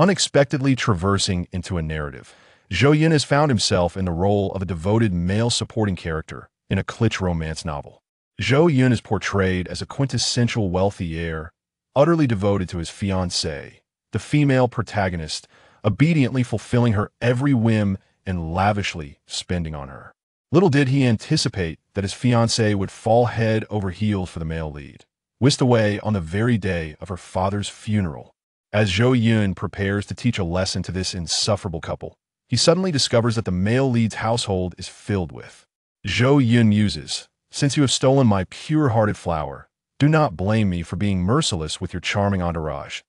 unexpectedly traversing into a narrative. Zhou Yun has found himself in the role of a devoted male supporting character in a cliché romance novel. Zhou Yun is portrayed as a quintessential wealthy heir, utterly devoted to his fiancée, the female protagonist, obediently fulfilling her every whim and lavishly spending on her. Little did he anticipate that his fiancée would fall head over heels for the male lead, whisked away on the very day of her father's funeral. As Zhou Yun prepares to teach a lesson to this insufferable couple, he suddenly discovers that the male lead's household is filled with. Zhou Yun muses, "Since you have stolen my pure-hearted flower, do not blame me for being merciless with your charming entourage."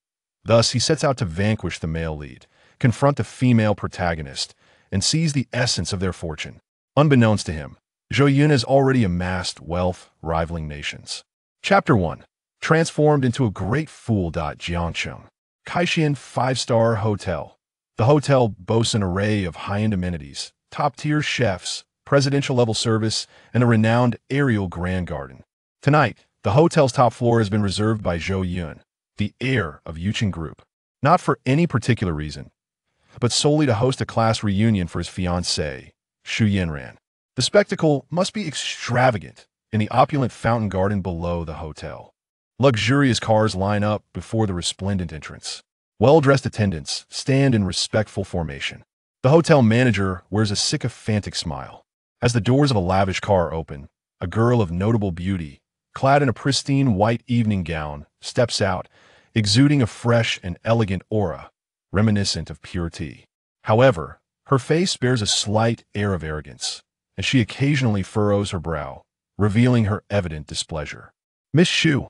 Thus, he sets out to vanquish the male lead, confront the female protagonist, and seize the essence of their fortune. Unbeknownst to him, Zhou Yun has already amassed wealth rivaling nations. Chapter 1. Transformed into a great fool. Jiangcheng Kaishan 5-star Hotel. The hotel boasts an array of high-end amenities, top-tier chefs, presidential-level service, and a renowned aerial grand garden. Tonight, the hotel's top floor has been reserved by Zhou Yun, the heir of Yuchen Group, not for any particular reason, but solely to host a class reunion for his fiancée, Xu Yanran. The spectacle must be extravagant in the opulent fountain garden below the hotel. Luxurious cars line up before the resplendent entrance. Well-dressed attendants stand in respectful formation. The hotel manager wears a sycophantic smile. As the doors of a lavish car open, a girl of notable beauty, clad in a pristine white evening gown, steps out, exuding a fresh and elegant aura, reminiscent of purity. However, her face bears a slight air of arrogance, as she occasionally furrows her brow, revealing her evident displeasure. "Miss Xu,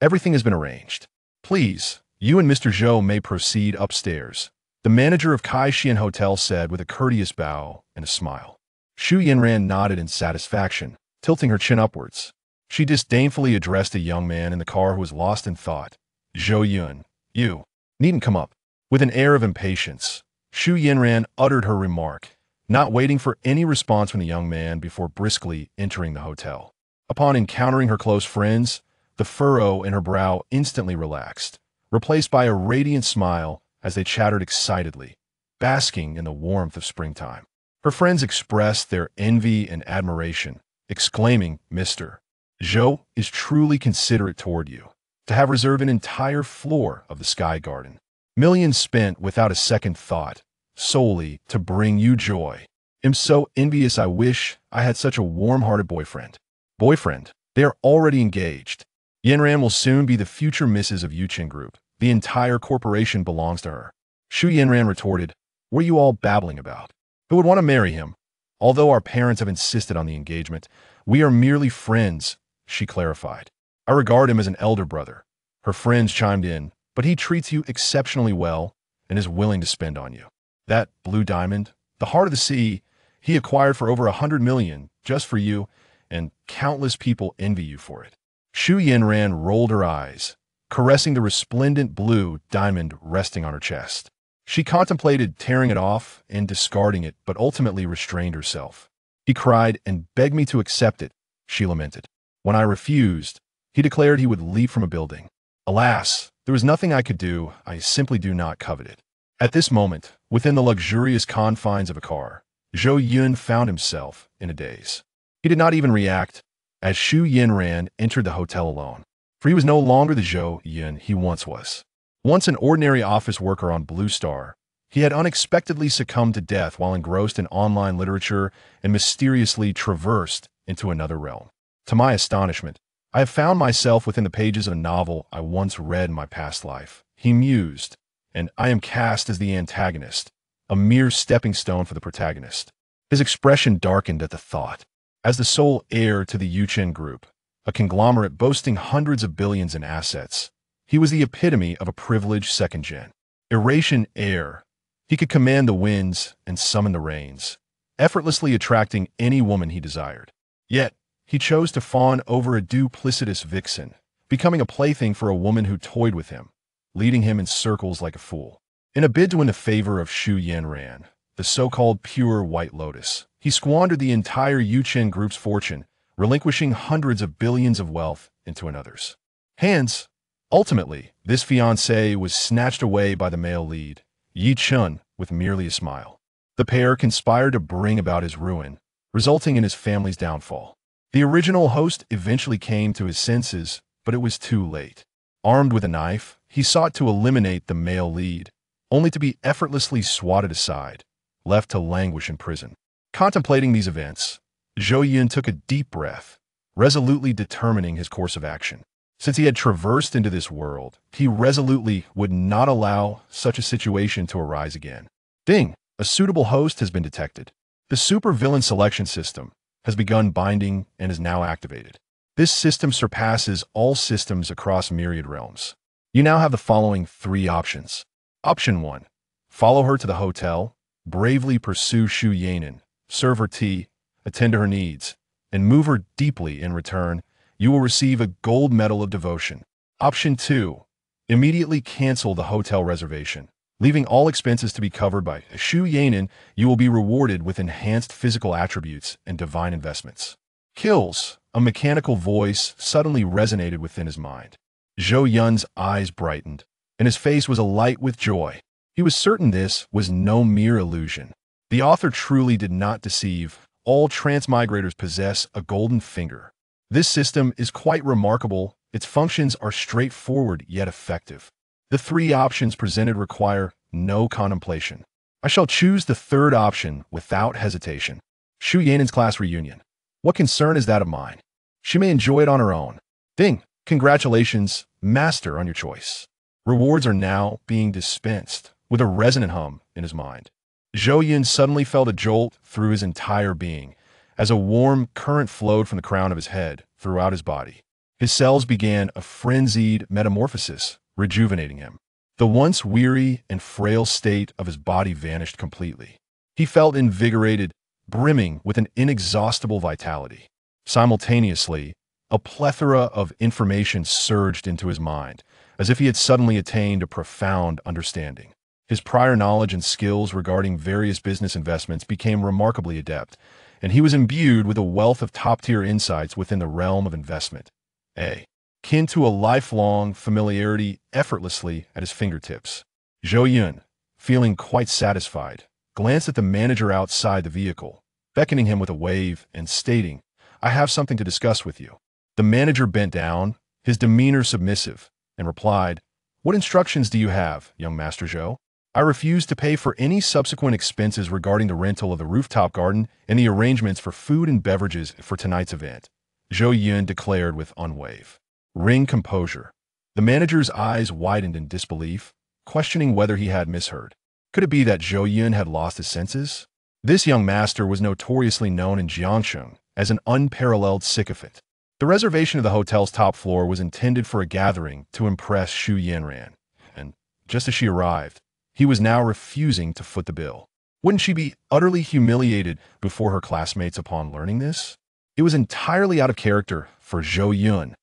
everything has been arranged. Please, you and Mr. Zhou may proceed upstairs," the manager of Kaishan Hotel said with a courteous bow and a smile. Xu Yanran nodded in satisfaction, tilting her chin upwards. She disdainfully addressed a young man in the car who was lost in thought. "Zhou Yun, you needn't come up." With an air of impatience, Xu Yanran uttered her remark, not waiting for any response from the young man before briskly entering the hotel. Upon encountering her close friends, the furrow in her brow instantly relaxed, replaced by a radiant smile as they chattered excitedly, basking in the warmth of springtime. Her friends expressed their envy and admiration, exclaiming, "Mr. Zhou is truly considerate toward you, to have reserved an entire floor of the Sky Garden. Millions spent without a second thought, solely to bring you joy. I'm so envious. I wish I had such a warm-hearted boyfriend." Boyfriend? They are already engaged. Yanran will soon be the future Mrs. of Yuchen Group. The entire corporation belongs to her. Xu Yanran retorted, "What are you all babbling about? Who would want to marry him? Although our parents have insisted on the engagement, we are merely friends," she clarified. "I regard him as an elder brother." Her friends chimed in, "But he treats you exceptionally well and is willing to spend on you. That blue diamond, the heart of the sea, he acquired for over 100 million just for you, and countless people envy you for it." Xu Yanran rolled her eyes, caressing the resplendent blue diamond resting on her chest. She contemplated tearing it off and discarding it, but ultimately restrained herself. "He cried and begged me to accept it," she lamented. "When I refused, he declared he would leap from a building. Alas, there was nothing I could do. I simply do not covet it." At this moment, within the luxurious confines of a car, Zhou Yun found himself in a daze. He did not even react as Xu Yanran entered the hotel alone, for he was no longer the Zhou Yun he once was. Once an ordinary office worker on Blue Star, he had unexpectedly succumbed to death while engrossed in online literature and mysteriously traversed into another realm. To my astonishment, I have found myself within the pages of a novel I once read in my past life, he mused, and I am cast as the antagonist, a mere stepping stone for the protagonist. His expression darkened at the thought. As the sole heir to the Yuchen Group, a conglomerate boasting hundreds of billions in assets, he was the epitome of a privileged second-gen. Eurasian heir, he could command the winds and summon the rains, effortlessly attracting any woman he desired. Yet, he chose to fawn over a duplicitous vixen, becoming a plaything for a woman who toyed with him, leading him in circles like a fool. In a bid to win the favor of Xu Yanran, the so-called pure White Lotus, he squandered the entire Yuchen Group's fortune, relinquishing hundreds of billions of wealth into another's hands. Ultimately, this fiancée was snatched away by the male lead, Yi Chun with merely a smile. The pair conspired to bring about his ruin, resulting in his family's downfall. The original host eventually came to his senses, but it was too late. Armed with a knife, he sought to eliminate the male lead, only to be effortlessly swatted aside, left to languish in prison. Contemplating these events, Zhou Yun took a deep breath, resolutely determining his course of action. Since he had traversed into this world, he resolutely would not allow such a situation to arise again. Ding! A suitable host has been detected. The supervillain selection system has begun binding and is now activated. This system surpasses all systems across myriad realms. You now have the following 3 options. Option 1. Follow her to the hotel, bravely pursue Zhou Yun, serve her tea, attend to her needs, and move her deeply in return. You will receive a gold medal of devotion. Option 2. Immediately cancel the hotel reservation. Leaving all expenses to be covered by Zhou Yun, you will be rewarded with enhanced physical attributes and divine investments. Kills. A mechanical voice suddenly resonated within his mind. Zhou Yun's eyes brightened, and his face was alight with joy. He was certain this was no mere illusion. The author truly did not deceive. All transmigrators possess a golden finger. This system is quite remarkable. Its functions are straightforward yet effective. The 3 options presented require no contemplation. I shall choose the 3rd option without hesitation. Zhou Yun's class reunion. What concern is that of mine? She may enjoy it on her own. Ding! Congratulations, master, on your choice. Rewards are now being dispensed, with a resonant hum in his mind. Zhou Yun suddenly felt a jolt through his entire being, as a warm current flowed from the crown of his head throughout his body. His cells began a frenzied metamorphosis, rejuvenating him. The once weary and frail state of his body vanished completely. He felt invigorated, brimming with an inexhaustible vitality. Simultaneously, a plethora of information surged into his mind, as if he had suddenly attained a profound understanding. His prior knowledge and skills regarding various business investments became remarkably adept, and he was imbued with a wealth of top-tier insights within the realm of investment. Akin to a lifelong familiarity effortlessly at his fingertips. Zhou Yun, feeling quite satisfied, glanced at the manager outside the vehicle, beckoning him with a wave and stating, "I have something to discuss with you." The manager bent down, his demeanor submissive, and replied, "What instructions do you have, young Master Zhou?" "I refuse to pay for any subsequent expenses regarding the rental of the rooftop garden and the arrangements for food and beverages for tonight's event," Zhou Yun declared with unwave. Ring composure. The manager's eyes widened in disbelief, questioning whether he had misheard. Could it be that Zhou Yun had lost his senses? This young master was notoriously known in Jiangsheng as an unparalleled sycophant. The reservation of the hotel's top floor was intended for a gathering to impress Zhou Yun, and just as she arrived, he was now refusing to foot the bill. Wouldn't she be utterly humiliated before her classmates upon learning this? It was entirely out of character for Zhou Yun.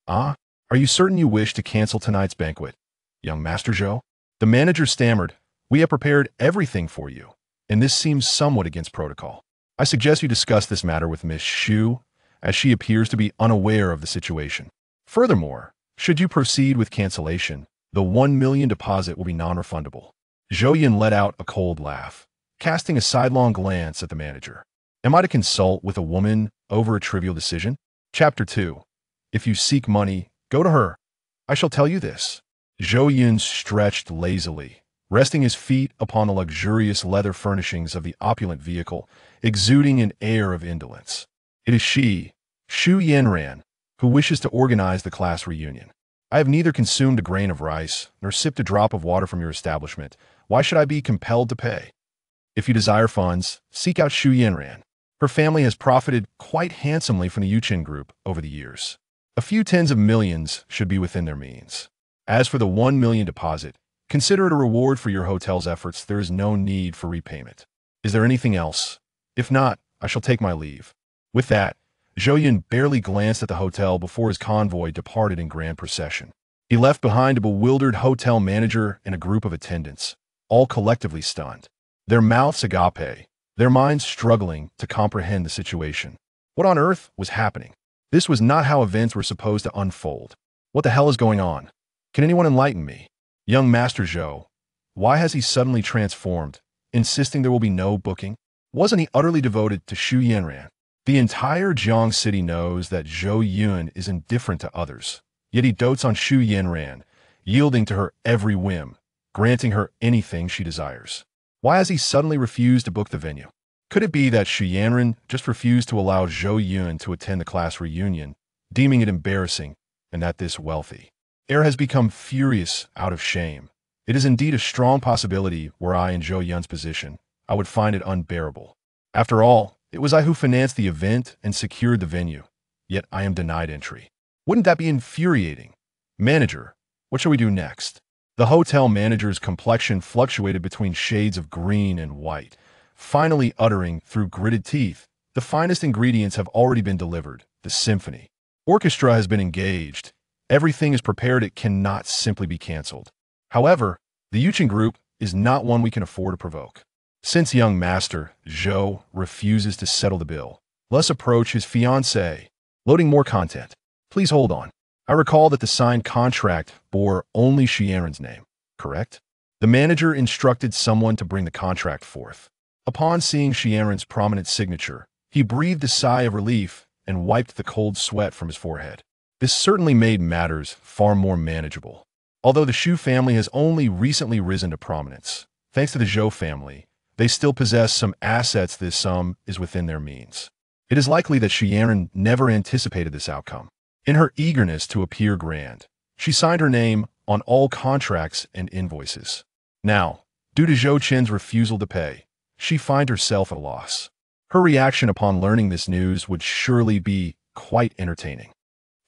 "Ah, are you certain you wish to cancel tonight's banquet, young Master Zhou?" The manager stammered, "We have prepared everything for you, and this seems somewhat against protocol. I suggest you discuss this matter with Miss Xu, as she appears to be unaware of the situation. Furthermore, should you proceed with cancellation, the 1 million deposit will be non-refundable." Zhou Yun let out a cold laugh, casting a sidelong glance at the manager. Am I to consult with a woman over a trivial decision? Chapter 2. If you seek money, go to her. I shall tell you this. Zhou Yun stretched lazily, resting his feet upon the luxurious leather furnishings of the opulent vehicle, exuding an air of indolence. "It is she, Zhou Yun, who wishes to organize the class reunion. I have neither consumed a grain of rice nor sipped a drop of water from your establishment. Why should I be compelled to pay? If you desire funds, seek out Zhou Yun. Her family has profited quite handsomely from the Yuchen Group over the years. A few tens of millions should be within their means. As for the 1 million deposit, consider it a reward for your hotel's efforts. There is no need for repayment. Is there anything else? If not, I shall take my leave." With that, Zhou Yun barely glanced at the hotel before his convoy departed in grand procession. He left behind a bewildered hotel manager and a group of attendants, all collectively stunned. Their mouths agape, their minds struggling to comprehend the situation. What on earth was happening? This was not how events were supposed to unfold. What the hell is going on? Can anyone enlighten me? Young Master Zhou, Why has he suddenly transformed, insisting there will be no booking? Wasn't he utterly devoted to Xu Yanran? The entire Jiang city knows that Zhou Yun is indifferent to others, yet he dotes on Xu Yanran, yielding to her every whim, granting her anything she desires. Why has he suddenly refused to book the venue? Could it be that Xu Yanran just refused to allow Zhou Yun to attend the class reunion, deeming it embarrassing, and that this wealthy heir has become furious out of shame? It is indeed a strong possibility were I in Zhou Yun's position, I would find it unbearable. After all, it was I who financed the event and secured the venue, yet I am denied entry. Wouldn't that be infuriating? Manager, what shall we do next? The hotel manager's complexion fluctuated between shades of green and white, finally uttering through gritted teeth, the finest ingredients have already been delivered, the symphony. Orchestra has been engaged. Everything is prepared, it cannot simply be cancelled. However, the Yuchen group is not one we can afford to provoke. Since young master, Zhou, refuses to settle the bill, let's approach his fiancée. Loading more content. Please hold on. I recall that the signed contract bore only Xu Yanran's name, correct? The manager instructed someone to bring the contract forth. Upon seeing Xu Yanran's prominent signature, he breathed a sigh of relief and wiped the cold sweat from his forehead. This certainly made matters far more manageable. Although the Xu family has only recently risen to prominence, thanks to the Zhou family, they still possess some assets. This sum is within their means. It is likely that Xu Yanran never anticipated this outcome. In her eagerness to appear grand, she signed her name on all contracts and invoices. Now, due to Zhou Qin's refusal to pay, she finds herself at a loss. Her reaction upon learning this news would surely be quite entertaining.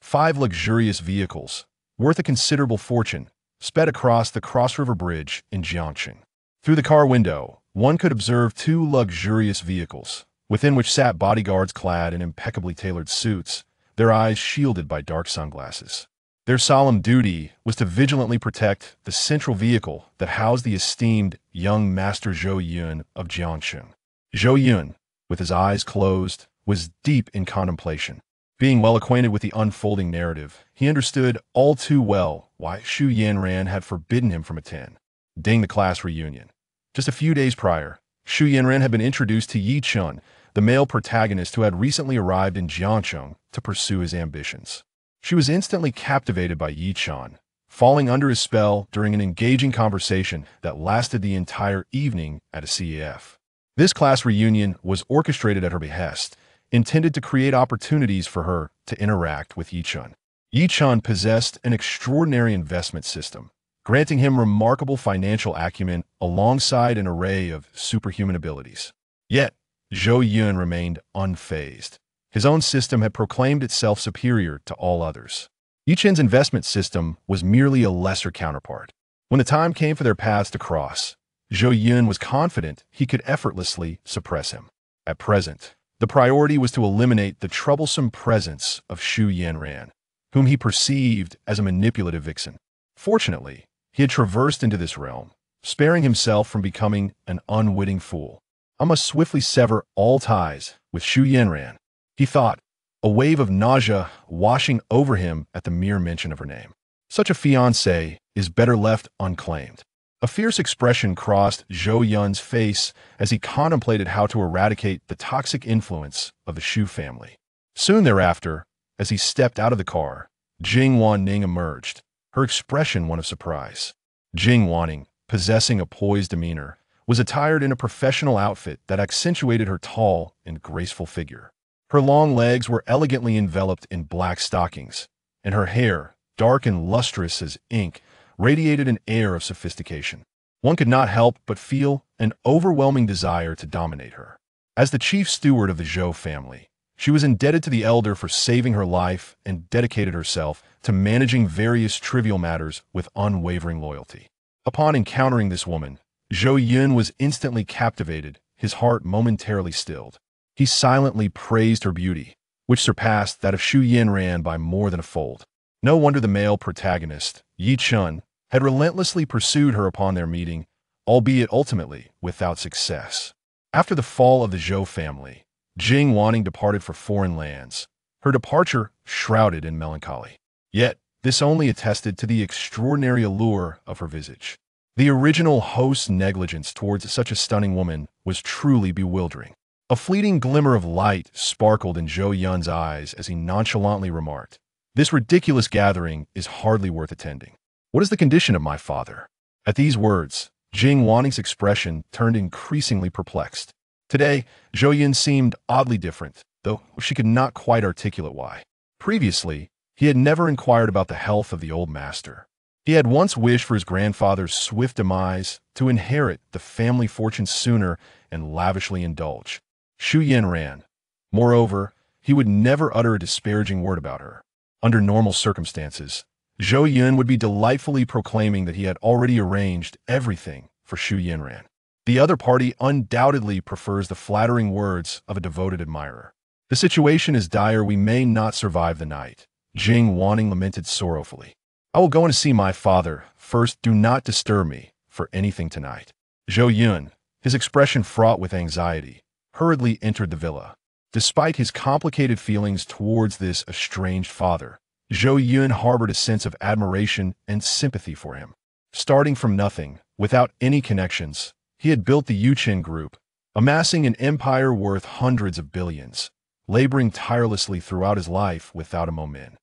5 luxurious vehicles, worth a considerable fortune, sped across the Cross-River Bridge in Jiangcheng. Through the car window, one could observe 2 luxurious vehicles, within which sat bodyguards clad in impeccably tailored suits, their eyes shielded by dark sunglasses. Their solemn duty was to vigilantly protect the central vehicle that housed the esteemed young Master Zhou Yun of Jiangcheng. Zhou Yun, with his eyes closed, was deep in contemplation. Being well acquainted with the unfolding narrative, he understood all too well why Xu Yanran had forbidden him from attending the class reunion. Just a few days prior, Xu Yanran had been introduced to Yi Chun, the male protagonist who had recently arrived in Jiangcheng to pursue his ambitions. She was instantly captivated by Yi Chun, falling under his spell during an engaging conversation that lasted the entire evening at a CEF. This class reunion was orchestrated at her behest, intended to create opportunities for her to interact with Yi Chun. Yi Chun possessed an extraordinary investment system, granting him remarkable financial acumen alongside an array of superhuman abilities. Yet, Zhou Yun remained unfazed. His own system had proclaimed itself superior to all others. Yi Chun's investment system was merely a lesser counterpart. When the time came for their paths to cross, Zhou Yun was confident he could effortlessly suppress him. At present, the priority was to eliminate the troublesome presence of Xu Yanran, whom he perceived as a manipulative vixen. Fortunately, he had traversed into this realm, sparing himself from becoming an unwitting fool. I must swiftly sever all ties with Xu Yanran, he thought, a wave of nausea washing over him at the mere mention of her name. Such a fiancé is better left unclaimed. A fierce expression crossed Zhou Yun's face as he contemplated how to eradicate the toxic influence of the Xu family. Soon thereafter, as he stepped out of the car, Jing Wanning emerged, her expression one of surprise. Jing Wanning, possessing a poised demeanor, was attired in a professional outfit that accentuated her tall and graceful figure. Her long legs were elegantly enveloped in black stockings, and her hair, dark and lustrous as ink, radiated an air of sophistication. One could not help but feel an overwhelming desire to dominate her. As the chief steward of the Zhou family, she was indebted to the elder for saving her life and dedicated herself to managing various trivial matters with unwavering loyalty. Upon encountering this woman, Zhou Yun was instantly captivated, his heart momentarily stilled. He silently praised her beauty, which surpassed that of Xu Yanran by more than a fold. No wonder the male protagonist, Yi Chun, had relentlessly pursued her upon their meeting, albeit ultimately without success. After the fall of the Zhou family, Jing Wanning departed for foreign lands, her departure shrouded in melancholy. Yet, this only attested to the extraordinary allure of her visage. The original host's negligence towards such a stunning woman was truly bewildering. A fleeting glimmer of light sparkled in Zhou Yun's eyes as he nonchalantly remarked, "This ridiculous gathering is hardly worth attending. What is the condition of my father?" At these words, Jing Wanning's expression turned increasingly perplexed. Today, Zhou Yun seemed oddly different, though she could not quite articulate why. Previously, he had never inquired about the health of the old master. He had once wished for his grandfather's swift demise, to inherit the family fortune sooner and lavishly indulge. Zhu Yun ran. Moreover, he would never utter a disparaging word about her. Under normal circumstances, Zhou Yun would be delightfully proclaiming that he had already arranged everything for Zhu Yunran. The other party undoubtedly prefers the flattering words of a devoted admirer. "The situation is dire, we may not survive the night," Jing Wanning lamented sorrowfully. "I will go and see my father. First, do not disturb me for anything tonight." Zhou Yun, his expression fraught with anxiety, hurriedly entered the villa. Despite his complicated feelings towards this estranged father, Zhou Yun harbored a sense of admiration and sympathy for him. Starting from nothing, without any connections, he had built the Yuchen Group, amassing an empire worth hundreds of billions, laboring tirelessly throughout his life without a moment's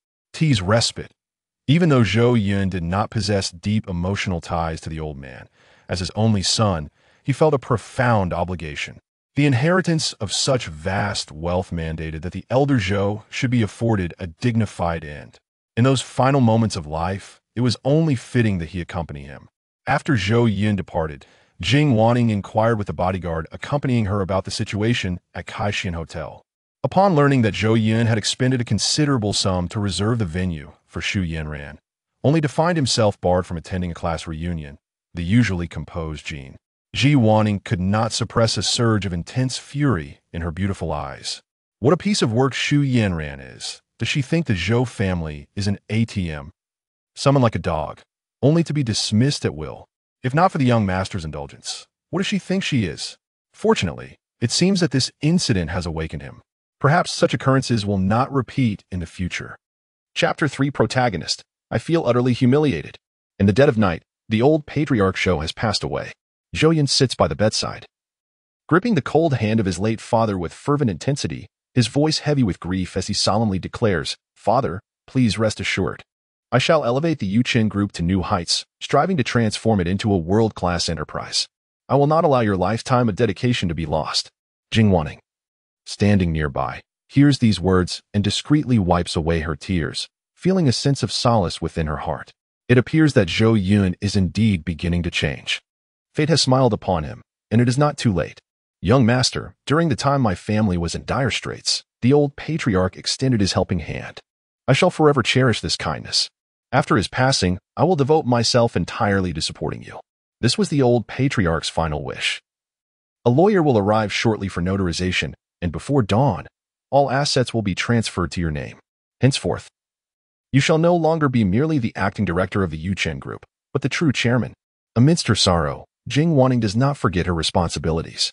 respite. Even though Zhou Yun did not possess deep emotional ties to the old man, as his only son, he felt a profound obligation. The inheritance of such vast wealth mandated that the elder Zhou should be afforded a dignified end. In those final moments of life, it was only fitting that he accompany him. After Zhou Yun departed, Jing Wanning inquired with the bodyguard accompanying her about the situation at Kaixin Hotel. Upon learning that Zhou Yun had expended a considerable sum to reserve the venue for Zhu Yunran, only to find himself barred from attending a class reunion, the usually composed Ji Wanning could not suppress a surge of intense fury in her beautiful eyes. What a piece of work Zhu Yunran is. Does she think the Zhou family is an ATM? Summoned like a dog, only to be dismissed at will. If not for the young master's indulgence, what does she think she is? Fortunately, it seems that this incident has awakened him. Perhaps such occurrences will not repeat in the future. Chapter 3 Protagonist. I feel utterly humiliated. In the dead of night, the old patriarch Zhou has passed away. Zhou Yun sits by the bedside, gripping the cold hand of his late father with fervent intensity, his voice heavy with grief as he solemnly declares, "Father, please rest assured. I shall elevate the Yuchen Group to new heights, striving to transform it into a world-class enterprise. I will not allow your lifetime of dedication to be lost." Jing Wanning, standing nearby, hears these words and discreetly wipes away her tears, feeling a sense of solace within her heart. It appears that Zhou Yun is indeed beginning to change. Fate has smiled upon him, and it is not too late. Young master, during the time my family was in dire straits, the old patriarch extended his helping hand. I shall forever cherish this kindness. After his passing, I will devote myself entirely to supporting you. This was the old patriarch's final wish. A lawyer will arrive shortly for notarization, and before dawn, all assets will be transferred to your name. Henceforth, you shall no longer be merely the acting director of the Yuchen Group, but the true chairman. Amidst her sorrow, Jing Wanning does not forget her responsibilities.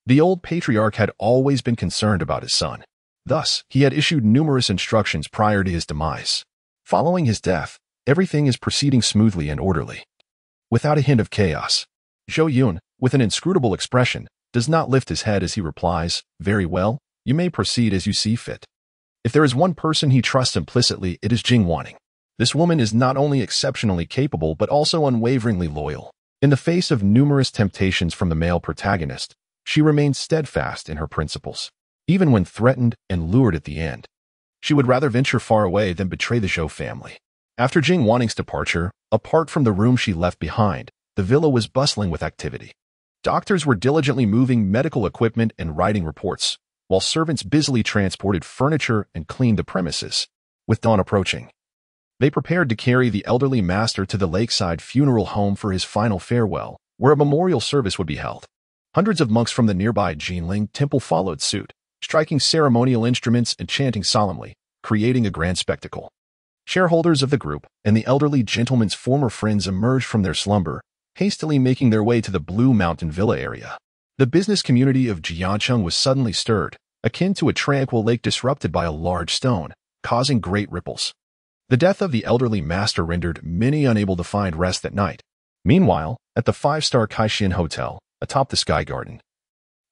The old patriarch had always been concerned about his son. Thus, he had issued numerous instructions prior to his demise. Following his death, everything is proceeding smoothly and orderly, without a hint of chaos. Zhou Yun, with an inscrutable expression, does not lift his head as he replies, "Very well, you may proceed as you see fit." If there is one person he trusts implicitly, it is Jing Wanning. This woman is not only exceptionally capable but also unwaveringly loyal. In the face of numerous temptations from the male protagonist, she remains steadfast in her principles. Even when threatened and lured at the end, she would rather venture far away than betray the Zhou family. After Jing Wanning's departure, apart from the room she left behind, the villa was bustling with activity. Doctors were diligently moving medical equipment and writing reports, while servants busily transported furniture and cleaned the premises. With dawn approaching, they prepared to carry the elderly master to the lakeside funeral home for his final farewell, where a memorial service would be held. Hundreds of monks from the nearby Jinling temple followed suit, striking ceremonial instruments and chanting solemnly, creating a grand spectacle. Shareholders of the group and the elderly gentleman's former friends emerged from their slumber, hastily making their way to the Blue Mountain Villa area. The business community of Jiancheng was suddenly stirred, akin to a tranquil lake disrupted by a large stone, causing great ripples. The death of the elderly master rendered many unable to find rest at night. Meanwhile, at the five-star Kaixin Hotel, atop the Sky Garden,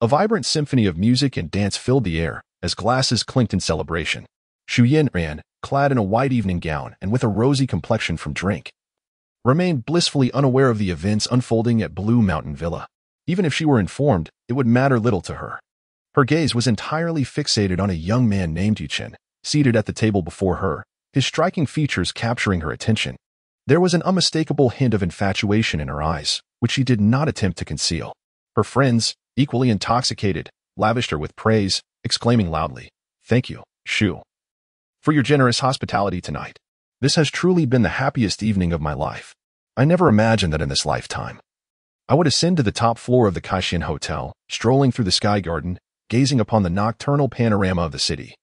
a vibrant symphony of music and dance filled the air as glasses clinked in celebration. Zhou Yun ran, clad in a white evening gown and with a rosy complexion from drink, remained blissfully unaware of the events unfolding at Blue Mountain Villa. Even if she were informed, it would matter little to her. Her gaze was entirely fixated on a young man named Yuchen, seated at the table before her, his striking features capturing her attention. There was an unmistakable hint of infatuation in her eyes, which she did not attempt to conceal. Her friends, equally intoxicated, lavished her with praise, exclaiming loudly, "Thank you, Shu, for your generous hospitality tonight. This has truly been the happiest evening of my life. I never imagined that in this lifetime I would ascend to the top floor of the Kaixin Hotel, strolling through the Sky Garden, gazing upon the nocturnal panorama of the city,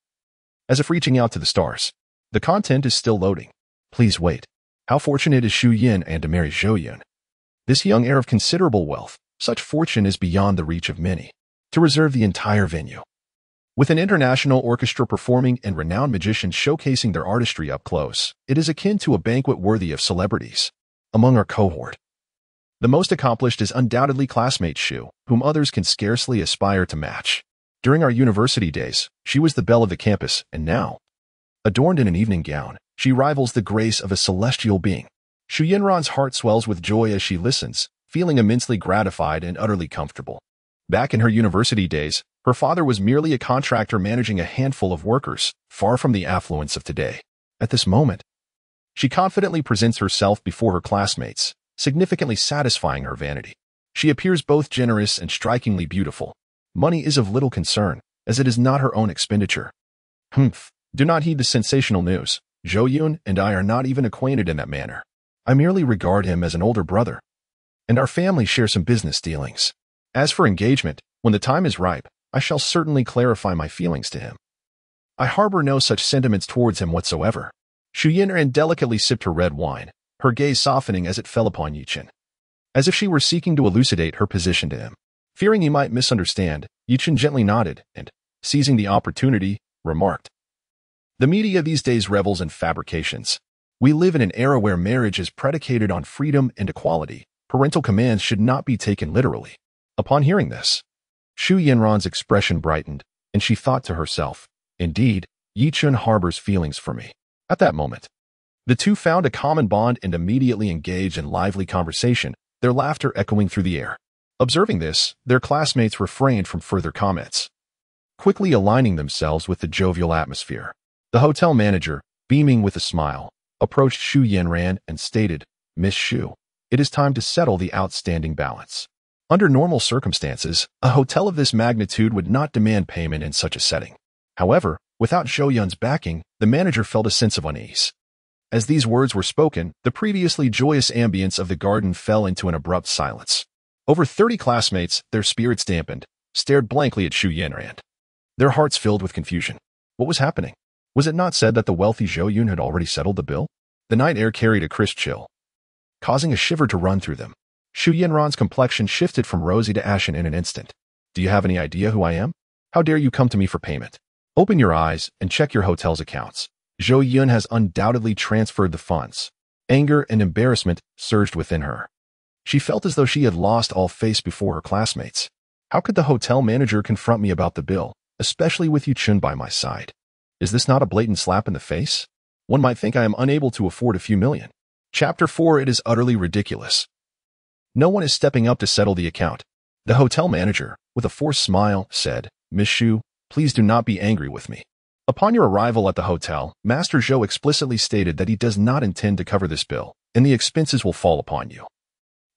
as if reaching out to the stars. The content is still loading. Please wait. How fortunate is Zhou Yun and to marry Zhou Yun? This young heir of considerable wealth, such fortune is beyond the reach of many. To reserve the entire venue, with an international orchestra performing and renowned magicians showcasing their artistry up close, it is akin to a banquet worthy of celebrities. Among our cohort, the most accomplished is undoubtedly classmate Shu, whom others can scarcely aspire to match. During our university days, she was the belle of the campus, and now, adorned in an evening gown, she rivals the grace of a celestial being. Shu Yinran's heart swells with joy as she listens, feeling immensely gratified and utterly comfortable. Back in her university days, her father was merely a contractor managing a handful of workers, far from the affluence of today. At this moment, she confidently presents herself before her classmates, significantly satisfying her vanity. She appears both generous and strikingly beautiful. Money is of little concern, as it is not her own expenditure. Do not heed the sensational news. Zhou Yun and I are not even acquainted in that manner. I merely regard him as an older brother, and our family share some business dealings. As for engagement, when the time is ripe, I shall certainly clarify my feelings to him. I harbor no such sentiments towards him whatsoever. Zhou Yun delicately sipped her red wine, her gaze softening as it fell upon Yuchen, as if she were seeking to elucidate her position to him. Fearing he might misunderstand, Yuchen gently nodded and, seizing the opportunity, remarked, "The media these days revels in fabrications. We live in an era where marriage is predicated on freedom and equality. Parental commands should not be taken literally." Upon hearing this, Zhu Yinran's expression brightened, and she thought to herself, "Indeed, Yichun harbors feelings for me." At that moment, the two found a common bond and immediately engaged in lively conversation, their laughter echoing through the air. Observing this, their classmates refrained from further comments, quickly aligning themselves with the jovial atmosphere. The hotel manager, beaming with a smile, approached Zhu Yinran and stated, "Miss Shu, it is time to settle the outstanding balance." Under normal circumstances, a hotel of this magnitude would not demand payment in such a setting. However, without Zhou Yun's backing, the manager felt a sense of unease. As these words were spoken, the previously joyous ambience of the garden fell into an abrupt silence. Over 30 classmates, their spirits dampened, stared blankly at Zhu Yinran, their hearts filled with confusion. What was happening? Was it not said that the wealthy Zhou Yun had already settled the bill? The night air carried a crisp chill, causing a shiver to run through them. Zhu Yinran's complexion shifted from rosy to ashen in an instant. "Do you have any idea who I am? How dare you come to me for payment? Open your eyes and check your hotel's accounts. Zhou Yun has undoubtedly transferred the funds." Anger and embarrassment surged within her. She felt as though she had lost all face before her classmates. How could the hotel manager confront me about the bill, especially with Yuchun by my side? Is this not a blatant slap in the face? One might think I am unable to afford a few million. Chapter 4. It is utterly ridiculous. No one is stepping up to settle the account. The hotel manager, with a forced smile, said, "Miss Shu, please do not be angry with me. Upon your arrival at the hotel, Master Zhou explicitly stated that he does not intend to cover this bill, and the expenses will fall upon you,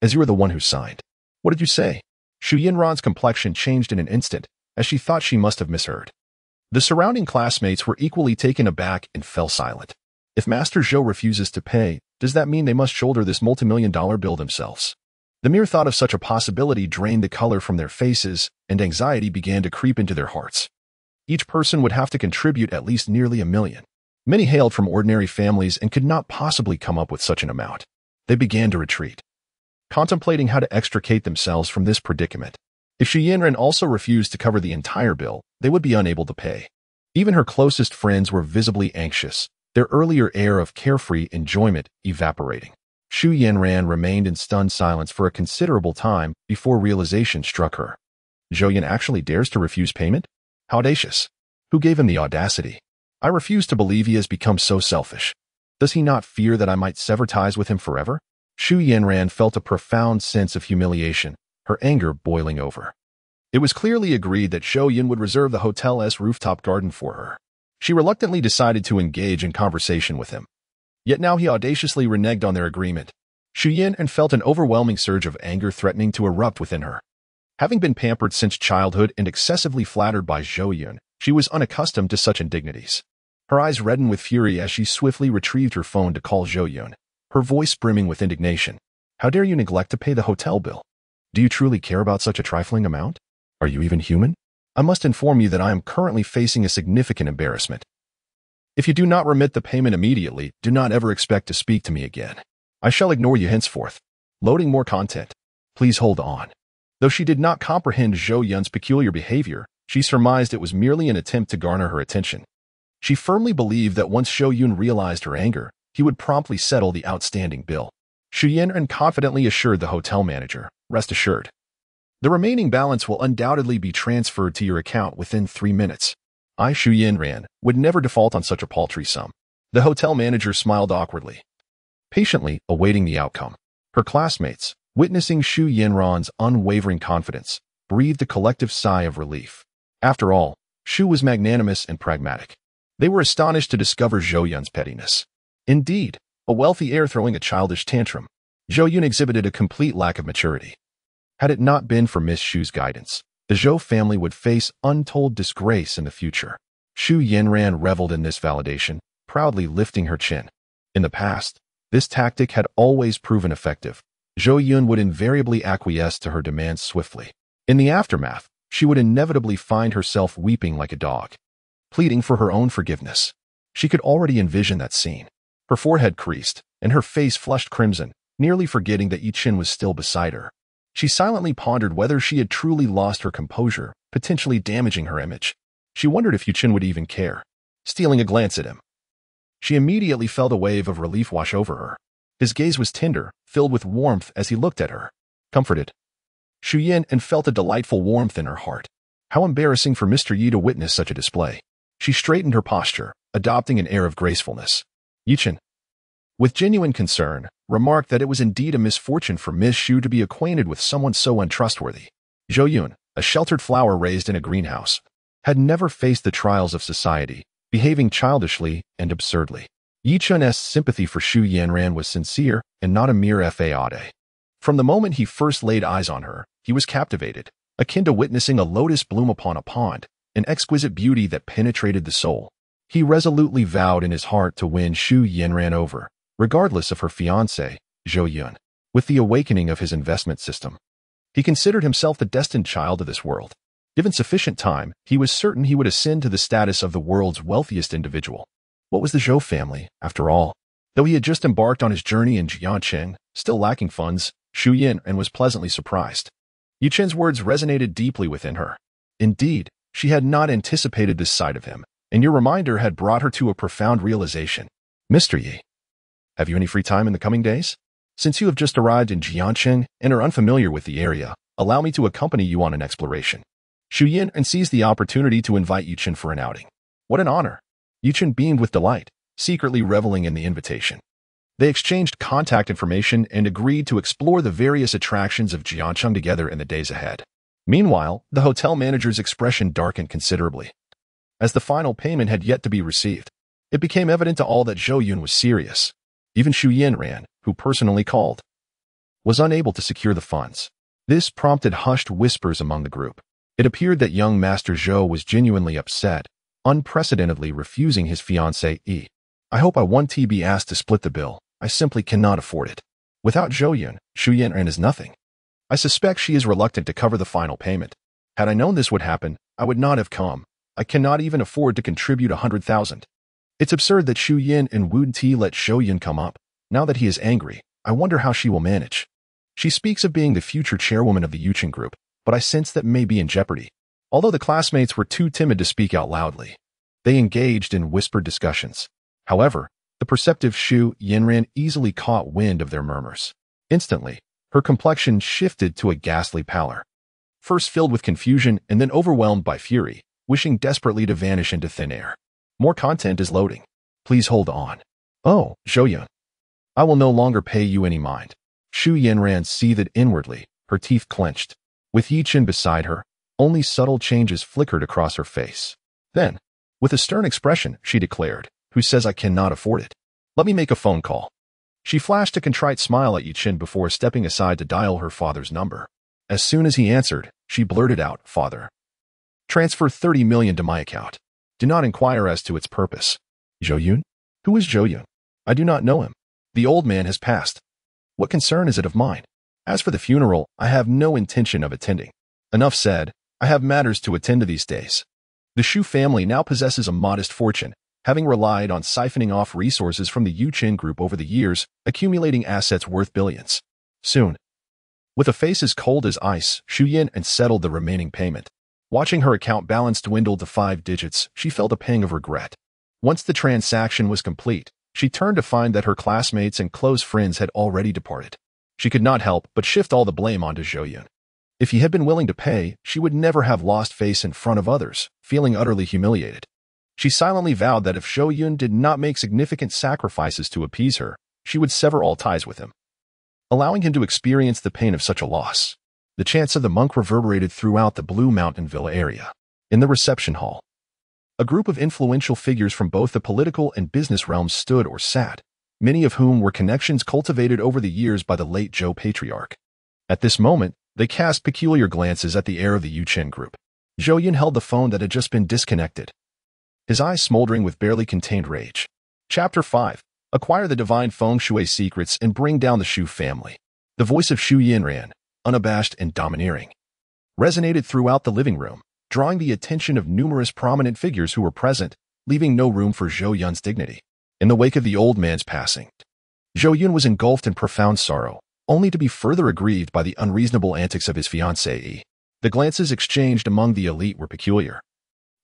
as you are the one who signed." "What did you say?" Zhu Yinran's complexion changed in an instant, as she thought she must have misheard. The surrounding classmates were equally taken aback and fell silent. If Master Zhou refuses to pay, does that mean they must shoulder this multi-million-dollar bill themselves? The mere thought of such a possibility drained the color from their faces, and anxiety began to creep into their hearts. Each person would have to contribute at least nearly $1 million. Many hailed from ordinary families and could not possibly come up with such an amount. They began to retreat, contemplating how to extricate themselves from this predicament. If Zhu Yinran also refused to cover the entire bill, they would be unable to pay. Even her closest friends were visibly anxious, their earlier air of carefree enjoyment evaporating. Zhu Yun remained in stunned silence for a considerable time before realization struck her. Zhou Yun actually dares to refuse payment? How audacious. Who gave him the audacity? I refuse to believe he has become so selfish. Does he not fear that I might sever ties with him forever? Zhu Yun felt a profound sense of humiliation, her anger boiling over. It was clearly agreed that Zhou Yun would reserve the hotel's rooftop garden for her. She reluctantly decided to engage in conversation with him. Yet now he audaciously reneged on their agreement. Zhu Yun felt an overwhelming surge of anger threatening to erupt within her. Having been pampered since childhood and excessively flattered by Zhou Yun, she was unaccustomed to such indignities. Her eyes reddened with fury as she swiftly retrieved her phone to call Zhou Yun, her voice brimming with indignation. How dare you neglect to pay the hotel bill? Do you truly care about such a trifling amount? Are you even human? I must inform you that I am currently facing a significant embarrassment. If you do not remit the payment immediately, do not ever expect to speak to me again. I shall ignore you henceforth. Loading more content. Please hold on. Though she did not comprehend Zhou Yun's peculiar behavior, she surmised it was merely an attempt to garner her attention. She firmly believed that once Zhou Yun realized her anger, he would promptly settle the outstanding bill. Zhu Yun confidently assured the hotel manager, "Rest assured. The remaining balance will undoubtedly be transferred to your account within 3 minutes. I, Zhu Yun, would never default on such a paltry sum." The hotel manager smiled awkwardly, patiently awaiting the outcome. Her classmates, witnessing Zhu Yun's unwavering confidence, breathed a collective sigh of relief. After all, Zhu was magnanimous and pragmatic. They were astonished to discover Zhou Yun's pettiness. Indeed, a wealthy heir throwing a childish tantrum, Zhou Yun exhibited a complete lack of maturity. Had it not been for Miss Zhu's guidance, the Zhou family would face untold disgrace in the future. Zhu Yun reveled in this validation, proudly lifting her chin. In the past, this tactic had always proven effective. Zhou Yun would invariably acquiesce to her demands swiftly. In the aftermath, she would inevitably find herself weeping like a dog, pleading for her own forgiveness. She could already envision that scene. Her forehead creased, and her face flushed crimson, nearly forgetting that Yi-Chin was still beside her. She silently pondered whether she had truly lost her composure, potentially damaging her image. She wondered if Yi-Chin would even care. Stealing a glance at him, she immediately felt a wave of relief wash over her. His gaze was tender, filled with warmth as he looked at her. Comforted, Zhu Yun felt a delightful warmth in her heart. How embarrassing for Mr. Yi to witness such a display. She straightened her posture, adopting an air of gracefulness. Yi-Chin, with genuine concern, remarked that it was indeed a misfortune for Miss Zhu to be acquainted with someone so untrustworthy. Zhou Yun, a sheltered flower raised in a greenhouse, had never faced the trials of society, behaving childishly and absurdly. Yi-Chin's sympathy for Zhu Yun was sincere and not a mere facade. From the moment he first laid eyes on her, he was captivated, akin to witnessing a lotus bloom upon a pond, an exquisite beauty that penetrated the soul. He resolutely vowed in his heart to win Zhu Yun over, regardless of her fiancée, Zhou Yun. With the awakening of his investment system, he considered himself the destined child of this world. Given sufficient time, he was certain he would ascend to the status of the world's wealthiest individual. What was the Zhou family, after all? Though he had just embarked on his journey in Jiangcheng, still lacking funds, Zhu Yun was pleasantly surprised. Yi-Chin's words resonated deeply within her. Indeed, she had not anticipated this side of him, and your reminder had brought her to a profound realization. Mr. Yi, have you any free time in the coming days? Since you have just arrived in Jiangcheng and are unfamiliar with the area, allow me to accompany you on an exploration. Zhu Yun seized the opportunity to invite Yi-Chin for an outing. What an honor! Yi-Chin beamed with delight, secretly reveling in the invitation. They exchanged contact information and agreed to explore the various attractions of Jiangcheng together in the days ahead. Meanwhile, the hotel manager's expression darkened considerably. As the final payment had yet to be received, it became evident to all that Zhou Yun was serious. Even Zhu Yun, who personally called, was unable to secure the funds. This prompted hushed whispers among the group. It appeared that young Master Zhou was genuinely upset, unprecedentedly refusing his fiancée Yi. I hope I won't be asked to split the bill. I simply cannot afford it. Without Zhou Yun is nothing. I suspect she is reluctant to cover the final payment. Had I known this would happen, I would not have come. I cannot even afford to contribute 100,000. It's absurd that Zhu Yun and Wu Ti let Zhou Yun come up. Now that he is angry, I wonder how she will manage. She speaks of being the future chairwoman of the Yi-Chin group, but I sense that may be in jeopardy. Although the classmates were too timid to speak out loudly, they engaged in whispered discussions. However, The perceptive Zhou Yun easily caught wind of their murmurs. Instantly, her complexion shifted to a ghastly pallor. First filled with confusion and then overwhelmed by fury, wishing desperately to vanish into thin air. More content is loading. Please hold on. Oh, Zhou Yun. I will no longer pay you any mind. Zhou Yun seethed inwardly, her teeth clenched. With Yi Chen beside her, only subtle changes flickered across her face. Then, with a stern expression, she declared, "Who says I cannot afford it? Let me make a phone call." She flashed a contrite smile at Yi Chen before stepping aside to dial her father's number. As soon as he answered, she blurted out, "Father, transfer 30 million to my account. Do not inquire as to its purpose." Zhou Yun? Who is Zhou Yun? I do not know him. The old man has passed. What concern is it of mine? As for the funeral, I have no intention of attending. Enough said, I have matters to attend to these days. The Zhou family now possesses a modest fortune, having relied on siphoning off resources from the Yu Chen group over the years, accumulating assets worth billions. Soon, with a face as cold as ice, Zhou Yun settled the remaining payment. Watching her account balance dwindle to 5 digits, she felt a pang of regret. Once the transaction was complete, she turned to find that her classmates and close friends had already departed. She could not help but shift all the blame onto Zhou Yun. If he had been willing to pay, she would never have lost face in front of others, feeling utterly humiliated. She silently vowed that if Zhou Yun did not make significant sacrifices to appease her, she would sever all ties with him, allowing him to experience the pain of such a loss. The chants of the monk reverberated throughout the Blue Mountain Villa area. In the reception hall, a group of influential figures from both the political and business realms stood or sat, many of whom were connections cultivated over the years by the late Zhou patriarch. At this moment, they cast peculiar glances at the heir of the Yu Chen group. Zhou Yun held the phone that had just been disconnected, his eyes smoldering with barely contained rage. Chapter 5. Acquire the divine feng shui secrets and bring down the Zhou family. The voice of Zhou Yun, unabashed and domineering, resonated throughout the living room, drawing the attention of numerous prominent figures who were present, leaving no room for Zhou Yun's dignity. In the wake of the old man's passing, Zhou Yun was engulfed in profound sorrow, only to be further aggrieved by the unreasonable antics of his fiancée. The glances exchanged among the elite were peculiar,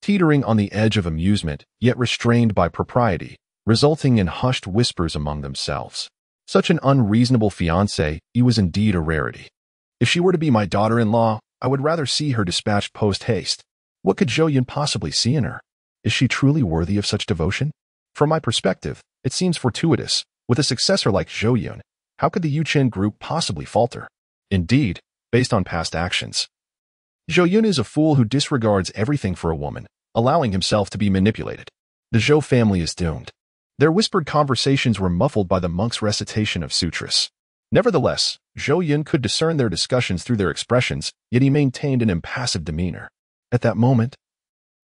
teetering on the edge of amusement, yet restrained by propriety, resulting in hushed whispers among themselves. Such an unreasonable fiancée was indeed a rarity. If she were to be my daughter-in-law, I would rather see her dispatched post-haste. What could Zhou Yun possibly see in her? Is she truly worthy of such devotion? From my perspective, it seems fortuitous. With a successor like Zhou Yun, how could the Yu Chen group possibly falter? Indeed, based on past actions, Zhou Yun is a fool who disregards everything for a woman, allowing himself to be manipulated. The Zhou family is doomed. Their whispered conversations were muffled by the monk's recitation of sutras. Nevertheless, Zhou Yun could discern their discussions through their expressions, yet he maintained an impassive demeanor. At that moment,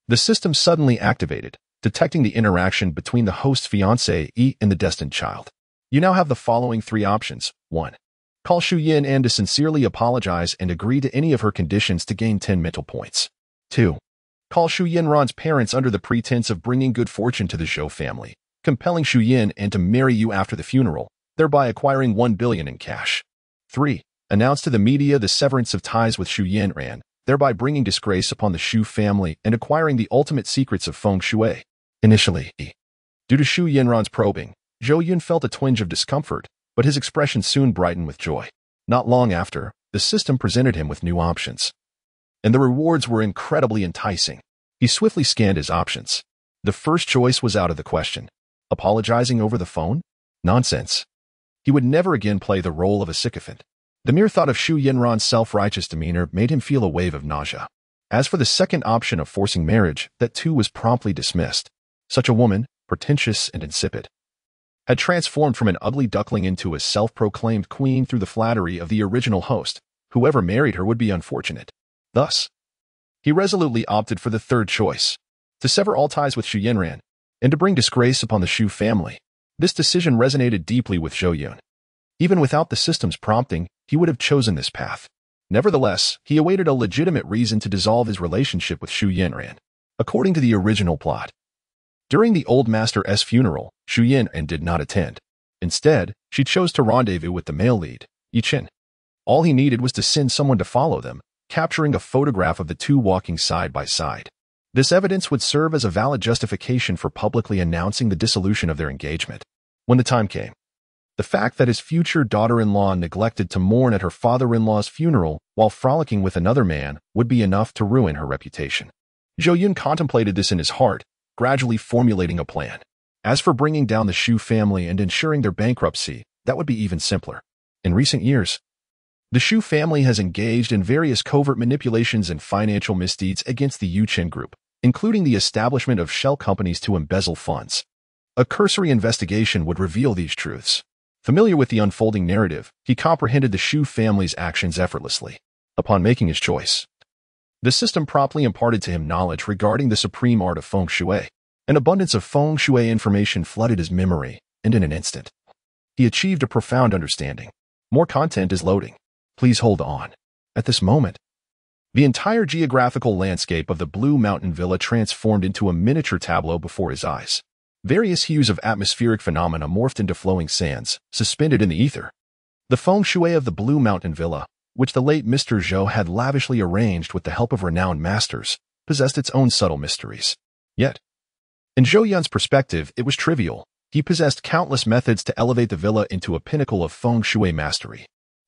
the system suddenly activated, detecting the interaction between the host's fiancée and the destined child. You now have the following 3 options. 1. Call Zhou Yun to sincerely apologize and agree to any of her conditions to gain 10 mental points. 2. Call Zhou Yun's parents under the pretense of bringing good fortune to the Zhou family, compelling Zhou Yun to marry you after the funeral, thereby acquiring 1 billion in cash. 3. Announce to the media the severance of ties with Zhou Yun, thereby bringing disgrace upon the Zhou family and acquiring the ultimate secrets of feng shui. Initially, due to Zhou Yun's probing, Zhou Yun felt a twinge of discomfort, but his expression soon brightened with joy. Not long after, the system presented him with new options, and the rewards were incredibly enticing. He swiftly scanned his options. The first choice was out of the question. Apologizing over the phone? Nonsense. He would never again play the role of a sycophant. The mere thought of Zhou Yun's self-righteous demeanor made him feel a wave of nausea. As for the second option of forcing marriage, that too was promptly dismissed. Such a woman, pretentious and insipid, had transformed from an ugly duckling into a self-proclaimed queen through the flattery of the original host. Whoever married her would be unfortunate. Thus, he resolutely opted for the third choice, to sever all ties with Zhou Yun and to bring disgrace upon the Zhou family. This decision resonated deeply with Zhou Yun. Even without the system's prompting, he would have chosen this path. Nevertheless, he awaited a legitimate reason to dissolve his relationship with Zhou Yun. According to the original plot, during the old master's funeral, Zhou Yun did not attend. Instead, she chose to rendezvous with the male lead, Yi Chen. All he needed was to send someone to follow them, capturing a photograph of the two walking side by side. This evidence would serve as a valid justification for publicly announcing the dissolution of their engagement. when the time came. The fact that his future daughter-in-law neglected to mourn at her father-in-law's funeral while frolicking with another man would be enough to ruin her reputation. Zhou Yun contemplated this in his heart, gradually formulating a plan. As for bringing down the Zhou family and ensuring their bankruptcy, that would be even simpler. In recent years, the Zhou family has engaged in various covert manipulations and financial misdeeds against the Yuchen Group, including the establishment of shell companies to embezzle funds. A cursory investigation would reveal these truths. Familiar with the unfolding narrative, he comprehended the Zhou family's actions effortlessly. Upon making his choice, the system promptly imparted to him knowledge regarding the supreme art of feng shui. An abundance of feng shui information flooded his memory, and in an instant, he achieved a profound understanding. More content is loading. Please hold on. At this moment, the entire geographical landscape of the Blue Mountain Villa transformed into a miniature tableau before his eyes. Various hues of atmospheric phenomena morphed into flowing sands, suspended in the ether. The feng shui of the Blue Mountain Villa, which the late Mr. Zhou had lavishly arranged with the help of renowned masters, possessed its own subtle mysteries. Yet, in Zhou Yun's perspective, it was trivial. He possessed countless methods to elevate the villa into a pinnacle of feng shui mastery.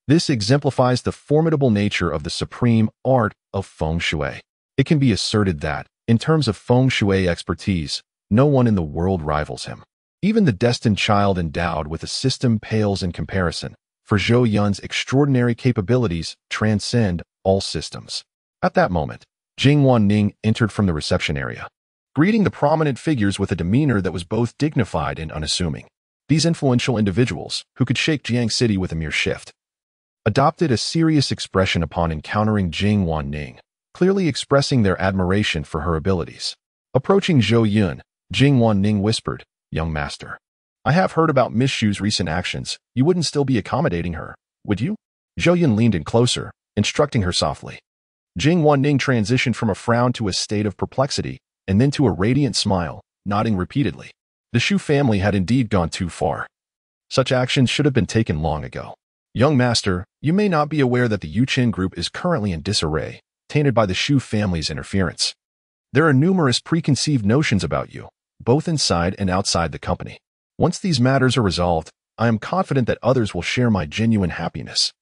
This exemplifies the formidable nature of the supreme art of feng shui. It can be asserted that, in terms of feng shui expertise, no one in the world rivals him. Even the destined child endowed with a system pales in comparison, for Zhou Yun's extraordinary capabilities transcend all systems. At that moment, Jing Wanning entered from the reception area, greeting the prominent figures with a demeanor that was both dignified and unassuming. These influential individuals, who could shake Jiang City with a mere shift, adopted a serious expression upon encountering Jing Wanning, clearly expressing their admiration for her abilities. Approaching Zhou Yun, Jing Wanning whispered, "Young master, I have heard about Miss Zhu's recent actions. You wouldn't still be accommodating her, would you?" Zhou Yun leaned in closer, instructing her softly. Jing Wanning transitioned from a frown to a state of perplexity, and then to a radiant smile, nodding repeatedly. The Zhou family had indeed gone too far. Such actions should have been taken long ago. "Young master, you may not be aware that the Yuchen Group is currently in disarray, tainted by the Zhou family's interference. There are numerous preconceived notions about you, both inside and outside the company. Once these matters are resolved, I am confident that others will share my genuine happiness."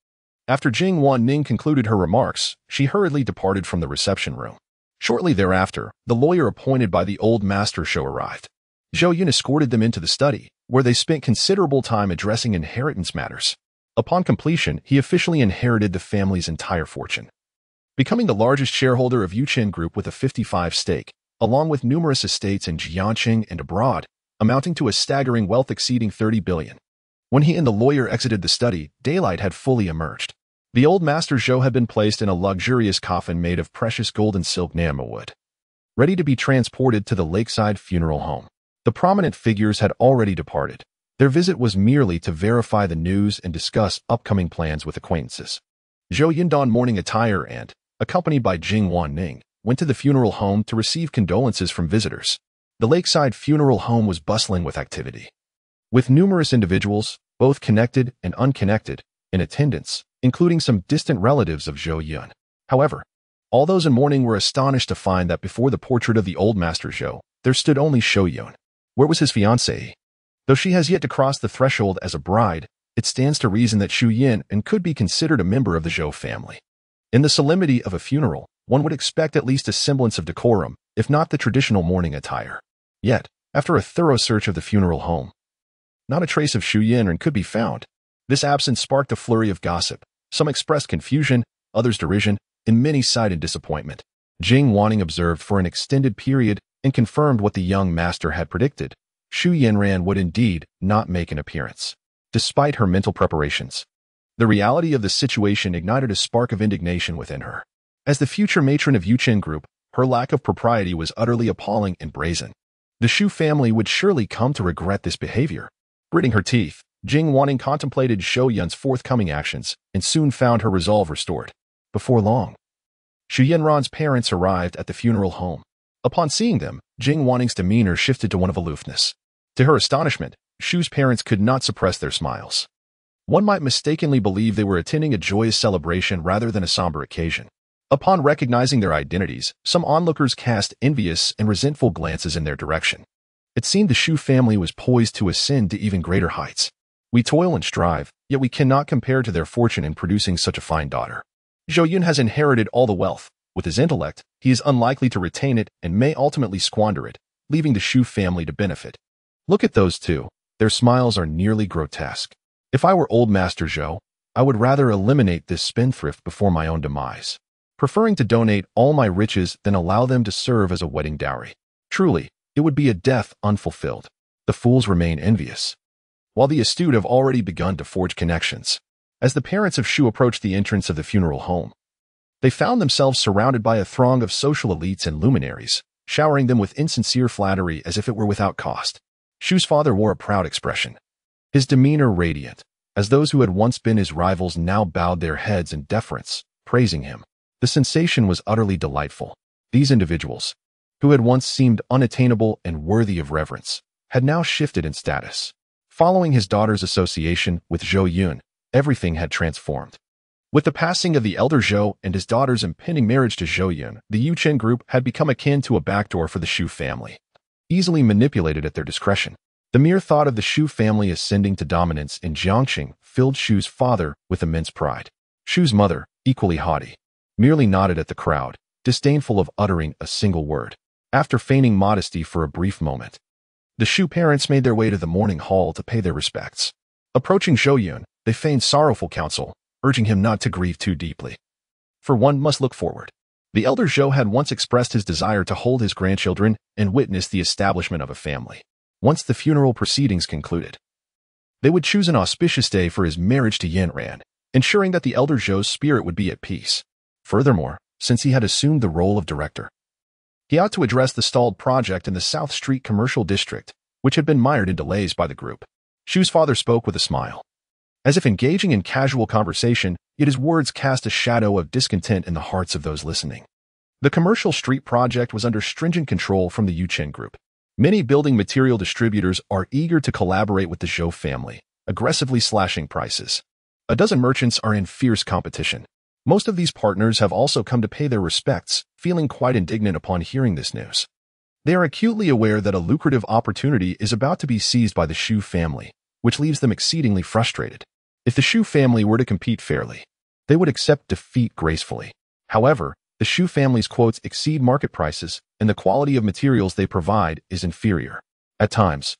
After Jing Wanning concluded her remarks, she hurriedly departed from the reception room. Shortly thereafter, the lawyer appointed by the old master Zhou arrived. Zhou Yun escorted them into the study, where they spent considerable time addressing inheritance matters. Upon completion, he officially inherited the family's entire fortune, becoming the largest shareholder of Yuchen Group with a 55% stake, along with numerous estates in Jiangqing and abroad, amounting to a staggering wealth exceeding 30 billion. When he and the lawyer exited the study, daylight had fully emerged. The old master Zhou had been placed in a luxurious coffin made of precious gold and silk Nama wood, ready to be transported to the lakeside funeral home. The prominent figures had already departed. Their visit was merely to verify the news and discuss upcoming plans with acquaintances. Zhou Yun donned mourning attire and, accompanied by Jing Wanning, went to the funeral home to receive condolences from visitors. The lakeside funeral home was bustling with activity, with numerous individuals, both connected and unconnected, in attendance, including some distant relatives of Zhou Yun. However, all those in mourning were astonished to find that before the portrait of the old master Zhou, there stood only Zhou Yun. Where was his fiancée? Though she has yet to cross the threshold as a bride, it stands to reason that Zhu Yin and could be considered a member of the Zhou family. In the solemnity of a funeral, one would expect at least a semblance of decorum, if not the traditional mourning attire. Yet, after a thorough search of the funeral home, not a trace of Zhu Yin could be found. This absence sparked a flurry of gossip. Some expressed confusion, others derision, and many cited disappointment. Jing Wanning observed for an extended period and confirmed what the young master had predicted. Zhu Yinran would indeed not make an appearance. Despite her mental preparations, the reality of the situation ignited a spark of indignation within her. As the future matron of Yuchen Group, her lack of propriety was utterly appalling and brazen. The Zhu family would surely come to regret this behavior. Gritting her teeth, Jing Wanning contemplated Zhou Yun's forthcoming actions and soon found her resolve restored. Before long, Zhu Yinran's parents arrived at the funeral home. Upon seeing them, Jing Wanning's demeanor shifted to one of aloofness. To her astonishment, Zhu's parents could not suppress their smiles. One might mistakenly believe they were attending a joyous celebration rather than a somber occasion. Upon recognizing their identities, some onlookers cast envious and resentful glances in their direction. It seemed the Shu family was poised to ascend to even greater heights. We toil and strive, yet we cannot compare to their fortune in producing such a fine daughter. Zhou Yun has inherited all the wealth. With his intellect, he is unlikely to retain it and may ultimately squander it, leaving the Shu family to benefit. Look at those two. Their smiles are nearly grotesque. If I were old Master Zhou, I would rather eliminate this spendthrift before my own demise, preferring to donate all my riches than allow them to serve as a wedding dowry. Truly, it would be a death unfulfilled. The fools remain envious, while the astute have already begun to forge connections. As the parents of Shu approached the entrance of the funeral home, they found themselves surrounded by a throng of social elites and luminaries, showering them with insincere flattery as if it were without cost. Shu's father wore a proud expression, his demeanor radiant, as those who had once been his rivals now bowed their heads in deference, praising him. The sensation was utterly delightful. These individuals, who had once seemed unattainable and worthy of reverence, had now shifted in status. Following his daughter's association with Zhou Yun, everything had transformed. With the passing of the elder Zhou and his daughter's impending marriage to Zhou Yun, the Yu group had become akin to a backdoor for the Shu family, easily manipulated at their discretion. The mere thought of the Shu family ascending to dominance in Jiangxing filled Shu's father with immense pride. Shu's mother, equally haughty, merely nodded at the crowd, disdainful of uttering a single word. After feigning modesty for a brief moment, the Shu parents made their way to the mourning hall to pay their respects. Approaching Zhou Yun, they feigned sorrowful counsel, urging him not to grieve too deeply, for one must look forward. The elder Zhou had once expressed his desire to hold his grandchildren and witness the establishment of a family. Once the funeral proceedings concluded, they would choose an auspicious day for his marriage to Yanran, ensuring that the elder Zhou's spirit would be at peace. Furthermore, since he had assumed the role of director, he ought to address the stalled project in the South Street Commercial District, which had been mired in delays by the group. Shu's father spoke with a smile, as if engaging in casual conversation, yet his words cast a shadow of discontent in the hearts of those listening. The Commercial Street project was under stringent control from the Yu group. Many building material distributors are eager to collaborate with the Zhou family, aggressively slashing prices. A dozen merchants are in fierce competition. Most of these partners have also come to pay their respects, feeling quite indignant upon hearing this news. They are acutely aware that a lucrative opportunity is about to be seized by the Shu family, which leaves them exceedingly frustrated. If the Shu family were to compete fairly, they would accept defeat gracefully. However, the Shu family's quotes exceed market prices, and the quality of materials they provide is inferior. At times,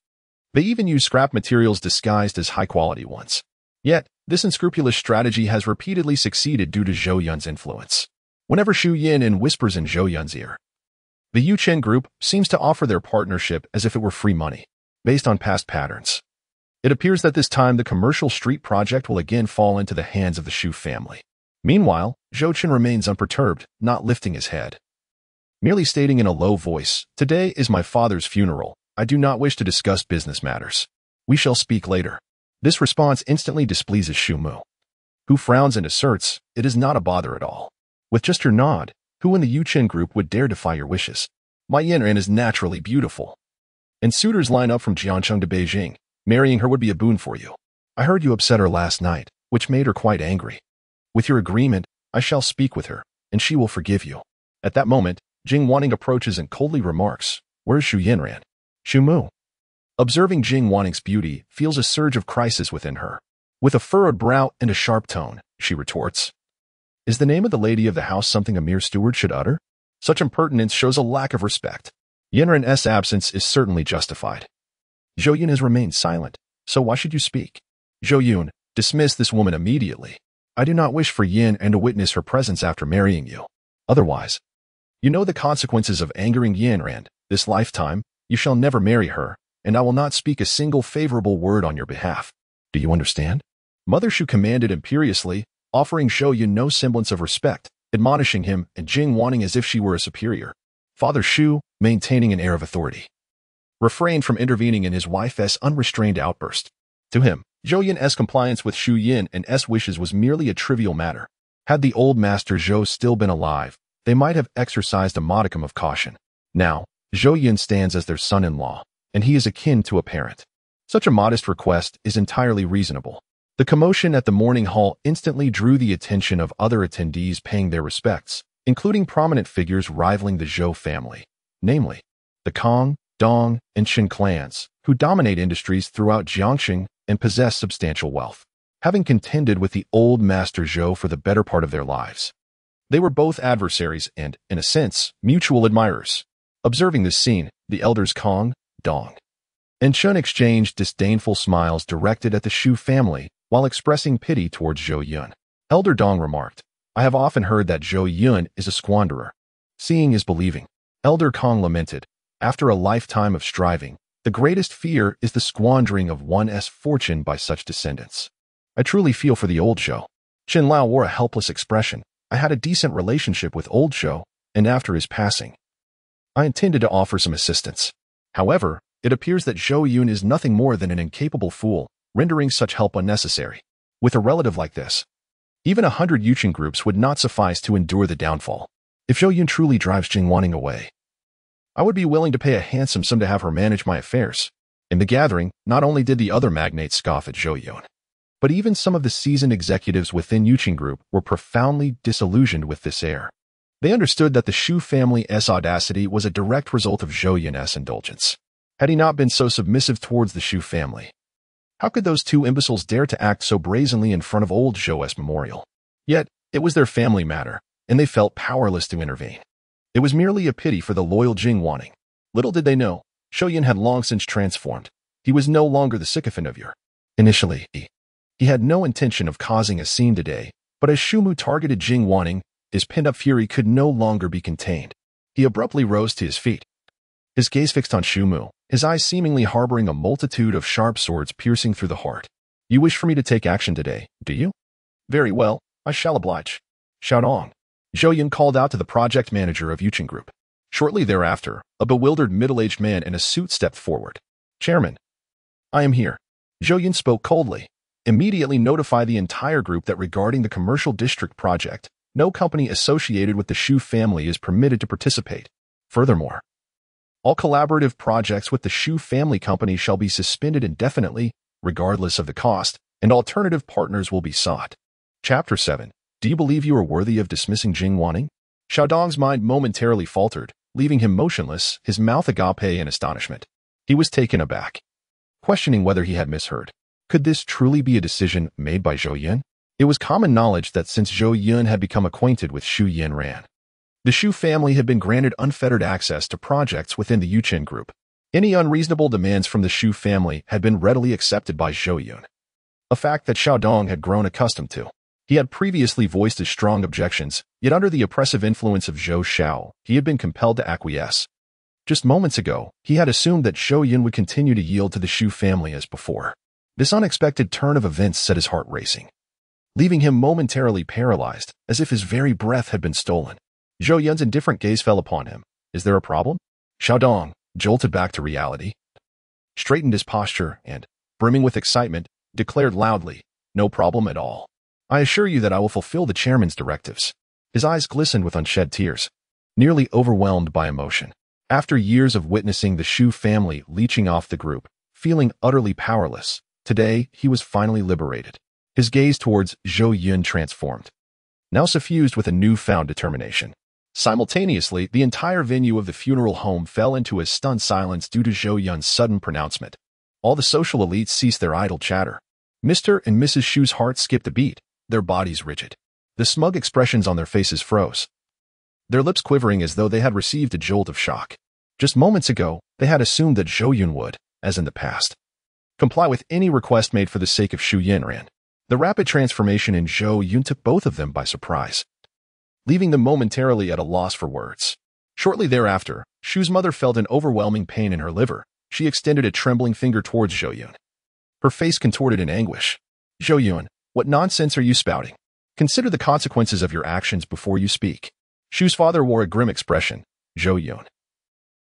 they even use scrap materials disguised as high-quality ones. Yet, this unscrupulous strategy has repeatedly succeeded due to Zhou Yun's influence. Whenever Zhou Yun whispers in Zhou Yun's ear, the Yu group seems to offer their partnership as if it were free money, based on past patterns. It appears that this time the Commercial Street project will again fall into the hands of the Shu family. Meanwhile, Zhou Chen remains unperturbed, not lifting his head, merely stating in a low voice, "Today is my father's funeral. I do not wish to discuss business matters. We shall speak later." This response instantly displeases Shu Mu, who frowns and asserts, "It is not a bother at all." With just her nod, who in the Yu group would dare defy your wishes? My Yanran is naturally beautiful, and suitors line up from Jiangcheng to Beijing. Marrying her would be a boon for you. I heard you upset her last night, which made her quite angry. With your agreement, I shall speak with her, and she will forgive you. At that moment, Jing Wanning approaches and coldly remarks, "Where's Shu Yanran?" Shu Mu, observing Jing Wanning's beauty, feels a surge of crisis within her. With a furrowed brow and a sharp tone, she retorts, "Is the name of the lady of the house something a mere steward should utter? Such impertinence shows a lack of respect. Yanran's absence is certainly justified. Zhou Yun has remained silent, so why should you speak? Zhou Yun, dismiss this woman immediately. I do not wish for Yin and to witness her presence after marrying you. Otherwise, you know the consequences of angering Yanran. This lifetime, you shall never marry her, and I will not speak a single favorable word on your behalf. Do you understand?" Mother Shu commanded imperiously, offering Zhou Yun no semblance of respect, admonishing him and Jing Wanning as if she were a superior. Father Shu, maintaining an air of authority, refrained from intervening in his wife's unrestrained outburst. To him, Zhou Yun's compliance with Shu Yin and S wishes was merely a trivial matter. Had the old master Zhou still been alive, they might have exercised a modicum of caution. Now, Zhou Yun stands as their son-in-law, and he is akin to a parent. Such a modest request is entirely reasonable. The commotion at the mourning hall instantly drew the attention of other attendees paying their respects, including prominent figures rivaling the Zhou family, namely, the Kong, Dong, and Qin clans, who dominate industries throughout Jiangxing and possess substantial wealth, having contended with the old master Zhou for the better part of their lives. They were both adversaries and, in a sense, mutual admirers. Observing this scene, the elders Kong, Dong, and Chun exchanged disdainful smiles directed at the Shu family while expressing pity towards Zhou Yun. Elder Dong remarked, "I have often heard that Zhou Yun is a squanderer. Seeing is believing." Elder Kong lamented, "After a lifetime of striving, the greatest fear is the squandering of one's fortune by such descendants. I truly feel for the old Zhou." Qin Lao wore a helpless expression. "I had a decent relationship with old Zhou, and after his passing, I intended to offer some assistance. However, it appears that Zhou Yun is nothing more than an incapable fool, rendering such help unnecessary. With a relative like this, even 100 Yuqin groups would not suffice to endure the downfall. If Zhou Yun truly drives Jing Wanning away, I would be willing to pay a handsome sum to have her manage my affairs." In the gathering, not only did the other magnates scoff at Zhou Yun, but even some of the seasoned executives within Yuqin Group were profoundly disillusioned with this heir. They understood that the Shu family's audacity was a direct result of Zhou Yun's indulgence. Had he not been so submissive towards the Shu family, how could those two imbeciles dare to act so brazenly in front of old Zhou's memorial? Yet, it was their family matter, and they felt powerless to intervene. It was merely a pity for the loyal Jing Wanning. Little did they know, Zhou Yun had long since transformed. He was no longer the sycophant of yore. Initially, he had no intention of causing a scene today, but as Shu Mu targeted Jing Wanning, his pent-up fury could no longer be contained. He abruptly rose to his feet, his gaze fixed on Shu Mu, his eyes seemingly harboring a multitude of sharp swords piercing through the heart. "You wish for me to take action today, do you? Very well, I shall oblige." Xiaodong, Zhou Yun called out to the project manager of Yuqin Group. Shortly thereafter, a bewildered middle-aged man in a suit stepped forward. "Chairman, I am here." Zhou Yun spoke coldly. "Immediately notify the entire group that regarding the commercial district project, no company associated with the Shu family is permitted to participate. Furthermore, all collaborative projects with the Shu family company shall be suspended indefinitely, regardless of the cost, and alternative partners will be sought." Chapter 7. Do you believe you are worthy of dismissing Jing Wanning? Xiaodong's mind momentarily faltered, leaving him motionless, his mouth agape in astonishment. He was taken aback, questioning whether he had misheard. Could this truly be a decision made by Zhou Yun? It was common knowledge that since Zhou Yun had become acquainted with Shu Yanran, the Shu family had been granted unfettered access to projects within the Yuqin Group. Any unreasonable demands from the Shu family had been readily accepted by Zhou Yun, a fact that Xiaodong had grown accustomed to. He had previously voiced his strong objections, yet under the oppressive influence of Zhou Xiao, he had been compelled to acquiesce. Just moments ago, he had assumed that Zhou Yun would continue to yield to the Shu family as before. This unexpected turn of events set his heart racing, leaving him momentarily paralyzed, as if his very breath had been stolen. Zhou Yun's indifferent gaze fell upon him. "Is there a problem?" Xiaodong, jolted back to reality, straightened his posture and, brimming with excitement, declared loudly, "No problem at all. I assure you that I will fulfill the chairman's directives." His eyes glistened with unshed tears, nearly overwhelmed by emotion. After years of witnessing the Shu family leeching off the group, feeling utterly powerless, today he was finally liberated. His gaze towards Zhou Yun transformed, now suffused with a newfound determination. Simultaneously, the entire venue of the funeral home fell into a stunned silence due to Zhou Yun's sudden pronouncement. All the social elites ceased their idle chatter. Mr. and Mrs. Shu's hearts skipped a beat, their bodies rigid. The smug expressions on their faces froze, their lips quivering as though they had received a jolt of shock. Just moments ago, they had assumed that Zhou Yun would, as in the past, comply with any request made for the sake of Shu Yanran. The rapid transformation in Zhou Yun took both of them by surprise, leaving them momentarily at a loss for words. Shortly thereafter, Shu's mother felt an overwhelming pain in her liver. She extended a trembling finger towards Zhou Yun, her face contorted in anguish. "Zhou Yun, what nonsense are you spouting? Consider the consequences of your actions before you speak." Shu's father wore a grim expression. "Zhou Yun,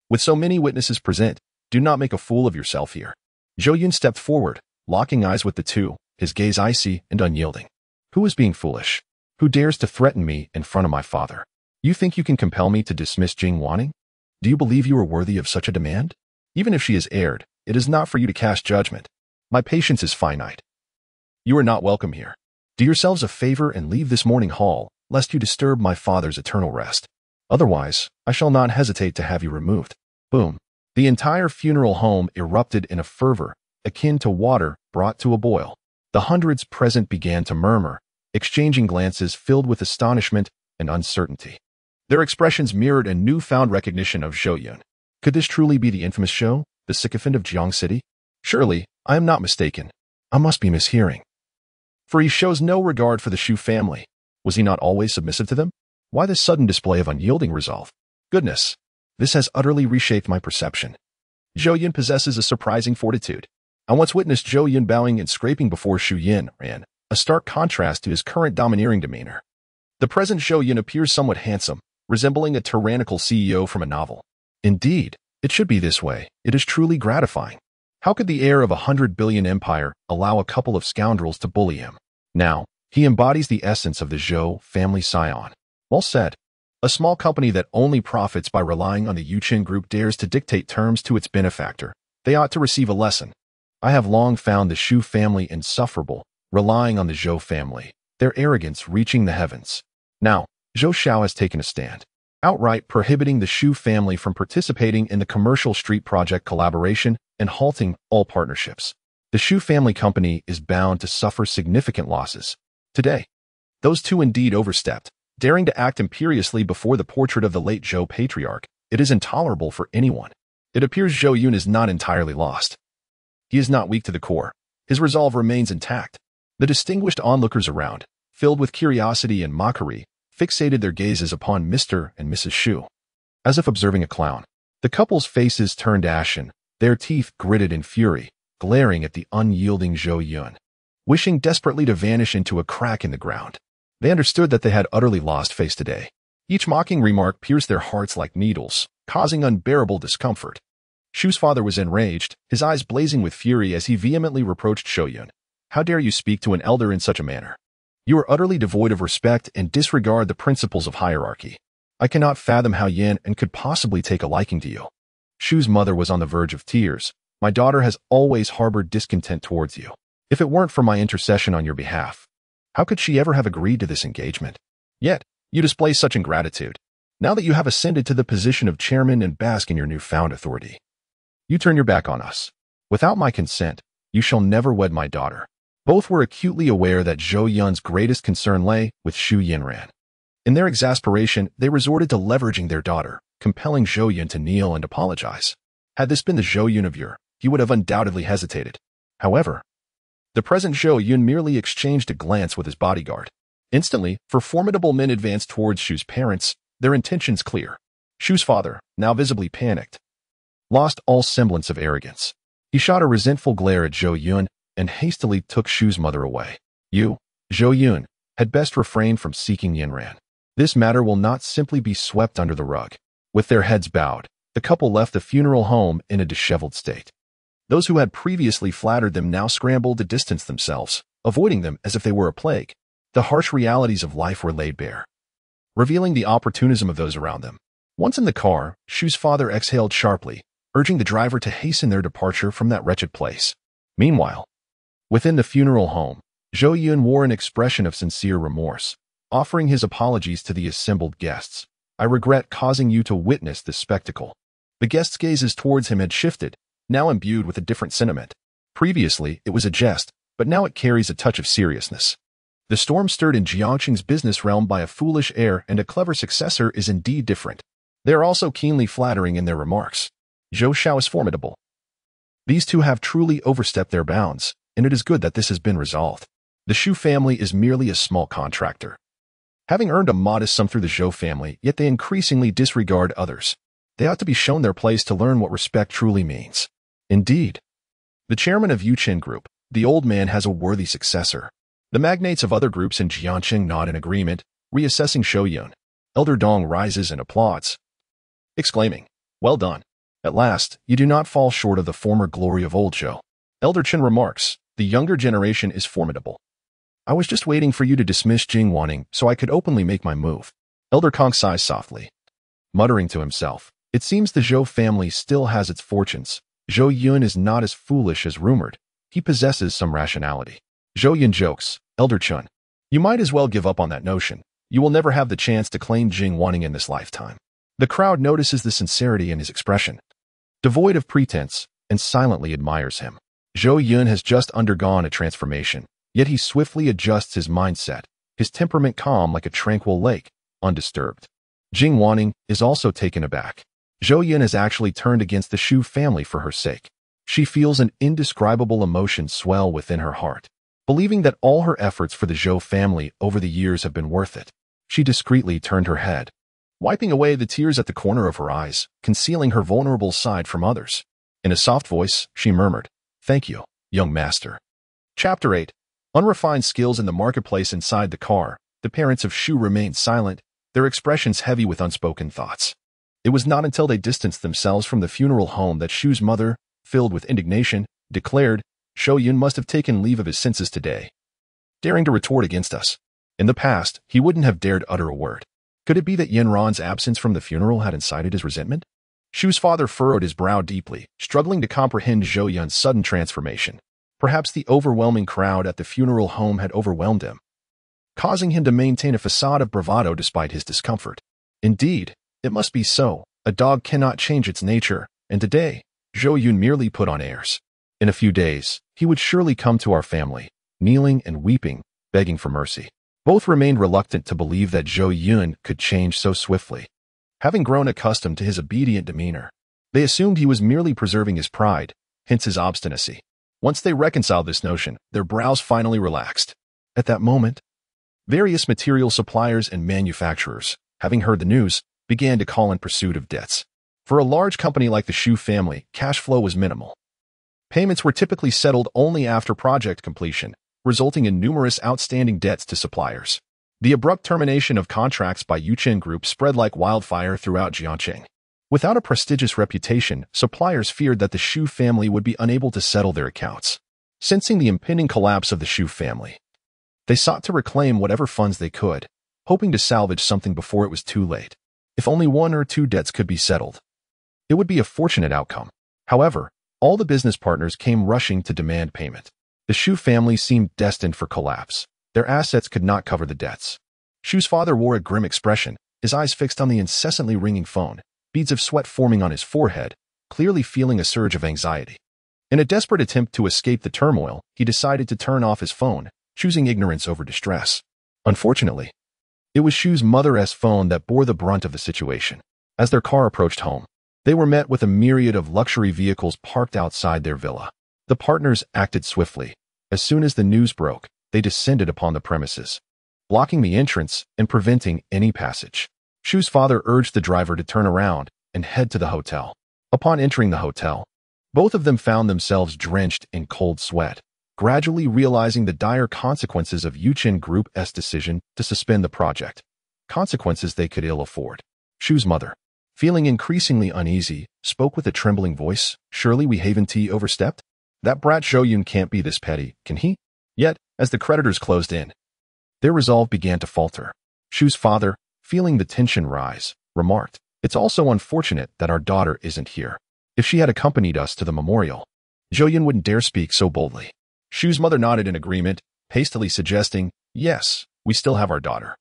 with so many witnesses present, do not make a fool of yourself here." Zhou Yun stepped forward, locking eyes with the two, his gaze icy and unyielding. "Who is being foolish? Who dares to threaten me in front of my father? You think you can compel me to dismiss Jing Wanning? Do you believe you are worthy of such a demand? Even if she has erred, it is not for you to cast judgment. My patience is finite. You are not welcome here. Do yourselves a favor and leave this morning hall, lest you disturb my father's eternal rest. Otherwise, I shall not hesitate to have you removed." Boom. The entire funeral home erupted in a fervor, akin to water brought to a boil. The hundreds present began to murmur, exchanging glances filled with astonishment and uncertainty. Their expressions mirrored a newfound recognition of Zhou Yun. Could this truly be the infamous Zhou, the sycophant of Jiang City? Surely, I am not mistaken. I must be mishearing. For he shows no regard for the Zhou family. Was he not always submissive to them? Why this sudden display of unyielding resolve? Goodness, this has utterly reshaped my perception. Zhou Yun possesses a surprising fortitude. I once witnessed Zhou Yun bowing and scraping before Zhou Yun, a stark contrast to his current domineering demeanor. The present Zhou Yun appears somewhat handsome, resembling a tyrannical CEO from a novel. Indeed, it should be this way. It is truly gratifying. How could the heir of a 100 billion empire allow a couple of scoundrels to bully him? Now, he embodies the essence of the Zhou family scion. Well said. A small company that only profits by relying on the Yuchen group dares to dictate terms to its benefactor. They ought to receive a lesson. I have long found the Zhou family insufferable, relying on the Zhou family, their arrogance reaching the heavens. Now, Zhou Xiao has taken a stand, outright prohibiting the Zhou family from participating in the commercial street project collaboration and halting all partnerships. The Zhou family company is bound to suffer significant losses. Today, those two indeed overstepped, daring to act imperiously before the portrait of the late Zhou patriarch. It is intolerable for anyone. It appears Zhou Yun is not entirely lost. He is not weak to the core. His resolve remains intact. The distinguished onlookers around, filled with curiosity and mockery, fixated their gazes upon Mr. and Mrs. Zhou. As if observing a clown, the couple's faces turned ashen, their teeth gritted in fury, glaring at the unyielding Zhou Yun, wishing desperately to vanish into a crack in the ground. They understood that they had utterly lost face today. Each mocking remark pierced their hearts like needles, causing unbearable discomfort. Zhou's father was enraged, his eyes blazing with fury as he vehemently reproached Zhou Yun. How dare you speak to an elder in such a manner? You are utterly devoid of respect and disregard the principles of hierarchy. I cannot fathom how Yan and could possibly take a liking to you. Zhou's mother was on the verge of tears. My daughter has always harbored discontent towards you. If it weren't for my intercession on your behalf, how could she ever have agreed to this engagement? Yet, you display such ingratitude. Now that you have ascended to the position of chairman and bask in your newfound authority, you turn your back on us. Without my consent, you shall never wed my daughter. Both were acutely aware that Zhou Yun's greatest concern lay with Zhu Yinran. In their exasperation, they resorted to leveraging their daughter, compelling Zhou Yun to kneel and apologize. Had this been the Zhou Yun of yore, he would have undoubtedly hesitated. However, the present Zhou Yun merely exchanged a glance with his bodyguard. Instantly, four formidable men advanced towards Zhu's parents, their intentions clear. Zhu's father, now visibly panicked, lost all semblance of arrogance. He shot a resentful glare at Zhou Yun and hastily took Zhu's mother away. You, Zhou Yun, had best refrain from seeking Yinran. This matter will not simply be swept under the rug. With their heads bowed, the couple left the funeral home in a disheveled state. Those who had previously flattered them now scrambled to distance themselves, avoiding them as if they were a plague. The harsh realities of life were laid bare, revealing the opportunism of those around them. Once in the car, Zhu's father exhaled sharply, urging the driver to hasten their departure from that wretched place. Meanwhile, within the funeral home, Zhou Yun wore an expression of sincere remorse, offering his apologies to the assembled guests. I regret causing you to witness this spectacle. The guests' gazes towards him had shifted, now imbued with a different sentiment. Previously, it was a jest, but now it carries a touch of seriousness. The storm stirred in Jiangqing's business realm by a foolish heir and a clever successor is indeed different. They are also keenly flattering in their remarks. Zhou Xiao is formidable. These two have truly overstepped their bounds, and it is good that this has been resolved. The Zhou family is merely a small contractor, having earned a modest sum through the Zhou family, yet they increasingly disregard others. They ought to be shown their place to learn what respect truly means. Indeed, the chairman of Yuchen Group, the old man, has a worthy successor. The magnates of other groups in Jiangqing nod in agreement, reassessing Zhou Yun. Elder Dong rises and applauds, exclaiming, "Well done. At last, you do not fall short of the former glory of old Zhou." Elder Chen remarks, "The younger generation is formidable. I was just waiting for you to dismiss Jing Wanning so I could openly make my move." Elder Kong sighs softly, muttering to himself, "It seems the Zhou family still has its fortunes. Zhou Yun is not as foolish as rumored. He possesses some rationality." Zhou Yun jokes, "Elder Chun, you might as well give up on that notion. You will never have the chance to claim Jing Wanning in this lifetime." The crowd notices the sincerity in his expression. devoid of pretense, and silently admires him. Zhou Yun has just undergone a transformation, yet he swiftly adjusts his mindset, his temperament calm like a tranquil lake, undisturbed. Jing Wanning is also taken aback. Zhou Yun has actually turned against the Zhou family for her sake. She feels an indescribable emotion swell within her heart. Believing that all her efforts for the Zhou family over the years have been worth it, she discreetly turned her head, wiping away the tears at the corner of her eyes, concealing her vulnerable side from others. In a soft voice, she murmured, "Thank you, young master." Chapter 8. Unrefined skills in the marketplace. Inside the car, the parents of Zhou remained silent, their expressions heavy with unspoken thoughts. It was not until they distanced themselves from the funeral home that Zhou's mother, filled with indignation, declared, "Zhou Yun must have taken leave of his senses today, daring to retort against us. In the past, he wouldn't have dared utter a word. Could it be that Yanran's absence from the funeral had incited his resentment?" Zhou's father furrowed his brow deeply, struggling to comprehend Zhou Yun's sudden transformation. Perhaps the overwhelming crowd at the funeral home had overwhelmed him, causing him to maintain a facade of bravado despite his discomfort. Indeed, it must be so. A dog cannot change its nature, and today, Zhou Yun merely put on airs. In a few days, he would surely come to our family, kneeling and weeping, begging for mercy. Both remained reluctant to believe that Zhou Yun could change so swiftly. Having grown accustomed to his obedient demeanor, they assumed he was merely preserving his pride, hence his obstinacy. Once they reconciled this notion, their brows finally relaxed. At that moment, various material suppliers and manufacturers, having heard the news, began to call in pursuit of debts. For a large company like the Zhou family, cash flow was minimal. Payments were typically settled only after project completion, resulting in numerous outstanding debts to suppliers. The abrupt termination of contracts by Yuchen Group spread like wildfire throughout Jiangqing. Without a prestigious reputation, suppliers feared that the Zhou family would be unable to settle their accounts. Sensing the impending collapse of the Zhou family, they sought to reclaim whatever funds they could, hoping to salvage something before it was too late. If only one or two debts could be settled, it would be a fortunate outcome. However, all the business partners came rushing to demand payment. The Zhou family seemed destined for collapse. Their assets could not cover the debts. Zhou's father wore a grim expression, his eyes fixed on the incessantly ringing phone, beads of sweat forming on his forehead, clearly feeling a surge of anxiety. In a desperate attempt to escape the turmoil, he decided to turn off his phone, choosing ignorance over distress. Unfortunately, it was Zhou's mother's phone that bore the brunt of the situation. As their car approached home, they were met with a myriad of luxury vehicles parked outside their villa. The partners acted swiftly. As soon as the news broke, they descended upon the premises, blocking the entrance and preventing any passage. Zhou's father urged the driver to turn around and head to the hotel. Upon entering the hotel, both of them found themselves drenched in cold sweat, gradually realizing the dire consequences of Yuchen Group's decision to suspend the project, consequences they could ill afford. Zhou's mother, feeling increasingly uneasy, spoke with a trembling voice, "Surely we haven't overstepped? That brat Zhou Yun can't be this petty, can he?" Yet, as the creditors closed in, their resolve began to falter. Zhou's father, feeling the tension rise, remarked, "It's also unfortunate that our daughter isn't here. If she had accompanied us to the memorial, Zhou Yun wouldn't dare speak so boldly." Zhou's mother nodded in agreement, hastily suggesting, "Yes, we still have our daughter.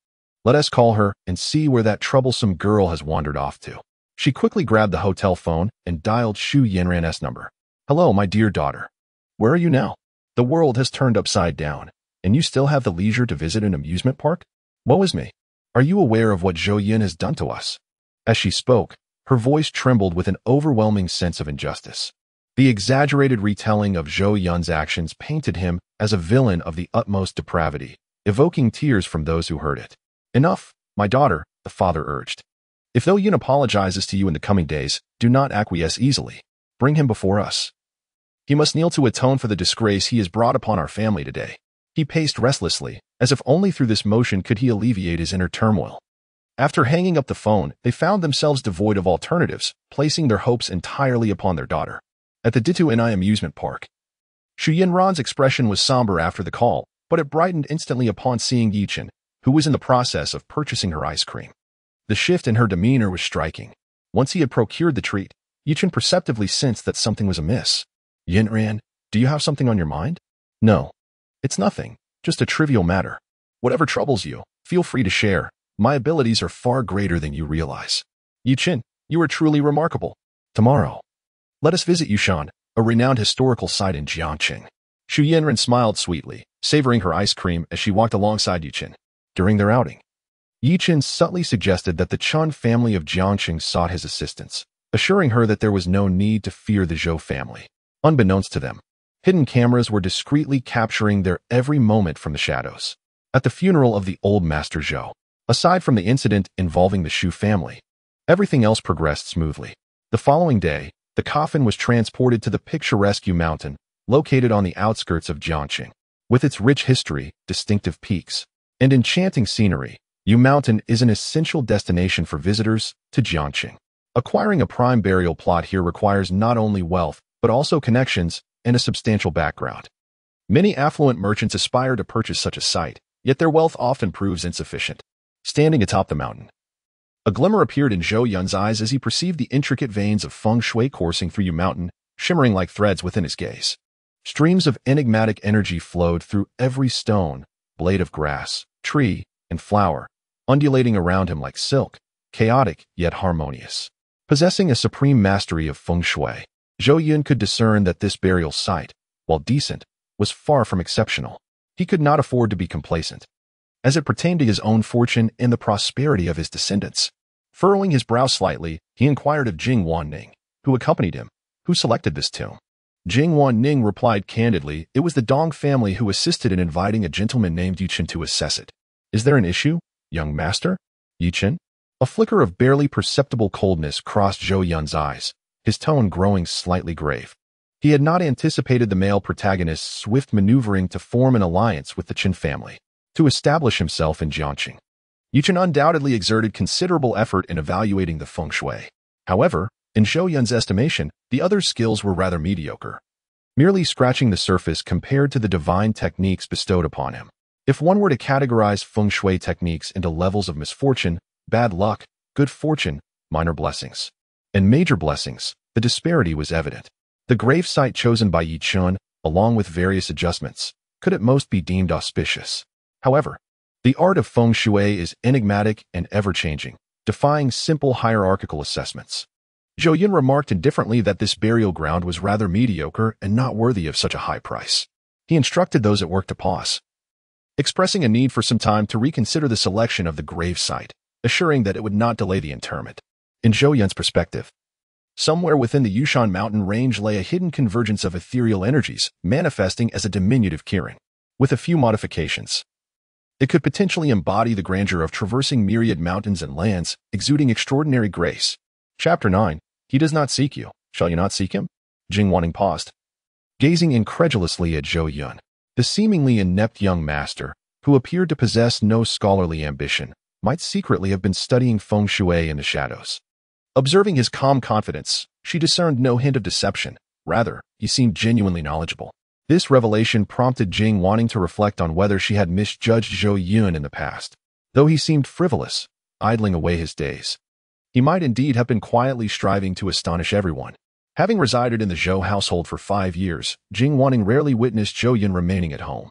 Let us call her and see where that troublesome girl has wandered off to." She quickly grabbed the hotel phone and dialed Zhou Yanran's number. "Hello, my dear daughter. Where are you now? The world has turned upside down, and you still have the leisure to visit an amusement park? Woe is me. Are you aware of what Zhou Yun has done to us?" As she spoke, her voice trembled with an overwhelming sense of injustice. The exaggerated retelling of Zhou Yun's actions painted him as a villain of the utmost depravity, evoking tears from those who heard it. "Enough, my daughter," the father urged. "If Zhou Yun apologizes to you in the coming days, do not acquiesce easily. Bring him before us. He must kneel to atone for the disgrace he has brought upon our family today." He paced restlessly, as if only through this motion could he alleviate his inner turmoil. After hanging up the phone, they found themselves devoid of alternatives, placing their hopes entirely upon their daughter. At the Ditui amusement park, Zhu Yanran's expression was somber after the call, but it brightened instantly upon seeing Yichen, who was in the process of purchasing her ice cream. The shift in her demeanor was striking. Once he had procured the treat, Yichen perceptively sensed that something was amiss. "Yanran, do you have something on your mind?" "No. It's nothing, just a trivial matter. Whatever troubles you, feel free to share. My abilities are far greater than you realize." "Yichen, you are truly remarkable. Tomorrow, Let us visit Yushan, a renowned historical site in Jiangqing. Zhou Yun smiled sweetly, savoring her ice cream as she walked alongside Yichen. During their outing, Yichen subtly suggested that the Chun family of Jiangqing sought his assistance, assuring her that there was no need to fear the Zhou family. Unbeknownst to them, hidden cameras were discreetly capturing their every moment from the shadows. At the funeral of the old Master Zhou, aside from the incident involving the Shu family, everything else progressed smoothly. The following day, the coffin was transported to the picturesque Yu Mountain, located on the outskirts of Jiangqing. With its rich history, distinctive peaks, and enchanting scenery, Yu Mountain is an essential destination for visitors to Jiangqing. Acquiring a prime burial plot here requires not only wealth, but also connections and a substantial background. Many affluent merchants aspire to purchase such a site, yet their wealth often proves insufficient. Standing atop the mountain, a glimmer appeared in Zhou Yun's eyes as he perceived the intricate veins of feng shui coursing through Yu Mountain, shimmering like threads within his gaze. Streams of enigmatic energy flowed through every stone, blade of grass, tree, and flower, undulating around him like silk, chaotic yet harmonious. Possessing a supreme mastery of feng shui, Zhou Yun could discern that this burial site, while decent, was far from exceptional. He could not afford to be complacent, as it pertained to his own fortune and the prosperity of his descendants. Furrowing his brow slightly, he inquired of Jing Wanning, who accompanied him, who selected this tomb. Jing Wanning replied candidly, it was the Dong family who assisted in inviting a gentleman named Yichen to assess it. Is there an issue, young master? Yichen? A flicker of barely perceptible coldness crossed Zhou Yun's eyes, his tone growing slightly grave. He had not anticipated the male protagonist's swift maneuvering to form an alliance with the Qin family, to establish himself in Jiangqing. Yichen undoubtedly exerted considerable effort in evaluating the feng shui. However, in Zhou Yun's estimation, the other's skills were rather mediocre, merely scratching the surface compared to the divine techniques bestowed upon him. If one were to categorize feng shui techniques into levels of misfortune, bad luck, good fortune, minor blessings, and major blessings, the disparity was evident. The grave site chosen by Yichen, along with various adjustments, could at most be deemed auspicious. However, the art of feng shui is enigmatic and ever-changing, defying simple hierarchical assessments. Zhou Yun remarked indifferently that this burial ground was rather mediocre and not worthy of such a high price. He instructed those at work to pause, expressing a need for some time to reconsider the selection of the grave site, assuring that it would not delay the interment. In Zhou Yun's perspective, somewhere within the Yushan mountain range lay a hidden convergence of ethereal energies, manifesting as a diminutive Kirin. With a few modifications, it could potentially embody the grandeur of traversing myriad mountains and lands, exuding extraordinary grace. Chapter 9. He does not seek you. Shall you not seek him? Jing Wanning paused, gazing incredulously at Zhou Yun. The seemingly inept young master, who appeared to possess no scholarly ambition, might secretly have been studying feng shui in the shadows. Observing his calm confidence, she discerned no hint of deception. Rather, he seemed genuinely knowledgeable. This revelation prompted Jing wanting to reflect on whether she had misjudged Zhou Yun in the past. Though he seemed frivolous, idling away his days, he might indeed have been quietly striving to astonish everyone. Having resided in the Zhou household for 5 years, Jing Wanning rarely witnessed Zhou Yun remaining at home.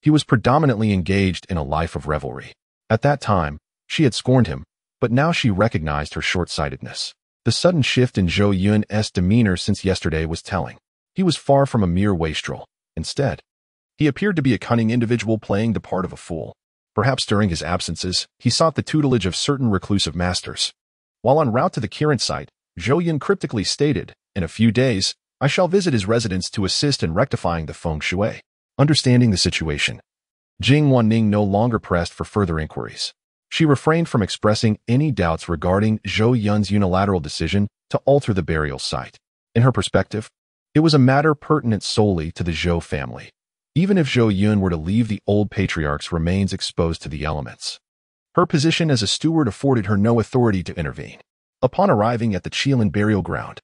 He was predominantly engaged in a life of revelry. At that time, she had scorned him, but now she recognized her short-sightedness. The sudden shift in Zhou Yun's demeanor since yesterday was telling. He was far from a mere wastrel. Instead, he appeared to be a cunning individual playing the part of a fool. Perhaps during his absences, he sought the tutelage of certain reclusive masters. While en route to the Kirin site, Zhou Yun cryptically stated, in a few days, I shall visit his residence to assist in rectifying the feng shui. Understanding the situation, Jing Wanning no longer pressed for further inquiries. She refrained from expressing any doubts regarding Zhou Yun's unilateral decision to alter the burial site. In her perspective, it was a matter pertinent solely to the Zhou family. Even if Zhou Yun were to leave the old patriarch's remains exposed to the elements, her position as a steward afforded her no authority to intervene. Upon arriving at the Qilin burial ground,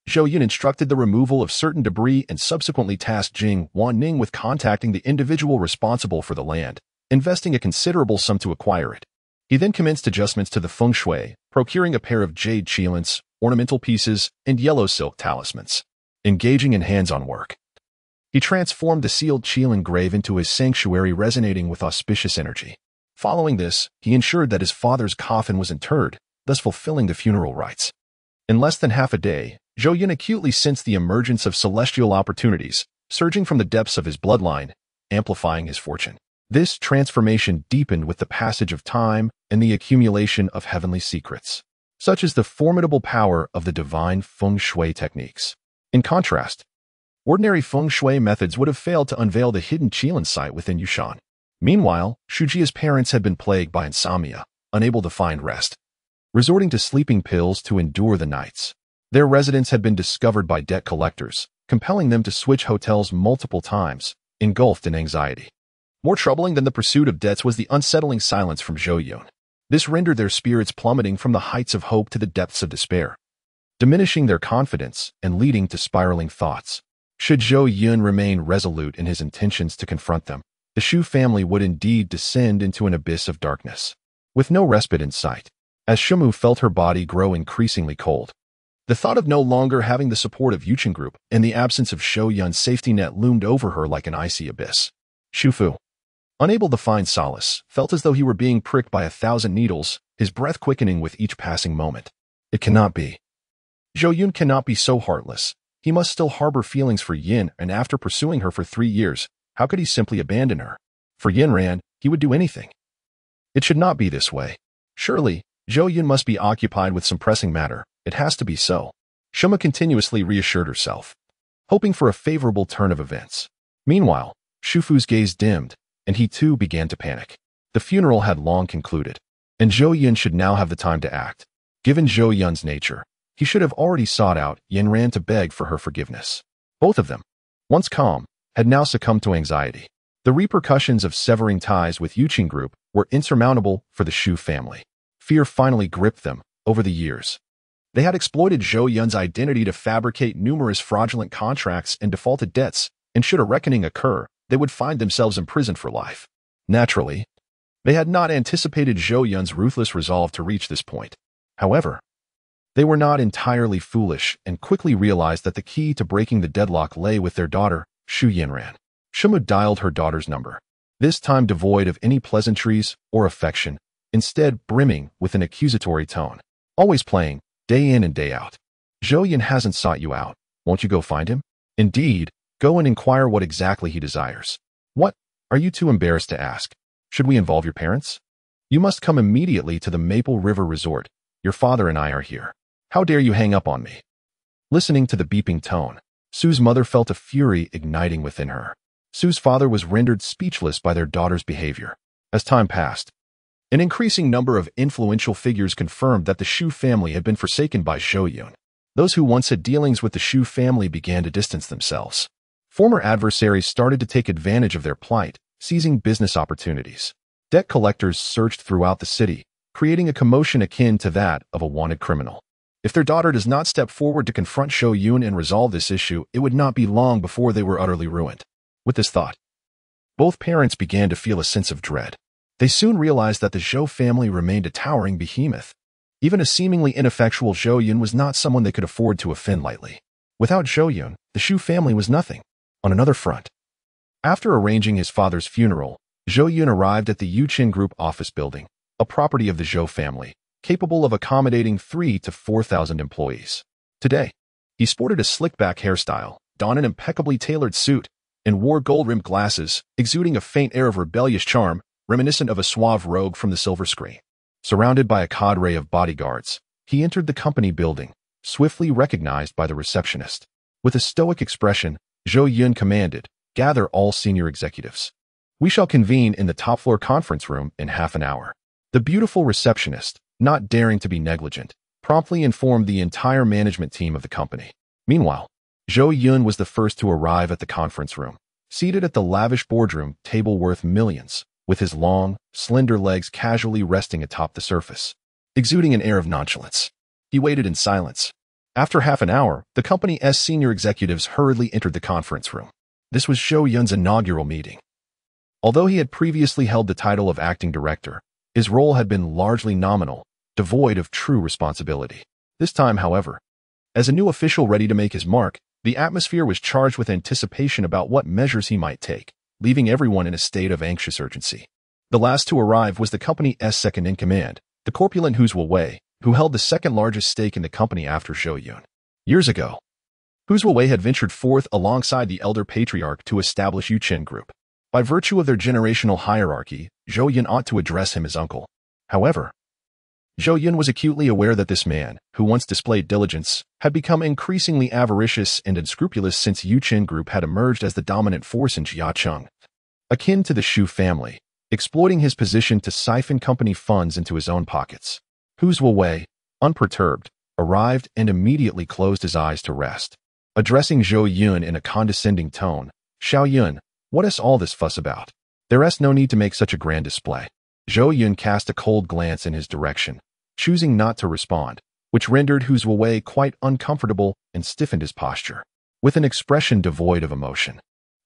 Zhou Yun instructed the removal of certain debris and subsequently tasked Jing Wanning with contacting the individual responsible for the land, investing a considerable sum to acquire it. He then commenced adjustments to the feng shui, procuring a pair of jade qilins, ornamental pieces, and yellow silk talismans. Engaging in hands-on work, he transformed the sealed Qilin grave into his sanctuary, resonating with auspicious energy. Following this, he ensured that his father's coffin was interred, thus fulfilling the funeral rites. In less than half a day, Zhou Yun acutely sensed the emergence of celestial opportunities, surging from the depths of his bloodline, amplifying his fortune. This transformation deepened with the passage of time and the accumulation of heavenly secrets, such as the formidable power of the divine feng shui techniques. In contrast, ordinary feng shui methods would have failed to unveil the hidden Qilin site within Yushan. Meanwhile, Shujia's parents had been plagued by insomnia, unable to find rest, resorting to sleeping pills to endure the nights. Their residence had been discovered by debt collectors, compelling them to switch hotels multiple times, engulfed in anxiety. More troubling than the pursuit of debts was the unsettling silence from Zhou Yun. This rendered their spirits plummeting from the heights of hope to the depths of despair, diminishing their confidence and leading to spiraling thoughts. Should Zhou Yun remain resolute in his intentions to confront them, the Shu family would indeed descend into an abyss of darkness, with no respite in sight. As Shumu felt her body grow increasingly cold, the thought of no longer having the support of Yuchen Group and the absence of Zhou Yun's safety net loomed over her like an icy abyss. Shufu, unable to find solace, felt as though he were being pricked by 1,000 needles, his breath quickening with each passing moment. It cannot be. Zhou Yun cannot be so heartless. He must still harbor feelings for Yin, and after pursuing her for 3 years, how could he simply abandon her? For Yin Ran, he would do anything. It should not be this way. Surely, Zhou Yun must be occupied with some pressing matter. It has to be so. Shuma continuously reassured herself, hoping for a favorable turn of events. Meanwhile, Shufu's gaze dimmed, and he too began to panic. The funeral had long concluded, and Zhou Yun should now have the time to act. Given Zhou Yun's nature, he should have already sought out Yin Ran to beg for her forgiveness. Both of them, once calm, had now succumbed to anxiety. The repercussions of severing ties with Yuchen Group were insurmountable for the Shu family. Fear finally gripped them over the years. They had exploited Zhou Yun's identity to fabricate numerous fraudulent contracts and defaulted debts, and should a reckoning occur, they would find themselves imprisoned for life. Naturally, they had not anticipated Zhou Yun's ruthless resolve to reach this point. However, they were not entirely foolish and quickly realized that the key to breaking the deadlock lay with their daughter, Shu Yinran. Shumu dialed her daughter's number, this time devoid of any pleasantries or affection, instead brimming with an accusatory tone. Always playing, day in and day out. Zhou Yun hasn't sought you out. Won't you go find him? Indeed, go and inquire what exactly he desires. What? Are you too embarrassed to ask? Should we involve your parents? You must come immediately to the Maple River Resort. Your father and I are here. How dare you hang up on me? Listening to the beeping tone, Sue's mother felt a fury igniting within her. Sue's father was rendered speechless by their daughter's behavior. As time passed, an increasing number of influential figures confirmed that the Shu family had been forsaken by Zhou Yun. Those who once had dealings with the Shu family began to distance themselves. Former adversaries started to take advantage of their plight, seizing business opportunities. Debt collectors surged throughout the city, creating a commotion akin to that of a wanted criminal. If their daughter does not step forward to confront Zhou Yun and resolve this issue, it would not be long before they were utterly ruined. With this thought, both parents began to feel a sense of dread. They soon realized that the Zhou family remained a towering behemoth. Even a seemingly ineffectual Zhou Yun was not someone they could afford to offend lightly. Without Zhou Yun, the Shu family was nothing. On another front, after arranging his father's funeral, Zhou Yun arrived at the Yuchen Group office building, a property of the Zhou family, capable of accommodating 3,000 to 4,000 employees. Today, he sported a slick-back hairstyle, donned an impeccably tailored suit, and wore gold-rimmed glasses, exuding a faint air of rebellious charm, reminiscent of a suave rogue from the silver screen. Surrounded by a cadre of bodyguards, he entered the company building, swiftly recognized by the receptionist. With a stoic expression, Zhou Yun commanded, "Gather all senior executives. We shall convene in the top-floor conference room in half an hour." The beautiful receptionist, not daring to be negligent, promptly informed the entire management team of the company. Meanwhile, Zhou Yun was the first to arrive at the conference room, seated at the lavish boardroom table worth millions, with his long, slender legs casually resting atop the surface, exuding an air of nonchalance. He waited in silence. After half an hour, the company's senior executives hurriedly entered the conference room. This was Zhou Yun's inaugural meeting. Although he had previously held the title of acting director, his role had been largely nominal, devoid of true responsibility. This time, however, as a new official ready to make his mark, the atmosphere was charged with anticipation about what measures he might take, leaving everyone in a state of anxious urgency. The last to arrive was the company's second-in-command, the corpulent Hu Wei, who held the second-largest stake in the company after Zhou Yun. Years ago, Zhou Yun had ventured forth alongside the elder patriarch to establish Yun Group. By virtue of their generational hierarchy, Zhou Yun ought to address him as uncle. However, Zhou Yun was acutely aware that this man, who once displayed diligence, had become increasingly avaricious and unscrupulous since Yun Group had emerged as the dominant force in Jiacheng. Akin to the Zhou family, exploiting his position to siphon company funds into his own pockets. Zhou Yun, unperturbed, arrived and immediately closed his eyes to rest. Addressing Zhou Yun in a condescending tone, "Xiao Yun, what is all this fuss about? There's no need to make such a grand display." Zhou Yun cast a cold glance in his direction, choosing not to respond, which rendered Zhou Yun quite uncomfortable and stiffened his posture. With an expression devoid of emotion,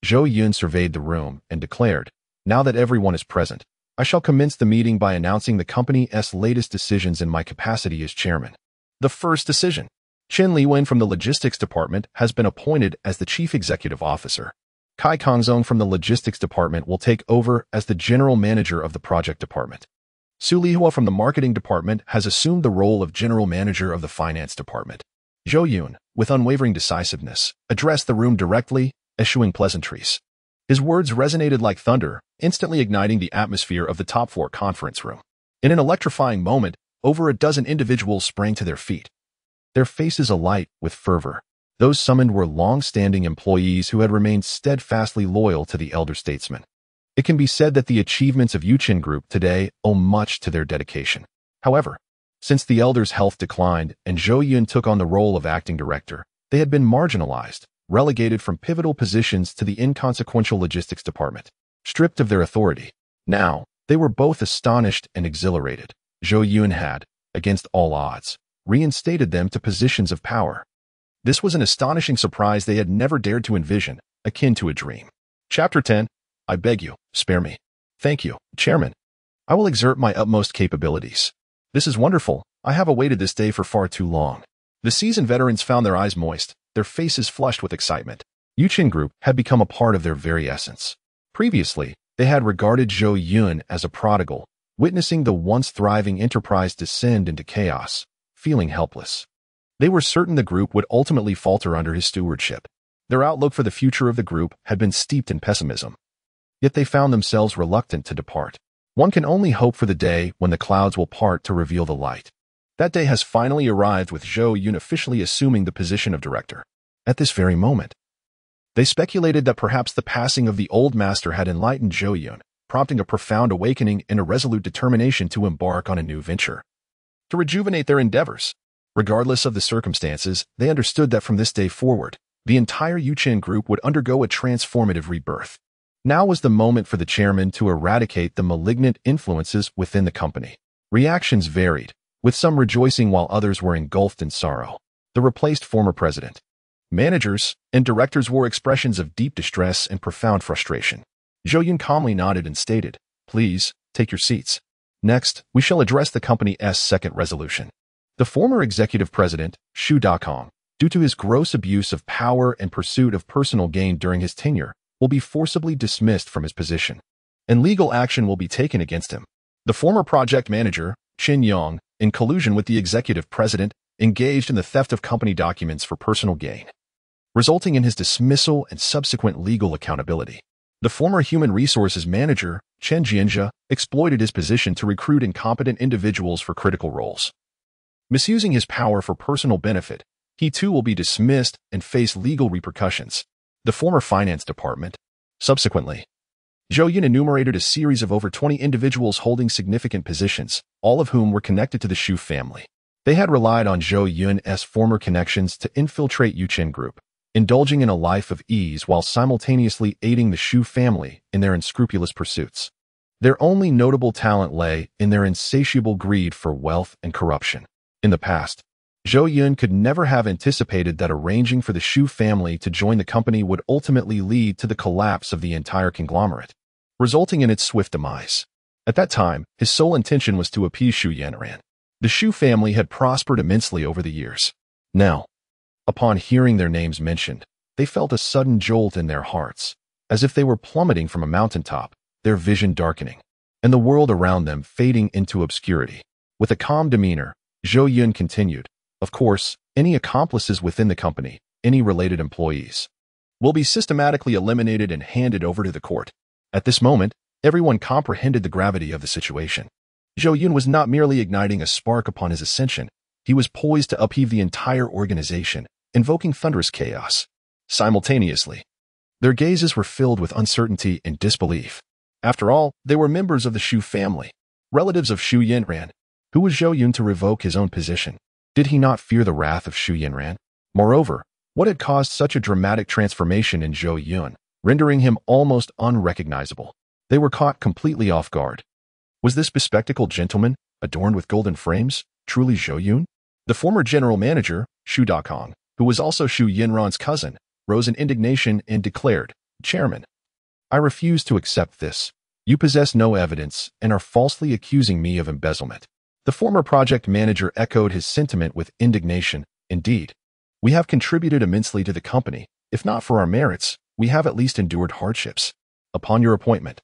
Zhou Yun surveyed the room and declared, "Now that everyone is present, I shall commence the meeting by announcing the company's latest decisions in my capacity as chairman." The first decision. Chen Liwen from the logistics department has been appointed as the chief executive officer. Kai Kongzong from the logistics department will take over as the general manager of the project department. Su Lihua from the marketing department has assumed the role of general manager of the finance department. Zhou Yun, with unwavering decisiveness, addressed the room directly, eschewing pleasantries. His words resonated like thunder, instantly igniting the atmosphere of the top floor conference room. In an electrifying moment, over a dozen individuals sprang to their feet, their faces alight with fervor. Those summoned were long-standing employees who had remained steadfastly loyal to the elder statesman. It can be said that the achievements of Yun Group today owe much to their dedication. However, since the elder's health declined and Zhou Yun took on the role of acting director, they had been marginalized, relegated from pivotal positions to the inconsequential logistics department, stripped of their authority. Now, they were both astonished and exhilarated. Zhou Yun had, against all odds, reinstated them to positions of power. This was an astonishing surprise they had never dared to envision, akin to a dream. Chapter 10. I beg you, spare me. Thank you, Chairman. I will exert my utmost capabilities. This is wonderful. I have awaited this day for far too long. The seasoned veterans found their eyes moist, their faces flushed with excitement. Yun Group had become a part of their very essence. Previously, they had regarded Zhou Yun as a prodigal, witnessing the once thriving enterprise descend into chaos, feeling helpless. They were certain the group would ultimately falter under his stewardship. Their outlook for the future of the group had been steeped in pessimism. Yet they found themselves reluctant to depart. One can only hope for the day when the clouds will part to reveal the light. That day has finally arrived with Zhou Yun officially assuming the position of director. At this very moment, they speculated that perhaps the passing of the old master had enlightened Zhou Yun, prompting a profound awakening and a resolute determination to embark on a new venture, to rejuvenate their endeavors. Regardless of the circumstances, they understood that from this day forward, the entire Yun Group would undergo a transformative rebirth. Now was the moment for the chairman to eradicate the malignant influences within the company. Reactions varied, with some rejoicing while others were engulfed in sorrow. The replaced former president, managers, and directors wore expressions of deep distress and profound frustration. Zhou Yun calmly nodded and stated, "Please, take your seats. Next, we shall address the company's second resolution." The former executive president, Xu Dakong, due to his gross abuse of power and pursuit of personal gain during his tenure, will be forcibly dismissed from his position, and legal action will be taken against him. The former project manager, Qin Yong, in collusion with the executive president, engaged in the theft of company documents for personal gain, resulting in his dismissal and subsequent legal accountability. The former human resources manager, Chen Jianjia, exploited his position to recruit incompetent individuals for critical roles. Misusing his power for personal benefit, he too will be dismissed and face legal repercussions. The former finance department. Subsequently, Zhou Yun enumerated a series of over 20 individuals holding significant positions, all of whom were connected to the Xu family. They had relied on Zhou Yun's former connections to infiltrate Yun Group, indulging in a life of ease while simultaneously aiding the Xu family in their unscrupulous pursuits. Their only notable talent lay in their insatiable greed for wealth and corruption. In the past, Zhou Yun could never have anticipated that arranging for the Xu family to join the company would ultimately lead to the collapse of the entire conglomerate, resulting in its swift demise. At that time, his sole intention was to appease Xu Yanran. The Xu family had prospered immensely over the years. Now, upon hearing their names mentioned, they felt a sudden jolt in their hearts, as if they were plummeting from a mountaintop, their vision darkening, and the world around them fading into obscurity. With a calm demeanor, Zhou Yun continued, "Of course, Any accomplices within the company, any related employees, will be systematically eliminated and handed over to the court. At this moment, everyone comprehended the gravity of the situation. Zhou Yun was not merely igniting a spark upon his ascension, he was poised to upheave the entire organization, invoking thunderous chaos. Simultaneously, their gazes were filled with uncertainty and disbelief. After all, they were members of the Shu family, relatives of Shu Yinran. Who was Zhou Yun to revoke his own position? Did he not fear the wrath of Shu Yinran? Moreover, what had caused such a dramatic transformation in Zhou Yun, rendering him almost unrecognizable? They were caught completely off guard. Was this bespectacled gentleman, adorned with golden frames, truly Zhou Yun? The former general manager, Shu Dakong, who was also Shu Yinran's cousin, rose in indignation and declared, "Chairman, I refuse to accept this. You possess no evidence and are falsely accusing me of embezzlement." The former project manager echoed his sentiment with indignation. "Indeed, we have contributed immensely to the company. If not for our merits, we have at least endured hardships. Upon your appointment,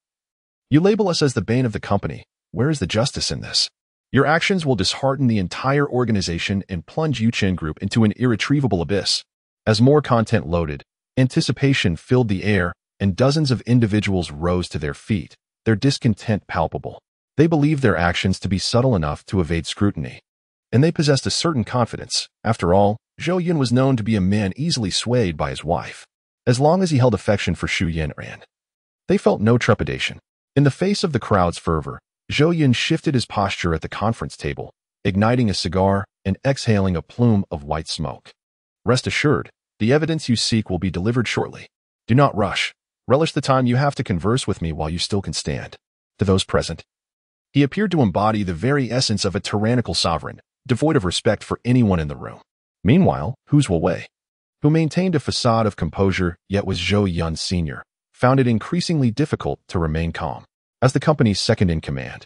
you label us as the bane of the company. Where is the justice in this? Your actions will dishearten the entire organization and plunge Yuchen Group into an irretrievable abyss." As more content loaded, anticipation filled the air, and dozens of individuals rose to their feet, their discontent palpable. They believed their actions to be subtle enough to evade scrutiny, and they possessed a certain confidence. After all, Zhou Yun was known to be a man easily swayed by his wife. As long as he held affection for Shu Yinran, they felt no trepidation. In the face of the crowd's fervor, Zhou Yun shifted his posture at the conference table, igniting a cigar and exhaling a plume of white smoke. "Rest assured, the evidence you seek will be delivered shortly. Do not rush. Relish the time you have to converse with me while you still can stand." To those present, he appeared to embody the very essence of a tyrannical sovereign, devoid of respect for anyone in the room. Meanwhile, Zhou Wei, who maintained a facade of composure yet was Zhou Yun Sr., found it increasingly difficult to remain calm. As the company's second-in-command,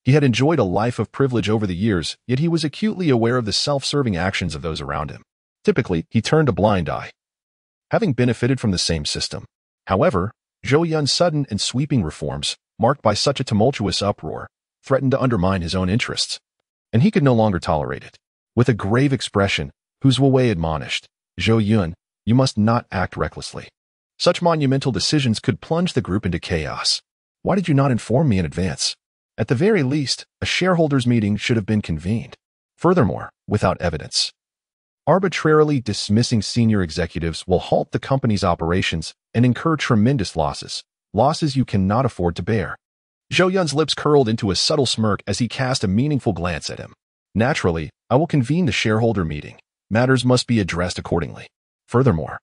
he had enjoyed a life of privilege over the years, yet he was acutely aware of the self-serving actions of those around him. Typically, he turned a blind eye, having benefited from the same system. However, Zhou Yun's sudden and sweeping reforms, marked by such a tumultuous uproar, threatened to undermine his own interests, and he could no longer tolerate it. With a grave expression, Zhou Wei admonished, "Zhou Yun, you must not act recklessly. Such monumental decisions could plunge the group into chaos. Why did you not inform me in advance? At the very least, a shareholders' meeting should have been convened. Furthermore, without evidence, arbitrarily dismissing senior executives will halt the company's operations and incur tremendous losses you cannot afford to bear." Zhou Yun's lips curled into a subtle smirk as he cast a meaningful glance at him. "Naturally, I will convene the shareholder meeting. Matters must be addressed accordingly. Furthermore,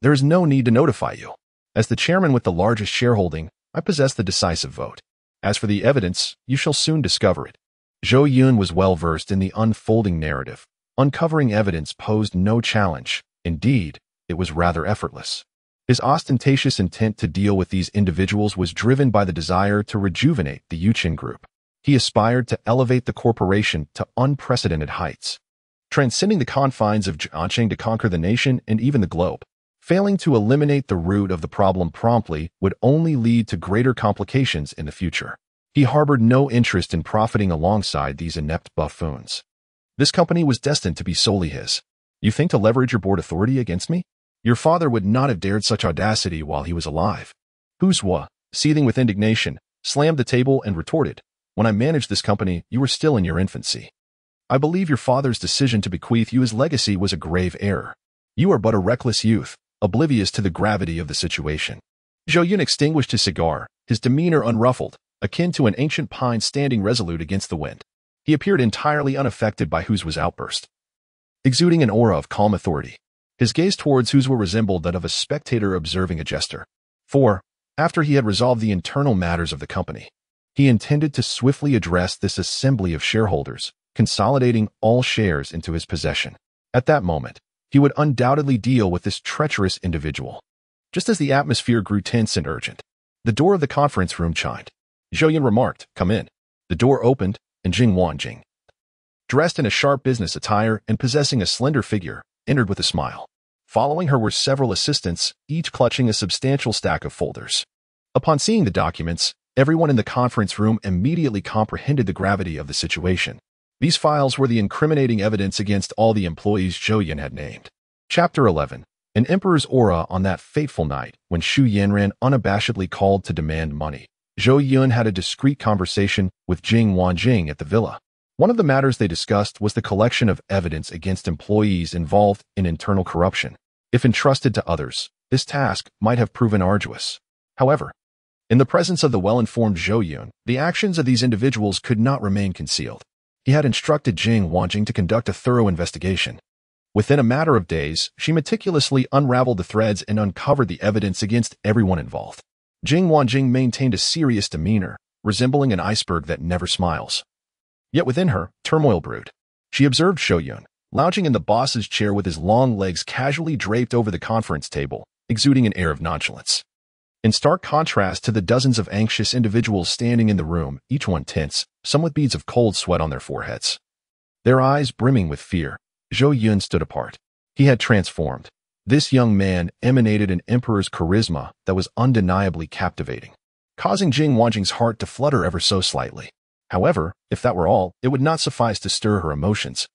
there is no need to notify you. As the chairman with the largest shareholding, I possess the decisive vote. As for the evidence, you shall soon discover it." Zhou Yun was well versed in the unfolding narrative. Uncovering evidence posed no challenge. Indeed, it was rather effortless. His ostentatious intent to deal with these individuals was driven by the desire to rejuvenate the Yuchen Group. He aspired to elevate the corporation to unprecedented heights, transcending the confines of Jiangcheng to conquer the nation and even the globe. Failing to eliminate the root of the problem promptly would only lead to greater complications in the future. He harbored no interest in profiting alongside these inept buffoons. This company was destined to be solely his. "You think to leverage your board authority against me? Your father would not have dared such audacity while he was alive." Zhou, seething with indignation, slammed the table and retorted, "When I managed this company, you were still in your infancy. I believe your father's decision to bequeath you his legacy was a grave error. You are but a reckless youth, oblivious to the gravity of the situation." Zhou Yun extinguished his cigar, his demeanor unruffled, akin to an ancient pine standing resolute against the wind. He appeared entirely unaffected by Zhou's outburst, exuding an aura of calm authority. His gaze towards Zhou resembled that of a spectator observing a jester. For, after he had resolved the internal matters of the company, he intended to swiftly address this assembly of shareholders, consolidating all shares into his possession. At that moment, he would undoubtedly deal with this treacherous individual. Just as the atmosphere grew tense and urgent, the door of the conference room chimed. Zhou Yun remarked, "Come in." The door opened, and Jing Wanjing, dressed in a sharp business attire and possessing a slender figure, entered with a smile. Following her were several assistants, each clutching a substantial stack of folders. Upon seeing the documents, everyone in the conference room immediately comprehended the gravity of the situation. These files were the incriminating evidence against all the employees Zhou Yun had named. Chapter 11. An emperor's aura. On that fateful night, when Zhu Yanran unabashedly called to demand money, Zhou Yun had a discreet conversation with Jing Wanjing at the villa. One of the matters they discussed was the collection of evidence against employees involved in internal corruption. If entrusted to others, this task might have proven arduous. However, in the presence of the well-informed Zhou Yun, the actions of these individuals could not remain concealed. He had instructed Jing Wanjing to conduct a thorough investigation. Within a matter of days, she meticulously unraveled the threads and uncovered the evidence against everyone involved. Jing Wanjing maintained a serious demeanor, resembling an iceberg that never smiles. Yet within her, turmoil brewed. She observed Zhou Yun, lounging in the boss's chair with his long legs casually draped over the conference table, exuding an air of nonchalance. In stark contrast to the dozens of anxious individuals standing in the room, each one tense, some with beads of cold sweat on their foreheads. Their eyes brimming with fear, Zhou Yun stood apart. He had transformed. This young man emanated an emperor's charisma that was undeniably captivating, causing Jing Wanjing's heart to flutter ever so slightly. However, if that were all, it would not suffice to stir her emotions.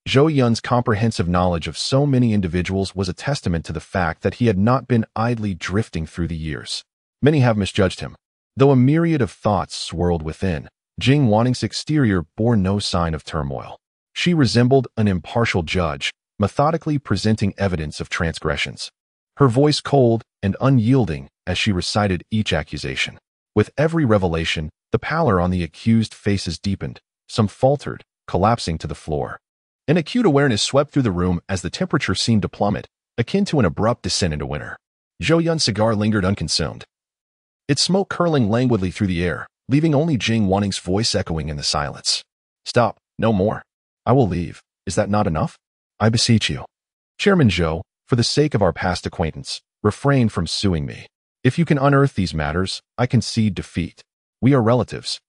Zhou Yun's comprehensive knowledge of so many individuals was a testament to the fact that he had not been idly drifting through the years. Many have misjudged him. Though a myriad of thoughts swirled within, Jing Wanjing's exterior bore no sign of turmoil. She resembled an impartial judge, methodically presenting evidence of transgressions. Her voice cold and unyielding as she recited each accusation. With every revelation, the pallor on the accused faces deepened. Some faltered, collapsing to the floor. An acute awareness swept through the room as the temperature seemed to plummet, akin to an abrupt descent into winter. Zhou Yun's cigar lingered unconsumed, its smoke curling languidly through the air, leaving only Jing Wanjing's voice echoing in the silence. "Stop, no more. I will leave. Is that not enough? I beseech you. Chairman Zhou, for the sake of our past acquaintance, refrain from suing me. If you can unearth these matters, I concede defeat. We are relatives.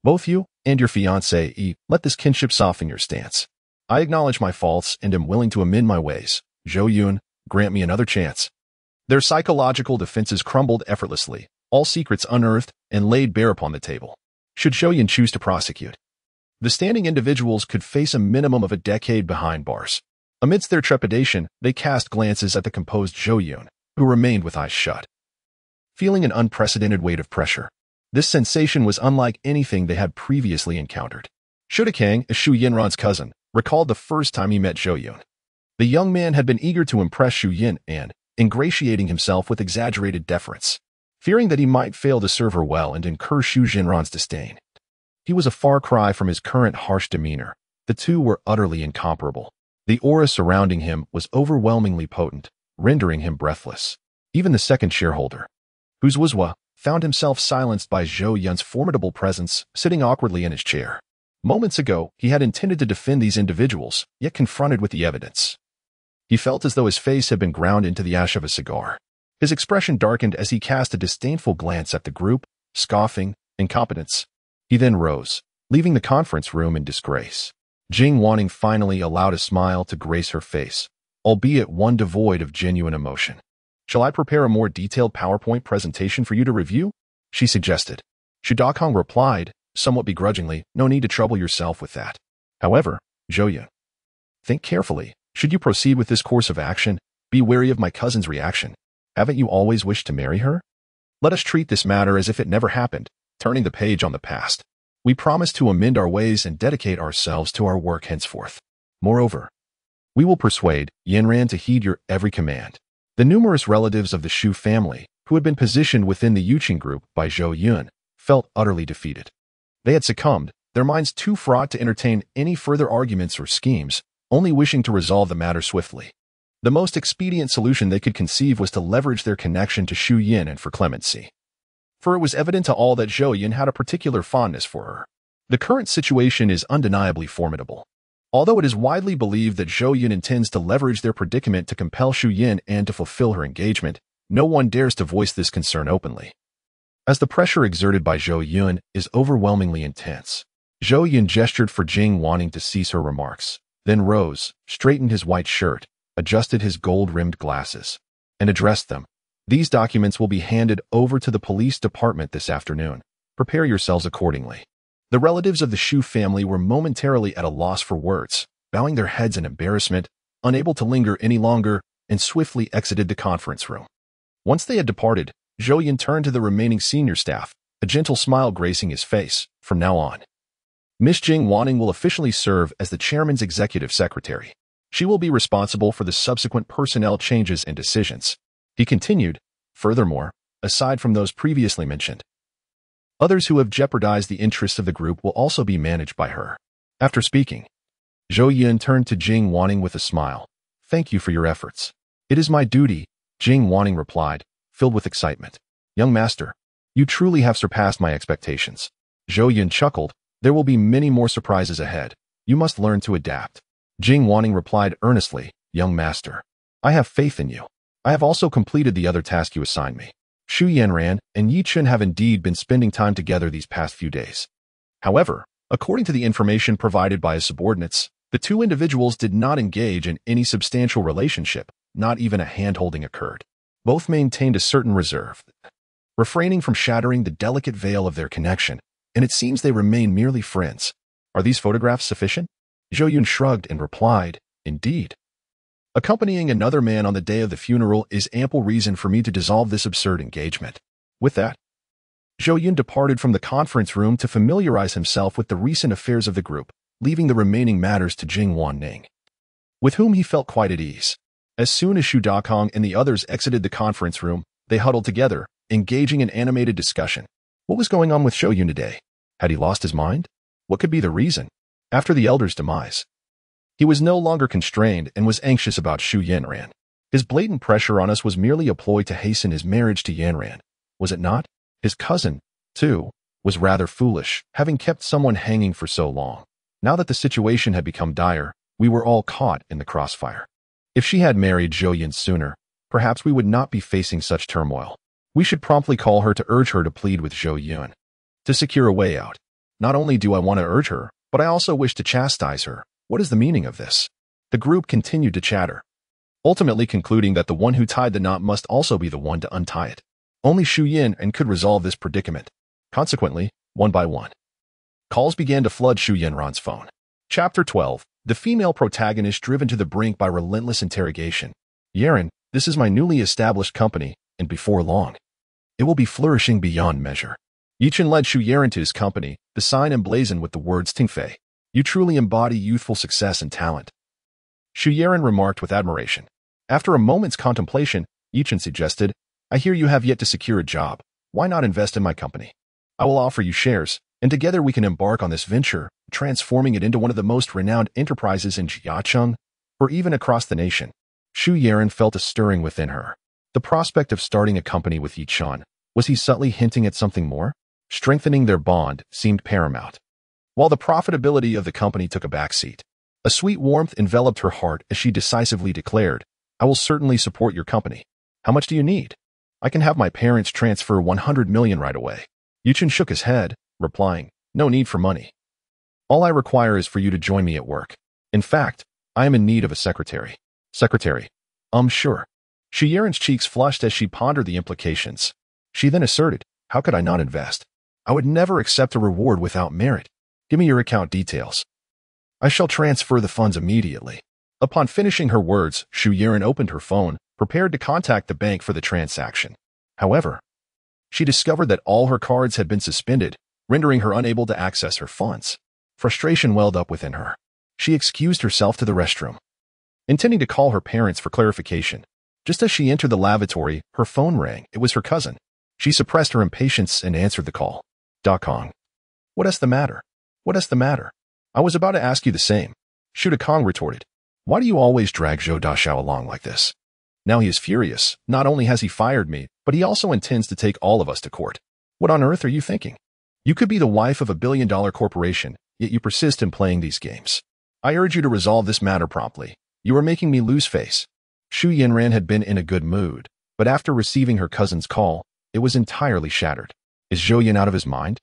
Both you and your fiancée, let this kinship soften your stance. I acknowledge my faults and am willing to amend my ways. Zhou Yun, grant me another chance." Their psychological defenses crumbled effortlessly, all secrets unearthed and laid bare upon the table. Should Zhou Yun choose to prosecute, the standing individuals could face a minimum of a decade behind bars. Amidst their trepidation, they cast glances at the composed Zhou Yun, who remained with eyes shut, feeling an unprecedented weight of pressure. This sensation was unlike anything they had previously encountered. Shudakang, Zhu Yanran's cousin, recalled the first time he met Zhou Yun. The young man had been eager to impress Zhu Yun and, ingratiating himself with exaggerated deference, fearing that he might fail to serve her well and incur Zhu Yanran's disdain. He was a far cry from his current harsh demeanor. The two were utterly incomparable. The aura surrounding him was overwhelmingly potent, rendering him breathless. Even the second shareholder, whose Wuzwa, found himself silenced by Zhou Yun's formidable presence, sitting awkwardly in his chair. Moments ago, he had intended to defend these individuals, yet confronted with the evidence, he felt as though his face had been ground into the ash of a cigar. His expression darkened as he cast a disdainful glance at the group, scoffing, incompetence. He then rose, leaving the conference room in disgrace. Jing Wanjing finally allowed a smile to grace her face, albeit one devoid of genuine emotion. "Shall I prepare a more detailed PowerPoint presentation for you to review?" she suggested. Shudakang replied, somewhat begrudgingly, "No need to trouble yourself with that. However, Zhou Yun, think carefully. Should you proceed with this course of action, be wary of my cousin's reaction. Haven't you always wished to marry her? Let us treat this matter as if it never happened, turning the page on the past. We promise to amend our ways and dedicate ourselves to our work henceforth. Moreover, we will persuade Yanran to heed your every command." The numerous relatives of the Shu family, who had been positioned within the Yuqing group by Zhou Yun, felt utterly defeated. They had succumbed, their minds too fraught to entertain any further arguments or schemes, only wishing to resolve the matter swiftly. The most expedient solution they could conceive was to leverage their connection to Zhu Yun and for clemency. For it was evident to all that Zhou Yun had a particular fondness for her. The current situation is undeniably formidable. Although it is widely believed that Zhou Yun intends to leverage their predicament to compel Zhu Yun and to fulfill her engagement, no one dares to voice this concern openly, as the pressure exerted by Zhou Yun is overwhelmingly intense. Zhou Yun gestured for Jing Wanjing to cease her remarks, then rose, straightened his white shirt, adjusted his gold-rimmed glasses, and addressed them. "These documents will be handed over to the police department this afternoon. Prepare yourselves accordingly." The relatives of the Zhou family were momentarily at a loss for words, bowing their heads in embarrassment, unable to linger any longer, and swiftly exited the conference room. Once they had departed, Zhou Yun turned to the remaining senior staff, a gentle smile gracing his face. From now on, Miss Jing Wanning will officially serve as the chairman's executive secretary. She will be responsible for the subsequent personnel changes and decisions. He continued, furthermore, aside from those previously mentioned, others who have jeopardized the interests of the group will also be managed by her. After speaking, Zhou Yun turned to Jing Wanning with a smile. Thank you for your efforts. It is my duty, Jing Wanning replied, filled with excitement. Young master, you truly have surpassed my expectations. Zhou Yun chuckled. There will be many more surprises ahead. You must learn to adapt. Jing Wanning replied earnestly, young master, I have faith in you. I have also completed the other task you assigned me. Xu Yanran and Yi Chun have indeed been spending time together these past few days. However, according to the information provided by his subordinates, the two individuals did not engage in any substantial relationship, not even a hand-holding occurred. Both maintained a certain reserve, refraining from shattering the delicate veil of their connection, and it seems they remain merely friends. Are these photographs sufficient? Zhou Yun shrugged and replied, indeed. Accompanying another man on the day of the funeral is ample reason for me to dissolve this absurd engagement. With that, Zhou Yun departed from the conference room to familiarize himself with the recent affairs of the group, leaving the remaining matters to Jing Wanning, with whom he felt quite at ease. As soon as Xu Dakong and the others exited the conference room, they huddled together, engaging in animated discussion. What was going on with Zhou Yun today? Had he lost his mind? What could be the reason? After the elder's demise, he was no longer constrained and was anxious about Xu Yanran. His blatant pressure on us was merely a ploy to hasten his marriage to Yanran, was it not? His cousin, too, was rather foolish, having kept someone hanging for so long. Now that the situation had become dire, we were all caught in the crossfire. If she had married Zhou Yun sooner, perhaps we would not be facing such turmoil. We should promptly call her to urge her to plead with Zhou Yun to secure a way out. Not only do I want to urge her, but I also wish to chastise her. What is the meaning of this? The group continued to chatter, ultimately concluding that the one who tied the knot must also be the one to untie it. Only Xu Yanran could resolve this predicament. Consequently, one by one, calls began to flood Xu Yanran's phone. Chapter 12. The female protagonist driven to the brink by relentless interrogation. Yaran, this is my newly established company, and before long, it will be flourishing beyond measure. Yi Chun led Xu Yaran to his company, the sign emblazoned with the words Tingfei. You truly embody youthful success and talent. Xu Yaran remarked with admiration. After a moment's contemplation, Yi Chun suggested, I hear you have yet to secure a job. Why not invest in my company? I will offer you shares, and together we can embark on this venture, transforming it into one of the most renowned enterprises in Jiacheng, or even across the nation. Xu Yaran felt a stirring within her. The prospect of starting a company with Yi Chun, was he subtly hinting at something more? Strengthening their bond seemed paramount, while the profitability of the company took a backseat. A sweet warmth enveloped her heart as she decisively declared, I will certainly support your company. How much do you need? I can have my parents transfer 100 million right away. Yi Chun shook his head, replying, no need for money. All I require is for you to join me at work. In fact, I am in need of a secretary. Secretary? Sure. Xu Yaran's cheeks flushed as she pondered the implications. She then asserted, how could I not invest? I would never accept a reward without merit. Give me your account details. I shall transfer the funds immediately. Upon finishing her words, Xu Yaran opened her phone, prepared to contact the bank for the transaction. However, she discovered that all her cards had been suspended, rendering her unable to access her funds. Frustration welled up within her. She excused herself to the restroom, intending to call her parents for clarification. Just as she entered the lavatory, her phone rang. It was her cousin. She suppressed her impatience and answered the call. Dakong. What is the matter? What is the matter? I was about to ask you the same. Xu Dakong retorted. Why do you always drag Zhou Daxiao along like this? Now he is furious. Not only has he fired me, but he also intends to take all of us to court. What on earth are you thinking? You could be the wife of a billion-dollar corporation, yet you persist in playing these games. I urge you to resolve this matter promptly. You are making me lose face. Xu Yanran had been in a good mood, but after receiving her cousin's call, it was entirely shattered. Is Zhou Yun out of his mind?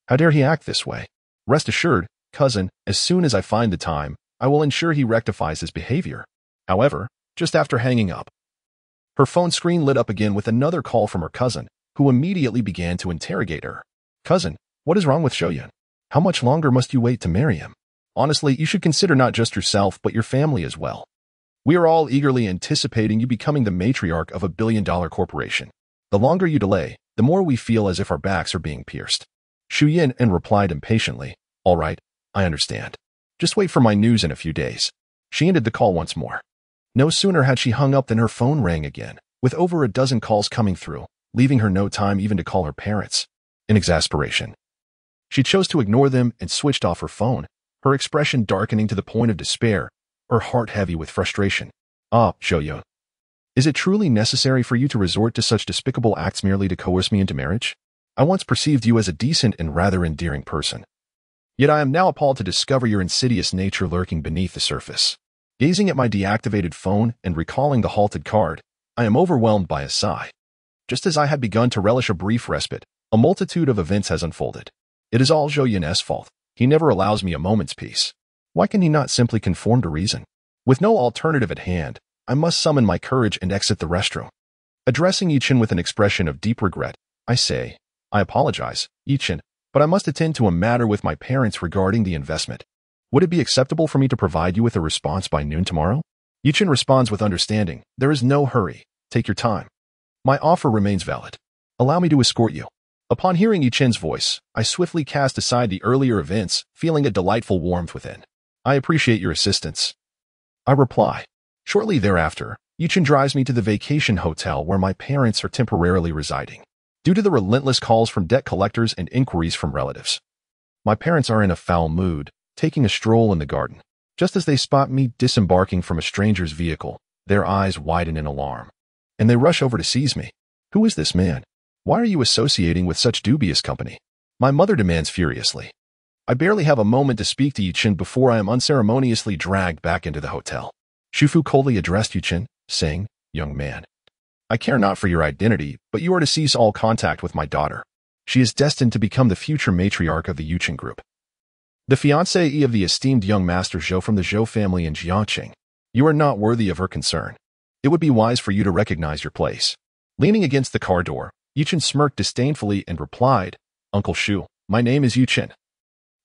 How dare he act this way? Rest assured, cousin, as soon as I find the time, I will ensure he rectifies his behavior. However, just after hanging up, her phone screen lit up again with another call from her cousin, who immediately began to interrogate her. Cousin, what is wrong with Zhou Yun? How much longer must you wait to marry him? Honestly, you should consider not just yourself, but your family as well. We are all eagerly anticipating you becoming the matriarch of a billion-dollar corporation. The longer you delay, the more we feel as if our backs are being pierced. Zhou Yun replied impatiently, "All right, I understand. Just wait for my news in a few days." She ended the call once more. No sooner had she hung up than her phone rang again, with over a dozen calls coming through, leaving her no time even to call her parents. In exasperation, she chose to ignore them and switched off her phone, her expression darkening to the point of despair, her heart heavy with frustration. "Ah, Zhou Yun, is it truly necessary for you to resort to such despicable acts merely to coerce me into marriage? I once perceived you as a decent and rather endearing person. Yet I am now appalled to discover your insidious nature lurking beneath the surface." Gazing at my deactivated phone and recalling the halted card, I am overwhelmed by a sigh. Just as I had begun to relish a brief respite, a multitude of events has unfolded. It is all Zhou Yun's fault. He never allows me a moment's peace. Why can he not simply conform to reason? With no alternative at hand, I must summon my courage and exit the restroom. Addressing Yichin with an expression of deep regret, I say, "I apologize, Yichin, but I must attend to a matter with my parents regarding the investment. Would it be acceptable for me to provide you with a response by noon tomorrow?" Yichin responds with understanding, "There is no hurry. Take your time. My offer remains valid. Allow me to escort you." Upon hearing Yichin's voice, I swiftly cast aside the earlier events, feeling a delightful warmth within. "I appreciate your assistance," I reply. Shortly thereafter, Yichin drives me to the vacation hotel where my parents are temporarily residing. Due to the relentless calls from debt collectors and inquiries from relatives, my parents are in a foul mood, taking a stroll in the garden. Just as they spot me disembarking from a stranger's vehicle, their eyes widen in alarm, and they rush over to seize me. "Who is this man? Why are you associating with such dubious company?" my mother demands furiously. I barely have a moment to speak to Yichin before I am unceremoniously dragged back into the hotel. Shufu coldly addressed Yichin, saying, "Young man, I care not for your identity, but you are to cease all contact with my daughter. She is destined to become the future matriarch of the Yichin group, the fiancée of the esteemed young master Zhou from the Zhou family in Jiangqing. You are not worthy of her concern. It would be wise for you to recognize your place." Leaning against the car door, Yichin smirked disdainfully and replied, "Uncle Shu, my name is Yichin.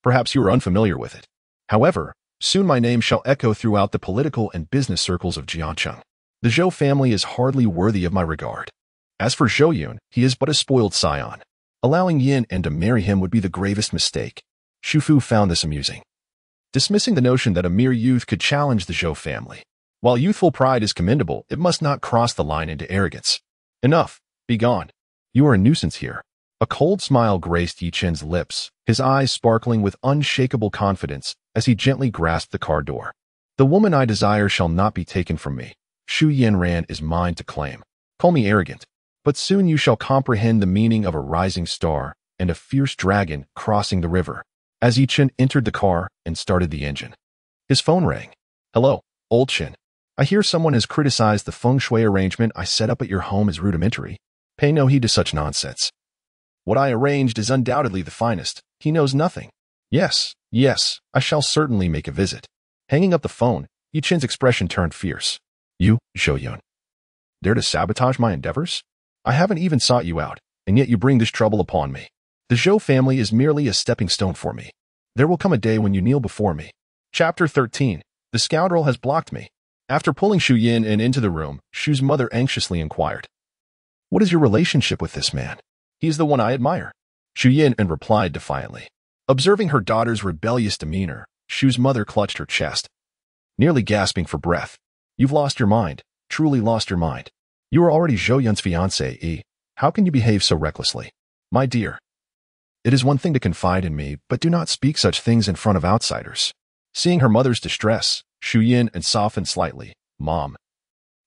Perhaps you are unfamiliar with it. However, soon my name shall echo throughout the political and business circles of Jiangqing. The Zhou family is hardly worthy of my regard. As for Zhou Yun, he is but a spoiled scion. Allowing Yin and to marry him would be the gravest mistake." Shufu found this amusing, dismissing the notion that a mere youth could challenge the Zhou family. While youthful pride is commendable, it must not cross the line into arrogance. "Enough, be gone. You are a nuisance here." A cold smile graced Yichin's lips, his eyes sparkling with unshakable confidence as he gently grasped the car door. "The woman I desire shall not be taken from me. Shu Yanran is mine to claim. Call me arrogant, but soon you shall comprehend the meaning of a rising star and a fierce dragon crossing the river." As Yichin entered the car and started the engine, his phone rang. "Hello, old Chin. I hear someone has criticized the feng shui arrangement I set up at your home as rudimentary. Pay no heed to such nonsense. What I arranged is undoubtedly the finest. He knows nothing. Yes, I shall certainly make a visit." Hanging up the phone, Yichin's expression turned fierce. "You, Zhou Yun, dare to sabotage my endeavors? I haven't even sought you out, and yet you bring this trouble upon me. The Zhou family is merely a stepping stone for me. There will come a day when you kneel before me." Chapter 13. The scoundrel has blocked me. After pulling Zhou Yun into the room, Shu's mother anxiously inquired, "What is your relationship with this man?" "He is the one I admire," Zhou Yun replied defiantly. Observing her daughter's rebellious demeanor, Shu's mother clutched her chest, nearly gasping for breath. "You've lost your mind, truly lost your mind. You are already Zhou Yun's fiancée. How can you behave so recklessly? My dear, it is one thing to confide in me, but do not speak such things in front of outsiders." Seeing her mother's distress, Zhou Yun softened slightly. "Mom,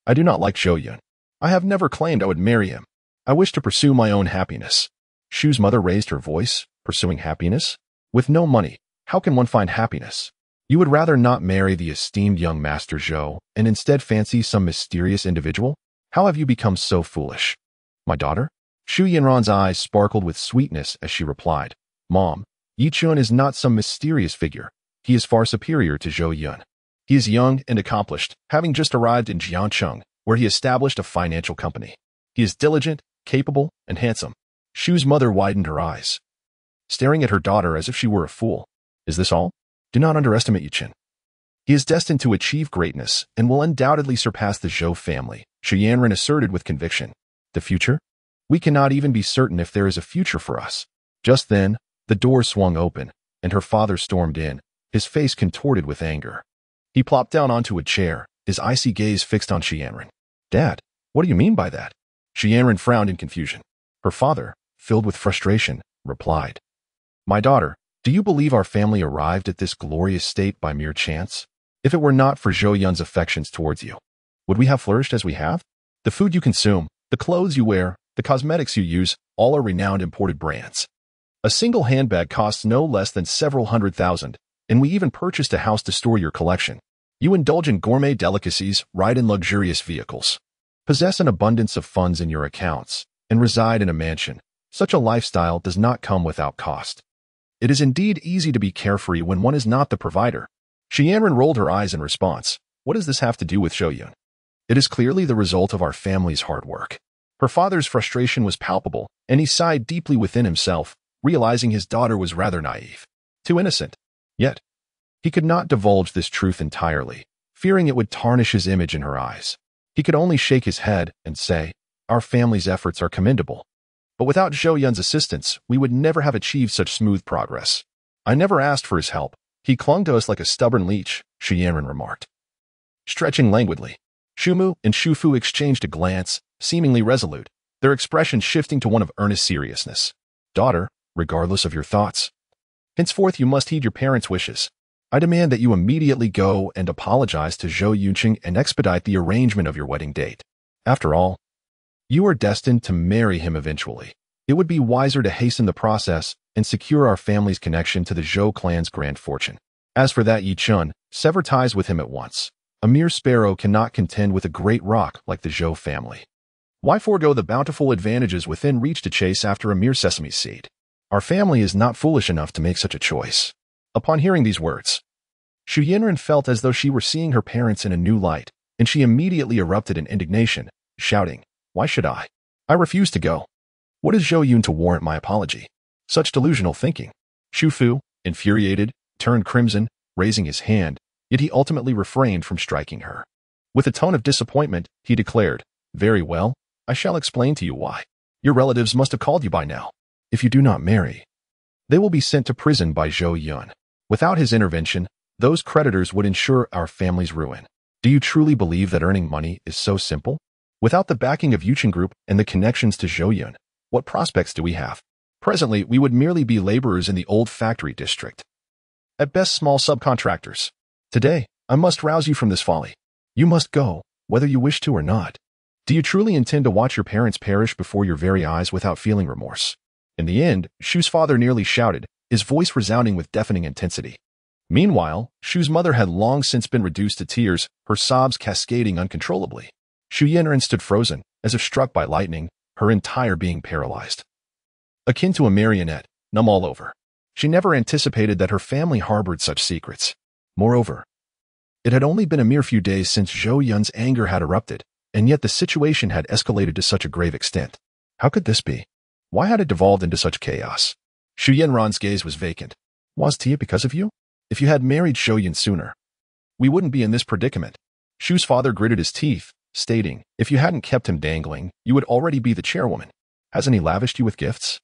I do not like Zhou Yun. I have never claimed I would marry him. I wish to pursue my own happiness." Shu's mother raised her voice. "Pursuing happiness? With no money, how can one find happiness? You would rather not marry the esteemed young master Zhou and instead fancy some mysterious individual? How have you become so foolish?" "My daughter?" Shu Yanran's eyes sparkled with sweetness as she replied, "Mom, Yichun is not some mysterious figure. He is far superior to Zhou Yun. He is young and accomplished, having just arrived in Jiangcheng, where he established a financial company. He is diligent, capable, and handsome." Shu's mother widened her eyes. staring at her daughter as if she were a fool. Is this all? Do not underestimate Yuchen. He is destined to achieve greatness and will undoubtedly surpass the Zhou family, Zhu Yanren asserted with conviction. The future? We cannot even be certain if there is a future for us. Just then, the door swung open, and her father stormed in, his face contorted with anger. He plopped down onto a chair, his icy gaze fixed on Zhu Yanren. Dad, what do you mean by that? Zhu Yanren frowned in confusion. Her father, filled with frustration, replied. My daughter, do you believe our family arrived at this glorious state by mere chance? If it were not for Zhou Yun's affections towards you, would we have flourished as we have? The food you consume, the clothes you wear, the cosmetics you use, all are renowned imported brands. A single handbag costs no less than several $100,000, and we even purchased a house to store your collection. You indulge in gourmet delicacies, ride in luxurious vehicles, possess an abundance of funds in your accounts, and reside in a mansion. Such a lifestyle does not come without cost. It is indeed easy to be carefree when one is not the provider. Zhu Yanren rolled her eyes in response. What does this have to do with Zhou Yun? It is clearly the result of our family's hard work. Her father's frustration was palpable, and he sighed deeply within himself, realizing his daughter was rather naive. Too innocent. Yet, he could not divulge this truth entirely, fearing it would tarnish his image in her eyes. He could only shake his head and say, our family's efforts are commendable. But without Zhou Yun's assistance, we would never have achieved such smooth progress. I never asked for his help. He clung to us like a stubborn leech, Zhu Yanren remarked. Stretching languidly, Shumu and Shufu exchanged a glance, seemingly resolute, their expression shifting to one of earnest seriousness. Daughter, regardless of your thoughts, henceforth you must heed your parents' wishes. I demand that you immediately go and apologize to Zhou Yunqing and expedite the arrangement of your wedding date. After all, you are destined to marry him eventually. It would be wiser to hasten the process and secure our family's connection to the Zhou clan's grand fortune. As for that Yi Chun, sever ties with him at once. A mere sparrow cannot contend with a great rock like the Zhou family. Why forego the bountiful advantages within reach to chase after a mere sesame seed? Our family is not foolish enough to make such a choice. Upon hearing these words, Zhu Yanren felt as though she were seeing her parents in a new light, and she immediately erupted in indignation, shouting, Why should I? I refuse to go. What is Zhou Yun to warrant my apology? Such delusional thinking. Shu Fu, infuriated, turned crimson, raising his hand, yet he ultimately refrained from striking her. With a tone of disappointment, he declared, Very well, I shall explain to you why. Your relatives must have called you by now. If you do not marry, they will be sent to prison by Zhou Yun. Without his intervention, those creditors would ensure our family's ruin. Do you truly believe that earning money is so simple? Without the backing of Yuchen Group and the connections to Zhou Yun, what prospects do we have? Presently, we would merely be laborers in the old factory district. At best, small subcontractors. Today, I must rouse you from this folly. You must go, whether you wish to or not. Do you truly intend to watch your parents perish before your very eyes without feeling remorse? In the end, Shu's father nearly shouted, his voice resounding with deafening intensity. Meanwhile, Shu's mother had long since been reduced to tears, her sobs cascading uncontrollably. Zhu Yanren stood frozen, as if struck by lightning, her entire being paralyzed. Akin to a marionette, numb all over. She never anticipated that her family harbored such secrets. Moreover, it had only been a mere few days since Zhou Yun's anger had erupted, and yet the situation had escalated to such a grave extent. How could this be? Why had it devolved into such chaos? Zhu Yanren's gaze was vacant. Was it because of you? If you had married Zhou Yun sooner, we wouldn't be in this predicament. Shu's father gritted his teeth, stating, if you hadn't kept him dangling, you would already be the chairwoman. Hasn't he lavished you with gifts?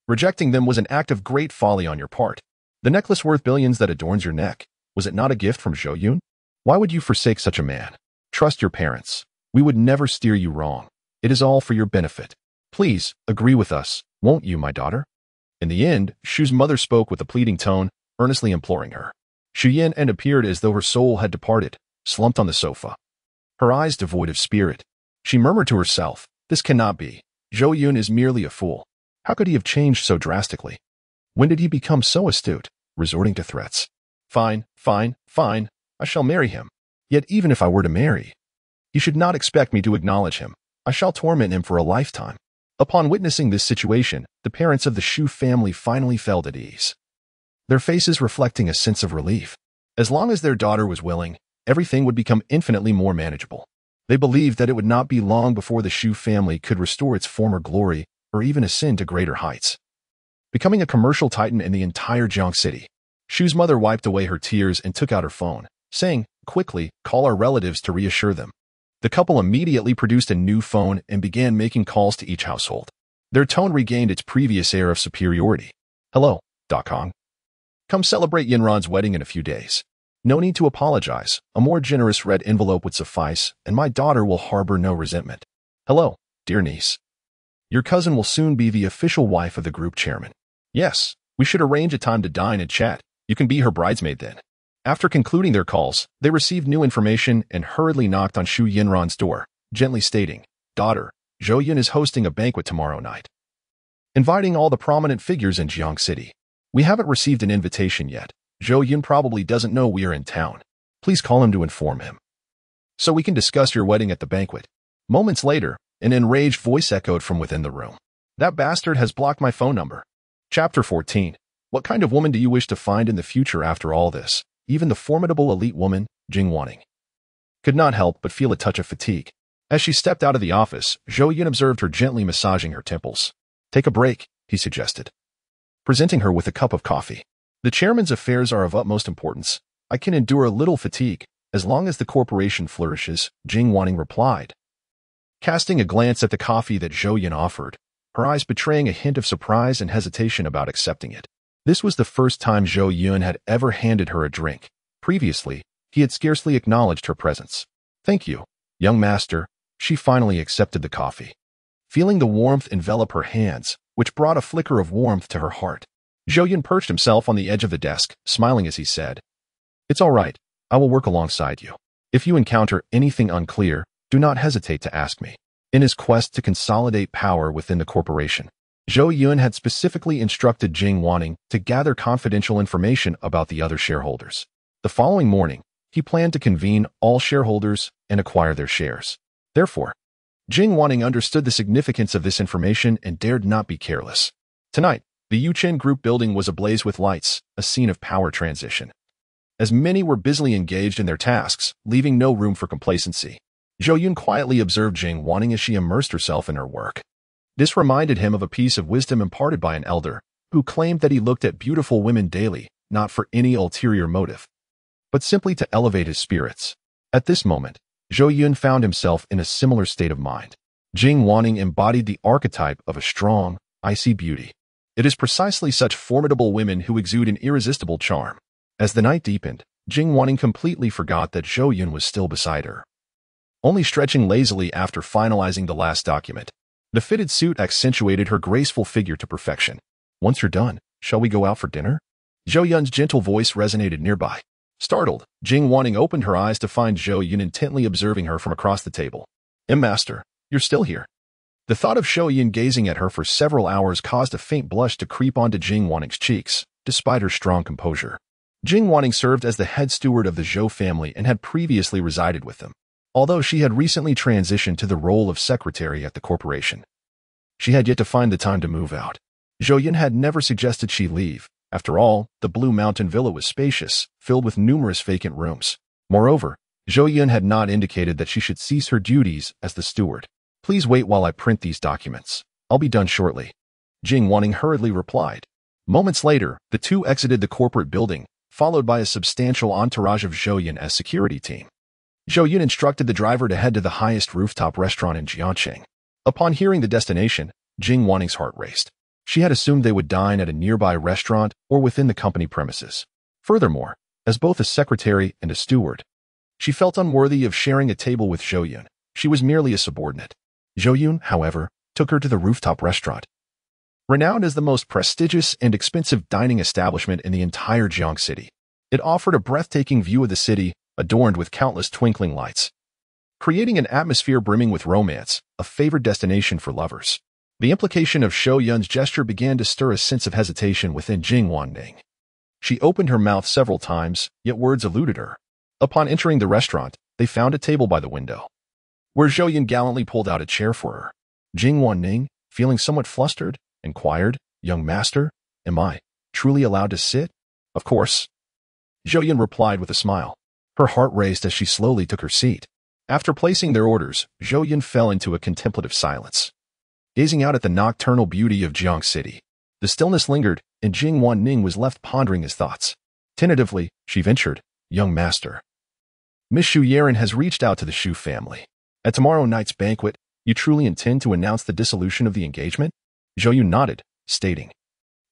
Rejecting them was an act of great folly on your part. The necklace worth billions that adorns your neck, was it not a gift from Zhou Yun? Why would you forsake such a man? Trust your parents. We would never steer you wrong. It is all for your benefit. Please, agree with us, won't you, my daughter? In the end, Shu's mother spoke with a pleading tone, earnestly imploring her. Zhu Yanren appeared as though her soul had departed, slumped on the sofa, her eyes devoid of spirit. She murmured to herself, this cannot be. Zhou Yun is merely a fool. How could he have changed so drastically? When did he become so astute, resorting to threats? Fine, fine, fine, I shall marry him. Yet even if I were to marry, he should not expect me to acknowledge him. I shall torment him for a lifetime. Upon witnessing this situation, the parents of the Shu family finally felt at ease, their faces reflecting a sense of relief. As long as their daughter was willing, everything would become infinitely more manageable. They believed that it would not be long before the Shu family could restore its former glory or even ascend to greater heights. becoming a commercial titan in the entire Jiang City. Zhu's mother wiped away her tears and took out her phone, saying, "Quickly, call our relatives to reassure them." The couple immediately produced a new phone and began making calls to each household. Their tone regained its previous air of superiority. "Hello, Kong. Come celebrate Yinran's wedding in a few days. No need to apologize. A more generous red envelope would suffice, and my daughter will harbor no resentment. Hello, dear niece. Your cousin will soon be the official wife of the group chairman. Yes, we should arrange a time to dine and chat. You can be her bridesmaid then." After concluding their calls, they received new information and hurriedly knocked on Zhu Yinran's door, gently stating, "Daughter, Zhou Yun is hosting a banquet tomorrow night, inviting all the prominent figures in Jiang City. We haven't received an invitation yet. Zhou Yun probably doesn't know we are in town. Please call him to inform him, so we can discuss your wedding at the banquet." Moments later, an enraged voice echoed from within the room. "That bastard has blocked my phone number." Chapter 14. What kind of woman do you wish to find in the future after all this? Even the formidable elite woman, Jing Wanning, could not help but feel a touch of fatigue. As she stepped out of the office, Zhou Yun observed her gently massaging her temples. "Take a break," he suggested, presenting her with a cup of coffee. "The chairman's affairs are of utmost importance. I can endure a little fatigue, as long as the corporation flourishes," Jing Wanning replied, casting a glance at the coffee that Zhou Yun offered, her eyes betraying a hint of surprise and hesitation about accepting it. This was the first time Zhou Yun had ever handed her a drink. Previously, he had scarcely acknowledged her presence. "Thank you, young master." She finally accepted the coffee, feeling the warmth envelop her hands, which brought a flicker of warmth to her heart. Zhou Yun perched himself on the edge of the desk, smiling as he said, "It's all right. I will work alongside you. If you encounter anything unclear, do not hesitate to ask me." In his quest to consolidate power within the corporation, Zhou Yun had specifically instructed Jing Wanning to gather confidential information about the other shareholders. The following morning, he planned to convene all shareholders and acquire their shares. Therefore, Jing Wanning understood the significance of this information and dared not be careless. Tonight, the Yuchen Group building was ablaze with lights, a scene of power transition, as many were busily engaged in their tasks, leaving no room for complacency. Zhou Yun quietly observed Jing Wanning as she immersed herself in her work. This reminded him of a piece of wisdom imparted by an elder, who claimed that he looked at beautiful women daily, not for any ulterior motive, but simply to elevate his spirits. At this moment, Zhou Yun found himself in a similar state of mind. Jing Wanning embodied the archetype of a strong, icy beauty. It is precisely such formidable women who exude an irresistible charm. As the night deepened, Jing Wanning completely forgot that Zhou Yun was still beside her, only stretching lazily after finalizing the last document. The fitted suit accentuated her graceful figure to perfection. "Once you're done, shall we go out for dinner?" Zhou Yun's gentle voice resonated nearby. Startled, Jing Wanning opened her eyes to find Zhou Yun intently observing her from across the table. Master, you're still here." The thought of Zhou Yun gazing at her for several hours caused a faint blush to creep onto Jing Wanning's cheeks, despite her strong composure. Jing Wanning served as the head steward of the Zhou family and had previously resided with them, although she had recently transitioned to the role of secretary at the corporation. She had yet to find the time to move out. Zhou Yun had never suggested she leave. After all, the Blue Mountain Villa was spacious, filled with numerous vacant rooms. Moreover, Zhou Yun had not indicated that she should cease her duties as the steward. "Please wait while I print these documents. I'll be done shortly," Jing Wanning hurriedly replied. Moments later, the two exited the corporate building, followed by a substantial entourage of Zhou Yun as security team. Zhou Yun instructed the driver to head to the highest rooftop restaurant in Jiangcheng. Upon hearing the destination, Jing Wanning's heart raced. She had assumed they would dine at a nearby restaurant or within the company premises. Furthermore, as both a secretary and a steward, she felt unworthy of sharing a table with Zhou Yun. She was merely a subordinate. Zhou Yun, however, took her to the rooftop restaurant, renowned as the most prestigious and expensive dining establishment in the entire Jiang City. It offered a breathtaking view of the city, adorned with countless twinkling lights, creating an atmosphere brimming with romance, a favored destination for lovers. The implication of Zhou Yun's gesture began to stir a sense of hesitation within Jing Wanning. She opened her mouth several times, yet words eluded her. Upon entering the restaurant, they found a table by the window, where Zhou Yun gallantly pulled out a chair for her. Jing Wanning, feeling somewhat flustered, inquired, "Young master, am I truly allowed to sit?" "Of course," Zhou Yun replied with a smile. Her heart raced as she slowly took her seat. After placing their orders, Zhou Yun fell into a contemplative silence, gazing out at the nocturnal beauty of Jiang City. The stillness lingered, and Jing Wanning was left pondering his thoughts. Tentatively, she ventured, "Young master, Miss Zhou Yun has reached out to the Zhou family. At tomorrow night's banquet, you truly intend to announce the dissolution of the engagement?" Zhou Yun nodded, stating,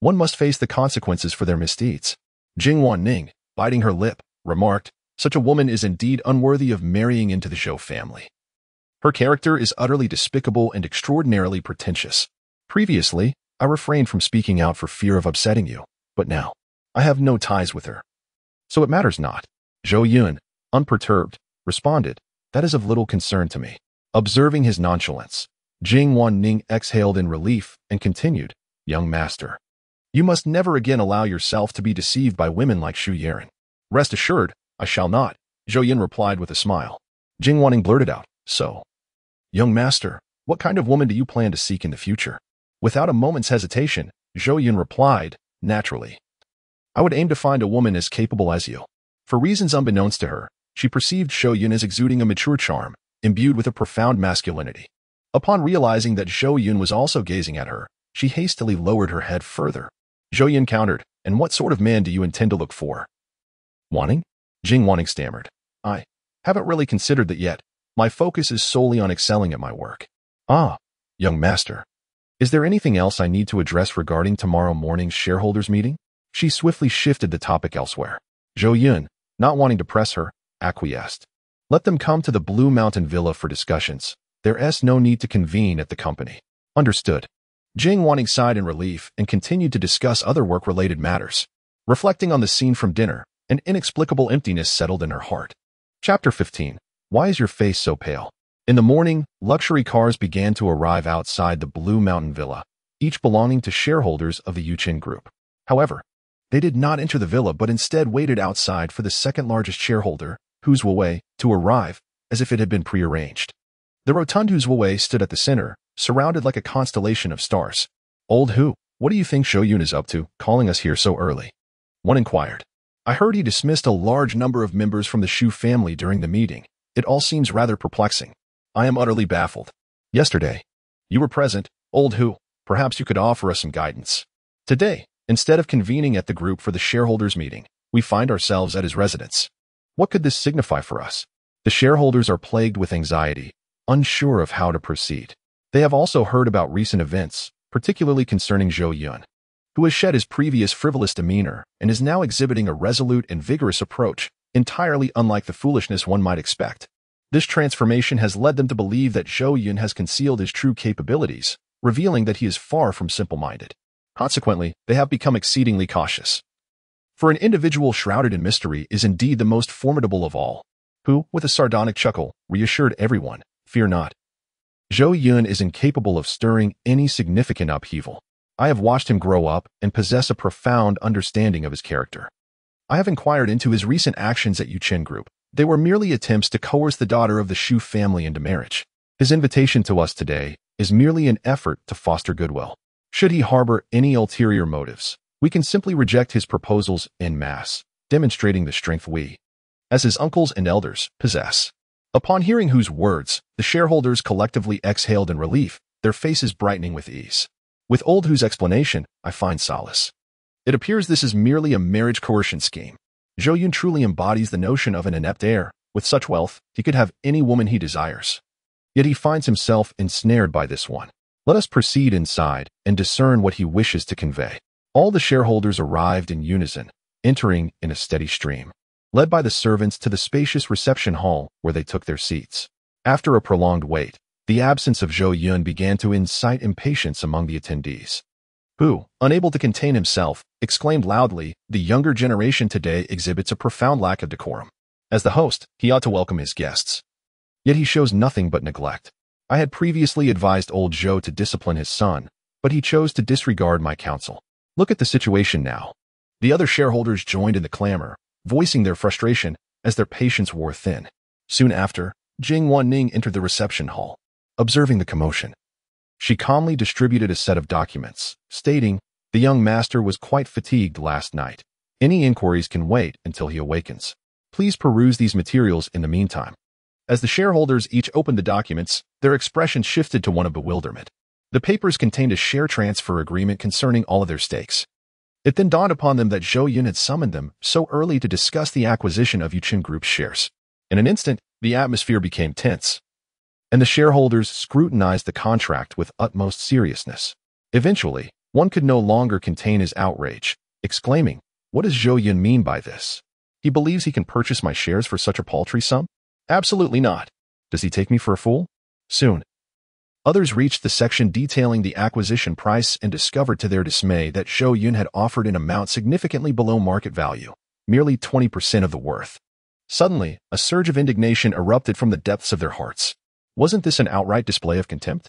"One must face the consequences for their misdeeds." Jing Wanning, biting her lip, remarked, "Such a woman is indeed unworthy of marrying into the Zhou family. Her character is utterly despicable and extraordinarily pretentious. Previously, I refrained from speaking out for fear of upsetting you, but now, I have no ties with her. So it matters not." Zhou Yun, unperturbed, responded, "That is of little concern to me." Observing his nonchalance, Jing Wanning exhaled in relief and continued, "Young master, you must never again allow yourself to be deceived by women like Zhou Yun." "Rest assured, I shall not," Zhou Yun replied with a smile. Jing Wanning blurted out, "So, young master, what kind of woman do you plan to seek in the future?" Without a moment's hesitation, Zhou Yun replied, "Naturally, I would aim to find a woman as capable as you." For reasons unbeknownst to her, she perceived Zhou Yun as exuding a mature charm, imbued with a profound masculinity. Upon realizing that Zhou Yun was also gazing at her, she hastily lowered her head further. Zhou Yun countered, "And what sort of man do you intend to look for?" "Wanting?" Jing Wanning stammered. "I haven't really considered that yet. My focus is solely on excelling at my work." "Ah, young master. Is there anything else I need to address regarding tomorrow morning's shareholders' meeting?" She swiftly shifted the topic elsewhere. Zhou Yun, not wanting to press her, acquiesced. "Let them come to the Blue Mountain Villa for discussions. There's no need to convene at the company." "Understood." Jing Wanning sighed in relief and continued to discuss other work-related matters. Reflecting on the scene from dinner, an inexplicable emptiness settled in her heart. Chapter 15. Why is your face so pale? In the morning, luxury cars began to arrive outside the Blue Mountain Villa, each belonging to shareholders of the Yuchen Group. However, they did not enter the villa but instead waited outside for the second-largest shareholder, Zhou Wei, to arrive, as if it had been prearranged. The rotund Zhou Wei stood at the center, surrounded like a constellation of stars. "Old Hu, what do you think Zhou Yun is up to, calling us here so early?" one inquired. "I heard he dismissed a large number of members from the Zhou family during the meeting. It all seems rather perplexing. I am utterly baffled. Yesterday, you were present, Old Hu. Perhaps you could offer us some guidance. Today, instead of convening at the group for the shareholders' meeting, we find ourselves at his residence. What could this signify for us?" The shareholders are plagued with anxiety, unsure of how to proceed. They have also heard about recent events, particularly concerning Zhou Yun, who has shed his previous frivolous demeanor and is now exhibiting a resolute and vigorous approach, entirely unlike the foolishness one might expect. This transformation has led them to believe that Zhou Yun has concealed his true capabilities, revealing that he is far from simple-minded. Consequently, they have become exceedingly cautious. For an individual shrouded in mystery is indeed the most formidable of all, who, with a sardonic chuckle, reassured everyone, "Fear not. Zhou Yun is incapable of stirring any significant upheaval. I have watched him grow up and possess a profound understanding of his character. I have inquired into his recent actions at Yuchen Group. They were merely attempts to coerce the daughter of the Zhou family into marriage. His invitation to us today is merely an effort to foster goodwill. Should he harbor any ulterior motives, we can simply reject his proposals en masse, demonstrating the strength we, as his uncles and elders, possess." Upon hearing Hu's words, the shareholders collectively exhaled in relief, their faces brightening with ease. With old Hu's explanation, I find solace. It appears this is merely a marriage coercion scheme. Zhou Yun truly embodies the notion of an inept heir. With such wealth, he could have any woman he desires. Yet he finds himself ensnared by this one. Let us proceed inside and discern what he wishes to convey. All the shareholders arrived in unison, entering in a steady stream, led by the servants to the spacious reception hall where they took their seats. After a prolonged wait, the absence of Zhou Yun began to incite impatience among the attendees. Hu, unable to contain himself, exclaimed loudly, "The younger generation today exhibits a profound lack of decorum. As the host, he ought to welcome his guests. Yet he shows nothing but neglect. I had previously advised old Zhou to discipline his son, but he chose to disregard my counsel. Look at the situation now." The other shareholders joined in the clamor, voicing their frustration as their patience wore thin. Soon after, Jing Wanning entered the reception hall. Observing the commotion, she calmly distributed a set of documents, stating, "The young master was quite fatigued last night. Any inquiries can wait until he awakens. Please peruse these materials in the meantime." As the shareholders each opened the documents, their expression shifted to one of bewilderment. The papers contained a share transfer agreement concerning all of their stakes. It then dawned upon them that Zhou Yun had summoned them so early to discuss the acquisition of Yuchen Group's shares. In an instant, the atmosphere became tense, and the shareholders scrutinized the contract with utmost seriousness. Eventually, one could no longer contain his outrage, exclaiming, "What does Zhou Yun mean by this? He believes he can purchase my shares for such a paltry sum? Absolutely not. Does he take me for a fool?" Soon, others reached the section detailing the acquisition price and discovered to their dismay that Zhou Yun had offered an amount significantly below market value, merely 20% of the worth. Suddenly, a surge of indignation erupted from the depths of their hearts. Wasn't this an outright display of contempt?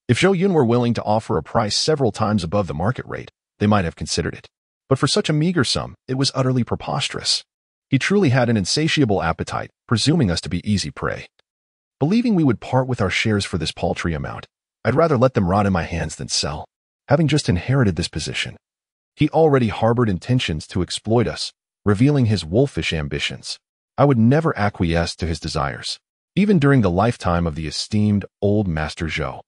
If Zhou Yun were willing to offer a price several times above the market rate, they might have considered it. But for such a meager sum, it was utterly preposterous. He truly had an insatiable appetite, presuming us to be easy prey. Believing we would part with our shares for this paltry amount, I'd rather let them rot in my hands than sell. Having just inherited this position, he already harbored intentions to exploit us, revealing his wolfish ambitions. I would never acquiesce to his desires, even during the lifetime of the esteemed old Master Zhou.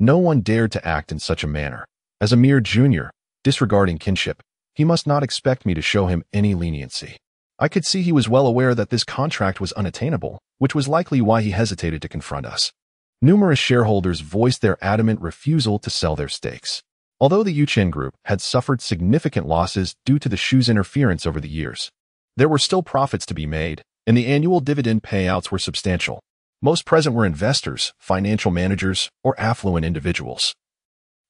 No one dared to act in such a manner. As a mere junior, disregarding kinship, he must not expect me to show him any leniency. I could see he was well aware that this contract was unattainable, which was likely why he hesitated to confront us. Numerous shareholders voiced their adamant refusal to sell their stakes. Although the Yuchen Group had suffered significant losses due to the Shu's interference over the years, there were still profits to be made, and the annual dividend payouts were substantial. Most present were investors, financial managers, or affluent individuals.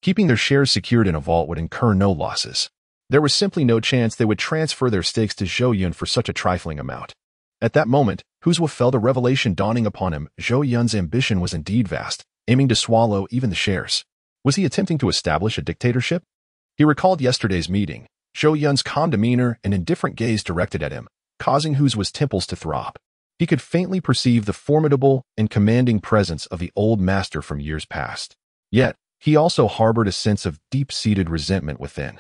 Keeping their shares secured in a vault would incur no losses. There was simply no chance they would transfer their stakes to Zhou Yun for such a trifling amount. At that moment, Zhou felt a revelation dawning upon him. Zhou Yun's ambition was indeed vast, aiming to swallow even the shares. Was he attempting to establish a dictatorship? He recalled yesterday's meeting, Zhou Yun's calm demeanor and indifferent gaze directed at him, causing Zhou's temples to throb. He could faintly perceive the formidable and commanding presence of the old master from years past. Yet, he also harbored a sense of deep-seated resentment within.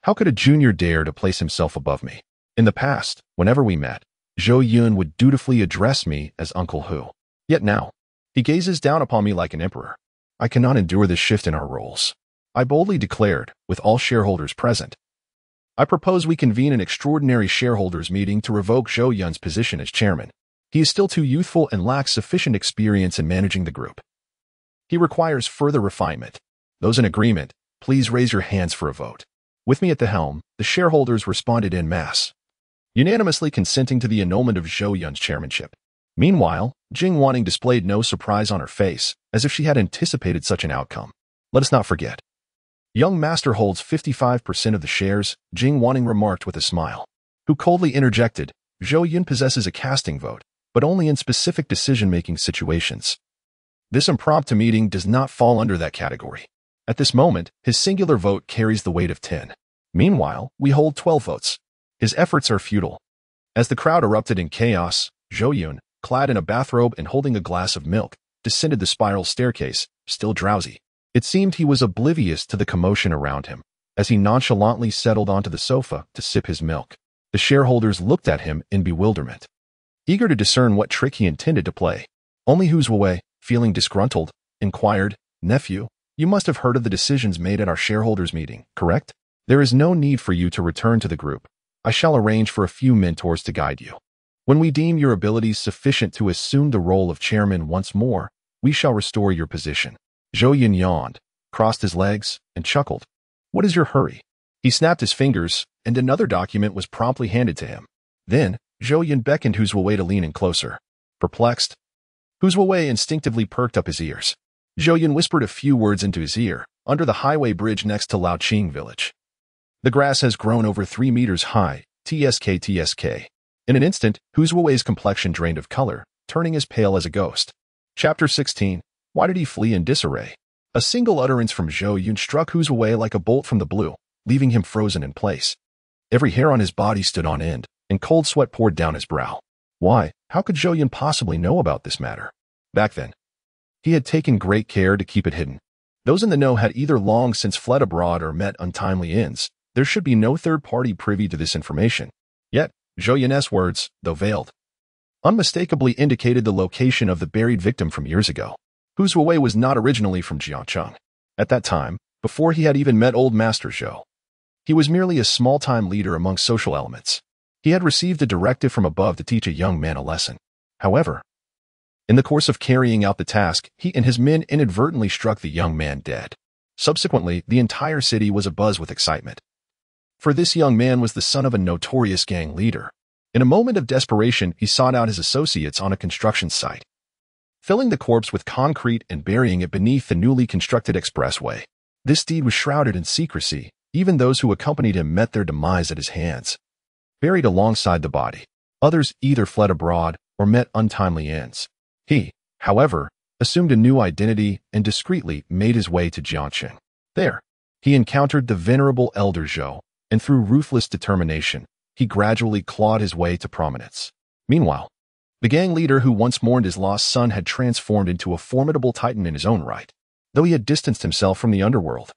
How could a junior dare to place himself above me? In the past, whenever we met, Zhou Yun would dutifully address me as Uncle Hu. Yet now, he gazes down upon me like an emperor. I cannot endure this shift in our roles. I boldly declared, with all shareholders present, I propose we convene an extraordinary shareholders meeting to revoke Zhou Yun's position as chairman. He is still too youthful and lacks sufficient experience in managing the group. He requires further refinement. Those in agreement, please raise your hands for a vote. With me at the helm, the shareholders responded en masse, unanimously consenting to the annulment of Zhou Yun's chairmanship. Meanwhile, Jing Wanning displayed no surprise on her face, as if she had anticipated such an outcome. Let us not forget. Young Master holds 55% of the shares, Jing Wanning remarked with a smile. Who coldly interjected, Zhou Yun possesses a casting vote, but only in specific decision-making situations. This impromptu meeting does not fall under that category. At this moment, his singular vote carries the weight of 10. Meanwhile, we hold 12 votes. His efforts are futile. As the crowd erupted in chaos, Zhou Yun, clad in a bathrobe and holding a glass of milk, descended the spiral staircase, still drowsy. It seemed he was oblivious to the commotion around him, as he nonchalantly settled onto the sofa to sip his milk. The shareholders looked at him in bewilderment, eager to discern what trick he intended to play. Only Zhou, feeling disgruntled, inquired, "Nephew, you must have heard of the decisions made at our shareholders meeting, correct? There is no need for you to return to the group. I shall arrange for a few mentors to guide you. When we deem your abilities sufficient to assume the role of chairman once more, we shall restore your position." Zhou Yun yawned, crossed his legs, and chuckled. "What is your hurry?" He snapped his fingers, and another document was promptly handed to him. Then, Zhou Yun beckoned Zhou to lean in closer. Perplexed, Zhou instinctively perked up his ears. Zhou Yun whispered a few words into his ear, under the highway bridge next to Laoqing village. The grass has grown over 3 meters high, tsk. In an instant, Zhou's complexion drained of color, turning as pale as a ghost. Chapter 16. Why did he flee in disarray? A single utterance from Zhou Yun struck Zhou like a bolt from the blue, leaving him frozen in place. Every hair on his body stood on end, and cold sweat poured down his brow. Why? How could Zhou Yun possibly know about this matter? Back then, he had taken great care to keep it hidden. Those in the know had either long since fled abroad or met untimely ends. There should be no third party privy to this information. Yet, Zhou Yun's words, though veiled, unmistakably indicated the location of the buried victim from years ago. Zhou was not originally from Jiangcheng. At that time, before he had even met Old Master Zhou, he was merely a small-time leader among social elements. He had received a directive from above to teach a young man a lesson. However, in the course of carrying out the task, he and his men inadvertently struck the young man dead. Subsequently, the entire city was abuzz with excitement. For this young man was the son of a notorious gang leader. In a moment of desperation, he sought out his associates on a construction site, filling the corpse with concrete and burying it beneath the newly constructed expressway. This deed was shrouded in secrecy. Even those who accompanied him met their demise at his hands, buried alongside the body. Others either fled abroad or met untimely ends. He, however, assumed a new identity and discreetly made his way to Jiangqing. There, he encountered the venerable elder Zhou, and through ruthless determination, he gradually clawed his way to prominence. Meanwhile, the gang leader who once mourned his lost son had transformed into a formidable titan in his own right. Though he had distanced himself from the underworld,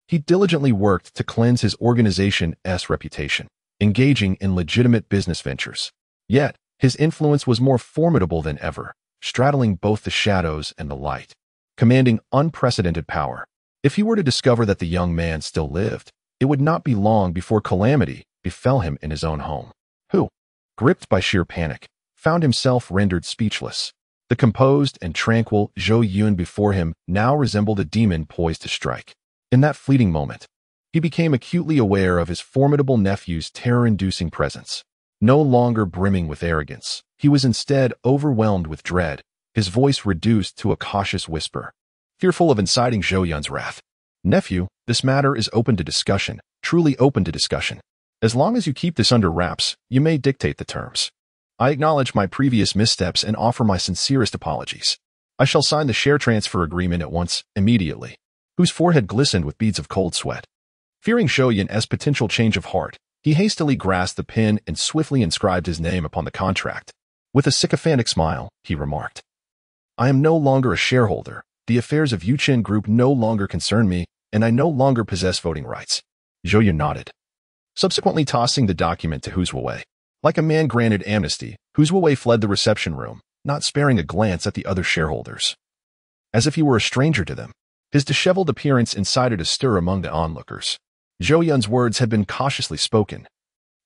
he diligently worked to cleanse his organization's reputation, engaging in legitimate business ventures. Yet, his influence was more formidable than ever, straddling both the shadows and the light, commanding unprecedented power. If he were to discover that the young man still lived, it would not be long before calamity befell him in his own home. Who, gripped by sheer panic, found himself rendered speechless. The composed and tranquil Zhou Yun before him now resembled a demon poised to strike. In that fleeting moment, he became acutely aware of his formidable nephew's terror-inducing presence. No longer brimming with arrogance, he was instead overwhelmed with dread, his voice reduced to a cautious whisper, fearful of inciting Zhou Yun's wrath. "Nephew, this matter is open to discussion, truly open to discussion. As long as you keep this under wraps, you may dictate the terms. I acknowledge my previous missteps and offer my sincerest apologies. I shall sign the share transfer agreement at once, immediately." Whose forehead glistened with beads of cold sweat. Fearing Zhou Yun's potential change of heart, he hastily grasped the pen and swiftly inscribed his name upon the contract. With a sycophantic smile, he remarked, "I am no longer a shareholder. The affairs of Yuchen Group no longer concern me, and I no longer possess voting rights." Zhou Yun nodded, subsequently tossing the document to Hu Zuowei. Like a man granted amnesty, Hu Zuowei fled the reception room, not sparing a glance at the other shareholders. As if he were a stranger to them, his disheveled appearance incited a stir among the onlookers. Zhou Yun's words had been cautiously spoken,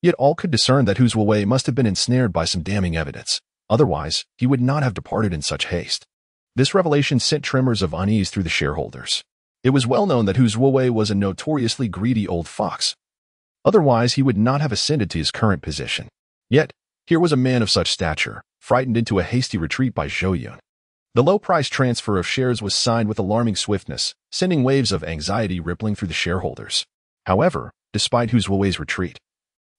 yet all could discern that Hu Zuowei must have been ensnared by some damning evidence. Otherwise, he would not have departed in such haste. This revelation sent tremors of unease through the shareholders. It was well known that Hu Zuowei was a notoriously greedy old fox. Otherwise, he would not have ascended to his current position. Yet, here was a man of such stature, frightened into a hasty retreat by Zhou Yun. The low-price transfer of shares was signed with alarming swiftness, sending waves of anxiety rippling through the shareholders. However, despite Hu Zuowei's retreat,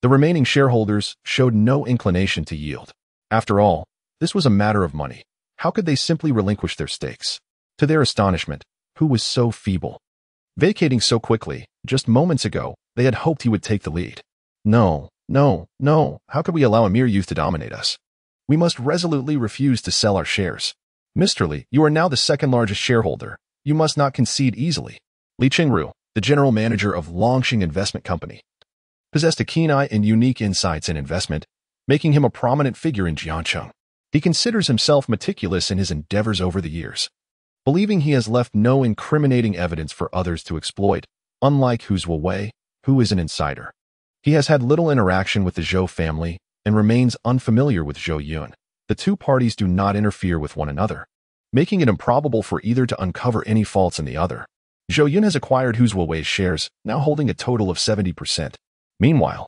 the remaining shareholders showed no inclination to yield. After all, this was a matter of money. How could they simply relinquish their stakes? To their astonishment, Hu was so feeble. Vacating so quickly, just moments ago, they had hoped he would take the lead. No, how could we allow a mere youth to dominate us? We must resolutely refuse to sell our shares. Mr. Li, you are now the second largest shareholder. You must not concede easily. Li Qingru, the general manager of Longxing Investment Company, possessed a keen eye and unique insights in investment, making him a prominent figure in Jiangcheng. He considers himself meticulous in his endeavors over the years, believing he has left no incriminating evidence for others to exploit, unlike Hu Zuowei, who is an insider. He has had little interaction with the Zhou family and remains unfamiliar with Zhou Yun. The two parties do not interfere with one another, making it improbable for either to uncover any faults in the other. Zhou Yun has acquired Hu Zuowei's shares, now holding a total of 70%. Meanwhile,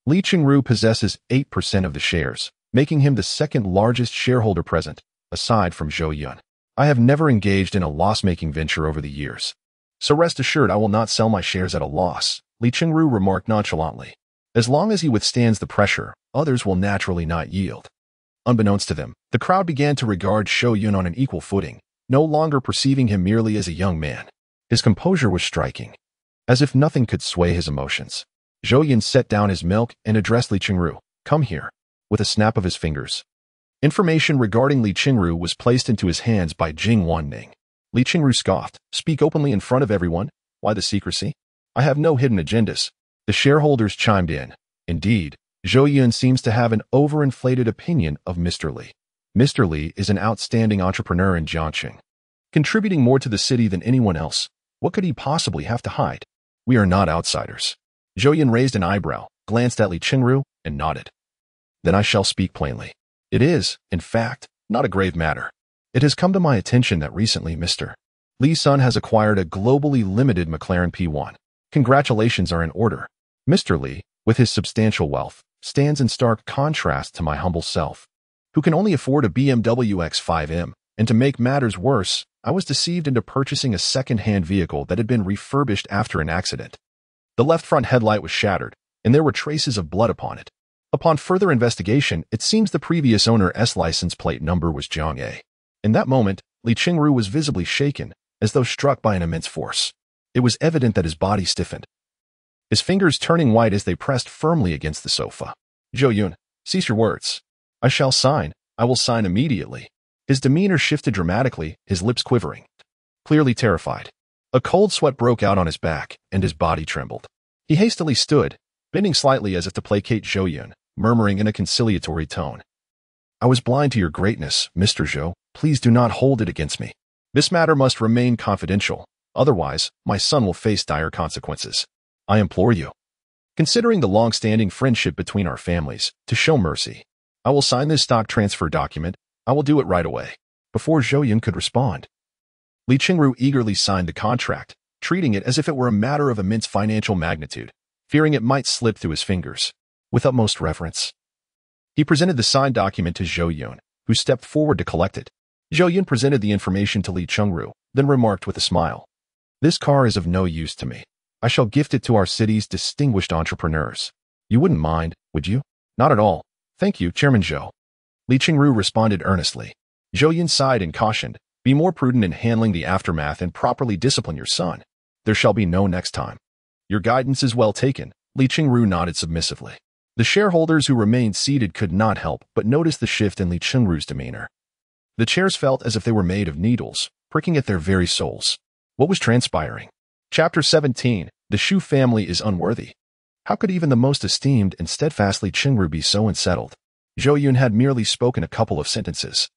Li Qingru possesses 8% of the shares, making him the second largest shareholder present, aside from Zhou Yun. I have never engaged in a loss-making venture over the years, so rest assured I will not sell my shares at a loss, Li Qingru remarked nonchalantly. As long as he withstands the pressure, others will naturally not yield. Unbeknownst to them, the crowd began to regard Zhou Yun on an equal footing, no longer perceiving him merely as a young man. His composure was striking. As if nothing could sway his emotions, Zhou Yun set down his milk and addressed Li Qingru. "Come here," with a snap of his fingers. Information regarding Li Qingru was placed into his hands by Jing Wanning. Li Qingru scoffed. "Speak openly in front of everyone. Why the secrecy? I have no hidden agendas." The shareholders chimed in. Indeed, Zhou Yun seems to have an overinflated opinion of Mr. Li. Mr. Li is an outstanding entrepreneur in Jiangxing, contributing more to the city than anyone else. What could he possibly have to hide? We are not outsiders. Zhou Yun raised an eyebrow, glanced at Li Qingru, and nodded. Then I shall speak plainly. It is, in fact, not a grave matter. It has come to my attention that recently Mr. Li's son has acquired a globally limited McLaren P1. Congratulations are in order. Mr. Li, with his substantial wealth, stands in stark contrast to my humble self, who can only afford a BMW X5M, and to make matters worse, I was deceived into purchasing a second-hand vehicle that had been refurbished after an accident. The left front headlight was shattered, and there were traces of blood upon it. Upon further investigation, it seems the previous owner's license plate number was Jiang A. In that moment, Li Qingru was visibly shaken, as though struck by an immense force. It was evident that his body stiffened, his fingers turning white as they pressed firmly against the sofa. Zhou Yun, cease your words. I shall sign. I will sign immediately. His demeanor shifted dramatically, his lips quivering. Clearly terrified. A cold sweat broke out on his back, and his body trembled. He hastily stood, bending slightly as if to placate Zhou Yun, murmuring in a conciliatory tone. I was blind to your greatness, Mr. Zhou. Please do not hold it against me. This matter must remain confidential. Otherwise, my son will face dire consequences. I implore you. Considering the long-standing friendship between our families, to show mercy, I will sign this stock transfer document. I will do it right away. Before Zhou Yun could respond, Li Qingru eagerly signed the contract, treating it as if it were a matter of immense financial magnitude, fearing it might slip through his fingers. With utmost reverence, he presented the signed document to Zhou Yun, who stepped forward to collect it. Zhou Yun presented the information to Li Qingru, then remarked with a smile. This car is of no use to me. I shall gift it to our city's distinguished entrepreneurs. You wouldn't mind, would you? Not at all. Thank you, Chairman Zhou. Li Qingru responded earnestly. Zhou Yun sighed and cautioned, be more prudent in handling the aftermath and properly discipline your son. There shall be no next time. Your guidance is well taken. Li Qingru nodded submissively. The shareholders who remained seated could not help but notice the shift in Li Qingru's demeanor. The chairs felt as if they were made of needles, pricking at their very souls. What was transpiring? Chapter 17. The Shu family is unworthy. How could even the most esteemed and steadfast Li Qingru be so unsettled? Zhou Yun had merely spoken a couple of sentences.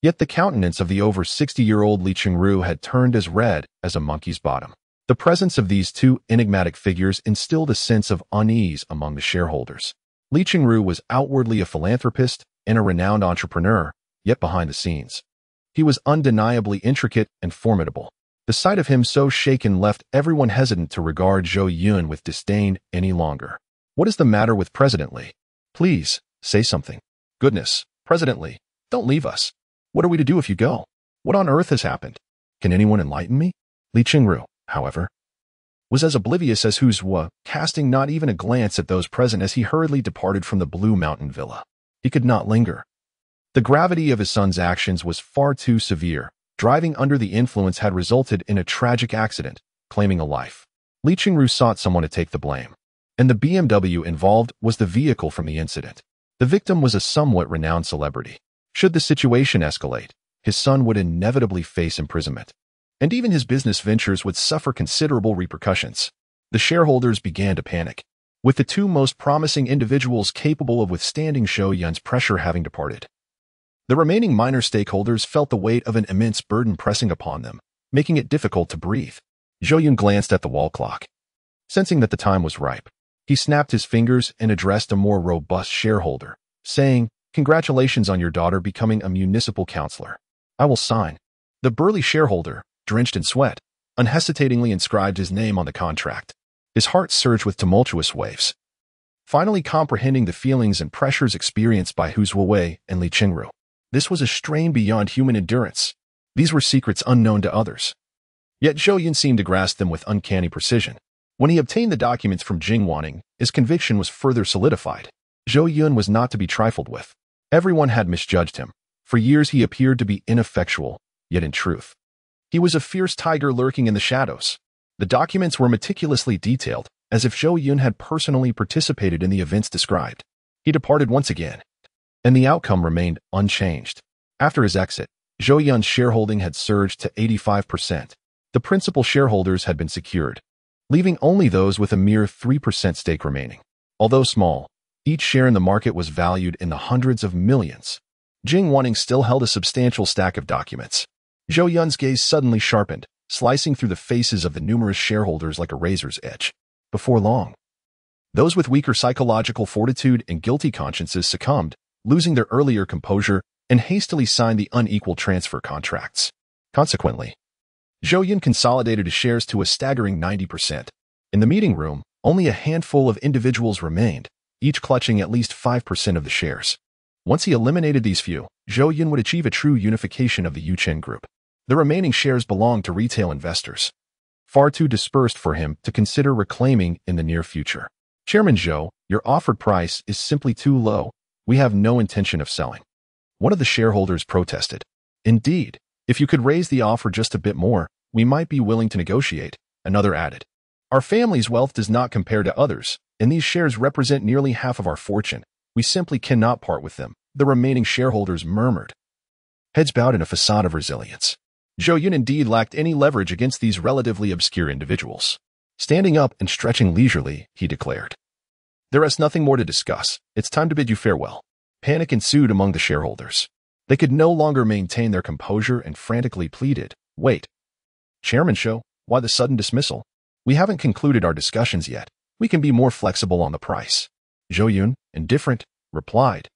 Yet the countenance of the over 60-year-old Li Qingru had turned as red as a monkey's bottom. The presence of these two enigmatic figures instilled a sense of unease among the shareholders. Li Qingru was outwardly a philanthropist and a renowned entrepreneur, yet behind the scenes, he was undeniably intricate and formidable. The sight of him so shaken left everyone hesitant to regard Zhou Yun with disdain any longer. What is the matter with President Li? Please, say something. Goodness, President Li, don't leave us. What are we to do if you go? What on earth has happened? Can anyone enlighten me? Li Qingru, however, was as oblivious as Zhou, casting not even a glance at those present as he hurriedly departed from the Blue Mountain Villa. He could not linger. The gravity of his son's actions was far too severe. Driving under the influence had resulted in a tragic accident, claiming a life. Li Qingru sought someone to take the blame, and the BMW involved was the vehicle from the incident. The victim was a somewhat renowned celebrity. Should the situation escalate, his son would inevitably face imprisonment, and even his business ventures would suffer considerable repercussions. The shareholders began to panic, with the two most promising individuals capable of withstanding Zhou Yun's pressure having departed. The remaining minor stakeholders felt the weight of an immense burden pressing upon them, making it difficult to breathe. Zhou Yun glanced at the wall clock. Sensing that the time was ripe, he snapped his fingers and addressed a more robust shareholder, saying, Congratulations on your daughter becoming a municipal councillor. I will sign. The burly shareholder, drenched in sweat, unhesitatingly inscribed his name on the contract. His heart surged with tumultuous waves, finally comprehending the feelings and pressures experienced by Zhou and Li Qingru. This was a strain beyond human endurance. These were secrets unknown to others. Yet Zhou Yun seemed to grasp them with uncanny precision. When he obtained the documents from Jing Wanning, his conviction was further solidified. Zhou Yun was not to be trifled with. Everyone had misjudged him. For years he appeared to be ineffectual, yet in truth, he was a fierce tiger lurking in the shadows. The documents were meticulously detailed, as if Zhou Yun had personally participated in the events described. He departed once again, and the outcome remained unchanged. After his exit, Zhou Yun's shareholding had surged to 85%. The principal shareholders had been secured, leaving only those with a mere 3% stake remaining. Although small, each share in the market was valued in the hundreds of millions. Jing Wanning still held a substantial stack of documents. Zhou Yun's gaze suddenly sharpened, slicing through the faces of the numerous shareholders like a razor's edge. Before long, those with weaker psychological fortitude and guilty consciences succumbed, losing their earlier composure and hastily signed the unequal transfer contracts. Consequently, Zhou Yun consolidated his shares to a staggering 90%. In the meeting room, only a handful of individuals remained, each clutching at least 5% of the shares. Once he eliminated these few, Zhou Yun would achieve a true unification of the Yuchen Group. The remaining shares belonged to retail investors, far too dispersed for him to consider reclaiming in the near future. Chairman Zhou, your offered price is simply too low. We have no intention of selling. One of the shareholders protested. Indeed, if you could raise the offer just a bit more, we might be willing to negotiate, another added. Our family's wealth does not compare to others, and these shares represent nearly half of our fortune. We simply cannot part with them, the remaining shareholders murmured. Heads bowed in a facade of resilience. Zhou Yun indeed lacked any leverage against these relatively obscure individuals. Standing up and stretching leisurely, he declared, "There is nothing more to discuss. It's time to bid you farewell." Panic ensued among the shareholders. They could no longer maintain their composure and frantically pleaded, "Wait. Chairman Zhou, why the sudden dismissal? We haven't concluded our discussions yet. We can be more flexible on the price." Zhou Yun, indifferent, replied,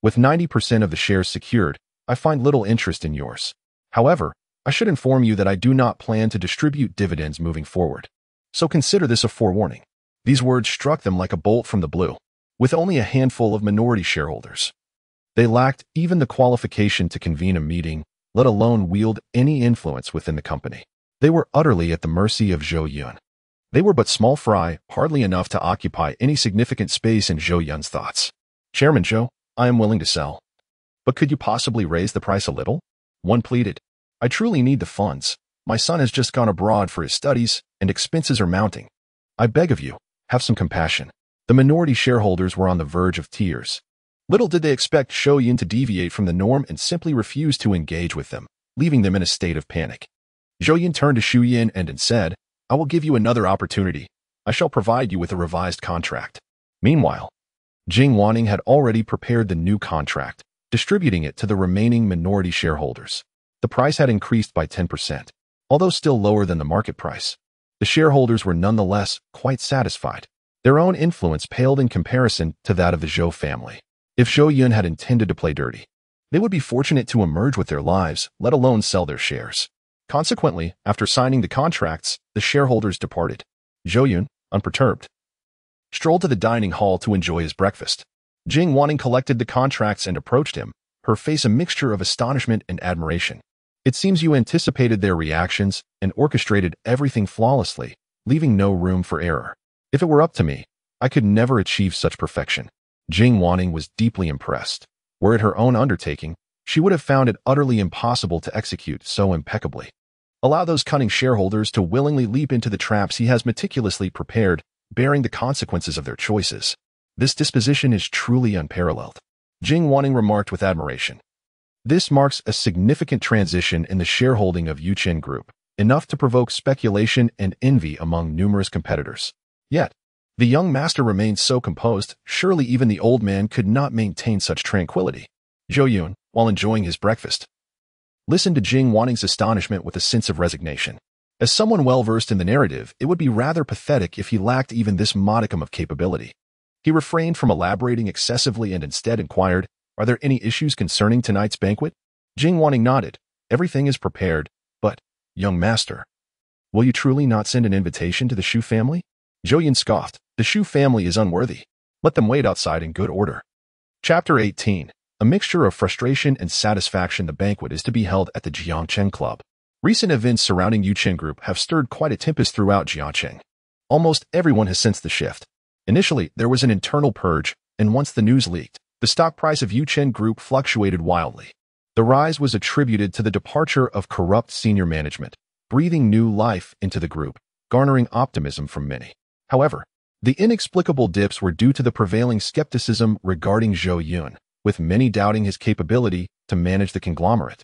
"With 90% of the shares secured, I find little interest in yours. However, I should inform you that I do not plan to distribute dividends moving forward. So consider this a forewarning." These words struck them like a bolt from the blue. With only a handful of minority shareholders, they lacked even the qualification to convene a meeting, let alone wield any influence within the company. They were utterly at the mercy of Zhou Yun. They were but small fry, hardly enough to occupy any significant space in Zhou Yun's thoughts. "Chairman Zhou, I am willing to sell. But could you possibly raise the price a little?" One pleaded. "I truly need the funds. My son has just gone abroad for his studies, and expenses are mounting. I beg of you, have some compassion." The minority shareholders were on the verge of tears. Little did they expect Zhou Yun to deviate from the norm and simply refuse to engage with them, leaving them in a state of panic. Zhou Yun turned to Zhu Yin and said, "I will give you another opportunity. I shall provide you with a revised contract." Meanwhile, Jing Wanning had already prepared the new contract, distributing it to the remaining minority shareholders. The price had increased by 10%, although still lower than the market price. The shareholders were nonetheless quite satisfied. Their own influence paled in comparison to that of the Zhou family. If Zhou Yun had intended to play dirty, they would be fortunate to emerge with their lives, let alone sell their shares. Consequently, after signing the contracts, the shareholders departed. Zhou Yun, unperturbed, strolled to the dining hall to enjoy his breakfast. Jing Wanning collected the contracts and approached him, her face a mixture of astonishment and admiration. "It seems you anticipated their reactions and orchestrated everything flawlessly, leaving no room for error. If it were up to me, I could never achieve such perfection." Jing Wanning was deeply impressed. Were it her own undertaking, she would have found it utterly impossible to execute so impeccably. Allow those cunning shareholders to willingly leap into the traps he has meticulously prepared, bearing the consequences of their choices. This disposition is truly unparalleled. Jing Wanning remarked with admiration. This marks a significant transition in the shareholding of Yuchen Group, enough to provoke speculation and envy among numerous competitors. Yet, the young master remained so composed, surely even the old man could not maintain such tranquility. Zhou Yun, while enjoying his breakfast, listened to Jing Wanning's astonishment with a sense of resignation. As someone well-versed in the narrative, it would be rather pathetic if he lacked even this modicum of capability. He refrained from elaborating excessively and instead inquired, "Are there any issues concerning tonight's banquet?" Jing Wanning nodded. "Everything is prepared, but, young master, will you truly not send an invitation to the Shu family?" Zhou Yun scoffed. "The Shu family is unworthy. Let them wait outside in good order." Chapter 18. A mixture of frustration and satisfaction. The banquet is to be held at the Jiangcheng Club. Recent events surrounding Yuchen Group have stirred quite a tempest throughout Jiangcheng. Almost everyone has sensed the shift. Initially, there was an internal purge, and once the news leaked, the stock price of Yuchen Group fluctuated wildly. The rise was attributed to the departure of corrupt senior management, breathing new life into the group, garnering optimism from many. However, the inexplicable dips were due to the prevailing skepticism regarding Zhou Yun, with many doubting his capability to manage the conglomerate.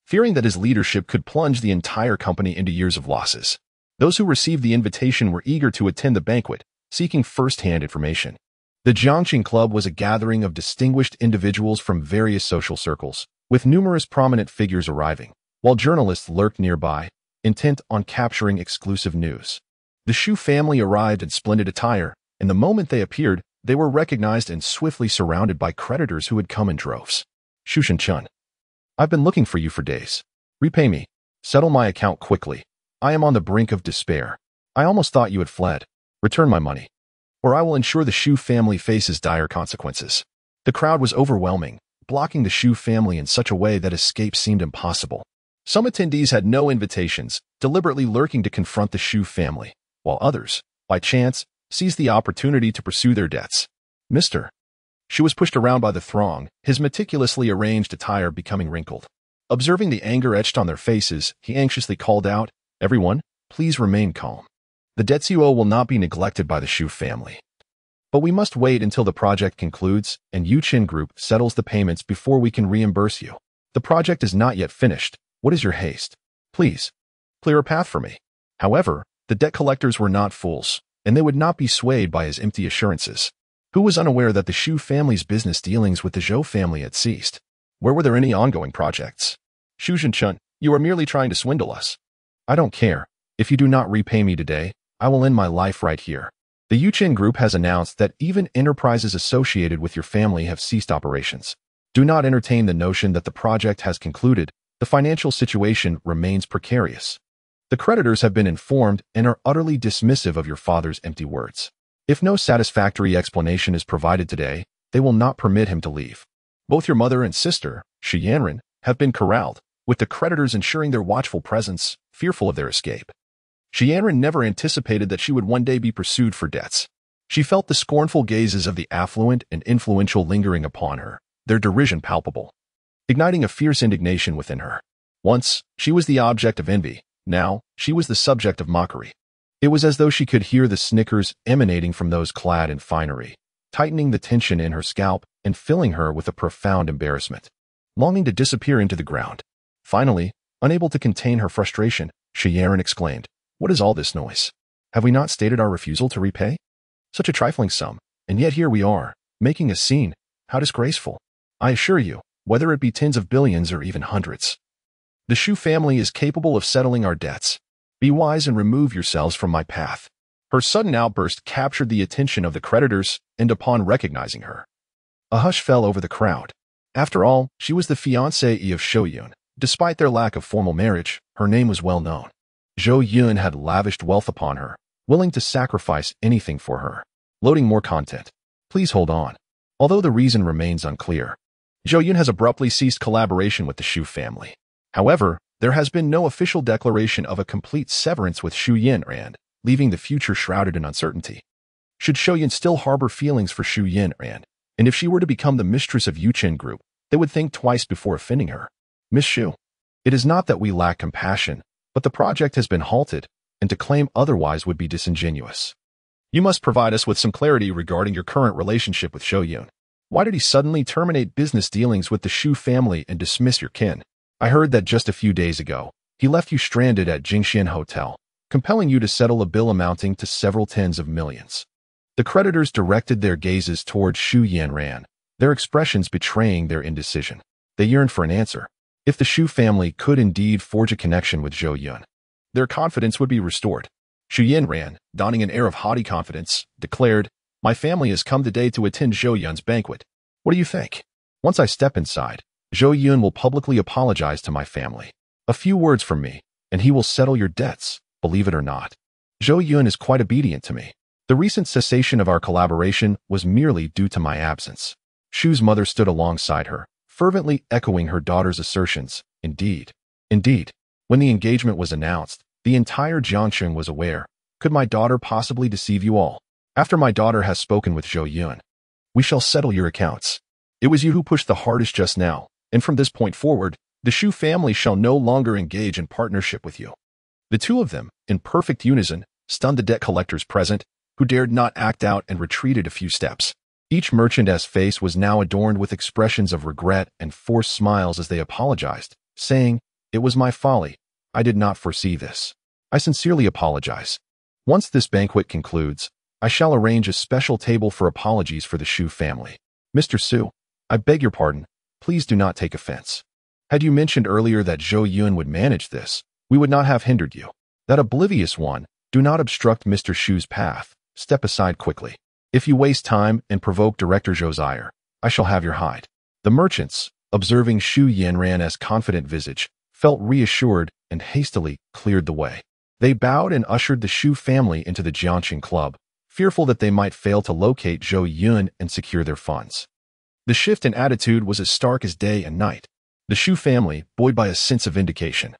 Fearing that his leadership could plunge the entire company into years of losses, those who received the invitation were eager to attend the banquet, seeking first-hand information. The Jiangxing Club was a gathering of distinguished individuals from various social circles, with numerous prominent figures arriving. While journalists lurked nearby, intent on capturing exclusive news. The Zhou family arrived in splendid attire, and the moment they appeared, they were recognized and swiftly surrounded by creditors who had come in droves. Zhou Yun, I've been looking for you for days. Repay me. Settle my account quickly. I am on the brink of despair. I almost thought you had fled. Return my money, or I will ensure the Zhou family faces dire consequences. The crowd was overwhelming, blocking the Zhou family in such a way that escape seemed impossible. Some attendees had no invitations, deliberately lurking to confront the Zhou family, while others, by chance, seized the opportunity to pursue their debts. Mr. Zhou was pushed around by the throng, his meticulously arranged attire becoming wrinkled. Observing the anger etched on their faces, he anxiously called out, "Everyone, please remain calm. The debts you owe will not be neglected by the Zhou family. But we must wait until the project concludes and Yuchen Group settles the payments before we can reimburse you. The project is not yet finished. What is your haste? Please, clear a path for me." However, the debt collectors were not fools, and they would not be swayed by his empty assurances. Who was unaware that the Zhou family's business dealings with the Zhou family had ceased? Where were there any ongoing projects? Zhou Yun, you are merely trying to swindle us. I don't care. If you do not repay me today, I will end my life right here. The Yuchen Group has announced that even enterprises associated with your family have ceased operations. Do not entertain the notion that the project has concluded. The financial situation remains precarious. The creditors have been informed and are utterly dismissive of your father's empty words. If no satisfactory explanation is provided today, they will not permit him to leave. Both your mother and sister, Zhu Yun, have been corralled, with the creditors ensuring their watchful presence, fearful of their escape. Zhu Yun never anticipated that she would one day be pursued for debts. She felt the scornful gazes of the affluent and influential lingering upon her, their derision palpable, igniting a fierce indignation within her. Once, she was the object of envy. Now, she was the subject of mockery. It was as though she could hear the snickers emanating from those clad in finery, tightening the tension in her scalp and filling her with a profound embarrassment, longing to disappear into the ground. Finally, unable to contain her frustration, Zhu Yun exclaimed, "What is all this noise? Have we not stated our refusal to repay? Such a trifling sum, and yet here we are, making a scene. How disgraceful. I assure you, whether it be tens of billions or even hundreds, the Zhou family is capable of settling our debts. Be wise and remove yourselves from my path." Her sudden outburst captured the attention of the creditors, and upon recognizing her, a hush fell over the crowd. After all, she was the fiancée of Zhou Yun. Despite their lack of formal marriage, her name was well known. Zhou Yun had lavished wealth upon her, willing to sacrifice anything for her. Loading more content. Please hold on. Although the reason remains unclear, Zhou Yun has abruptly ceased collaboration with the Zhou family. However, there has been no official declaration of a complete severance with Zhou Yun, leaving the future shrouded in uncertainty. Should Zhou Yun still harbor feelings for Zhou Yun, and if she were to become the mistress of Yuchen Group, they would think twice before offending her. Miss Zhou, it is not that we lack compassion, but the project has been halted, and to claim otherwise would be disingenuous. You must provide us with some clarity regarding your current relationship with Zhou Yun. Why did he suddenly terminate business dealings with the Zhou family and dismiss your kin? I heard that just a few days ago, he left you stranded at Jingxian Hotel, compelling you to settle a bill amounting to several tens of millions. The creditors directed their gazes towards Zhou Yun, their expressions betraying their indecision. They yearned for an answer. If the Zhou family could indeed forge a connection with Zhou Yun, their confidence would be restored. Zhou Yun, donning an air of haughty confidence, declared, "My family has come today to attend Zhou Yun's banquet. What do you think? Once I step inside, Zhou Yun will publicly apologize to my family. A few words from me, and he will settle your debts, believe it or not. Zhou Yun is quite obedient to me. The recent cessation of our collaboration was merely due to my absence." Zhou's mother stood alongside her, fervently echoing her daughter's assertions. Indeed. When the engagement was announced, the entire Jiangcheng was aware. Could my daughter possibly deceive you all? After my daughter has spoken with Zhou Yun, we shall settle your accounts. It was you who pushed the hardest just now, and from this point forward, the Zhou family shall no longer engage in partnership with you. The two of them, in perfect unison, stunned the debt collectors present, who dared not act out and retreated a few steps. Each merchant's face was now adorned with expressions of regret and forced smiles as they apologized, saying, "It was my folly. I did not foresee this. I sincerely apologize. Once this banquet concludes, I shall arrange a special table for apologies for the Zhou family. Mr. Su, I beg your pardon. Please do not take offense. Had you mentioned earlier that Zhou Yun would manage this, we would not have hindered you. That oblivious one, do not obstruct Mr. Shu's path. Step aside quickly. If you waste time and provoke Director Zhou's ire, I shall have your hide. The merchants, observing Zhou Yun's confident visage, felt reassured and hastily cleared the way. They bowed and ushered the Shu family into the Jiangqing Club, fearful that they might fail to locate Zhou Yun and secure their funds. The shift in attitude was as stark as day and night. The Shu family, buoyed by a sense of vindication,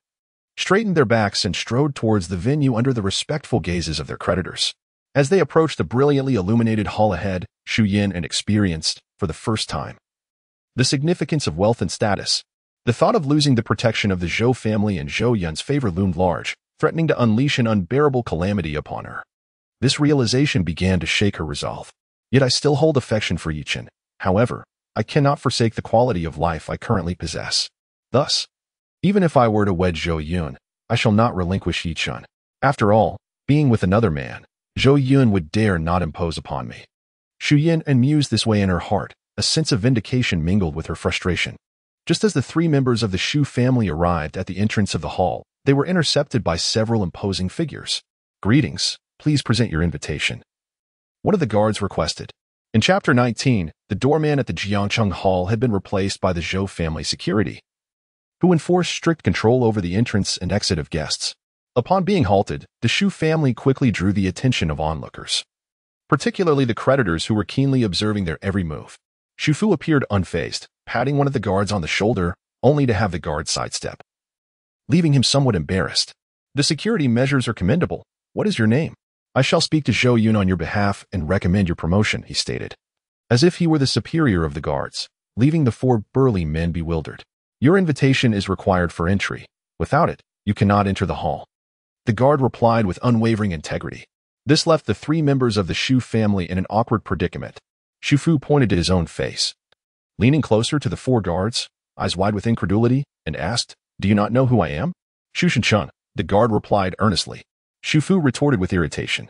straightened their backs and strode towards the venue under the respectful gazes of their creditors. As they approached the brilliantly illuminated hall ahead, Zhou Yun experienced, for the first time, the significance of wealth and status. The thought of losing the protection of the Zhou family and Zhou Yun's favor loomed large, threatening to unleash an unbearable calamity upon her. This realization began to shake her resolve. Yet I still hold affection for Yichen. However, I cannot forsake the quality of life I currently possess. Thus, even if I were to wed Zhou Yun, I shall not relinquish Yichen. After all, being with another man, Zhou Yun would dare not impose upon me. Zhou Yun mused this way in her heart, a sense of vindication mingled with her frustration. Just as the three members of the Shu family arrived at the entrance of the hall, they were intercepted by several imposing figures. Greetings, please present your invitation. One of the guards requested. In Chapter 19, the doorman at the Jiangqing Hall had been replaced by the Zhou family security, who enforced strict control over the entrance and exit of guests. Upon being halted, the Shu family quickly drew the attention of onlookers, particularly the creditors who were keenly observing their every move. Shu Fu appeared unfazed, patting one of the guards on the shoulder, only to have the guard sidestep, leaving him somewhat embarrassed. The security measures are commendable. What is your name? I shall speak to Zhou Yun on your behalf and recommend your promotion, he stated, as if he were the superior of the guards, leaving the four burly men bewildered. Your invitation is required for entry. Without it, you cannot enter the hall. The guard replied with unwavering integrity. This left the three members of the Shu family in an awkward predicament. Shu Fu pointed to his own face, leaning closer to the four guards, eyes wide with incredulity, and asked, Do you not know who I am? Shu Shenchun, the guard replied earnestly. Shu Fu retorted with irritation.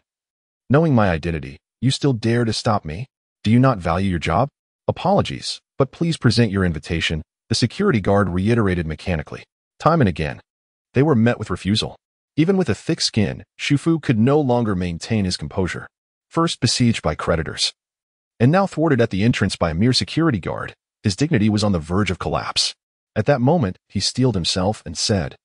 Knowing my identity, you still dare to stop me? Do you not value your job? Apologies, but please present your invitation, the security guard reiterated mechanically. Time and again, they were met with refusal. Even with a thick skin, Shu Fu could no longer maintain his composure. First besieged by creditors, and now thwarted at the entrance by a mere security guard, his dignity was on the verge of collapse. At that moment, he steeled himself and said,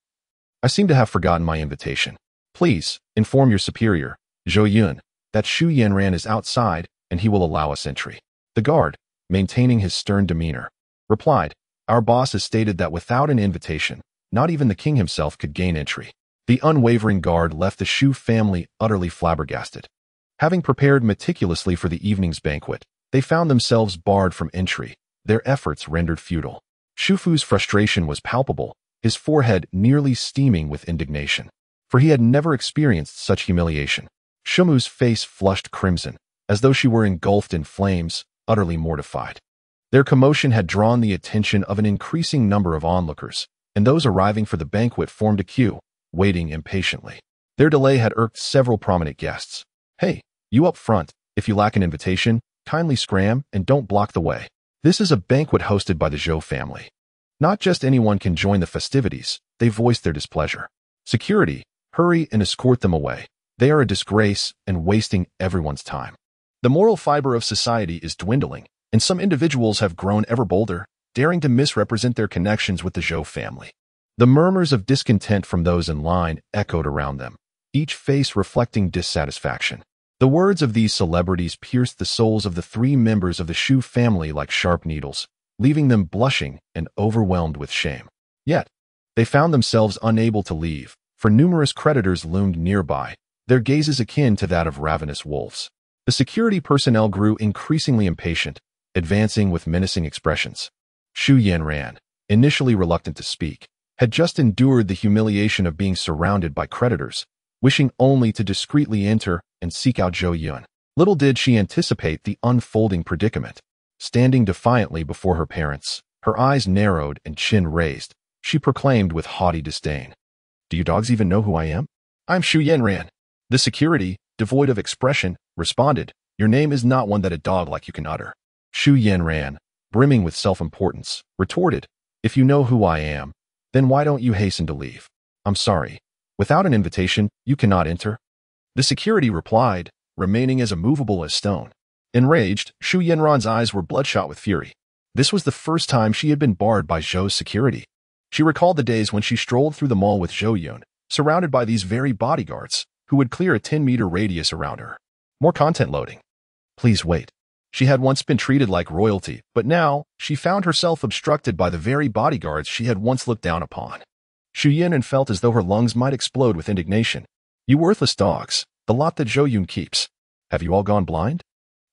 I seem to have forgotten my invitation. Please, inform your superior, Zhou Yun, that Zhou Yun is outside and he will allow us entry. The guard, maintaining his stern demeanor, replied, Our boss has stated that without an invitation, not even the king himself could gain entry. The unwavering guard left the Shu family utterly flabbergasted. Having prepared meticulously for the evening's banquet, they found themselves barred from entry, their efforts rendered futile. Shu Fu's frustration was palpable, his forehead nearly steaming with indignation, for he had never experienced such humiliation. Shumu's face flushed crimson, as though she were engulfed in flames, utterly mortified. Their commotion had drawn the attention of an increasing number of onlookers, and those arriving for the banquet formed a queue, waiting impatiently. Their delay had irked several prominent guests. Hey, you up front, if you lack an invitation, kindly scram and don't block the way. This is a banquet hosted by the Zhou family. Not just anyone can join the festivities, they voiced their displeasure. Security, hurry and escort them away. They are a disgrace and wasting everyone's time. The moral fiber of society is dwindling, and some individuals have grown ever bolder, daring to misrepresent their connections with the Zhou family. The murmurs of discontent from those in line echoed around them, each face reflecting dissatisfaction. The words of these celebrities pierced the souls of the three members of the Shu family like sharp needles, leaving them blushing and overwhelmed with shame. Yet, they found themselves unable to leave, for numerous creditors loomed nearby, their gazes akin to that of ravenous wolves. The security personnel grew increasingly impatient, advancing with menacing expressions. Zhou Yun, initially reluctant to speak, had just endured the humiliation of being surrounded by creditors, wishing only to discreetly enter and seek out Zhou Yun. Little did she anticipate the unfolding predicament. Standing defiantly before her parents, her eyes narrowed and chin raised, she proclaimed with haughty disdain, Do you dogs even know who I am? I'm Zhou Yun. The security, devoid of expression, responded, Your name is not one that a dog like you can utter. Zhou Yun, brimming with self-importance, retorted, If you know who I am, then why don't you hasten to leave? I'm sorry, Without an invitation, you cannot enter. The security replied, remaining as immovable as stone. Enraged, Zhu Yun's eyes were bloodshot with fury. This was the first time she had been barred by Zhou's security. She recalled the days when she strolled through the mall with Zhou Yun, surrounded by these very bodyguards, who would clear a 10-meter radius around her. More content loading. Please wait. She had once been treated like royalty, but now she found herself obstructed by the very bodyguards she had once looked down upon. Zhu Yun felt as though her lungs might explode with indignation. You worthless dogs, the lot that Zhou Yun keeps. Have you all gone blind?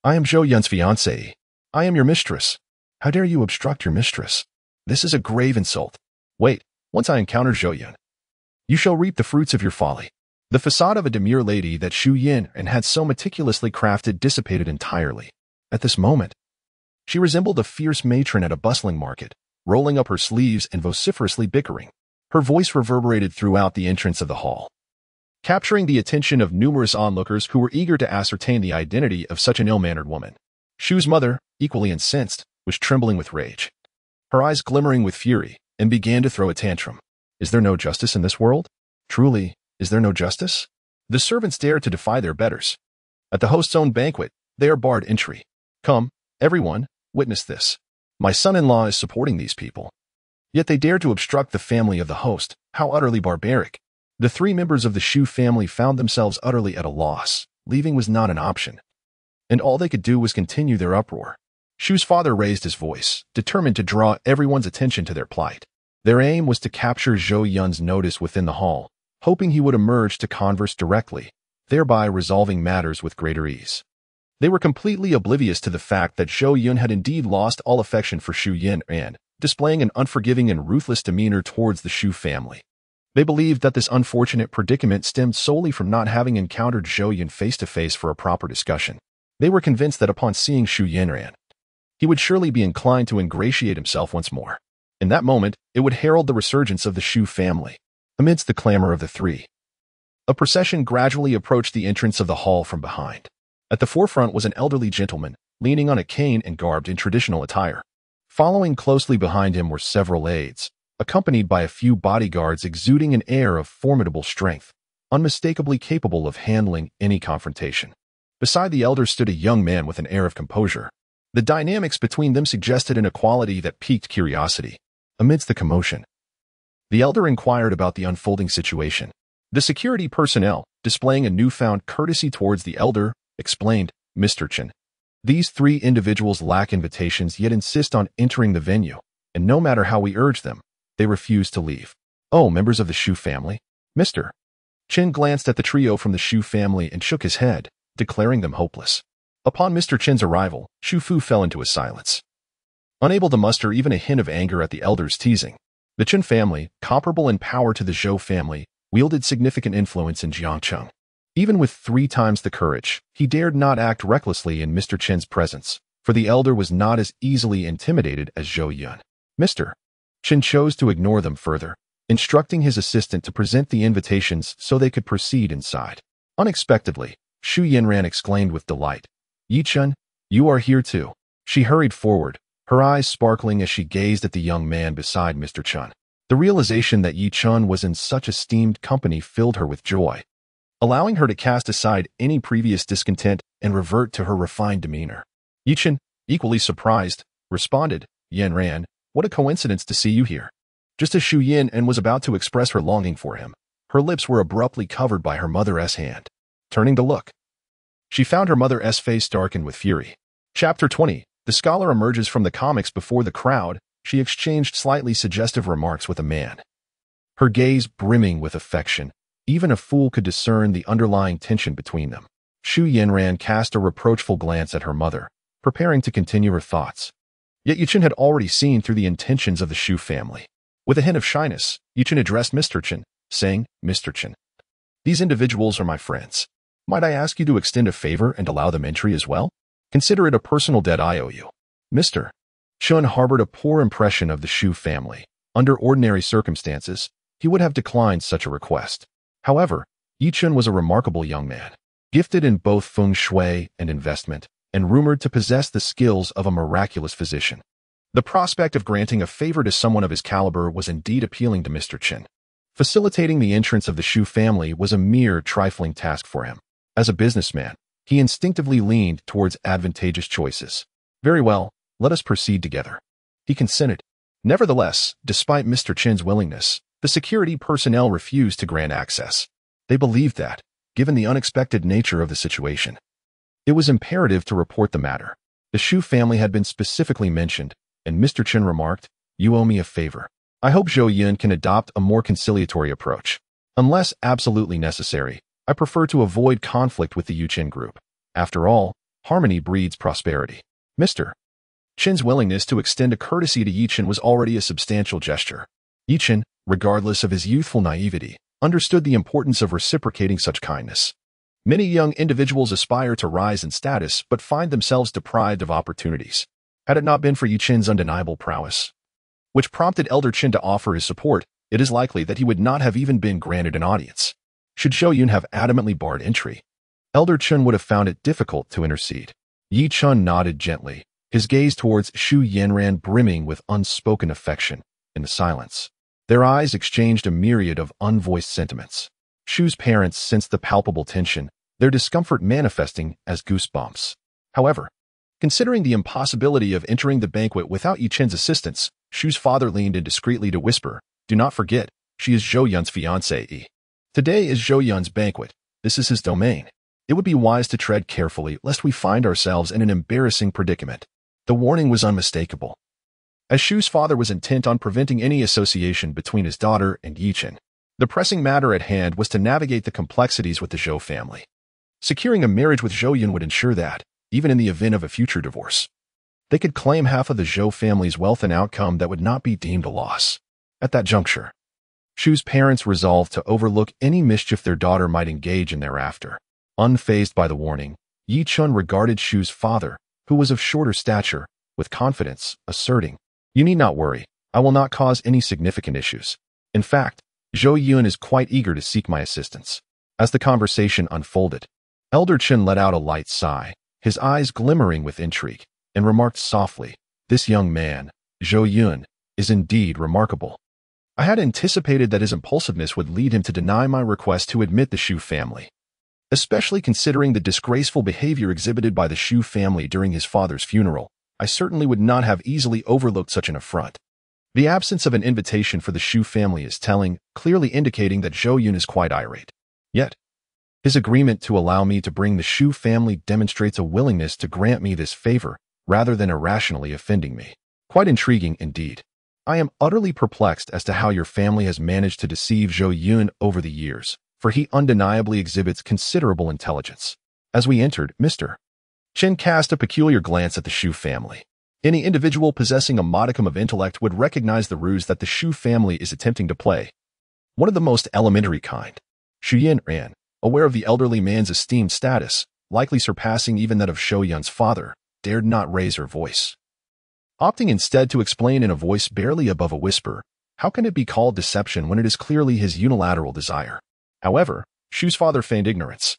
I am Zhou Yun's fiancée. I am your mistress. How dare you obstruct your mistress? This is a grave insult. Wait, once I encounter Zhou Yun, you shall reap the fruits of your folly. The facade of a demure lady that Zhu Yun had so meticulously crafted dissipated entirely. At this moment, she resembled a fierce matron at a bustling market, rolling up her sleeves and vociferously bickering. Her voice reverberated throughout the entrance of the hall, capturing the attention of numerous onlookers who were eager to ascertain the identity of such an ill-mannered woman. Zhu's mother, equally incensed, was trembling with rage, her eyes glimmering with fury, and began to throw a tantrum. Is there no justice in this world? Truly, is there no justice? The servants dare to defy their betters. At the host's own banquet, they are barred entry. Come, everyone, witness this. My son-in-law is supporting these people. Yet they dare to obstruct the family of the host. How utterly barbaric. The three members of the Zhou family found themselves utterly at a loss. Leaving was not an option, and all they could do was continue their uproar. Zhu's father raised his voice, determined to draw everyone's attention to their plight. Their aim was to capture Zhou Yun's notice within the hall, hoping he would emerge to converse directly, thereby resolving matters with greater ease. They were completely oblivious to the fact that Zhou Yun had indeed lost all affection for Zhu Yun and, displaying an unforgiving and ruthless demeanor towards the Zhou family. They believed that this unfortunate predicament stemmed solely from not having encountered Zhou Yun face-to-face for a proper discussion. They were convinced that upon seeing Zhu Yun, he would surely be inclined to ingratiate himself once more. In that moment, it would herald the resurgence of the Zhou family. Amidst the clamor of the three, a procession gradually approached the entrance of the hall from behind. At the forefront was an elderly gentleman, leaning on a cane and garbed in traditional attire. Following closely behind him were several aides, accompanied by a few bodyguards exuding an air of formidable strength, unmistakably capable of handling any confrontation. Beside the elder stood a young man with an air of composure. The dynamics between them suggested an equality that piqued curiosity. Amidst the commotion, the elder inquired about the unfolding situation. The security personnel, displaying a newfound courtesy towards the elder, explained, Mr. Chen, these three individuals lack invitations yet insist on entering the venue, and no matter how we urge them, they refuse to leave. Oh, members of the Zhou family? Mr. Chen glanced at the trio from the Zhou family and shook his head, declaring them hopeless. Upon Mr. Chen's arrival, Zhu Fu fell into a silence, unable to muster even a hint of anger at the elder's teasing. The Chen family, comparable in power to the Zhou family, wielded significant influence in Jiangcheng. Even with 3 times the courage, he dared not act recklessly in Mr. Chen's presence, for the elder was not as easily intimidated as Zhou Yun. Mr. Chen chose to ignore them further, instructing his assistant to present the invitations so they could proceed inside. Unexpectedly, Zhu Yun exclaimed with delight, Yi Chen, you are here too. She hurried forward, her eyes sparkling as she gazed at the young man beside Mr. Chen. The realization that Yi Chen was in such esteemed company filled her with joy, allowing her to cast aside any previous discontent and revert to her refined demeanor. Yi Chen, equally surprised, responded, Yan Ran, what a coincidence to see you here. Just as Zhu Yun was about to express her longing for him, her lips were abruptly covered by her mother's hand. Turning to look, she found her mother's face darkened with fury. Chapter 20. The scholar emerges from the comics before the crowd. She exchanged slightly suggestive remarks with a man, her gaze brimming with affection. Even a fool could discern the underlying tension between them. Zhu Yun cast a reproachful glance at her mother, preparing to continue her thoughts. Yet Yi Chen had already seen through the intentions of the Zhou family. With a hint of shyness, Yi Chen addressed Mr. Chen, saying, Mr. Chen, these individuals are my friends. Might I ask you to extend a favor and allow them entry as well? Consider it a personal debt I owe you. Mr. Chen harbored a poor impression of the Zhou family. Under ordinary circumstances, he would have declined such a request. However, Yi Chen was a remarkable young man, gifted in both feng shui and investment, and rumored to possess the skills of a miraculous physician. The prospect of granting a favor to someone of his caliber was indeed appealing to Mr. Chen. Facilitating the entrance of the Zhou family was a mere trifling task for him. As a businessman, he instinctively leaned towards advantageous choices. Very well, let us proceed together. He consented. Nevertheless, despite Mr. Chen's willingness, the security personnel refused to grant access. They believed that, given the unexpected nature of the situation, it was imperative to report the matter. The Zhou family had been specifically mentioned, and Mr. Chen remarked, "You owe me a favor. I hope Zhou Yun can adopt a more conciliatory approach. Unless absolutely necessary, I prefer to avoid conflict with the Yu Chen group. After all, harmony breeds prosperity." Mr. Chen's willingness to extend a courtesy to Yi Chen was already a substantial gesture. Yi Chen, regardless of his youthful naivety, understood the importance of reciprocating such kindness. Many young individuals aspire to rise in status but find themselves deprived of opportunities. Had it not been for Yi Chen's undeniable prowess, which prompted Elder Chen to offer his support, it is likely that he would not have even been granted an audience. Should Zhou Yun have adamantly barred entry, Elder Chen would have found it difficult to intercede. Yi Chen nodded gently, his gaze towards Zhu Yanran brimming with unspoken affection. In the silence, their eyes exchanged a myriad of unvoiced sentiments. Shu's parents sensed the palpable tension, their discomfort manifesting as goosebumps. However, considering the impossibility of entering the banquet without Yi Chen's assistance, Shu's father leaned in discreetly to whisper, "Do not forget, she is Zhou Yun's fiancée. Today is Zhou Yun's banquet. This is his domain. It would be wise to tread carefully lest we find ourselves in an embarrassing predicament." The warning was unmistakable, as Shu's father was intent on preventing any association between his daughter and Yi Chen. The pressing matter at hand was to navigate the complexities with the Zhou family. Securing a marriage with Zhou Yun would ensure that, even in the event of a future divorce, they could claim half of the Zhou family's wealth, an outcome that would not be deemed a loss. At that juncture, Shu's parents resolved to overlook any mischief their daughter might engage in thereafter. Unfazed by the warning, Yi Chen regarded Shu's father, who was of shorter stature, with confidence, asserting, "You need not worry, I will not cause any significant issues. In fact, Zhou Yun is quite eager to seek my assistance." As the conversation unfolded, Elder Chen let out a light sigh, his eyes glimmering with intrigue, and remarked softly, "This young man, Zhou Yun, is indeed remarkable. I had anticipated that his impulsiveness would lead him to deny my request to admit the Zhou family. Especially considering the disgraceful behavior exhibited by the Zhou family during his father's funeral, I certainly would not have easily overlooked such an affront. The absence of an invitation for the Zhou family is telling, clearly indicating that Zhou Yun is quite irate. Yet, his agreement to allow me to bring the Zhou family demonstrates a willingness to grant me this favor rather than irrationally offending me. Quite intriguing indeed. I am utterly perplexed as to how your family has managed to deceive Zhou Yun over the years, for he undeniably exhibits considerable intelligence." As we entered, Mr. Chen cast a peculiar glance at the Zhou family. Any individual possessing a modicum of intellect would recognize the ruse that the Zhou family is attempting to play, one of the most elementary kind. Zhu Yanran, aware of the elderly man's esteemed status, likely surpassing even that of Zhou Yun's father, dared not raise her voice. Opting instead to explain in a voice barely above a whisper, how can it be called deception when it is clearly his unilateral desire? However, Shu's father feigned ignorance,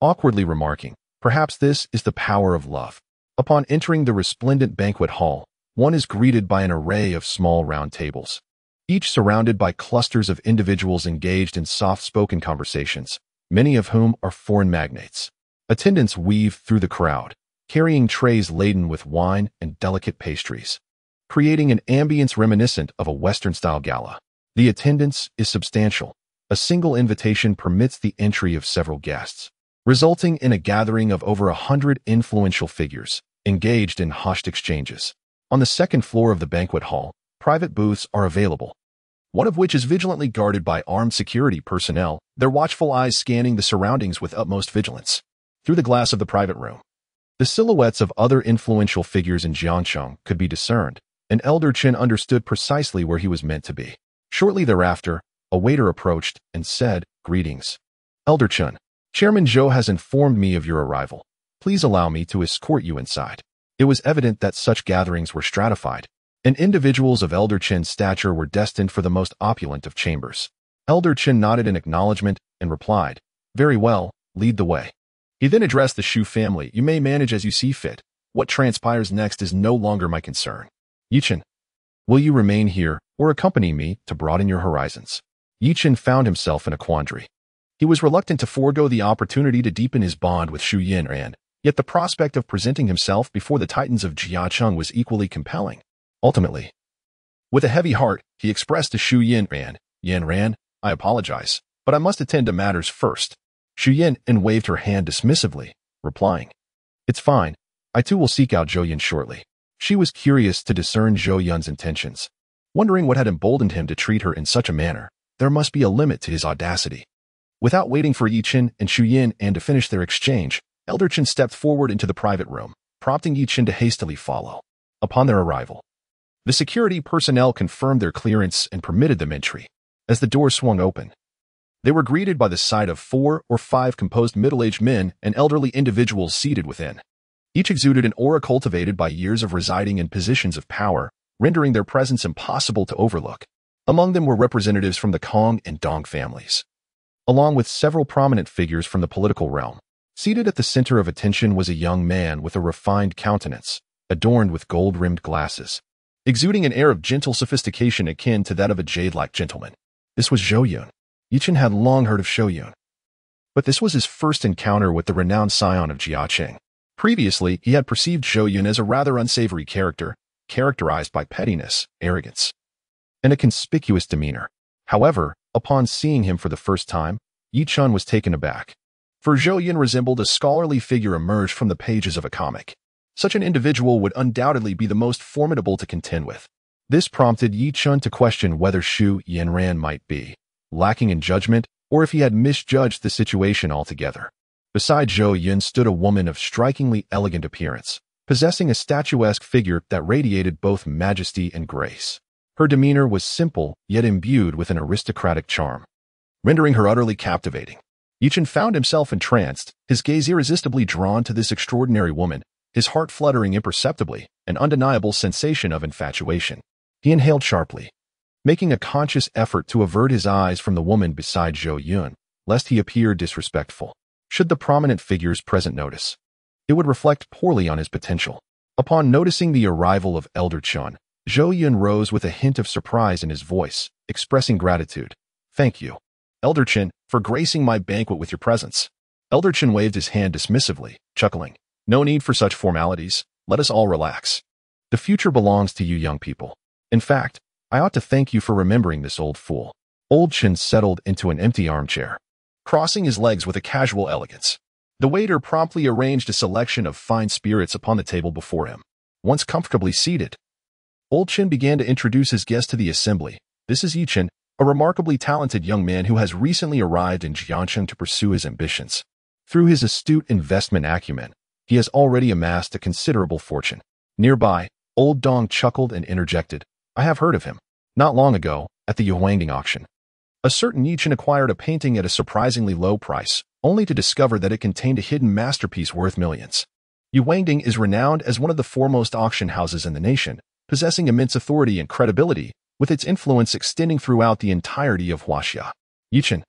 awkwardly remarking, "Perhaps this is the power of love." Upon entering the resplendent banquet hall, one is greeted by an array of small round tables, each surrounded by clusters of individuals engaged in soft-spoken conversations, many of whom are foreign magnates. Attendants weave through the crowd, carrying trays laden with wine and delicate pastries, creating an ambience reminiscent of a Western-style gala. The attendance is substantial. A single invitation permits the entry of several guests, resulting in a gathering of over 100 influential figures, engaged in hushed exchanges. On the second floor of the banquet hall, private booths are available, one of which is vigilantly guarded by armed security personnel, their watchful eyes scanning the surroundings with utmost vigilance. Through the glass of the private room, the silhouettes of other influential figures in Jiangcheng could be discerned, and Elder Chen understood precisely where he was meant to be. Shortly thereafter, a waiter approached and said, "Greetings, Elder Chen. Chairman Zhou has informed me of your arrival. Please allow me to escort you inside." It was evident that such gatherings were stratified, and individuals of Elder Chen's stature were destined for the most opulent of chambers. Elder Chen nodded in acknowledgement and replied, "Very well, lead the way." He then addressed the Zhou family, "You may manage as you see fit. What transpires next is no longer my concern. Yi Chen, will you remain here or accompany me to broaden your horizons?" Yi Chen found himself in a quandary. He was reluctant to forego the opportunity to deepen his bond with Zhou Yun, yet the prospect of presenting himself before the titans of Jiacheng was equally compelling. Ultimately, with a heavy heart, he expressed to Zhou Yun, I apologize, but I must attend to matters first. Zhou Yun waved her hand dismissively, replying, It's fine. I too will seek out Zhou Yun shortly. She was curious to discern Zhou Yun's intentions. Wondering what had emboldened him to treat her in such a manner, there must be a limit to his audacity. Without waiting for Yi Chen and Zhou Yun to finish their exchange, Elder Chen stepped forward into the private room, prompting Yi Chen to hastily follow. Upon their arrival, the security personnel confirmed their clearance and permitted them entry. As the door swung open, they were greeted by the sight of 4 or 5 composed middle-aged men and elderly individuals seated within. Each exuded an aura cultivated by years of residing in positions of power, rendering their presence impossible to overlook. Among them were representatives from the Kong and Dong families, along with several prominent figures from the political realm. Seated at the center of attention was a young man with a refined countenance, adorned with gold-rimmed glasses, exuding an air of gentle sophistication akin to that of a jade-like gentleman. This was Zhou Yun. Yi Chen had long heard of Zhou Yun, but this was his first encounter with the renowned scion of Jiacheng. Previously, he had perceived Zhou Yun as a rather unsavory character, characterized by pettiness, arrogance, and a conspicuous demeanor. However, upon seeing him for the first time, Yi Chen was taken aback. For Zhou Yun resembled a scholarly figure emerged from the pages of a comic. Such an individual would undoubtedly be the most formidable to contend with. This prompted Yi Chen to question whether Zhou Yun might be lacking in judgment or if he had misjudged the situation altogether. Beside Zhou Yun stood a woman of strikingly elegant appearance, possessing a statuesque figure that radiated both majesty and grace. Her demeanor was simple, yet imbued with an aristocratic charm, rendering her utterly captivating. Yi Chen found himself entranced, his gaze irresistibly drawn to this extraordinary woman, his heart fluttering imperceptibly, an undeniable sensation of infatuation. He inhaled sharply, making a conscious effort to avert his eyes from the woman beside Zhou Yun, lest he appear disrespectful. Should the prominent figures present notice, it would reflect poorly on his potential. Upon noticing the arrival of Elder Chen, Zhou Yun rose with a hint of surprise in his voice, expressing gratitude. Thank you, Elder Chen, for gracing my banquet with your presence. Elder Chen waved his hand dismissively, chuckling. No need for such formalities. Let us all relax. The future belongs to you young people. In fact, I ought to thank you for remembering this old fool. Old Chen settled into an empty armchair, crossing his legs with a casual elegance. The waiter promptly arranged a selection of fine spirits upon the table before him. Once comfortably seated, Old Chen began to introduce his guest to the assembly. This is Yi Chen, a remarkably talented young man who has recently arrived in Jiangcheng to pursue his ambitions. Through his astute investment acumen, he has already amassed a considerable fortune. Nearby, Old Dong chuckled and interjected, I have heard of him. Not long ago, at the Yuangding auction, a certain Yi Chen acquired a painting at a surprisingly low price, only to discover that it contained a hidden masterpiece worth millions. Yuangding is renowned as one of the foremost auction houses in the nation, possessing immense authority and credibility, with its influence extending throughout the entirety of Huaxia. Yi Chen,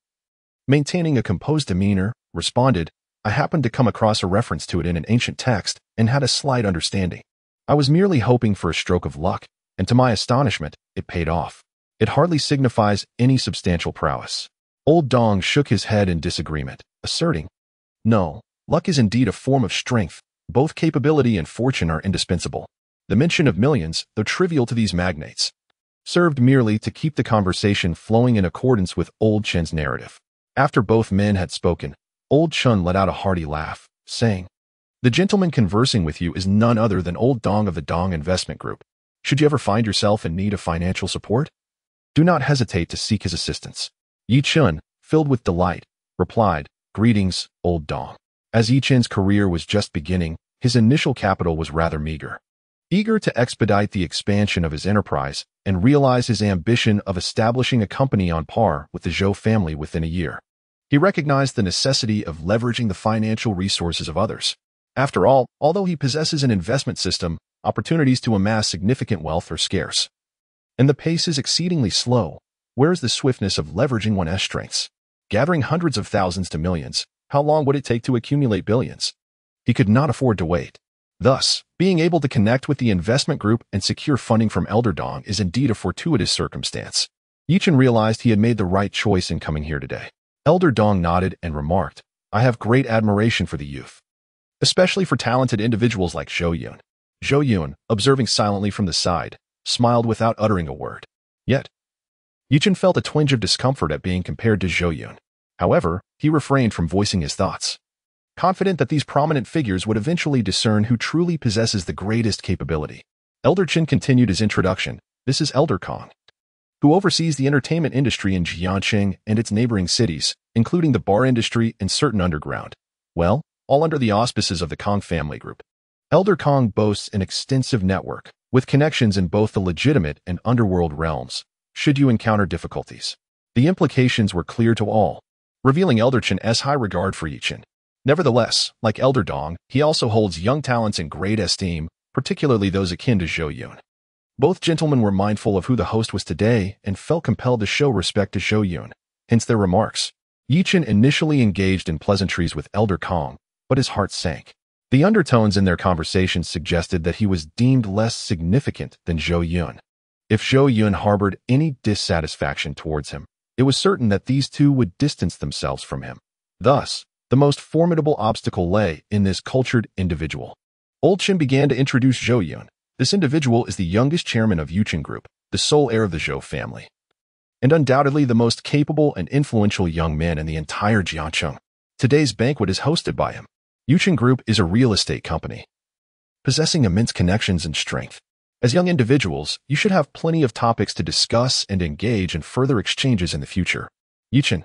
maintaining a composed demeanor, responded, I happened to come across a reference to it in an ancient text and had a slight understanding. I was merely hoping for a stroke of luck, and to my astonishment, it paid off. It hardly signifies any substantial prowess. Old Dong shook his head in disagreement, asserting, No, luck is indeed a form of strength. Both capability and fortune are indispensable. The mention of millions, though trivial to these magnates, served merely to keep the conversation flowing in accordance with Old Chen's narrative. After both men had spoken, Old Chen let out a hearty laugh, saying, The gentleman conversing with you is none other than Old Dong of the Dong Investment Group. Should you ever find yourself in need of financial support, do not hesitate to seek his assistance. Yi Chen, filled with delight, replied, Greetings, Old Dong. As Yi Chen's career was just beginning, his initial capital was rather meager. Eager to expedite the expansion of his enterprise and realize his ambition of establishing a company on par with the Zhou family within a year, he recognized the necessity of leveraging the financial resources of others. After all, although he possesses an investment system, opportunities to amass significant wealth are scarce, and the pace is exceedingly slow. Where is the swiftness of leveraging one's strengths? Gathering hundreds of thousands to millions, how long would it take to accumulate billions? He could not afford to wait. Thus, being able to connect with the investment group and secure funding from Elder Dong is indeed a fortuitous circumstance. Yichen realized he had made the right choice in coming here today. Elder Dong nodded and remarked, "I have great admiration for the youth, especially for talented individuals like Zhou Yun." Zhou Yun, observing silently from the side, smiled without uttering a word. Yet, Yichen felt a twinge of discomfort at being compared to Zhou Yun. However, he refrained from voicing his thoughts, confident that these prominent figures would eventually discern who truly possesses the greatest capability. Elder Chen continued his introduction. "This is Elder Kong, who oversees the entertainment industry in Jiangqing and its neighboring cities, including the bar industry and certain underground. Well, all under the auspices of the Kong family group." Elder Kong boasts an extensive network, with connections in both the legitimate and underworld realms, should you encounter difficulties. The implications were clear to all, revealing Elder Chen's high regard for Yichen. Nevertheless, like Elder Dong, he also holds young talents in great esteem, particularly those akin to Zhou Yun. Both gentlemen were mindful of who the host was today and felt compelled to show respect to Zhou Yun, hence their remarks. Yichen initially engaged in pleasantries with Elder Kong, but his heart sank. The undertones in their conversation suggested that he was deemed less significant than Zhou Yun. If Zhou Yun harbored any dissatisfaction towards him, it was certain that these two would distance themselves from him. Thus, the most formidable obstacle lay in this cultured individual. Old Chen began to introduce Zhou Yun. This individual is the youngest chairman of Yichen Group, the sole heir of the Zhou family, and undoubtedly the most capable and influential young man in the entire Jiangqing. Today's banquet is hosted by him. Yichen Group is a real estate company, possessing immense connections and strength. As young individuals, you should have plenty of topics to discuss and engage in further exchanges in the future. Yichen,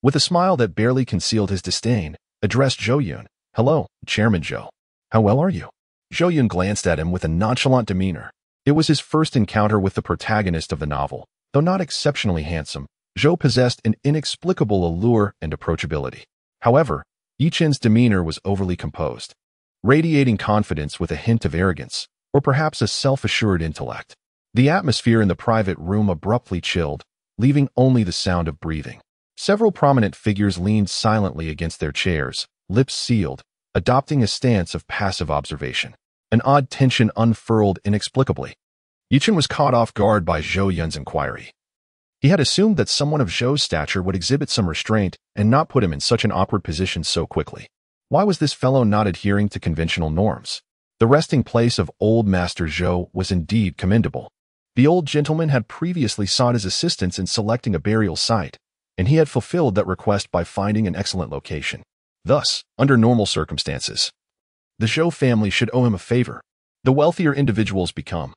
with a smile that barely concealed his disdain, addressed Zhou Yun. "Hello, Chairman Zhou. How well are you?" Zhou Yun glanced at him with a nonchalant demeanor. It was his first encounter with the protagonist of the novel. Though not exceptionally handsome, Zhou possessed an inexplicable allure and approachability. However, Yichen's demeanor was overly composed, radiating confidence with a hint of arrogance, or perhaps a self-assured intellect. The atmosphere in the private room abruptly chilled, leaving only the sound of breathing. Several prominent figures leaned silently against their chairs, lips sealed, adopting a stance of passive observation. An odd tension unfurled inexplicably. Yichen was caught off guard by Zhou Yun's inquiry. He had assumed that someone of Zhou's stature would exhibit some restraint and not put him in such an awkward position so quickly. Why was this fellow not adhering to conventional norms? The resting place of old Master Zhou was indeed commendable. The old gentleman had previously sought his assistance in selecting a burial site, and he had fulfilled that request by finding an excellent location. Thus, under normal circumstances, the Zhou family should owe him a favor. The wealthier individuals become,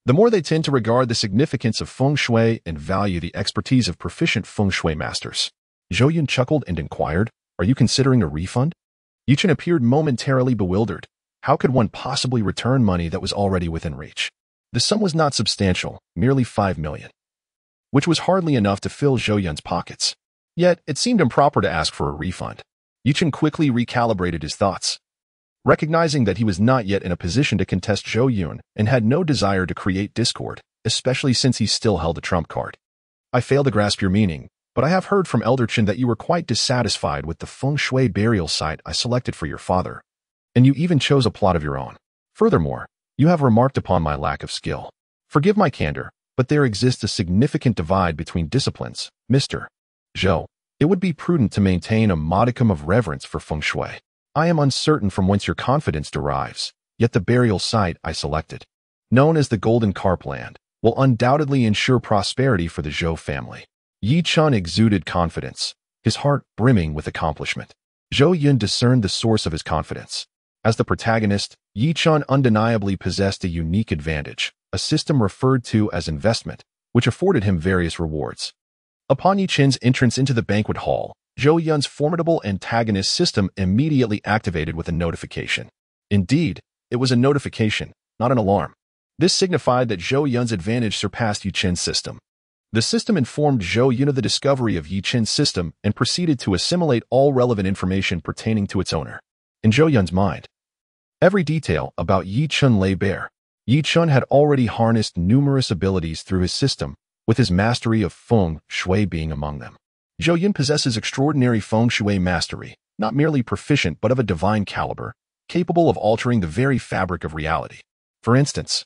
the more they tend to regard the significance of feng shui and value the expertise of proficient feng shui masters. Zhou Yun chuckled and inquired, "Are you considering a refund?" Yichen appeared momentarily bewildered. How could one possibly return money that was already within reach? The sum was not substantial, merely 5 million, which was hardly enough to fill Zhou Yun's pockets. Yet, it seemed improper to ask for a refund. Yichen quickly recalibrated his thoughts, recognizing that he was not yet in a position to contest Zhou Yun and had no desire to create discord, especially since he still held a trump card. "I fail to grasp your meaning, but I have heard from Elder Chen that you were quite dissatisfied with the feng shui burial site I selected for your father, and you even chose a plot of your own. Furthermore, you have remarked upon my lack of skill. Forgive my candor, but there exists a significant divide between disciplines, Mr. Zhou. It would be prudent to maintain a modicum of reverence for feng shui. I am uncertain from whence your confidence derives, yet the burial site I selected, known as the Golden Carp Land, will undoubtedly ensure prosperity for the Zhou family." Yichen exuded confidence, his heart brimming with accomplishment. Zhou Yun discerned the source of his confidence. As the protagonist, Yichen undeniably possessed a unique advantage, a system referred to as investment, which afforded him various rewards. Upon Yichen's entrance into the banquet hall, Zhou Yun's formidable antagonist system immediately activated with a notification. Indeed, it was a notification, not an alarm. This signified that Zhou Yun's advantage surpassed Yichen's system. The system informed Zhou Yun of the discovery of Yichen's system and proceeded to assimilate all relevant information pertaining to its owner. In Zhou Yun's mind, every detail about Yichen lay bare. Yichen had already harnessed numerous abilities through his system, with his mastery of feng shui being among them. Zhou Yun possesses extraordinary feng shui mastery, not merely proficient but of a divine caliber, capable of altering the very fabric of reality. For instance,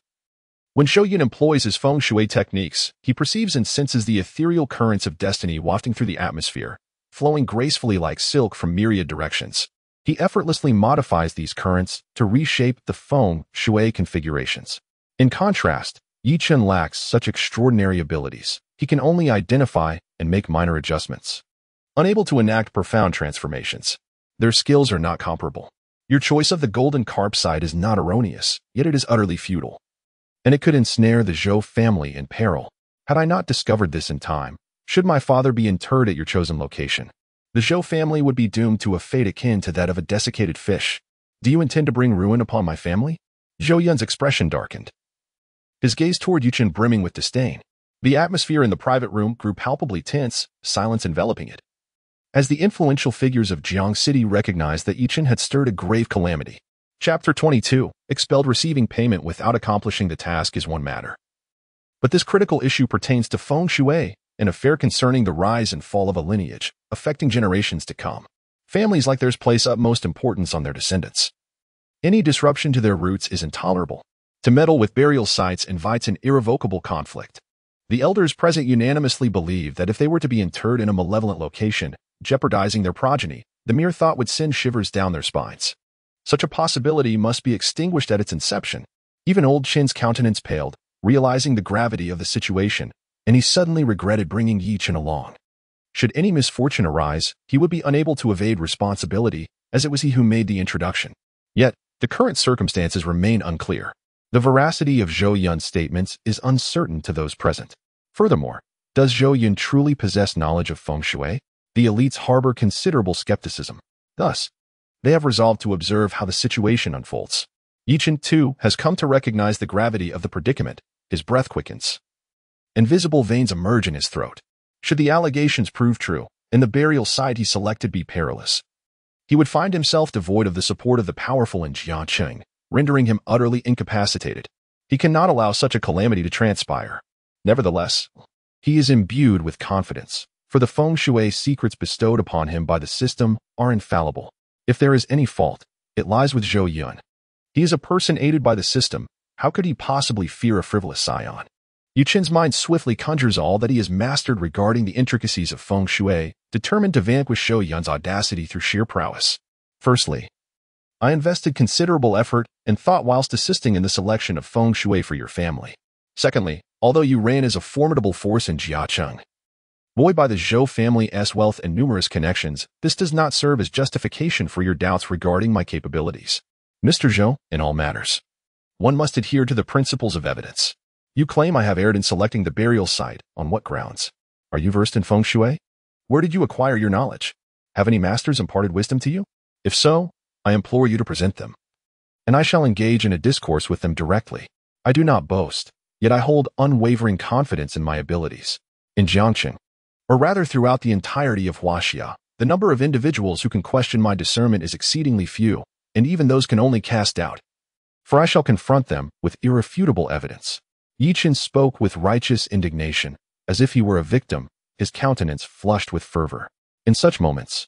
When Zhou Yun employs his feng shui techniques, he perceives and senses the ethereal currents of destiny wafting through the atmosphere, flowing gracefully like silk from myriad directions. He effortlessly modifies these currents to reshape the feng shui configurations. In contrast, Yi Chen lacks such extraordinary abilities. He can only identify and make minor adjustments, unable to enact profound transformations. Their skills are not comparable. Your choice of the golden carp side is not erroneous, yet it is utterly futile. And it could ensnare the Zhou family in peril. Had I not discovered this in time, should my father be interred at your chosen location, the Zhou family would be doomed to a fate akin to that of a desiccated fish. Do you intend to bring ruin upon my family? Zhou Yun's expression darkened, his gaze toward Yi Chen brimming with disdain. The atmosphere in the private room grew palpably tense, silence enveloping it. As the influential figures of Jiang City recognized that Yi Chen had stirred a grave calamity. Chapter 22, Expelled. Receiving payment without accomplishing the task is one matter. But this critical issue pertains to feng shui, an affair concerning the rise and fall of a lineage, affecting generations to come. Families like theirs place utmost importance on their descendants. Any disruption to their roots is intolerable. To meddle with burial sites invites an irrevocable conflict. The elders present unanimously believed that if they were to be interred in a malevolent location, jeopardizing their progeny, the mere thought would send shivers down their spines. Such a possibility must be extinguished at its inception. Even old Chen's countenance paled, realizing the gravity of the situation, and he suddenly regretted bringing Yi Chen along. Should any misfortune arise, he would be unable to evade responsibility, as it was he who made the introduction. Yet, the current circumstances remain unclear. The veracity of Zhou Yun's statements is uncertain to those present. Furthermore, does Zhou Yun truly possess knowledge of feng shui? The elites harbor considerable skepticism. Thus, they have resolved to observe how the situation unfolds. Yi Chen, too, has come to recognize the gravity of the predicament. His breath quickens. Invisible veins emerge in his throat. Should the allegations prove true, and the burial site he selected be perilous, he would find himself devoid of the support of the powerful in Jiangcheng, rendering him utterly incapacitated. He cannot allow such a calamity to transpire. Nevertheless, he is imbued with confidence, for the feng shui secrets bestowed upon him by the system are infallible. If there is any fault, it lies with Zhou Yun. He is a person aided by the system. How could he possibly fear a frivolous scion? Yi Chen's mind swiftly conjures all that he has mastered regarding the intricacies of feng shui, determined to vanquish Zhou Yun's audacity through sheer prowess. Firstly, I invested considerable effort and thought whilst assisting in the selection of feng shui for your family. Secondly, although you reign as a formidable force in Jiacheng, buoyed by the Zhou family's wealth and numerous connections, this does not serve as justification for your doubts regarding my capabilities. Mr. Zhou, in all matters, one must adhere to the principles of evidence. You claim I have erred in selecting the burial site. On what grounds? Are you versed in feng shui? Where did you acquire your knowledge? Have any masters imparted wisdom to you? If so, I implore you to present them, and I shall engage in a discourse with them directly. I do not boast, yet I hold unwavering confidence in my abilities. In Jiangcheng, or rather throughout the entirety of Huaxia, the number of individuals who can question my discernment is exceedingly few, and even those can only cast doubt. For I shall confront them with irrefutable evidence. Yi Chen spoke with righteous indignation, as if he were a victim, his countenance flushed with fervor. In such moments,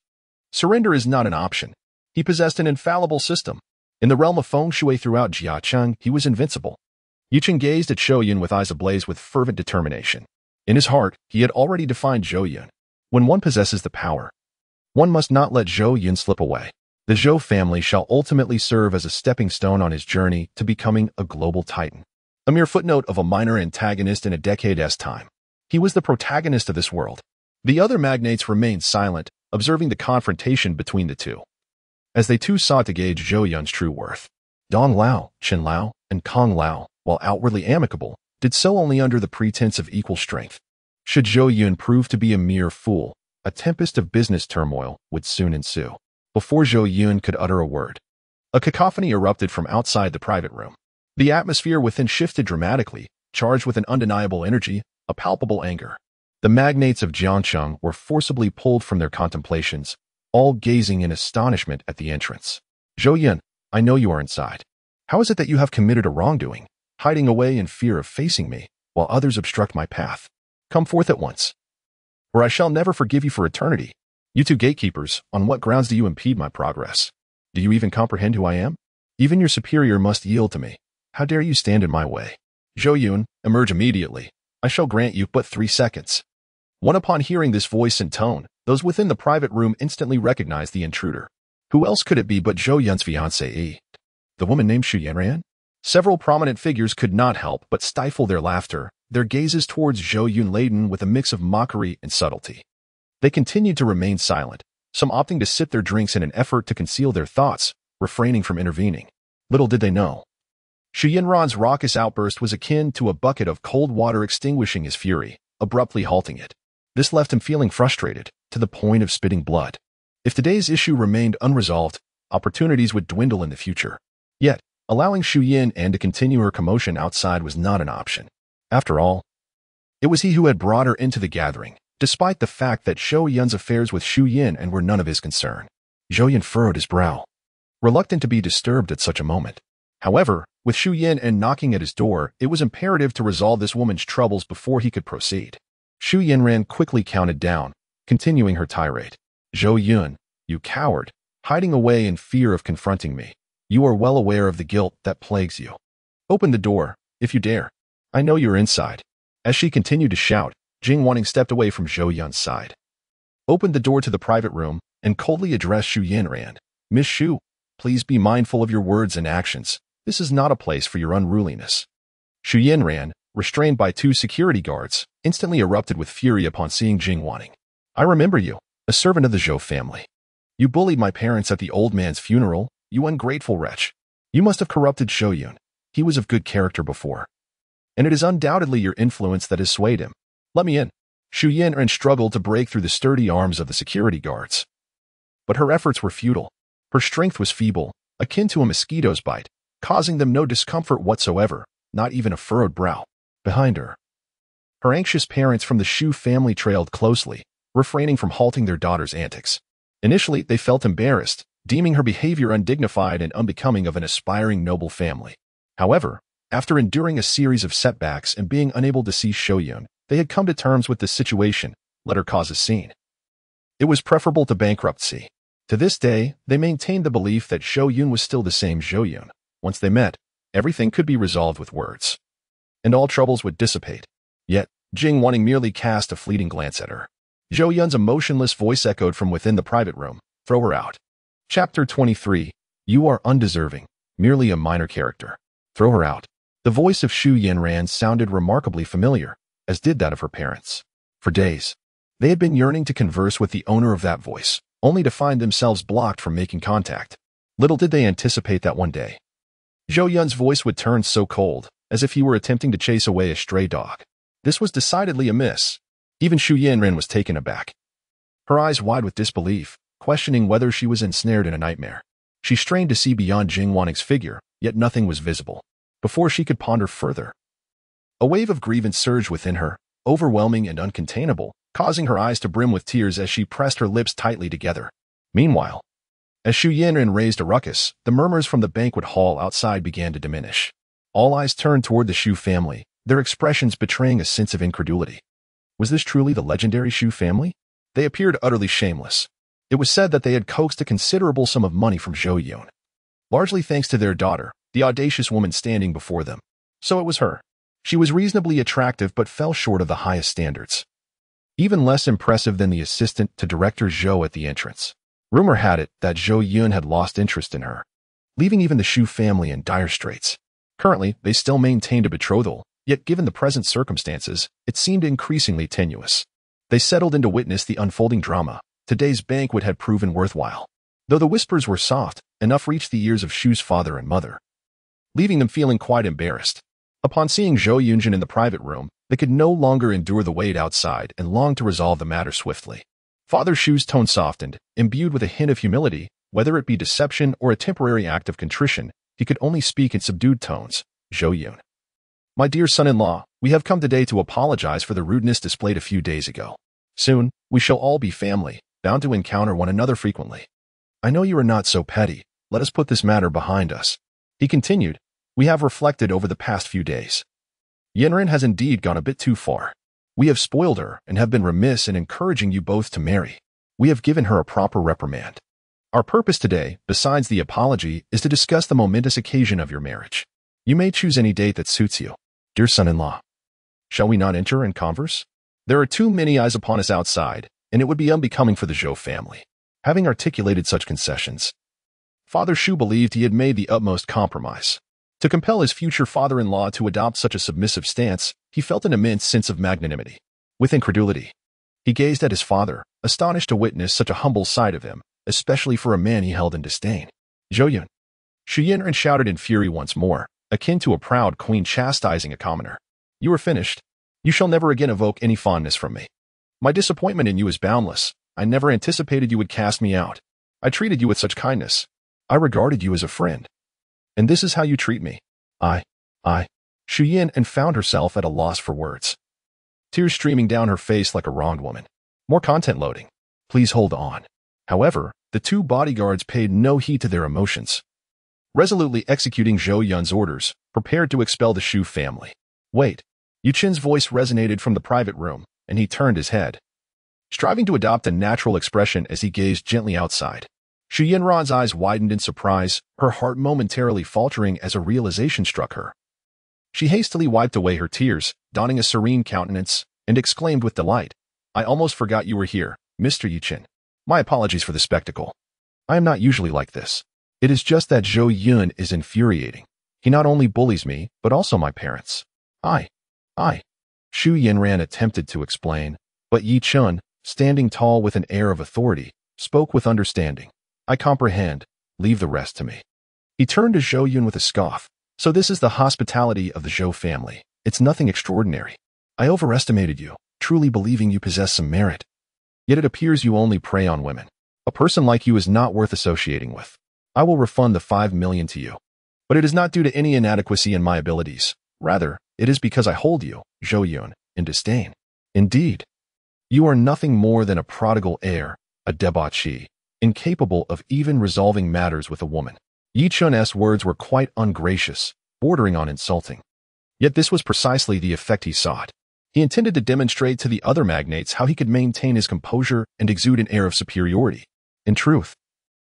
surrender is not an option. He possessed an infallible system. In the realm of feng shui throughout Jiacheng, he was invincible. Yi Chen gazed at Zhou Yun with eyes ablaze with fervent determination. In his heart, he had already defined Zhou Yun. When one possesses the power, one must not let Zhou Yun slip away. The Zhou family shall ultimately serve as a stepping stone on his journey to becoming a global titan. A mere footnote of a minor antagonist in a decade's time. He was the protagonist of this world. The other magnates remained silent, observing the confrontation between the two, as they too sought to gauge Zhou Yun's true worth. Dong Lao, Chen Lao, and Kong Lao, while outwardly amicable, did so only under the pretense of equal strength. Should Zhou Yun prove to be a mere fool, a tempest of business turmoil would soon ensue. Before Zhou Yun could utter a word, a cacophony erupted from outside the private room. The atmosphere within shifted dramatically, charged with an undeniable energy, a palpable anger. The magnates of Jiangcheng were forcibly pulled from their contemplations, all gazing in astonishment at the entrance. Zhou Yun, I know you are inside. How is it that you have committed a wrongdoing, hiding away in fear of facing me, while others obstruct my path? Come forth at once, or I shall never forgive you for eternity. You two gatekeepers, on what grounds do you impede my progress? Do you even comprehend who I am? Even your superior must yield to me. How dare you stand in my way? Zhou Yun, emerge immediately. I shall grant you but 3 seconds. Upon hearing this voice and tone, those within the private room instantly recognized the intruder. Who else could it be but Zhou Yun's fiancée? The woman named Zhu Yun? Several prominent figures could not help but stifle their laughter, their gazes towards Zhou Yun laden with a mix of mockery and subtlety. They continued to remain silent, some opting to sip their drinks in an effort to conceal their thoughts, refraining from intervening. Little did they know. Zhu Yun's raucous outburst was akin to a bucket of cold water extinguishing his fury, abruptly halting it. This left him feeling frustrated, to the point of spitting blood. If today's issue remained unresolved, opportunities would dwindle in the future. Yet, allowing Zhu Yun to continue her commotion outside was not an option. After all, it was he who had brought her into the gathering, despite the fact that Zhou Yun's affairs with Zhu Yun were none of his concern. Zhou Yun furrowed his brow, reluctant to be disturbed at such a moment. However, with Zhu Yun knocking at his door, it was imperative to resolve this woman's troubles before he could proceed. Zhu Yun quickly counted down, continuing her tirade. Zhou Yun, you coward, hiding away in fear of confronting me. You are well aware of the guilt that plagues you. Open the door, if you dare. I know you're inside. As she continued to shout, Jing Wanning stepped away from Zhou Yun's side, opened the door to the private room, and coldly addressed Zhu Yun. Miss Zhu, please be mindful of your words and actions. This is not a place for your unruliness. Zhu Yun, restrained by 2 security guards, instantly erupted with fury upon seeing Jing Wanning. I remember you, a servant of the Zhou family. You bullied my parents at the old man's funeral, you ungrateful wretch. You must have corrupted Zhou Yun. He was of good character before. And it is undoubtedly your influence that has swayed him. Let me in. Zhu Yun struggled to break through the sturdy arms of the security guards. But her efforts were futile. Her strength was feeble, akin to a mosquito's bite, causing them no discomfort whatsoever, not even a furrowed brow. Behind her, her anxious parents from the Zhou family trailed closely, refraining from halting their daughter's antics. Initially, they felt embarrassed, deeming her behavior undignified and unbecoming of an aspiring noble family. However, after enduring a series of setbacks and being unable to see Zhou Yun, they had come to terms with the situation, let her cause a scene. It was preferable to bankruptcy. To this day, they maintained the belief that Zhou Yun was still the same Zhou Yun. Once they met, everything could be resolved with words, and all troubles would dissipate. Yet, Jing Wanning merely cast a fleeting glance at her. Zhou Yun's emotionless voice echoed from within the private room. Throw her out. Chapter 23. You are undeserving, merely a minor character. Throw her out. The voice of Zhu Yun sounded remarkably familiar, as did that of her parents. For days, they had been yearning to converse with the owner of that voice, only to find themselves blocked from making contact. Little did they anticipate that one day, Zhou Yun's voice would turn so cold, as if he were attempting to chase away a stray dog. This was decidedly amiss. Even Zhu Yun was taken aback, her eyes wide with disbelief, questioning whether she was ensnared in a nightmare. She strained to see beyond Jing Wanning's figure, yet nothing was visible. Before she could ponder further, a wave of grievance surged within her, overwhelming and uncontainable, causing her eyes to brim with tears as she pressed her lips tightly together. Meanwhile, as Zhu Yun raised a ruckus, the murmurs from the banquet hall outside began to diminish. All eyes turned toward the Zhou family, their expressions betraying a sense of incredulity. Was this truly the legendary Zhou family? They appeared utterly shameless. It was said that they had coaxed a considerable sum of money from Zhou Yun, largely thanks to their daughter, the audacious woman standing before them. So it was her. She was reasonably attractive but fell short of the highest standards. Even less impressive than the assistant to Director Zhou at the entrance. Rumor had it that Zhou Yun had lost interest in her, leaving even the Zhou family in dire straits. Currently, they still maintained a betrothal, yet given the present circumstances, it seemed increasingly tenuous. They settled in to witness the unfolding drama. Today's banquet had proven worthwhile. Though the whispers were soft, enough reached the ears of Zhou's father and mother, leaving them feeling quite embarrassed. Upon seeing Zhou Yun in the private room, they could no longer endure the wait outside and longed to resolve the matter swiftly. Father Zhou's tone softened, imbued with a hint of humility. Whether it be deception or a temporary act of contrition, he could only speak in subdued tones. Zhou Yun. My dear son-in-law, we have come today to apologize for the rudeness displayed a few days ago. Soon, we shall all be family, bound to encounter one another frequently. I know you are not so petty. Let us put this matter behind us. He continued, we have reflected over the past few days. Yinren has indeed gone a bit too far. We have spoiled her and have been remiss in encouraging you both to marry. We have given her a proper reprimand. Our purpose today, besides the apology, is to discuss the momentous occasion of your marriage. You may choose any date that suits you. Dear son-in-law, shall we not enter and converse? There are too many eyes upon us outside, and it would be unbecoming for the Zhou family. Having articulated such concessions, Father Shu believed he had made the utmost compromise. To compel his future father-in-law to adopt such a submissive stance, he felt an immense sense of magnanimity. With incredulity, he gazed at his father, astonished to witness such a humble side of him, especially for a man he held in disdain. Zhou Yun. Zhou Yun shouted in fury once more, akin to a proud queen chastising a commoner. You are finished. You shall never again evoke any fondness from me. My disappointment in you is boundless. I never anticipated you would cast me out. I treated you with such kindness. I regarded you as a friend. And this is how you treat me. Zhou Yun and found herself at a loss for words. Tears streaming down her face like a wronged woman. More content loading. Please hold on. However, the two bodyguards paid no heed to their emotions, resolutely executing Zhou Yun's orders, prepared to expel the Shu family. Wait. Yuchen's voice resonated from the private room, and he turned his head, striving to adopt a natural expression as he gazed gently outside. Zhu Yunran's eyes widened in surprise, her heart momentarily faltering as a realization struck her. She hastily wiped away her tears, donning a serene countenance, and exclaimed with delight, I almost forgot you were here, Mr. Yuchen. My apologies for the spectacle. I am not usually like this. It is just that Zhou Yun is infuriating. He not only bullies me, but also my parents. Zhu Yunran attempted to explain, but Yi Chun, standing tall with an air of authority, spoke with understanding. I comprehend. Leave the rest to me. He turned to Zhou Yun with a scoff. So this is the hospitality of the Zhou family. It's nothing extraordinary. I overestimated you, truly believing you possess some merit. Yet it appears you only prey on women. A person like you is not worth associating with. I will refund the 5 million to you. But it is not due to any inadequacy in my abilities. Rather, it is because I hold you, Zhou Yun, in disdain. Indeed, you are nothing more than a prodigal heir, a debauchee, incapable of even resolving matters with a woman. Yi Chun's words were quite ungracious, bordering on insulting. Yet this was precisely the effect he sought. He intended to demonstrate to the other magnates how he could maintain his composure and exude an air of superiority. In truth,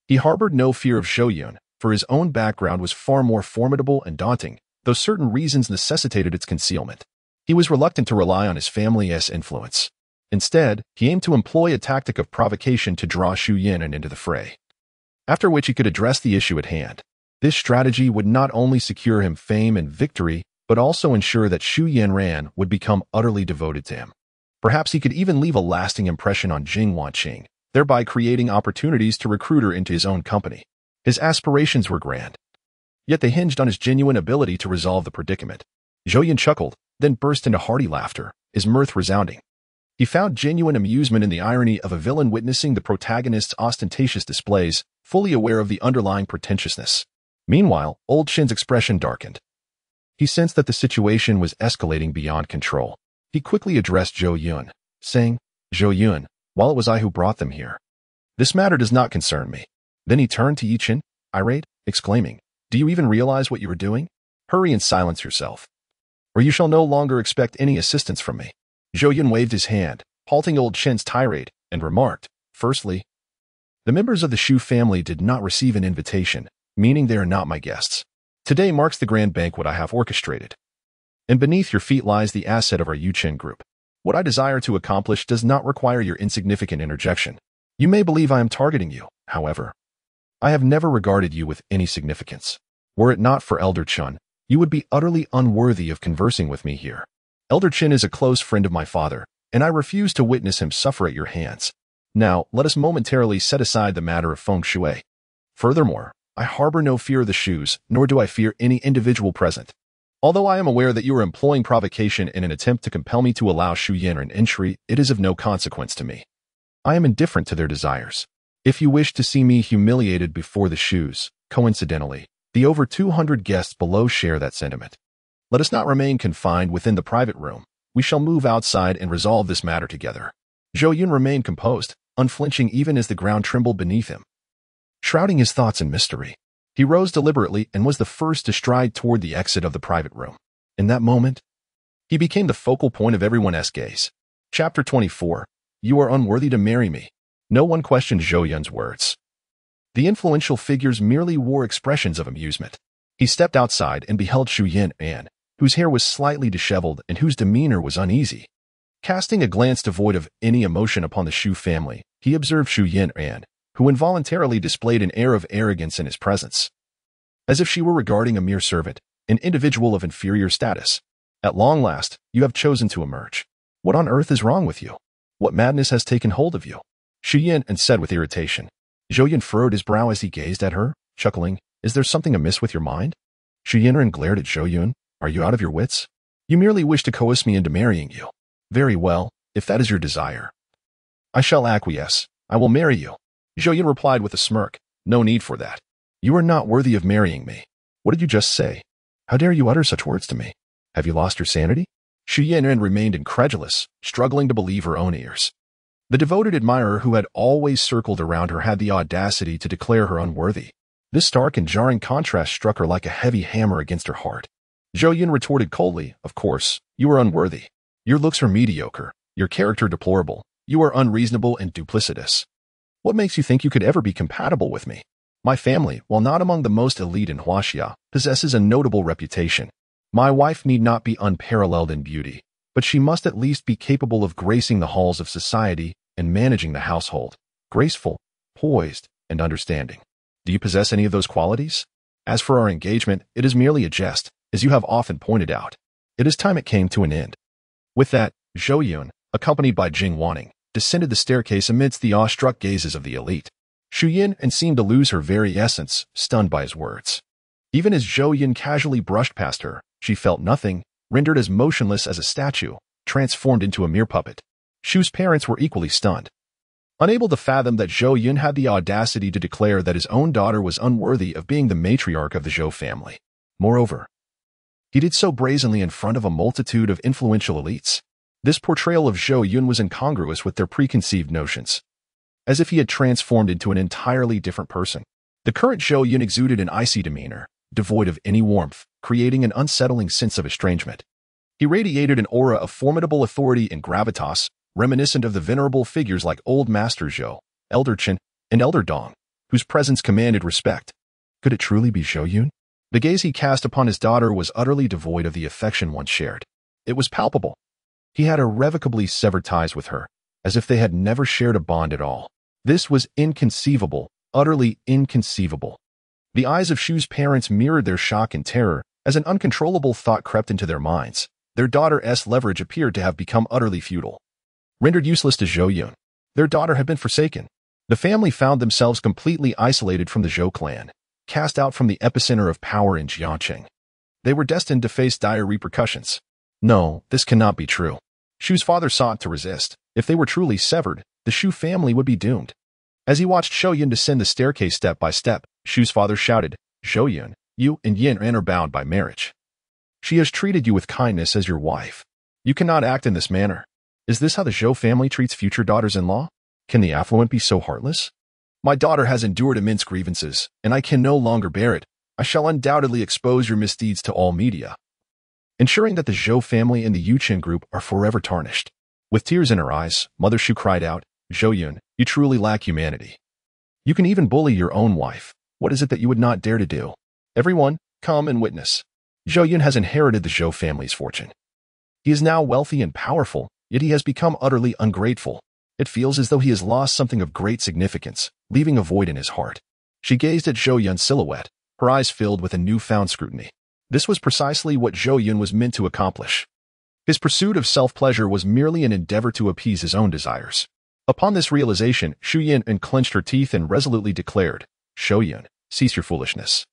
he harbored no fear of Zhou Yun, for his own background was far more formidable and daunting, though certain reasons necessitated its concealment. He was reluctant to rely on his family's influence. Instead, he aimed to employ a tactic of provocation to draw Zhu Yun into the fray, after which he could address the issue at hand. This strategy would not only secure him fame and victory, but also ensure that Zhu Yunran would become utterly devoted to him. Perhaps he could even leave a lasting impression on Jing Wanqing, thereby creating opportunities to recruit her into his own company. His aspirations were grand, yet they hinged on his genuine ability to resolve the predicament. Zhou Yun chuckled, then burst into hearty laughter, his mirth resounding. He found genuine amusement in the irony of a villain witnessing the protagonist's ostentatious displays, fully aware of the underlying pretentiousness. Meanwhile, Old Shin's expression darkened. He sensed that the situation was escalating beyond control. He quickly addressed Zhou Yun, saying, Zhou Yun, while it was I who brought them here, this matter does not concern me. Then he turned to Yi Chen, irate, exclaiming, Do you even realize what you are doing? Hurry and silence yourself, or you shall no longer expect any assistance from me. Zhou Yun waved his hand, halting Old Shen's tirade, and remarked, Firstly, the members of the Shu family did not receive an invitation, meaning they are not my guests. Today marks the grand banquet I have orchestrated, and beneath your feet lies the asset of our Yuchen group. What I desire to accomplish does not require your insignificant interjection. You may believe I am targeting you, however. I have never regarded you with any significance. Were it not for Elder Chun, you would be utterly unworthy of conversing with me here. Elder Chen is a close friend of my father, and I refuse to witness him suffer at your hands. Now, let us momentarily set aside the matter of feng shui. Furthermore, I harbor no fear of the Shus, nor do I fear any individual present. Although I am aware that you are employing provocation in an attempt to compel me to allow Zhu Yun an entry, it is of no consequence to me. I am indifferent to their desires. If you wish to see me humiliated before the Shus, coincidentally, the over 200 guests below share that sentiment. Let us not remain confined within the private room. We shall move outside and resolve this matter together. Zhou Yun remained composed, unflinching even as the ground trembled beneath him. Shrouding his thoughts in mystery, he rose deliberately and was the first to stride toward the exit of the private room. In that moment, he became the focal point of everyone's gaze. Chapter 24. You are unworthy to marry me. No one questioned Zhou Yun's words. The influential figures merely wore expressions of amusement. He stepped outside and beheld Zhu Yun and, whose hair was slightly disheveled and whose demeanor was uneasy. Casting a glance devoid of any emotion upon the Zhou family, he observed Zhou Yun, who involuntarily displayed an air of arrogance in his presence, as if she were regarding a mere servant, an individual of inferior status. At long last, you have chosen to emerge. What on earth is wrong with you? What madness has taken hold of you? Zhou Yun said with irritation. Zhou Yun furrowed his brow as he gazed at her, chuckling. Is there something amiss with your mind? Zhou Yun glared at Zhou Yun. Are you out of your wits? You merely wish to coerce me into marrying you. Very well, if that is your desire. I shall acquiesce. I will marry you. Zhou Yun replied with a smirk. No need for that. You are not worthy of marrying me. What did you just say? How dare you utter such words to me? Have you lost your sanity? Zhou Yun remained incredulous, struggling to believe her own ears. The devoted admirer who had always circled around her had the audacity to declare her unworthy. This stark and jarring contrast struck her like a heavy hammer against her heart. Zhou Yun retorted coldly, of course, you are unworthy. Your looks are mediocre, your character deplorable, you are unreasonable and duplicitous. What makes you think you could ever be compatible with me? My family, while not among the most elite in Huaxia, possesses a notable reputation. My wife need not be unparalleled in beauty, but she must at least be capable of gracing the halls of society and managing the household, graceful, poised, and understanding. Do you possess any of those qualities? As for our engagement, it is merely a jest, as you have often pointed out. It is time it came to an end. With that, Zhou Yun, accompanied by Jing Wanning, descended the staircase amidst the awestruck gazes of the elite. Zhou Yun seemed to lose her very essence, stunned by his words. Even as Zhou Yun casually brushed past her, she felt nothing, rendered as motionless as a statue, transformed into a mere puppet. Zhou's parents were equally stunned. Unable to fathom that Zhou Yun had the audacity to declare that his own daughter was unworthy of being the matriarch of the Zhou family. Moreover, he did so brazenly in front of a multitude of influential elites. This portrayal of Zhou Yun was incongruous with their preconceived notions, as if he had transformed into an entirely different person. The current Zhou Yun exuded an icy demeanor, devoid of any warmth, creating an unsettling sense of estrangement. He radiated an aura of formidable authority and gravitas, reminiscent of the venerable figures like Old Master Zhou, Elder Chen, and Elder Dong, whose presence commanded respect. Could it truly be Zhou Yun? The gaze he cast upon his daughter was utterly devoid of the affection once shared. It was palpable. He had irrevocably severed ties with her, as if they had never shared a bond at all. This was inconceivable, utterly inconceivable. The eyes of Zhou's parents mirrored their shock and terror as an uncontrollable thought crept into their minds. Their daughter's leverage appeared to have become utterly futile. Rendered useless to Zhou Yun, their daughter had been forsaken. The family found themselves completely isolated from the Zhou clan, cast out from the epicenter of power in Jiangqing. They were destined to face dire repercussions. No, this cannot be true. Zhou's father sought to resist. If they were truly severed, the Zhou family would be doomed. As he watched Zhou Yun descend the staircase step by step, Zhou's father shouted, Zhou Yun, you and Yin are bound by marriage. She has treated you with kindness as your wife. You cannot act in this manner. Is this how the Zhou family treats future daughters-in-law? Can the affluent be so heartless? My daughter has endured immense grievances, and I can no longer bear it. I shall undoubtedly expose your misdeeds to all media, ensuring that the Zhou family and the Yuchen group are forever tarnished. With tears in her eyes, Mother Zhou cried out, Zhou Yun, you truly lack humanity. You can even bully your own wife. What is it that you would not dare to do? Everyone, come and witness. Zhou Yun has inherited the Zhou family's fortune. He is now wealthy and powerful, yet he has become utterly ungrateful. It feels as though he has lost something of great significance, leaving a void in his heart. She gazed at Zhou Yun's silhouette, her eyes filled with a newfound scrutiny. This was precisely what Zhou Yun was meant to accomplish. His pursuit of self-pleasure was merely an endeavor to appease his own desires. Upon this realization, Zhou Yun clenched her teeth and resolutely declared, Zhou Yun, cease your foolishness.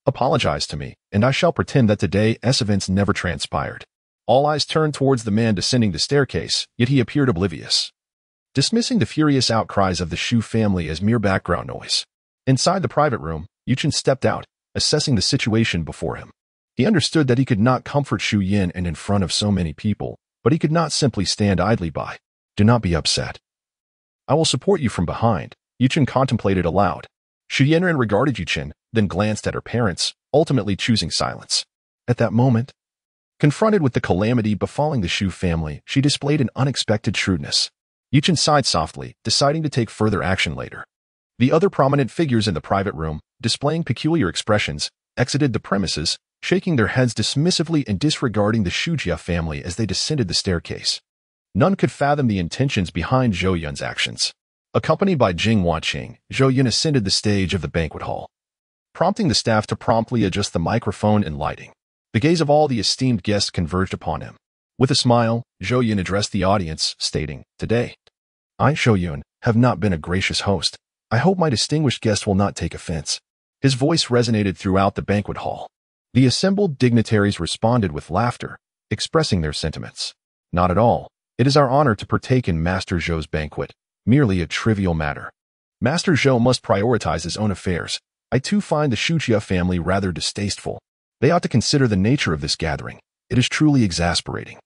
Apologize to me, and I shall pretend that today's events never transpired. All eyes turned towards the man descending the staircase, yet he appeared oblivious, dismissing the furious outcries of the Zhou family as mere background noise. Inside the private room, Yuchen stepped out, assessing the situation before him. He understood that he could not comfort Zhou Yun and in front of so many people, but he could not simply stand idly by. Do not be upset. I will support you from behind, Yuchen contemplated aloud. Zhou Yun regarded Yuchen, then glanced at her parents, ultimately choosing silence. At that moment, confronted with the calamity befalling the Zhou family, she displayed an unexpected shrewdness. Yuchen sighed softly, deciding to take further action later. The other prominent figures in the private room, displaying peculiar expressions, exited the premises. shaking their heads dismissively and disregarding the Shujia family as they descended the staircase. None could fathom the intentions behind Zhou Yun's actions. Accompanied by Jing Wanqing, Zhou Yun ascended the stage of the banquet hall, prompting the staff to promptly adjust the microphone and lighting. The gaze of all the esteemed guests converged upon him. With a smile, Zhou Yun addressed the audience, stating, "Today, I, Zhou Yun, have not been a gracious host. I hope my distinguished guests will not take offense." His voice resonated throughout the banquet hall. The assembled dignitaries responded with laughter, expressing their sentiments. "Not at all. It is our honor to partake in Master Zhou's banquet, merely a trivial matter. Master Zhou must prioritize his own affairs. I too find the Shujia family rather distasteful. They ought to consider the nature of this gathering. It is truly exasperating."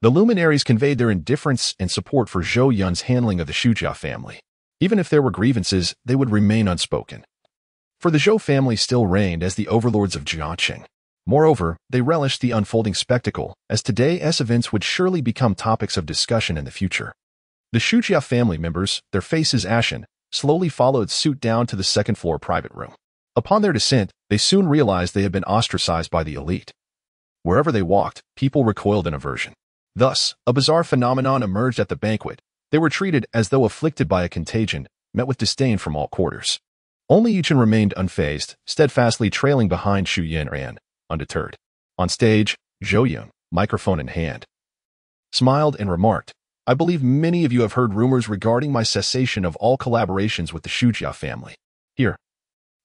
The luminaries conveyed their indifference and support for Zhou Yun's handling of the Shujia family. Even if there were grievances, they would remain unspoken. For the Zhou family still reigned as the overlords of Jiangqing. Moreover, they relished the unfolding spectacle, as today's events would surely become topics of discussion in the future. The Shujia family members, their faces ashen, slowly followed suit down to the second-floor private room. Upon their descent, they soon realized they had been ostracized by the elite. Wherever they walked, people recoiled in aversion. Thus, a bizarre phenomenon emerged at the banquet. They were treated as though afflicted by a contagion, met with disdain from all quarters. Only Yuchen remained unfazed, steadfastly trailing behind Zhu Yun, undeterred. On stage, Zhou Yun, microphone in hand, smiled and remarked, "I believe many of you have heard rumors regarding my cessation of all collaborations with the Shujia family. Here,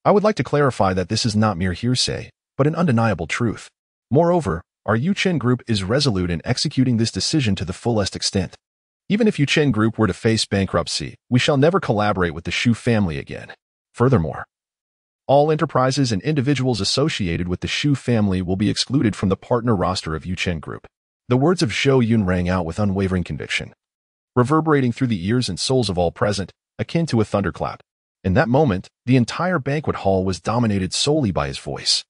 I would like to clarify that this is not mere hearsay, but an undeniable truth. Moreover, our Yuchen Group is resolute in executing this decision to the fullest extent. Even if Yuchen Group were to face bankruptcy, we shall never collaborate with the Shu family again. Furthermore, all enterprises and individuals associated with the Shu family will be excluded from the partner roster of Yuchen Group." The words of Zhou Yun rang out with unwavering conviction, reverberating through the ears and souls of all present, akin to a thunderclap. In that moment, the entire banquet hall was dominated solely by his voice.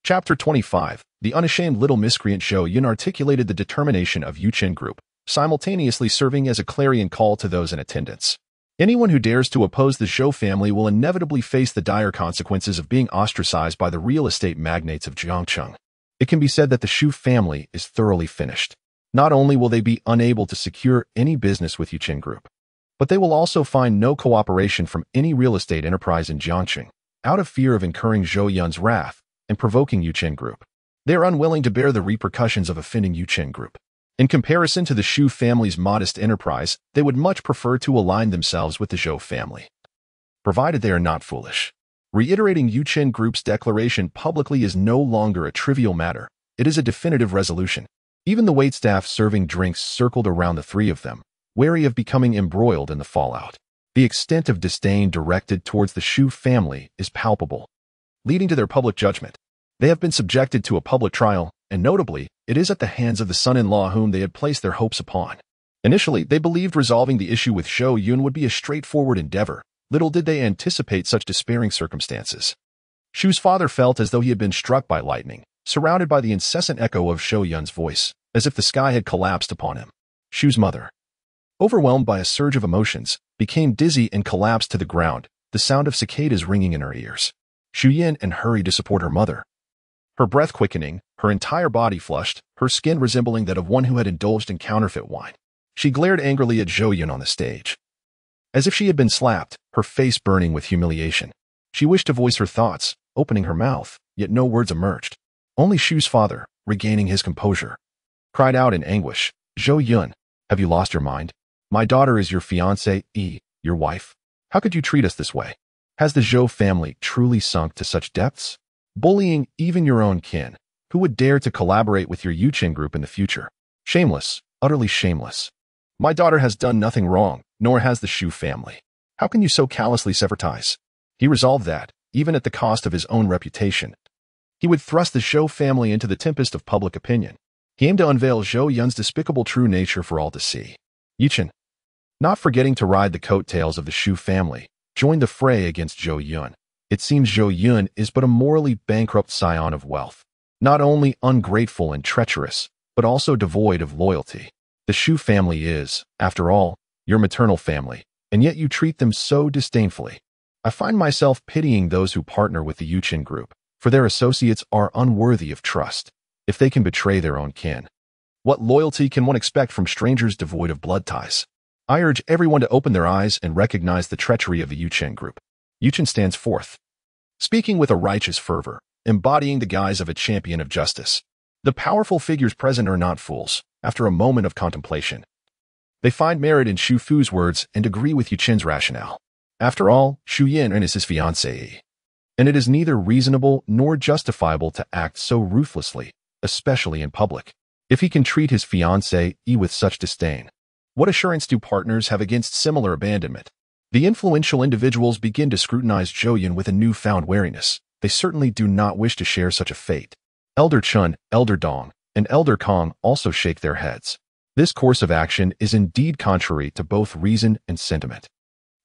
Chapter 25. The unashamed little miscreant Zhou Yun articulated the determination of Yuchen Group, simultaneously serving as a clarion call to those in attendance. Anyone who dares to oppose the Zhou family will inevitably face the dire consequences of being ostracized by the real estate magnates of Jiangcheng. It can be said that the Shu family is thoroughly finished. Not only will they be unable to secure any business with Yuchen Group, but they will also find no cooperation from any real estate enterprise in Jiangcheng, out of fear of incurring Zhou Yun's wrath and provoking Yuchen Group. They are unwilling to bear the repercussions of offending Yuchen Group. In comparison to the Shu family's modest enterprise, they would much prefer to align themselves with the Zhou family, provided they are not foolish. Reiterating Yuchen Group's declaration publicly is no longer a trivial matter. It is a definitive resolution. Even the waitstaff serving drinks circled around the three of them, wary of becoming embroiled in the fallout. The extent of disdain directed towards the Shu family is palpable, leading to their public judgment. They have been subjected to a public trial, and notably, it is at the hands of the son-in-law whom they had placed their hopes upon. Initially, they believed resolving the issue with Zhou Yun would be a straightforward endeavor. Little did they anticipate such despairing circumstances. Shu's father felt as though he had been struck by lightning, surrounded by the incessant echo of Zhou Yun's voice, as if the sky had collapsed upon him. Shu's mother, overwhelmed by a surge of emotions, became dizzy and collapsed to the ground, the sound of cicadas ringing in her ears. Zhu Yun hurried to support her mother, her breath quickening, her entire body flushed, her skin resembling that of one who had indulged in counterfeit wine. She glared angrily at Zhou Yun on the stage, as if she had been slapped, her face burning with humiliation. She wished to voice her thoughts, opening her mouth, yet no words emerged. Only Shu's father, regaining his composure, cried out in anguish, "Zhou Yun, have you lost your mind? My daughter is your fiancée, your wife. How could you treat us this way? Has the Zhou family truly sunk to such depths? Bullying even your own kin. Who would dare to collaborate with your Yuchen Group in the future? Shameless, utterly shameless. My daughter has done nothing wrong, nor has the Shu family. How can you so callously sever ties?" He resolved that, even at the cost of his own reputation, he would thrust the Zhou family into the tempest of public opinion. He aimed to unveil Zhou Yun's despicable true nature for all to see. Yuchen, not forgetting to ride the coattails of the Shu family, joined the fray against Zhou Yun. It seems Zhou Yun is but a morally bankrupt scion of wealth, not only ungrateful and treacherous, but also devoid of loyalty. The Shu family is, after all, your maternal family, and yet you treat them so disdainfully. I find myself pitying those who partner with the Yuchen Group. for their associates are unworthy of trust if they can betray their own kin. What loyalty can one expect from strangers devoid of blood ties? I urge everyone to open their eyes and recognize the treachery of the Yuchen group. Yuchen stands forth, speaking with a righteous fervor, embodying the guise of a champion of justice. The powerful figures present are not fools. After a moment of contemplation, they find merit in Xu Fu's words and agree with Yuchen's rationale. After all, Zhou Yun is his fiancée, and it is neither reasonable nor justifiable to act so ruthlessly, especially in public. If he can treat his fiancée with such disdain, what assurance do partners have against similar abandonment? The influential individuals begin to scrutinize Zhou Yun with a newfound wariness. They certainly do not wish to share such a fate. Elder Chun, Elder Dong, and Elder Kong also shake their heads. This course of action is indeed contrary to both reason and sentiment.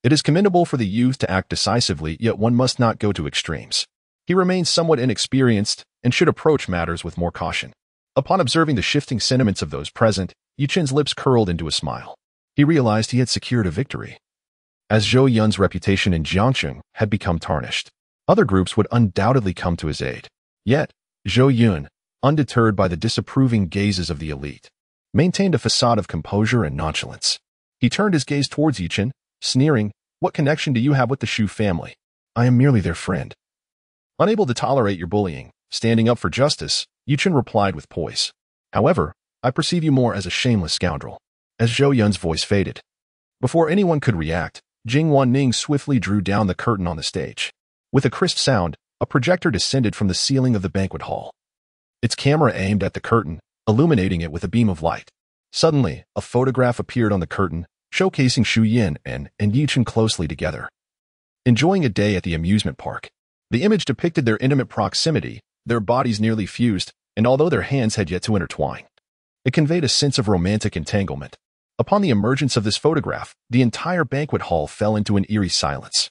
It is commendable for the youth to act decisively, yet one must not go to extremes. He remains somewhat inexperienced and should approach matters with more caution. Upon observing the shifting sentiments of those present, Yuchen's lips curled into a smile. He realized he had secured a victory. As Zhou Yun's reputation in Jiangcheng had become tarnished, other groups would undoubtedly come to his aid. Yet, Zhou Yun, undeterred by the disapproving gazes of the elite, maintained a facade of composure and nonchalance. He turned his gaze towards Yuchen, sneering, "What connection do you have with the Xu family? I am merely their friend." Unable to tolerate your bullying, standing up for justice, Yuchen replied with poise. "However, I perceive you more as a shameless scoundrel." As Zhou Yun's voice faded, before anyone could react, Jing Wanning swiftly drew down the curtain on the stage. With a crisp sound, a projector descended from the ceiling of the banquet hall. Its camera aimed at the curtain, illuminating it with a beam of light. Suddenly, a photograph appeared on the curtain, showcasing Zhou Yun and Yuchen closely together, enjoying a day at the amusement park. The image depicted their intimate proximity, their bodies nearly fused, and although their hands had yet to intertwine, it conveyed a sense of romantic entanglement. Upon the emergence of this photograph, the entire banquet hall fell into an eerie silence.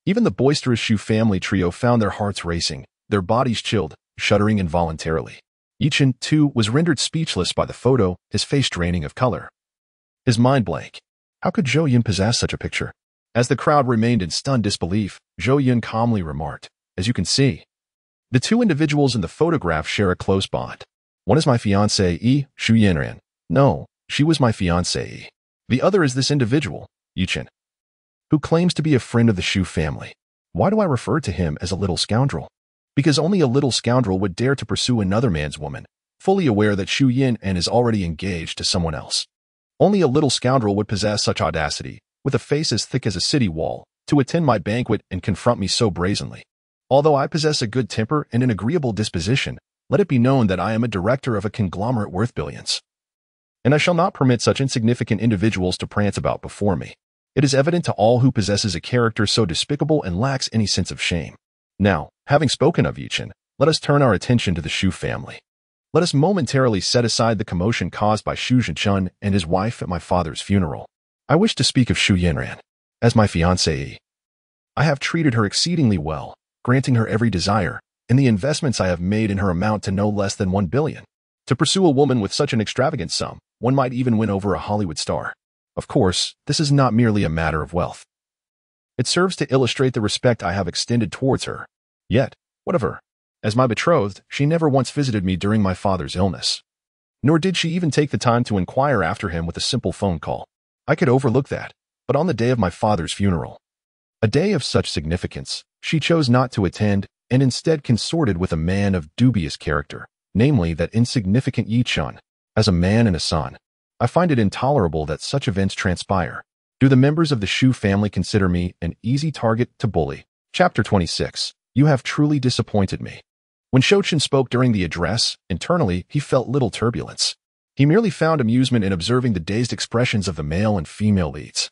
Even the boisterous Xu family trio found their hearts racing, their bodies chilled, shuddering involuntarily. Yuchen, too, was rendered speechless by the photo, his face draining of color, his mind blank. How could Zhou Yun possess such a picture? As the crowd remained in stunned disbelief, Zhou Yun calmly remarked, "As you can see, the two individuals in the photograph share a close bond. One is my fiancée, Zhou Yun. No, she was my fiancée. The other is this individual, Yuchen, who claims to be a friend of the Xu family. Why do I refer to him as a little scoundrel? Because only a little scoundrel would dare to pursue another man's woman, fully aware that Zhou Yun is already engaged to someone else. Only a little scoundrel would possess such audacity, with a face as thick as a city wall, to attend my banquet and confront me so brazenly. Although I possess a good temper and an agreeable disposition, let it be known that I am a director of a conglomerate worth billions, and I shall not permit such insignificant individuals to prance about before me. It is evident to all who possesses a character so despicable and lacks any sense of shame. Now, having spoken of Yuchen, let us turn our attention to the Xu family. Let us momentarily set aside the commotion caused by Xu Zhenchun and his wife at my father's funeral. I wish to speak of Zhou Yun as my fiancée. I have treated her exceedingly well, granting her every desire, and the investments I have made in her amount to no less than 1 billion. To pursue a woman with such an extravagant sum, one might even win over a Hollywood star. Of course, this is not merely a matter of wealth. It serves to illustrate the respect I have extended towards her. Yet, whatever. As my betrothed, she never once visited me during my father's illness. Nor did she even take the time to inquire after him with a simple phone call. I could overlook that, but on the day of my father's funeral, a day of such significance, she chose not to attend and instead consorted with a man of dubious character, namely that insignificant Yuchen. As a man and a son, I find it intolerable that such events transpire. Do the members of the Xu family consider me an easy target to bully? Chapter 26. You have truly disappointed me. When Shouchen spoke during the address, internally, he felt little turbulence. He merely found amusement in observing the dazed expressions of the male and female leads,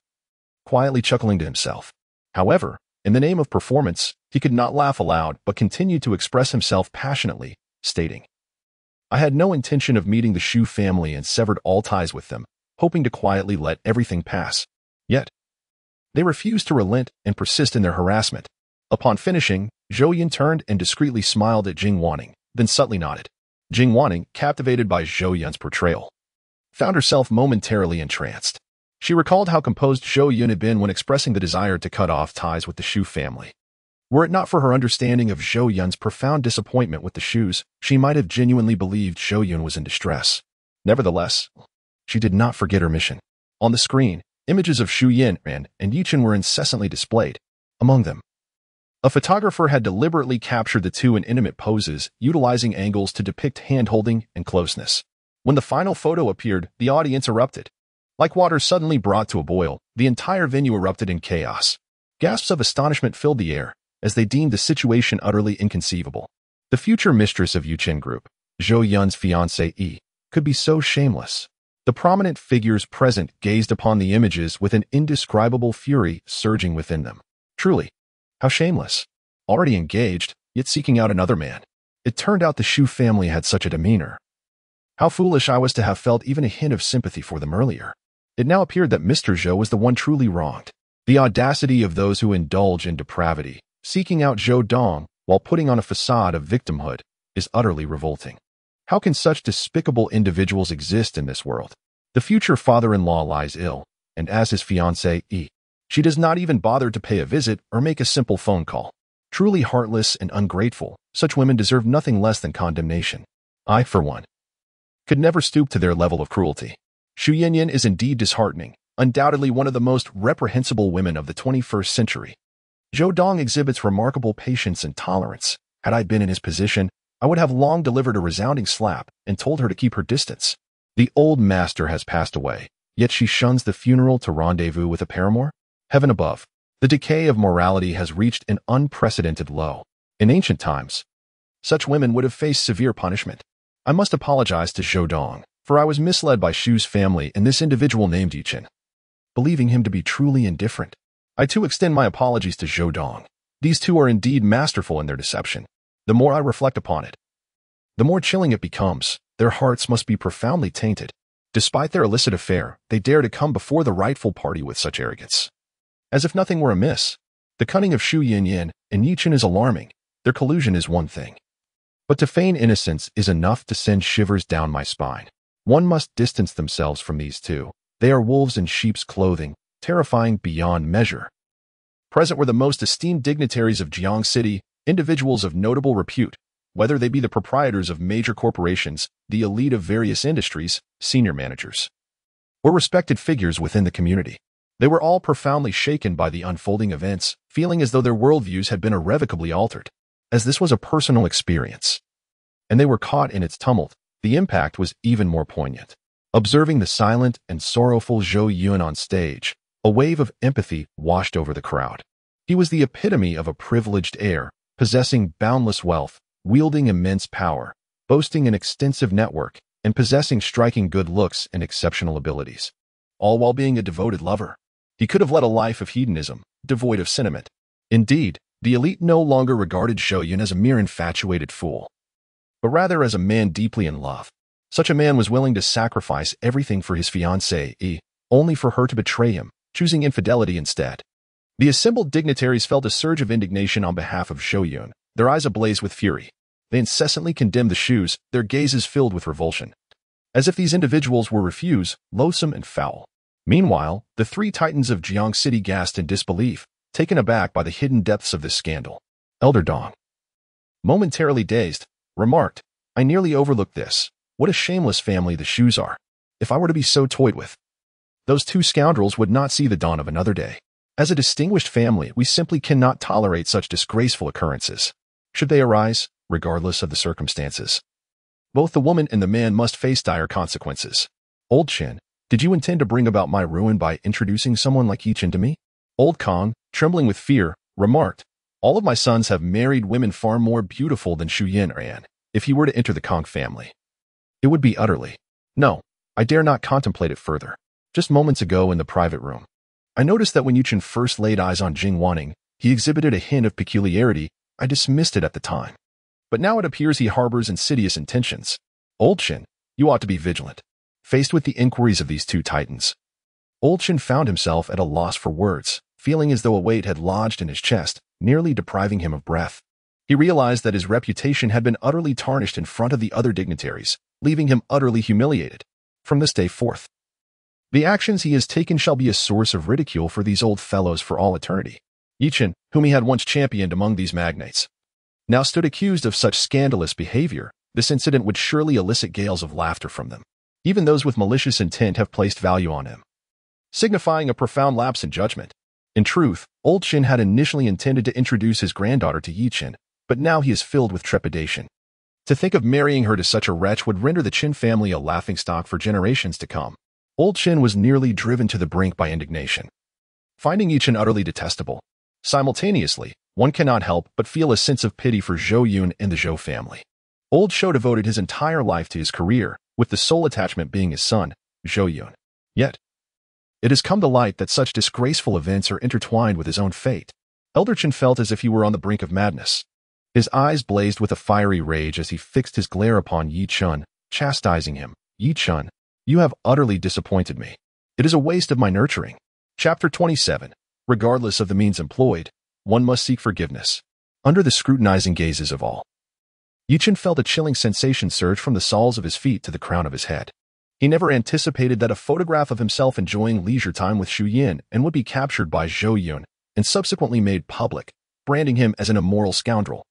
quietly chuckling to himself. However, in the name of performance, he could not laugh aloud but continued to express himself passionately, stating, "I had no intention of meeting the Xu family and severed all ties with them, hoping to quietly let everything pass. Yet, they refused to relent and persist in their harassment." Upon finishing, Zhou Yun turned and discreetly smiled at Jing Wanning, then subtly nodded. Jing Wanning, captivated by Zhou Yun's portrayal, found herself momentarily entranced. She recalled how composed Zhou Yun had been when expressing the desire to cut off ties with the Xu family. Were it not for her understanding of Zhou Yun's profound disappointment with the shoes, she might have genuinely believed Zhou Yun was in distress. Nevertheless, she did not forget her mission. On the screen, images of Zhou Yun and Yi Chen were incessantly displayed. Among them, a photographer had deliberately captured the two in intimate poses, utilizing angles to depict hand-holding and closeness. When the final photo appeared, the audience erupted. Like water suddenly brought to a boil, the entire venue erupted in chaos. Gasps of astonishment filled the air, as they deemed the situation utterly inconceivable. The future mistress of Yi Chen Group, Zhou Yun's fiancée, could be so shameless. The prominent figures present gazed upon the images with an indescribable fury surging within them. Truly, how shameless. Already engaged, yet seeking out another man. It turned out the Zhou family had such a demeanor. How foolish I was to have felt even a hint of sympathy for them earlier. It now appeared that Mr. Zhou was the one truly wronged. The audacity of those who indulge in depravity, seeking out Zhou Dong while putting on a facade of victimhood, is utterly revolting. How can such despicable individuals exist in this world? The future father-in-law lies ill, and as his fiancée, she does not even bother to pay a visit or make a simple phone call. Truly heartless and ungrateful, such women deserve nothing less than condemnation. I, for one, could never stoop to their level of cruelty. Zhou Yun is indeed disheartening, undoubtedly one of the most reprehensible women of the 21st century. Zhou Dong exhibits remarkable patience and tolerance. Had I been in his position, I would have long delivered a resounding slap and told her to keep her distance. The old master has passed away, yet she shuns the funeral to rendezvous with a paramour? Heaven above, the decay of morality has reached an unprecedented low. In ancient times, such women would have faced severe punishment. I must apologize to Zhou Dong, for I was misled by Zhou's family and this individual named Yi Chen, believing him to be truly indifferent. I too extend my apologies to Zhou Dong. These two are indeed masterful in their deception. The more I reflect upon it, the more chilling it becomes. Their hearts must be profoundly tainted. Despite their illicit affair, they dare to come before the rightful party with such arrogance. As if nothing were amiss. The cunning of Zhou Yun and Yi Chen is alarming. Their collusion is one thing, but to feign innocence is enough to send shivers down my spine. One must distance themselves from these two. They are wolves in sheep's clothing, terrifying beyond measure. Present were the most esteemed dignitaries of Jiang City, individuals of notable repute, whether they be the proprietors of major corporations, the elite of various industries, senior managers, or respected figures within the community. They were all profoundly shaken by the unfolding events, feeling as though their worldviews had been irrevocably altered. As this was a personal experience, and they were caught in its tumult, the impact was even more poignant. Observing the silent and sorrowful Zhou Yun on stage, a wave of empathy washed over the crowd. He was the epitome of a privileged heir, possessing boundless wealth, wielding immense power, boasting an extensive network, and possessing striking good looks and exceptional abilities, all while being a devoted lover. He could have led a life of hedonism, devoid of sentiment. Indeed, the elite no longer regarded Zhou Yun as a mere infatuated fool, but rather as a man deeply in love. Such a man was willing to sacrifice everything for his fiancée, only for her to betray him, choosing infidelity instead. The assembled dignitaries felt a surge of indignation on behalf of Zhou Yun, their eyes ablaze with fury. They incessantly condemned the shoes, their gazes filled with revulsion, as if these individuals were refuse, loathsome and foul. Meanwhile, the three titans of Jiang City gasped in disbelief, taken aback by the hidden depths of this scandal. Elder Dong, momentarily dazed, remarked, "I nearly overlooked this. What a shameless family the shoes are. If I were to be so toyed with, those two scoundrels would not see the dawn of another day. As a distinguished family, we simply cannot tolerate such disgraceful occurrences. Should they arise, regardless of the circumstances, both the woman and the man must face dire consequences." Old Chen, did you intend to bring about my ruin by introducing someone like Yi Chen to me? Old Kong, trembling with fear, remarked, "All of my sons have married women far more beautiful than Zhou Yun. If he were to enter the Kong family, it would be utterly. No, I dare not contemplate it further. Just moments ago in the private room, I noticed that when Yi Chen first laid eyes on Jing Wanning, he exhibited a hint of peculiarity. I dismissed it at the time, but now it appears he harbors insidious intentions. Old Chen, you ought to be vigilant." Faced with the inquiries of these two titans, Old Chen found himself at a loss for words, feeling as though a weight had lodged in his chest, nearly depriving him of breath. He realized that his reputation had been utterly tarnished in front of the other dignitaries, leaving him utterly humiliated. From this day forth, the actions he has taken shall be a source of ridicule for these old fellows for all eternity. Yichen, whom he had once championed among these magnates, now stood accused of such scandalous behavior. This incident would surely elicit gales of laughter from them. Even those with malicious intent have placed value on him, signifying a profound lapse in judgment. In truth, old Qin had initially intended to introduce his granddaughter to Yichen, but now he is filled with trepidation. To think of marrying her to such a wretch would render the Qin family a laughingstock for generations to come. Old Qin was nearly driven to the brink by indignation. Finding Yichen utterly detestable, simultaneously, one cannot help but feel a sense of pity for Zhou Yun and the Zhou family. Old Zhou devoted his entire life to his career, with the sole attachment being his son, Zhou Yun. Yet, it has come to light that such disgraceful events are intertwined with his own fate. Elder Qin felt as if he were on the brink of madness. His eyes blazed with a fiery rage as he fixed his glare upon Yichen, chastising him. Yichen, you have utterly disappointed me. It is a waste of my nurturing. Chapter 27. Regardless of the means employed, one must seek forgiveness. Under the scrutinizing gazes of all, Yichen felt a chilling sensation surge from the soles of his feet to the crown of his head. He never anticipated that a photograph of himself enjoying leisure time with Zhou Yun and would be captured by Zhou Yun and subsequently made public, branding him as an immoral scoundrel.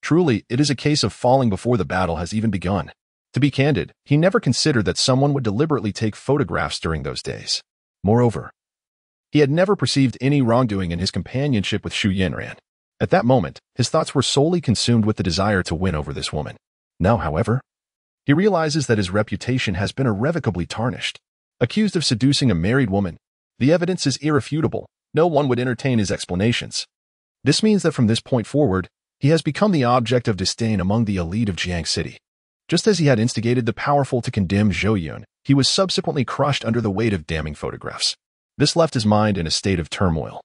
Truly, it is a case of falling before the battle has even begun. To be candid, he never considered that someone would deliberately take photographs during those days. Moreover, he had never perceived any wrongdoing in his companionship with Zhou Yun. At that moment, his thoughts were solely consumed with the desire to win over this woman. Now, however, he realizes that his reputation has been irrevocably tarnished. Accused of seducing a married woman, the evidence is irrefutable. No one would entertain his explanations. This means that from this point forward, he has become the object of disdain among the elite of Jiang City. Just as he had instigated the powerful to condemn Zhou Yun, he was subsequently crushed under the weight of damning photographs. This left his mind in a state of turmoil.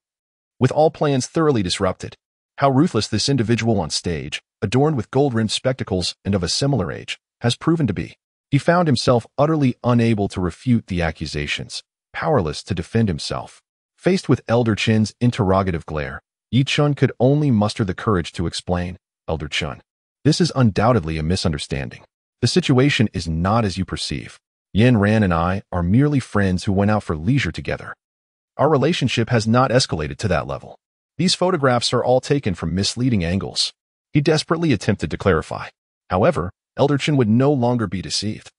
With all plans thoroughly disrupted, how ruthless this individual on stage, adorned with gold-rimmed spectacles and of a similar age, has proven to be. He found himself utterly unable to refute the accusations, powerless to defend himself. Faced with Elder Qin's interrogative glare, Yichen could only muster the courage to explain, Elder Qin, this is undoubtedly a misunderstanding. The situation is not as you perceive. Yin Ran and I are merely friends who went out for leisure together. Our relationship has not escalated to that level. These photographs are all taken from misleading angles. He desperately attempted to clarify. However, Elder Qin would no longer be deceived.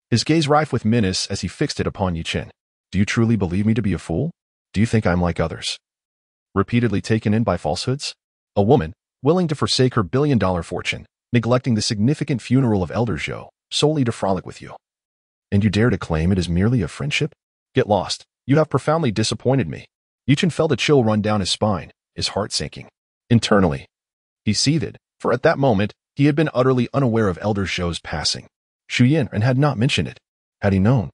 His gaze rife with menace as he fixed it upon Yichen. Do you truly believe me to be a fool? Do you think I'm like others, repeatedly taken in by falsehoods? A woman, willing to forsake her billion-dollar fortune, neglecting the significant funeral of Elder Zhou, solely to frolic with you. And you dare to claim it is merely a friendship? Get lost. You have profoundly disappointed me. Yichen felt a chill run down his spine, his heart sinking. Internally, he seethed, for at that moment, he had been utterly unaware of Elder Zhou's passing. Zhou Yun had not mentioned it. Had he known,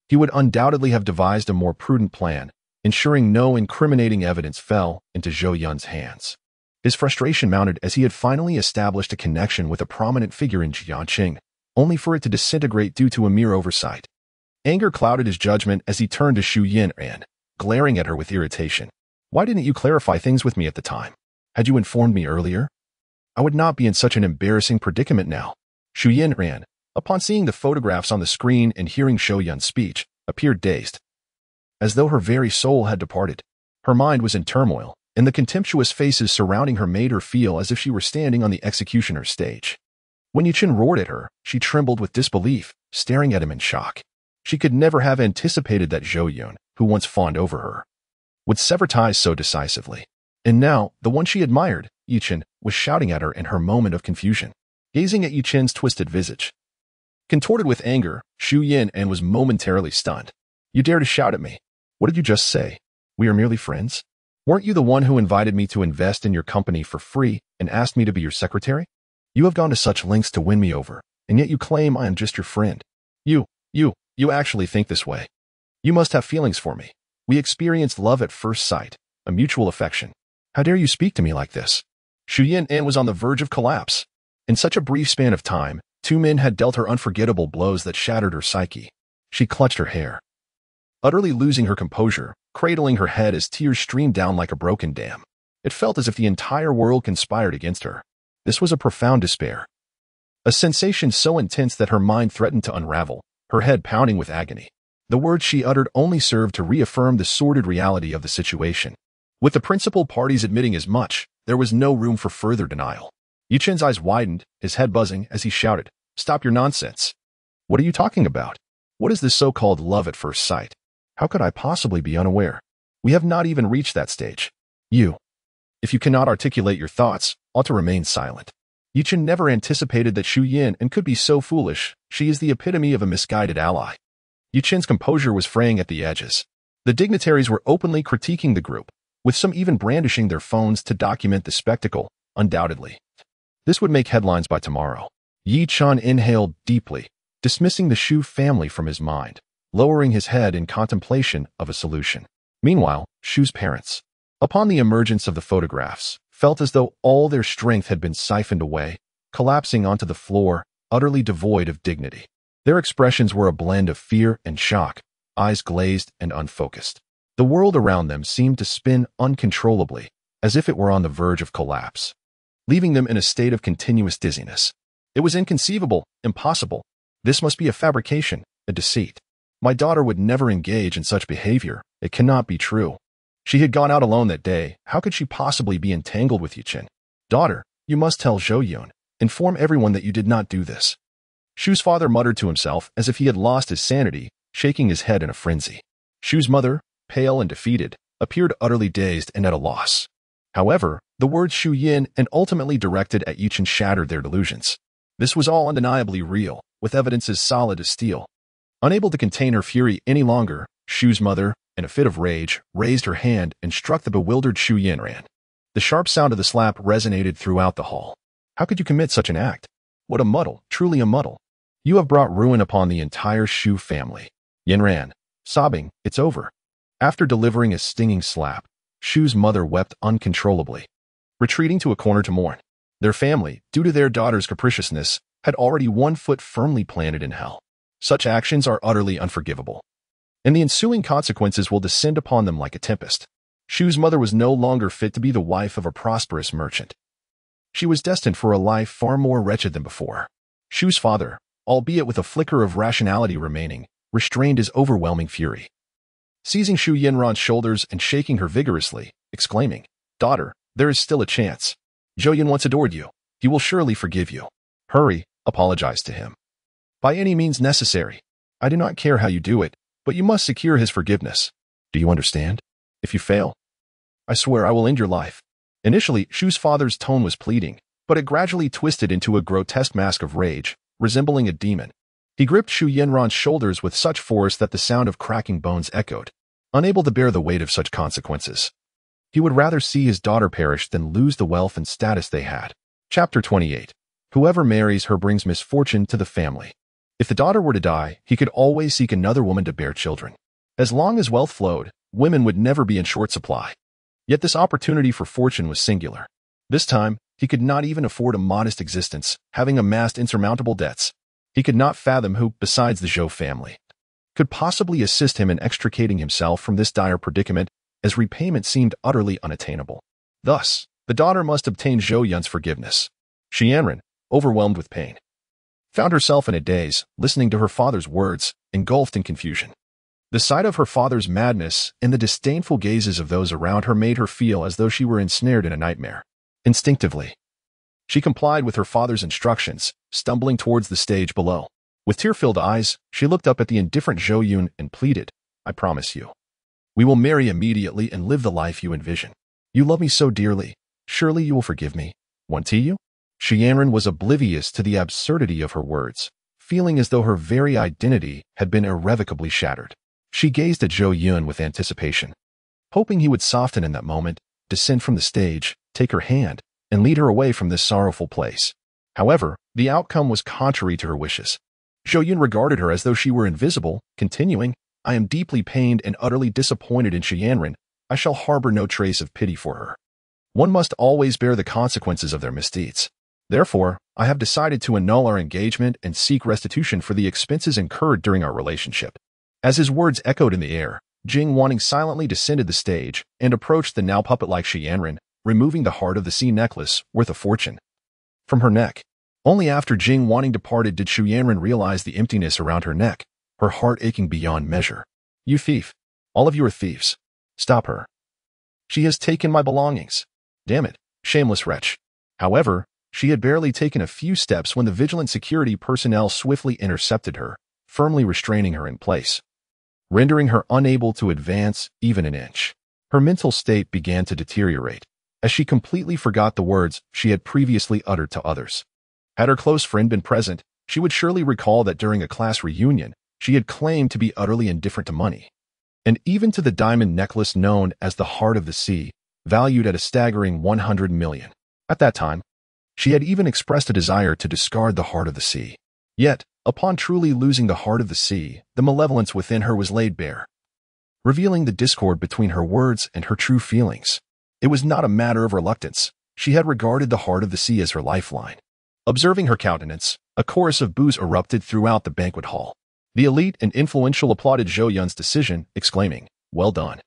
he would undoubtedly have devised a more prudent plan, ensuring no incriminating evidence fell into Zhou Yun's hands. His frustration mounted as he had finally established a connection with a prominent figure in Jiangqing, only for it to disintegrate due to a mere oversight. Anger clouded his judgment as he turned to Zhou Yun, glaring at her with irritation. Why didn't you clarify things with me at the time? Had you informed me earlier, I would not be in such an embarrassing predicament now. Zhou Yun, upon seeing the photographs on the screen and hearing Zhou Yun's speech, appeared dazed, as though her very soul had departed. Her mind was in turmoil, and the contemptuous faces surrounding her made her feel as if she were standing on the executioner's stage. When Yichen roared at her, she trembled with disbelief, staring at him in shock. She could never have anticipated that Zhou Yun, who once fawned over her, would sever ties so decisively. And now, the one she admired, Yichen, was shouting at her in her moment of confusion. Gazing at Yichen's twisted visage, contorted with anger, Zhou Yun was momentarily stunned. You dare to shout at me? What did you just say? We are merely friends? Weren't you the one who invited me to invest in your company for free and asked me to be your secretary? You have gone to such lengths to win me over, and yet you claim I am just your friend. You actually think this way. You must have feelings for me. We experienced love at first sight, a mutual affection. How dare you speak to me like this? Zhou Yun was on the verge of collapse. In such a brief span of time, two men had dealt her unforgettable blows that shattered her psyche. She clutched her hair, utterly losing her composure, cradling her head as tears streamed down like a broken dam. It felt as if the entire world conspired against her. This was a profound despair, a sensation so intense that her mind threatened to unravel, her head pounding with agony. The words she uttered only served to reaffirm the sordid reality of the situation. With the principal parties admitting as much, there was no room for further denial. Yuchen's eyes widened, his head buzzing as he shouted, "Stop your nonsense! What are you talking about? What is this so-called love at first sight? How could I possibly be unaware? We have not even reached that stage. If you cannot articulate your thoughts, ought to remain silent." Yuchen never anticipated that Zhou Yun and could be so foolish. She is the epitome of a misguided ally. Yuchen's composure was fraying at the edges. The dignitaries were openly critiquing the group, with some even brandishing their phones to document the spectacle, undoubtedly. This would make headlines by tomorrow. Yi Chan inhaled deeply, dismissing the Shu family from his mind, lowering his head in contemplation of a solution. Meanwhile, Shu's parents, upon the emergence of the photographs, felt as though all their strength had been siphoned away, collapsing onto the floor, utterly devoid of dignity. Their expressions were a blend of fear and shock, eyes glazed and unfocused. The world around them seemed to spin uncontrollably, as if it were on the verge of collapse, leaving them in a state of continuous dizziness. It was inconceivable, impossible. This must be a fabrication, a deceit. My daughter would never engage in such behavior. It cannot be true. She had gone out alone that day. How could she possibly be entangled with Yuchen? Daughter, you must tell Zhou Yun. Inform everyone that you did not do this. Shu's father muttered to himself as if he had lost his sanity, shaking his head in a frenzy. Shu's mother, pale and defeated, appeared utterly dazed and at a loss. However, the words Zhou Yun and ultimately directed at Yuchen shattered their delusions. This was all undeniably real, with evidence as solid as steel. Unable to contain her fury any longer, Shu's mother, in a fit of rage, raised her hand and struck the bewildered Zhou Yun. The sharp sound of the slap resonated throughout the hall. How could you commit such an act? What a muddle, truly a muddle. You have brought ruin upon the entire Shu family. Yin ran, sobbing, "It's over." After delivering a stinging slap, Shu's mother wept uncontrollably, retreating to a corner to mourn. Their family, due to their daughter's capriciousness, had already one foot firmly planted in hell. Such actions are utterly unforgivable, and the ensuing consequences will descend upon them like a tempest. Shu's mother was no longer fit to be the wife of a prosperous merchant. She was destined for a life far more wretched than before. Shu's father, albeit with a flicker of rationality remaining, restrained his overwhelming fury. Seizing Zhou Yun's shoulders and shaking her vigorously, exclaiming, "Daughter, there is still a chance. Zhou Yun once adored you. He will surely forgive you. Hurry, apologize to him. By any means necessary. I do not care how you do it, but you must secure his forgiveness. Do you understand? If you fail, I swear I will end your life." Initially, Shu's father's tone was pleading, but it gradually twisted into a grotesque mask of rage, resembling a demon. He gripped Zhou Yun's shoulders with such force that the sound of cracking bones echoed, unable to bear the weight of such consequences. He would rather see his daughter perish than lose the wealth and status they had. Chapter 28. Whoever marries her brings misfortune to the family. If the daughter were to die, he could always seek another woman to bear children. As long as wealth flowed, women would never be in short supply. Yet this opportunity for fortune was singular. This time, he could not even afford a modest existence, having amassed insurmountable debts. He could not fathom who, besides the Zhou family, could possibly assist him in extricating himself from this dire predicament, as repayment seemed utterly unattainable. Thus, the daughter must obtain Zhou Yun's forgiveness. Xianren, overwhelmed with pain, found herself in a daze, listening to her father's words, engulfed in confusion. The sight of her father's madness and the disdainful gazes of those around her made her feel as though she were ensnared in a nightmare. Instinctively, she complied with her father's instructions, stumbling towards the stage below. With tear-filled eyes, she looked up at the indifferent Zhou Yun and pleaded, "I promise you, we will marry immediately and live the life you envision. You love me so dearly. Surely you will forgive me, won't you?" Xianren was oblivious to the absurdity of her words, feeling as though her very identity had been irrevocably shattered. She gazed at Zhou Yun with anticipation, hoping he would soften in that moment, descend from the stage, take her hand, and lead her away from this sorrowful place. However, the outcome was contrary to her wishes. Zhou Yun regarded her as though she were invisible, continuing, "I am deeply pained and utterly disappointed in Xianren. I shall harbor no trace of pity for her. One must always bear the consequences of their misdeeds. Therefore, I have decided to annul our engagement and seek restitution for the expenses incurred during our relationship." As his words echoed in the air, Jing Wanning silently descended the stage and approached the now puppet-like Xianren, removing the heart of the sea necklace, worth a fortune, from her neck. Only after Jing Wanning departed did Xianren realize the emptiness around her neck, her heart aching beyond measure. "You thief! All of you are thieves. Stop her." She has taken my belongings. Damn it, shameless wretch. However, she had barely taken a few steps when the vigilant security personnel swiftly intercepted her, firmly restraining her in place, rendering her unable to advance even an inch. Her mental state began to deteriorate, as she completely forgot the words she had previously uttered to others. Had her close friend been present, she would surely recall that during a class reunion, she had claimed to be utterly indifferent to money, and even to the diamond necklace known as the Heart of the Sea, valued at a staggering 100 million. At that time, she had even expressed a desire to discard the Heart of the Sea. Yet, upon truly losing the Heart of the Sea, the malevolence within her was laid bare, revealing the discord between her words and her true feelings. It was not a matter of reluctance. She had regarded the Heart of the Sea as her lifeline. Observing her countenance, a chorus of boos erupted throughout the banquet hall. The elite and influential applauded Zhou Yun's decision, exclaiming, "Well done.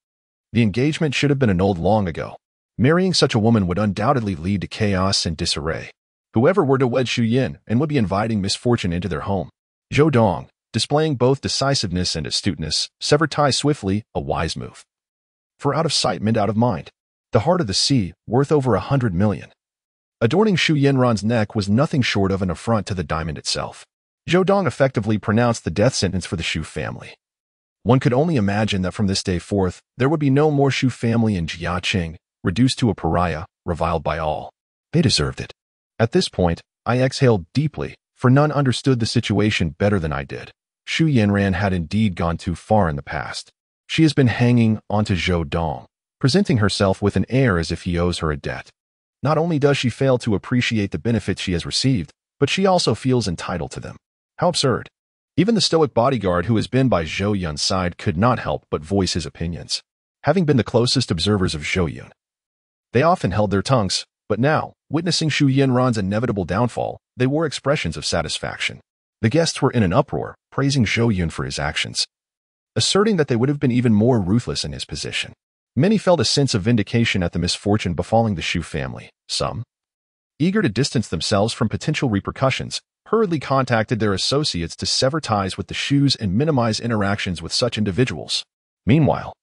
The engagement should have been annulled long ago. Marrying such a woman would undoubtedly lead to chaos and disarray. Whoever were to wed Zhou Yun and would be inviting misfortune into their home." Zhou Dong, displaying both decisiveness and astuteness, severed ties swiftly, a wise move. For out of sight meant out of mind. The Heart of the Sea, worth over 100 million. Adorning Zhu Yun's neck was nothing short of an affront to the diamond itself. Zhou Dong effectively pronounced the death sentence for the Shu family. One could only imagine that from this day forth, there would be no more Shu family in Jiaqing, reduced to a pariah, reviled by all. They deserved it. At this point, I exhaled deeply, for none understood the situation better than I did. Zhu Yunran had indeed gone too far in the past. She has been hanging onto Zhou Dong, presenting herself with an air as if he owes her a debt. Not only does she fail to appreciate the benefits she has received, but she also feels entitled to them. How absurd. Even the stoic bodyguard who has been by Zhou Yun's side could not help but voice his opinions. Having been the closest observers of Zhou Yun, they often held their tongues, but now, witnessing Zhu Yunran's inevitable downfall, they wore expressions of satisfaction. The guests were in an uproar, praising Zhou Yun for his actions, asserting that they would have been even more ruthless in his position. Many felt a sense of vindication at the misfortune befalling the Shu family. Some, eager to distance themselves from potential repercussions, hurriedly contacted their associates to sever ties with the Shus and minimize interactions with such individuals. Meanwhile,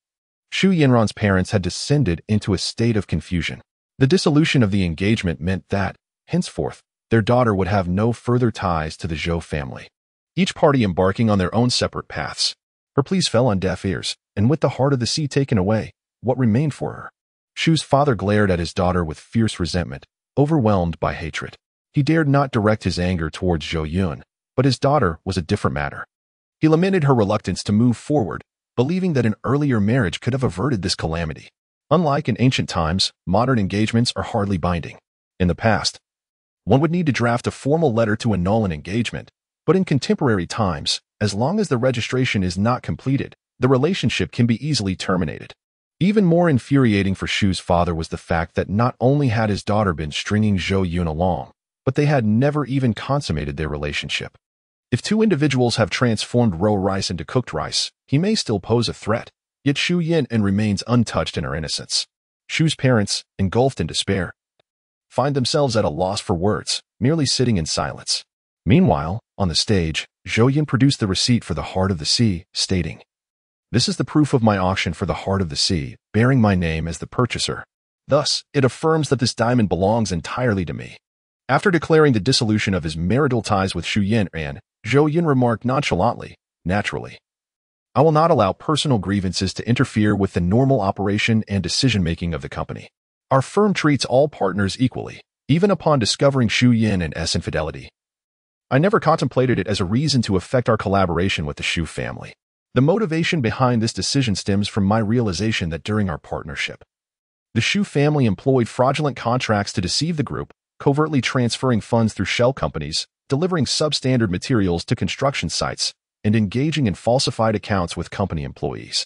Zhu Yunran's parents had descended into a state of confusion. The dissolution of the engagement meant that, henceforth, their daughter would have no further ties to the Zhou family, each party embarking on their own separate paths. Her pleas fell on deaf ears, and with the Heart of the Sea taken away, what remained for her? Shu's father glared at his daughter with fierce resentment, overwhelmed by hatred. He dared not direct his anger towards Zhou Yun, but his daughter was a different matter. He lamented her reluctance to move forward, believing that an earlier marriage could have averted this calamity. Unlike in ancient times, modern engagements are hardly binding. In the past, one would need to draft a formal letter to annul an engagement, but in contemporary times, as long as the registration is not completed, the relationship can be easily terminated. Even more infuriating for Shu's father was the fact that not only had his daughter been stringing Zhou Yun along, but they had never even consummated their relationship. If two individuals have transformed raw rice into cooked rice, he may still pose a threat, yet Zhu Yun remains untouched in her innocence. Shu's parents, engulfed in despair, find themselves at a loss for words, merely sitting in silence. Meanwhile, on the stage, Zhou Yun produced the receipt for the Heart of the Sea, stating, "This is the proof of my auction for the Heart of the Sea, bearing my name as the purchaser. Thus, it affirms that this diamond belongs entirely to me." After declaring the dissolution of his marital ties with Zhu Yunran, Zhou Yun remarked nonchalantly, "Naturally, I will not allow personal grievances to interfere with the normal operation and decision-making of the company. Our firm treats all partners equally, even upon discovering Zhu Yun's infidelity. I never contemplated it as a reason to affect our collaboration with the Shu family. The motivation behind this decision stems from my realization that during our partnership, the Shu family employed fraudulent contracts to deceive the group, covertly transferring funds through shell companies, delivering substandard materials to construction sites, and engaging in falsified accounts with company employees,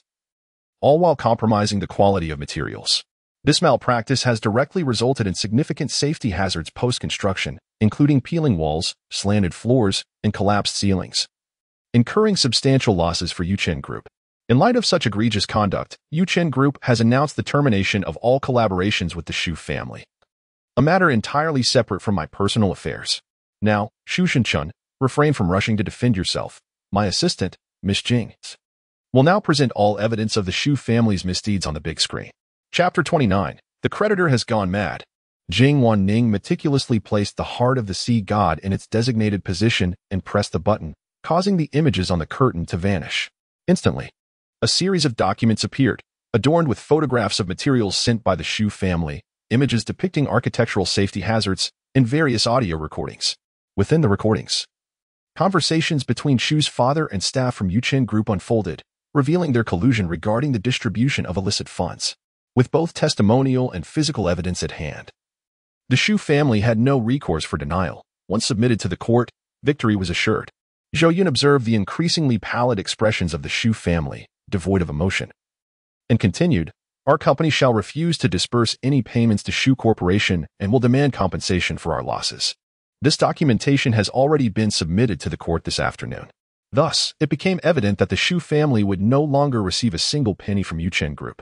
all while compromising the quality of materials. This malpractice has directly resulted in significant safety hazards post-construction, including peeling walls, slanted floors, and collapsed ceilings, incurring substantial losses for Yuchen Group. In light of such egregious conduct, Yuchen Group has announced the termination of all collaborations with the Shu family, a matter entirely separate from my personal affairs. Now, Shu Shenchun, refrain from rushing to defend yourself. My assistant, Miss Jing, will now present all evidence of the Shu family's misdeeds on the big screen." Chapter 29. The creditor has gone mad. Jing Wanning meticulously placed the heart of the sea god in its designated position and pressed the button, causing the images on the curtain to vanish. Instantly, a series of documents appeared, adorned with photographs of materials sent by the Zhou family, images depicting architectural safety hazards, and various audio recordings. Within the recordings, conversations between Zhou's father and staff from Yuchen Group unfolded, revealing their collusion regarding the distribution of illicit funds. With both testimonial and physical evidence at hand, the Zhou family had no recourse for denial. Once submitted to the court, victory was assured. Zhou Yun observed the increasingly pallid expressions of the Zhou family, devoid of emotion, and continued, "Our company shall refuse to disperse any payments to Zhou Corporation and will demand compensation for our losses." This documentation has already been submitted to the court this afternoon. Thus, it became evident that the Zhou family would no longer receive a single penny from Yuchen Group.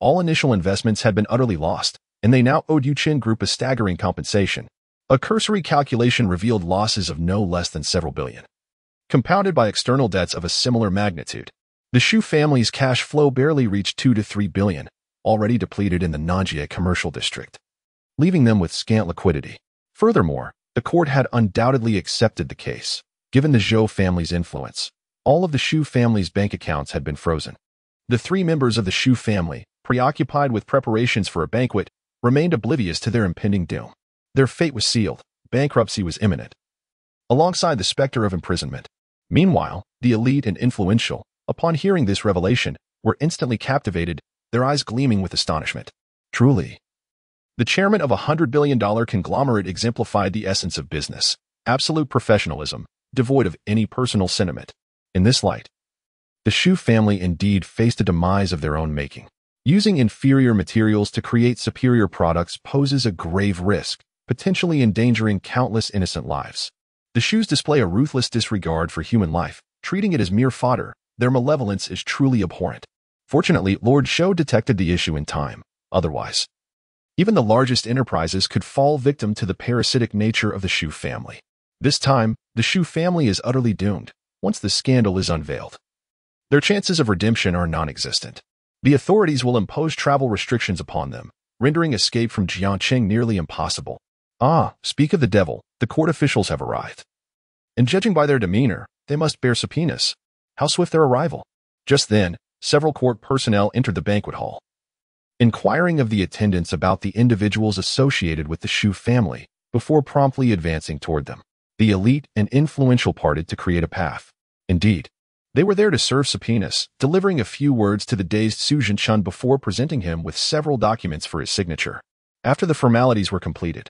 All initial investments had been utterly lost, and they now owed Yuchen Group a staggering compensation. A cursory calculation revealed losses of no less than several billion, compounded by external debts of a similar magnitude. The Zhou family's cash flow barely reached 2 to 3 billion, already depleted in the Nanjie commercial district, leaving them with scant liquidity. Furthermore, the court had undoubtedly accepted the case. Given the Zhou family's influence, all of the Zhou family's bank accounts had been frozen. The 3 members of the Zhou family, preoccupied with preparations for a banquet, remained oblivious to their impending doom. Their fate was sealed. Bankruptcy was imminent, alongside the specter of imprisonment. Meanwhile, the elite and influential, upon hearing this revelation, were instantly captivated, their eyes gleaming with astonishment. Truly, the chairman of a $100 billion conglomerate exemplified the essence of business, absolute professionalism, devoid of any personal sentiment. In this light, the Zhou family indeed faced a demise of their own making. Using inferior materials to create superior products poses a grave risk, potentially endangering countless innocent lives. The Zhous display a ruthless disregard for human life, treating it as mere fodder. Their malevolence is truly abhorrent. Fortunately, Lord Zhou detected the issue in time. Otherwise, even the largest enterprises could fall victim to the parasitic nature of the Zhou family. This time, the Zhou family is utterly doomed. Once the scandal is unveiled, their chances of redemption are non-existent. The authorities will impose travel restrictions upon them, rendering escape from Jiangqing nearly impossible. Speak of the devil, the court officials have arrived. And judging by their demeanor, they must bear subpoenas. How swift their arrival! Just then, several court personnel entered the banquet hall, inquiring of the attendants about the individuals associated with the Zhou family, before promptly advancing toward them. The elite and influential parted to create a path. Indeed, they were there to serve subpoenas, delivering a few words to the dazed Su Zhenchun before presenting him with several documents for his signature. After the formalities were completed,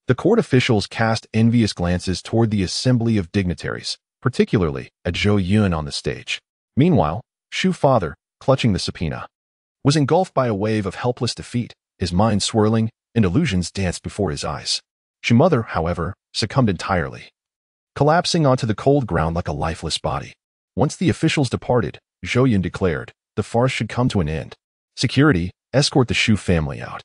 the court officials cast envious glances toward the assembly of dignitaries, particularly at Zhou Yun on the stage. Meanwhile, Zhou father, clutching the subpoena, was engulfed by a wave of helpless defeat, his mind swirling, and illusions danced before his eyes. Zhou mother, however, succumbed entirely, collapsing onto the cold ground like a lifeless body. Once the officials departed, Zhou Yun declared, the farce should come to an end. Security, escort the Zhou family out.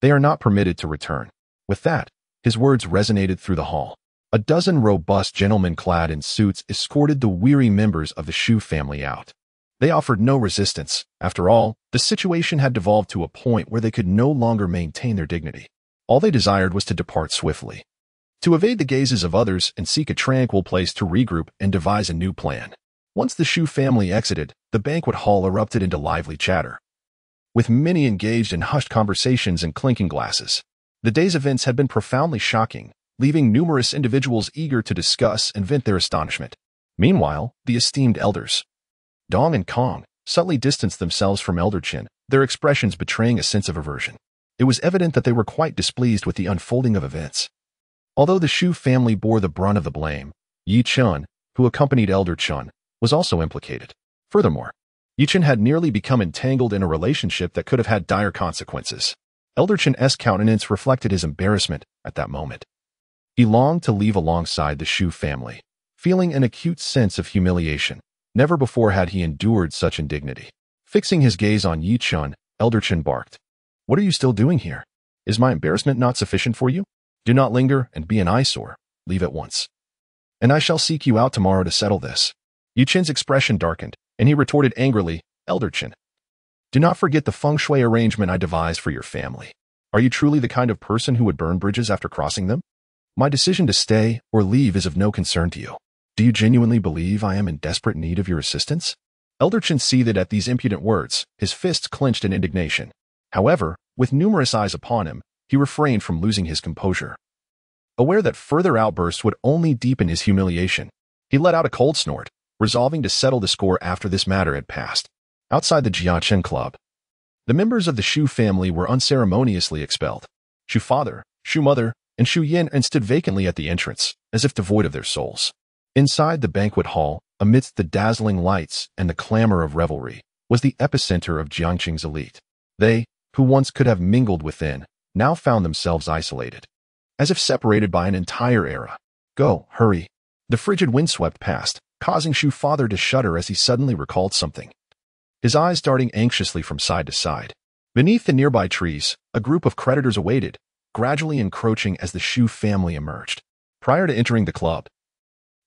They are not permitted to return. With that, his words resonated through the hall. A dozen robust gentlemen clad in suits escorted the weary members of the Zhou family out. They offered no resistance. After all, the situation had devolved to a point where they could no longer maintain their dignity. All they desired was to depart swiftly, to evade the gazes of others and seek a tranquil place to regroup and devise a new plan. Once the Zhou family exited, the banquet hall erupted into lively chatter, with many engaged in hushed conversations and clinking glasses. The day's events had been profoundly shocking, leaving numerous individuals eager to discuss and vent their astonishment. Meanwhile, the esteemed elders, Dong and Kong, subtly distanced themselves from Elder Qin, their expressions betraying a sense of aversion. It was evident that they were quite displeased with the unfolding of events. Although the Zhou family bore the brunt of the blame, Yi Chun, who accompanied Elder Chun, was also implicated. Furthermore, Yi Chun had nearly become entangled in a relationship that could have had dire consequences. Elder Chun's countenance reflected his embarrassment at that moment. He longed to leave alongside the Zhou family, feeling an acute sense of humiliation. Never before had he endured such indignity. Fixing his gaze on Yi Chun, Elder Chun barked, "What are you still doing here? Is my embarrassment not sufficient for you? Do not linger and be an eyesore. Leave at once, and I shall seek you out tomorrow to settle this." Yi Chun's expression darkened, and he retorted angrily, "Elder Chun, Do not forget the feng shui arrangement I devised for your family. Are you truly the kind of person who would burn bridges after crossing them? My decision to stay or leave is of no concern to you. Do you genuinely believe I am in desperate need of your assistance? Elder Chen seethed at these impudent words, his fists clenched in indignation. However, with numerous eyes upon him, he refrained from losing his composure. Aware that further outbursts would only deepen his humiliation, he let out a cold snort, resolving to settle the score after this matter had passed. Outside the Jiachen Club, the members of the Shu family were unceremoniously expelled. Shu father, Shu mother, and Zhou Yun stood vacantly at the entrance, as if devoid of their souls. Inside the banquet hall, amidst the dazzling lights and the clamor of revelry, was the epicenter of Jiangqing's elite. They, who once could have mingled within, now found themselves isolated, as if separated by an entire era. Go, hurry. The frigid wind swept past, causing Shu father to shudder as he suddenly recalled something, his eyes darting anxiously from side to side. Beneath the nearby trees, a group of creditors awaited, gradually encroaching as the Shu family emerged. Prior to entering the club,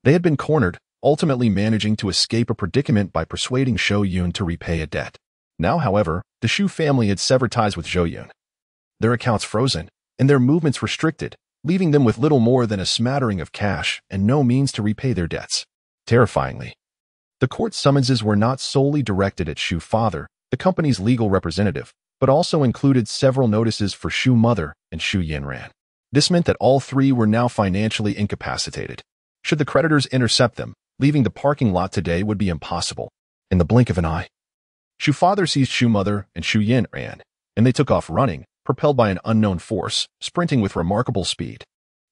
they had been cornered, ultimately managing to escape a predicament by persuading Zhou Yun to repay a debt. Now, however, the Shu family had severed ties with Zhou Yun, their accounts frozen, and their movements restricted, leaving them with little more than a smattering of cash and no means to repay their debts. Terrifyingly, the court summonses were not solely directed at Shu father, the company's legal representative, but also included several notices for Shu mother and Zhu Yun. This meant that all three were now financially incapacitated. Should the creditors intercept them, leaving the parking lot today would be impossible. In the blink of an eye, Shu father seized Shu mother and Zhu Yun, and they took off running, propelled by an unknown force, sprinting with remarkable speed.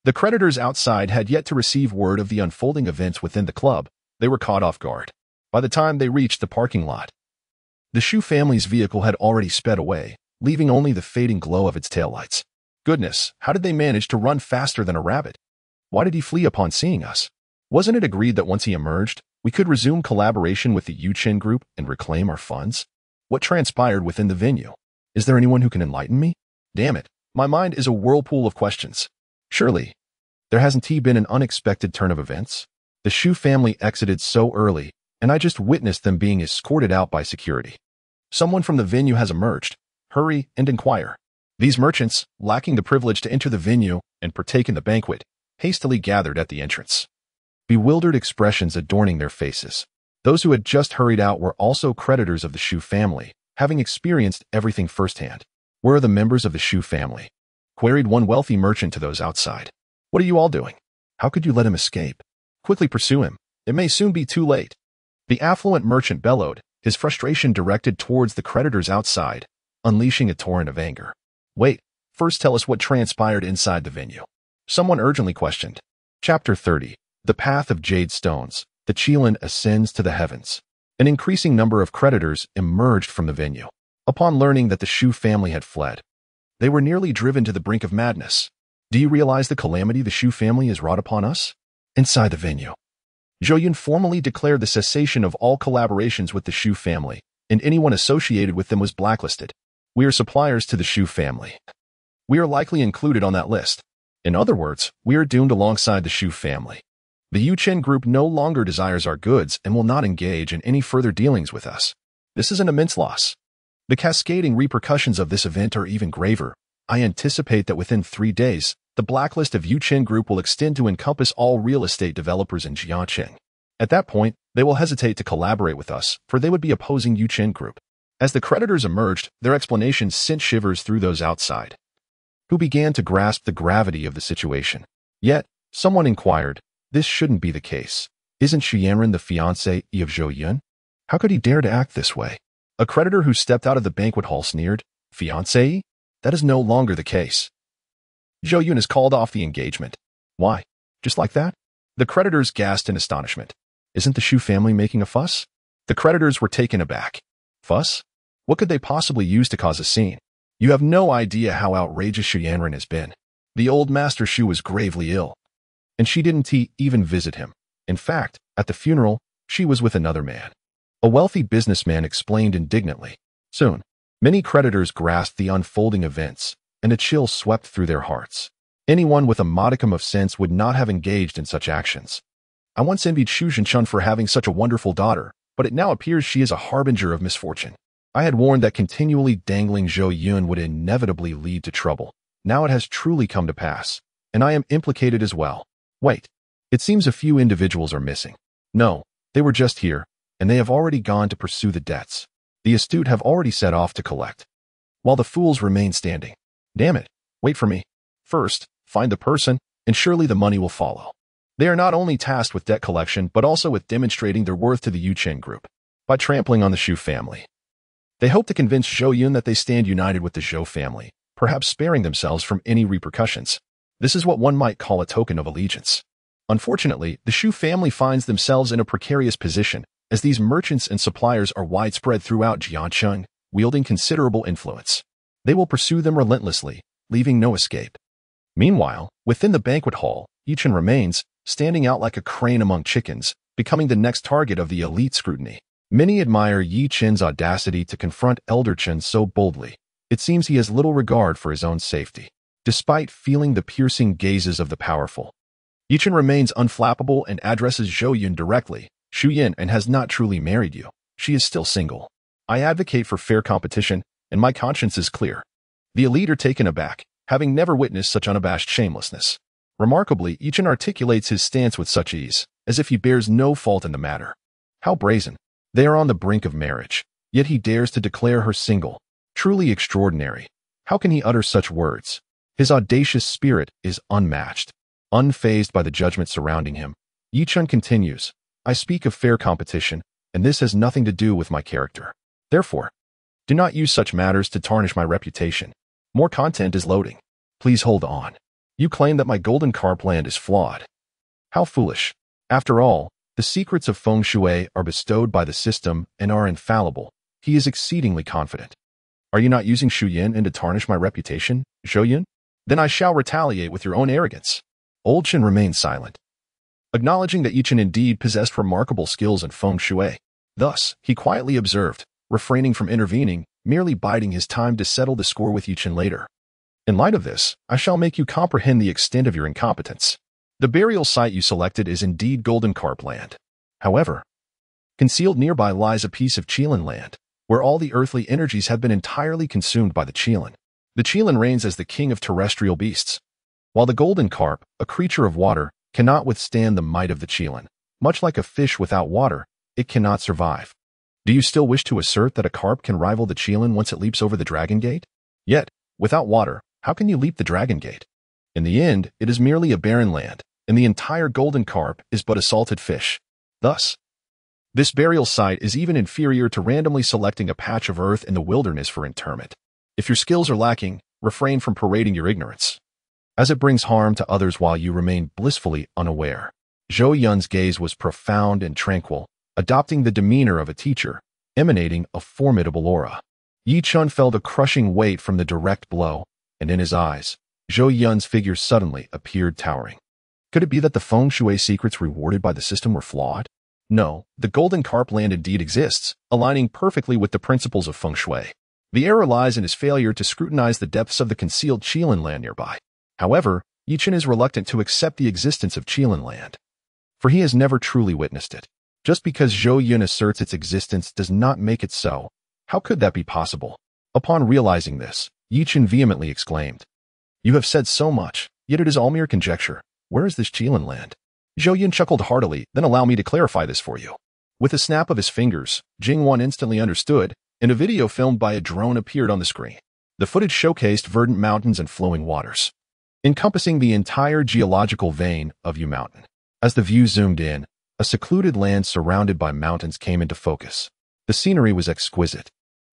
The creditors outside had yet to receive word of the unfolding events within the club. They were caught off guard. By the time they reached the parking lot, the Shu family's vehicle had already sped away, leaving only the fading glow of its taillights. Goodness, how did they manage to run faster than a rabbit? Why did he flee upon seeing us? Wasn't it agreed that once he emerged, we could resume collaboration with the Yuchen group and reclaim our funds? What transpired within the venue? Is there anyone who can enlighten me? Damn it, my mind is a whirlpool of questions. Surely, there hasn't been an unexpected turn of events? The Shu family exited so early, and I just witnessed them being escorted out by security. Someone from the venue has emerged. Hurry and inquire. These merchants, lacking the privilege to enter the venue and partake in the banquet, hastily gathered at the entrance, bewildered expressions adorning their faces. Those who had just hurried out were also creditors of the Shu family, having experienced everything firsthand. Where are the members of the Shu family? Queried one wealthy merchant to those outside. What are you all doing? How could you let him escape? Quickly pursue him. It may soon be too late. The affluent merchant bellowed, his frustration directed towards the creditors outside, unleashing a torrent of anger. Wait, first tell us what transpired inside the venue. Someone urgently questioned. Chapter 30. The Path of Jade Stones. The Qilin ascends to the heavens. An increasing number of creditors emerged from the venue. Upon learning that the Shu family had fled, they were nearly driven to the brink of madness. Do you realize the calamity the Shu family has wrought upon us? Inside the venue, Zhou Yun formally declared the cessation of all collaborations with the Shu family, and anyone associated with them was blacklisted. We are suppliers to the Shu family. We are likely included on that list. In other words, we are doomed alongside the Shu family. The Yuchen group no longer desires our goods and will not engage in any further dealings with us. This is an immense loss. The cascading repercussions of this event are even graver. I anticipate that within 3 days, the blacklist of Yuchen group will extend to encompass all real estate developers in Jiangqing. At that point, they will hesitate to collaborate with us, for they would be opposing Yuchen group. As the creditors emerged, their explanations sent shivers through those outside, who began to grasp the gravity of the situation. Yet, someone inquired, this shouldn't be the case. Isn't Xianren the fiancée of Zhou Yun? How could he dare to act this way? A creditor who stepped out of the banquet hall sneered, Fiancée? That is no longer the case. Zhou Yun has called off the engagement. Why? Just like that? The creditors gasped in astonishment. Isn't the Shu family making a fuss? The creditors were taken aback. Fuss? What could they possibly use to cause a scene? You have no idea how outrageous Xianren has been. The old Master Shu was gravely ill, and she didn't even visit him. In fact, at the funeral, she was with another man. A wealthy businessman explained indignantly. Soon, many creditors grasped the unfolding events, and a chill swept through their hearts. Anyone with a modicum of sense would not have engaged in such actions. I once envied Xu Zhenchun for having such a wonderful daughter, but it now appears she is a harbinger of misfortune. I had warned that continually dangling Zhou Yun would inevitably lead to trouble. Now it has truly come to pass, and I am implicated as well. Wait, it seems a few individuals are missing. No, they were just here, and they have already gone to pursue the debts. The astute have already set off to collect, while the fools remain standing. Damn it, wait for me. First, find the person, and surely the money will follow. They are not only tasked with debt collection, but also with demonstrating their worth to the Yuchen group by trampling on the Zhou family. They hope to convince Zhou Yun that they stand united with the Zhou family, perhaps sparing themselves from any repercussions. This is what one might call a token of allegiance. Unfortunately, the Zhou family finds themselves in a precarious position, as these merchants and suppliers are widespread throughout Jiangcheng, wielding considerable influence. They will pursue them relentlessly, leaving no escape. Meanwhile, within the banquet hall, Yichen remains, standing out like a crane among chickens, becoming the next target of the elite scrutiny. Many admire Yi Chen's audacity to confront Elder Chen so boldly. It seems he has little regard for his own safety, despite feeling the piercing gazes of the powerful. Yi Chen remains unflappable and addresses Zhou Yun directly. Zhu Yun and has not truly married you. She is still single. I advocate for fair competition, and my conscience is clear. The elite are taken aback, having never witnessed such unabashed shamelessness. Remarkably, Yi Chen articulates his stance with such ease, as if he bears no fault in the matter. How brazen. They are on the brink of marriage, yet he dares to declare her single. Truly extraordinary. How can he utter such words? His audacious spirit is unmatched. Unfazed by the judgment surrounding him, Yi Chen continues, I speak of fair competition, and this has nothing to do with my character. Therefore, do not use such matters to tarnish my reputation. More content is loading. Please hold on. You claim that my golden carp land is flawed. How foolish. After all, the secrets of feng shui are bestowed by the system and are infallible. He is exceedingly confident. Are you not using Zhu Yun to tarnish my reputation, Zhou Yun? Then I shall retaliate with your own arrogance. Old Chen remained silent, acknowledging that Yi Chen indeed possessed remarkable skills in feng shui. Thus, he quietly observed, refraining from intervening, merely biding his time to settle the score with Yi Chen later. In light of this, I shall make you comprehend the extent of your incompetence. The burial site you selected is indeed Golden Carp Land. However, concealed nearby lies a piece of Qilin land, where all the earthly energies have been entirely consumed by the Qilin. The Qilin reigns as the king of terrestrial beasts, while the golden carp, a creature of water, cannot withstand the might of the Qilin. Much like a fish without water, it cannot survive. Do you still wish to assert that a carp can rival the Qilin once it leaps over the Dragon Gate? Yet, without water, how can you leap the Dragon Gate? In the end, it is merely a barren land, and the entire golden carp is but a salted fish. Thus, this burial site is even inferior to randomly selecting a patch of earth in the wilderness for interment. If your skills are lacking, refrain from parading your ignorance, as it brings harm to others while you remain blissfully unaware. Zhou Yun's gaze was profound and tranquil, adopting the demeanor of a teacher, emanating a formidable aura. Yi Chen felt a crushing weight from the direct blow, and in his eyes, Zhou Yun's figure suddenly appeared towering. Could it be that the feng shui secrets rewarded by the system were flawed? No, the golden carp land indeed exists, aligning perfectly with the principles of feng shui. The error lies in his failure to scrutinize the depths of the concealed Qilin land nearby. However, Yi Chen is reluctant to accept the existence of Qilin land, for he has never truly witnessed it. Just because Zhou Yun asserts its existence does not make it so. How could that be possible? Upon realizing this, Yi Chen vehemently exclaimed, You have said so much, yet it is all mere conjecture. Where is this Qilin land? Zhou Yun chuckled heartily, then allow me to clarify this for you. With a snap of his fingers, Jingwan instantly understood, and a video filmed by a drone appeared on the screen. The footage showcased verdant mountains and flowing waters, encompassing the entire geological vein of Yu Mountain. As the view zoomed in, a secluded land surrounded by mountains came into focus. The scenery was exquisite,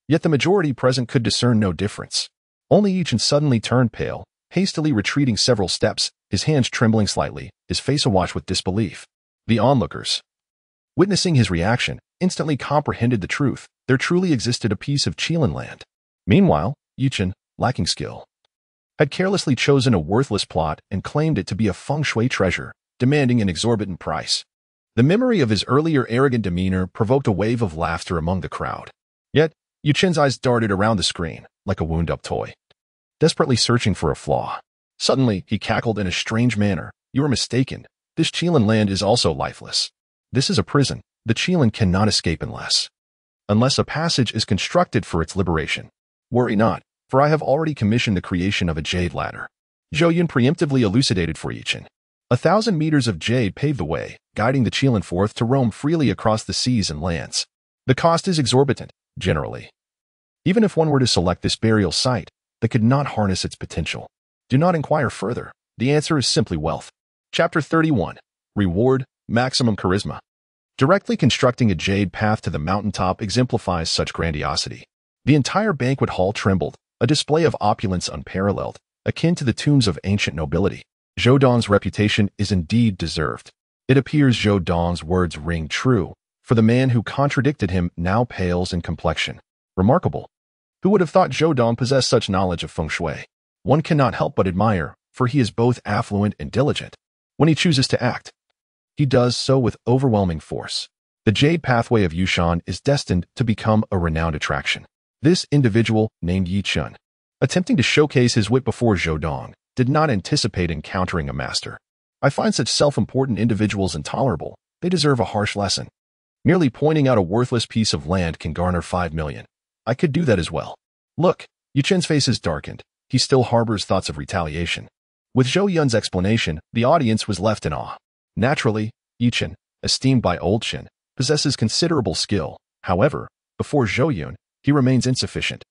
yet the majority present could discern no difference. Only Yi Chen suddenly turned pale, hastily retreating several steps, his hands trembling slightly, his face awash with disbelief. The onlookers, witnessing his reaction, instantly comprehended the truth. There truly existed a piece of Qilin land. Meanwhile, Yi Chen, lacking skill, had carelessly chosen a worthless plot and claimed it to be a feng shui treasure, demanding an exorbitant price. The memory of his earlier arrogant demeanor provoked a wave of laughter among the crowd. Yet, Yi Chen's eyes darted around the screen, like a wound-up toy, desperately searching for a flaw. Suddenly, he cackled in a strange manner. You are mistaken. This Qilin land is also lifeless. This is a prison. The Qilin cannot escape unless unless a passage is constructed for its liberation. Worry not, for I have already commissioned the creation of a jade ladder. Zhou Yun preemptively elucidated for Yichen. 1,000 meters of jade pave the way, guiding the Qilin forth to roam freely across the seas and lands. The cost is exorbitant, generally. Even if one were to select this burial site, that could not harness its potential. Do not inquire further. The answer is simply wealth. Chapter 31. Reward, Maximum Charisma. Directly constructing a jade path to the mountaintop exemplifies such grandiosity. The entire banquet hall trembled, a display of opulence unparalleled, akin to the tombs of ancient nobility. Zhou Dong's reputation is indeed deserved. It appears Zhou Dong's words ring true, for the man who contradicted him now pales in complexion. Remarkable. Who would have thought Zhou Dong possessed such knowledge of feng shui? One cannot help but admire, for he is both affluent and diligent. When he chooses to act, he does so with overwhelming force. The jade pathway of Yushan is destined to become a renowned attraction. This individual, named Yichen, attempting to showcase his wit before Zhou Dong, did not anticipate encountering a master. I find such self-important individuals intolerable. They deserve a harsh lesson. Merely pointing out a worthless piece of land can garner 5 million. I could do that as well. Look, Yichen's face is darkened. He still harbors thoughts of retaliation. With Zhou Yun's explanation, the audience was left in awe. Naturally, Yichen, esteemed by old Qin, possesses considerable skill. However, before Zhou Yun, he remains insufficient.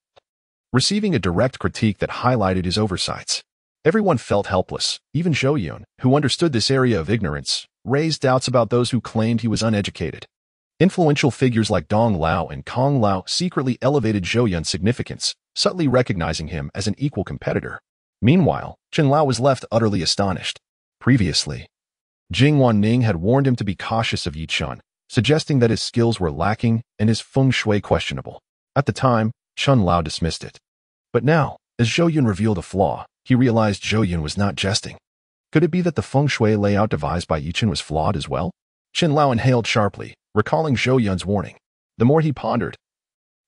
Receiving a direct critique that highlighted his oversights, everyone felt helpless. Even Zhou Yun, who understood this area of ignorance, raised doubts about those who claimed he was uneducated. Influential figures like Dong Lao and Kong Lao secretly elevated Zhou Yun's significance, subtly recognizing him as an equal competitor. Meanwhile, Chen Lao was left utterly astonished. Previously, Jing Wanning had warned him to be cautious of Yichen, suggesting that his skills were lacking and his feng shui questionable. At the time, Chen Lao dismissed it. But now, as Zhou Yun revealed a flaw, he realized Zhou Yun was not jesting. Could it be that the feng shui layout devised by Yichen was flawed as well? Chen Lao inhaled sharply, recalling Zhou Yun's warning. The more he pondered,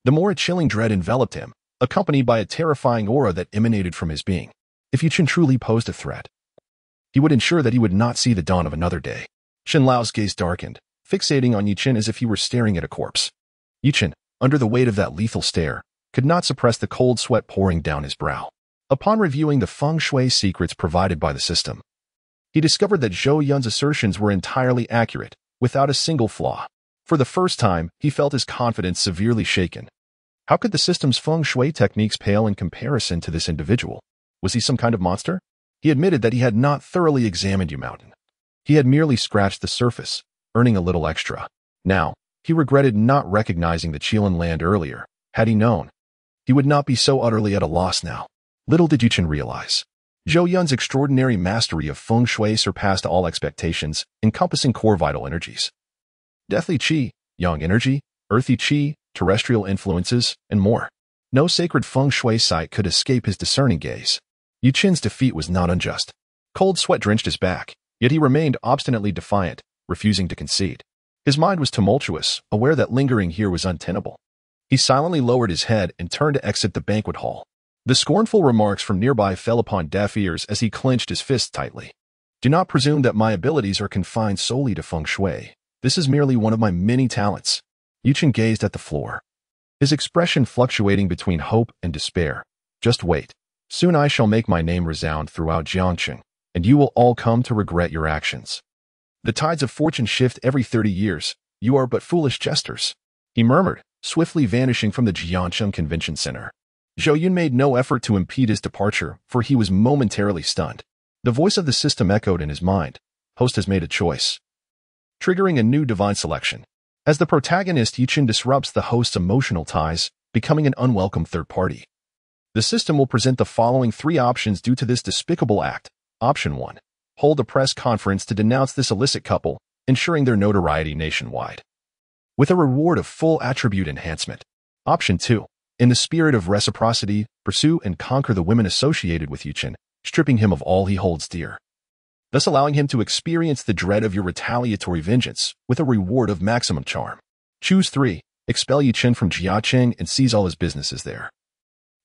the more a chilling dread enveloped him, accompanied by a terrifying aura that emanated from his being. If Yichen truly posed a threat, he would ensure that he would not see the dawn of another day. Chen Lao's gaze darkened, fixating on Yichen as if he were staring at a corpse. Yichen, under the weight of that lethal stare, could not suppress the cold sweat pouring down his brow. Upon reviewing the feng shui secrets provided by the system, he discovered that Zhou Yun's assertions were entirely accurate, without a single flaw. For the first time, he felt his confidence severely shaken. How could the system's feng shui techniques pale in comparison to this individual? Was he some kind of monster? He admitted that he had not thoroughly examined Yu Mountain. He had merely scratched the surface, earning a little extra. Now, he regretted not recognizing the Qilin land earlier. Had he known, he would not be so utterly at a loss now. Little did Yichen realize. Zhou Yun's extraordinary mastery of feng shui surpassed all expectations, encompassing core vital energies. Deathly qi, yang energy, earthy qi, terrestrial influences, and more. No sacred feng shui site could escape his discerning gaze. Yichen's defeat was not unjust. Cold sweat drenched his back, yet he remained obstinately defiant, refusing to concede. His mind was tumultuous, aware that lingering here was untenable. He silently lowered his head and turned to exit the banquet hall. The scornful remarks from nearby fell upon deaf ears as he clenched his fists tightly. Do not presume that my abilities are confined solely to feng shui. This is merely one of my many talents. Yichen gazed at the floor, his expression fluctuating between hope and despair. Just wait. Soon I shall make my name resound throughout Jiangqing, and you will all come to regret your actions. The tides of fortune shift every 30 years. You are but foolish jesters, he murmured, swiftly vanishing from the Jiangqing Convention Center. Zhou Yun made no effort to impede his departure, for he was momentarily stunned. The voice of the system echoed in his mind. Host has made a choice, triggering a new divine selection. As the protagonist, Yichen disrupts the host's emotional ties, becoming an unwelcome third party. The system will present the following 3 options due to this despicable act. Option 1. Hold a press conference to denounce this illicit couple, ensuring their notoriety nationwide, with a reward of full attribute enhancement. Option 2. In the spirit of reciprocity, pursue and conquer the women associated with Yichen, stripping him of all he holds dear, thus allowing him to experience the dread of your retaliatory vengeance, with a reward of maximum charm. Choose 3. Expel Yichen from Jiaqing and seize all his businesses there,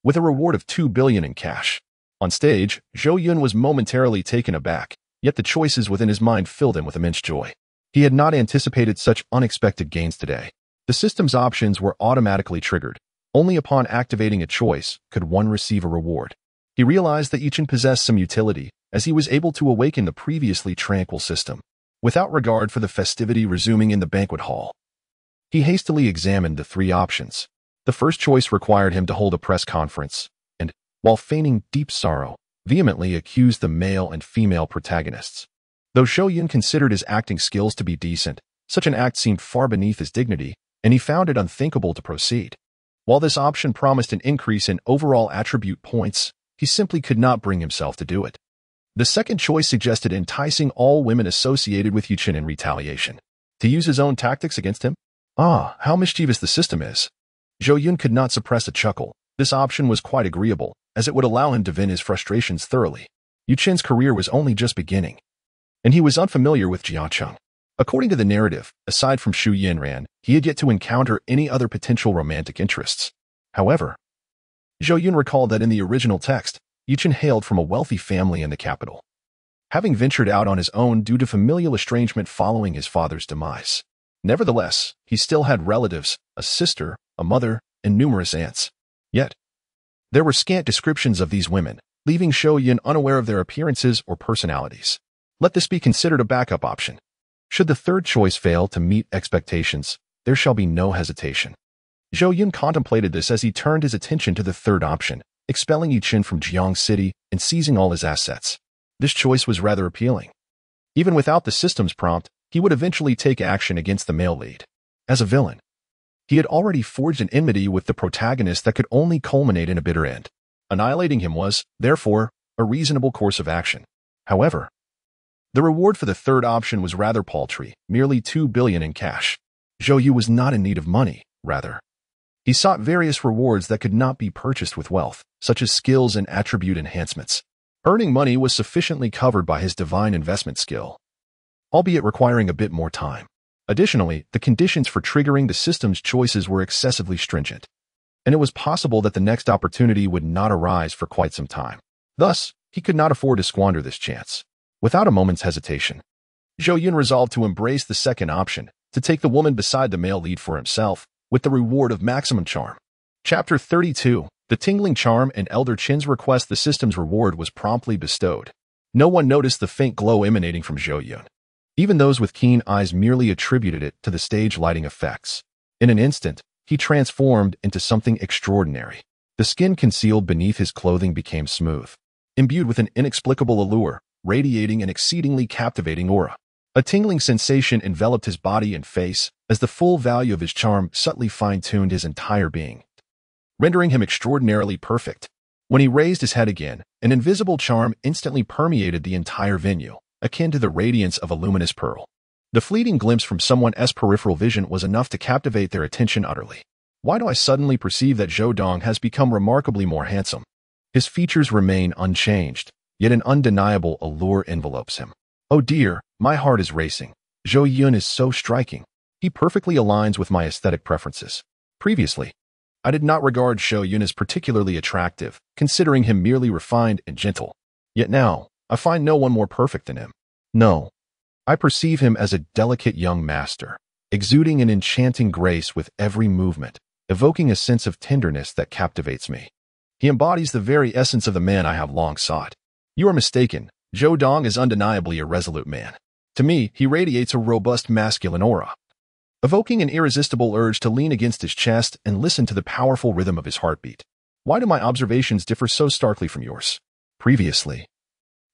with a reward of 2 billion in cash. On stage, Zhou Yun was momentarily taken aback, yet the choices within his mind filled him with immense joy. He had not anticipated such unexpected gains today. The system's options were automatically triggered. Only upon activating a choice could one receive a reward. He realized that Yichin possessed some utility, as he was able to awaken the previously tranquil system. Without regard for the festivity resuming in the banquet hall, he hastily examined the three options. The first choice required him to hold a press conference, and, while feigning deep sorrow, vehemently accused the male and female protagonists. Though Zhou Yun considered his acting skills to be decent, such an act seemed far beneath his dignity, and he found it unthinkable to proceed. While this option promised an increase in overall attribute points, he simply could not bring himself to do it. The second choice suggested enticing all women associated with Yichin in retaliation, to use his own tactics against him. Ah, how mischievous the system is. Zhou Yun could not suppress a chuckle. This option was quite agreeable, as it would allow him to vent his frustrations thoroughly. Yichin's career was only just beginning, and he was unfamiliar with Jiacheng. According to the narrative, aside from Zhu Yun, he had yet to encounter any other potential romantic interests. However, Zhou Yun recalled that in the original text, Yichin hailed from a wealthy family in the capital, having ventured out on his own due to familial estrangement following his father's demise. Nevertheless, he still had relatives, a sister, a mother, and numerous aunts. Yet, there were scant descriptions of these women, leaving Zhou Yun unaware of their appearances or personalities. Let this be considered a backup option. Should the third choice fail to meet expectations, there shall be no hesitation. Zhou Yun contemplated this as he turned his attention to the third option, expelling Yichin from Jiang City and seizing all his assets. This choice was rather appealing. Even without the system's prompt, he would eventually take action against the male lead. As a villain, he had already forged an enmity with the protagonist that could only culminate in a bitter end. Annihilating him was, therefore, a reasonable course of action. However, the reward for the third option was rather paltry, merely 2 billion in cash. Zhou Yun was not in need of money, rather. He sought various rewards that could not be purchased with wealth, such as skills and attribute enhancements. Earning money was sufficiently covered by his divine investment skill, albeit requiring a bit more time. Additionally, the conditions for triggering the system's choices were excessively stringent, and it was possible that the next opportunity would not arise for quite some time. Thus, he could not afford to squander this chance. Without a moment's hesitation, Zhou Yun resolved to embrace the second option, to take the woman beside the male lead for himself, with the reward of maximum charm. Chapter 32. The tingling charm and Elder Qin's request. The system's reward was promptly bestowed. No one noticed the faint glow emanating from Zhou Yun. Even those with keen eyes merely attributed it to the stage lighting effects. In an instant, he transformed into something extraordinary. The skin concealed beneath his clothing became smooth, imbued with an inexplicable allure, radiating an exceedingly captivating aura. A tingling sensation enveloped his body and face, as the full value of his charm subtly fine-tuned his entire being, rendering him extraordinarily perfect. When he raised his head again, an invisible charm instantly permeated the entire venue, akin to the radiance of a luminous pearl. The fleeting glimpse from someone's peripheral vision was enough to captivate their attention utterly. Why do I suddenly perceive that Zhou Dong has become remarkably more handsome? His features remain unchanged, yet an undeniable allure envelopes him. Oh dear, my heart is racing. Zhou Yun is so striking. He perfectly aligns with my aesthetic preferences. Previously, I did not regard Zhou Yun as particularly attractive, considering him merely refined and gentle. Yet now, I find no one more perfect than him. No, I perceive him as a delicate young master, exuding an enchanting grace with every movement, evoking a sense of tenderness that captivates me. He embodies the very essence of the man I have long sought. You are mistaken. Zhou Dong is undeniably a resolute man. To me, he radiates a robust masculine aura, evoking an irresistible urge to lean against his chest and listen to the powerful rhythm of his heartbeat. Why do my observations differ so starkly from yours? Previously,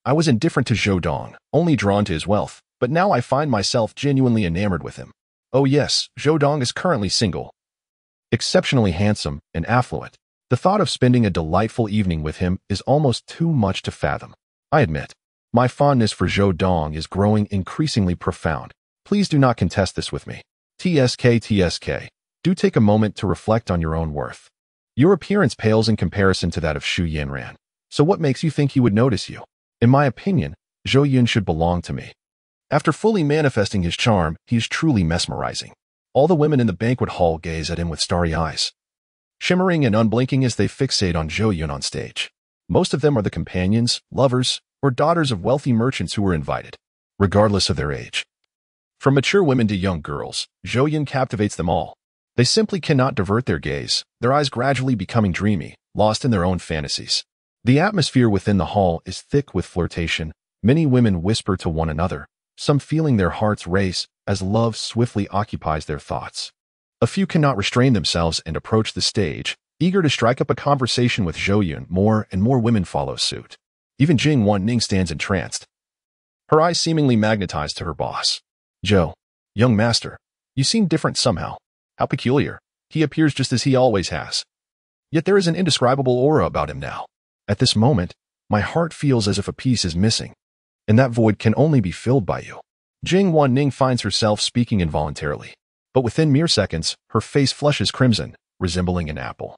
I was indifferent to Zhou Dong, only drawn to his wealth, but now I find myself genuinely enamored with him. Oh yes, Zhou Dong is currently single, exceptionally handsome and affluent. The thought of spending a delightful evening with him is almost too much to fathom. I admit, my fondness for Zhou Dong is growing increasingly profound. Please do not contest this with me. TSK, do take a moment to reflect on your own worth. Your appearance pales in comparison to that of Zhu Yun. So what makes you think he would notice you? In my opinion, Zhou Yun should belong to me. After fully manifesting his charm, he is truly mesmerizing. All the women in the banquet hall gaze at him with starry eyes, shimmering and unblinking as they fixate on Zhou Yun on stage. Most of them are the companions, lovers, or daughters of wealthy merchants who were invited, regardless of their age. From mature women to young girls, Zhou Yun captivates them all. They simply cannot divert their gaze, their eyes gradually becoming dreamy, lost in their own fantasies. The atmosphere within the hall is thick with flirtation. Many women whisper to one another, some feeling their hearts race as love swiftly occupies their thoughts. A few cannot restrain themselves and approach the stage, eager to strike up a conversation with Zhou Yun. More and more women follow suit. Even Jing Wan-ning stands entranced, her eyes seemingly magnetized to her boss. Zhou, young master, you seem different somehow. How peculiar. He appears just as he always has. Yet there is an indescribable aura about him now. At this moment, my heart feels as if a piece is missing, and that void can only be filled by you. Jing Wan-ning finds herself speaking involuntarily, but within mere seconds, her face flushes crimson, resembling an apple.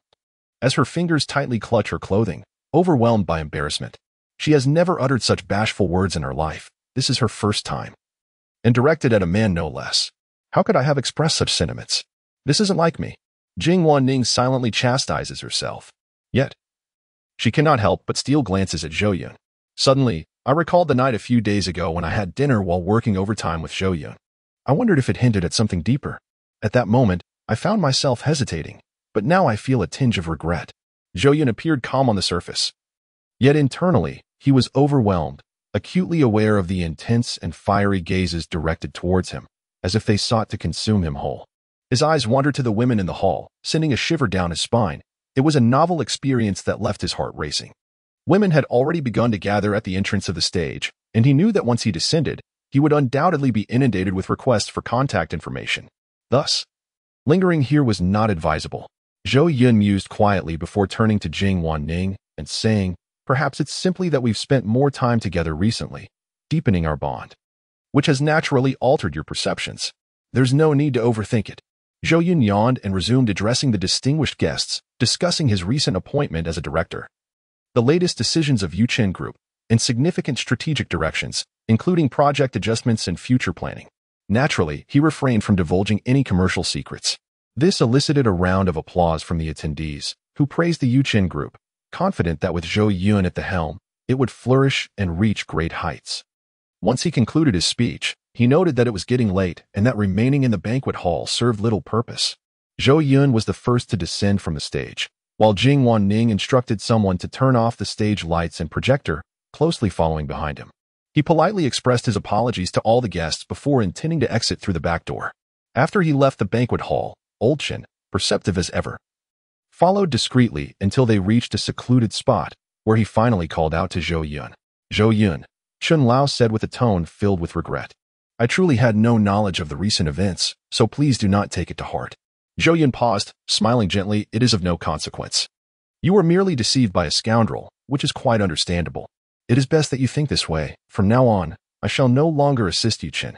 As her fingers tightly clutch her clothing, overwhelmed by embarrassment, she has never uttered such bashful words in her life. This is her first time. And directed at a man no less. How could I have expressed such sentiments? This isn't like me. Jing Wan-ning silently chastises herself. Yet, she cannot help but steal glances at Zhou Yun. Suddenly, I recalled the night a few days ago when I had dinner while working overtime with Zhou Yun. I wondered if it hinted at something deeper. At that moment, I found myself hesitating, but now I feel a tinge of regret. Zhou Yun appeared calm on the surface. Yet internally, he was overwhelmed, acutely aware of the intense and fiery gazes directed towards him, as if they sought to consume him whole. His eyes wandered to the women in the hall, sending a shiver down his spine. It was a novel experience that left his heart racing. Women had already begun to gather at the entrance of the stage, and he knew that once he descended, he would undoubtedly be inundated with requests for contact information. Thus, lingering here was not advisable. Zhou Yun mused quietly before turning to Jing Wan-ning and saying, "Perhaps it's simply that we've spent more time together recently, deepening our bond, which has naturally altered your perceptions. There's no need to overthink it." Zhou Yun yawned and resumed addressing the distinguished guests, discussing his recent appointment as a director, the latest decisions of Yuchen Group, and significant strategic directions, including project adjustments and future planning. Naturally, he refrained from divulging any commercial secrets. This elicited a round of applause from the attendees, who praised the Yuchen Group, confident that with Zhou Yun at the helm, it would flourish and reach great heights. Once he concluded his speech, he noted that it was getting late and that remaining in the banquet hall served little purpose. Zhou Yun was the first to descend from the stage, while Jing Wan-ning instructed someone to turn off the stage lights and projector, closely following behind him. He politely expressed his apologies to all the guests before intending to exit through the back door. After he left the banquet hall, Old Chen, perceptive as ever, followed discreetly until they reached a secluded spot, where he finally called out to Zhou Yun. "Zhou Yun," Chun Lao said with a tone filled with regret. "I truly had no knowledge of the recent events, so please do not take it to heart." Zhou Yun paused, smiling gently. "It is of no consequence. You were merely deceived by a scoundrel, which is quite understandable. It is best that you think this way. From now on, I shall no longer assist you, Chen.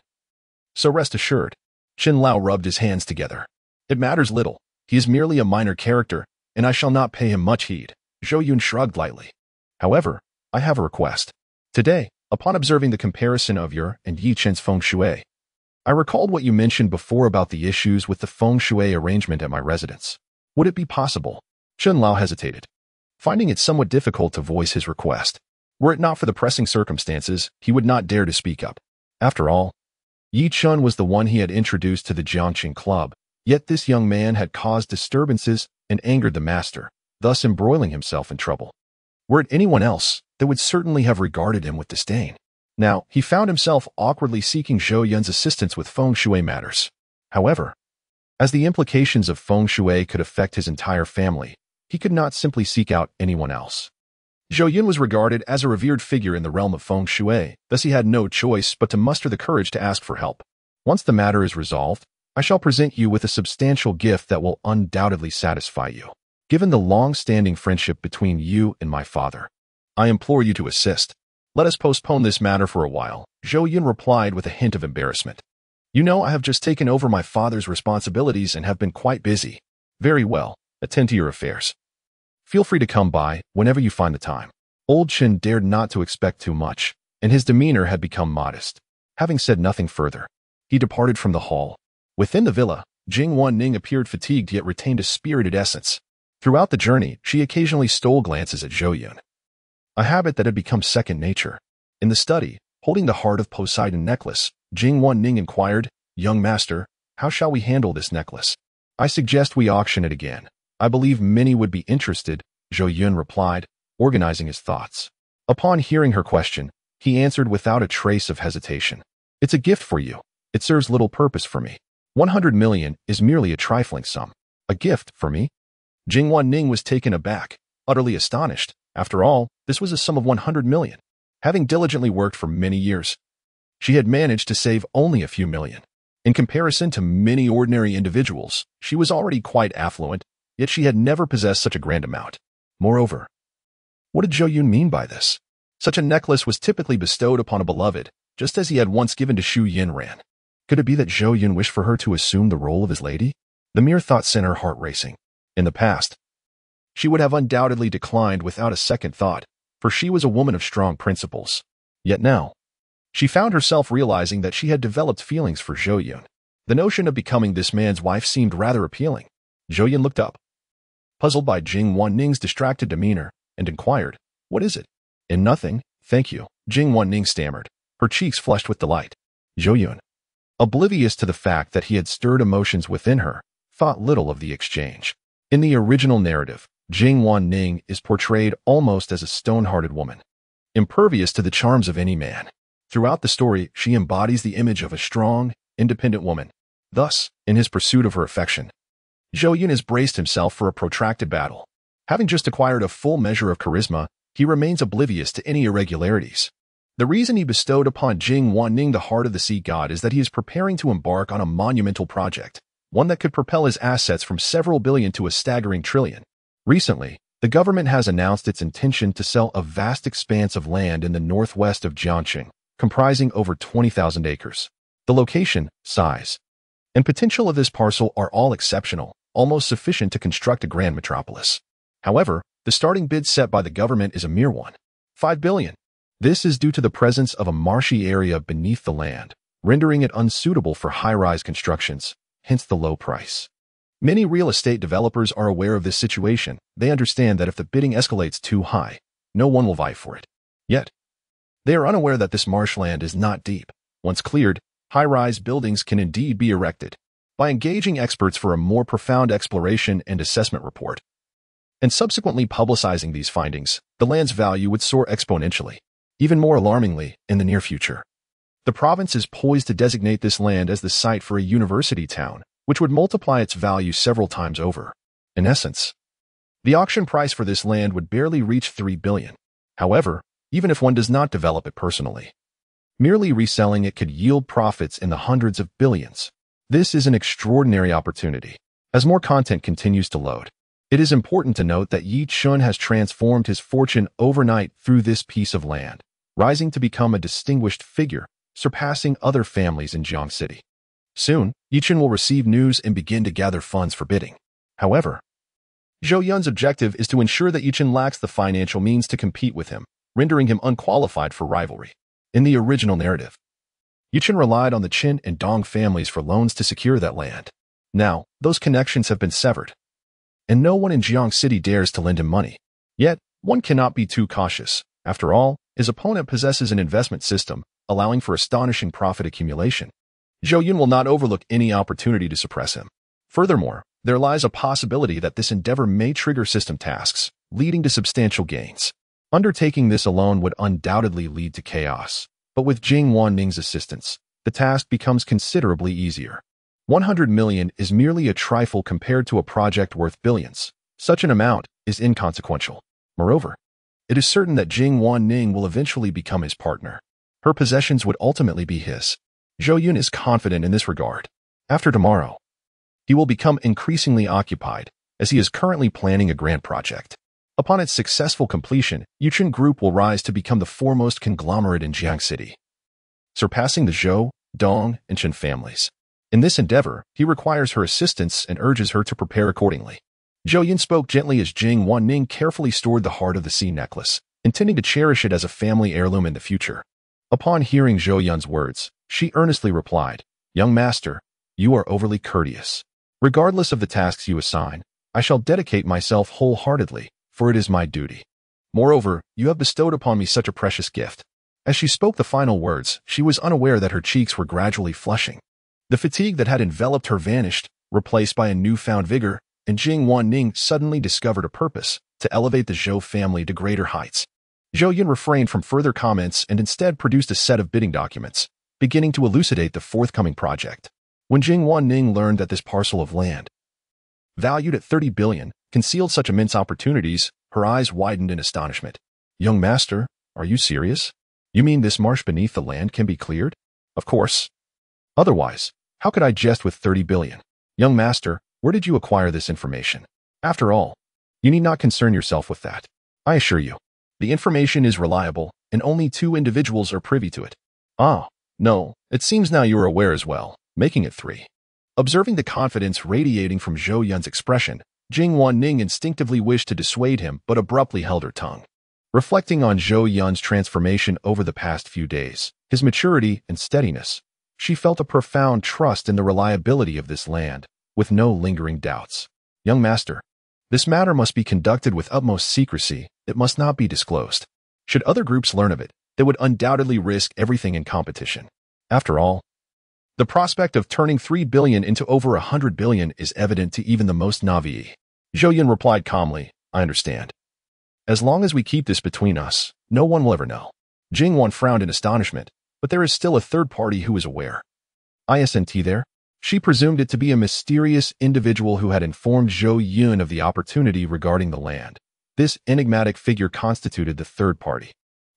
So rest assured." Chen Lao rubbed his hands together. "It matters little. He is merely a minor character, and I shall not pay him much heed." Zhou Yun shrugged lightly. "However, I have a request. Today, upon observing the comparison of your and Yi Chen's feng shui, I recalled what you mentioned before about the issues with the feng shui arrangement at my residence. Would it be possible?" Chen Lao hesitated, finding it somewhat difficult to voice his request. Were it not for the pressing circumstances, he would not dare to speak up. After all, Yi Chun was the one he had introduced to the Jiangqing Club, yet this young man had caused disturbances and angered the master, thus embroiling himself in trouble. Were it anyone else, they would certainly have regarded him with disdain. Now, he found himself awkwardly seeking Zhou Yun's assistance with feng shui matters. However, as the implications of feng shui could affect his entire family, he could not simply seek out anyone else. Zhou Yun was regarded as a revered figure in the realm of feng shui, thus he had no choice but to muster the courage to ask for help. "Once the matter is resolved, I shall present you with a substantial gift that will undoubtedly satisfy you. Given the long-standing friendship between you and my father, I implore you to assist. Let us postpone this matter for a while," Zhou Yun replied with a hint of embarrassment. "You know, I have just taken over my father's responsibilities and have been quite busy." "Very well, attend to your affairs. Feel free to come by whenever you find the time." Old Chen dared not to expect too much, and his demeanor had become modest. Having said nothing further, he departed from the hall. Within the villa, Jing Wan-ning appeared fatigued yet retained a spirited essence. Throughout the journey, she occasionally stole glances at Zhou Yun, a habit that had become second nature. In the study, holding the Heart of Poseidon necklace, Jing Wan-ning inquired, "Young master, how shall we handle this necklace? I suggest we auction it again. I believe many would be interested, Zhou Yun replied, organizing his thoughts. Upon hearing her question, he answered without a trace of hesitation. It's a gift for you. It serves little purpose for me. 100 million is merely a trifling sum. A gift for me? Jing Wanning was taken aback, utterly astonished. After all, this was a sum of 100 million. Having diligently worked for many years, she had managed to save only a few million. In comparison to many ordinary individuals, she was already quite affluent, yet she had never possessed such a grand amount. Moreover, what did Zhou Yun mean by this? Such a necklace was typically bestowed upon a beloved, just as he had once given to Zhu Yun. Could it be that Zhou Yun wished for her to assume the role of his lady? The mere thought sent her heart racing. In the past, she would have undoubtedly declined without a second thought, for she was a woman of strong principles. Yet now, she found herself realizing that she had developed feelings for Zhou Yun. The notion of becoming this man's wife seemed rather appealing. Zhou Yun looked up, puzzled by Jing Wanning's distracted demeanor, and inquired, "What is it?" "In nothing, thank you," Jing Wanning stammered, her cheeks flushed with delight. Zhou Yun, oblivious to the fact that he had stirred emotions within her, thought little of the exchange. In the original narrative, Jing Wanning is portrayed almost as a stone-hearted woman, impervious to the charms of any man. Throughout the story, she embodies the image of a strong, independent woman. Thus, in his pursuit of her affection, Zhou Yun has braced himself for a protracted battle. Having just acquired a full measure of charisma, he remains oblivious to any irregularities. The reason he bestowed upon Jing Wanning the heart of the sea god is that he is preparing to embark on a monumental project, one that could propel his assets from several billion to a staggering trillion. Recently, the government has announced its intention to sell a vast expanse of land in the northwest of Jiangxing, comprising over 20,000 acres. The location, size, and potential of this parcel are all exceptional, almost sufficient to construct a grand metropolis. However, the starting bid set by the government is a mere one, 5 billion. This is due to the presence of a marshy area beneath the land, rendering it unsuitable for high-rise constructions, hence the low price. Many real estate developers are aware of this situation. They understand that if the bidding escalates too high, no one will vie for it. Yet, they are unaware that this marshland is not deep. Once cleared, high-rise buildings can indeed be erected. By engaging experts for a more profound exploration and assessment report, and subsequently publicizing these findings, the land's value would soar exponentially. Even more alarmingly, in the near future, the province is poised to designate this land as the site for a university town, which would multiply its value several times over. In essence, the auction price for this land would barely reach 3 billion. However, even if one does not develop it personally, merely reselling it could yield profits in the hundreds of billions. This is an extraordinary opportunity. As more content continues to load, it is important to note that Yi Chun has transformed his fortune overnight through this piece of land, rising to become a distinguished figure, surpassing other families in Jiang City. Soon, Yi Chun will receive news and begin to gather funds for bidding. However, Zhou Yun's objective is to ensure that Yi Chun lacks the financial means to compete with him, rendering him unqualified for rivalry. In the original narrative, Yi Chun relied on the Qin and Dong families for loans to secure that land. Now, those connections have been severed, and no one in Jiang City dares to lend him money. Yet, one cannot be too cautious. After all, his opponent possesses an investment system, allowing for astonishing profit accumulation. Zhou Yun will not overlook any opportunity to suppress him. Furthermore, there lies a possibility that this endeavor may trigger system tasks, leading to substantial gains. Undertaking this alone would undoubtedly lead to chaos, but with Jing Wanning's assistance, the task becomes considerably easier. 100 million is merely a trifle compared to a project worth billions. Such an amount is inconsequential. Moreover, it is certain that Jing Wanning will eventually become his partner. Her possessions would ultimately be his. Zhou Yun is confident in this regard. After tomorrow, he will become increasingly occupied, as he is currently planning a grand project. Upon its successful completion, Yi Chun Group will rise to become the foremost conglomerate in Jiang City, surpassing the Zhou, Dong, and Chen families. In this endeavor, he requires her assistance and urges her to prepare accordingly. Zhou Yun spoke gently as Jing Wanning carefully stored the heart of the sea necklace, intending to cherish it as a family heirloom in the future. Upon hearing Zhou Yun's words, she earnestly replied, "Young master, you are overly courteous. Regardless of the tasks you assign, I shall dedicate myself wholeheartedly, for it is my duty. Moreover, you have bestowed upon me such a precious gift." As she spoke the final words, she was unaware that her cheeks were gradually flushing. The fatigue that had enveloped her vanished, replaced by a newfound vigor, and Jing Wanning suddenly discovered a purpose: to elevate the Zhou family to greater heights. Zhou Yun refrained from further comments and instead produced a set of bidding documents, beginning to elucidate the forthcoming project. When Jing Wanning learned that this parcel of land, valued at 30 billion, concealed such immense opportunities, her eyes widened in astonishment. "Young master, are you serious? You mean this marsh beneath the land can be cleared?" "Of course. Otherwise, how could I jest with 30 billion? Young master, where did you acquire this information? After all, you need not concern yourself with that. I assure you, the information is reliable, and only 2 individuals are privy to it." "Ah, no, it seems now you are aware as well, making it 3. Observing the confidence radiating from Zhou Yun's expression, Jing Wanning instinctively wished to dissuade him but abruptly held her tongue. Reflecting on Zhou Yun's transformation over the past few days, his maturity and steadiness, she felt a profound trust in the reliability of this land, with no lingering doubts. "Young master, this matter must be conducted with utmost secrecy. It must not be disclosed. Should other groups learn of it, they would undoubtedly risk everything in competition. After all, the prospect of turning 3 billion into over 100 billion is evident to even the most naive." Zhou Yun replied calmly, "I understand. As long as we keep this between us, no one will ever know." Jing Wan frowned in astonishment, but there is still a third party who is aware. "Isn't there?" She presumed it to be a mysterious individual who had informed Zhou Yun of the opportunity regarding the land. This enigmatic figure constituted the third party.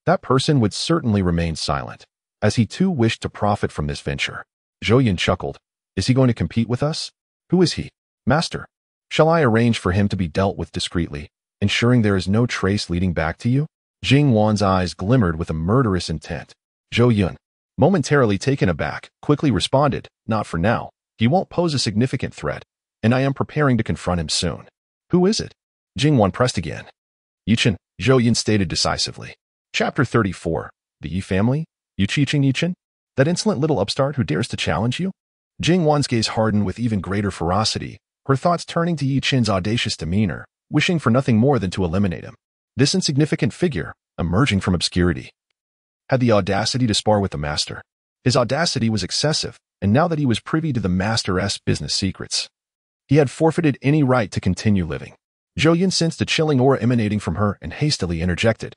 That person would certainly remain silent, as he too wished to profit from this venture. Zhou Yun chuckled. "Is he going to compete with us? Who is he? Master, shall I arrange for him to be dealt with discreetly, ensuring there is no trace leading back to you?" Jing Wan's eyes glimmered with a murderous intent. Zhou Yun, momentarily taken aback, quickly responded, "Not for now. He won't pose a significant threat, and I am preparing to confront him soon." "Who is it?" Jing Wan pressed again. "Yichen," Zhou Yun stated decisively. Chapter 34. The Yi family? You cheating Yichen? That insolent little upstart who dares to challenge you? Jing Wan's gaze hardened with even greater ferocity, her thoughts turning to Yi Chen's audacious demeanor, wishing for nothing more than to eliminate him. This insignificant figure, emerging from obscurity, had the audacity to spar with the master. His audacity was excessive, and now that he was privy to the master's business secrets, he had forfeited any right to continue living. Zhou Yun sensed a chilling aura emanating from her and hastily interjected.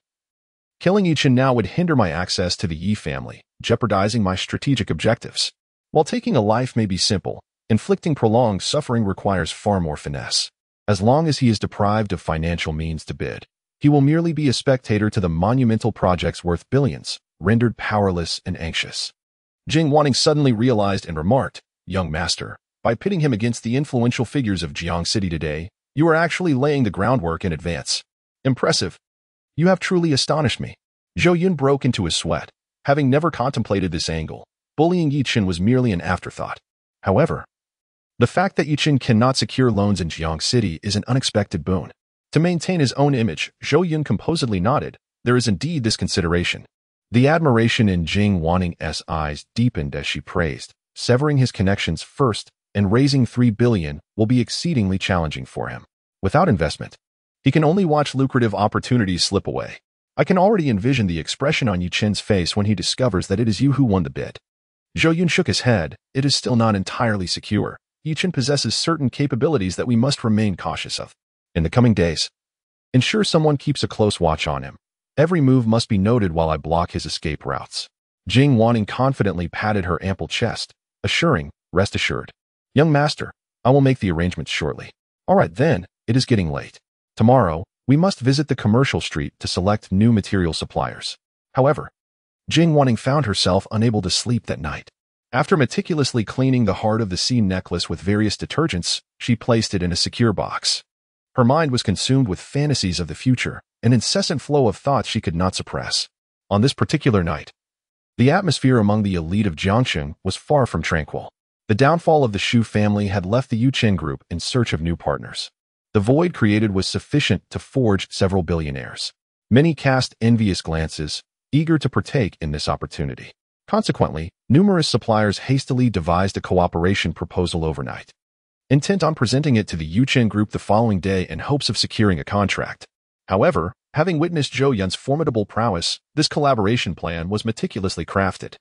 "Killing Yi Chen now would hinder my access to the Yi family, jeopardizing my strategic objectives. While taking a life may be simple, inflicting prolonged suffering requires far more finesse. As long as he is deprived of financial means to bid, he will merely be a spectator to the monumental projects worth billions, rendered powerless and anxious." Jing Wanning suddenly realized and remarked, "Young master, by pitting him against the influential figures of Jiang City today, you are actually laying the groundwork in advance. Impressive. You have truly astonished me." Zhou Yun broke into a sweat, having never contemplated this angle. Bullying Yi Chen was merely an afterthought. However, the fact that Yi Chen cannot secure loans in Jiang City is an unexpected boon. To maintain his own image, Zhou Yun composedly nodded. There is indeed this consideration. The admiration in Jing Wanning's eyes deepened as she praised. Severing his connections first and raising 3 billion will be exceedingly challenging for him. Without investment, he can only watch lucrative opportunities slip away. I can already envision the expression on Yi Chen's face when he discovers that it is you who won the bid. Zhou Yun shook his head. It is still not entirely secure. Yi Chen possesses certain capabilities that we must remain cautious of. In the coming days, ensure someone keeps a close watch on him. Every move must be noted while I block his escape routes." Jing Wanning confidently patted her ample chest, assuring, "Rest assured. Young master, I will make the arrangements shortly." "All right then, it is getting late. Tomorrow, we must visit the commercial street to select new material suppliers." However, Jing Wanning found herself unable to sleep that night. After meticulously cleaning the heart of the sea necklace with various detergents, she placed it in a secure box. Her mind was consumed with fantasies of the future, an incessant flow of thoughts she could not suppress. On this particular night, the atmosphere among the elite of Jiangsheng was far from tranquil. The downfall of the Shu family had left the Yuchen group in search of new partners. The void created was sufficient to forge several billionaires. Many cast envious glances, eager to partake in this opportunity. Consequently, numerous suppliers hastily devised a cooperation proposal overnight, intent on presenting it to the Yuchen group the following day in hopes of securing a contract. However, having witnessed Zhou Yun's formidable prowess, this collaboration plan was meticulously crafted,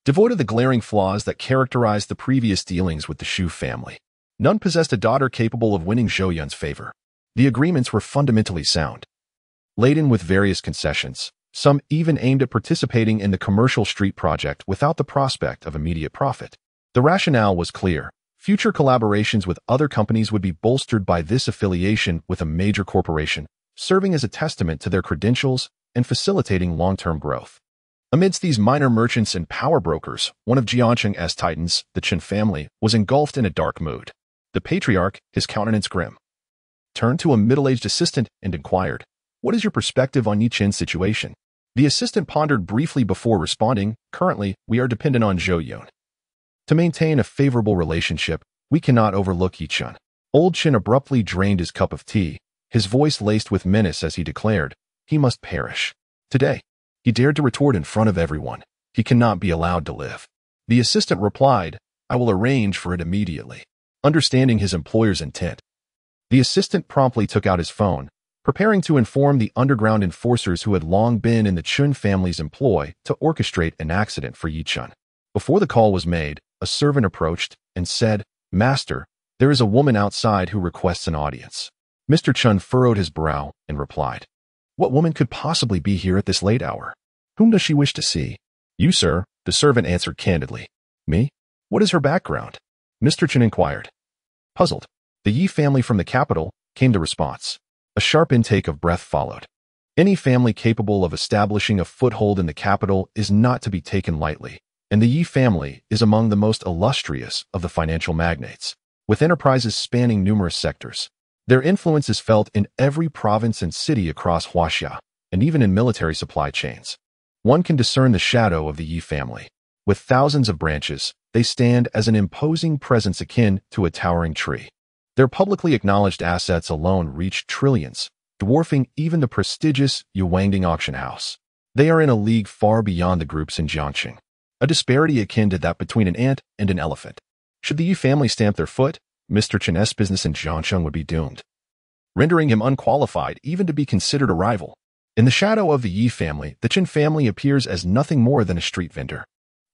devoid of the glaring flaws that characterized the previous dealings with the Shu family. None possessed a daughter capable of winning Zhou Yun's favor. The agreements were fundamentally sound, laden with various concessions. Some even aimed at participating in the commercial street project without the prospect of immediate profit. The rationale was clear. Future collaborations with other companies would be bolstered by this affiliation with a major corporation, serving as a testament to their credentials and facilitating long-term growth. Amidst these minor merchants and power brokers, one of Jiangcheng's titans, the Chen family, was engulfed in a dark mood. The patriarch, his countenance grim, turned to a middle-aged assistant and inquired, "What is your perspective on Yi Chen's situation?" The assistant pondered briefly before responding, "Currently, we are dependent on Zhou Yun. To maintain a favorable relationship, we cannot overlook Yi Chen." Old Chen abruptly drained his cup of tea, his voice laced with menace as he declared, "He must perish. Today." He dared to retort in front of everyone, "He cannot be allowed to live." The assistant replied, "I will arrange for it immediately." Understanding his employer's intent, the assistant promptly took out his phone, preparing to inform the underground enforcers who had long been in the Chen family's employ to orchestrate an accident for Yi Chen. Before the call was made, a servant approached and said, "Master, there is a woman outside who requests an audience." Mr. Chen furrowed his brow and replied, "What woman could possibly be here at this late hour? Whom does she wish to see?" "You, sir," the servant answered candidly. "Me? What is her background?" Mr. Chen inquired. Puzzled, "The Yi family from the capital," came the response. A sharp intake of breath followed. Any family capable of establishing a foothold in the capital is not to be taken lightly, and the Yi family is among the most illustrious of the financial magnates, with enterprises spanning numerous sectors. Their influence is felt in every province and city across Huaxia, and even in military supply chains. One can discern the shadow of the Yi family. With thousands of branches, they stand as an imposing presence akin to a towering tree. Their publicly acknowledged assets alone reach trillions, dwarfing even the prestigious Yuangding auction house. They are in a league far beyond the groups in Jiangcheng, a disparity akin to that between an ant and an elephant. Should the Yi family stamp their foot, Mr. Chen's business in Jiangcheng would be doomed, rendering him unqualified even to be considered a rival. In the shadow of the Yi family, the Chen family appears as nothing more than a street vendor.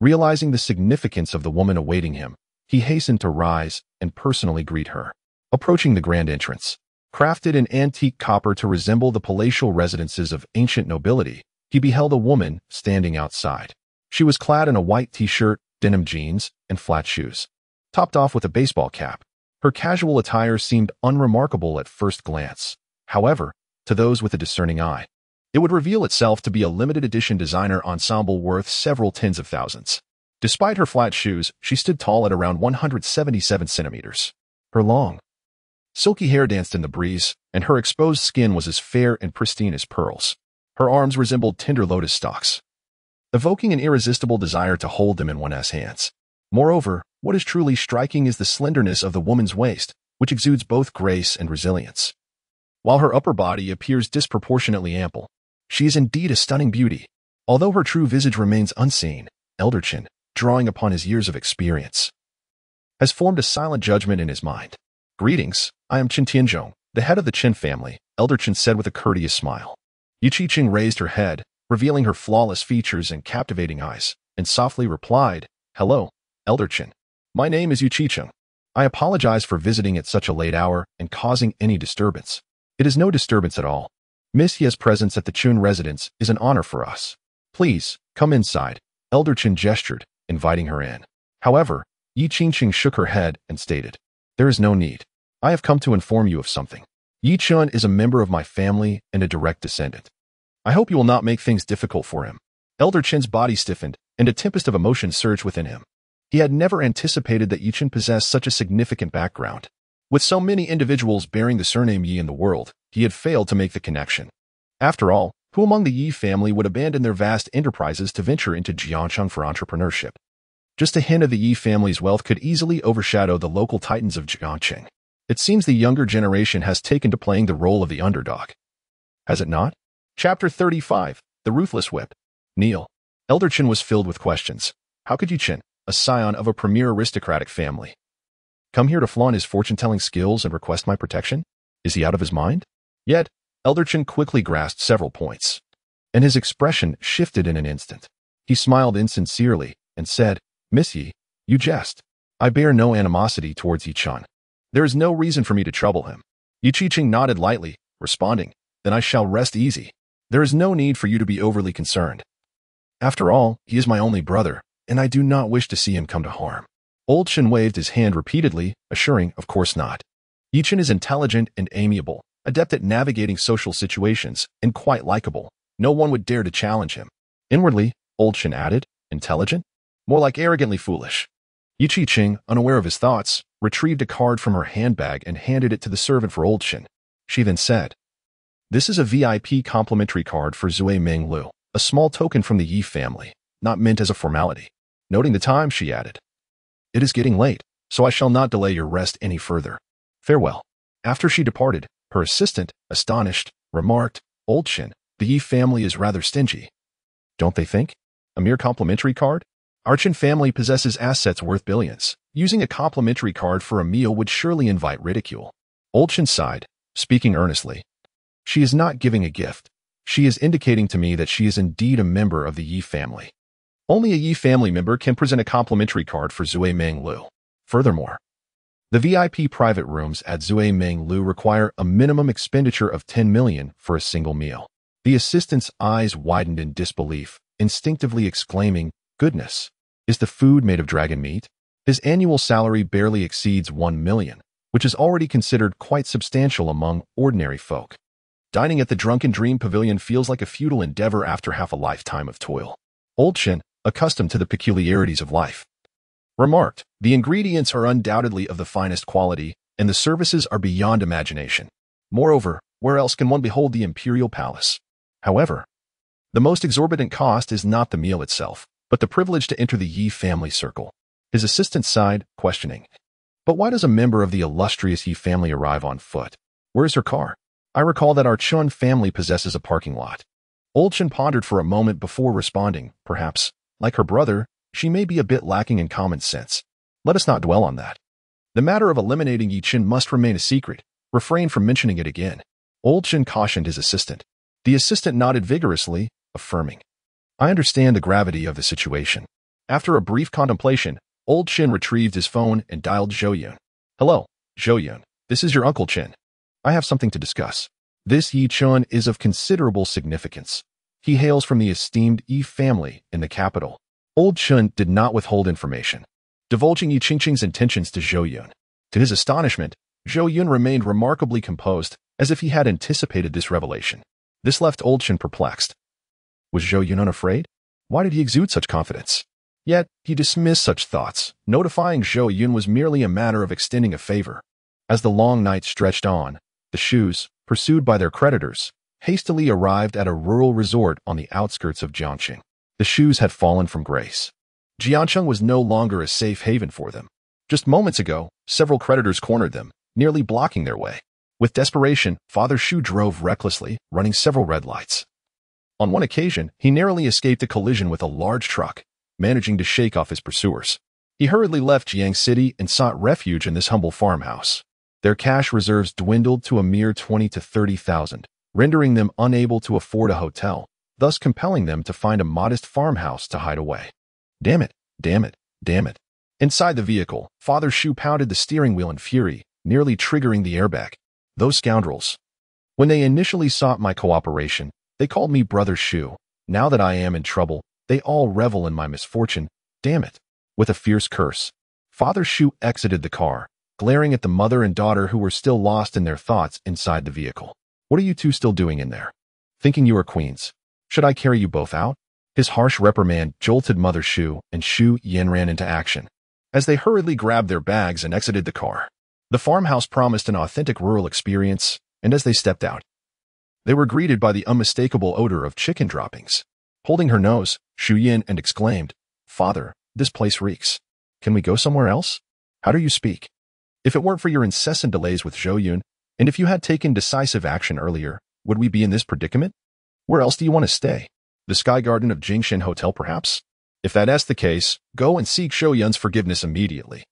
Realizing the significance of the woman awaiting him, he hastened to rise and personally greet her. Approaching the grand entrance, crafted in antique copper to resemble the palatial residences of ancient nobility, he beheld a woman standing outside. She was clad in a white t-shirt, denim jeans, and flat shoes, topped off with a baseball cap. Her casual attire seemed unremarkable at first glance. However, to those with a discerning eye, it would reveal itself to be a limited edition designer ensemble worth several tens of thousands. Despite her flat shoes, she stood tall at around 177 centimeters. Her long, silky hair danced in the breeze, and her exposed skin was as fair and pristine as pearls. Her arms resembled tender lotus stalks, evoking an irresistible desire to hold them in one's hands. Moreover, what is truly striking is the slenderness of the woman's waist, which exudes both grace and resilience. While her upper body appears disproportionately ample, she is indeed a stunning beauty. Although her true visage remains unseen, Elder Chen, drawing upon his years of experience, has formed a silent judgment in his mind. "Greetings, I am Chen Tianzhong, the head of the Chen family," Elder Chen said with a courteous smile. Yi Qiqing raised her head, revealing her flawless features and captivating eyes, and softly replied, "Hello, Elder Chen. My name is Yi Qiqing. I apologize for visiting at such a late hour and causing any disturbance." "It is no disturbance at all. Miss Ye's presence at the Chun residence is an honor for us. Please, come inside," Elder Chen gestured, inviting her in. However, Yi Qiqing shook her head and stated, "There is no need. I have come to inform you of something. Yi Chun is a member of my family and a direct descendant. I hope you will not make things difficult for him." Elder Chen's body stiffened, and a tempest of emotion surged within him. He had never anticipated that Yi Chen possessed such a significant background. With so many individuals bearing the surname Yi in the world, he had failed to make the connection. After all, who among the Yi family would abandon their vast enterprises to venture into Jiangcheng for entrepreneurship? Just a hint of the Yi family's wealth could easily overshadow the local titans of Jiangcheng. It seems the younger generation has taken to playing the role of the underdog. Has it not? Chapter 35, The Ruthless Whip. Neil. Elder Chen was filled with questions. How could Yi Chen, a scion of a premier aristocratic family, come here to flaunt his fortune-telling skills and request my protection? Is he out of his mind? Yet, Elder Chen quickly grasped several points, and his expression shifted in an instant. He smiled insincerely and said, "Miss Yi, you jest. I bear no animosity towards Yi Chen. There is no reason for me to trouble him. Yi Qiqing nodded lightly, responding, then I shall rest easy. There is no need for you to be overly concerned. After all, he is my only brother, and I do not wish to see him come to harm. Old Chen waved his hand repeatedly, assuring, of course not. Yi Chen is intelligent and amiable, adept at navigating social situations, and quite likable. No one would dare to challenge him. Inwardly, Old Chen added, intelligent? More like arrogantly foolish. Yi Qiqing, unaware of his thoughts, retrieved a card from her handbag and handed it to the servant for Old Chen. She then said, this is a VIP complimentary card for Zui Menglu, a small token from the Yi family, not meant as a formality. Noting the time, she added, it is getting late, so I shall not delay your rest any further. Farewell. After she departed, her assistant, astonished, remarked, Old Chen, the Yi family is rather stingy. Don't they think? A mere complimentary card? Our Chen family possesses assets worth billions. Using a complimentary card for a meal would surely invite ridicule. Old Chen sighed, speaking earnestly. She is not giving a gift. She is indicating to me that she is indeed a member of the Yi family. Only a Yi family member can present a complimentary card for Zui Menglu. Furthermore, the VIP private rooms at Zui Menglu require a minimum expenditure of 10 million for a single meal. The assistant's eyes widened in disbelief, instinctively exclaiming, goodness, is the food made of dragon meat? His annual salary barely exceeds 1 million, which is already considered quite substantial among ordinary folk. Dining at the Drunken Dream Pavilion feels like a futile endeavor after half a lifetime of toil. Old Chen, accustomed to the peculiarities of life, remarked, the ingredients are undoubtedly of the finest quality, and the services are beyond imagination. Moreover, where else can one behold the imperial palace? However, the most exorbitant cost is not the meal itself, but the privilege to enter the Yi family circle. His assistant sighed, questioning, but why does a member of the illustrious Yi family arrive on foot? Where is her car? I recall that our Chun family possesses a parking lot. Old Chen pondered for a moment before responding, perhaps, like her brother, she may be a bit lacking in common sense. Let us not dwell on that. The matter of eliminating Yi Chen must remain a secret. Refrain from mentioning it again. Old Chen cautioned his assistant. The assistant nodded vigorously, affirming, I understand the gravity of the situation. After a brief contemplation, Old Chen retrieved his phone and dialed Zhou Yun. Hello, Zhou Yun. This is your Uncle Chen. I have something to discuss. This Yi Chen is of considerable significance. He hails from the esteemed Yi family in the capital. Old Chen did not withhold information, divulging Yi Qiqing's intentions to Zhou Yun. To his astonishment, Zhou Yun remained remarkably composed, as if he had anticipated this revelation. This left Old Chen perplexed. Was Zhou Yun unafraid? Why did he exude such confidence? Yet, he dismissed such thoughts, notifying Zhou Yun was merely a matter of extending a favor. As the long night stretched on, the Shu's, pursued by their creditors, hastily arrived at a rural resort on the outskirts of Jiangqing. The Shu's had fallen from grace. Jiangqing was no longer a safe haven for them. Just moments ago, several creditors cornered them, nearly blocking their way. With desperation, Father Shu drove recklessly, running several red lights. On one occasion, he narrowly escaped a collision with a large truck, managing to shake off his pursuers. He hurriedly left Jiang City and sought refuge in this humble farmhouse. Their cash reserves dwindled to a mere 20 to 30,000, rendering them unable to afford a hotel, thus compelling them to find a modest farmhouse to hide away. Damn it, damn it, damn it. Inside the vehicle, Father Shu pounded the steering wheel in fury, nearly triggering the airbag. Those scoundrels. When they initially sought my cooperation, they called me Brother Shu. Now that I am in trouble, they all revel in my misfortune. Damn it. With a fierce curse, Father Shu exited the car, glaring at the mother and daughter who were still lost in their thoughts inside the vehicle. What are you two still doing in there? Thinking you are queens. Should I carry you both out? His harsh reprimand jolted Mother Shu, and Shu Yen ran into action. As they hurriedly grabbed their bags and exited the car, the farmhouse promised an authentic rural experience, and as they stepped out, they were greeted by the unmistakable odor of chicken droppings. Holding her nose, Shu Yen and exclaimed, Father, this place reeks. Can we go somewhere else? How do you speak? If it weren't for your incessant delays with Zhou Yun, and if you had taken decisive action earlier, would we be in this predicament? Where else do you want to stay? The Sky Garden of Jingshan Hotel, perhaps? If that's the case, go and seek Zhou Yun's forgiveness immediately,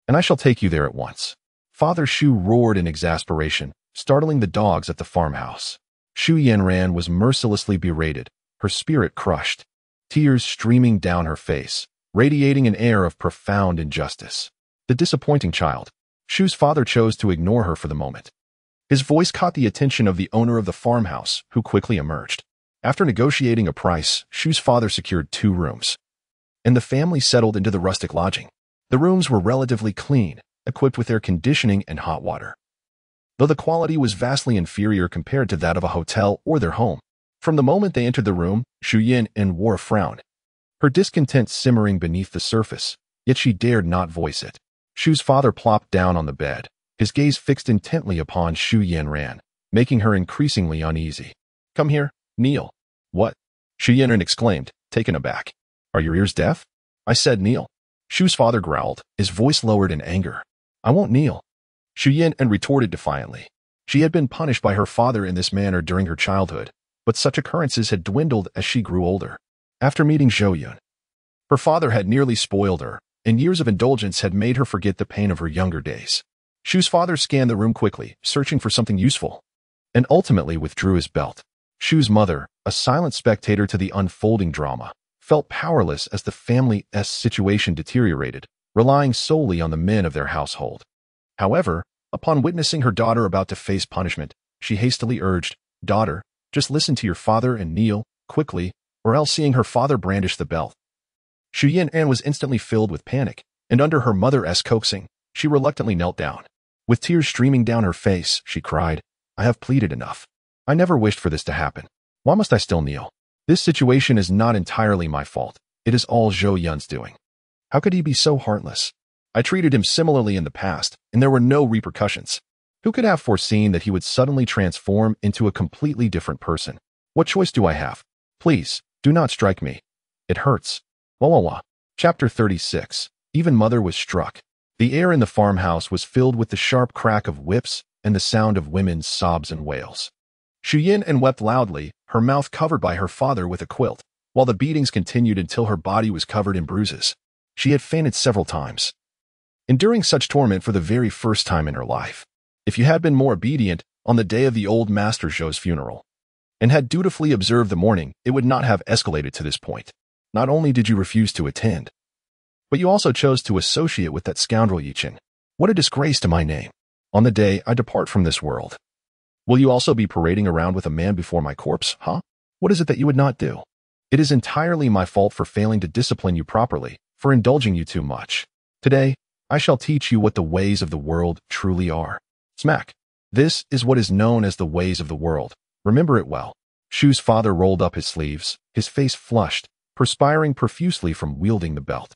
and I shall take you there at once. Father Shu roared in exasperation, startling the dogs at the farmhouse. Shu Yanran was mercilessly berated, her spirit crushed, tears streaming down her face, radiating an air of profound injustice. The disappointing child. Shu's father chose to ignore her for the moment. His voice caught the attention of the owner of the farmhouse, who quickly emerged. After negotiating a price, Shu's father secured 2 rooms, and the family settled into the rustic lodging. The rooms were relatively clean, equipped with air conditioning and hot water, though the quality was vastly inferior compared to that of a hotel or their home. From the moment they entered the room, Zhou Yun wore a frown, her discontent simmering beneath the surface, yet she dared not voice it. Shu's father plopped down on the bed, his gaze fixed intently upon Zhou Yun, making her increasingly uneasy. "Come here, kneel." "What?" Zhou Yun exclaimed, taken aback. "Are your ears deaf?" "I said kneel." Shu's father growled, his voice lowered in anger. "I won't kneel." Zhou Yun retorted defiantly. She had been punished by her father in this manner during her childhood, but such occurrences had dwindled as she grew older. After meeting Zhou Yun, her father had nearly spoiled her, and years of indulgence had made her forget the pain of her younger days. Shu's father scanned the room quickly, searching for something useful, and ultimately withdrew his belt. Shu's mother, a silent spectator to the unfolding drama, felt powerless as the family's situation deteriorated, relying solely on the men of their household. However, upon witnessing her daughter about to face punishment, she hastily urged, "Daughter, just listen to your father and kneel, quickly," or else seeing her father brandish the belt. Zhou Yun was instantly filled with panic, and under her mother's coaxing, she reluctantly knelt down. With tears streaming down her face, she cried, "I have pleaded enough. I never wished for this to happen. Why must I still kneel? This situation is not entirely my fault. It is all Zhou Yun's doing. How could he be so heartless? I treated him similarly in the past, and there were no repercussions. Who could have foreseen that he would suddenly transform into a completely different person? What choice do I have? Please, do not strike me. It hurts." Chapter 36. Even Mother was struck. The air in the farmhouse was filled with the sharp crack of whips and the sound of women's sobs and wails. Zhou Yun wept loudly, her mouth covered by her father with a quilt, while the beatings continued until her body was covered in bruises. She had fainted several times, enduring such torment for the very first time in her life. If you had been more obedient on the day of the old Master Zhou's funeral, and had dutifully observed the mourning, it would not have escalated to this point. Not only did you refuse to attend, but you also chose to associate with that scoundrel Yichen. What a disgrace to my name. On the day I depart from this world, will you also be parading around with a man before my corpse, huh? What is it that you would not do? It is entirely my fault for failing to discipline you properly, for indulging you too much. Today, I shall teach you what the ways of the world truly are. Smack. This is what is known as the ways of the world. Remember it well. Shu's father rolled up his sleeves, his face flushed, perspiring profusely from wielding the belt.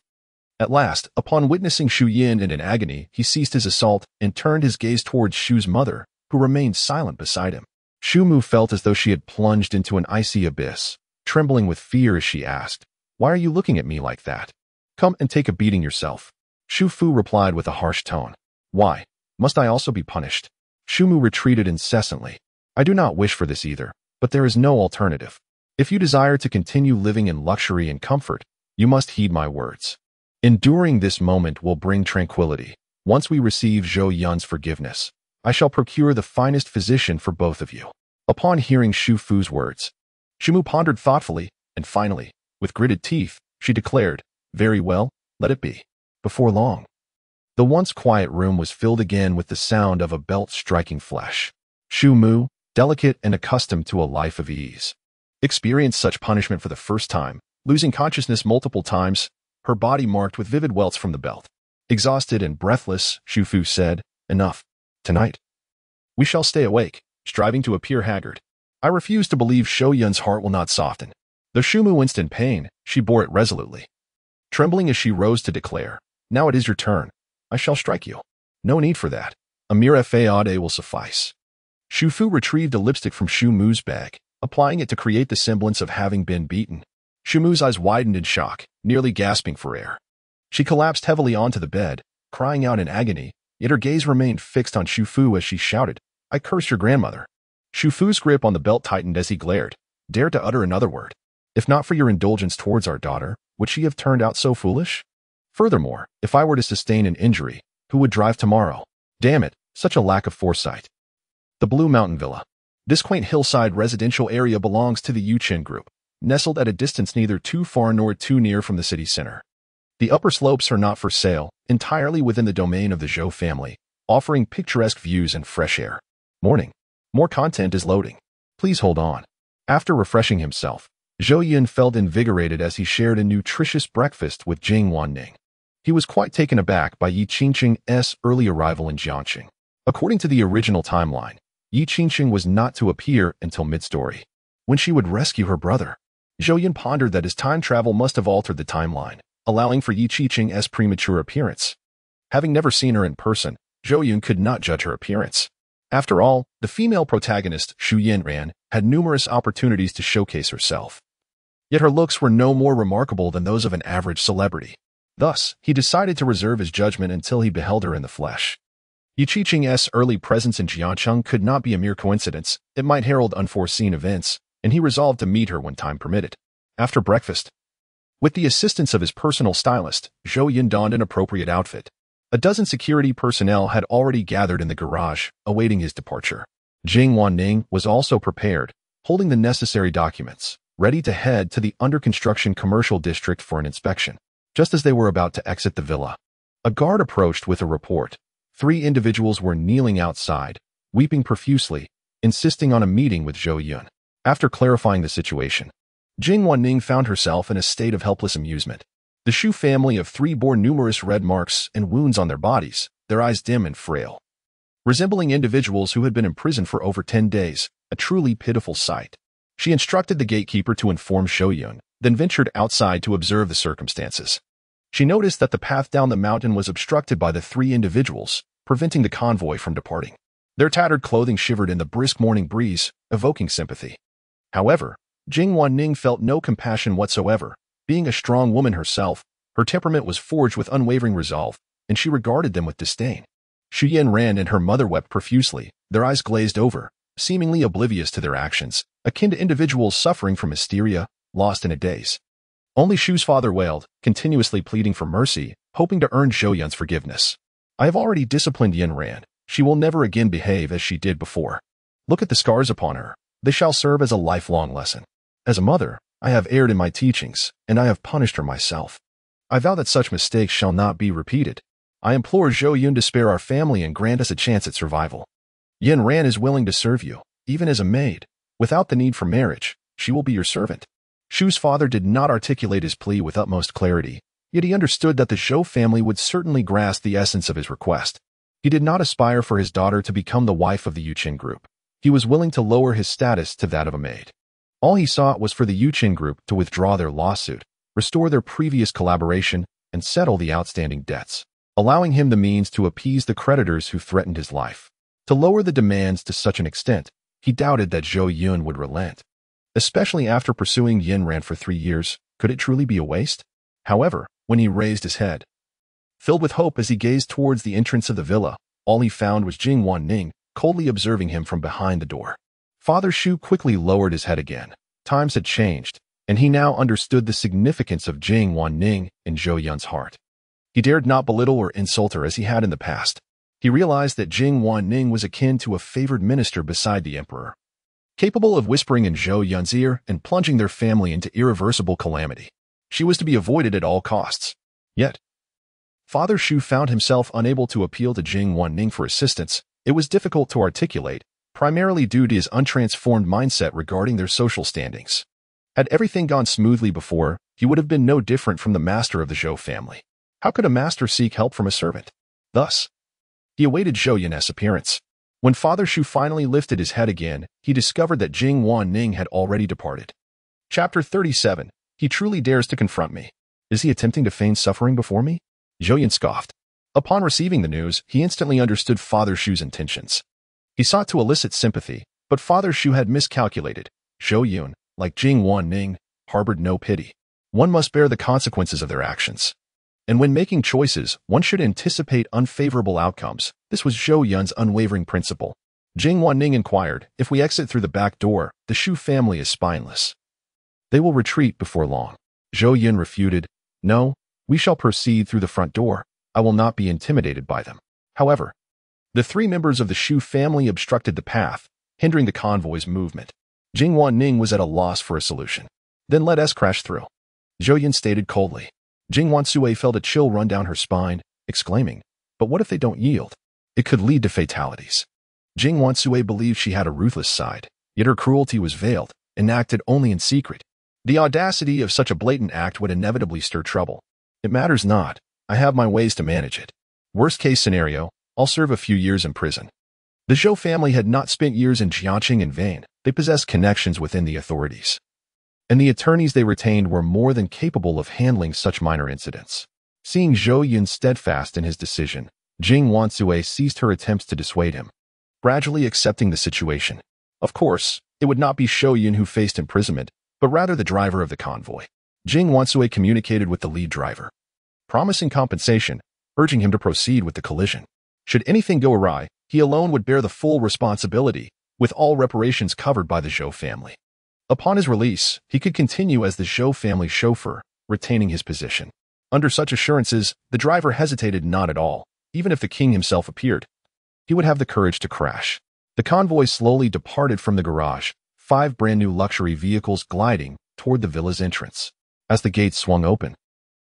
At last, upon witnessing Zhou Yun in agony, he ceased his assault and turned his gaze towards Shu's mother, who remained silent beside him. Zhu Mu felt as though she had plunged into an icy abyss, trembling with fear as she asked, "Why are you looking at me like that? Come and take a beating yourself." Shu Fu replied with a harsh tone, "Why? Must I also be punished?" Shu Mu retreated incessantly. "I do not wish for this either, but there is no alternative. If you desire to continue living in luxury and comfort, you must heed my words. Enduring this moment will bring tranquility. Once we receive Zhou Yun's forgiveness, I shall procure the finest physician for both of you." Upon hearing Shu Fu's words, Shu Mu pondered thoughtfully, and finally, with gritted teeth, she declared, "Very well, let it be." Before long, the once quiet room was filled again with the sound of a belt striking flesh. Shu Mu, delicate and accustomed to a life of ease, experienced such punishment for the first time, losing consciousness multiple times, her body marked with vivid welts from the belt. Exhausted and breathless, Shu Fu said, "Enough. Tonight, we shall stay awake," striving to appear haggard. I refuse to believe Zhou Yun's heart will not soften. Though Shu Mu winced in pain, she bore it resolutely. Trembling as she rose to declare, "Now it is your turn. I shall strike you." "No need for that. A mere fade will suffice." Shu Fu retrieved a lipstick from Shu Mu's bag, applying it to create the semblance of having been beaten. Shu Mu's eyes widened in shock, nearly gasping for air. She collapsed heavily onto the bed, crying out in agony, yet her gaze remained fixed on Shu Fu as she shouted, "I curse your grandmother." Shu Fu's grip on the belt tightened as he glared, dared to utter another word. "If not for your indulgence towards our daughter, would she have turned out so foolish? Furthermore, if I were to sustain an injury, who would drive tomorrow? Damn it, such a lack of foresight." The Blue Mountain Villa. This quaint hillside residential area belongs to the Yuchen Group, nestled at a distance neither too far nor too near from the city center. The upper slopes are not for sale, entirely within the domain of the Zhou family, offering picturesque views and fresh air. Morning. More content is loading. Please hold on. After refreshing himself, Zhou Yun felt invigorated as he shared a nutritious breakfast with Jing Wanning. He was quite taken aback by Yi Qingqing's early arrival in Jiangqing. According to the original timeline, Yi Qingqing was not to appear until mid-story, when she would rescue her brother. Zhou Yun pondered that his time travel must have altered the timeline, allowing for Yi Qingqing's premature appearance. Having never seen her in person, Zhou Yun could not judge her appearance. After all, the female protagonist, Zhu Yun, had numerous opportunities to showcase herself. Yet her looks were no more remarkable than those of an average celebrity. Thus, he decided to reserve his judgment until he beheld her in the flesh. Yi Qingqing's early presence in Jiangqing could not be a mere coincidence. It might herald unforeseen events, and he resolved to meet her when time permitted. After breakfast, with the assistance of his personal stylist, Zhou Yun donned an appropriate outfit. A dozen security personnel had already gathered in the garage, awaiting his departure. Jing Wanning was also prepared, holding the necessary documents, ready to head to the under-construction commercial district for an inspection. Just as they were about to exit the villa, a guard approached with a report. 3 individuals were kneeling outside, weeping profusely, insisting on a meeting with Zhou Yun. After clarifying the situation, Jing Wanning found herself in a state of helpless amusement. The Zhou family of 3 bore numerous red marks and wounds on their bodies, their eyes dim and frail, resembling individuals who had been imprisoned for over 10 days, a truly pitiful sight. She instructed the gatekeeper to inform Zhou Yun, then ventured outside to observe the circumstances. She noticed that the path down the mountain was obstructed by the 3 individuals, preventing the convoy from departing. Their tattered clothing shivered in the brisk morning breeze, evoking sympathy. However, Jing Wanning felt no compassion whatsoever. Being a strong woman herself, her temperament was forged with unwavering resolve, and she regarded them with disdain. Zhu Yun and her mother wept profusely, their eyes glazed over, seemingly oblivious to their actions, akin to individuals suffering from hysteria, lost in a daze. Only Shu's father wailed, continuously pleading for mercy, hoping to earn Zhou Yun's forgiveness. I have already disciplined Yin. She will never again behave as she did before. Look at the scars upon her. They shall serve as a lifelong lesson. As a mother, I have erred in my teachings, and I have punished her myself. I vow that such mistakes shall not be repeated. I implore Zhou Yun to spare our family and grant us a chance at survival. Yin is willing to serve you, even as a maid. Without the need for marriage, she will be your servant. Shu's father did not articulate his plea with utmost clarity, yet he understood that the Zhou family would certainly grasp the essence of his request. He did not aspire for his daughter to become the wife of the Yuqin group. He was willing to lower his status to that of a maid. All he sought was for the Yuqin group to withdraw their lawsuit, restore their previous collaboration, and settle the outstanding debts, allowing him the means to appease the creditors who threatened his life. To lower the demands to such an extent, he doubted that Zhou Yun would relent. Especially after pursuing Yin for 3 years, could it truly be a waste? However, when he raised his head, filled with hope as he gazed towards the entrance of the villa, all he found was Jing Wanning, coldly observing him from behind the door. Father Shu quickly lowered his head again. Times had changed, and he now understood the significance of Jing Wanning in Zhou Yun's heart. He dared not belittle or insult her as he had in the past. He realized that Jing Wanning was akin to a favored minister beside the emperor, capable of whispering in Zhou Yun's ear and plunging their family into irreversible calamity. She was to be avoided at all costs. Yet, Father Shu found himself unable to appeal to Jing Wanning for assistance. It was difficult to articulate, primarily due to his untransformed mindset regarding their social standings. Had everything gone smoothly before, he would have been no different from the master of the Zhou family. How could a master seek help from a servant? Thus, he awaited Zhou Yun's appearance. When Father Shu finally lifted his head again, he discovered that Jing Wanning had already departed. Chapter 37. He truly dares to confront me. Is he attempting to feign suffering before me? Zhou Yun scoffed. Upon receiving the news, he instantly understood Father Shu's intentions. He sought to elicit sympathy, but Father Shu had miscalculated. Zhou Yun, like Jing Wanning, harbored no pity. One must bear the consequences of their actions. And when making choices, one should anticipate unfavorable outcomes. This was Zhou Yun's unwavering principle. Jing Wanning inquired, if we exit through the back door, the Shu family is spineless. They will retreat before long. Zhou Yun refuted, no, we shall proceed through the front door. I will not be intimidated by them. However, the 3 members of the Shu family obstructed the path, hindering the convoy's movement. Jing Wanning was at a loss for a solution. Then let us crash through. Zhou Yun stated coldly. Jing Wansui felt a chill run down her spine, exclaiming, but what if they don't yield? It could lead to fatalities. Jing Wansui believed she had a ruthless side, yet her cruelty was veiled, enacted only in secret. The audacity of such a blatant act would inevitably stir trouble. It matters not. I have my ways to manage it. Worst case scenario, I'll serve a few years in prison. The Zhou family had not spent years in Jiaqing in vain. They possessed connections within the authorities. And the attorneys they retained were more than capable of handling such minor incidents. Seeing Zhou Yun steadfast in his decision, Jing Wansui ceased her attempts to dissuade him, gradually accepting the situation. Of course, it would not be Zhou Yun who faced imprisonment, but rather the driver of the convoy. Jing Wansui communicated with the lead driver, promising compensation, urging him to proceed with the collision. Should anything go awry, he alone would bear the full responsibility, with all reparations covered by the Zhou family. Upon his release, he could continue as the Zhou family chauffeur, retaining his position. Under such assurances, the driver hesitated not at all. Even if the king himself appeared, he would have the courage to crash. The convoy slowly departed from the garage, 5 brand-new luxury vehicles gliding toward the villa's entrance. As the gates swung open,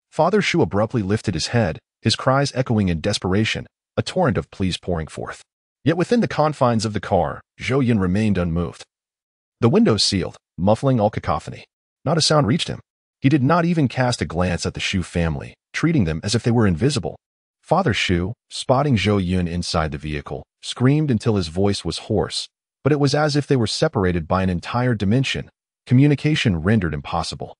Father Shu abruptly lifted his head, his cries echoing in desperation, a torrent of pleas pouring forth. Yet within the confines of the car, Zhou Yun remained unmoved. The windows sealed, muffling all cacophony. Not a sound reached him. He did not even cast a glance at the Shu family, treating them as if they were invisible. Father Shu, spotting Zhou Yun inside the vehicle, screamed until his voice was hoarse, but it was as if they were separated by an entire dimension, communication rendered impossible.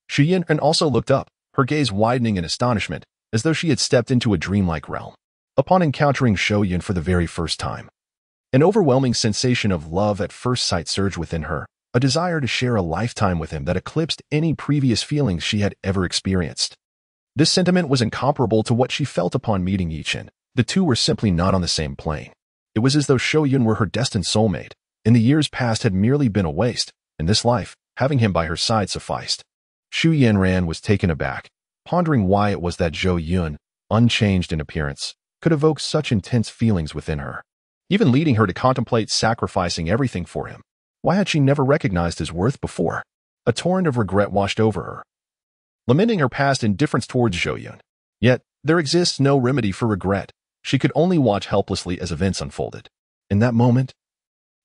Zhou Yun also looked up, her gaze widening in astonishment, as though she had stepped into a dreamlike realm. Upon encountering Zhou Yun for the very first time, an overwhelming sensation of love at first sight surged within her, a desire to share a lifetime with him that eclipsed any previous feelings she had ever experienced. This sentiment was incomparable to what she felt upon meeting Yichen. The two were simply not on the same plane. It was as though Zhou Yun were her destined soulmate, and the years past had merely been a waste. In this life, having him by her side sufficed. Xu Yanran was taken aback, pondering why it was that Zhou Yun, unchanged in appearance, could evoke such intense feelings within her, even leading her to contemplate sacrificing everything for him. Why had she never recognized his worth before? A torrent of regret washed over her, lamenting her past indifference towards Zhou Yun. Yet, there exists no remedy for regret. She could only watch helplessly as events unfolded. In that moment,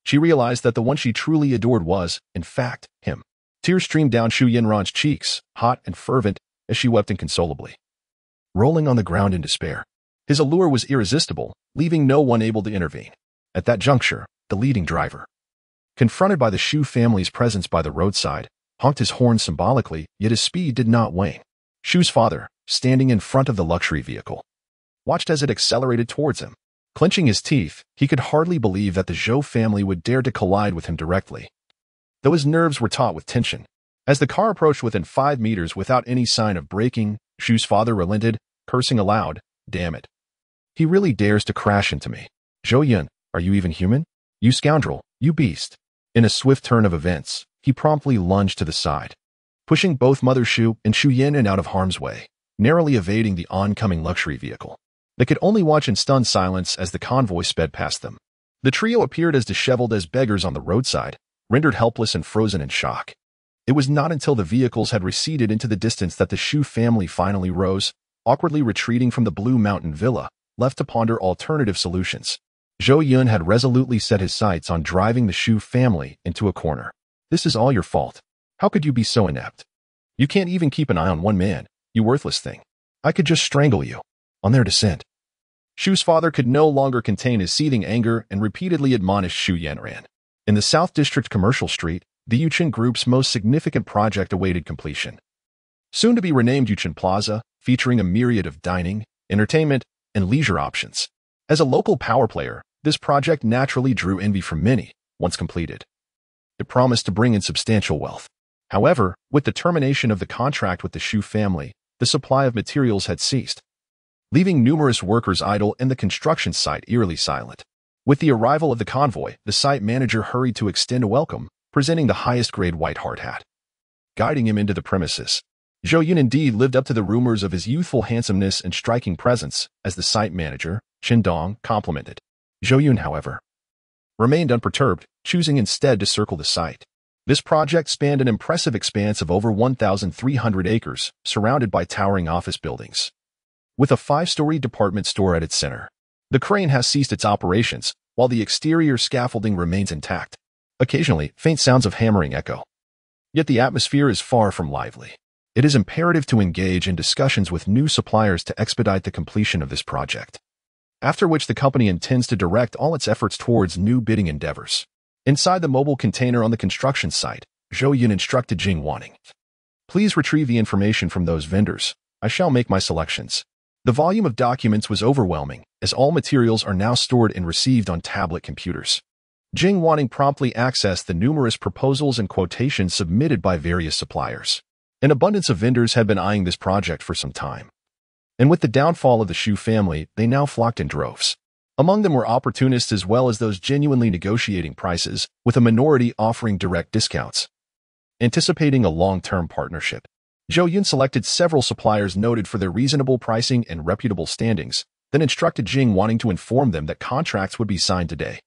she realized that the one she truly adored was, in fact, him. Tears streamed down Xu Yanran's cheeks, hot and fervent, as she wept inconsolably, rolling on the ground in despair. His allure was irresistible, leaving no one able to intervene. At that juncture, the leading driver, confronted by the Xu family's presence by the roadside, honked his horn symbolically, yet his speed did not wane. Xu's father, standing in front of the luxury vehicle, watched as it accelerated towards him. Clenching his teeth, he could hardly believe that the Zhou family would dare to collide with him directly, though his nerves were taut with tension. As the car approached within 5 meters without any sign of braking, Xu's father relented, cursing aloud, "Damn it. He really dares to crash into me. Zhou Yun, are you even human? You scoundrel, you beast." In a swift turn of events, he promptly lunged to the side, pushing both Mother Xu and Xu Yan out of harm's way, narrowly evading the oncoming luxury vehicle. They could only watch in stunned silence as the convoy sped past them. The trio appeared as disheveled as beggars on the roadside, rendered helpless and frozen in shock. It was not until the vehicles had receded into the distance that the Xu family finally rose, awkwardly retreating from the Blue Mountain Villa, left to ponder alternative solutions. Zhou Yun had resolutely set his sights on driving the Xu family into a corner. "This is all your fault. How could you be so inept? You can't even keep an eye on one man, you worthless thing. I could just strangle you." On their descent, Xu's father could no longer contain his seething anger and repeatedly admonished Xu Yanran. In the South District Commercial Street, the Yuchen Group's most significant project awaited completion. Soon to be renamed Yuchen Plaza, featuring a myriad of dining, entertainment, and leisure options. As a local power player, this project naturally drew envy from many, once completed. It promised to bring in substantial wealth. However, with the termination of the contract with the Xu family, the supply of materials had ceased, leaving numerous workers idle and the construction site eerily silent. With the arrival of the convoy, the site manager hurried to extend a welcome, presenting the highest-grade white hard hat, guiding him into the premises. Zhou Yun indeed lived up to the rumors of his youthful handsomeness and striking presence, as the site manager, Chen Dong, complimented. Zhou Yun, however, remained unperturbed, choosing instead to circle the site. This project spanned an impressive expanse of over 1,300 acres, surrounded by towering office buildings, with a 5-story department store at its center. The crane has ceased its operations, while the exterior scaffolding remains intact. Occasionally, faint sounds of hammering echo. Yet the atmosphere is far from lively. It is imperative to engage in discussions with new suppliers to expedite the completion of this project, after which the company intends to direct all its efforts towards new bidding endeavors. Inside the mobile container on the construction site, Zhou Yun instructed Jing Wanning, "Please retrieve the information from those vendors. I shall make my selections." The volume of documents was overwhelming, as all materials are now stored and received on tablet computers. Jing Wanning promptly accessed the numerous proposals and quotations submitted by various suppliers. An abundance of vendors had been eyeing this project for some time. And with the downfall of the Zhou family, they now flocked in droves. Among them were opportunists as well as those genuinely negotiating prices, with a minority offering direct discounts. Anticipating a long-term partnership, Zhou Yun selected several suppliers noted for their reasonable pricing and reputable standings, then instructed Jing Wanning to inform them that contracts would be signed today.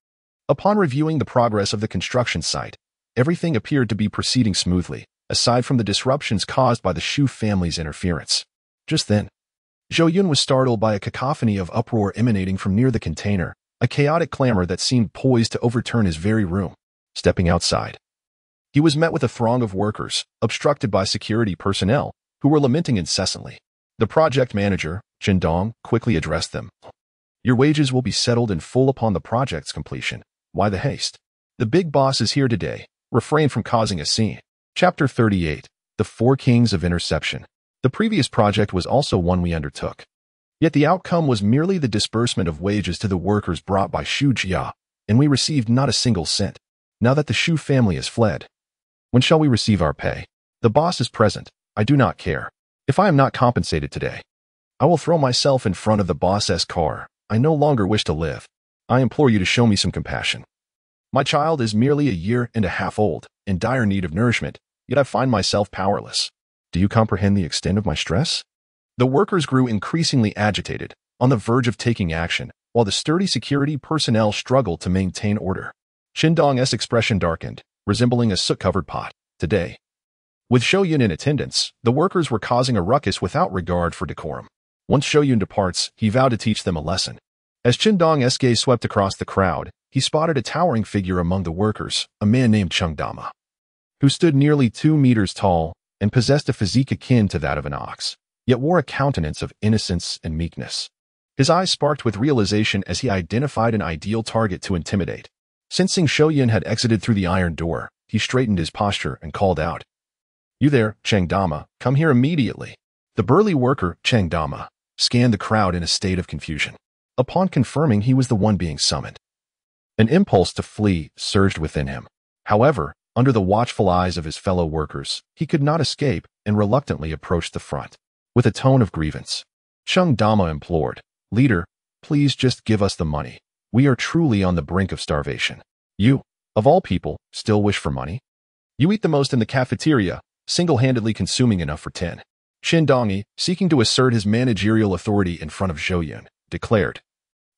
Upon reviewing the progress of the construction site, everything appeared to be proceeding smoothly, aside from the disruptions caused by the Zhou family's interference. Just then, Zhou Yun was startled by a cacophony of uproar emanating from near the container, a chaotic clamor that seemed poised to overturn his very room. Stepping outside, he was met with a throng of workers, obstructed by security personnel, who were lamenting incessantly. The project manager, Chen Dong, quickly addressed them. "Your wages will be settled in full upon the project's completion. Why the haste? The big boss is here today. Refrain from causing a scene." Chapter 38. The Four Kings of Interception. The previous project was also one we undertook. Yet the outcome was merely the disbursement of wages to the workers brought by Zhu Jia, and we received not a single cent. Now that the Zhou family has fled, when shall we receive our pay? The boss is present. I do not care. If I am not compensated today, I will throw myself in front of the boss's car. I no longer wish to live. I implore you to show me some compassion. My child is merely a year and a half old, in dire need of nourishment, yet I find myself powerless. Do you comprehend the extent of my stress? The workers grew increasingly agitated, on the verge of taking action, while the sturdy security personnel struggled to maintain order. Chen Dong's expression darkened, resembling a soot-covered pot. Today, with Zhou Yun in attendance, the workers were causing a ruckus without regard for decorum. Once Zhou Yun departs, he vowed to teach them a lesson. As Chen Dong's gaze swept across the crowd, he spotted a towering figure among the workers, a man named Cheng Dama, who stood nearly 2 meters tall and possessed a physique akin to that of an ox, yet wore a countenance of innocence and meekness. His eyes sparked with realization as he identified an ideal target to intimidate. Sensing Zhou Yun had exited through the iron door, he straightened his posture and called out, "You there, Cheng Dama, come here immediately." The burly worker, Cheng Dama, scanned the crowd in a state of confusion. Upon confirming he was the one being summoned, an impulse to flee surged within him. However, under the watchful eyes of his fellow workers, he could not escape and reluctantly approached the front. With a tone of grievance, Cheng Dama implored, "Leader, please just give us the money. We are truly on the brink of starvation. You, of all people, still wish for money? You eat the most in the cafeteria, single-handedly consuming enough for 10. Chen Dongyi, seeking to assert his managerial authority in front of Zhou Yun, declared,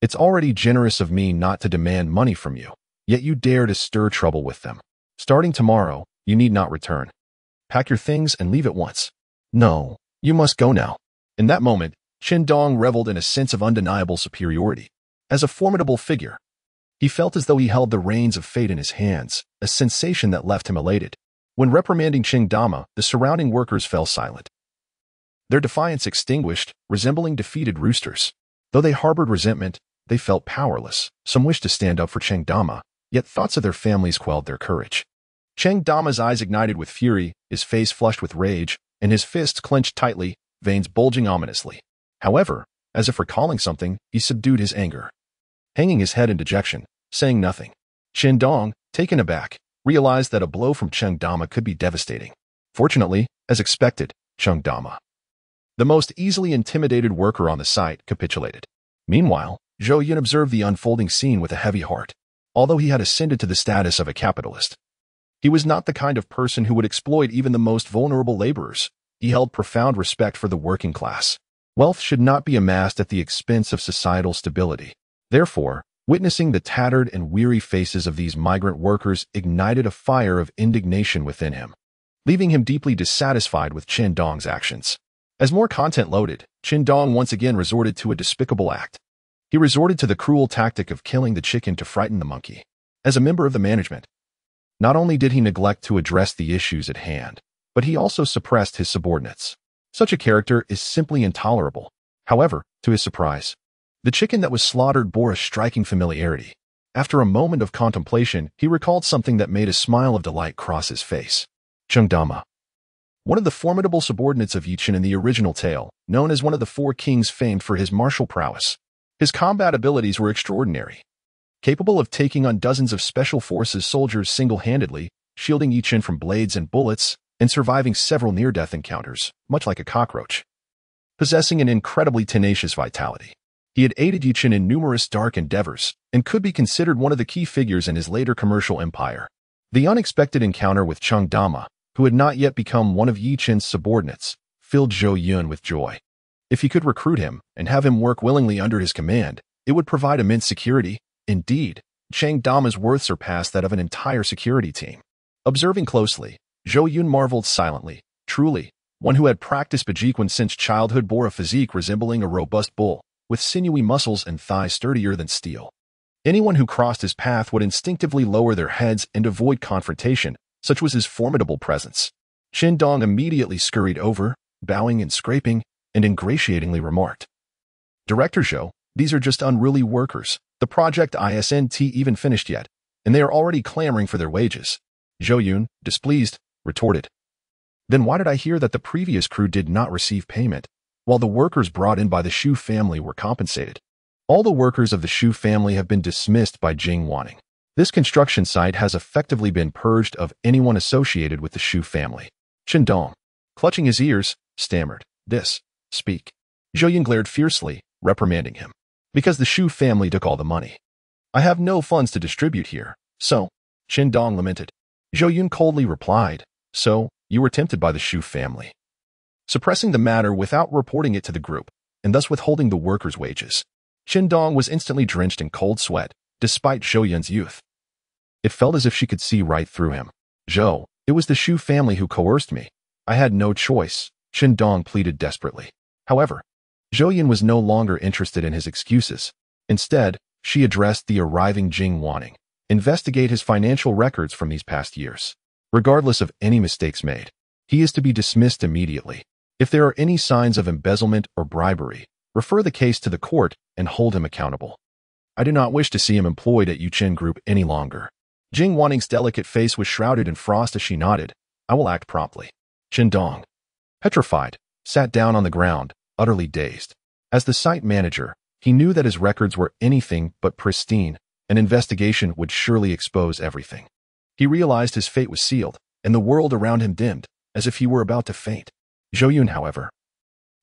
"It's already generous of me not to demand money from you, yet you dare to stir trouble with them. Starting tomorrow, you need not return. Pack your things and leave at once. No, you must go now." In that moment, Chen Dong reveled in a sense of undeniable superiority. As a formidable figure, he felt as though he held the reins of fate in his hands, a sensation that left him elated. When reprimanding Cheng Dama, the surrounding workers fell silent, their defiance extinguished, resembling defeated roosters. Though they harbored resentment, they felt powerless. Some wished to stand up for Cheng Dama, yet thoughts of their families quelled their courage. Cheng Dama's eyes ignited with fury, his face flushed with rage, and his fists clenched tightly, veins bulging ominously. However, as if recalling something, he subdued his anger, hanging his head in dejection, saying nothing. Chen Dong, taken aback, realized that a blow from Cheng Dama could be devastating. Fortunately, as expected, Cheng Dama, the most easily intimidated worker on the site, capitulated. Meanwhile, Zhou Yun observed the unfolding scene with a heavy heart. Although he had ascended to the status of a capitalist, he was not the kind of person who would exploit even the most vulnerable laborers. He held profound respect for the working class. Wealth should not be amassed at the expense of societal stability. Therefore, witnessing the tattered and weary faces of these migrant workers ignited a fire of indignation within him, leaving him deeply dissatisfied with Chen Dong's actions. As more content loaded, Chen Dong once again resorted to a despicable act. He resorted to the cruel tactic of killing the chicken to frighten the monkey. As a member of the management, not only did he neglect to address the issues at hand, but he also suppressed his subordinates. Such a character is simply intolerable. However, to his surprise, the chicken that was slaughtered bore a striking familiarity. After a moment of contemplation, he recalled something that made a smile of delight cross his face. Chengdama, one of the formidable subordinates of Yi Chen in the original tale, known as one of the four kings famed for his martial prowess. His combat abilities were extraordinary, capable of taking on dozens of special forces soldiers single-handedly, shielding Yi Chen from blades and bullets, and surviving several near-death encounters, much like a cockroach. Possessing an incredibly tenacious vitality, he had aided Yi Chen in numerous dark endeavors, and could be considered one of the key figures in his later commercial empire. The unexpected encounter with Chengdama, who had not yet become one of Yi Chen's subordinates, filled Zhou Yun with joy. If he could recruit him and have him work willingly under his command, it would provide immense security. Indeed, Chengdama's worth surpassed that of an entire security team. Observing closely, Zhou Yun marveled silently. Truly, one who had practiced Bajikwan since childhood bore a physique resembling a robust bull, with sinewy muscles and thighs sturdier than steel. Anyone who crossed his path would instinctively lower their heads and avoid confrontation, such was his formidable presence. Qin Dong immediately scurried over, bowing and scraping, and ingratiatingly remarked, "Director Zhou, these are just unruly workers. The project isn't even finished yet, and they are already clamoring for their wages." Zhou Yun, displeased, retorted, "Then why did I hear that the previous crew did not receive payment, while the workers brought in by the Shu family were compensated? All the workers of the Shu family have been dismissed by Jing Wanning. This construction site has effectively been purged of anyone associated with the Shu family." Qin Dong, clutching his ears, stammered, "Speak." Zhou Yun glared fiercely, reprimanding him. "Because the Shu family took all the money. I have no funds to distribute here, so," Qin Dong lamented. Zhou Yun coldly replied, "So, you were tempted by the Shu family, suppressing the matter without reporting it to the group, and thus withholding the workers' wages." Qin Dong was instantly drenched in cold sweat, despite Zhou Yun's youth. It felt as if she could see right through him. "Zhou, it was the Shu family who coerced me. I had no choice," Qin Dong pleaded desperately. However, Zhou Yun was no longer interested in his excuses. Instead, she addressed the arriving Jing Wanning. "Investigate his financial records from these past years. Regardless of any mistakes made, he is to be dismissed immediately. If there are any signs of embezzlement or bribery, refer the case to the court and hold him accountable. I do not wish to see him employed at Yu Chen Group any longer." Jing Wanning's delicate face was shrouded in frost as she nodded. "I will act promptly." Qin Dong, petrified, sat down on the ground, utterly dazed. As the site manager, he knew that his records were anything but pristine. An investigation would surely expose everything. He realized his fate was sealed, and the world around him dimmed, as if he were about to faint. Zhou Yun, however,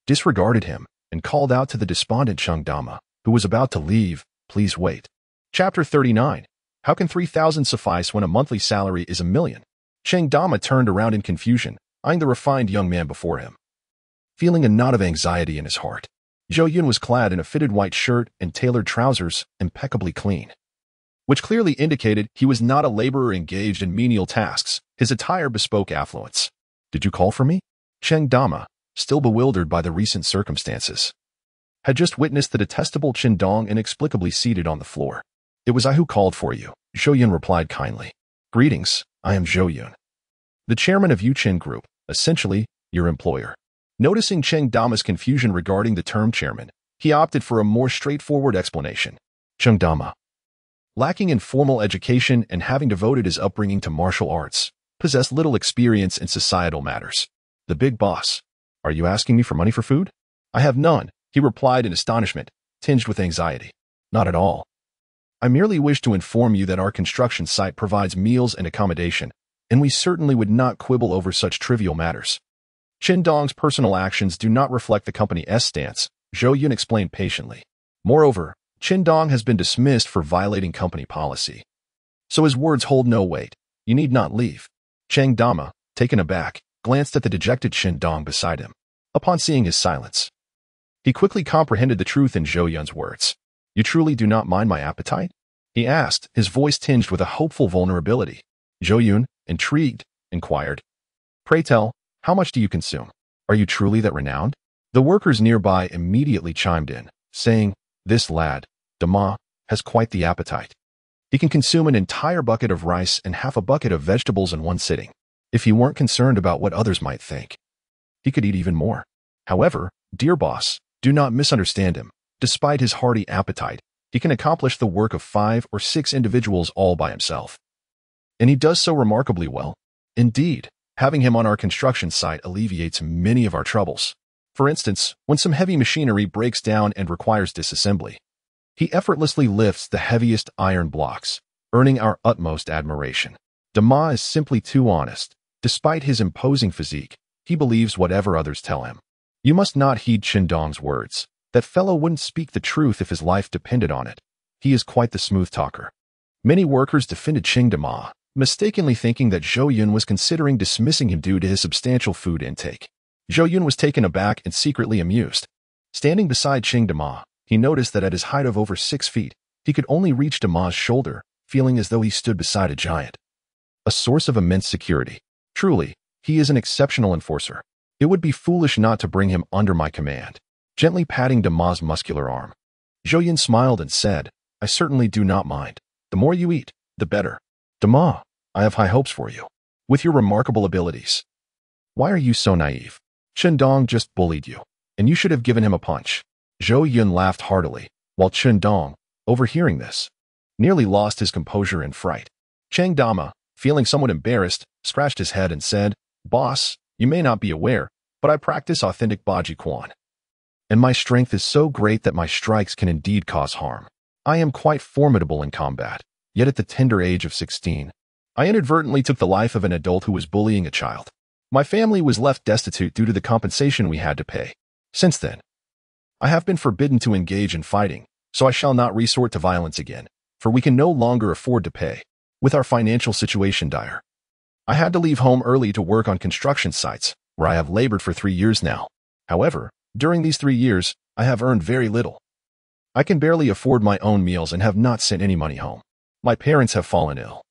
disregarded him and called out to the despondent Chengdama, who was about to leave, "Please wait." Chapter 39. How can 3,000 suffice when a monthly salary is 1,000,000? Chengdama turned around in confusion, eyeing the refined young man before him, feeling a knot of anxiety in his heart. Zhou Yun was clad in a fitted white shirt and tailored trousers, impeccably clean, which clearly indicated he was not a laborer engaged in menial tasks. His attire bespoke affluence. "Did you call for me?" Chengdama, still bewildered by the recent circumstances, had just witnessed the detestable Qin Dong inexplicably seated on the floor. "It was I who called for you," Zhou Yun replied kindly. "Greetings, I am Zhou Yun, the chairman of Yu Chen Group, essentially, your employer." Noticing Chengdama's confusion regarding the term chairman, he opted for a more straightforward explanation. Chengdama, lacking in formal education and having devoted his upbringing to martial arts, possessed little experience in societal matters. The big boss, "Are you asking me for money for food?" "I have none," he replied in astonishment, tinged with anxiety. "Not at all. I merely wish to inform you that our construction site provides meals and accommodation, and we certainly would not quibble over such trivial matters." Qin Dong's personal actions do not reflect the company's stance, Zhou Yun explained patiently. Moreover, Qin Dong has been dismissed for violating company policy, so his words hold no weight. "You need not leave." Chengdama, taken aback, glanced at the dejected Qin Dong beside him. Upon seeing his silence, he quickly comprehended the truth in Zhou Yun's words. "You truly do not mind my appetite?" he asked, his voice tinged with a hopeful vulnerability. Zhou Yun, intrigued, inquired, "Pray tell, how much do you consume? Are you truly that renowned?" The workers nearby immediately chimed in, saying, "This lad, Dama has quite the appetite. He can consume an entire bucket of rice and half a bucket of vegetables in one sitting. If he weren't concerned about what others might think, he could eat even more. However, dear boss, do not misunderstand him. Despite his hearty appetite, he can accomplish the work of 5 or 6 individuals all by himself. And he does so remarkably well. Indeed, having him on our construction site alleviates many of our troubles. For instance, when some heavy machinery breaks down and requires disassembly, he effortlessly lifts the heaviest iron blocks, earning our utmost admiration. Dama is simply too honest. Despite his imposing physique, he believes whatever others tell him. You must not heed Qingdong's words. That fellow wouldn't speak the truth if his life depended on it. He is quite the smooth talker. Many workers defended Qingdong, mistakenly thinking that Zhou Yun was considering dismissing him due to his substantial food intake. Zhou Yun was taken aback and secretly amused. Standing beside Qingdong, he noticed that at his height of over 6 feet, he could only reach Dama's shoulder, feeling as though he stood beside a giant. A source of immense security. Truly, he is an exceptional enforcer. It would be foolish not to bring him under my command. Gently patting Dama's muscular arm, Zhou Yun smiled and said, I certainly do not mind. The more you eat, the better. Dama, I have high hopes for you. With your remarkable abilities. Why are you so naive? Qingdong just bullied you, and you should have given him a punch. Zhou Yun laughed heartily, while Qingdong, overhearing this, nearly lost his composure in fright. Qingdong, feeling somewhat embarrassed, scratched his head and said, Boss, you may not be aware, but I practice authentic Baji Quan. And my strength is so great that my strikes can indeed cause harm. I am quite formidable in combat, yet at the tender age of 16, I inadvertently took the life of an adult who was bullying a child. My family was left destitute due to the compensation we had to pay. Since then, I have been forbidden to engage in fighting, so I shall not resort to violence again, for we can no longer afford to pay. With our financial situation dire, I had to leave home early to work on construction sites, where I have labored for 3 years now. However, during these 3 years, I have earned very little. I can barely afford my own meals and have not sent any money home. My parents have fallen ill,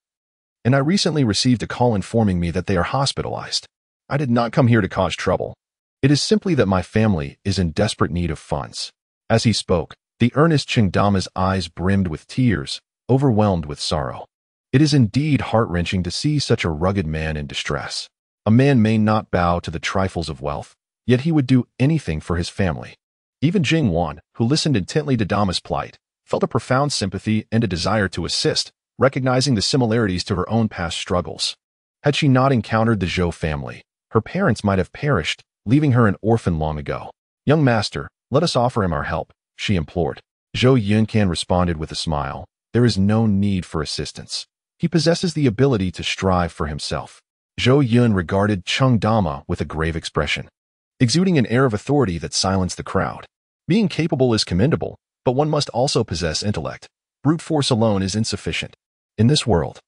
and I recently received a call informing me that they are hospitalized. I did not come here to cause trouble. It is simply that my family is in desperate need of funds. As he spoke, the earnest Qingdama's eyes brimmed with tears, overwhelmed with sorrow. It is indeed heart-wrenching to see such a rugged man in distress. A man may not bow to the trifles of wealth, yet he would do anything for his family. Even Jing Wan, who listened intently to Dama's plight, felt a profound sympathy and a desire to assist, recognizing the similarities to her own past struggles. Had she not encountered the Zhou family, her parents might have perished, leaving her an orphan long ago. Young master, let us offer him our help, she implored. Zhou Yun responded with a smile. There is no need for assistance. He possesses the ability to strive for himself. Zhou Yun regarded Qingdong with a grave expression, exuding an air of authority that silenced the crowd. Being capable is commendable, but one must also possess intellect. Brute force alone is insufficient. In this world,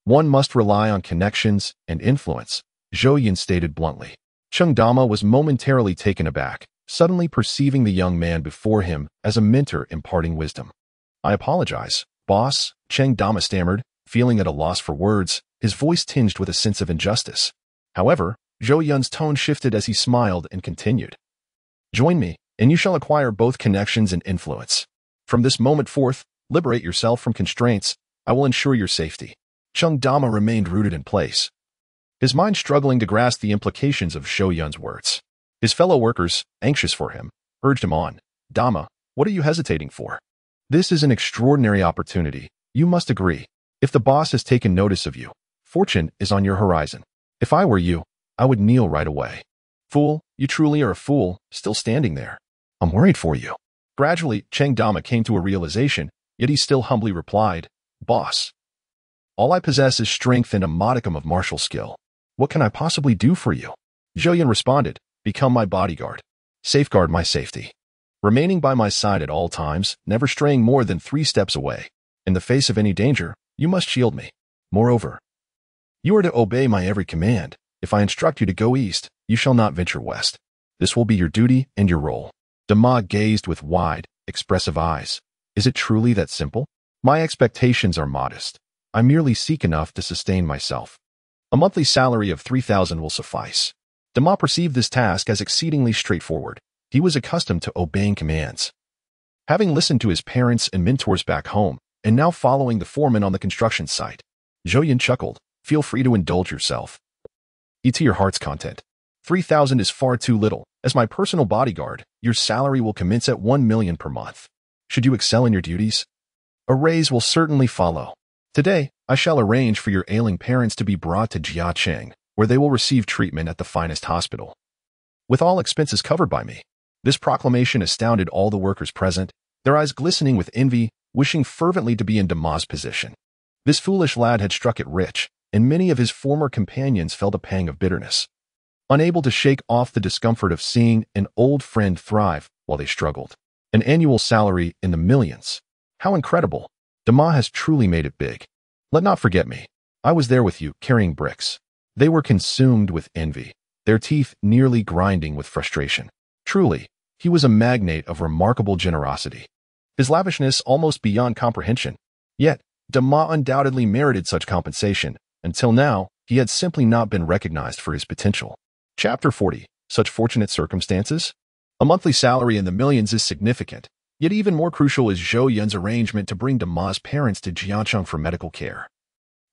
one must rely on connections and influence, Zhou Yun stated bluntly. Qingdong was momentarily taken aback, suddenly perceiving the young man before him as a mentor imparting wisdom. I apologize, boss, Qingdong stammered, feeling at a loss for words, his voice tinged with a sense of injustice. However, Zhou Yun's tone shifted as he smiled and continued. Join me, and you shall acquire both connections and influence. From this moment forth, liberate yourself from constraints. I will ensure your safety. Qingdong remained rooted in place, his mind struggling to grasp the implications of Zhou Yun's words. His fellow workers, anxious for him, urged him on. Dama, what are you hesitating for? This is an extraordinary opportunity. You must agree. If the boss has taken notice of you, fortune is on your horizon. If I were you, I would kneel right away. Fool, you truly are a fool, still standing there. I'm worried for you. Gradually, Qingdong came to a realization, yet he still humbly replied, Boss, all I possess is strength and a modicum of martial skill. What can I possibly do for you? Zhou Yun responded, become my bodyguard. Safeguard my safety. Remaining by my side at all times, never straying more than 3 steps away. In the face of any danger, you must shield me. Moreover, you are to obey my every command. If I instruct you to go east, you shall not venture west. This will be your duty and your role. Dama gazed with wide, expressive eyes. Is it truly that simple? My expectations are modest. I merely seek enough to sustain myself. A monthly salary of 3,000 will suffice. Dama perceived this task as exceedingly straightforward. He was accustomed to obeying commands. Having listened to his parents and mentors back home, and now following the foreman on the construction site, Zhou Yun chuckled. Feel free to indulge yourself. Eat to your heart's content. 3,000 is far too little. As my personal bodyguard, your salary will commence at 1 million per month. Should you excel in your duties, a raise will certainly follow. Today, I shall arrange for your ailing parents to be brought to Jiacheng, where they will receive treatment at the finest hospital, with all expenses covered by me. This proclamation astounded all the workers present, their eyes glistening with envy, wishing fervently to be in Dema's position. This foolish lad had struck it rich, and many of his former companions felt a pang of bitterness, unable to shake off the discomfort of seeing an old friend thrive while they struggled. An annual salary in the millions. How incredible! Dema has truly made it big. Let not forget me. I was there with you, carrying bricks. They were consumed with envy, their teeth nearly grinding with frustration. Truly, he was a magnate of remarkable generosity, his lavishness almost beyond comprehension. Yet, Dema undoubtedly merited such compensation. Until now, he had simply not been recognized for his potential. Chapter 40. Such fortunate circumstances? A monthly salary in the millions is significant, yet even more crucial is Zhou Yun's arrangement to bring Dema's parents to Jiacheng for medical care.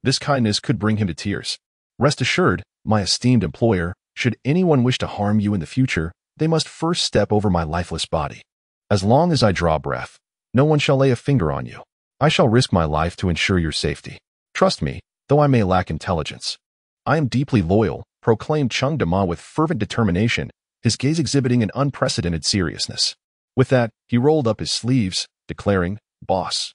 This kindness could bring him to tears. Rest assured, my esteemed employer, should anyone wish to harm you in the future, they must first step over my lifeless body. As long as I draw breath, no one shall lay a finger on you. I shall risk my life to ensure your safety. Trust me, though I may lack intelligence. I am deeply loyal, proclaimed Cheng Dema with fervent determination, his gaze exhibiting an unprecedented seriousness. With that, he rolled up his sleeves, declaring, "Boss,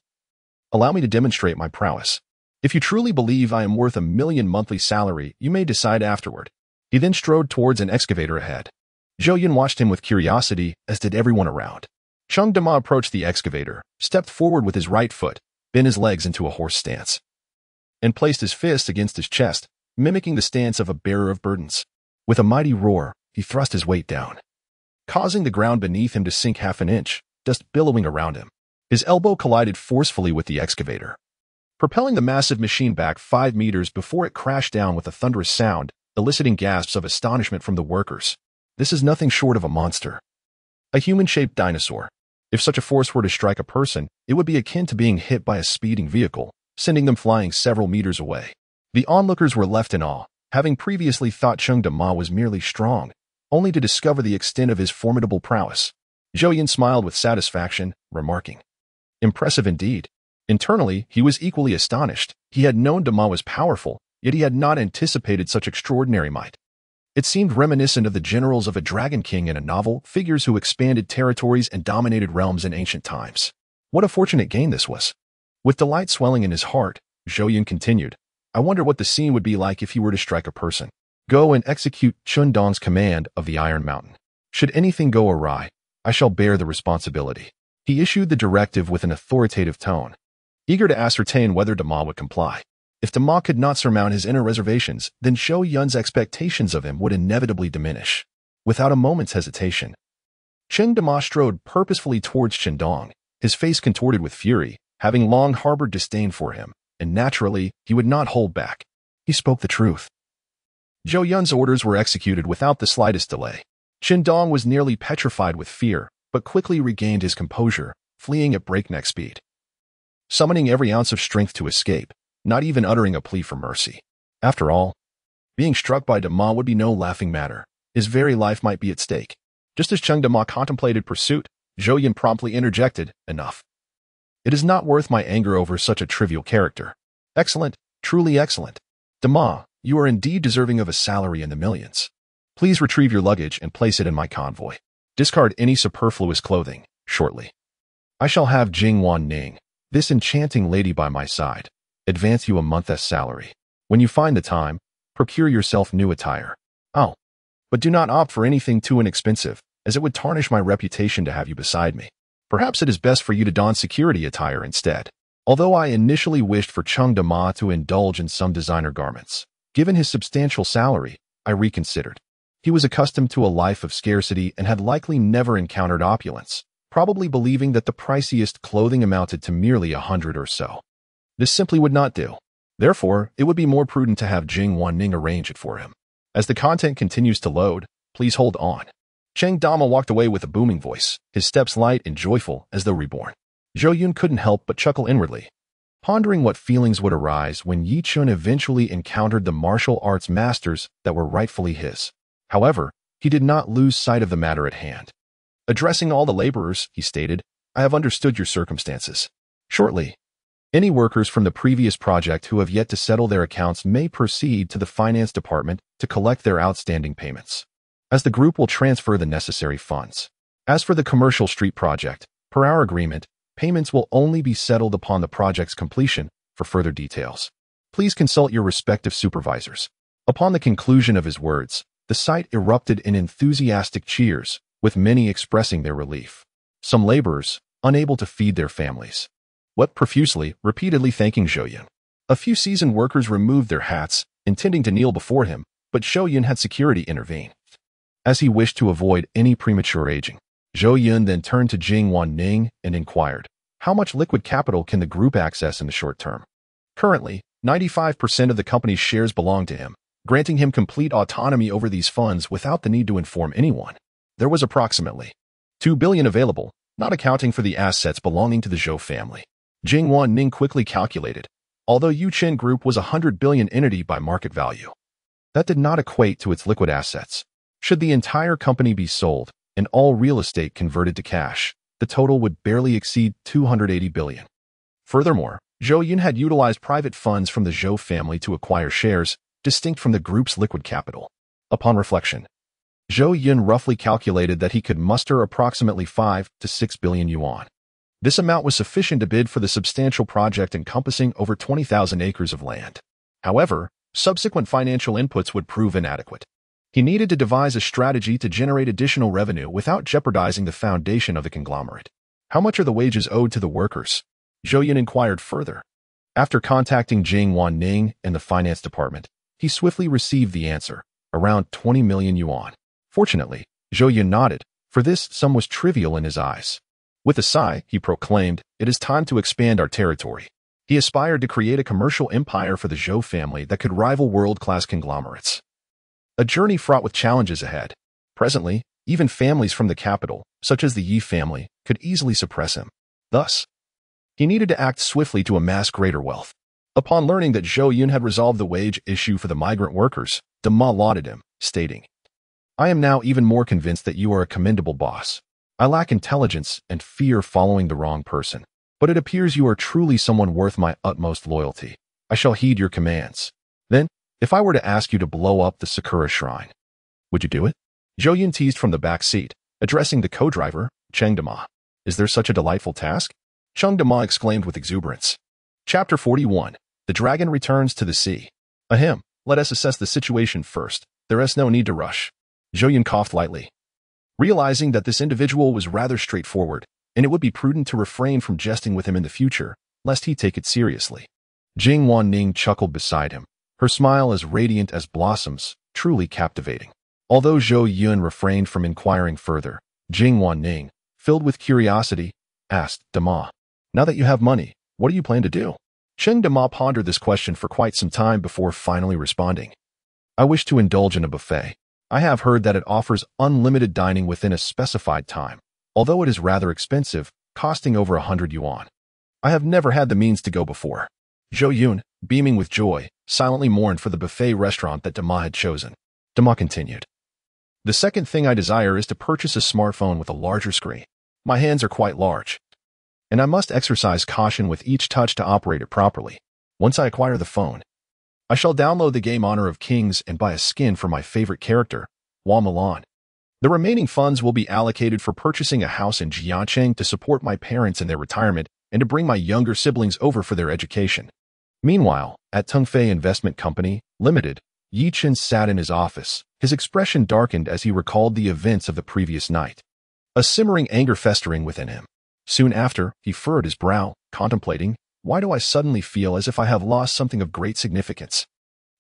allow me to demonstrate my prowess. If you truly believe I am worth 1 million monthly salary, you may decide afterward." He then strode towards an excavator ahead. Zhou Yun watched him with curiosity, as did everyone around. Cheng Dema approached the excavator, stepped forward with his right foot, bent his legs into a horse stance, and placed his fist against his chest, mimicking the stance of a bearer of burdens. With a mighty roar, he thrust his weight down, causing the ground beneath him to sink half an inch, dust billowing around him. His elbow collided forcefully with the excavator, propelling the massive machine back 5 meters before it crashed down with a thunderous sound, eliciting gasps of astonishment from the workers. This is nothing short of a monster. A human-shaped dinosaur. If such a force were to strike a person, it would be akin to being hit by a speeding vehicle, sending them flying several meters away. The onlookers were left in awe, having previously thought Cheng Dema was merely strong, only to discover the extent of his formidable prowess. Zhou Yun smiled with satisfaction, remarking, "Impressive indeed." Internally, he was equally astonished. He had known Dema was powerful, yet he had not anticipated such extraordinary might. It seemed reminiscent of the generals of a Dragon King in a novel, figures who expanded territories and dominated realms in ancient times. What a fortunate gain this was. With delight swelling in his heart, Zhou Yun continued, "I wonder what the scene would be like if he were to strike a person. Go and execute Chun Dong's command of the Iron Mountain. Should anything go awry, I shall bear the responsibility." He issued the directive with an authoritative tone, eager to ascertain whether Dema would comply. If Dema could not surmount his inner reservations, then Zhou Yun's expectations of him would inevitably diminish. Without a moment's hesitation, Cheng Dema strode purposefully towards Chun Dong, his face contorted with fury, having long harbored disdain for him, and naturally, he would not hold back. He spoke the truth. Zhou Yun's orders were executed without the slightest delay. Chun Dong was nearly petrified with fear, but quickly regained his composure, fleeing at breakneck speed, summoning every ounce of strength to escape, not even uttering a plea for mercy. After all, being struck by Dema would be no laughing matter. His very life might be at stake. Just as Cheng Dema contemplated pursuit, Zhou Yun promptly interjected, "Enough. It is not worth my anger over such a trivial character. Excellent, truly excellent. Dema, you are indeed deserving of a salary in the millions. Please retrieve your luggage and place it in my convoy. Discard any superfluous clothing, shortly. I shall have Jing Wan Ning, this enchanting lady by my side, advance you a month's salary. When you find the time, procure yourself new attire. Oh, but do not opt for anything too inexpensive, as it would tarnish my reputation to have you beside me. Perhaps it is best for you to don security attire instead." Although I initially wished for Cheng Dema to indulge in some designer garments, given his substantial salary, I reconsidered. He was accustomed to a life of scarcity and had likely never encountered opulence, probably believing that the priciest clothing amounted to merely 100 or so. This simply would not do. Therefore, it would be more prudent to have Jing Wanning arrange it for him. As the content continues to load, please hold on. Cheng Dama walked away with a booming voice, his steps light and joyful as though reborn. Zhou Yun couldn't help but chuckle inwardly, pondering what feelings would arise when Yi Chun eventually encountered the martial arts masters that were rightfully his. However, he did not lose sight of the matter at hand. Addressing all the laborers, he stated, "I have understood your circumstances. Shortly, any workers from the previous project who have yet to settle their accounts may proceed to the finance department to collect their outstanding payments, as the group will transfer the necessary funds. As for the commercial street project, per our agreement, payments will only be settled upon the project's completion. For further details, please consult your respective supervisors." Upon the conclusion of his words, the site erupted in enthusiastic cheers, with many expressing their relief. Some laborers, unable to feed their families, wept profusely, repeatedly thanking Zhou Yun. A few seasoned workers removed their hats, intending to kneel before him, but Zhou Yun had security intervene, as he wished to avoid any premature aging. Zhou Yun then turned to Jing Wanning and inquired, "How much liquid capital can the group access in the short term?" Currently, 95% of the company's shares belong to him, granting him complete autonomy over these funds without the need to inform anyone. There was approximately 2 billion available, not accounting for the assets belonging to the Zhou family. Jing Wanning quickly calculated, although Yuchen Group was a 100 billion entity by market value, that did not equate to its liquid assets. Should the entire company be sold and all real estate converted to cash, the total would barely exceed 280 billion. Furthermore, Zhou Yun had utilized private funds from the Zhou family to acquire shares, distinct from the group's liquid capital. Upon reflection, Zhou Yun roughly calculated that he could muster approximately 5 to 6 billion yuan. This amount was sufficient to bid for the substantial project encompassing over 20,000 acres of land. However, subsequent financial inputs would prove inadequate. He needed to devise a strategy to generate additional revenue without jeopardizing the foundation of the conglomerate. "How much are the wages owed to the workers?" Zhou Yun inquired further. After contacting Jing Wanning and the finance department, he swiftly received the answer, around 20 million yuan. Fortunately, Zhou Yun nodded, for this sum was trivial in his eyes. With a sigh, he proclaimed, "It is time to expand our territory." He aspired to create a commercial empire for the Zhou family that could rival world-class conglomerates. A journey fraught with challenges ahead. Presently, even families from the capital, such as the Yi family, could easily suppress him. Thus, he needed to act swiftly to amass greater wealth. Upon learning that Zhou Yun had resolved the wage issue for the migrant workers, Dama lauded him, stating, "I am now even more convinced that you are a commendable boss. I lack intelligence and fear following the wrong person, but it appears you are truly someone worth my utmost loyalty. I shall heed your commands. Then, if I were to ask you to blow up the Sakura Shrine, would you do it?" Zhou Yun teased from the back seat, addressing the co-driver, Cheng Dama. "Is there such a delightful task?" Cheng Dama exclaimed with exuberance. Chapter 41. The Dragon Returns to the Sea. "Ahem, let us assess the situation first. There is no need to rush." Zhou Yun coughed lightly, realizing that this individual was rather straightforward, and it would be prudent to refrain from jesting with him in the future, lest he take it seriously. Jing Wanning chuckled beside him, her smile as radiant as blossoms, truly captivating. Although Zhou Yun refrained from inquiring further, Jing Wanning, filled with curiosity, asked, "Dama, now that you have money, what do you plan to do?" Cheng Dama pondered this question for quite some time before finally responding. "I wish to indulge in a buffet. I have heard that it offers unlimited dining within a specified time, although it is rather expensive, costing over 100 yuan. I have never had the means to go before." Zhou Yun, beaming with joy, silently mourned for the buffet restaurant that Dama had chosen. Dama continued, "The second thing I desire is to purchase a smartphone with a larger screen. My hands are quite large, and I must exercise caution with each touch to operate it properly. Once I acquire the phone, I shall download the game Honor of Kings and buy a skin for my favorite character, Hua Mulan. The remaining funds will be allocated for purchasing a house in Jiancheng to support my parents in their retirement and to bring my younger siblings over for their education." Meanwhile, at Tungfei Investment Company, Limited, Yi Chen sat in his office, his expression darkened as he recalled the events of the previous night, a simmering anger festering within him. Soon after, he furrowed his brow, contemplating, "Why do I suddenly feel as if I have lost something of great significance?"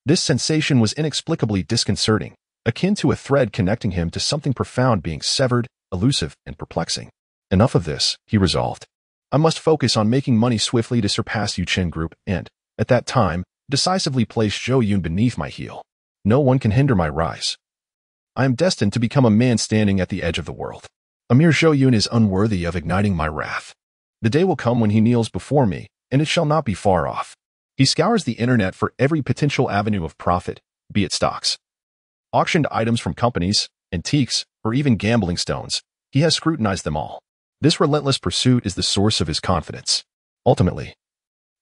This sensation was inexplicably disconcerting, akin to a thread connecting him to something profound being severed, elusive, and perplexing. Enough of this, he resolved. I must focus on making money swiftly to surpass Yuchen Group and, at that time, decisively place Zhou Yun beneath my heel. No one can hinder my rise. I am destined to become a man standing at the edge of the world. A mere Zhou Yun is unworthy of igniting my wrath. The day will come when he kneels before me, and it shall not be far off. He scours the internet for every potential avenue of profit, be it stocks, auctioned items from companies, antiques, or even gambling stones. He has scrutinized them all. This relentless pursuit is the source of his confidence. Ultimately,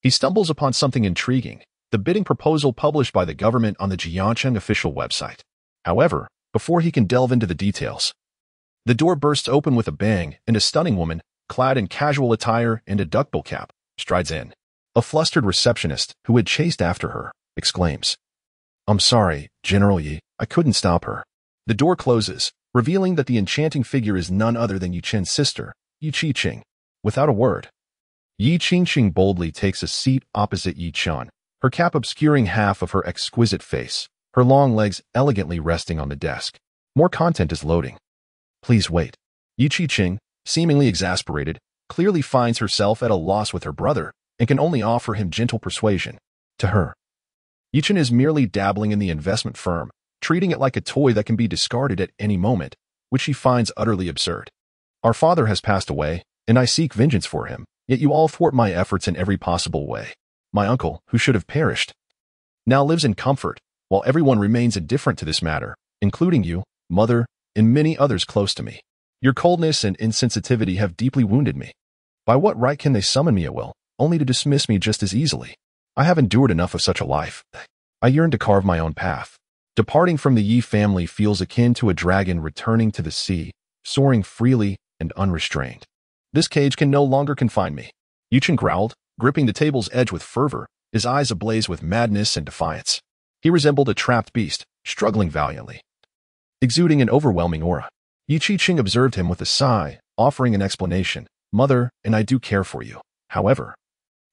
he stumbles upon something intriguing, the bidding proposal published by the government on the Jiangcheng official website. However, before he can delve into the details, the door bursts open with a bang, and a stunning woman, clad in casual attire and a duckbill cap, strides in. A flustered receptionist, who had chased after her, exclaims, "I'm sorry, General Yi, I couldn't stop her." The door closes, revealing that the enchanting figure is none other than Yi Chen's sister, Yi Qiqing. Without a word, Yi Qiqing boldly takes a seat opposite Yi Chen, her cap obscuring half of her exquisite face, her long legs elegantly resting on the desk. More content is loading. Please wait. Yi Qiqing, seemingly exasperated, clearly finds herself at a loss with her brother and can only offer him gentle persuasion. To her, Yi Chen is merely dabbling in the investment firm, treating it like a toy that can be discarded at any moment, which she finds utterly absurd. Our father has passed away, and I seek vengeance for him, yet you all thwart my efforts in every possible way. My uncle, who should have perished, now lives in comfort, while everyone remains indifferent to this matter, including you, mother, and many others close to me. Your coldness and insensitivity have deeply wounded me. By what right can they summon me at will, only to dismiss me just as easily? I have endured enough of such a life. I yearn to carve my own path. Departing from the Yi family feels akin to a dragon returning to the sea, soaring freely and unrestrained. This cage can no longer confine me. Yi Chen growled, gripping the table's edge with fervor, his eyes ablaze with madness and defiance. He resembled a trapped beast, struggling valiantly, exuding an overwhelming aura. Yi Qiqing observed him with a sigh, offering an explanation. Mother, and I do care for you. However,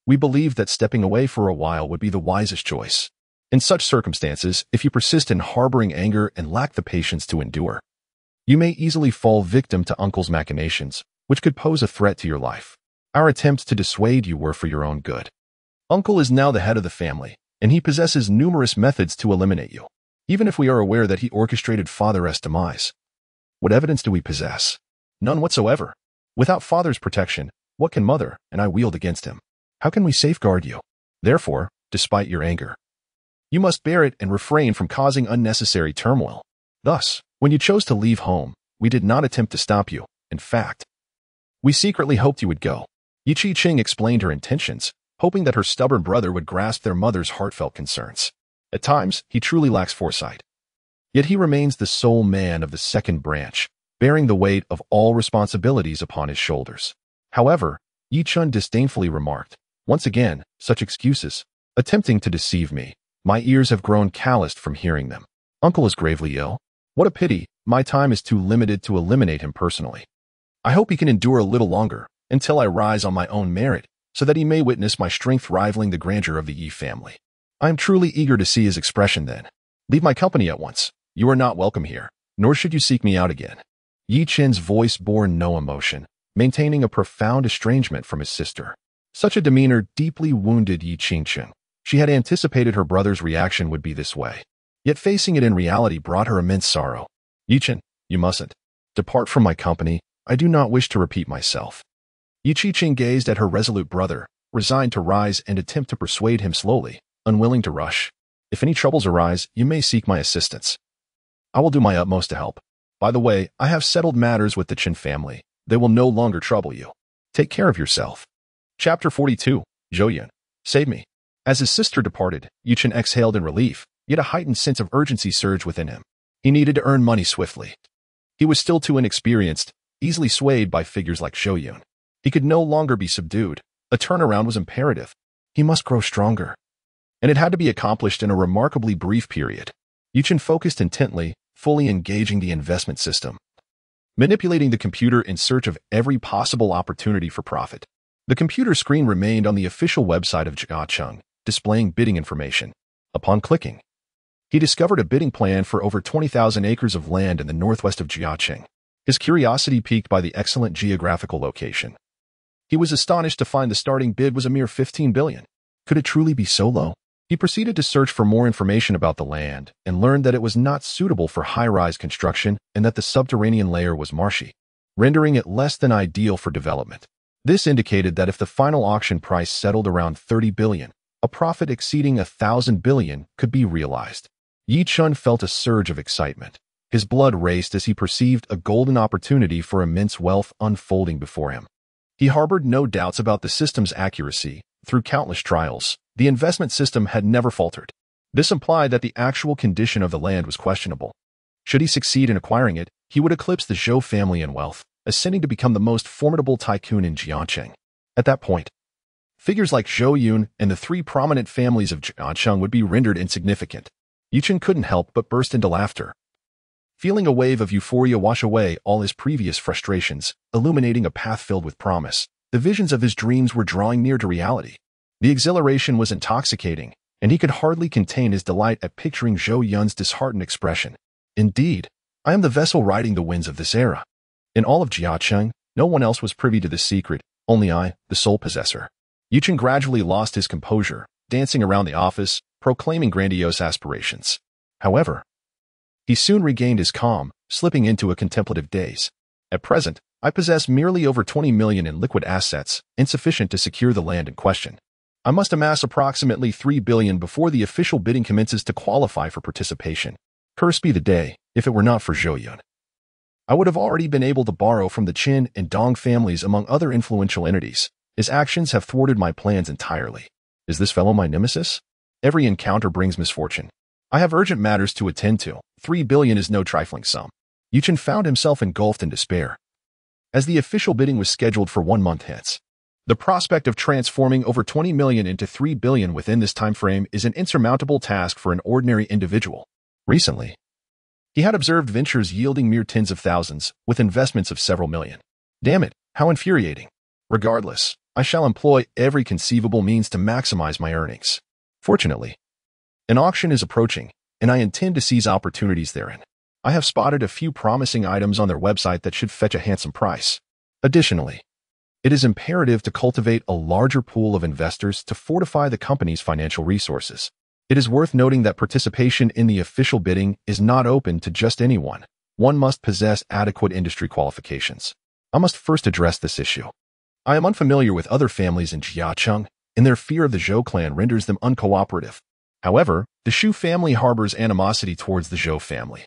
we believe that stepping away for a while would be the wisest choice. In such circumstances, if you persist in harboring anger and lack the patience to endure, you may easily fall victim to Uncle's machinations, which could pose a threat to your life. Our attempts to dissuade you were for your own good. Uncle is now the head of the family, and he possesses numerous methods to eliminate you, even if we are aware that he orchestrated Father's demise. What evidence do we possess? None whatsoever. Without Father's protection, what can Mother and I wield against him? How can we safeguard you? Therefore, despite your anger, you must bear it and refrain from causing unnecessary turmoil. Thus, when you chose to leave home, we did not attempt to stop you. In fact, we secretly hoped you would go. Yi Qiqing explained her intentions, hoping that her stubborn brother would grasp their mother's heartfelt concerns. At times, he truly lacks foresight. Yet he remains the sole man of the second branch, bearing the weight of all responsibilities upon his shoulders. However, Yi Chen disdainfully remarked, "Once again, such excuses, attempting to deceive me. My ears have grown calloused from hearing them. Uncle is gravely ill. What a pity, my time is too limited to eliminate him personally. I hope he can endure a little longer, until I rise on my own merit, so that he may witness my strength rivaling the grandeur of the Yi family. I am truly eager to see his expression then. Leave my company at once. You are not welcome here, nor should you seek me out again." Yi Chen's voice bore no emotion, maintaining a profound estrangement from his sister. Such a demeanor deeply wounded Yi Qiqing. She had anticipated her brother's reaction would be this way, yet facing it in reality brought her immense sorrow. "Yi Chen, you mustn't. Depart from my company. I do not wish to repeat myself." Yi Qiqing gazed at her resolute brother, resigned to rise and attempt to persuade him slowly, unwilling to rush. "If any troubles arise, you may seek my assistance. I will do my utmost to help. By the way, I have settled matters with the Chen family. They will no longer trouble you. Take care of yourself." Chapter 42. Zhou Yun. Save me. As his sister departed, Yi Chen exhaled in relief, yet a heightened sense of urgency surged within him. He needed to earn money swiftly. He was still too inexperienced, easily swayed by figures like Zhou Yun. He could no longer be subdued. A turnaround was imperative. He must grow stronger. And it had to be accomplished in a remarkably brief period. Yi Chen focused intently, fully engaging the investment system, manipulating the computer in search of every possible opportunity for profit. The computer screen remained on the official website of Jiangcheng, displaying bidding information. Upon clicking, he discovered a bidding plan for over 20,000 acres of land in the northwest of Jiangcheng. His curiosity piqued by the excellent geographical location. He was astonished to find the starting bid was a mere 15 billion. Could it truly be so low? He proceeded to search for more information about the land and learned that it was not suitable for high-rise construction and that the subterranean layer was marshy, rendering it less than ideal for development. This indicated that if the final auction price settled around 30 billion, a profit exceeding 1,000 billion could be realized. Yi Chun felt a surge of excitement. His blood raced as he perceived a golden opportunity for immense wealth unfolding before him. He harbored no doubts about the system's accuracy. Through countless trials, the investment system had never faltered. This implied that the actual condition of the land was questionable. Should he succeed in acquiring it, he would eclipse the Zhou family in wealth, ascending to become the most formidable tycoon in Jiangcheng. At that point, figures like Zhou Yun and the three prominent families of Jiangcheng would be rendered insignificant. Yi Chun couldn't help but burst into laughter. Feeling a wave of euphoria wash away all his previous frustrations, illuminating a path filled with promise, the visions of his dreams were drawing near to reality. The exhilaration was intoxicating, and he could hardly contain his delight at picturing Zhou Yun's disheartened expression. Indeed, I am the vessel riding the winds of this era. In all of Jiangcheng, no one else was privy to this secret, only I, the sole possessor. Yi Chun gradually lost his composure, dancing around the office, proclaiming grandiose aspirations. However, he soon regained his calm, slipping into a contemplative daze. At present, I possess merely over 20 million in liquid assets, insufficient to secure the land in question. I must amass approximately 3 billion before the official bidding commences to qualify for participation. Cursed be the day, if it were not for Zhou Yun. I would have already been able to borrow from the Qin and Dong families among other influential entities. His actions have thwarted my plans entirely. Is this fellow my nemesis? Every encounter brings misfortune. I have urgent matters to attend to. 3 billion is no trifling sum. Yi Chun found himself engulfed in despair. As the official bidding was scheduled for 1 month hence, the prospect of transforming over 20 million into 3 billion within this time frame is an insurmountable task for an ordinary individual. Recently, he had observed ventures yielding mere tens of thousands, with investments of several million. Damn it, how infuriating. Regardless, I shall employ every conceivable means to maximize my earnings. Fortunately, an auction is approaching, and I intend to seize opportunities therein. I have spotted a few promising items on their website that should fetch a handsome price. Additionally, it is imperative to cultivate a larger pool of investors to fortify the company's financial resources. It is worth noting that participation in the official bidding is not open to just anyone. One must possess adequate industry qualifications. I must first address this issue. I am unfamiliar with other families in Jiangcheng, and their fear of the Zhou clan renders them uncooperative. However, the Shu family harbors animosity towards the Zhou family,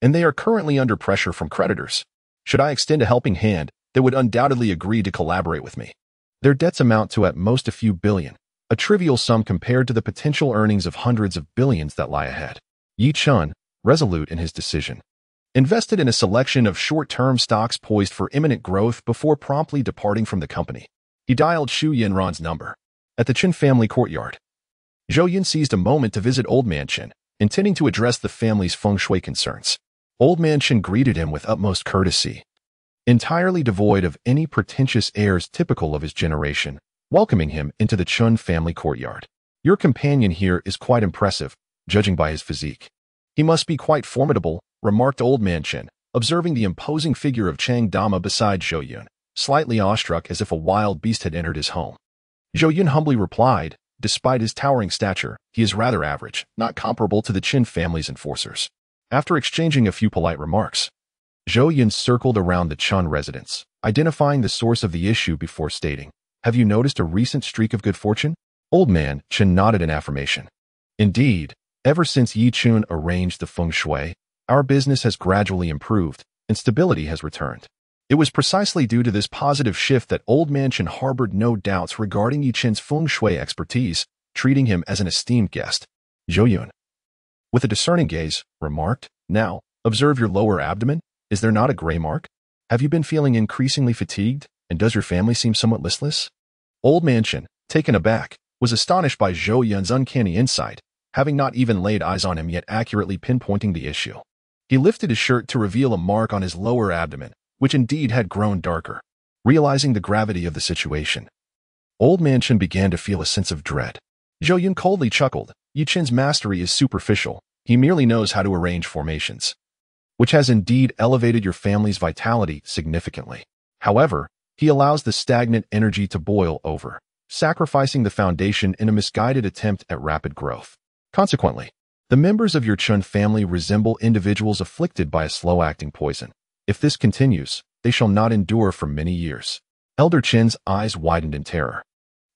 and they are currently under pressure from creditors. Should I extend a helping hand, they would undoubtedly agree to collaborate with me. Their debts amount to at most a few billion, a trivial sum compared to the potential earnings of hundreds of billions that lie ahead. Yi Chun, resolute in his decision, invested in a selection of short-term stocks poised for imminent growth before promptly departing from the company. He dialed Xu Yanran's number. At the Qin family courtyard, Zhou Yun seized a moment to visit Old Man Qin, intending to address the family's feng shui concerns. Old Man Qin greeted him with utmost courtesy, entirely devoid of any pretentious airs typical of his generation, welcoming him into the Chun family courtyard. Your companion here is quite impressive, judging by his physique. He must be quite formidable, remarked Old Man Qin, observing the imposing figure of Chang Dama beside Zhou Yun, slightly awestruck as if a wild beast had entered his home. Zhou Yun humbly replied, despite his towering stature, he is rather average, not comparable to the Qin family's enforcers. After exchanging a few polite remarks, Zhou Yun circled around the Chun residence, identifying the source of the issue before stating, have you noticed a recent streak of good fortune? Old Man Qin nodded in affirmation. Indeed, ever since Yi Chun arranged the feng shui, our business has gradually improved, and stability has returned. It was precisely due to this positive shift that Old Man Qin harbored no doubts regarding Yi Chun's feng shui expertise, treating him as an esteemed guest. Zhou Yun, with a discerning gaze, remarked, now, observe your lower abdomen. Is there not a gray mark? Have you been feeling increasingly fatigued, and does your family seem somewhat listless? Old Man Qin, taken aback, was astonished by Zhou Yun's uncanny insight, having not even laid eyes on him yet accurately pinpointing the issue. He lifted his shirt to reveal a mark on his lower abdomen, which indeed had grown darker. Realizing the gravity of the situation, Old Man Qin began to feel a sense of dread. Zhou Yun coldly chuckled, Yi Chun's mastery is superficial, he merely knows how to arrange formations, which has indeed elevated your family's vitality significantly. However, he allows the stagnant energy to boil over, sacrificing the foundation in a misguided attempt at rapid growth. Consequently, the members of your Chun family resemble individuals afflicted by a slow-acting poison. If this continues, they shall not endure for many years. Elder Chen's eyes widened in terror.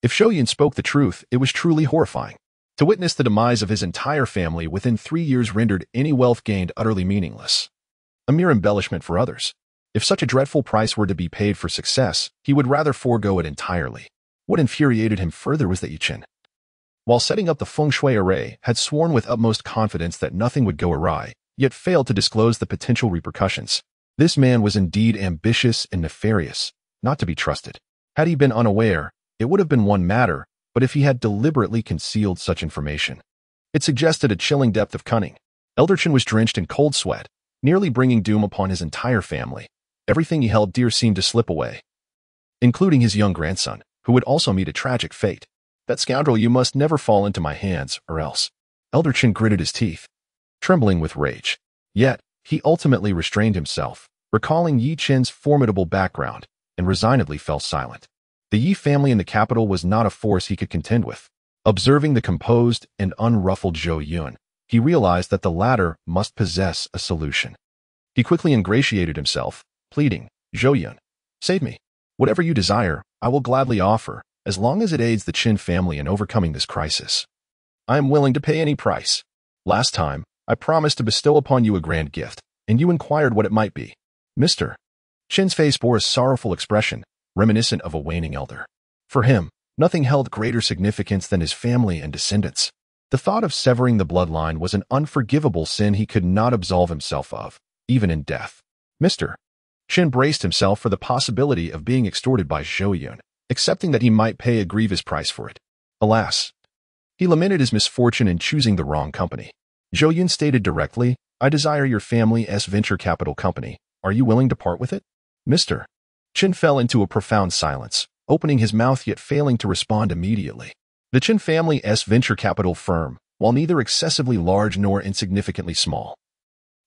If Zhou Yun spoke the truth, it was truly horrifying. To witness the demise of his entire family within 3 years rendered any wealth gained utterly meaningless. A mere embellishment for others. If such a dreadful price were to be paid for success, he would rather forego it entirely. What infuriated him further was that Yu Chen, while setting up the feng shui array, had sworn with utmost confidence that nothing would go awry, yet failed to disclose the potential repercussions. This man was indeed ambitious and nefarious, not to be trusted. Had he been unaware, it would have been one matter, but if he had deliberately concealed such information, it suggested a chilling depth of cunning. Elder Chen was drenched in cold sweat, nearly bringing doom upon his entire family. Everything he held dear seemed to slip away, including his young grandson, who would also meet a tragic fate. That scoundrel, you must never fall into my hands, or else. Elder Chen gritted his teeth, trembling with rage. Yet, he ultimately restrained himself, recalling Yi Chen's formidable background, and resignedly fell silent. The Yi family in the capital was not a force he could contend with. Observing the composed and unruffled Zhou Yun, he realized that the latter must possess a solution. He quickly ingratiated himself, pleading, "Zhou Yun, save me. Whatever you desire, I will gladly offer, as long as it aids the Qin family in overcoming this crisis. I am willing to pay any price. Last time, I promised to bestow upon you a grand gift, and you inquired what it might be." Mr. Qin's face bore a sorrowful expression, reminiscent of a waning elder. For him, nothing held greater significance than his family and descendants. The thought of severing the bloodline was an unforgivable sin he could not absolve himself of, even in death. Mr. Qin braced himself for the possibility of being extorted by Zhou Yun, accepting that he might pay a grievous price for it. Alas, he lamented his misfortune in choosing the wrong company. Zhou Yun stated directly, "I desire your family's venture capital company. Are you willing to part with it?" Mr. Qin fell into a profound silence, opening his mouth yet failing to respond immediately. The Qin family's venture capital firm, while neither excessively large nor insignificantly small,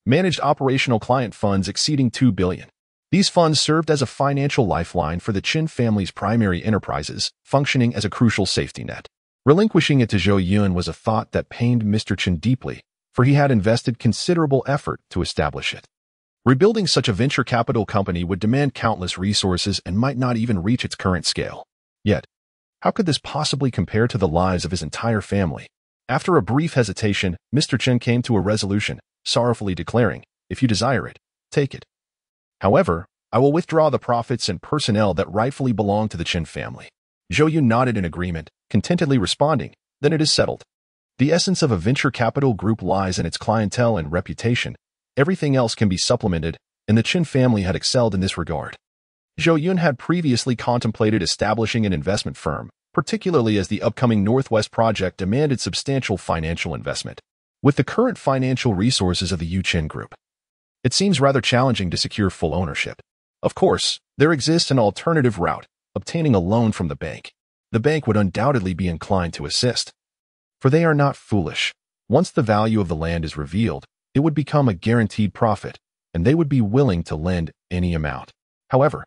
managed operational client funds exceeding 2 billion. These funds served as a financial lifeline for the Qin family's primary enterprises, functioning as a crucial safety net. Relinquishing it to Zhou Yun was a thought that pained Mr. Qin deeply, for he had invested considerable effort to establish it. Rebuilding such a venture capital company would demand countless resources and might not even reach its current scale. Yet, how could this possibly compare to the lives of his entire family? After a brief hesitation, Mr. Qin came to a resolution, sorrowfully declaring, "If you desire it, take it. However, I will withdraw the profits and personnel that rightfully belong to the Qin family." Zhou Yun nodded in agreement, contentedly responding, "Then it is settled." The essence of a venture capital group lies in its clientele and reputation. Everything else can be supplemented, and the Qin family had excelled in this regard. Zhou Yun had previously contemplated establishing an investment firm, particularly as the upcoming Northwest project demanded substantial financial investment. With the current financial resources of the Yu Qin Group, it seems rather challenging to secure full ownership. Of course, there exists an alternative route, obtaining a loan from the bank. The bank would undoubtedly be inclined to assist, for they are not foolish. Once the value of the land is revealed, it would become a guaranteed profit, and they would be willing to lend any amount. However,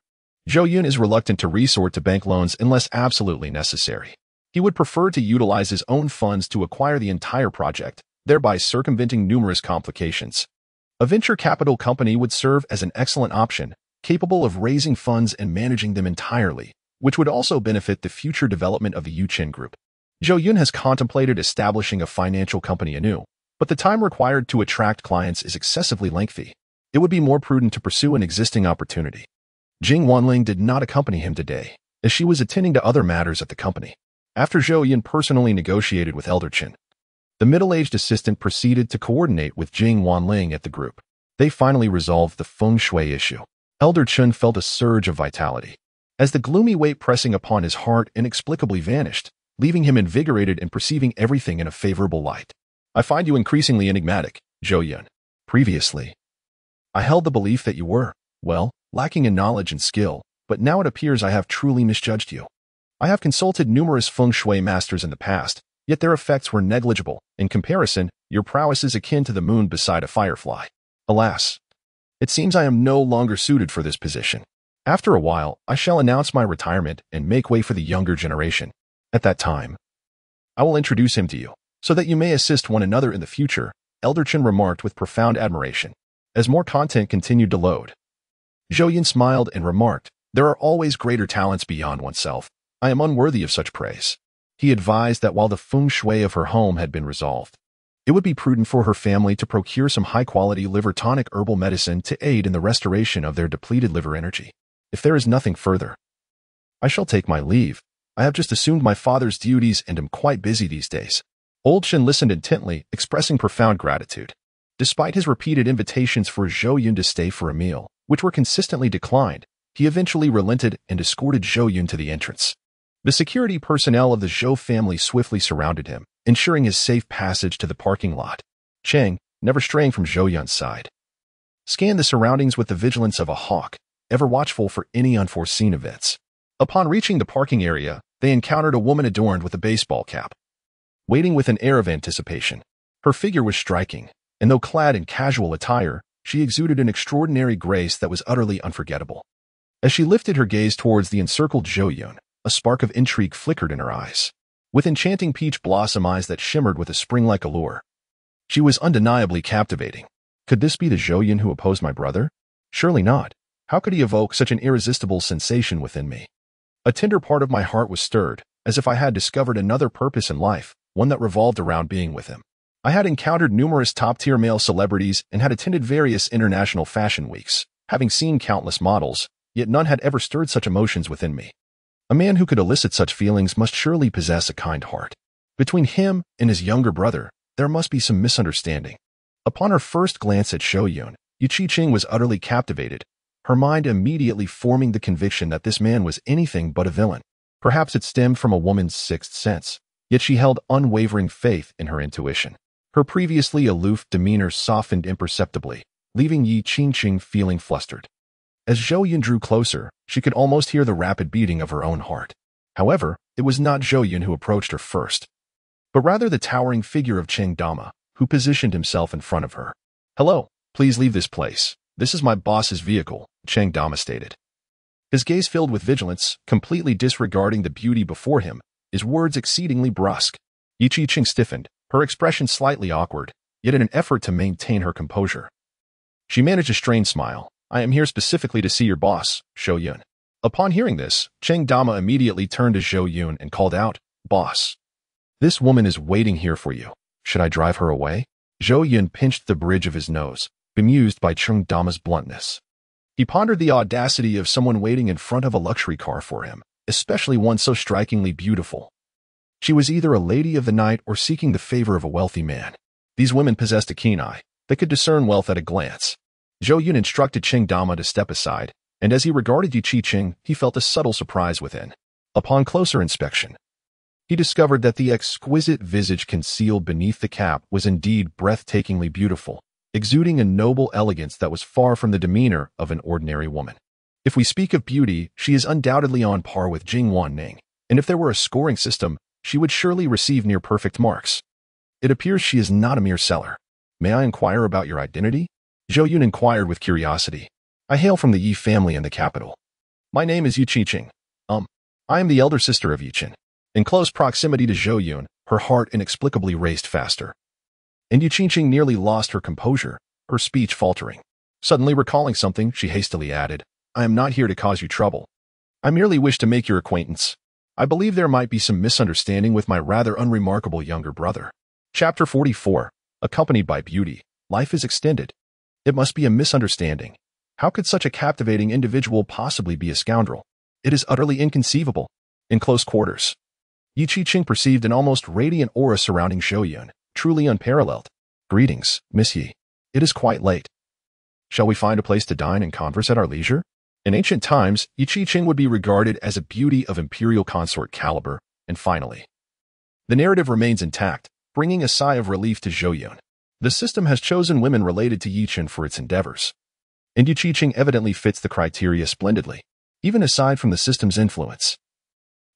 Zhou Yun is reluctant to resort to bank loans unless absolutely necessary. He would prefer to utilize his own funds to acquire the entire project, thereby circumventing numerous complications. A venture capital company would serve as an excellent option, capable of raising funds and managing them entirely, which would also benefit the future development of the Yu Qin Group. Zhou Yun has contemplated establishing a financial company anew, but the time required to attract clients is excessively lengthy. It would be more prudent to pursue an existing opportunity. Jing Wanling did not accompany him today, as she was attending to other matters at the company. After Zhou Yun personally negotiated with Elder Qin, the middle-aged assistant proceeded to coordinate with Jing Wanling at the group. They finally resolved the feng shui issue. Elder Qin felt a surge of vitality, as the gloomy weight pressing upon his heart inexplicably vanished, leaving him invigorated and perceiving everything in a favorable light. "I find you increasingly enigmatic, Zhou Yun. Previously, I held the belief that you were, well, lacking in knowledge and skill, but now it appears I have truly misjudged you. I have consulted numerous feng shui masters in the past, yet their effects were negligible. In comparison, your prowess is akin to the moon beside a firefly. Alas, it seems I am no longer suited for this position. After a while, I shall announce my retirement and make way for the younger generation. At that time, I will introduce him to you, so that you may assist one another in the future, Elder Chen remarked with profound admiration. As more content continued to load, Zhou Yun smiled and remarked, there are always greater talents beyond oneself. I am unworthy of such praise. He advised that while the feng shui of her home had been resolved, it would be prudent for her family to procure some high-quality liver tonic herbal medicine to aid in the restoration of their depleted liver energy. If there is nothing further, I shall take my leave. I have just assumed my father's duties and am quite busy these days. Old Chen listened intently, expressing profound gratitude. Despite his repeated invitations for Zhou Yun to stay for a meal, which were consistently declined, he eventually relented and escorted Zhou Yun to the entrance. The security personnel of the Zhou family swiftly surrounded him, ensuring his safe passage to the parking lot. Cheng, never straying from Zhou Yun's side, scanned the surroundings with the vigilance of a hawk, ever watchful for any unforeseen events. Upon reaching the parking area, they encountered a woman adorned with a baseball cap, waiting with an air of anticipation. Her figure was striking, and though clad in casual attire, she exuded an extraordinary grace that was utterly unforgettable. As she lifted her gaze towards the encircled Zhou Yun, a spark of intrigue flickered in her eyes. With enchanting peach blossom eyes that shimmered with a spring-like allure, she was undeniably captivating. Could this be the Zhou Yun who opposed my brother? Surely not. How could he evoke such an irresistible sensation within me? A tender part of my heart was stirred, as if I had discovered another purpose in life, one that revolved around being with him. I had encountered numerous top-tier male celebrities and had attended various international fashion weeks, having seen countless models, yet none had ever stirred such emotions within me. A man who could elicit such feelings must surely possess a kind heart. Between him and his younger brother, there must be some misunderstanding. Upon her first glance at Zhou Yun, Yu Qi-Ching was utterly captivated, her mind immediately forming the conviction that this man was anything but a villain. Perhaps it stemmed from a woman's sixth sense, yet she held unwavering faith in her intuition. Her previously aloof demeanor softened imperceptibly, leaving Yi Qingqing feeling flustered. As Zhou Yun drew closer, she could almost hear the rapid beating of her own heart. However, it was not Zhou Yun who approached her first, but rather the towering figure of Cheng Dama, who positioned himself in front of her. Hello, please leave this place. This is my boss's vehicle, Cheng Dama stated. His gaze filled with vigilance, completely disregarding the beauty before him, his words exceedingly brusque. Yi Qi-Ching stiffened, her expression slightly awkward, yet in an effort to maintain her composure. She managed a strained smile. I am here specifically to see your boss, Zhou Yun. Upon hearing this, Cheng Dama immediately turned to Zhou Yun and called out, Boss, this woman is waiting here for you. Should I drive her away? Zhou Yun pinched the bridge of his nose, bemused by Cheng Dama's bluntness. He pondered the audacity of someone waiting in front of a luxury car for him, especially one so strikingly beautiful. She was either a lady of the night or seeking the favor of a wealthy man. These women possessed a keen eye. They could discern wealth at a glance. Zhou Yun instructed Cheng Dama to step aside, and as he regarded Yu Qi-Ching, he felt a subtle surprise within. Upon closer inspection, he discovered that the exquisite visage concealed beneath the cap was indeed breathtakingly beautiful, exuding a noble elegance that was far from the demeanor of an ordinary woman. If we speak of beauty, she is undoubtedly on par with Jing Wanning, and if there were a scoring system, she would surely receive near-perfect marks. It appears she is not a mere seller. May I inquire about your identity? Zhou Yun inquired with curiosity. I hail from the Yi family in the capital. My name is Yu Qi-Ching. I am the elder sister of Yi Chen. In close proximity to Zhou Yun, her heart inexplicably raced faster. And Yu Qi-Ching nearly lost her composure, her speech faltering. Suddenly recalling something, she hastily added, I am not here to cause you trouble. I merely wish to make your acquaintance. I believe there might be some misunderstanding with my rather unremarkable younger brother. Chapter 44. Accompanied by beauty, life is extended. It must be a misunderstanding. How could such a captivating individual possibly be a scoundrel? It is utterly inconceivable. In close quarters, Yi Qi-Ching perceived an almost radiant aura surrounding Zhou Yun, truly unparalleled. Greetings, Miss Yi. It is quite late. Shall we find a place to dine and converse at our leisure? In ancient times, Yi Qi-Ching would be regarded as a beauty of imperial consort caliber, and finally, the narrative remains intact, bringing a sigh of relief to Zhou Yun. The system has chosen women related to Yi Chen for its endeavors, and Yu Qi-Ching evidently fits the criteria splendidly, even aside from the system's influence.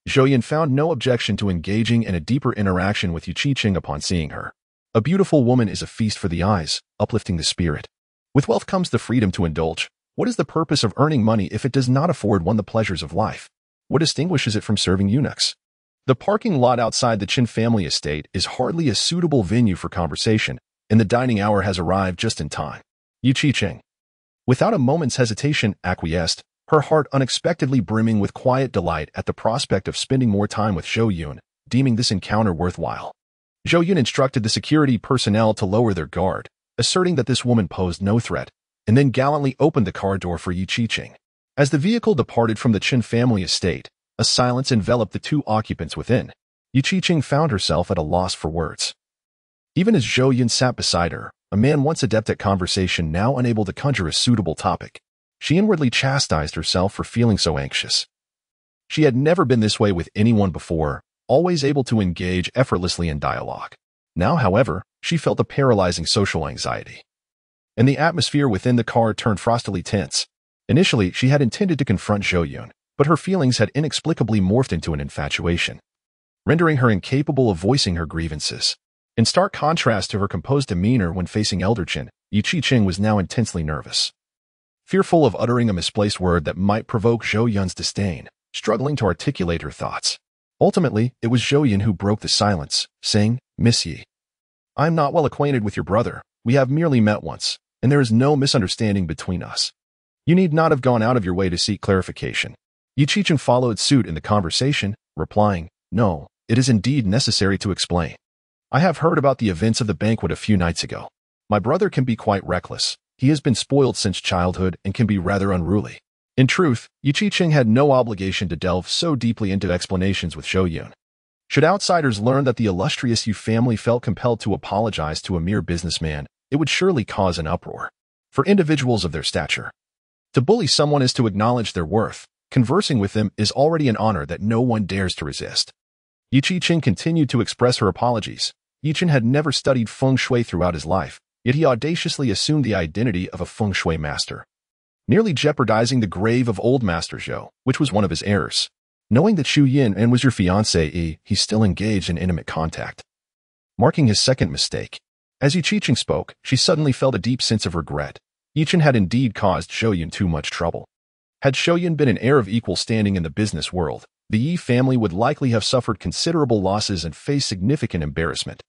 Zhou Yun found no objection to engaging in a deeper interaction with Yu Qi-Ching upon seeing her. A beautiful woman is a feast for the eyes, uplifting the spirit. With wealth comes the freedom to indulge. What is the purpose of earning money if it does not afford one the pleasures of life? What distinguishes it from serving eunuchs? The parking lot outside the Qin family estate is hardly a suitable venue for conversation, and the dining hour has arrived just in time. Yu Qiqing, without a moment's hesitation, acquiesced, her heart unexpectedly brimming with quiet delight at the prospect of spending more time with Zhou Yun, deeming this encounter worthwhile. Zhou Yun instructed the security personnel to lower their guard, asserting that this woman posed no threat, and then gallantly opened the car door for Yu Qiqing. As the vehicle departed from the Qin family estate, a silence enveloped the two occupants within. Yu Qiqing found herself at a loss for words. Even as Zhou Yun sat beside her, a man once adept at conversation now unable to conjure a suitable topic, she inwardly chastised herself for feeling so anxious. She had never been this way with anyone before, always able to engage effortlessly in dialogue. Now, however, she felt a paralyzing social anxiety. And the atmosphere within the car turned frostily tense. Initially, she had intended to confront Zhou Yun, but her feelings had inexplicably morphed into an infatuation, rendering her incapable of voicing her grievances. In stark contrast to her composed demeanor when facing Elder Qin, Yu Qiqing was now intensely nervous. Fearful of uttering a misplaced word that might provoke Zhou Yun's disdain, struggling to articulate her thoughts. Ultimately, it was Zhou Yun who broke the silence, saying, "Miss Yi, I am not well acquainted with your brother. We have merely met once, and there is no misunderstanding between us. You need not have gone out of your way to seek clarification." Yu Qiqing followed suit in the conversation, replying, "No, it is indeed necessary to explain. I have heard about the events of the banquet a few nights ago. My brother can be quite reckless. He has been spoiled since childhood and can be rather unruly." In truth, Yu Qiqing had no obligation to delve so deeply into explanations with Zhou Yun. Should outsiders learn that the illustrious Yu family felt compelled to apologize to a mere businessman, it would surely cause an uproar. For individuals of their stature, to bully someone is to acknowledge their worth. Conversing with them is already an honor that no one dares to resist. Yu Qiqing continued to express her apologies. Yu Qiqing had never studied feng shui throughout his life, yet he audaciously assumed the identity of a feng shui master, nearly jeopardizing the grave of old Master Zhou, which was one of his errors. Knowing that Zhou Yun was your fiancée, he still engaged in intimate contact, marking his second mistake. As Yu Qiqing spoke, she suddenly felt a deep sense of regret. Yu Qiqing had indeed caused Zhou Yun too much trouble. Had Zhou Yun been an heir of equal standing in the business world, the Yi family would likely have suffered considerable losses and faced significant embarrassment.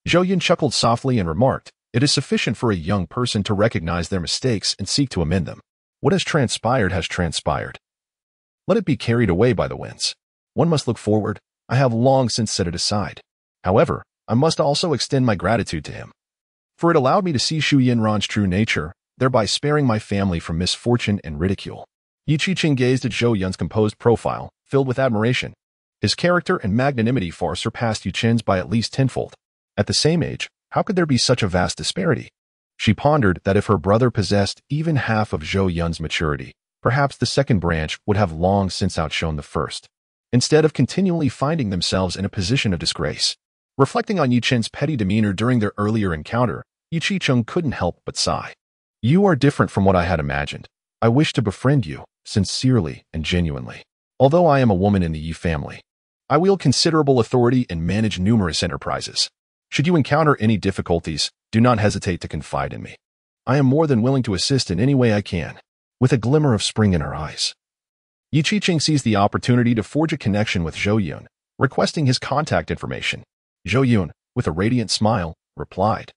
Zhou Yun chuckled softly and remarked, "It is sufficient for a young person to recognize their mistakes and seek to amend them. What has transpired has transpired. Let it be carried away by the winds. One must look forward. I have long since set it aside. However, I must also extend my gratitude to him, for it allowed me to see Zhu Yunran's true nature, thereby sparing my family from misfortune and ridicule." Yu Qiqing gazed at Zhou Yun's composed profile, filled with admiration. His character and magnanimity far surpassed Yu Qin's by at least tenfold. At the same age, how could there be such a vast disparity? She pondered that if her brother possessed even half of Zhou Yun's maturity, perhaps the second branch would have long since outshone the first, instead of continually finding themselves in a position of disgrace. Reflecting on Yu Qin's petty demeanor during their earlier encounter, Yu Qiqing couldn't help but sigh. "You are different from what I had imagined. I wish to befriend you, sincerely and genuinely. Although I am a woman in the Yi family, I wield considerable authority and manage numerous enterprises. Should you encounter any difficulties, do not hesitate to confide in me. I am more than willing to assist in any way I can." With a glimmer of spring in her eyes, Yu Qiqing seized the opportunity to forge a connection with Zhou Yun, requesting his contact information. Zhou Yun, with a radiant smile, replied,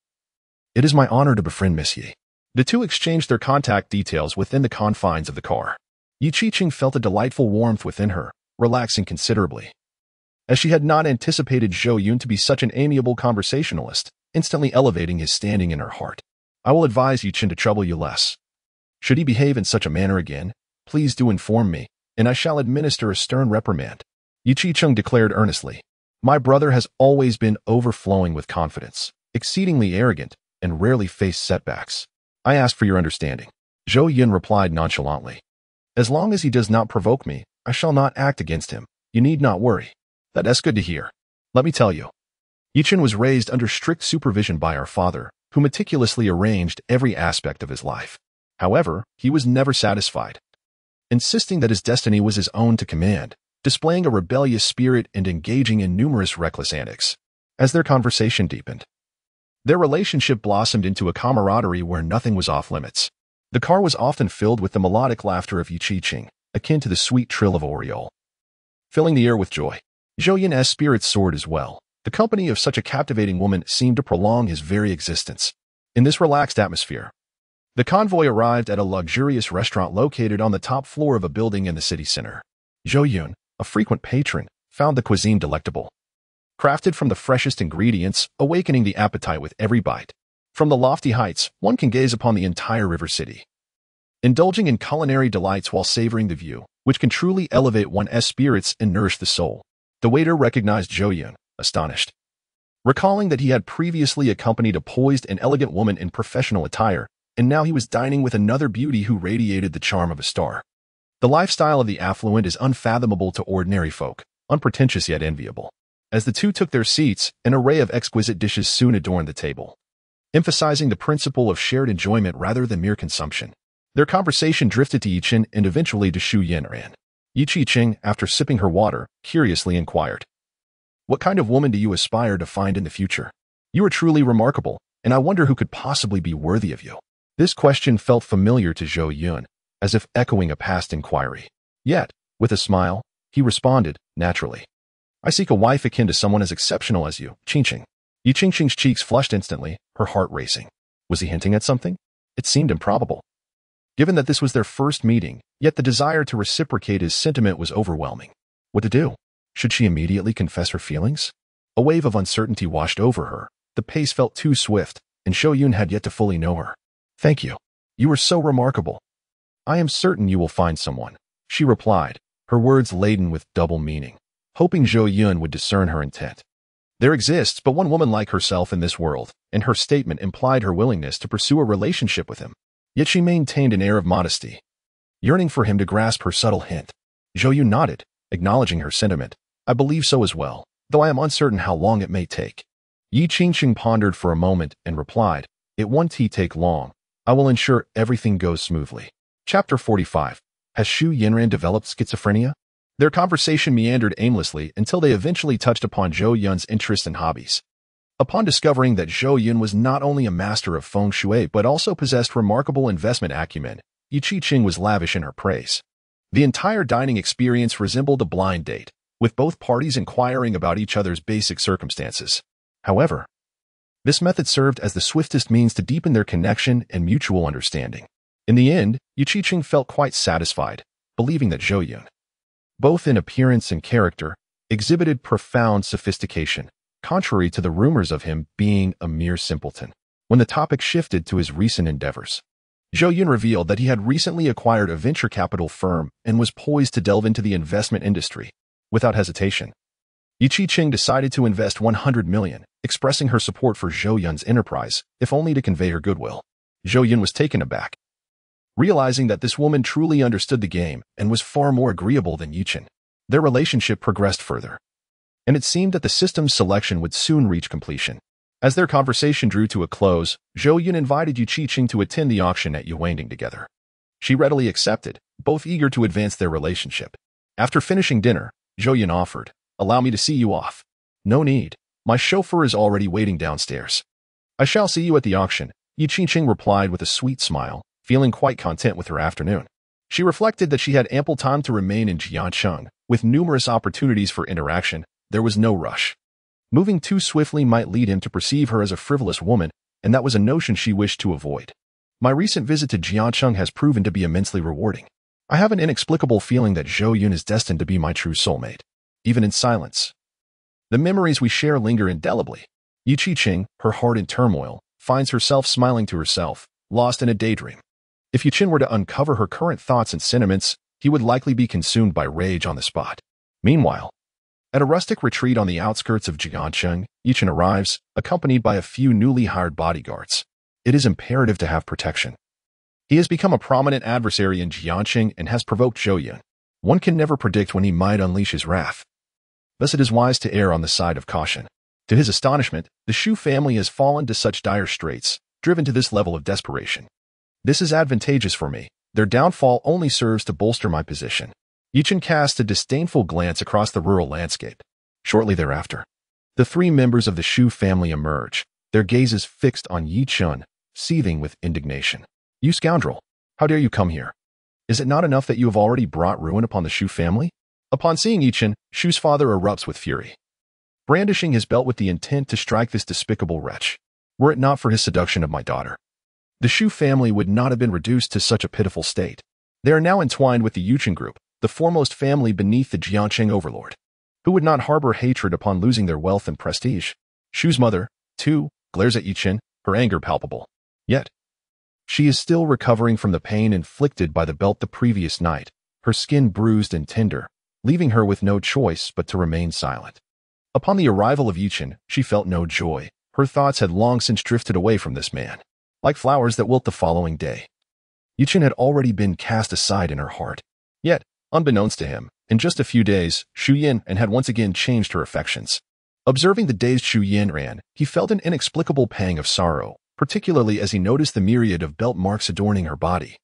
"It is my honor to befriend Miss Yi." The two exchanged their contact details within the confines of the car. Yu Qiqing felt a delightful warmth within her, relaxing considerably, as she had not anticipated Zhou Yun to be such an amiable conversationalist, instantly elevating his standing in her heart. "I will advise Yu Qin to trouble you less. Should he behave in such a manner again, please do inform me, and I shall administer a stern reprimand," Yu Qiqing declared earnestly. "My brother has always been overflowing with confidence, exceedingly arrogant, and rarely faced setbacks. I ask for your understanding." Zhou Yun replied nonchalantly, "As long as he does not provoke me, I shall not act against him. You need not worry." "That's good to hear. Let me tell you, Yu Qin was raised under strict supervision by our father, who meticulously arranged every aspect of his life. However, he was never satisfied, insisting that his destiny was his own to command, displaying a rebellious spirit and engaging in numerous reckless antics. As their conversation deepened, their relationship blossomed into a camaraderie where nothing was off limits. The car was often filled with the melodic laughter of Yu Qiqing, akin to the sweet trill of Oriole, filling the air with joy. Zhou Yun's spirits soared as well. The company of such a captivating woman seemed to prolong his very existence. In this relaxed atmosphere, the convoy arrived at a luxurious restaurant located on the top floor of a building in the city center. Zhou Yun, a frequent patron, found the cuisine delectable. Crafted from the freshest ingredients, awakening the appetite with every bite. From the lofty heights, one can gaze upon the entire river city, indulging in culinary delights while savoring the view, which can truly elevate one's spirits and nourish the soul. The waiter recognized Zhou Yun, astonished. Recalling that he had previously accompanied a poised and elegant woman in professional attire, and now he was dining with another beauty who radiated the charm of a star. The lifestyle of the affluent is unfathomable to ordinary folk, unpretentious yet enviable. As the two took their seats, an array of exquisite dishes soon adorned the table, emphasizing the principle of shared enjoyment rather than mere consumption. Their conversation drifted to Yichen and eventually to Zhu Yun. Yi Qiqing, after sipping her water, curiously inquired, "What kind of woman do you aspire to find in the future? You are truly remarkable, and I wonder who could possibly be worthy of you." This question felt familiar to Zhou Yun, as if echoing a past inquiry. Yet, with a smile, he responded, naturally, "I seek a wife akin to someone as exceptional as you, Qiqing." Yi Qingqing's cheeks flushed instantly, her heart racing. Was he hinting at something? It seemed improbable, given that this was their first meeting, yet the desire to reciprocate his sentiment was overwhelming. What to do? Should she immediately confess her feelings? A wave of uncertainty washed over her. The pace felt too swift, and Zhou Yun had yet to fully know her. "Thank you. You are so remarkable. I am certain you will find someone," she replied, her words laden with double meaning, hoping Zhou Yun would discern her intent. There exists but one woman like herself in this world, and her statement implied her willingness to pursue a relationship with him. Yet she maintained an air of modesty, yearning for him to grasp her subtle hint. Zhou Yun nodded, acknowledging her sentiment. "I believe so as well, though I am uncertain how long it may take." Yi Qingqing pondered for a moment and replied, "It won't take long. I will ensure everything goes smoothly." Chapter 45. Has Zhu Yun developed schizophrenia? Their conversation meandered aimlessly until they eventually touched upon Zhou Yun's interests and hobbies. Upon discovering that Zhou Yun was not only a master of feng shui but also possessed remarkable investment acumen, Yi Qiqing was lavish in her praise. The entire dining experience resembled a blind date, with both parties inquiring about each other's basic circumstances. However, this method served as the swiftest means to deepen their connection and mutual understanding. In the end, Yi Qiqing felt quite satisfied, believing that Zhou Yun, both in appearance and character, exhibited profound sophistication, contrary to the rumors of him being a mere simpleton. When the topic shifted to his recent endeavors, Zhou Yun revealed that he had recently acquired a venture capital firm and was poised to delve into the investment industry. Without hesitation, Yi Qiqing decided to invest 100 million, expressing her support for Zhou Yun's enterprise, if only to convey her goodwill. Zhou Yun was taken aback, realizing that this woman truly understood the game and was far more agreeable than Yichen. Their relationship progressed further, and it seemed that the system's selection would soon reach completion. As their conversation drew to a close, Zhou Yun invited Yi Qiqing to attend the auction at Yuanding together. She readily accepted, both eager to advance their relationship. After finishing dinner, Zhou Yun offered, "Allow me to see you off." "No need. My chauffeur is already waiting downstairs." "I shall see you at the auction," Yi Qiqing replied with a sweet smile, feeling quite content with her afternoon. She reflected that she had ample time to remain in Jiancheng. With numerous opportunities for interaction, there was no rush. Moving too swiftly might lead him to perceive her as a frivolous woman, and that was a notion she wished to avoid. "My recent visit to Jiancheng has proven to be immensely rewarding. I have an inexplicable feeling that Zhou Yun is destined to be my true soulmate." Even in silence, the memories we share linger indelibly. Yi Qiqing, her heart in turmoil, finds herself smiling to herself, lost in a daydream. If Yichen were to uncover her current thoughts and sentiments, he would likely be consumed by rage on the spot. Meanwhile, at a rustic retreat on the outskirts of Jiancheng, Yichen arrives, accompanied by a few newly hired bodyguards. It is imperative to have protection. He has become a prominent adversary in Jiancheng and has provoked Zhou Yun. One can never predict when he might unleash his wrath. Thus it is wise to err on the side of caution. To his astonishment, the Zhou family has fallen to such dire straits, driven to this level of desperation. "This is advantageous for me. Their downfall only serves to bolster my position." Yichen cast a disdainful glance across the rural landscape. Shortly thereafter, the three members of the Zhou family emerge, their gazes fixed on Yichen, seething with indignation. "You scoundrel! How dare you come here? Is it not enough that you have already brought ruin upon the Zhou family? Upon seeing Yichin, Shu's father erupts with fury, brandishing his belt with the intent to strike this despicable wretch. Were it not for his seduction of my daughter, the Shu family would not have been reduced to such a pitiful state. They are now entwined with the Yuchen group, the foremost family beneath the Jianqing overlord. Who would not harbor hatred upon losing their wealth and prestige? Shu's mother, too, glares at Yichin, her anger palpable. Yet, she is still recovering from the pain inflicted by the belt the previous night, her skin bruised and tender, leaving her with no choice but to remain silent. Upon the arrival of Yichin, she felt no joy. Her thoughts had long since drifted away from this man, like flowers that wilt the following day. Yichin had already been cast aside in her heart. Yet, unbeknownst to him, in just a few days, Zhou Yun had once again changed her affections. Observing the dazed Zhou Yun, he felt an inexplicable pang of sorrow, particularly as he noticed the myriad of belt marks adorning her body.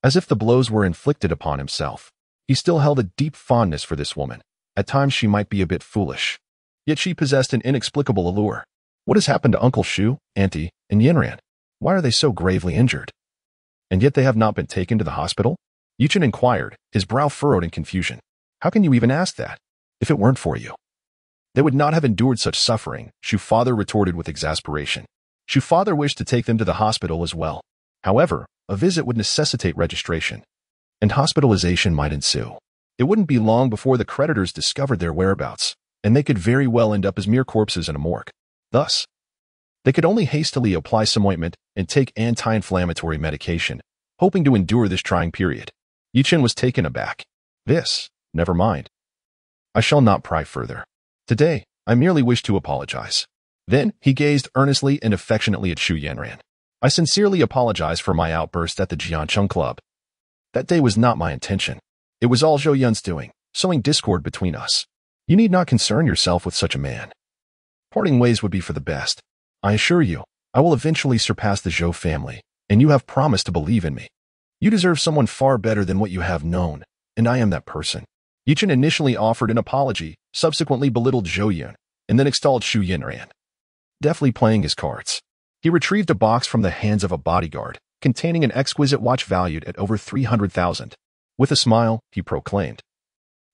As if the blows were inflicted upon himself, he still held a deep fondness for this woman. At times she might be a bit foolish, yet she possessed an inexplicable allure. What has happened to Uncle Shu, Auntie, and Yinran? Why are they so gravely injured? And yet they have not been taken to the hospital? Yichin inquired, his brow furrowed in confusion. How can you even ask that? If it weren't for you, they would not have endured such suffering, Shu father retorted with exasperation. Shu father wished to take them to the hospital as well. However, a visit would necessitate registration, and hospitalization might ensue. It wouldn't be long before the creditors discovered their whereabouts, and they could very well end up as mere corpses in a morgue. Thus, they could only hastily apply some ointment and take anti-inflammatory medication, hoping to endure this trying period. Yichin was taken aback. Never mind. I shall not pry further. Today, I merely wish to apologize. Then, he gazed earnestly and affectionately at Zhou Yun. I sincerely apologize for my outburst at the Jiancheng Club. That day was not my intention. It was all Zhou Yun's doing, sowing discord between us. You need not concern yourself with such a man. Parting ways would be for the best. I assure you, I will eventually surpass the Zhou family, and you have promised to believe in me. You deserve someone far better than what you have known, and I am that person. Yichin initially offered an apology, subsequently belittled Zhou Yun, and then extolled Zhou Yun. Deftly playing his cards, he retrieved a box from the hands of a bodyguard, containing an exquisite watch valued at over 300,000. With a smile, he proclaimed,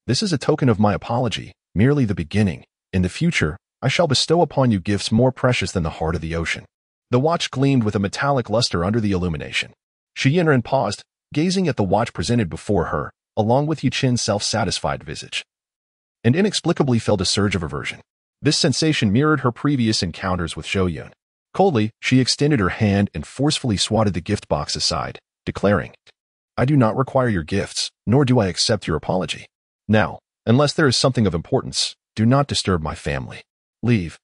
"This is a token of my apology, merely the beginning. In the future, I shall bestow upon you gifts more precious than the heart of the ocean." The watch gleamed with a metallic luster under the illumination. Zhou Yun paused, gazing at the watch presented before her, along with Yichin's self-satisfied visage, and inexplicably felt a surge of aversion. This sensation mirrored her previous encounters with Zhou Yun. Coldly, she extended her hand and forcefully swatted the gift box aside, declaring, "I do not require your gifts, nor do I accept your apology. Now, unless there is something of importance, do not disturb my family. Leave."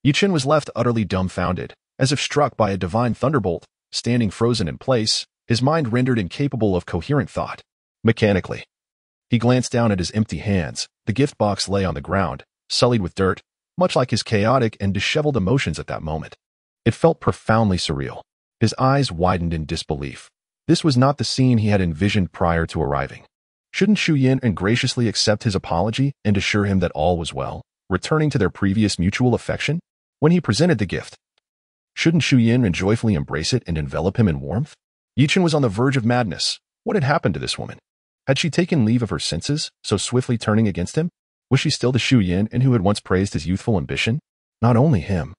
Yichin was left utterly dumbfounded, as if struck by a divine thunderbolt, standing frozen in place, his mind rendered incapable of coherent thought. Mechanically, he glanced down at his empty hands. The gift box lay on the ground, sullied with dirt, much like his chaotic and disheveled emotions at that moment. It felt profoundly surreal. His eyes widened in disbelief. This was not the scene he had envisioned prior to arriving. Shouldn't Zhou Yun graciously accept his apology and assure him that all was well, returning to their previous mutual affection? When he presented the gift, shouldn't Zhou Yun joyfully embrace it and envelop him in warmth? Yichin was on the verge of madness. What had happened to this woman? Had she taken leave of her senses, so swiftly turning against him? Was she still the Zhou Yun who had once praised his youthful ambition? Not only him,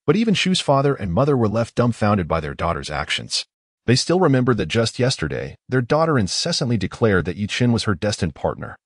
but even Shu's father and mother were left dumbfounded by their daughter's actions. They still remembered that just yesterday, their daughter incessantly declared that Yichin was her destined partner,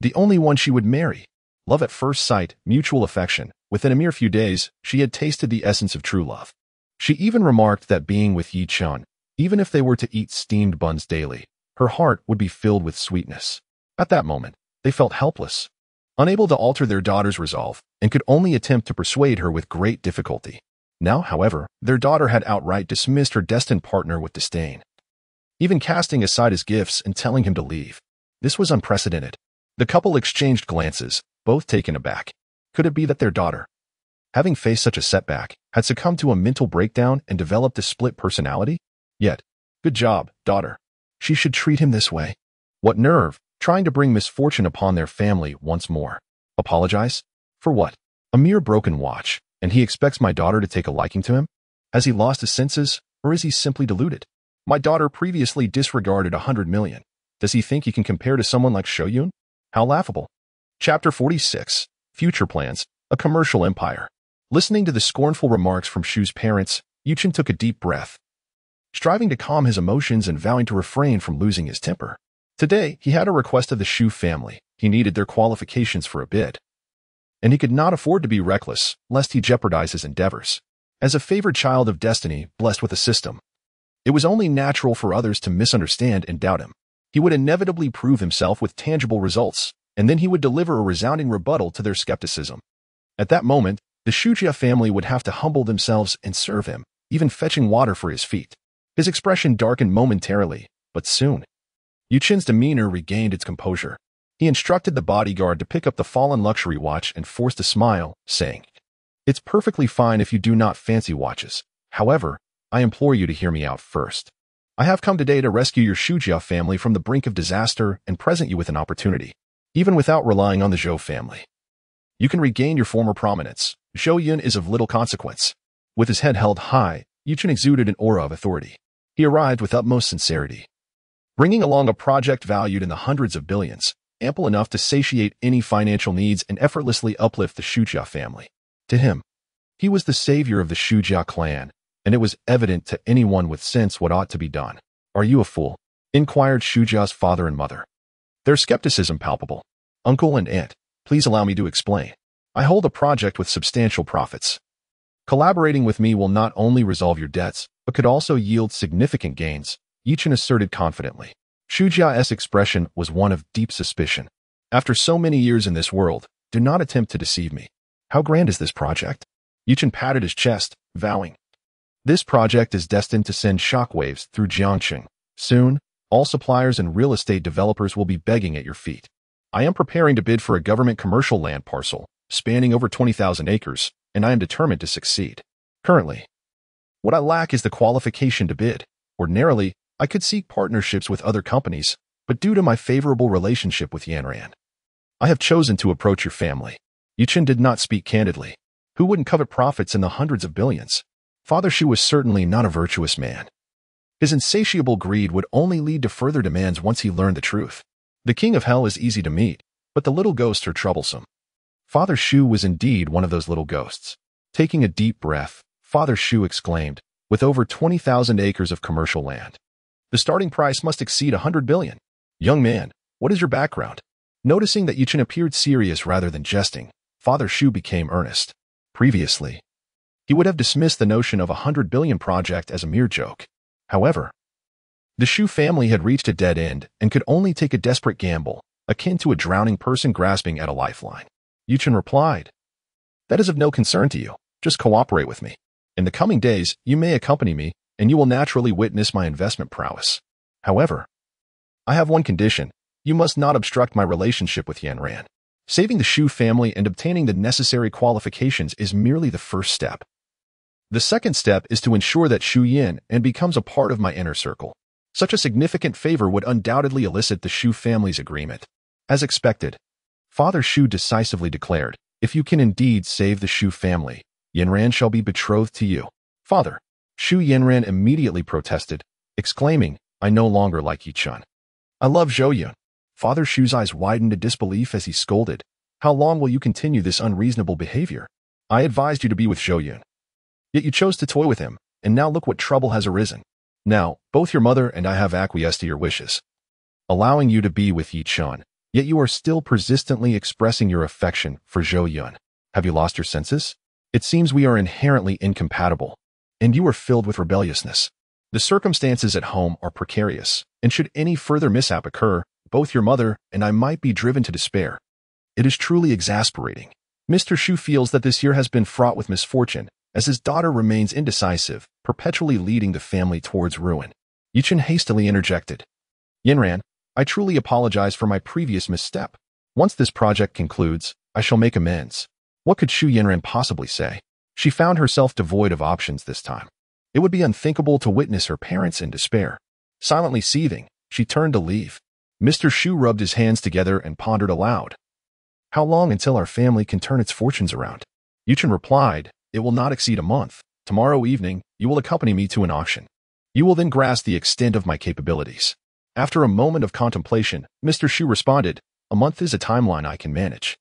the only one she would marry. Love at first sight, mutual affection. Within a mere few days, she had tasted the essence of true love. She even remarked that being with Yichin, even if they were to eat steamed buns daily, her heart would be filled with sweetness. At that moment, they felt helpless, unable to alter their daughter's resolve, and could only attempt to persuade her with great difficulty. Now, however, their daughter had outright dismissed her destined partner with disdain, even casting aside his gifts and telling him to leave. This was unprecedented. The couple exchanged glances, both taken aback. Could it be that their daughter, having faced such a setback, had succumbed to a mental breakdown and developed a split personality? Yet, good job, daughter. She should treat him this way. What nerve, trying to bring misfortune upon their family once more. Apologize? For what? A mere broken watch, and he expects my daughter to take a liking to him? Has he lost his senses, or is he simply deluded? My daughter previously disregarded 100 million. Does he think he can compare to someone like Zhou Yun? How laughable. Chapter 46. Future Plans, a Commercial Empire. Listening to the scornful remarks from Shu's parents, Yuchen took a deep breath, striving to calm his emotions and vowing to refrain from losing his temper. Today, he had a request of the Shu family. He needed their qualifications for a bid, and he could not afford to be reckless, lest he jeopardize his endeavors. As a favored child of destiny, blessed with a system, it was only natural for others to misunderstand and doubt him. He would inevitably prove himself with tangible results, and then he would deliver a resounding rebuttal to their skepticism. At that moment, the Shujia family would have to humble themselves and serve him, even fetching water for his feet. His expression darkened momentarily, but soon, Yuchen's demeanor regained its composure. He instructed the bodyguard to pick up the fallen luxury watch and forced a smile, saying, "It's perfectly fine if you do not fancy watches. However, I implore you to hear me out first. I have come today to rescue your Shujia family from the brink of disaster and present you with an opportunity. Even without relying on the Zhou family, you can regain your former prominence. Zhou Yun is of little consequence." With his head held high, Yuchen exuded an aura of authority. He arrived with utmost sincerity, bringing along a project valued in the hundreds of billions, ample enough to satiate any financial needs and effortlessly uplift the Shujia family. To him, he was the savior of the Shujia clan, and it was evident to anyone with sense what ought to be done. "Are you a fool?" inquired Shujia's father and mother, their skepticism palpable. "Uncle and aunt, please allow me to explain. I hold a project with substantial profits. Collaborating with me will not only resolve your debts, but could also yield significant gains," Yuchen asserted confidently. Shujia's expression was one of deep suspicion. "After so many years in this world, do not attempt to deceive me. How grand is this project?" Yuchen patted his chest, vowing, "This project is destined to send shockwaves through Jiangqing. Soon, all suppliers and real estate developers will be begging at your feet. I am preparing to bid for a government commercial land parcel, spanning over 20,000 acres, and I am determined to succeed. Currently, what I lack is the qualification to bid. Ordinarily, I could seek partnerships with other companies, but due to my favorable relationship with Yanran, I have chosen to approach your family." Yuchen did not speak candidly. Who wouldn't covet profits in the hundreds of billions? Father Shu was certainly not a virtuous man. His insatiable greed would only lead to further demands once he learned the truth. The king of hell is easy to meet, but the little ghosts are troublesome. Father Shu was indeed one of those little ghosts. Taking a deep breath, Father Shu exclaimed, "With over 20,000 acres of commercial land, the starting price must exceed 100 billion. Young man, what is your background?" Noticing that Yuchen appeared serious rather than jesting, Father Shu became earnest. Previously, he would have dismissed the notion of a 100 billion project as a mere joke. However, the Shu family had reached a dead end and could only take a desperate gamble, akin to a drowning person grasping at a lifeline. Yuchen replied, "That is of no concern to you. Just cooperate with me. In the coming days, you may accompany me, and you will naturally witness my investment prowess. However, I have one condition. You must not obstruct my relationship with Yanran. Saving the Shu family and obtaining the necessary qualifications is merely the first step. The second step is to ensure that Zhou Yun becomes a part of my inner circle. Such a significant favor would undoubtedly elicit the Shu family's agreement." As expected, Father Shu decisively declared, "If you can indeed save the Shu family, Yanran shall be betrothed to you." "Father," Shu Yanran immediately protested, exclaiming, "I no longer like Yuchen. I love Zhou Yun." Father Shu's eyes widened in disbelief as he scolded, "How long will you continue this unreasonable behavior? I advised you to be with Zhou Yun. Yet you chose to toy with him, and now look what trouble has arisen. Now, both your mother and I have acquiesced to your wishes, allowing you to be with Yuchen, yet you are still persistently expressing your affection for Zhou Yun. Have you lost your senses? It seems we are inherently incompatible, and you are filled with rebelliousness. The circumstances at home are precarious, and should any further mishap occur, both your mother and I might be driven to despair. It is truly exasperating. Mr. Shu feels that this year has been fraught with misfortune, as his daughter remains indecisive, perpetually leading the family towards ruin." Yuchen hastily interjected, "Yanran, I truly apologize for my previous misstep. Once this project concludes, I shall make amends." What could Shu Yanran possibly say? She found herself devoid of options this time. It would be unthinkable to witness her parents in despair. Silently seething, she turned to leave. Mr. Shu rubbed his hands together and pondered aloud. "How long until our family can turn its fortunes around?" Yuchen replied, "It will not exceed a month. Tomorrow evening, you will accompany me to an auction. You will then grasp the extent of my capabilities." After a moment of contemplation, Mr. Shu responded, A month is a timeline I can manage.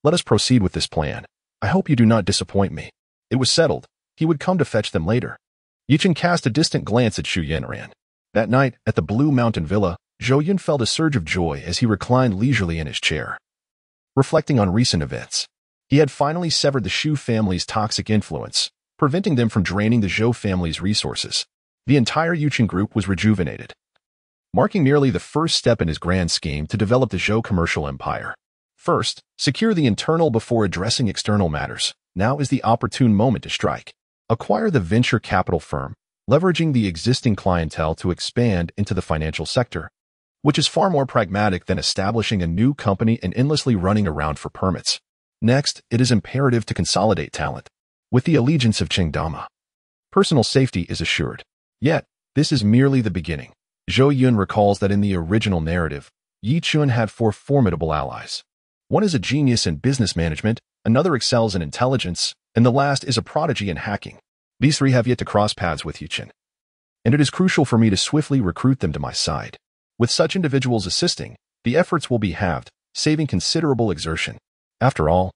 Let us proceed with this plan. I hope you do not disappoint me. It was settled. He would come to fetch them later. Yichen cast a distant glance at Zhou Yun and ran. That night, at the Blue Mountain Villa, Zhou Yun felt a surge of joy as he reclined leisurely in his chair. Reflecting on recent events, he had finally severed the Zhou family's toxic influence, preventing them from draining the Zhou family's resources. The entire Yichen group was rejuvenated, marking merely the first step in his grand scheme to develop the Zhou commercial empire. First, secure the internal before addressing external matters. Now is the opportune moment to strike. Acquire the venture capital firm, leveraging the existing clientele to expand into the financial sector, which is far more pragmatic than establishing a new company and endlessly running around for permits. Next, it is imperative to consolidate talent. With the allegiance of Qingdama, personal safety is assured. Yet, this is merely the beginning. Zhou Yun recalls that in the original narrative, Yichen had 4 formidable allies. One is a genius in business management, another excels in intelligence, and the last is a prodigy in hacking. These 3 have yet to cross paths with Yichen, and it is crucial for me to swiftly recruit them to my side. With such individuals assisting, the efforts will be halved, saving considerable exertion. After all,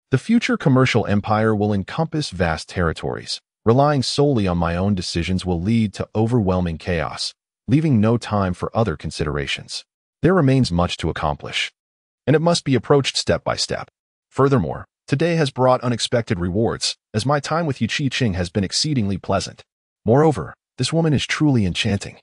the future commercial empire will encompass vast territories. Relying solely on my own decisions will lead to overwhelming chaos, leaving no time for other considerations. There remains much to accomplish, and it must be approached step by step. Furthermore, today has brought unexpected rewards, as my time with Yichen has been exceedingly pleasant. Moreover, this woman is truly enchanting.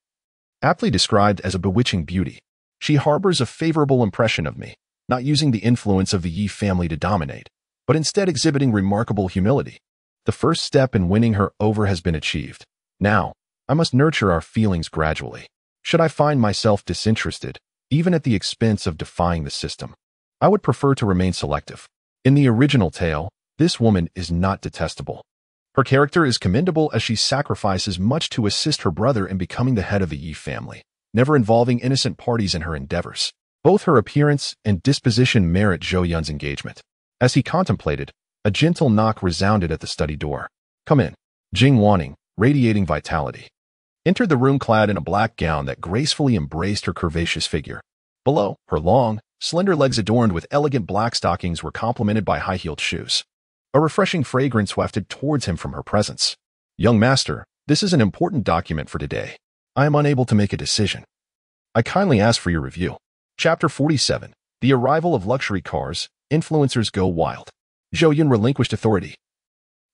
Aptly described as a bewitching beauty, she harbors a favorable impression of me, not using the influence of the Yi family to dominate, but instead exhibiting remarkable humility. The first step in winning her over has been achieved. Now, I must nurture our feelings gradually. Should I find myself disinterested, even at the expense of defying the system, I would prefer to remain selective. In the original tale, this woman is not detestable. Her character is commendable as she sacrifices much to assist her brother in becoming the head of the Yi family, never involving innocent parties in her endeavors. Both her appearance and disposition merit Zhou Yun's engagement. As he contemplated, a gentle knock resounded at the study door. "Come in." Jing Wanning, radiating vitality, entered the room clad in a black gown that gracefully embraced her curvaceous figure. Below, her long, slender legs adorned with elegant black stockings were complemented by high-heeled shoes. A refreshing fragrance wafted towards him from her presence. "Young master, this is an important document for today. I am unable to make a decision. I kindly ask for your review." Chapter 47. The Arrival of Luxury Cars. Influencers Go Wild. Zhou Yun relinquished authority.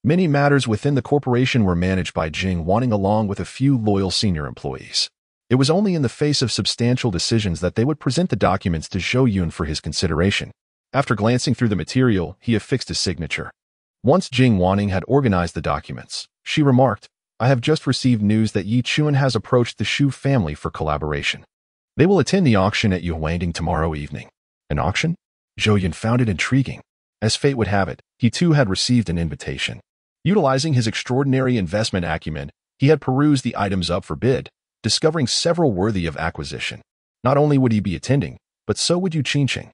Many matters within the corporation were managed by Jing Wanning along with a few loyal senior employees. It was only in the face of substantial decisions that they would present the documents to Zhou Yun for his consideration. After glancing through the material, he affixed his signature. Once Jing Wanning had organized the documents, she remarked, "I have just received news that Yichen has approached the Zhou family for collaboration. They will attend the auction at Yuanding tomorrow evening." An auction? Zhou Yun found it intriguing. As fate would have it, he too had received an invitation. Utilizing his extraordinary investment acumen, he had perused the items up for bid, discovering several worthy of acquisition. Not only would he be attending, but so would Yichen.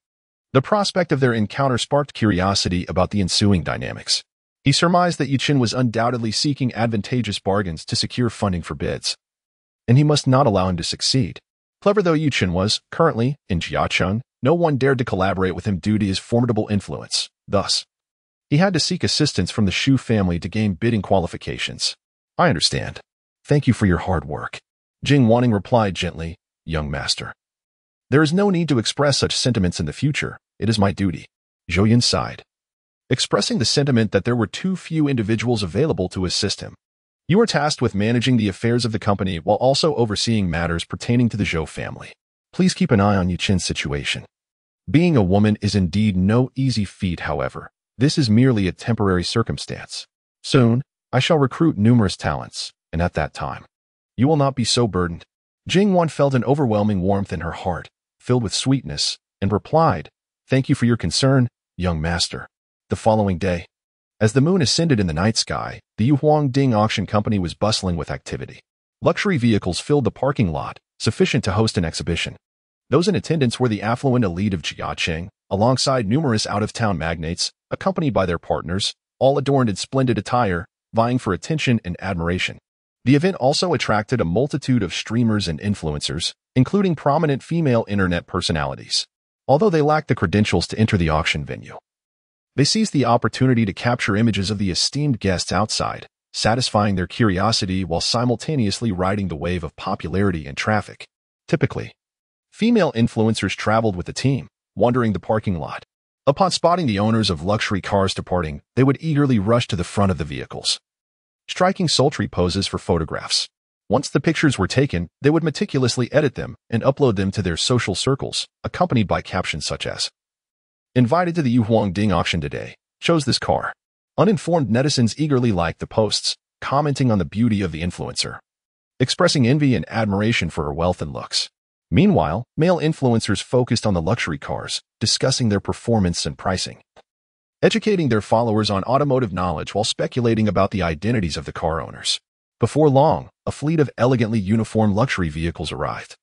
The prospect of their encounter sparked curiosity about the ensuing dynamics. He surmised that Yichen was undoubtedly seeking advantageous bargains to secure funding for bids, and he must not allow him to succeed. Clever though Yichen was, currently, in Jiacheng, no one dared to collaborate with him due to his formidable influence. Thus, he had to seek assistance from the Zhou family to gain bidding qualifications. "I understand. Thank you for your hard work." Jing Wanning replied gently, "Young master, there is no need to express such sentiments in the future. It is my duty." Zhou Yun sighed, expressing the sentiment that there were too few individuals available to assist him. "You are tasked with managing the affairs of the company while also overseeing matters pertaining to the Zhou family. Please keep an eye on Yichen's situation. Being a woman is indeed no easy feat, however. This is merely a temporary circumstance. Soon, I shall recruit numerous talents, and at that time, you will not be so burdened." Jing Wan felt an overwhelming warmth in her heart, filled with sweetness, and replied, "Thank you for your concern, young master." The following day, as the moon ascended in the night sky, the Yuanding Auction Company was bustling with activity. Luxury vehicles filled the parking lot, sufficient to host an exhibition. Those in attendance were the affluent elite of Jiacheng, alongside numerous out-of-town magnates, accompanied by their partners, all adorned in splendid attire, vying for attention and admiration. The event also attracted a multitude of streamers and influencers, including prominent female internet personalities. although they lacked the credentials to enter the auction venue. They seized the opportunity to capture images of the esteemed guests outside, satisfying their curiosity while simultaneously riding the wave of popularity and traffic. Typically, female influencers traveled with the team, wandering the parking lot. Upon spotting the owners of luxury cars departing, they would eagerly rush to the front of the vehicles, striking sultry poses for photographs. Once the pictures were taken, they would meticulously edit them and upload them to their social circles, accompanied by captions such as, "Invited to the Yuhuangding auction today. Chose this car." Uninformed netizens eagerly liked the posts, commenting on the beauty of the influencer, expressing envy and admiration for her wealth and looks. Meanwhile, male influencers focused on the luxury cars, discussing their performance and pricing, educating their followers on automotive knowledge while speculating about the identities of the car owners. Before long, a fleet of elegantly uniformed luxury vehicles arrived,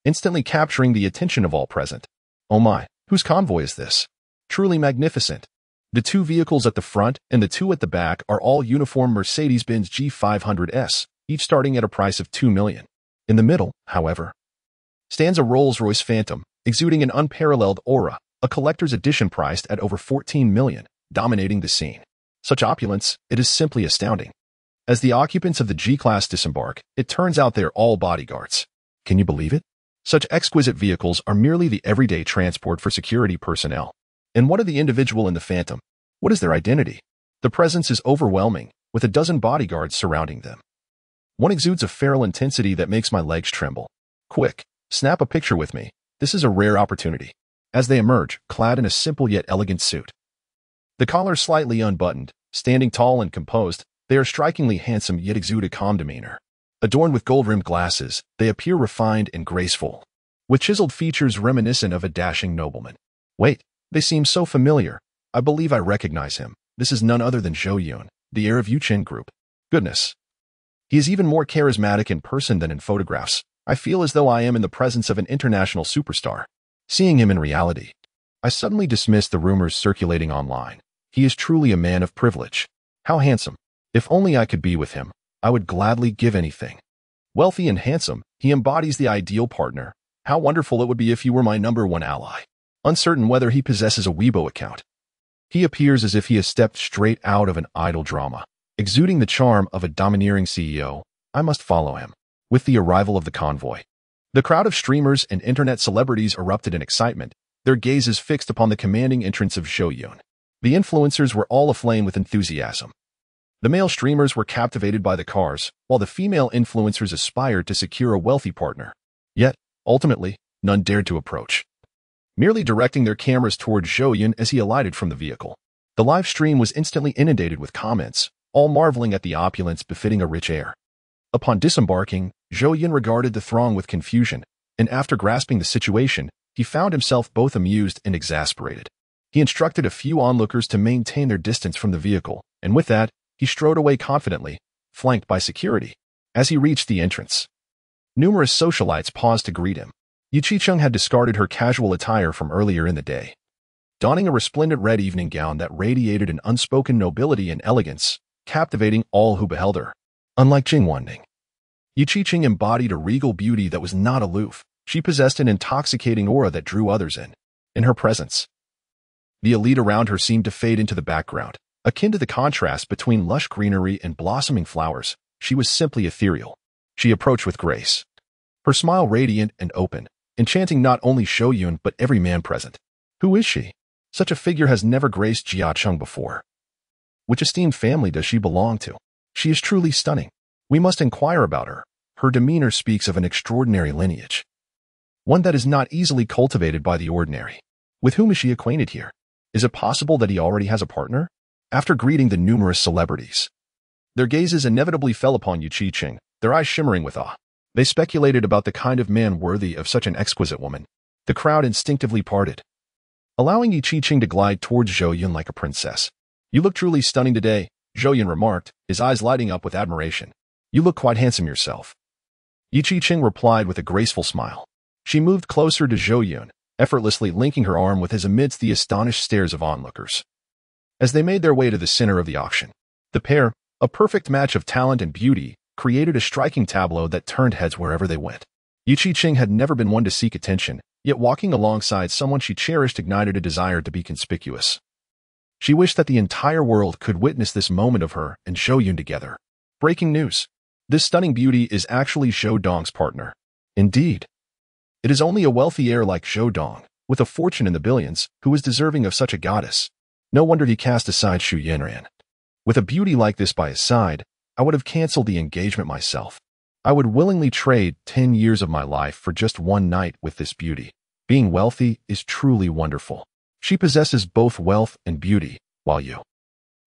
instantly capturing the attention of all present. Oh my, whose convoy is this? Truly magnificent. The two vehicles at the front and the two at the back are all uniform Mercedes-Benz G500S, each starting at a price of $2 million. In the middle, however, stands a Rolls-Royce Phantom, exuding an unparalleled aura, a collector's edition priced at over $14 million, dominating the scene. Such opulence, it is simply astounding. As the occupants of the G-Class disembark, it turns out they're all bodyguards. Can you believe it? Such exquisite vehicles are merely the everyday transport for security personnel. And what of the individual in the Phantom? What is their identity? The presence is overwhelming, with a dozen bodyguards surrounding them. One exudes a feral intensity that makes my legs tremble. Quick, snap a picture with me. This is a rare opportunity. As they emerge, clad in a simple yet elegant suit, the collar slightly unbuttoned, standing tall and composed, they are strikingly handsome yet exude a calm demeanor. Adorned with gold-rimmed glasses, they appear refined and graceful, with chiseled features reminiscent of a dashing nobleman. Wait, they seem so familiar. I believe I recognize him. This is none other than Zhou Yun, the heir of Yuchen Group. Goodness. He is even more charismatic in person than in photographs. I feel as though I am in the presence of an international superstar. Seeing him in reality, I suddenly dismissed the rumors circulating online. He is truly a man of privilege. How handsome. If only I could be with him, I would gladly give anything. Wealthy and handsome, he embodies the ideal partner. How wonderful it would be if he were my #1 ally. Uncertain whether he possesses a Weibo account, he appears as if he has stepped straight out of an idol drama. Exuding the charm of a domineering CEO, I must follow him. With the arrival of the convoy, the crowd of streamers and internet celebrities erupted in excitement, their gazes fixed upon the commanding entrance of Zhou Yun. The influencers were all aflame with enthusiasm. The male streamers were captivated by the cars, while the female influencers aspired to secure a wealthy partner. Yet, ultimately, none dared to approach, merely directing their cameras toward Zhou Yun as he alighted from the vehicle. The live stream was instantly inundated with comments, all marveling at the opulence befitting a rich heir. Upon disembarking, Zhou Yun regarded the throng with confusion, and after grasping the situation, he found himself both amused and exasperated. He instructed a few onlookers to maintain their distance from the vehicle, and with that, he strode away confidently, flanked by security. As he reached the entrance, numerous socialites paused to greet him. Yu Qicheng had discarded her casual attire from earlier in the day, donning a resplendent red evening gown that radiated an unspoken nobility and elegance, captivating all who beheld her. Unlike Jing Wanning, Yu Qicheng embodied a regal beauty that was not aloof. She possessed an intoxicating aura that drew others in. In her presence, the elite around her seemed to fade into the background. Akin to the contrast between lush greenery and blossoming flowers, she was simply ethereal. She approached with grace, her smile radiant and open, enchanting not only Zhou Yun but every man present. Who is she? Such a figure has never graced Jiacheng before. Which esteemed family does she belong to? She is truly stunning. We must inquire about her. Her demeanor speaks of an extraordinary lineage, one that is not easily cultivated by the ordinary. With whom is she acquainted here? Is it possible that he already has a partner? After greeting the numerous celebrities, their gazes inevitably fell upon Yu Qicheng, their eyes shimmering with awe. They speculated about the kind of man worthy of such an exquisite woman. The crowd instinctively parted, allowing Yu Qicheng to glide towards Zhou Yun like a princess. You look truly stunning today, Zhou Yun remarked, his eyes lighting up with admiration. You look quite handsome yourself. Yu Qicheng replied with a graceful smile. She moved closer to Zhou Yun, effortlessly linking her arm with his amidst the astonished stares of onlookers. As they made their way to the center of the auction, the pair, a perfect match of talent and beauty, created a striking tableau that turned heads wherever they went. Yu Qicheng had never been one to seek attention, Yet walking alongside someone she cherished ignited a desire to be conspicuous. She wished that the entire world could witness this moment of her and Zhou Yun together. Breaking news. This stunning beauty is actually Zhou Dong's partner. Indeed. It is only a wealthy heir like Zhou Dong, with a fortune in the billions, who is deserving of such a goddess. No wonder he cast aside Zhou Yun. With a beauty like this by his side, I would have canceled the engagement myself. I would willingly trade 10 years of my life for just one night with this beauty. Being wealthy is truly wonderful. She possesses both wealth and beauty, while you.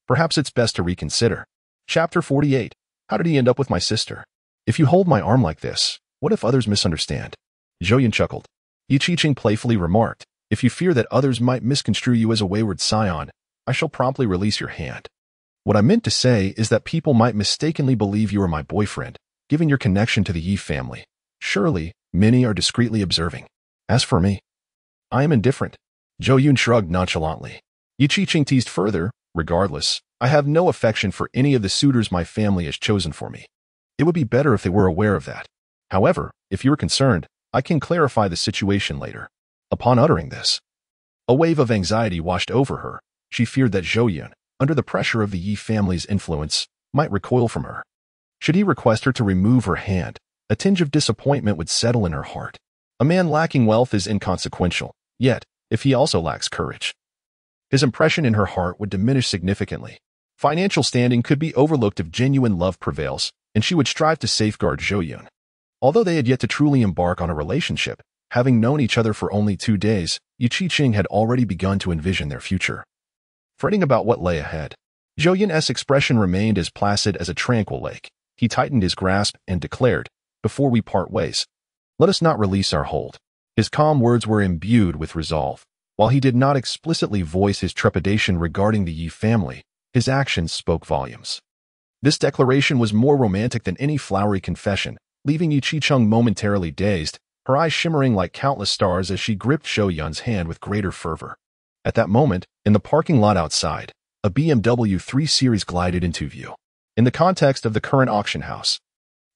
Perhaps it's best to reconsider. Chapter 48. How did he end up with my sister? If you hold my arm like this, what if others misunderstand? Zhou Yun chuckled. Yi Qiqing playfully remarked, if you fear that others might misconstrue you as a wayward scion, I shall promptly release your hand. What I meant to say is that people might mistakenly believe you are my boyfriend, given your connection to the Yi family. Surely, many are discreetly observing. As for me, I am indifferent. Zhou Yun shrugged nonchalantly. Yi Qiqing teased further, regardless, I have no affection for any of the suitors my family has chosen for me. It would be better if they were aware of that. However, if you are concerned, I can clarify the situation later. Upon uttering this, a wave of anxiety washed over her. She feared that Zhou Yun, under the pressure of the Yi family's influence, might recoil from her. Should he request her to remove her hand, a tinge of disappointment would settle in her heart. A man lacking wealth is inconsequential, yet, if he also lacks courage, his impression in her heart would diminish significantly. Financial standing could be overlooked if genuine love prevails, and she would strive to safeguard Zhou Yun. Although they had yet to truly embark on a relationship, having known each other for only 2 days, Yi Qiqing had already begun to envision their future. Fretting about what lay ahead, Zhou Yun's expression remained as placid as a tranquil lake. He tightened his grasp and declared, before we part ways, let us not release our hold. His calm words were imbued with resolve. While he did not explicitly voice his trepidation regarding the Yi family, his actions spoke volumes. This declaration was more romantic than any flowery confession, leaving Yi Qiqing momentarily dazed, her eyes shimmering like countless stars as she gripped Zhou Yun's hand with greater fervor. At that moment, in the parking lot outside, a BMW 3 Series glided into view. In the context of the current auction house,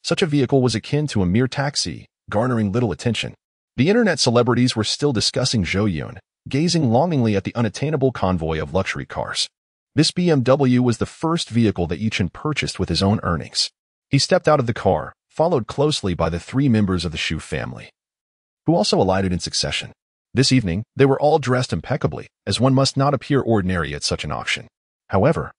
such a vehicle was akin to a mere taxi, garnering little attention. The internet celebrities were still discussing Zhou Yun, gazing longingly at the unattainable convoy of luxury cars. This BMW was the first vehicle that Yi Qiqing purchased with his own earnings. He stepped out of the car, followed closely by the 3 members of the Zhou family, who also alighted in succession. This evening, they were all dressed impeccably, as one must not appear ordinary at such an auction. However,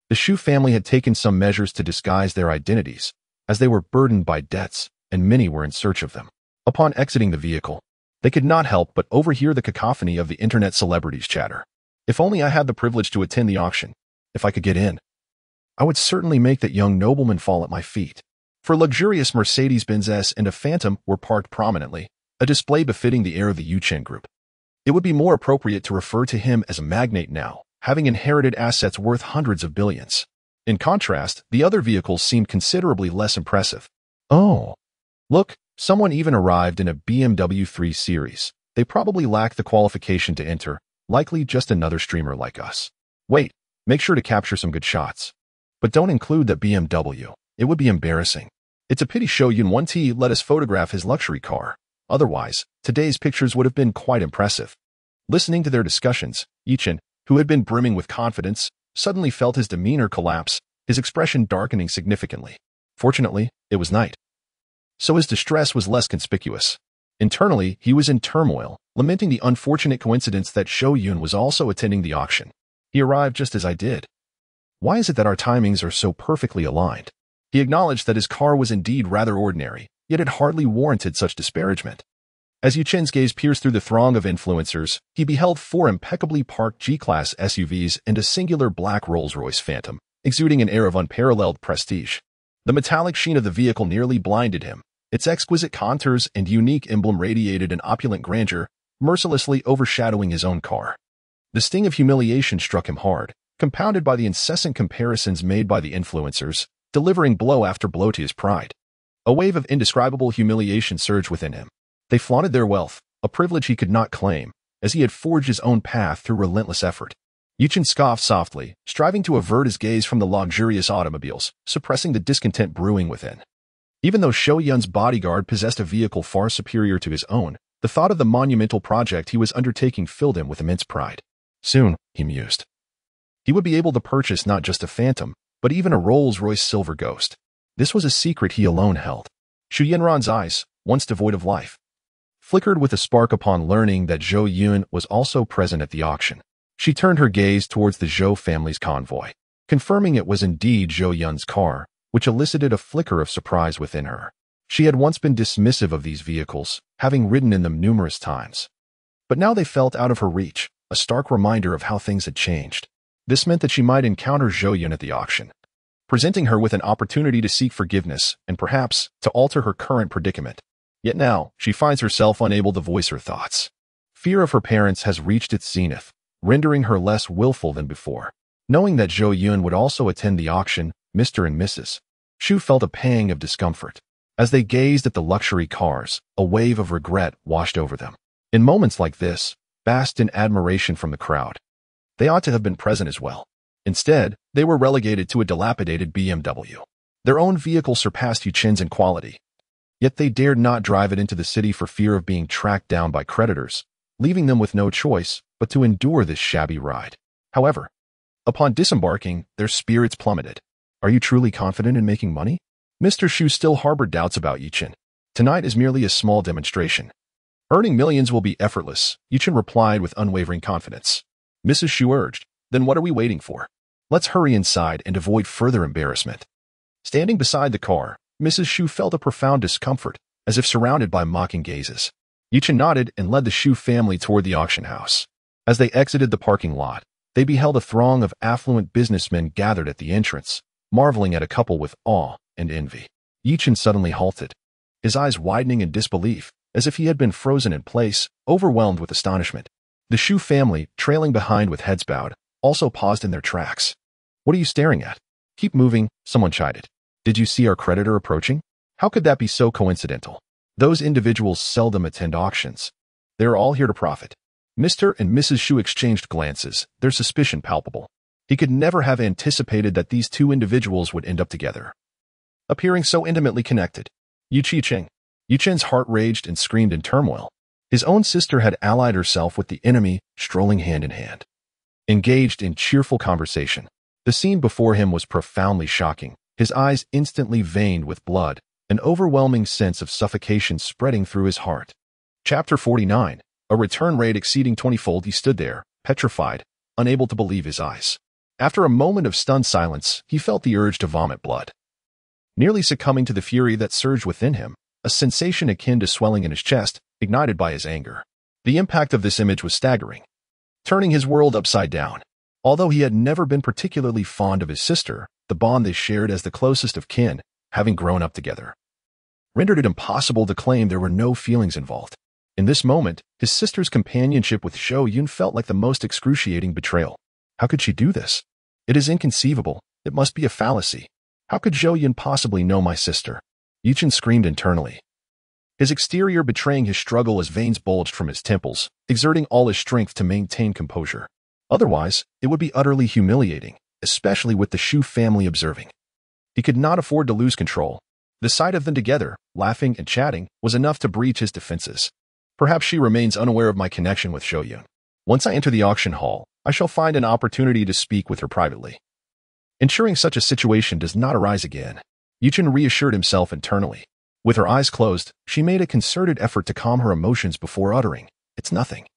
the Zhou family had taken some measures to disguise their identities, as they were burdened by debts, and many were in search of them. Upon exiting the vehicle, they could not help but overhear the cacophony of the internet celebrities' chatter. If only I had the privilege to attend the auction. If I could get in, I would certainly make that young nobleman fall at my feet. For luxurious Mercedes-Benz S and a Phantom were parked prominently, a display befitting the heir of the Yuchen Group. It would be more appropriate to refer to him as a magnate now, having inherited assets worth hundreds of billions. In contrast, the other vehicles seemed considerably less impressive. Oh, look, someone even arrived in a BMW 3 Series. They probably lack the qualification to enter, likely just another streamer like us. Wait, make sure to capture some good shots. But don't include that BMW. It would be embarrassing. It's a pity Zhou Yun 1T let us photograph his luxury car. Otherwise, today's pictures would have been quite impressive. Listening to their discussions, Yi Qiqing, who had been brimming with confidence, suddenly felt his demeanor collapse, his expression darkening significantly. Fortunately, it was night, so his distress was less conspicuous. Internally, he was in turmoil, lamenting the unfortunate coincidence that Zhou Yun was also attending the auction. He arrived just as I did. Why is it that our timings are so perfectly aligned? He acknowledged that his car was indeed rather ordinary, yet it hardly warranted such disparagement. As Yi Qiqing's gaze pierced through the throng of influencers, he beheld 4 impeccably parked G-Class SUVs and a singular black Rolls-Royce Phantom, exuding an air of unparalleled prestige. The metallic sheen of the vehicle nearly blinded him. Its exquisite contours and unique emblem radiated an opulent grandeur, mercilessly overshadowing his own car. The sting of humiliation struck him hard, compounded by the incessant comparisons made by the influencers, delivering blow after blow to his pride. A wave of indescribable humiliation surged within him. They flaunted their wealth, a privilege he could not claim, as he had forged his own path through relentless effort. Yi Qiqing scoffed softly, striving to avert his gaze from the luxurious automobiles, suppressing the discontent brewing within. Even though Zhou Yun's bodyguard possessed a vehicle far superior to his own, The thought of the monumental project he was undertaking filled him with immense pride. Soon, he mused, he would be able to purchase not just a phantom, but even a Rolls-Royce silver ghost. This was a secret he alone held. Zhu Yun's eyes, once devoid of life, flickered with a spark upon learning that Zhou Yun was also present at the auction. She turned her gaze towards the Zhou family's convoy, confirming it was indeed Zhou Yun's car, which elicited a flicker of surprise within her. She had once been dismissive of these vehicles, having ridden in them numerous times. But now they felt out of her reach, a stark reminder of how things had changed. This meant that she might encounter Zhou Yun at the auction, presenting her with an opportunity to seek forgiveness and perhaps to alter her current predicament. Yet now, she finds herself unable to voice her thoughts. Fear of her parents has reached its zenith, rendering her less willful than before. Knowing that Zhou Yun would also attend the auction, Mr. and Mrs. Zhu felt a pang of discomfort. As they gazed at the luxury cars, a wave of regret washed over them. In moments like this, basked in admiration from the crowd. They ought to have been present as well. Instead, they were relegated to a dilapidated BMW. Their own vehicle surpassed Yuchen's in quality. Yet they dared not drive it into the city for fear of being tracked down by creditors, leaving them with no choice but to endure this shabby ride. However, upon disembarking, their spirits plummeted. Are you truly confident in making money? Mr. Zhu still harbored doubts about Yuchen. Tonight is merely a small demonstration. Earning millions will be effortless, Yuchen replied with unwavering confidence. Mrs. Zhu urged, then what are we waiting for? Let's hurry inside and avoid further embarrassment. Standing beside the car, Mrs. Zhu felt a profound discomfort, as if surrounded by mocking gazes. Yuchen nodded and led the Zhu family toward the auction house. As they exited the parking lot, they beheld a throng of affluent businessmen gathered at the entrance, marveling at a couple with awe and envy. Yuchen suddenly halted, his eyes widening in disbelief, as if he had been frozen in place, overwhelmed with astonishment. The Zhu family, trailing behind with heads bowed, also paused in their tracks. What are you staring at? Keep moving, someone chided. Did you see our creditor approaching? How could that be so coincidental? Those individuals seldom attend auctions. They are all here to profit. Mr. and Mrs. Zhu exchanged glances, their suspicion palpable. He could never have anticipated that these two individuals would end up together, appearing so intimately connected. Yuchen's heart raged and screamed in turmoil. His own sister had allied herself with the enemy, strolling hand in hand, engaged in cheerful conversation. The scene before him was profoundly shocking. His eyes instantly veined with blood, an overwhelming sense of suffocation spreading through his heart. Chapter 49. A return rate exceeding 20-fold. He stood there, petrified, unable to believe his eyes. After a moment of stunned silence, he felt the urge to vomit blood. Nearly succumbing to the fury that surged within him, a sensation akin to swelling in his chest, ignited by his anger. The impact of this image was staggering, turning his world upside down. Although he had never been particularly fond of his sister, the bond they shared as the closest of kin, having grown up together, rendered it impossible to claim there were no feelings involved. In this moment, his sister's companionship with Zhou Yun felt like the most excruciating betrayal. How could she do this? It is inconceivable. It must be a fallacy. How could Zhou Yun possibly know my sister? Yuchen screamed internally, his exterior betraying his struggle as veins bulged from his temples, exerting all his strength to maintain composure. Otherwise, it would be utterly humiliating, especially with the Zhu family observing. He could not afford to lose control. The sight of them together, laughing and chatting, was enough to breach his defenses. Perhaps she remains unaware of my connection with Zhou Yun. Once I enter the auction hall, I shall find an opportunity to speak with her privately, ensuring such a situation does not arise again. Yuchen reassured himself internally. With her eyes closed, she made a concerted effort to calm her emotions before uttering, "It's nothing.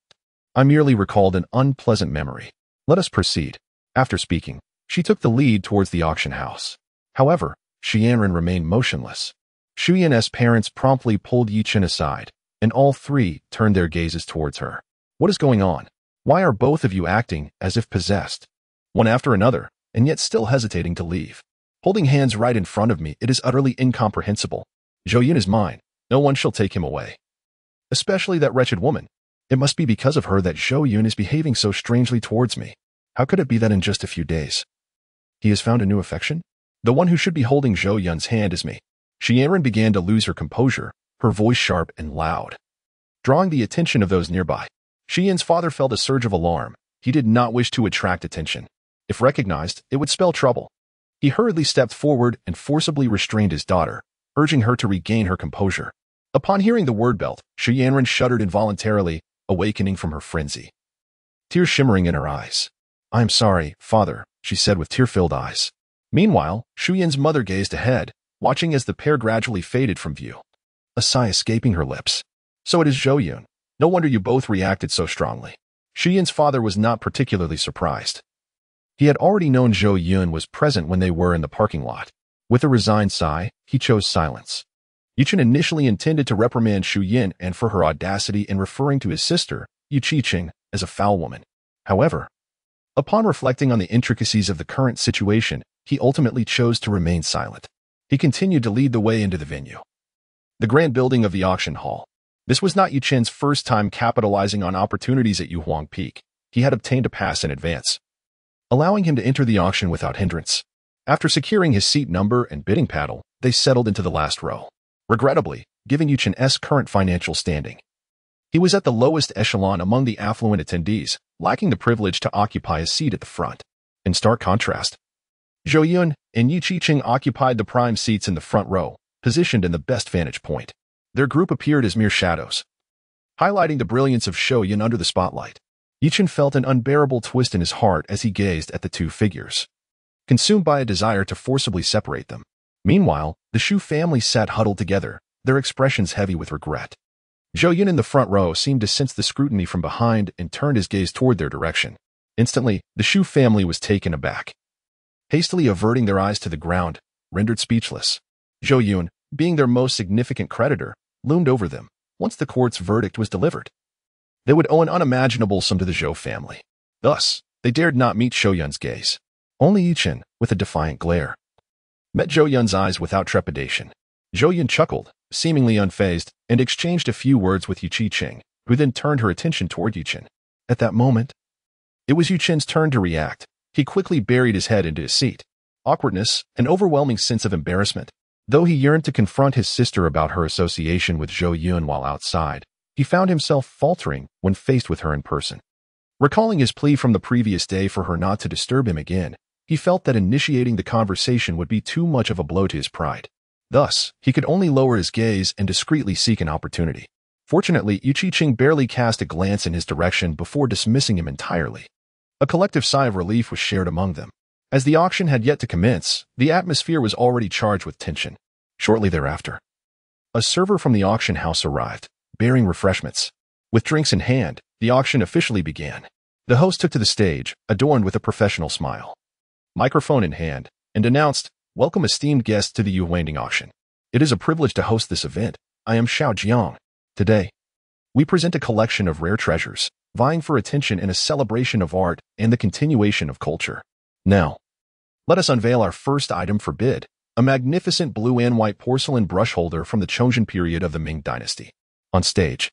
I merely recalled an unpleasant memory. Let us proceed." After speaking, she took the lead towards the auction house. However, Xianren remained motionless. Zhu Yun's parents promptly pulled Yuchen aside, and all three turned their gazes towards her. What is going on? Why are both of you acting as if possessed, one after another, and yet still hesitating to leave? Holding hands right in front of me, it is utterly incomprehensible. Zhou Yun is mine. No one shall take him away. Especially that wretched woman. It must be because of her that Zhou Yun is behaving so strangely towards me. How could it be that in just a few days he has found a new affection? The one who should be holding Zhou Yun's hand is me. Xianren began to lose her composure, her voice sharp and loud, drawing the attention of those nearby. Xian's father felt a surge of alarm. He did not wish to attract attention. If recognized, it would spell trouble. He hurriedly stepped forward and forcibly restrained his daughter, urging her to regain her composure. Upon hearing the word belt, Zhou Yun shuddered involuntarily, awakening from her frenzy. Tears shimmering in her eyes. "I am sorry, father," she said with tear-filled eyes. Meanwhile, Zhou Yun's mother gazed ahead, watching as the pair gradually faded from view. A sigh escaping her lips. "So it is Zhou Yun. No wonder you both reacted so strongly." Zhou Yun's father was not particularly surprised. He had already known Zhou Yun was present when they were in the parking lot. With a resigned sigh, he chose silence. Yichen initially intended to reprimand Zhou Yun and for her audacity in referring to his sister, Yu Qiqing, as a foul woman. However, upon reflecting on the intricacies of the current situation, he ultimately chose to remain silent. He continued to lead the way into the venue. The grand building of the auction hall. This was not Yichen's first time capitalizing on opportunities at Yuhuang Peak. He had obtained a pass in advance, allowing him to enter the auction without hindrance. After securing his seat number and bidding paddle, they settled into the last row, regrettably, giving Yichen's current financial standing. He was at the lowest echelon among the affluent attendees, lacking the privilege to occupy a seat at the front. In stark contrast, Zhou Yun and Yu Qiqing occupied the prime seats in the front row, positioned in the best vantage point. Their group appeared as mere shadows, highlighting the brilliance of Zhou Yun under the spotlight. Yichen felt an unbearable twist in his heart as he gazed at the two figures, consumed by a desire to forcibly separate them. Meanwhile, the Zhou family sat huddled together, their expressions heavy with regret. Zhou Yun in the front row seemed to sense the scrutiny from behind and turned his gaze toward their direction. Instantly, the Zhou family was taken aback, hastily averting their eyes to the ground, rendered speechless. Zhou Yun, being their most significant creditor, loomed over them. Once the court's verdict was delivered, they would owe an unimaginable sum to the Zhou family. Thus, they dared not meet Zhou Yun's gaze. Only Yichen, with a defiant glare, met Zhou Yun's eyes without trepidation. Zhou Yun chuckled, seemingly unfazed, and exchanged a few words with Yu Qiqing, who then turned her attention toward Yichen. At that moment, it was Yichen's turn to react. He quickly buried his head into his seat. Awkwardness, an overwhelming sense of embarrassment. Though he yearned to confront his sister about her association with Zhou Yun while outside, he found himself faltering when faced with her in person. Recalling his plea from the previous day for her not to disturb him again, he felt that initiating the conversation would be too much of a blow to his pride. Thus, he could only lower his gaze and discreetly seek an opportunity. Fortunately, Yu Qiqing barely cast a glance in his direction before dismissing him entirely. A collective sigh of relief was shared among them. As the auction had yet to commence, the atmosphere was already charged with tension. Shortly thereafter, a server from the auction house arrived, bearing refreshments. With drinks in hand, the auction officially began. The host took to the stage, adorned with a professional smile, microphone in hand, and announced, "Welcome esteemed guests to the Yuhuang auction. It is a privilege to host this event. I am Xiao Jiang. Today, we present a collection of rare treasures, vying for attention in a celebration of art and the continuation of culture. Now, let us unveil our first item for bid, a magnificent blue and white porcelain brush holder from the Chongzhen period of the Ming Dynasty." On stage,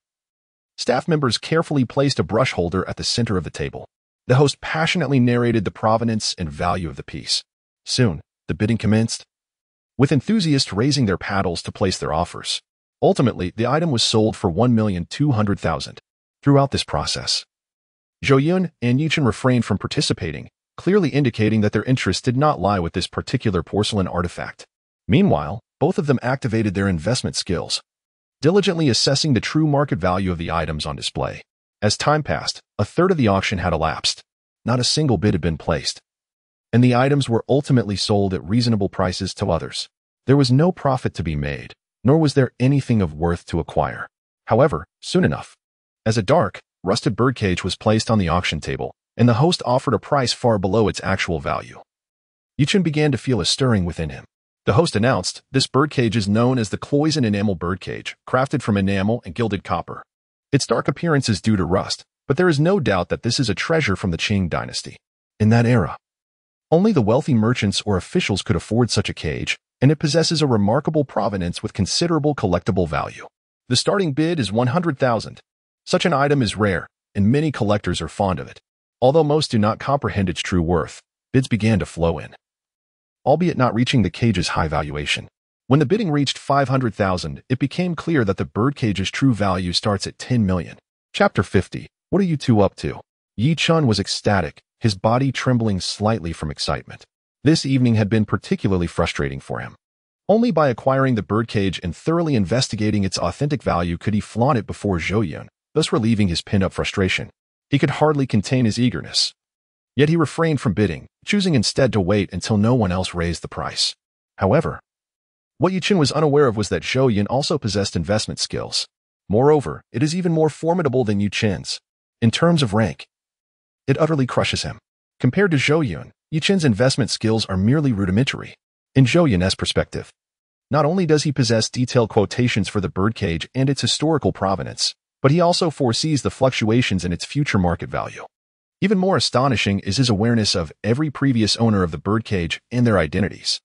staff members carefully placed a brush holder at the center of the table. The host passionately narrated the provenance and value of the piece. Soon, the bidding commenced, with enthusiasts raising their paddles to place their offers. Ultimately, the item was sold for 1,200,000. Throughout this process, Zhou Yun and Yichen refrained from participating, clearly indicating that their interest did not lie with this particular porcelain artifact. Meanwhile, both of them activated their investment skills, diligently assessing the true market value of the items on display. As time passed, a third of the auction had elapsed. Not a single bid had been placed, and the items were ultimately sold at reasonable prices to others. There was no profit to be made, nor was there anything of worth to acquire. However, soon enough, as a dark, rusted birdcage was placed on the auction table, and the host offered a price far below its actual value, Yichen began to feel a stirring within him. The host announced, "This birdcage is known as the Cloyson enamel birdcage, crafted from enamel and gilded copper. Its dark appearance is due to rust, but there is no doubt that this is a treasure from the Qing dynasty. In that era, only the wealthy merchants or officials could afford such a cage, and it possesses a remarkable provenance with considerable collectible value. The starting bid is 100,000. Such an item is rare, and many collectors are fond of it. Although most do not comprehend its true worth, bids began to flow in, albeit not reaching the cage's high valuation. When the bidding reached 500,000, it became clear that the birdcage's true value starts at 10 million. Chapter 50. What are you two up to? Yi Chun was ecstatic, his body trembling slightly from excitement. This evening had been particularly frustrating for him. Only by acquiring the birdcage and thoroughly investigating its authentic value could he flaunt it before Zhou Yun, thus relieving his pent-up frustration. He could hardly contain his eagerness. Yet he refrained from bidding, choosing instead to wait until no one else raised the price. However, what Yichen was unaware of was that Zhou Yun also possessed investment skills. Moreover, it is even more formidable than Yichen's. In terms of rank, it utterly crushes him. Compared to Zhou Yun, Yichen's investment skills are merely rudimentary. In Zhou Yun's perspective, not only does he possess detailed quotations for the birdcage and its historical provenance, but he also foresees the fluctuations in its future market value. Even more astonishing is his awareness of every previous owner of the birdcage and their identities.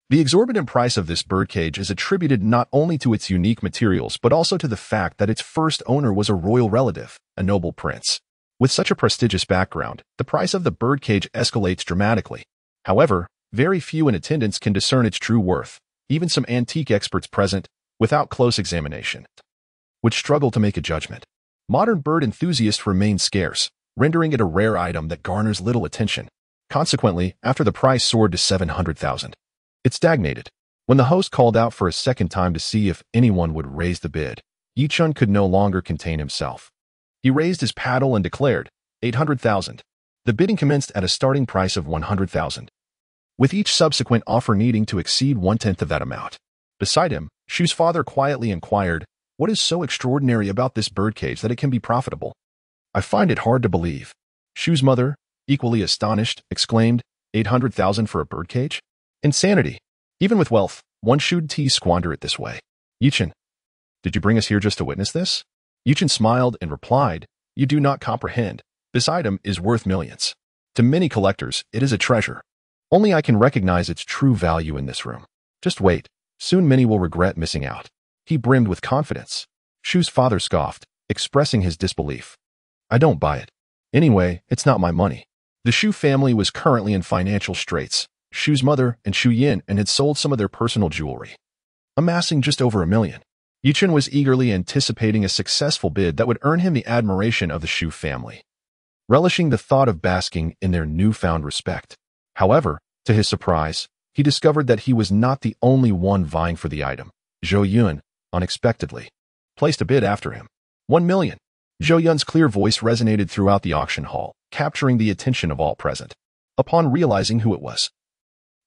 The exorbitant price of this birdcage is attributed not only to its unique materials but also to the fact that its first owner was a royal relative, a noble prince. With such a prestigious background, the price of the birdcage escalates dramatically. However, very few in attendance can discern its true worth, even some antique experts present, without close examination, would struggle to make a judgment. Modern bird enthusiasts remain scarce, rendering it a rare item that garners little attention. Consequently, after the price soared to 700,000, it stagnated. When the host called out for a second time to see if anyone would raise the bid, Yichun could no longer contain himself. He raised his paddle and declared, 800,000. The bidding commenced at a starting price of 100,000, with each subsequent offer needing to exceed 1/10 of that amount. Beside him, Shu's father quietly inquired, "What is so extraordinary about this birdcage that it can be profitable?" "I find it hard to believe." Shu's mother, equally astonished, exclaimed, 800,000 for a birdcage? Insanity. Even with wealth, one shouldn't squander it this way. Yichen, did you bring us here just to witness this? Yichen smiled and replied, "You do not comprehend. This item is worth millions. To many collectors, it is a treasure. Only I can recognize its true value in this room. Just wait. Soon many will regret missing out." He brimmed with confidence. Shu's father scoffed, expressing his disbelief. "I don't buy it. Anyway, it's not my money." The Shu family was currently in financial straits. Shu's mother and Zhou Yun had sold some of their personal jewelry, amassing just over $1 million. Yichen was eagerly anticipating a successful bid that would earn him the admiration of the Shu family, relishing the thought of basking in their newfound respect. However, to his surprise, he discovered that he was not the only one vying for the item. Zhou Yun, unexpectedly, placed a bid after him. 1 million. Zhou Yun's clear voice resonated throughout the auction hall, capturing the attention of all present. Upon realizing who it was,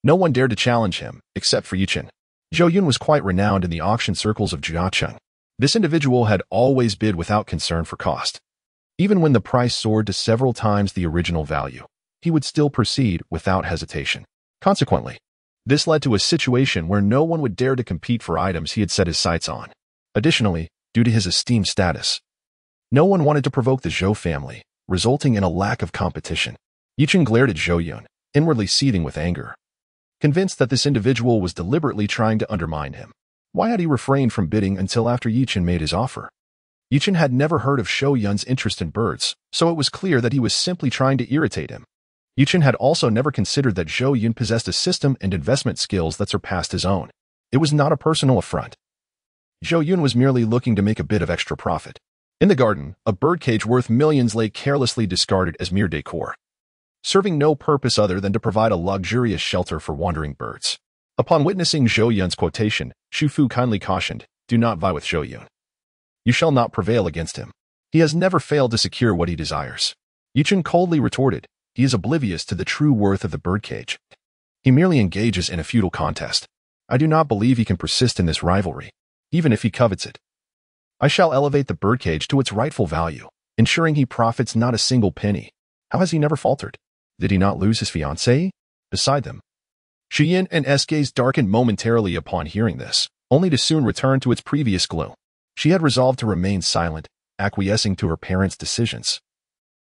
no one dared to challenge him, except for Yichen. Zhou Yun was quite renowned in the auction circles of Jiacheng. This individual had always bid without concern for cost. Even when the price soared to several times the original value, he would still proceed without hesitation. Consequently, this led to a situation where no one would dare to compete for items he had set his sights on. Additionally, due to his esteemed status, no one wanted to provoke the Zhou family, resulting in a lack of competition. Yichen glared at Zhou Yun, inwardly seething with anger, convinced that this individual was deliberately trying to undermine him. Why had he refrained from bidding until after Yichen made his offer? Yichen had never heard of Zhou Yun's interest in birds, so it was clear that he was simply trying to irritate him. Yichen had also never considered that Zhou Yun possessed a system and investment skills that surpassed his own. It was not a personal affront. Zhou Yun was merely looking to make a bit of extra profit. In the garden, a birdcage worth millions lay carelessly discarded as mere decor, serving no purpose other than to provide a luxurious shelter for wandering birds. Upon witnessing Zhou Yun's quotation, Shu Fu kindly cautioned, "Do not vie with Zhou Yun. You shall not prevail against him. He has never failed to secure what he desires." Yichen coldly retorted, "He is oblivious to the true worth of the birdcage. He merely engages in a futile contest. I do not believe he can persist in this rivalry, even if he covets it. I shall elevate the birdcage to its rightful value, ensuring he profits not a single penny." How has he never faltered? Did he not lose his fiancée? Beside them, Zhou Yun and S gaze darkened momentarily upon hearing this, only to soon return to its previous glow. She had resolved to remain silent, acquiescing to her parents' decisions.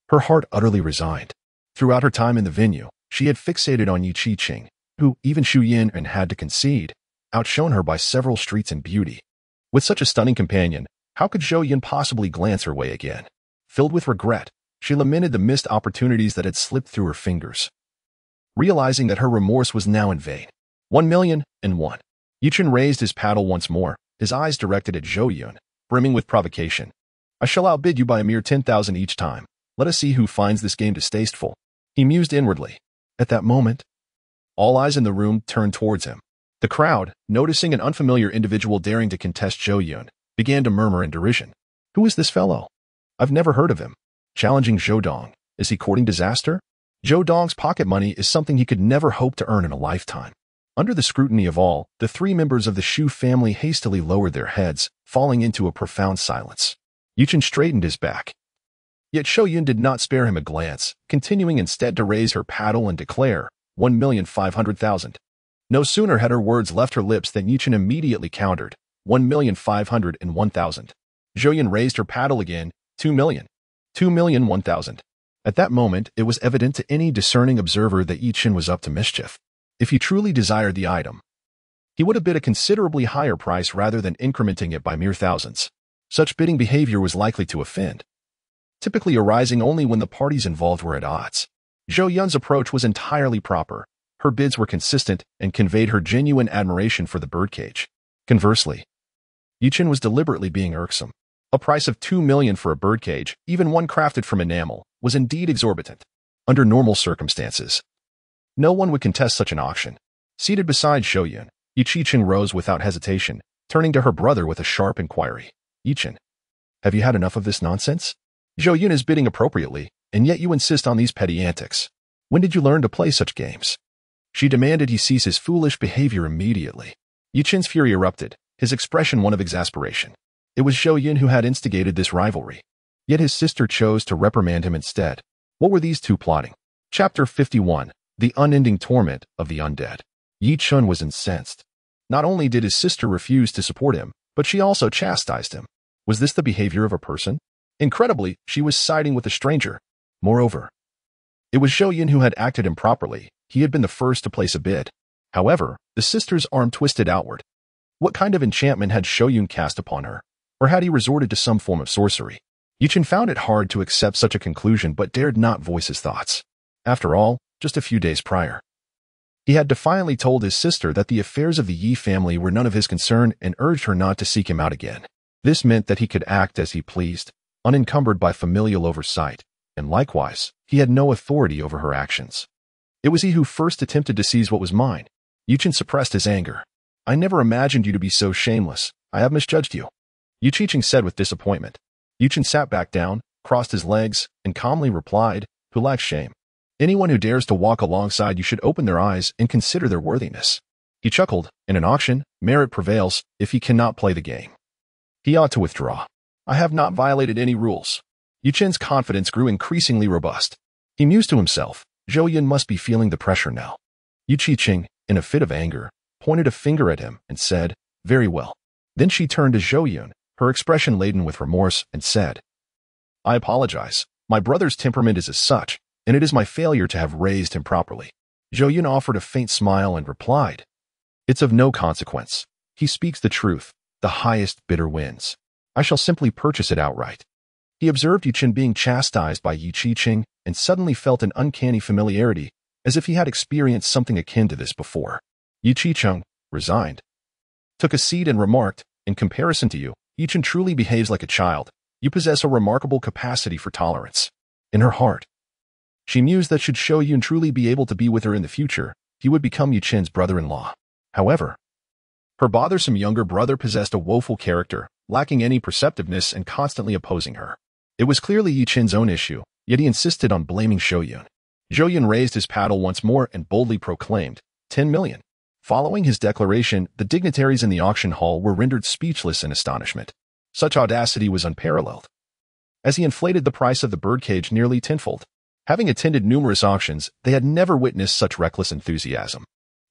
Her heart utterly resigned. Throughout her time in the venue, she had fixated on Yi Qiqing, who, even Zhou Yun had to concede, outshone her by several streets in beauty. With such a stunning companion, how could Zhou Yun possibly glance her way again? Filled with regret, she lamented the missed opportunities that had slipped through her fingers, realizing that her remorse was now in vain. 1,000,001. Yichen raised his paddle once more, his eyes directed at Zhou Yun, brimming with provocation. "I shall outbid you by a mere 10,000 each time. Let us see who finds this game distasteful." He mused inwardly. At that moment, all eyes in the room turned towards him. The crowd, noticing an unfamiliar individual daring to contest Zhou Yun, began to murmur in derision. Who is this fellow? I've never heard of him. Challenging Zhou Dong. Is he courting disaster? Zhou Dong's pocket money is something he could never hope to earn in a lifetime. Under the scrutiny of all, the three members of the Shu family hastily lowered their heads, falling into a profound silence. Yuchen straightened his back. Yet Zhou Yun did not spare him a glance, continuing instead to raise her paddle and declare, 1,500,000. No sooner had her words left her lips than Yuchen immediately countered, 1,501,000. Zhou Yun raised her paddle again, 2 million. 2,001,000. At that moment, it was evident to any discerning observer that Yuchen was up to mischief. If he truly desired the item, he would have bid a considerably higher price rather than incrementing it by mere thousands. Such bidding behavior was likely to offend, typically arising only when the parties involved were at odds. Zhou Yun's approach was entirely proper. Her bids were consistent and conveyed her genuine admiration for the birdcage. Conversely, Yuchen was deliberately being irksome. A price of 2 million for a birdcage, even one crafted from enamel, was indeed exorbitant. Under normal circumstances, no one would contest such an auction. Seated beside Zhou Yun, Yuchen rose without hesitation, turning to her brother with a sharp inquiry. Yuchen, have you had enough of this nonsense? Zhou Yun is bidding appropriately, and yet you insist on these petty antics. When did you learn to play such games? She demanded he cease his foolish behavior immediately. Yuchen's fury erupted, his expression one of exasperation. It was Zhou Yun who had instigated this rivalry. Yet his sister chose to reprimand him instead. What were these two plotting? Chapter 51. The Unending Torment of the Undead. Yuchen was incensed. Not only did his sister refuse to support him, but she also chastised him. Was this the behavior of a person? Incredibly, she was siding with a stranger. Moreover, it was Zhou Yun who had acted improperly. He had been the first to place a bid. However, the sister's arm twisted outward. What kind of enchantment had Zhou Yun cast upon her? Or had he resorted to some form of sorcery? Yuchen found it hard to accept such a conclusion but dared not voice his thoughts. After all, just a few days prior, he had defiantly told his sister that the affairs of the Yi family were none of his concern and urged her not to seek him out again. This meant that he could act as he pleased, unencumbered by familial oversight, and likewise, he had no authority over her actions. It was he who first attempted to seize what was mine. Yuchen suppressed his anger. I never imagined you to be so shameless. I have misjudged you. Yuchen said with disappointment. Yuchen sat back down, crossed his legs, and calmly replied, who lacks shame? Anyone who dares to walk alongside you should open their eyes and consider their worthiness. He chuckled. In an auction, merit prevails if he cannot play the game. He ought to withdraw. I have not violated any rules. Yuchen's confidence grew increasingly robust. He mused to himself, Zhou Yun must be feeling the pressure now. Yuchen, in a fit of anger, pointed a finger at him and said, very well. Then she turned to Zhou Yun, her expression laden with remorse, and said, I apologize. My brother's temperament is as such, and it is my failure to have raised him properly. Zhou Yun offered a faint smile and replied, it's of no consequence. He speaks the truth. The highest bidder wins. I shall simply purchase it outright. He observed Yuchen being chastised by Yuchen and suddenly felt an uncanny familiarity, as if he had experienced something akin to this before. Yuchen, resigned, took a seat and remarked, in comparison to you, Yuchen truly behaves like a child. You possess a remarkable capacity for tolerance. In her heart, she mused that should Zhou Yun truly be able to be with her in the future, he would become Yuchen's brother-in-law. However, her bothersome younger brother possessed a woeful character, lacking any perceptiveness and constantly opposing her. It was clearly Yuchen's own issue, yet he insisted on blaming Zhou Yun. Zhou Yun raised his paddle once more and boldly proclaimed, 10 million. Following his declaration, the dignitaries in the auction hall were rendered speechless in astonishment. Such audacity was unparalleled. As he inflated the price of the birdcage nearly tenfold, having attended numerous auctions, they had never witnessed such reckless enthusiasm.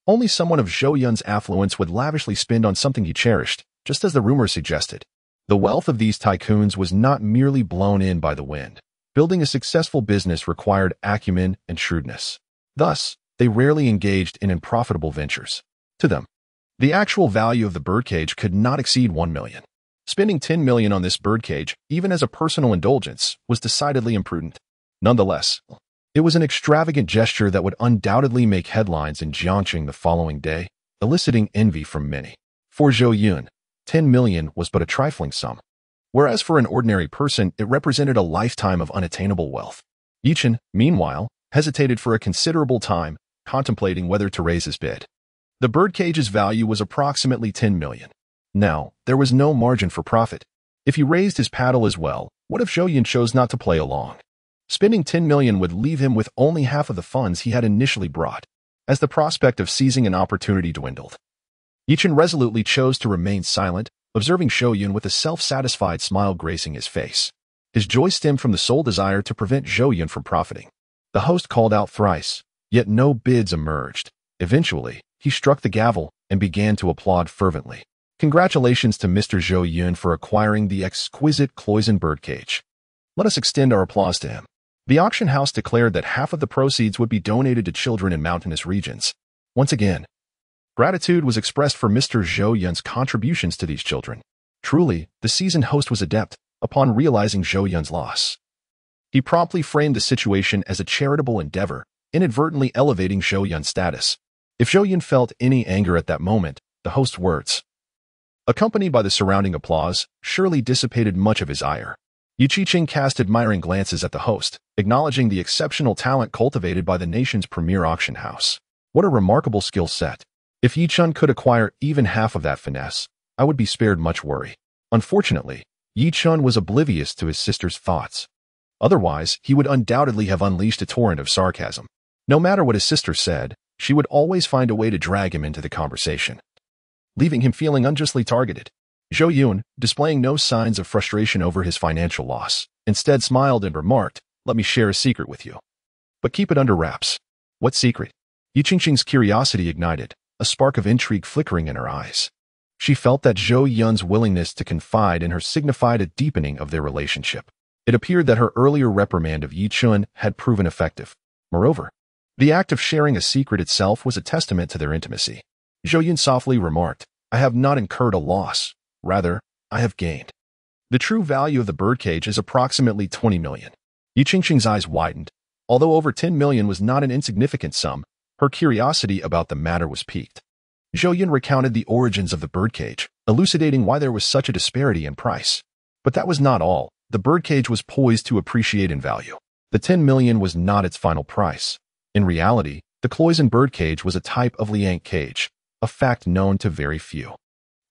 Only someone of Zhou Yun's affluence would lavishly spend on something he cherished, just as the rumors suggested. The wealth of these tycoons was not merely blown in by the wind. Building a successful business required acumen and shrewdness. Thus, they rarely engaged in unprofitable ventures. To them, the actual value of the birdcage could not exceed 1 million. Spending 10 million on this birdcage, even as a personal indulgence, was decidedly imprudent. Nonetheless, it was an extravagant gesture that would undoubtedly make headlines in Jiangxing the following day, eliciting envy from many. For Zhou Yun, 10 million was but a trifling sum, whereas for an ordinary person it represented a lifetime of unattainable wealth. Yuchen, meanwhile, hesitated for a considerable time, contemplating whether to raise his bid. The birdcage's value was approximately 10 million. Now, there was no margin for profit. If he raised his paddle as well, what if Zhou Yun chose not to play along? Spending 10 million would leave him with only half of the funds he had initially brought, as the prospect of seizing an opportunity dwindled. Yi Chen resolutely chose to remain silent, observing Zhou Yun with a self-satisfied smile gracing his face. His joy stemmed from the sole desire to prevent Zhou Yun from profiting. The host called out thrice, yet no bids emerged. Eventually, he struck the gavel and began to applaud fervently. Congratulations to Mr. Zhou Yun for acquiring the exquisite Cloison birdcage. Let us extend our applause to him. The auction house declared that half of the proceeds would be donated to children in mountainous regions. Once again, gratitude was expressed for Mr. Zhou Yun's contributions to these children. Truly, the seasoned host was adept upon realizing Zhou Yun's loss. He promptly framed the situation as a charitable endeavor, inadvertently elevating Zhou Yun's status. If Zhou Yun felt any anger at that moment, the host's words, accompanied by the surrounding applause, surely dissipated much of his ire. Yi Chen cast admiring glances at the host, acknowledging the exceptional talent cultivated by the nation's premier auction house. What a remarkable skill set. If Yi Chen could acquire even half of that finesse, I would be spared much worry. Unfortunately, Yi Chen was oblivious to his sister's thoughts. Otherwise, he would undoubtedly have unleashed a torrent of sarcasm. No matter what his sister said, she would always find a way to drag him into the conversation, leaving him feeling unjustly targeted. Zhou Yun, displaying no signs of frustration over his financial loss, instead smiled and remarked, "Let me share a secret with you. But keep it under wraps." What secret? Yi Qingqing's curiosity ignited, a spark of intrigue flickering in her eyes. She felt that Zhou Yun's willingness to confide in her signified a deepening of their relationship. It appeared that her earlier reprimand of Yi Chen had proven effective. Moreover, the act of sharing a secret itself was a testament to their intimacy. Zhou Yun softly remarked, "I have not incurred a loss. Rather, I have gained. The true value of the birdcage is approximately 20 million. Yi Qingqing's eyes widened. Although over 10 million was not an insignificant sum, her curiosity about the matter was piqued. Zhou Yun recounted the origins of the birdcage, elucidating why there was such a disparity in price. But that was not all. The birdcage was poised to appreciate in value. The 10 million was not its final price. In reality, the Cloison birdcage was a type of liang cage, a fact known to very few.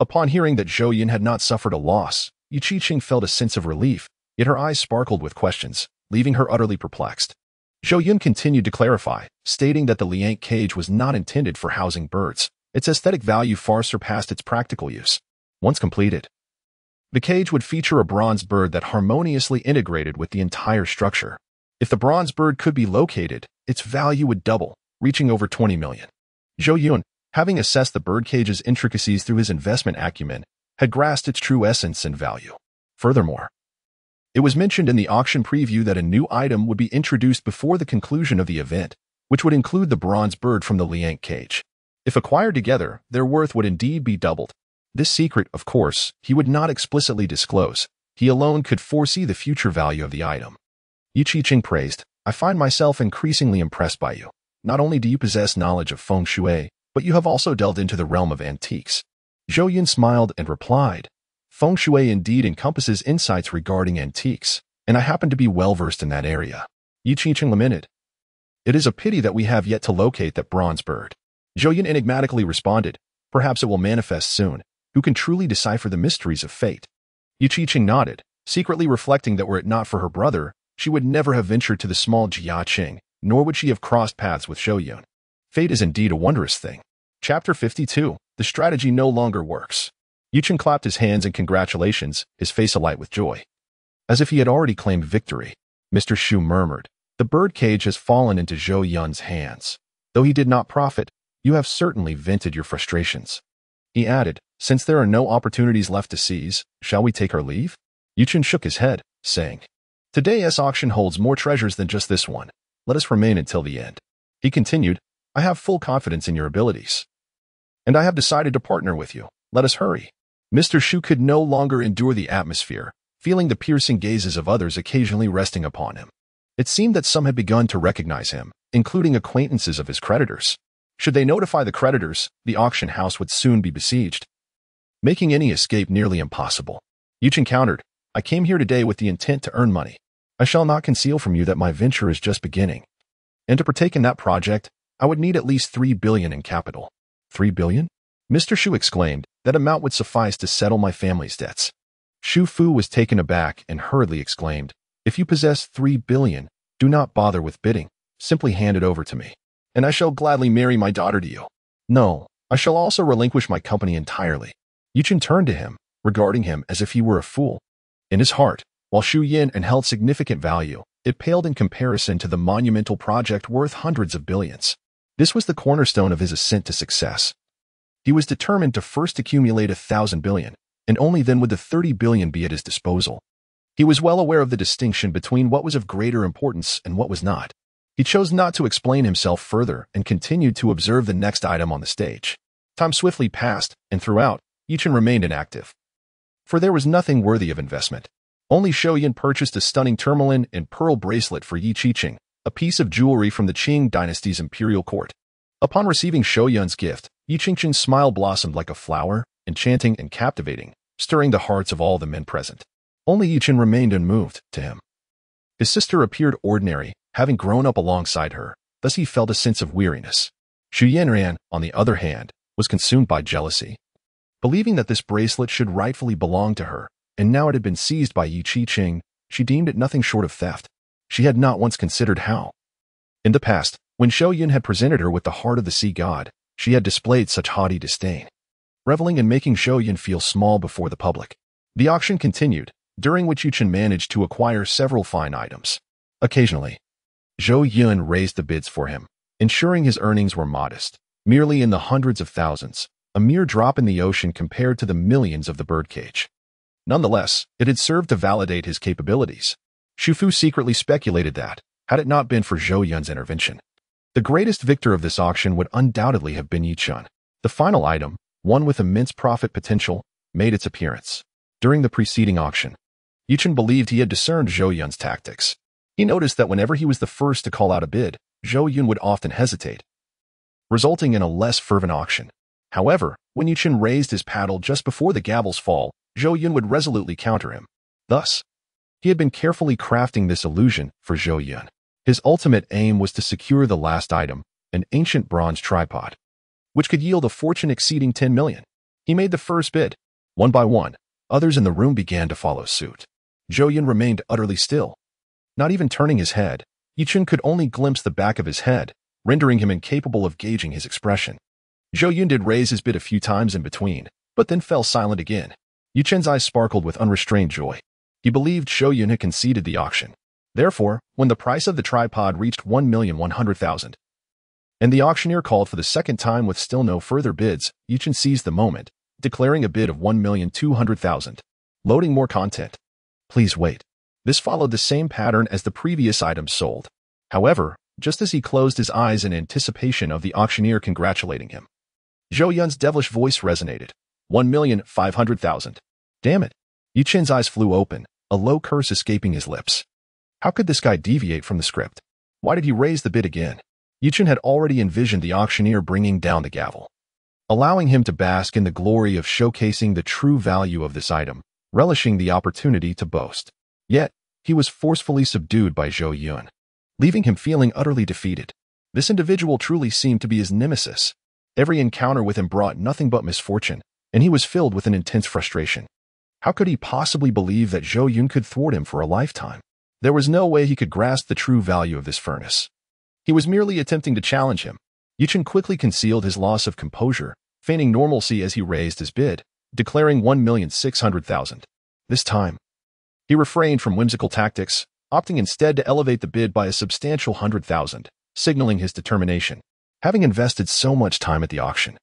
Upon hearing that Zhou Yun had not suffered a loss, Yi Qingqing felt a sense of relief, yet her eyes sparkled with questions, leaving her utterly perplexed. Zhou Yun continued to clarify, stating that the liang cage was not intended for housing birds. Its aesthetic value far surpassed its practical use. Once completed, the cage would feature a bronze bird that harmoniously integrated with the entire structure. If the bronze bird could be located, its value would double, reaching over 20 million. Zhou Yun, having assessed the birdcage's intricacies through his investment acumen, had grasped its true essence and value. Furthermore, it was mentioned in the auction preview that a new item would be introduced before the conclusion of the event, which would include the bronze bird from the liang cage. If acquired together, their worth would indeed be doubled. This secret, of course, he would not explicitly disclose. He alone could foresee the future value of the item. Yi Qingqing praised, "I find myself increasingly impressed by you. Not only do you possess knowledge of feng shui, but you have also delved into the realm of antiques." Zhou Yun smiled and replied, "Feng shui indeed encompasses insights regarding antiques, and I happen to be well-versed in that area." Yi Qingqing lamented, "It is a pity that we have yet to locate that bronze bird." Zhou Yun enigmatically responded, "Perhaps it will manifest soon. Who can truly decipher the mysteries of fate?" Yi Qingqing nodded, secretly reflecting that were it not for her brother, she would never have ventured to the small Jiaqing, nor would she have crossed paths with Zhou Yun. Fate is indeed a wondrous thing. Chapter 52. The strategy no longer works. Yi Chen clapped his hands in congratulations, his face alight with joy. As if he had already claimed victory, Mr. Shu murmured, "The birdcage has fallen into Zhou Yun's hands. Though he did not profit, you have certainly vented your frustrations." He added, "Since there are no opportunities left to seize, shall we take our leave?" Yi Chen shook his head, saying, "Today's auction holds more treasures than just this one. Let us remain until the end." He continued, "I have full confidence in your abilities, and I have decided to partner with you. Let us hurry." Mr. Shu could no longer endure the atmosphere, feeling the piercing gazes of others occasionally resting upon him. It seemed that some had begun to recognize him, including acquaintances of his creditors. Should they notify the creditors, the auction house would soon be besieged, making any escape nearly impossible. Yi Chen countered, "I came here today with the intent to earn money. I shall not conceal from you that my venture is just beginning. And to partake in that project, I would need at least 3 billion in capital. 3 billion? Mr. Shu exclaimed, that amount would suffice to settle my family's debts. Shu Fu was taken aback and hurriedly exclaimed, if you possess 3 billion, do not bother with bidding. Simply hand it over to me, and I shall gladly marry my daughter to you. No, I shall also relinquish my company entirely. Yichen turned to him, regarding him as if he were a fool. In his heart, while Zhou Yun held significant value, it paled in comparison to the monumental project worth hundreds of billions. This was the cornerstone of his ascent to success. He was determined to first accumulate 1,000 billion, and only then would the 30 billion be at his disposal. He was well aware of the distinction between what was of greater importance and what was not. He chose not to explain himself further and continued to observe the next item on the stage. Time swiftly passed, and throughout, Yichen remained inactive. For there was nothing worthy of investment. Only Zhou Yun purchased a stunning tourmaline and pearl bracelet for Yi Qiqing, a piece of jewelry from the Qing dynasty's imperial court. Upon receiving Zhou Yun's gift, Yi Qiqing's smile blossomed like a flower, enchanting and captivating, stirring the hearts of all the men present. Only Yichen remained unmoved to him. His sister appeared ordinary, having grown up alongside her, thus he felt a sense of weariness. Zhu Yanran, on the other hand, was consumed by jealousy. Believing that this bracelet should rightfully belong to her, and now it had been seized by Yi Qiqing, she deemed it nothing short of theft. She had not once considered how. In the past, when Zhou Yun had presented her with the heart of the sea god, she had displayed such haughty disdain, reveling in making Zhou Yun feel small before the public. The auction continued, during which Yichen managed to acquire several fine items. Occasionally, Zhou Yun raised the bids for him, ensuring his earnings were modest, merely in the hundreds of thousands, a mere drop in the ocean compared to the millions of the birdcage. Nonetheless, it had served to validate his capabilities. Shu Fu secretly speculated that, had it not been for Zhou Yun's intervention, the greatest victor of this auction would undoubtedly have been Yichen. The final item, one with immense profit potential, made its appearance. During the preceding auction, Yichen believed he had discerned Zhou Yun's tactics. He noticed that whenever he was the first to call out a bid, Zhou Yun would often hesitate, resulting in a less fervent auction. However, when Yichen raised his paddle just before the gavel's fall, Zhou Yun would resolutely counter him. Thus, he had been carefully crafting this illusion for Zhou Yun. His ultimate aim was to secure the last item, an ancient bronze tripod, which could yield a fortune exceeding 10 million. He made the first bid. One by one, others in the room began to follow suit. Zhou Yun remained utterly still. Not even turning his head, Yichen could only glimpse the back of his head, rendering him incapable of gauging his expression. Zhou Yun did raise his bid a few times in between, but then fell silent again. Yichen's eyes sparkled with unrestrained joy. He believed Zhou Yun had conceded the auction. Therefore, when the price of the tripod reached 1,100,000, and the auctioneer called for the second time with still no further bids, Yichen seized the moment, declaring a bid of 1,200,000. Loading more content. Please wait. This followed the same pattern as the previous items sold. However, just as he closed his eyes in anticipation of the auctioneer congratulating him, Zhou Yun's devilish voice resonated. 1,500,000. Damn it. Yichen's eyes flew open, a low curse escaping his lips. How could this guy deviate from the script? Why did he raise the bid again? Yichen had already envisioned the auctioneer bringing down the gavel, allowing him to bask in the glory of showcasing the true value of this item, relishing the opportunity to boast. Yet, he was forcefully subdued by Zhou Yun, leaving him feeling utterly defeated. This individual truly seemed to be his nemesis. Every encounter with him brought nothing but misfortune, and he was filled with an intense frustration. How could he possibly believe that Zhou Yun could thwart him for a lifetime? There was no way he could grasp the true value of this furnace. He was merely attempting to challenge him. Yichen quickly concealed his loss of composure, feigning normalcy as he raised his bid, declaring 1,600,000. This time, he refrained from whimsical tactics, opting instead to elevate the bid by a substantial 100,000, signaling his determination. Having invested so much time at the auction,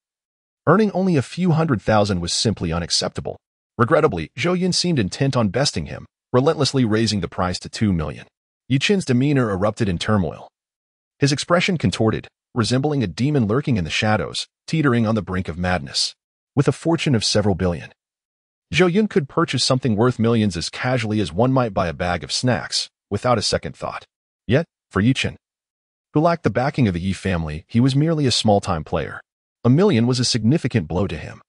earning only a few 100,000 was simply unacceptable. Regrettably, Zhou Yun seemed intent on besting him, relentlessly raising the price to 2 million. Yichen's demeanor erupted in turmoil. His expression contorted, resembling a demon lurking in the shadows, teetering on the brink of madness. With a fortune of several billion, Zhou Yun could purchase something worth millions as casually as one might buy a bag of snacks, without a second thought. Yet, for Yichen, who lacked the backing of the Yi family, he was merely a small-time player. $1 million was a significant blow to him.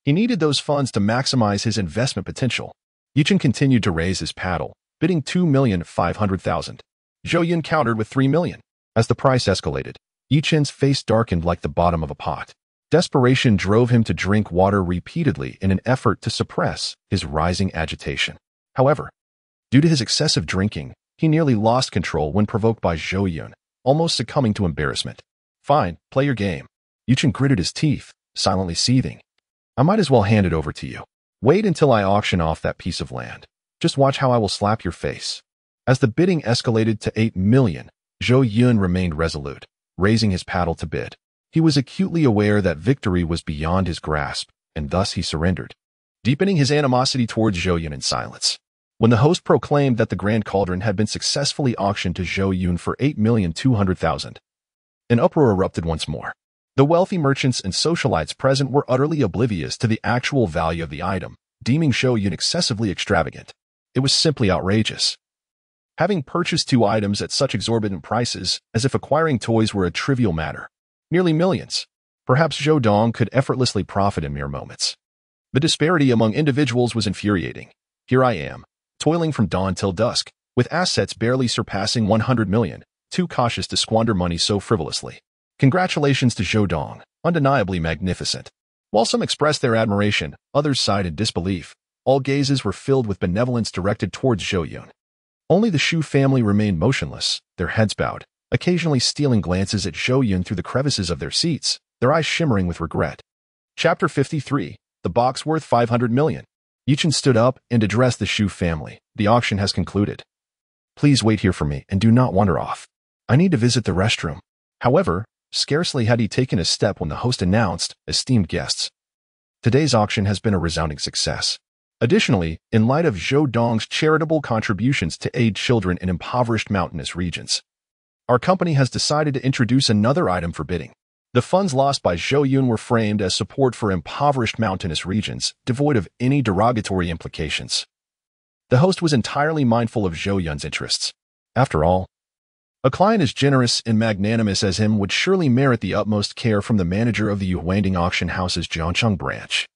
He needed those funds to maximize his investment potential. Yichen continued to raise his paddle, bidding 2,500,000. Zhou Yun countered with 3 million. As the price escalated, Yichen's face darkened like the bottom of a pot. Desperation drove him to drink water repeatedly in an effort to suppress his rising agitation. However, due to his excessive drinking, he nearly lost control when provoked by Zhou Yun, almost succumbing to embarrassment. "Fine, play your game." Yun gritted his teeth, silently seething. "I might as well hand it over to you. Wait until I auction off that piece of land. Just watch how I will slap your face." As the bidding escalated to 8 million, Zhou Yun remained resolute, raising his paddle to bid. He was acutely aware that victory was beyond his grasp, and thus he surrendered, deepening his animosity towards Zhou Yun in silence. When the host proclaimed that the Grand Cauldron had been successfully auctioned to Zhou Yun for 8,200,000, an uproar erupted once more. The wealthy merchants and socialites present were utterly oblivious to the actual value of the item, deeming Zhou Yun excessively extravagant. It was simply outrageous. Having purchased 2 items at such exorbitant prices, as if acquiring toys were a trivial matter. Nearly millions. Perhaps Zhou Dong could effortlessly profit in mere moments. The disparity among individuals was infuriating. Here I am, toiling from dawn till dusk, with assets barely surpassing 100 million, too cautious to squander money so frivolously. Congratulations to Zhou Dong, undeniably magnificent. While some expressed their admiration, others sighed in disbelief. All gazes were filled with benevolence directed towards Zhou Yun. Only the Shu family remained motionless, their heads bowed, occasionally stealing glances at Zhou Yun through the crevices of their seats, their eyes shimmering with regret. Chapter 53. The box worth 500 million. Yun stood up and addressed the Shu family. "The auction has concluded. Please wait here for me and do not wander off. I need to visit the restroom." However, scarcely had he taken a step when the host announced, "Esteemed guests, today's auction has been a resounding success. Additionally, in light of Zhou Dong's charitable contributions to aid children in impoverished mountainous regions, our company has decided to introduce another item for bidding. The funds lost by Zhou Yun were framed as support for impoverished mountainous regions, devoid of any derogatory implications." The host was entirely mindful of Zhou Yun's interests. After all, a client as generous and magnanimous as him would surely merit the utmost care from the manager of the Yuhuangding Auction House's Jiangcheng branch.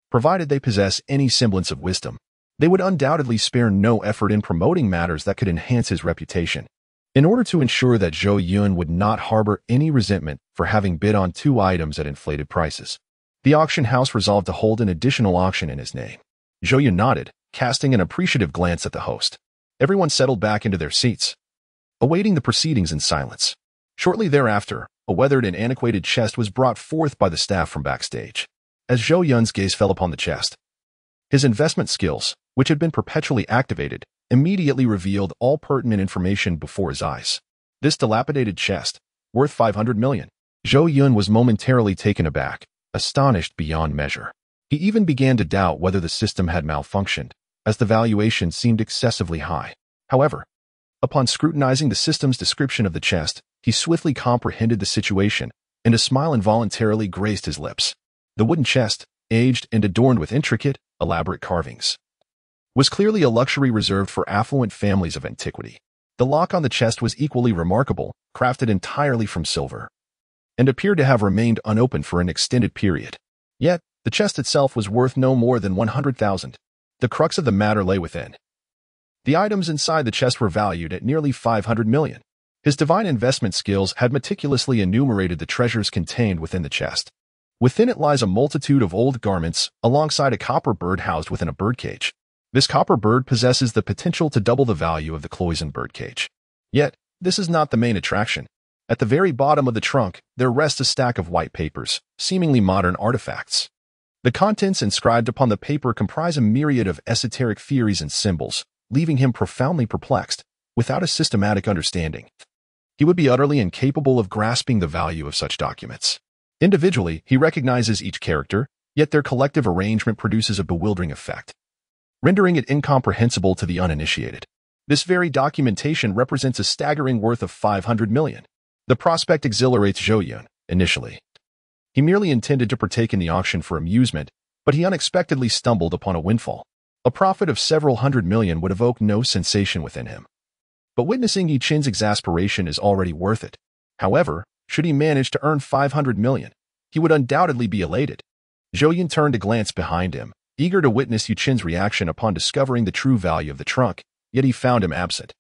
Provided they possess any semblance of wisdom, they would undoubtedly spare no effort in promoting matters that could enhance his reputation. In order to ensure that Zhou Yun would not harbor any resentment for having bid on 2 items at inflated prices, the auction house resolved to hold an additional auction in his name. Zhou Yun nodded, casting an appreciative glance at the host. Everyone settled back into their seats, awaiting the proceedings in silence. Shortly thereafter, a weathered and antiquated chest was brought forth by the staff from backstage. As Zhou Yun's gaze fell upon the chest, his investment skills, which had been perpetually activated, immediately revealed all pertinent information before his eyes. This dilapidated chest, worth 500 million. Zhou Yun was momentarily taken aback, astonished beyond measure. He even began to doubt whether the system had malfunctioned, as the valuation seemed excessively high. However, upon scrutinizing the system's description of the chest, he swiftly comprehended the situation, and a smile involuntarily graced his lips. The wooden chest, aged and adorned with intricate, elaborate carvings, was clearly a luxury reserved for affluent families of antiquity. The lock on the chest was equally remarkable, crafted entirely from silver, and appeared to have remained unopened for an extended period. Yet, the chest itself was worth no more than 100,000. The crux of the matter lay within. The items inside the chest were valued at nearly 500 million. His divine investment skills had meticulously enumerated the treasures contained within the chest. Within it lies a multitude of old garments, alongside a copper bird housed within a birdcage. This copper bird possesses the potential to double the value of the cloisonne birdcage. Yet, this is not the main attraction. At the very bottom of the trunk, there rests a stack of white papers, seemingly modern artifacts. The contents inscribed upon the paper comprise a myriad of esoteric theories and symbols, leaving him profoundly perplexed, without a systematic understanding. He would be utterly incapable of grasping the value of such documents. Individually, he recognizes each character, yet their collective arrangement produces a bewildering effect, rendering it incomprehensible to the uninitiated. This very documentation represents a staggering worth of 500 million. The prospect exhilarates Zhou Yun, initially. He merely intended to partake in the auction for amusement, but he unexpectedly stumbled upon a windfall. A profit of several hundred million would evoke no sensation within him. But witnessing Yichin's exasperation is already worth it. However, should he manage to earn 500 million, he would undoubtedly be elated. Zhou Yun turned to glance behind him, eager to witness Yichin's reaction upon discovering the true value of the trunk, yet he found him absent.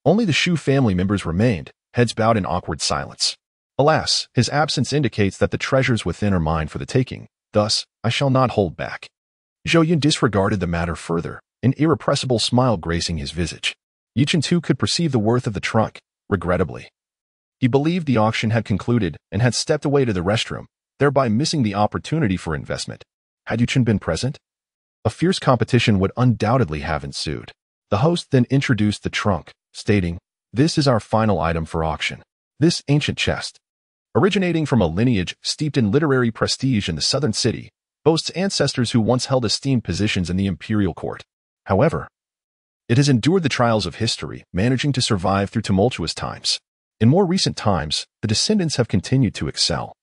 Only the Shu family members remained, heads bowed in awkward silence. Alas, his absence indicates that the treasures within are mine for the taking. Thus, I shall not hold back. Zhou Yun disregarded the matter further, an irrepressible smile gracing his visage. Yichen too could perceive the worth of the trunk, regrettably. He believed the auction had concluded and had stepped away to the restroom, thereby missing the opportunity for investment. Had Yichen been present, a fierce competition would undoubtedly have ensued. The host then introduced the trunk, stating, "This is our final item for auction. This ancient chest, originating from a lineage steeped in literary prestige in the southern city, boasts ancestors who once held esteemed positions in the imperial court. However, it has endured the trials of history, managing to survive through tumultuous times. In more recent times, the descendants have continued to excel,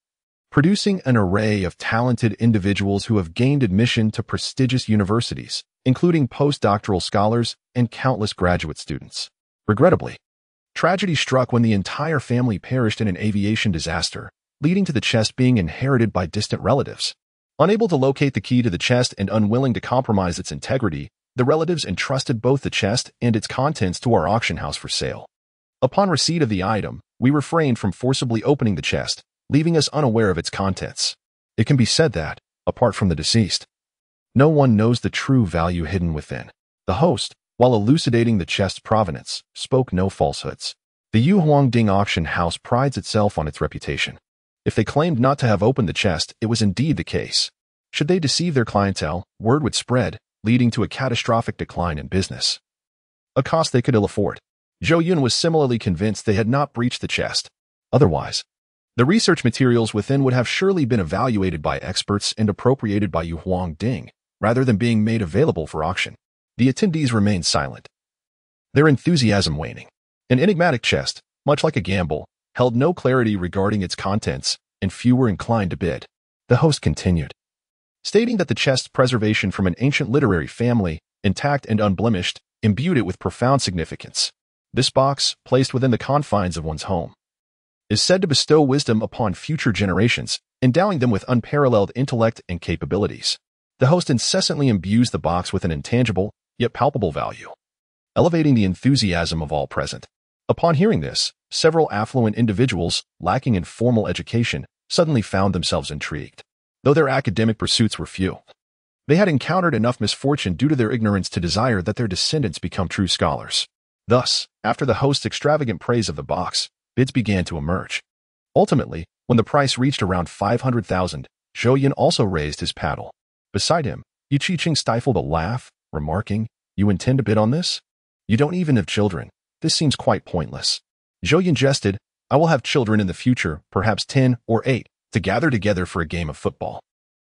producing an array of talented individuals who have gained admission to prestigious universities, including postdoctoral scholars and countless graduate students. Regrettably, tragedy struck when the entire family perished in an aviation disaster, leading to the chest being inherited by distant relatives. Unable to locate the key to the chest and unwilling to compromise its integrity, the relatives entrusted both the chest and its contents to our auction house for sale. Upon receipt of the item, we refrained from forcibly opening the chest, leaving us unaware of its contents. It can be said that, apart from the deceased, no one knows the true value hidden within." The host, while elucidating the chest's provenance, spoke no falsehoods. The Yuhuangding auction house prides itself on its reputation. If they claimed not to have opened the chest, it was indeed the case. Should they deceive their clientele, word would spread, leading to a catastrophic decline in business, a cost they could ill afford. Zhou Yun was similarly convinced they had not breached the chest. Otherwise, the research materials within would have surely been evaluated by experts and appropriated by Yuhuangding, rather than being made available for auction. The attendees remained silent, their enthusiasm waning. An enigmatic chest, much like a gamble, held no clarity regarding its contents, and few were inclined to bid. The host continued, stating that the chest's preservation from an ancient literary family, intact and unblemished, imbued it with profound significance. This box, placed within the confines of one's home, is said to bestow wisdom upon future generations, endowing them with unparalleled intellect and capabilities. The host incessantly imbues the box with an intangible, yet palpable value, elevating the enthusiasm of all present. Upon hearing this, several affluent individuals, lacking in formal education, suddenly found themselves intrigued. Though their academic pursuits were few, they had encountered enough misfortune due to their ignorance to desire that their descendants become true scholars. Thus, after the host's extravagant praise of the box, bids began to emerge. Ultimately, when the price reached around 500,000, Zhou Yun also raised his paddle. Beside him, Yi Qiqing stifled a laugh, remarking, "You intend to bid on this? You don't even have children. This seems quite pointless." Zhou Yun jested, "I will have children in the future, perhaps 10 or 8, to gather together for a game of football."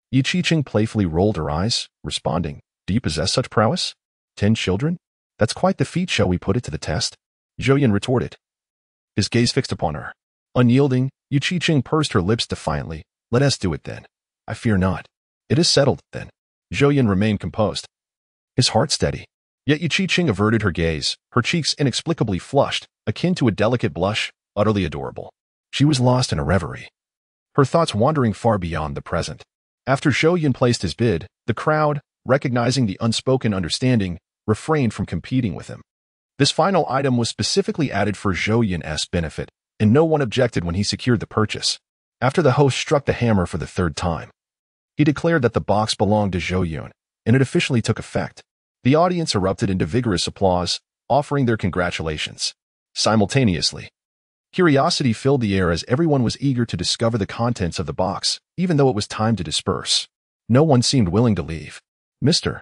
Yi Qiqing playfully rolled her eyes, responding, "Do you possess such prowess? 10 children? That's quite the feat. Shall we put it to the test?" Zhou Yun retorted, his gaze fixed upon her. Unyielding, Yi Qiqing pursed her lips defiantly. "Let us do it then. I fear not." "It is settled, then." Zhou Yun remained composed, his heart steady. Yet Yi Qiqing averted her gaze, her cheeks inexplicably flushed, akin to a delicate blush, utterly adorable. She was lost in a reverie, her thoughts wandering far beyond the present. After Zhou Yun placed his bid, the crowd, recognizing the unspoken understanding, refrained from competing with him. This final item was specifically added for Zhou Yun's benefit, and no one objected when he secured the purchase. After the host struck the hammer for the third time, he declared that the box belonged to Zhou Yun, and it officially took effect. The audience erupted into vigorous applause, offering their congratulations. Simultaneously, curiosity filled the air as everyone was eager to discover the contents of the box, even though it was time to disperse. No one seemed willing to leave. "Mr.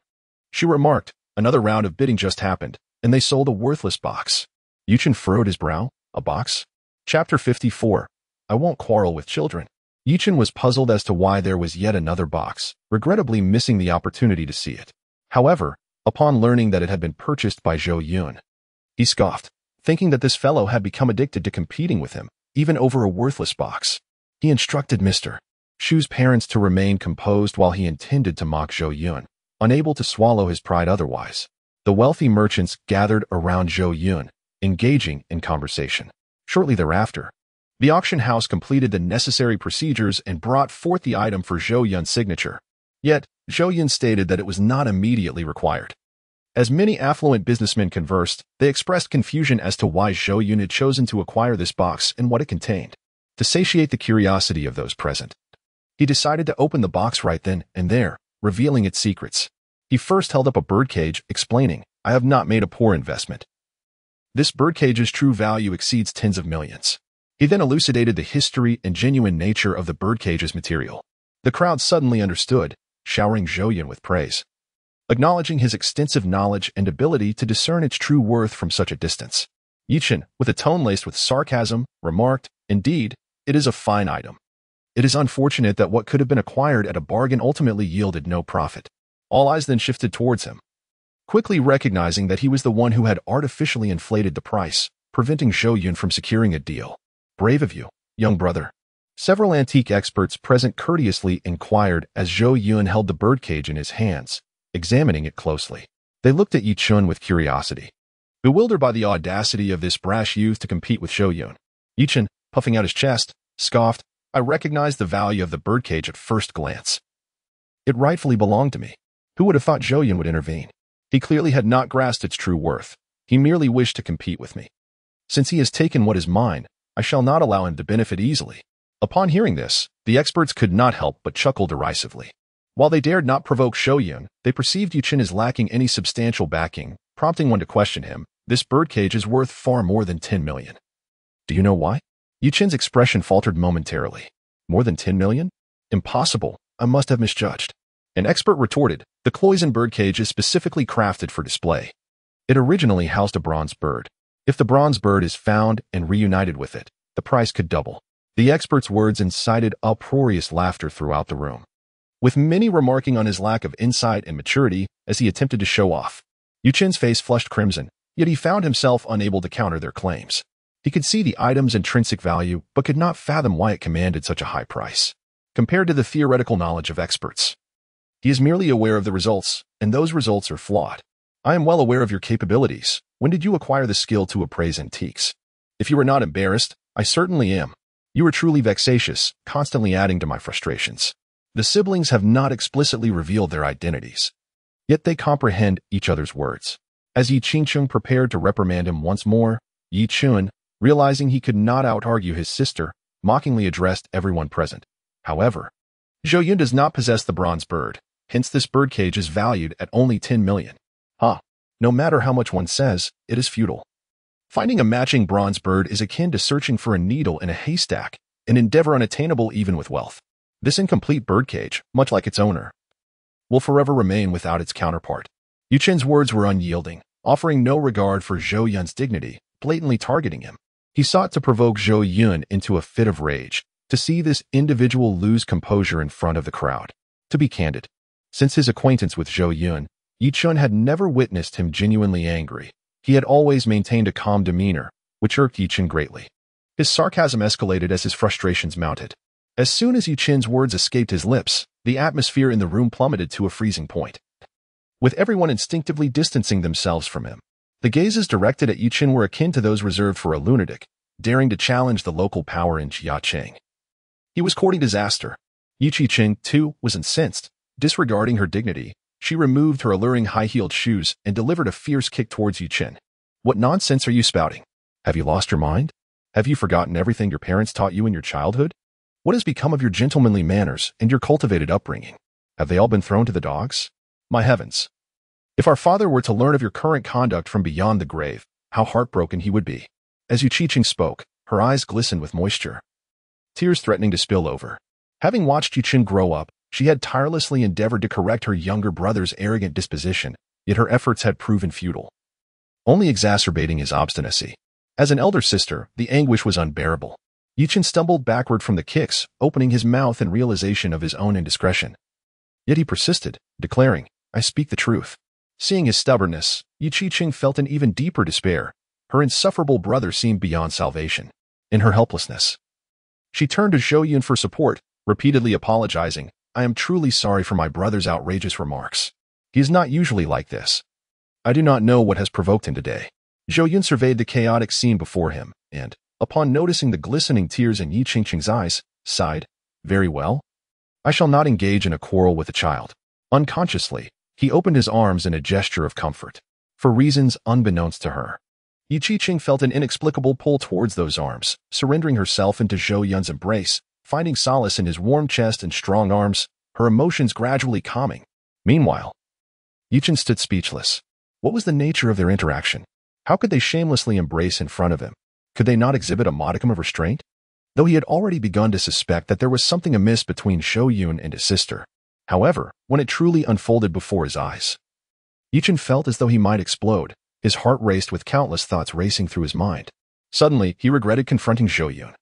She remarked, "Another round of bidding just happened, and they sold a worthless box." Yichen furrowed his brow. "A box?" Chapter 54. I won't quarrel with children. Yichen was puzzled as to why there was yet another box, regrettably missing the opportunity to see it. However, upon learning that it had been purchased by Zhou Yun, he scoffed, thinking that this fellow had become addicted to competing with him, even over a worthless box. He instructed Mr. Shu's parents to remain composed while he intended to mock Zhou Yun, unable to swallow his pride otherwise. The wealthy merchants gathered around Zhou Yun, engaging in conversation. Shortly thereafter, the auction house completed the necessary procedures and brought forth the item for Zhou Yun's signature. Yet, Zhou Yun stated that it was not immediately required. As many affluent businessmen conversed, they expressed confusion as to why Zhou Yun had chosen to acquire this box and what it contained. to satiate the curiosity of those present. He decided to open the box right then and there, revealing its secrets. He first held up a birdcage, explaining, "I have not made a poor investment. This birdcage's true value exceeds tens of millions." He then elucidated the history and genuine nature of the birdcage's material. The crowd suddenly understood, showering Zhou Yun with praise, acknowledging his extensive knowledge and ability to discern its true worth from such a distance. Yichen, with a tone laced with sarcasm, remarked, "Indeed, it is a fine item. It is unfortunate that what could have been acquired at a bargain ultimately yielded no profit." All eyes then shifted towards him, quickly recognizing that he was the one who had artificially inflated the price, preventing Zhou Yun from securing a deal. "Brave of you, young brother." Several antique experts present courteously inquired as Zhou Yun held the birdcage in his hands, examining it closely. They looked at Yichen with curiosity, bewildered by the audacity of this brash youth to compete with Zhou Yun. Yichen, puffing out his chest, scoffed, "I recognized the value of the birdcage at first glance. It rightfully belonged to me. Who would have thought Zhou Yun would intervene? He clearly had not grasped its true worth. He merely wished to compete with me. Since he has taken what is mine, I shall not allow him to benefit easily." Upon hearing this, the experts could not help but chuckle derisively. While they dared not provoke Zhou Yun, they perceived Yichen as lacking any substantial backing, prompting one to question him. "This birdcage is worth far more than 10 million. Do you know why?" Yichen's expression faltered momentarily. "More than 10 million? Impossible. I must have misjudged." An expert retorted, "The cloisonne birdcage is specifically crafted for display. It originally housed a bronze bird. If the bronze bird is found and reunited with it, the price could double." The expert's words incited uproarious laughter throughout the room, with many remarking on his lack of insight and maturity as he attempted to show off. Yichen's face flushed crimson, yet he found himself unable to counter their claims. He could see the item's intrinsic value, but could not fathom why it commanded such a high price, compared to the theoretical knowledge of experts. He is merely aware of the results, and those results are flawed. "I am well aware of your capabilities. When did you acquire the skill to appraise antiques? If you are not embarrassed, I certainly am. You are truly vexatious, constantly adding to my frustrations." The siblings have not explicitly revealed their identities, yet they comprehend each other's words. As Yi Qingcheng prepared to reprimand him once more, Yi Chun, realizing he could not out-argue his sister, mockingly addressed everyone present. "However, Zhou Yun does not possess the bronze bird, hence this birdcage is valued at only 10 million. No matter how much one says, it is futile. Finding a matching bronze bird is akin to searching for a needle in a haystack, an endeavor unattainable even with wealth. This incomplete birdcage, much like its owner, will forever remain without its counterpart." Yuchen's words were unyielding, offering no regard for Zhou Yun's dignity, blatantly targeting him. He sought to provoke Zhou Yun into a fit of rage, to see this individual lose composure in front of the crowd. To be candid, since his acquaintance with Zhou Yun, Yi Chun had never witnessed him genuinely angry. He had always maintained a calm demeanor, which irked Yi Chun greatly. His sarcasm escalated as his frustrations mounted. As soon as Yi Chun's words escaped his lips, the atmosphere in the room plummeted to a freezing point, with everyone instinctively distancing themselves from him. The gazes directed at Yi Chun were akin to those reserved for a lunatic, daring to challenge the local power in Jiacheng. He was courting disaster. Yi Qingcheng, too, was incensed. Disregarding her dignity, she removed her alluring high-heeled shoes and delivered a fierce kick towards Yi Chun. "What nonsense are you spouting? Have you lost your mind? Have you forgotten everything your parents taught you in your childhood? What has become of your gentlemanly manners and your cultivated upbringing? Have they all been thrown to the dogs? My heavens! If our father were to learn of your current conduct from beyond the grave, how heartbroken he would be." As Yu Qiqing spoke, her eyes glistened with moisture, tears threatening to spill over. Having watched Yu Qin grow up, she had tirelessly endeavored to correct her younger brother's arrogant disposition, yet her efforts had proven futile, only exacerbating his obstinacy. As an elder sister, the anguish was unbearable. Yu Qin stumbled backward from the kicks, opening his mouth in realization of his own indiscretion. Yet he persisted, declaring, "I speak the truth." Seeing his stubbornness, Yu Qiqing felt an even deeper despair. Her insufferable brother seemed beyond salvation. In her helplessness, she turned to Zhou Yun for support, repeatedly apologizing, "I am truly sorry for my brother's outrageous remarks. He is not usually like this. I do not know what has provoked him today." Zhou Yun surveyed the chaotic scene before him, and, upon noticing the glistening tears in Yi Qingqing's eyes, sighed, "Very well. I shall not engage in a quarrel with the child." Unconsciously, he opened his arms in a gesture of comfort. For reasons unbeknownst to her, Yi Qiqing felt an inexplicable pull towards those arms, surrendering herself into Zhou Yun's embrace, finding solace in his warm chest and strong arms, her emotions gradually calming. Meanwhile, Yi Qiqing stood speechless. What was the nature of their interaction? How could they shamelessly embrace in front of him? Could they not exhibit a modicum of restraint? Though he had already begun to suspect that there was something amiss between Zhou Yun and his sister. However, when it truly unfolded before his eyes, Yi Qiqing felt as though he might explode. His heart raced with countless thoughts racing through his mind. Suddenly, he regretted confronting Zhou Yun,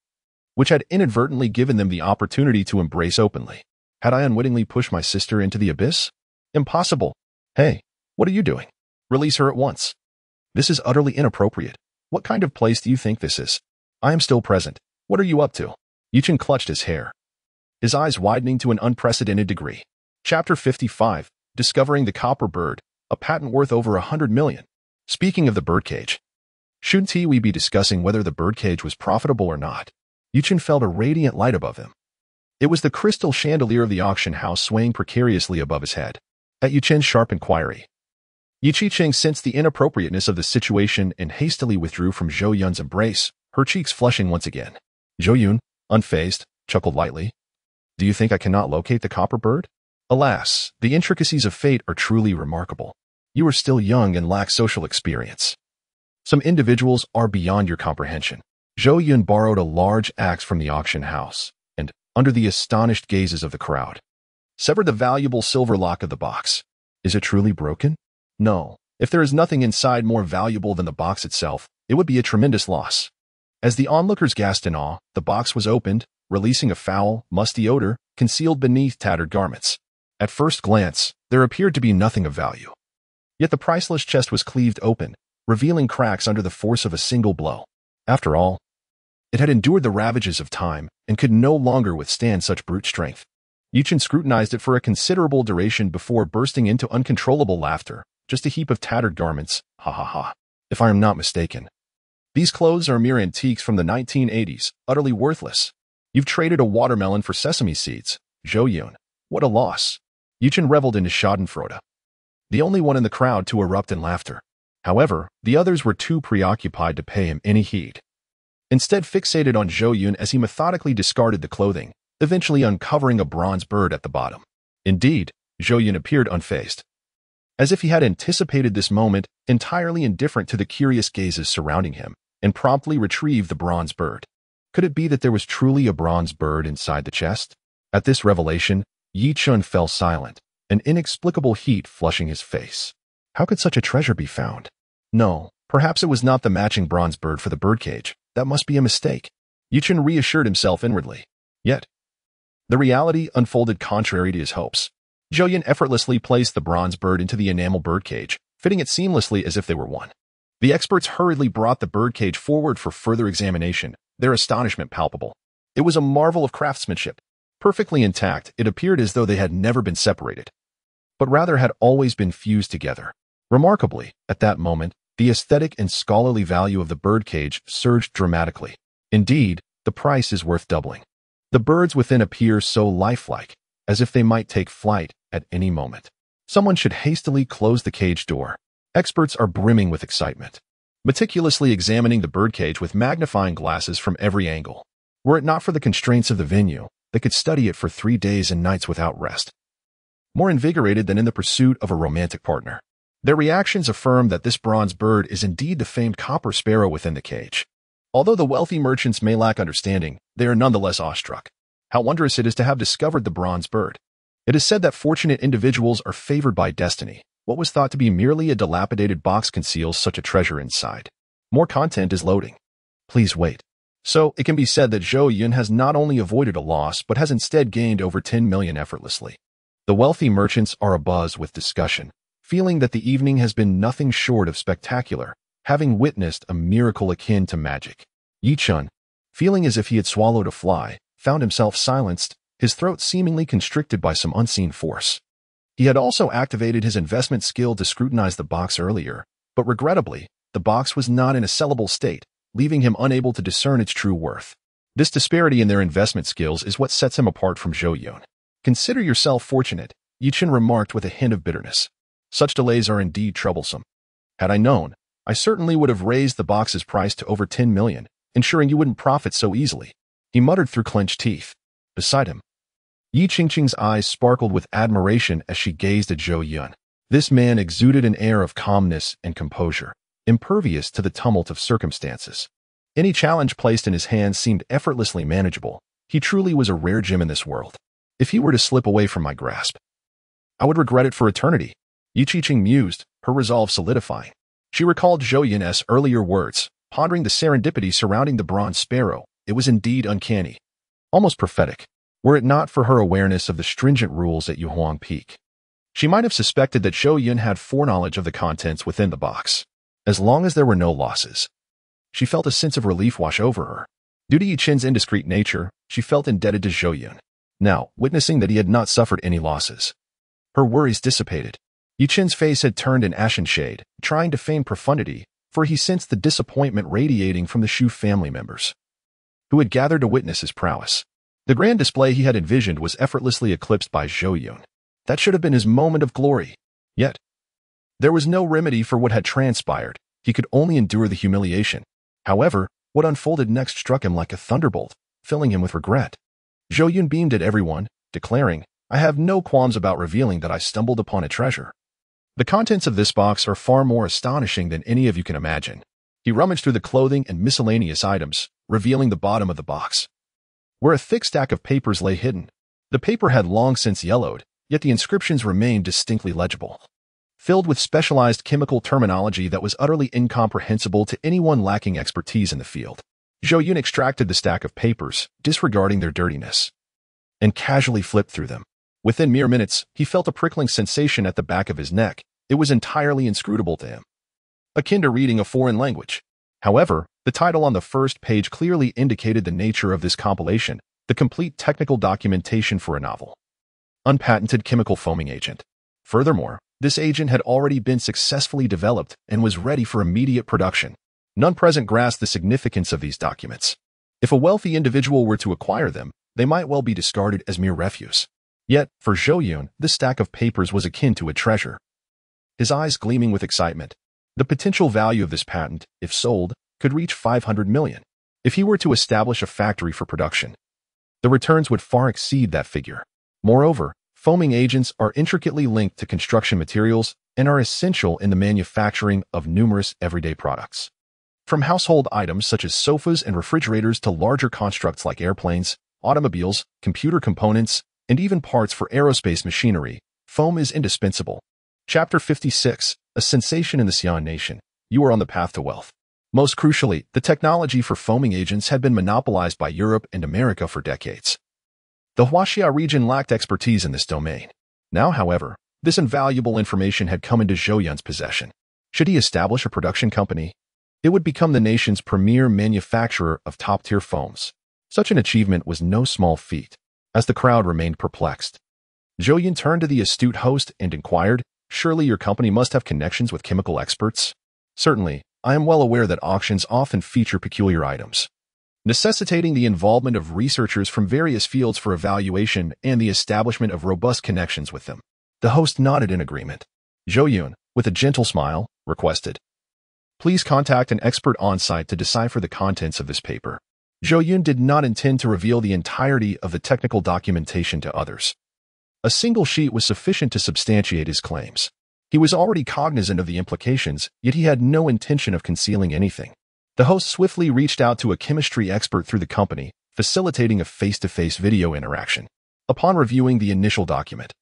which had inadvertently given them the opportunity to embrace openly. Had I unwittingly pushed my sister into the abyss? Impossible. Hey, what are you doing? Release her at once. This is utterly inappropriate. What kind of place do you think this is? I am still present. What are you up to? Yi Qiqing clutched his hair, his eyes widening to an unprecedented degree. Chapter 55, Discovering the Copper Bird, a patent worth over 100 million. Speaking of the birdcage, shouldn't we be discussing whether the birdcage was profitable or not? Yi Qiqing felt a radiant light above him. It was the crystal chandelier of the auction house swaying precariously above his head. At Yi Qiqing's sharp inquiry, Yi Qiqing sensed the inappropriateness of the situation and hastily withdrew from Zhou Yun's embrace, her cheeks flushing once again. Zhou Yun, unfazed, chuckled lightly. Do you think I cannot locate the copper bird? Alas, the intricacies of fate are truly remarkable. You are still young and lack social experience. Some individuals are beyond your comprehension. Zhou Yun borrowed a large axe from the auction house, and, under the astonished gazes of the crowd, severed the valuable silver lock of the box. Is it truly broken? No. If there is nothing inside more valuable than the box itself, it would be a tremendous loss. As the onlookers gasped in awe, the box was opened, releasing a foul, musty odor, concealed beneath tattered garments. At first glance, there appeared to be nothing of value. Yet the priceless chest was cleaved open, revealing cracks under the force of a single blow. After all, it had endured the ravages of time and could no longer withstand such brute strength. Yi Qiqing scrutinized it for a considerable duration before bursting into uncontrollable laughter. Just a heap of tattered garments, ha ha ha. If I am not mistaken, these clothes are mere antiques from the 1980s, utterly worthless. You've traded a watermelon for sesame seeds, Zhou Yun. What a loss. Yi Qiqing reveled in his schadenfreude, the only one in the crowd to erupt in laughter. However, the others were too preoccupied to pay him any heed. Instead fixated on Zhou Yun as he methodically discarded the clothing, eventually uncovering a bronze bird at the bottom. Indeed, Zhou Yun appeared unfazed, as if he had anticipated this moment, entirely indifferent to the curious gazes surrounding him, and promptly retrieved the bronze bird. Could it be that there was truly a bronze bird inside the chest? At this revelation, Yi Qiqing fell silent, an inexplicable heat flushing his face. How could such a treasure be found? No, perhaps it was not the matching bronze bird for the birdcage. That must be a mistake. Yi Qiqing reassured himself inwardly. Yet, the reality unfolded contrary to his hopes. Zhou Yun effortlessly placed the bronze bird into the enamel birdcage, fitting it seamlessly as if they were one. The experts hurriedly brought the birdcage forward for further examination, their astonishment palpable. It was a marvel of craftsmanship. Perfectly intact, it appeared as though they had never been separated, but rather had always been fused together. Remarkably, at that moment, the aesthetic and scholarly value of the birdcage surged dramatically. Indeed, the price is worth doubling. The birds within appear so lifelike, as if they might take flight at any moment. Someone should hastily close the cage door. Experts are brimming with excitement, meticulously examining the birdcage with magnifying glasses from every angle. Were it not for the constraints of the venue, they could study it for 3 days and nights without rest, more invigorated than in the pursuit of a romantic partner. Their reactions affirm that this bronze bird is indeed the famed copper sparrow within the cage. Although the wealthy merchants may lack understanding, they are nonetheless awestruck. How wondrous it is to have discovered the bronze bird. It is said that fortunate individuals are favored by destiny. What was thought to be merely a dilapidated box conceals such a treasure inside. More content is loading. Please wait. So, it can be said that Zhou Yun has not only avoided a loss but has instead gained over 10 million effortlessly. The wealthy merchants are abuzz with discussion, feeling that the evening has been nothing short of spectacular, having witnessed a miracle akin to magic. Yi Qiqing, feeling as if he had swallowed a fly, found himself silenced, his throat seemingly constricted by some unseen force. He had also activated his investment skill to scrutinize the box earlier, but regrettably, the box was not in a sellable state, leaving him unable to discern its true worth. This disparity in their investment skills is what sets him apart from Zhou Yun. Consider yourself fortunate, Yi Qiqing remarked with a hint of bitterness. Such delays are indeed troublesome. Had I known, I certainly would have raised the box's price to over 10 million, ensuring you wouldn't profit so easily, he muttered through clenched teeth. Beside him, Yi Qingqing's eyes sparkled with admiration as she gazed at Zhou Yun. This man exuded an air of calmness and composure, impervious to the tumult of circumstances. Any challenge placed in his hands seemed effortlessly manageable. He truly was a rare gem in this world. If he were to slip away from my grasp, I would regret it for eternity. Yi Qingqing mused, her resolve solidifying. She recalled Zhou Yun's earlier words, pondering the serendipity surrounding the bronze sparrow. It was indeed uncanny, almost prophetic, were it not for her awareness of the stringent rules at Yuhuang Peak. She might have suspected that Zhou Yun had foreknowledge of the contents within the box. As long as there were no losses, she felt a sense of relief wash over her. Due to Yi Qin's indiscreet nature, she felt indebted to Zhou Yun. Now, witnessing that he had not suffered any losses, her worries dissipated. Yi Qin's face had turned an ashen shade, trying to feign profundity, for he sensed the disappointment radiating from the Shu family members, who had gathered to witness his prowess. The grand display he had envisioned was effortlessly eclipsed by Zhou Yun. That should have been his moment of glory. Yet, there was no remedy for what had transpired. He could only endure the humiliation. However, what unfolded next struck him like a thunderbolt, filling him with regret. Zhou Yun beamed at everyone, declaring, I have no qualms about revealing that I stumbled upon a treasure. The contents of this box are far more astonishing than any of you can imagine. He rummaged through the clothing and miscellaneous items, revealing the bottom of the box, where a thick stack of papers lay hidden. The paper had long since yellowed, yet the inscriptions remained distinctly legible, filled with specialized chemical terminology that was utterly incomprehensible to anyone lacking expertise in the field. Zhou Yun extracted the stack of papers, disregarding their dirtiness, and casually flipped through them. Within mere minutes, he felt a prickling sensation at the back of his neck. It was entirely inscrutable to him, akin to reading a foreign language. However, the title on the first page clearly indicated the nature of this compilation, the complete technical documentation for a novel. Unpatented chemical foaming agent. Furthermore, this agent had already been successfully developed and was ready for immediate production. None present grasped the significance of these documents. If a wealthy individual were to acquire them, they might well be discarded as mere refuse. Yet, for Zhou Yun, this stack of papers was akin to a treasure. His eyes gleaming with excitement. The potential value of this patent, if sold, could reach 500 million. If he were to establish a factory for production, the returns would far exceed that figure. Moreover, foaming agents are intricately linked to construction materials and are essential in the manufacturing of numerous everyday products. From household items such as sofas and refrigerators to larger constructs like airplanes, automobiles, computer components, and even parts for aerospace machinery, foam is indispensable. Chapter 56, A Sensation in the Xi'an Nation. You are on the path to wealth. Most crucially, the technology for foaming agents had been monopolized by Europe and America for decades. The Huaxia region lacked expertise in this domain. Now, however, this invaluable information had come into Zhou Yun's possession. Should he establish a production company, it would become the nation's premier manufacturer of top-tier foams. Such an achievement was no small feat. As the crowd remained perplexed, Zhou Yun turned to the astute host and inquired, Surely your company must have connections with chemical experts? Certainly, I am well aware that auctions often feature peculiar items, necessitating the involvement of researchers from various fields for evaluation and the establishment of robust connections with them. The host nodded in agreement. Zhou Yun, with a gentle smile, requested, Please contact an expert on-site to decipher the contents of this paper. Zhou Yun did not intend to reveal the entirety of the technical documentation to others. A single sheet was sufficient to substantiate his claims. He was already cognizant of the implications, yet he had no intention of concealing anything. The host swiftly reached out to a chemistry expert through the company, facilitating a face-to-face video interaction. Upon reviewing the initial document,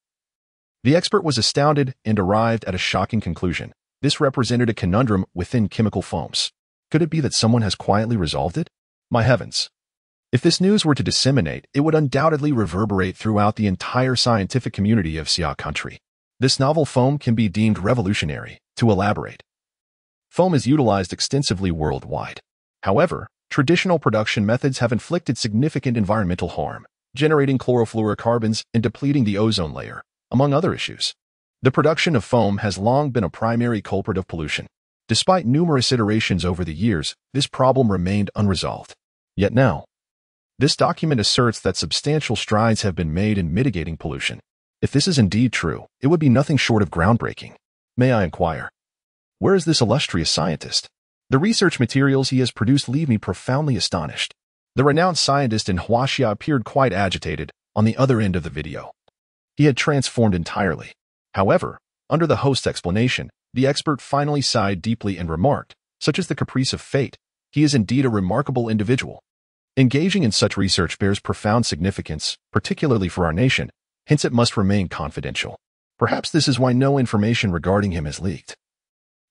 the expert was astounded and arrived at a shocking conclusion. This represented a conundrum within chemical foams. Could it be that someone has quietly resolved it? My heavens! If this news were to disseminate, it would undoubtedly reverberate throughout the entire scientific community of Xia country. This novel foam can be deemed revolutionary. To elaborate, foam is utilized extensively worldwide. However, traditional production methods have inflicted significant environmental harm, generating chlorofluorocarbons and depleting the ozone layer, among other issues. The production of foam has long been a primary culprit of pollution. Despite numerous iterations over the years, this problem remained unresolved. Yet now, this document asserts that substantial strides have been made in mitigating pollution. If this is indeed true, it would be nothing short of groundbreaking. May I inquire, Where is this illustrious scientist? The research materials he has produced leave me profoundly astonished. The renowned scientist in Huaxia appeared quite agitated on the other end of the video. He had transformed entirely. However, under the host's explanation, the expert finally sighed deeply and remarked, such is the caprice of fate, he is indeed a remarkable individual. Engaging in such research bears profound significance, particularly for our nation, hence it must remain confidential. Perhaps this is why no information regarding him is leaked.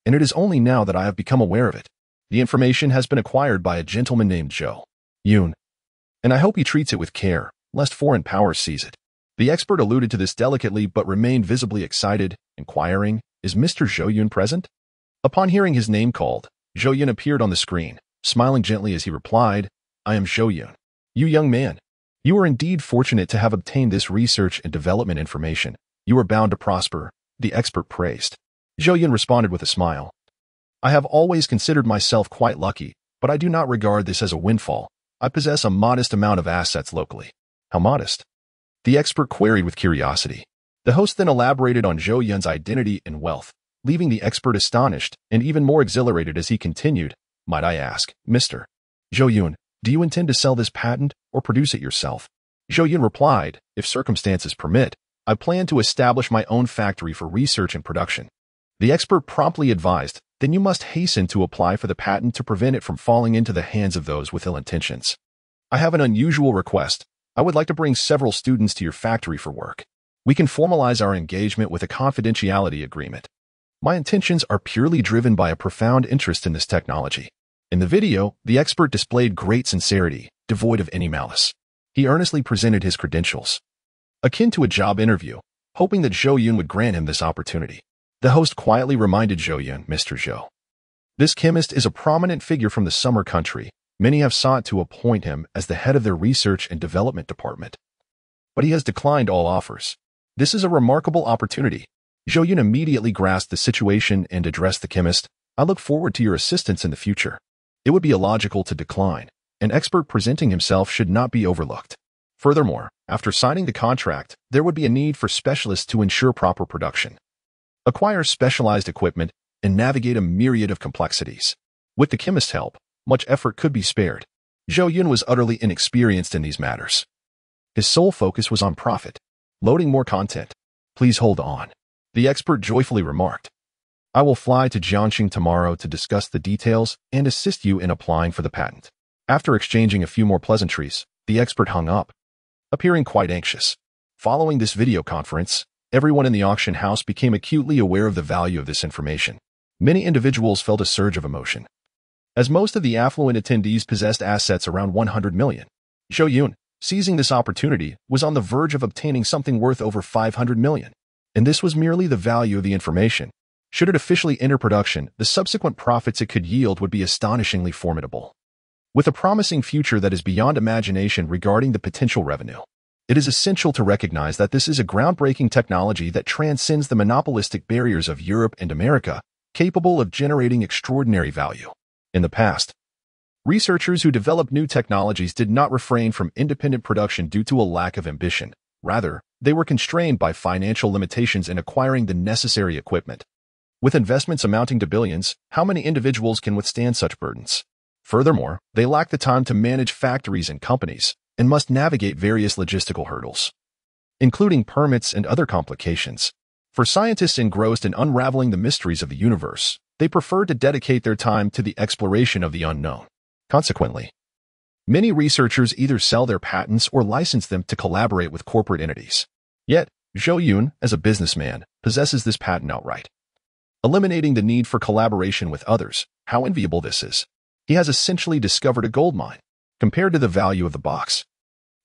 And it is only now that I have become aware of it. The information has been acquired by a gentleman named Zhou Yun, and I hope he treats it with care, lest foreign powers seize it. The expert alluded to this delicately but remained visibly excited, inquiring, "Is Mr. Zhou Yun present?" Upon hearing his name called, Zhou Yun appeared on the screen, smiling gently as he replied, "I am Zhou Yun. You young man, you are indeed fortunate to have obtained this research and development information. You are bound to prosper," the expert praised. Zhou Yun responded with a smile. "I have always considered myself quite lucky, but I do not regard this as a windfall. I possess a modest amount of assets locally." "How modest?" the expert queried with curiosity. The host then elaborated on Zhou Yun's identity and wealth, leaving the expert astonished and even more exhilarated as he continued, "Might I ask, Mr. Zhou Yun, do you intend to sell this patent or produce it yourself?" Zhou Yun replied, "If circumstances permit, I plan to establish my own factory for research and production." The expert promptly advised, "Then you must hasten to apply for the patent to prevent it from falling into the hands of those with ill intentions. I have an unusual request. I would like to bring several students to your factory for work. We can formalize our engagement with a confidentiality agreement. My intentions are purely driven by a profound interest in this technology." In the video, the expert displayed great sincerity, devoid of any malice. He earnestly presented his credentials, akin to a job interview, hoping that Zhou Yun would grant him this opportunity. The host quietly reminded Zhou Yun, "Mr. Zhou, this chemist is a prominent figure from the summer country. Many have sought to appoint him as the head of their research and development department, but he has declined all offers. This is a remarkable opportunity." Zhou Yun immediately grasped the situation and addressed the chemist, "I look forward to your assistance in the future. It would be illogical to decline. An expert presenting himself should not be overlooked. Furthermore, after signing the contract, there would be a need for specialists to ensure proper production, acquire specialized equipment, and navigate a myriad of complexities. With the chemist's help, much effort could be spared." Zhou Yun was utterly inexperienced in these matters. His sole focus was on profit. Loading more content. "Please hold on," the expert joyfully remarked. "I will fly to Jiangxing tomorrow to discuss the details and assist you in applying for the patent." After exchanging a few more pleasantries, the expert hung up, appearing quite anxious. Following this video conference, everyone in the auction house became acutely aware of the value of this information. Many individuals felt a surge of emotion, as most of the affluent attendees possessed assets around 100 million. Zhou Yun, seizing this opportunity, was on the verge of obtaining something worth over 500 million. And this was merely the value of the information. Should it officially enter production, the subsequent profits it could yield would be astonishingly formidable. With a promising future that is beyond imagination regarding the potential revenue, it is essential to recognize that this is a groundbreaking technology that transcends the monopolistic barriers of Europe and America, capable of generating extraordinary value. In the past, researchers who developed new technologies did not refrain from independent production due to a lack of ambition. Rather, they were constrained by financial limitations in acquiring the necessary equipment. With investments amounting to billions, how many individuals can withstand such burdens? Furthermore, they lack the time to manage factories and companies, and must navigate various logistical hurdles, including permits and other complications. For scientists engrossed in unraveling the mysteries of the universe, they prefer to dedicate their time to the exploration of the unknown. Consequently, many researchers either sell their patents or license them to collaborate with corporate entities. Yet, Zhou Yun, as a businessman, possesses this patent outright, eliminating the need for collaboration with others. How enviable this is. He has essentially discovered a goldmine. Compared to the value of the box,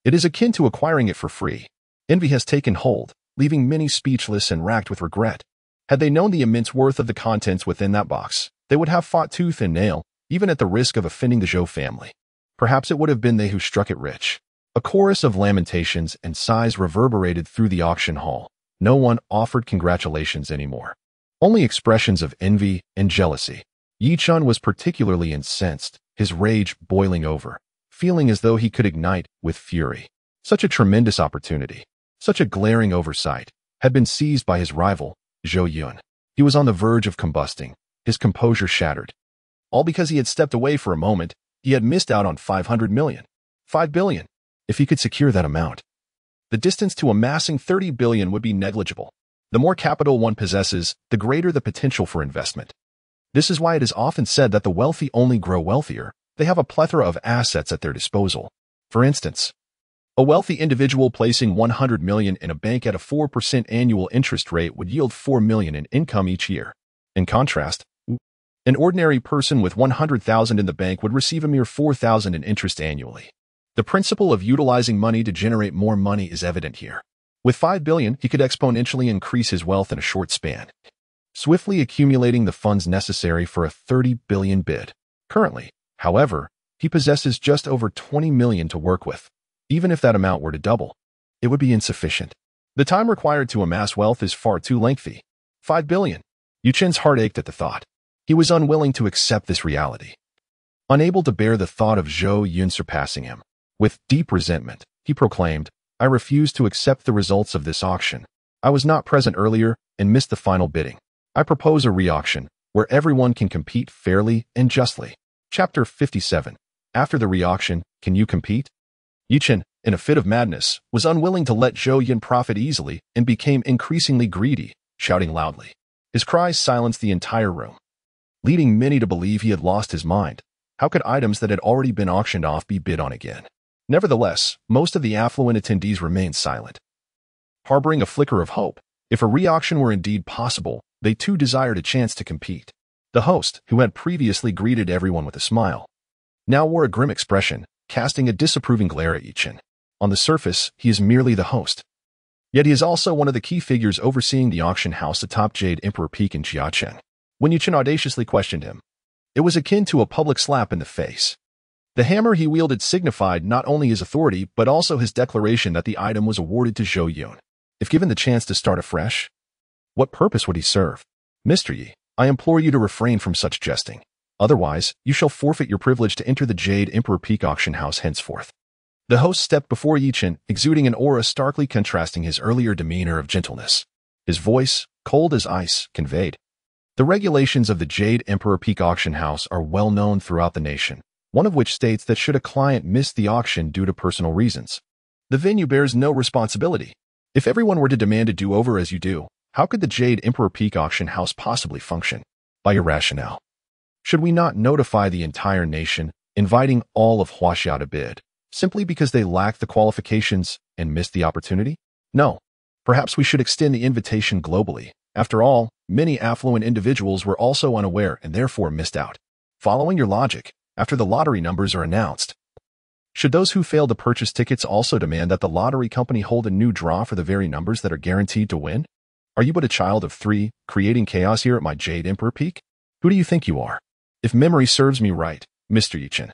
it is akin to acquiring it for free. Envy has taken hold, leaving many speechless and racked with regret. Had they known the immense worth of the contents within that box, they would have fought tooth and nail, even at the risk of offending the Zhou family. Perhaps it would have been they who struck it rich. A chorus of lamentations and sighs reverberated through the auction hall. No one offered congratulations anymore. Only expressions of envy and jealousy. Yi Chun was particularly incensed, his rage boiling over, feeling as though he could ignite with fury. Such a tremendous opportunity, such a glaring oversight, had been seized by his rival, Zhou Yun. He was on the verge of combusting, his composure shattered. All because he had stepped away for a moment. He had missed out on 500 million. 5 billion. If he could secure that amount, the distance to amassing 30 billion would be negligible. The more capital one possesses, the greater the potential for investment. This is why it is often said that the wealthy only grow wealthier. They have a plethora of assets at their disposal. For instance, a wealthy individual placing 100 million in a bank at a 4% annual interest rate would yield 4 million in income each year. In contrast, an ordinary person with 100,000 in the bank would receive a mere 4,000 in interest annually. The principle of utilizing money to generate more money is evident here. With 5 billion, he could exponentially increase his wealth in a short span, swiftly accumulating the funds necessary for a 30 billion bid. Currently, however, he possesses just over 20 million to work with. Even if that amount were to double, it would be insufficient. The time required to amass wealth is far too lengthy. 5 billion. Yu Chen's heart ached at the thought. He was unwilling to accept this reality. Unable to bear the thought of Zhou Yun surpassing him. With deep resentment, he proclaimed, "I refuse to accept the results of this auction. I was not present earlier and missed the final bidding. I propose a re-auction, where everyone can compete fairly and justly." Chapter 57. After the re-auction, can you compete? Yu Chen, in a fit of madness, was unwilling to let Zhou Yun profit easily and became increasingly greedy, shouting loudly. His cries silenced the entire room, leading many to believe he had lost his mind. How could items that had already been auctioned off be bid on again? Nevertheless, most of the affluent attendees remained silent, harboring a flicker of hope. If a re-auction were indeed possible, they too desired a chance to compete. The host, who had previously greeted everyone with a smile, now wore a grim expression, casting a disapproving glare at Yu Chen. On the surface, he is merely the host. Yet he is also one of the key figures overseeing the auction house atop Jade Emperor Peak in Jiacheng. When Yu Chen audaciously questioned him, it was akin to a public slap in the face. The hammer he wielded signified not only his authority but also his declaration that the item was awarded to Zhou Yun. If given the chance to start afresh, what purpose would he serve? Mr. Yi, I implore you to refrain from such jesting. Otherwise, you shall forfeit your privilege to enter the Jade Emperor Peak auction house henceforth. The host stepped before Yu Chen, exuding an aura starkly contrasting his earlier demeanor of gentleness. His voice, cold as ice, conveyed. The regulations of the Jade Emperor Peak auction house are well known throughout the nation, one of which states that should a client miss the auction due to personal reasons, the venue bears no responsibility. If everyone were to demand a do-over as you do, how could the Jade Emperor Peak auction house possibly function? By your rationale, should we not notify the entire nation, inviting all of Huaxia to bid, simply because they lack the qualifications and missed the opportunity? No. Perhaps we should extend the invitation globally. After all, many affluent individuals were also unaware and therefore missed out. Following your logic, after the lottery numbers are announced, should those who fail to purchase tickets also demand that the lottery company hold a new draw for the very numbers that are guaranteed to win? Are you but a child of 3, creating chaos here at my Jade Emperor Peak? Who do you think you are? If memory serves me right, Mr. Yu Chen,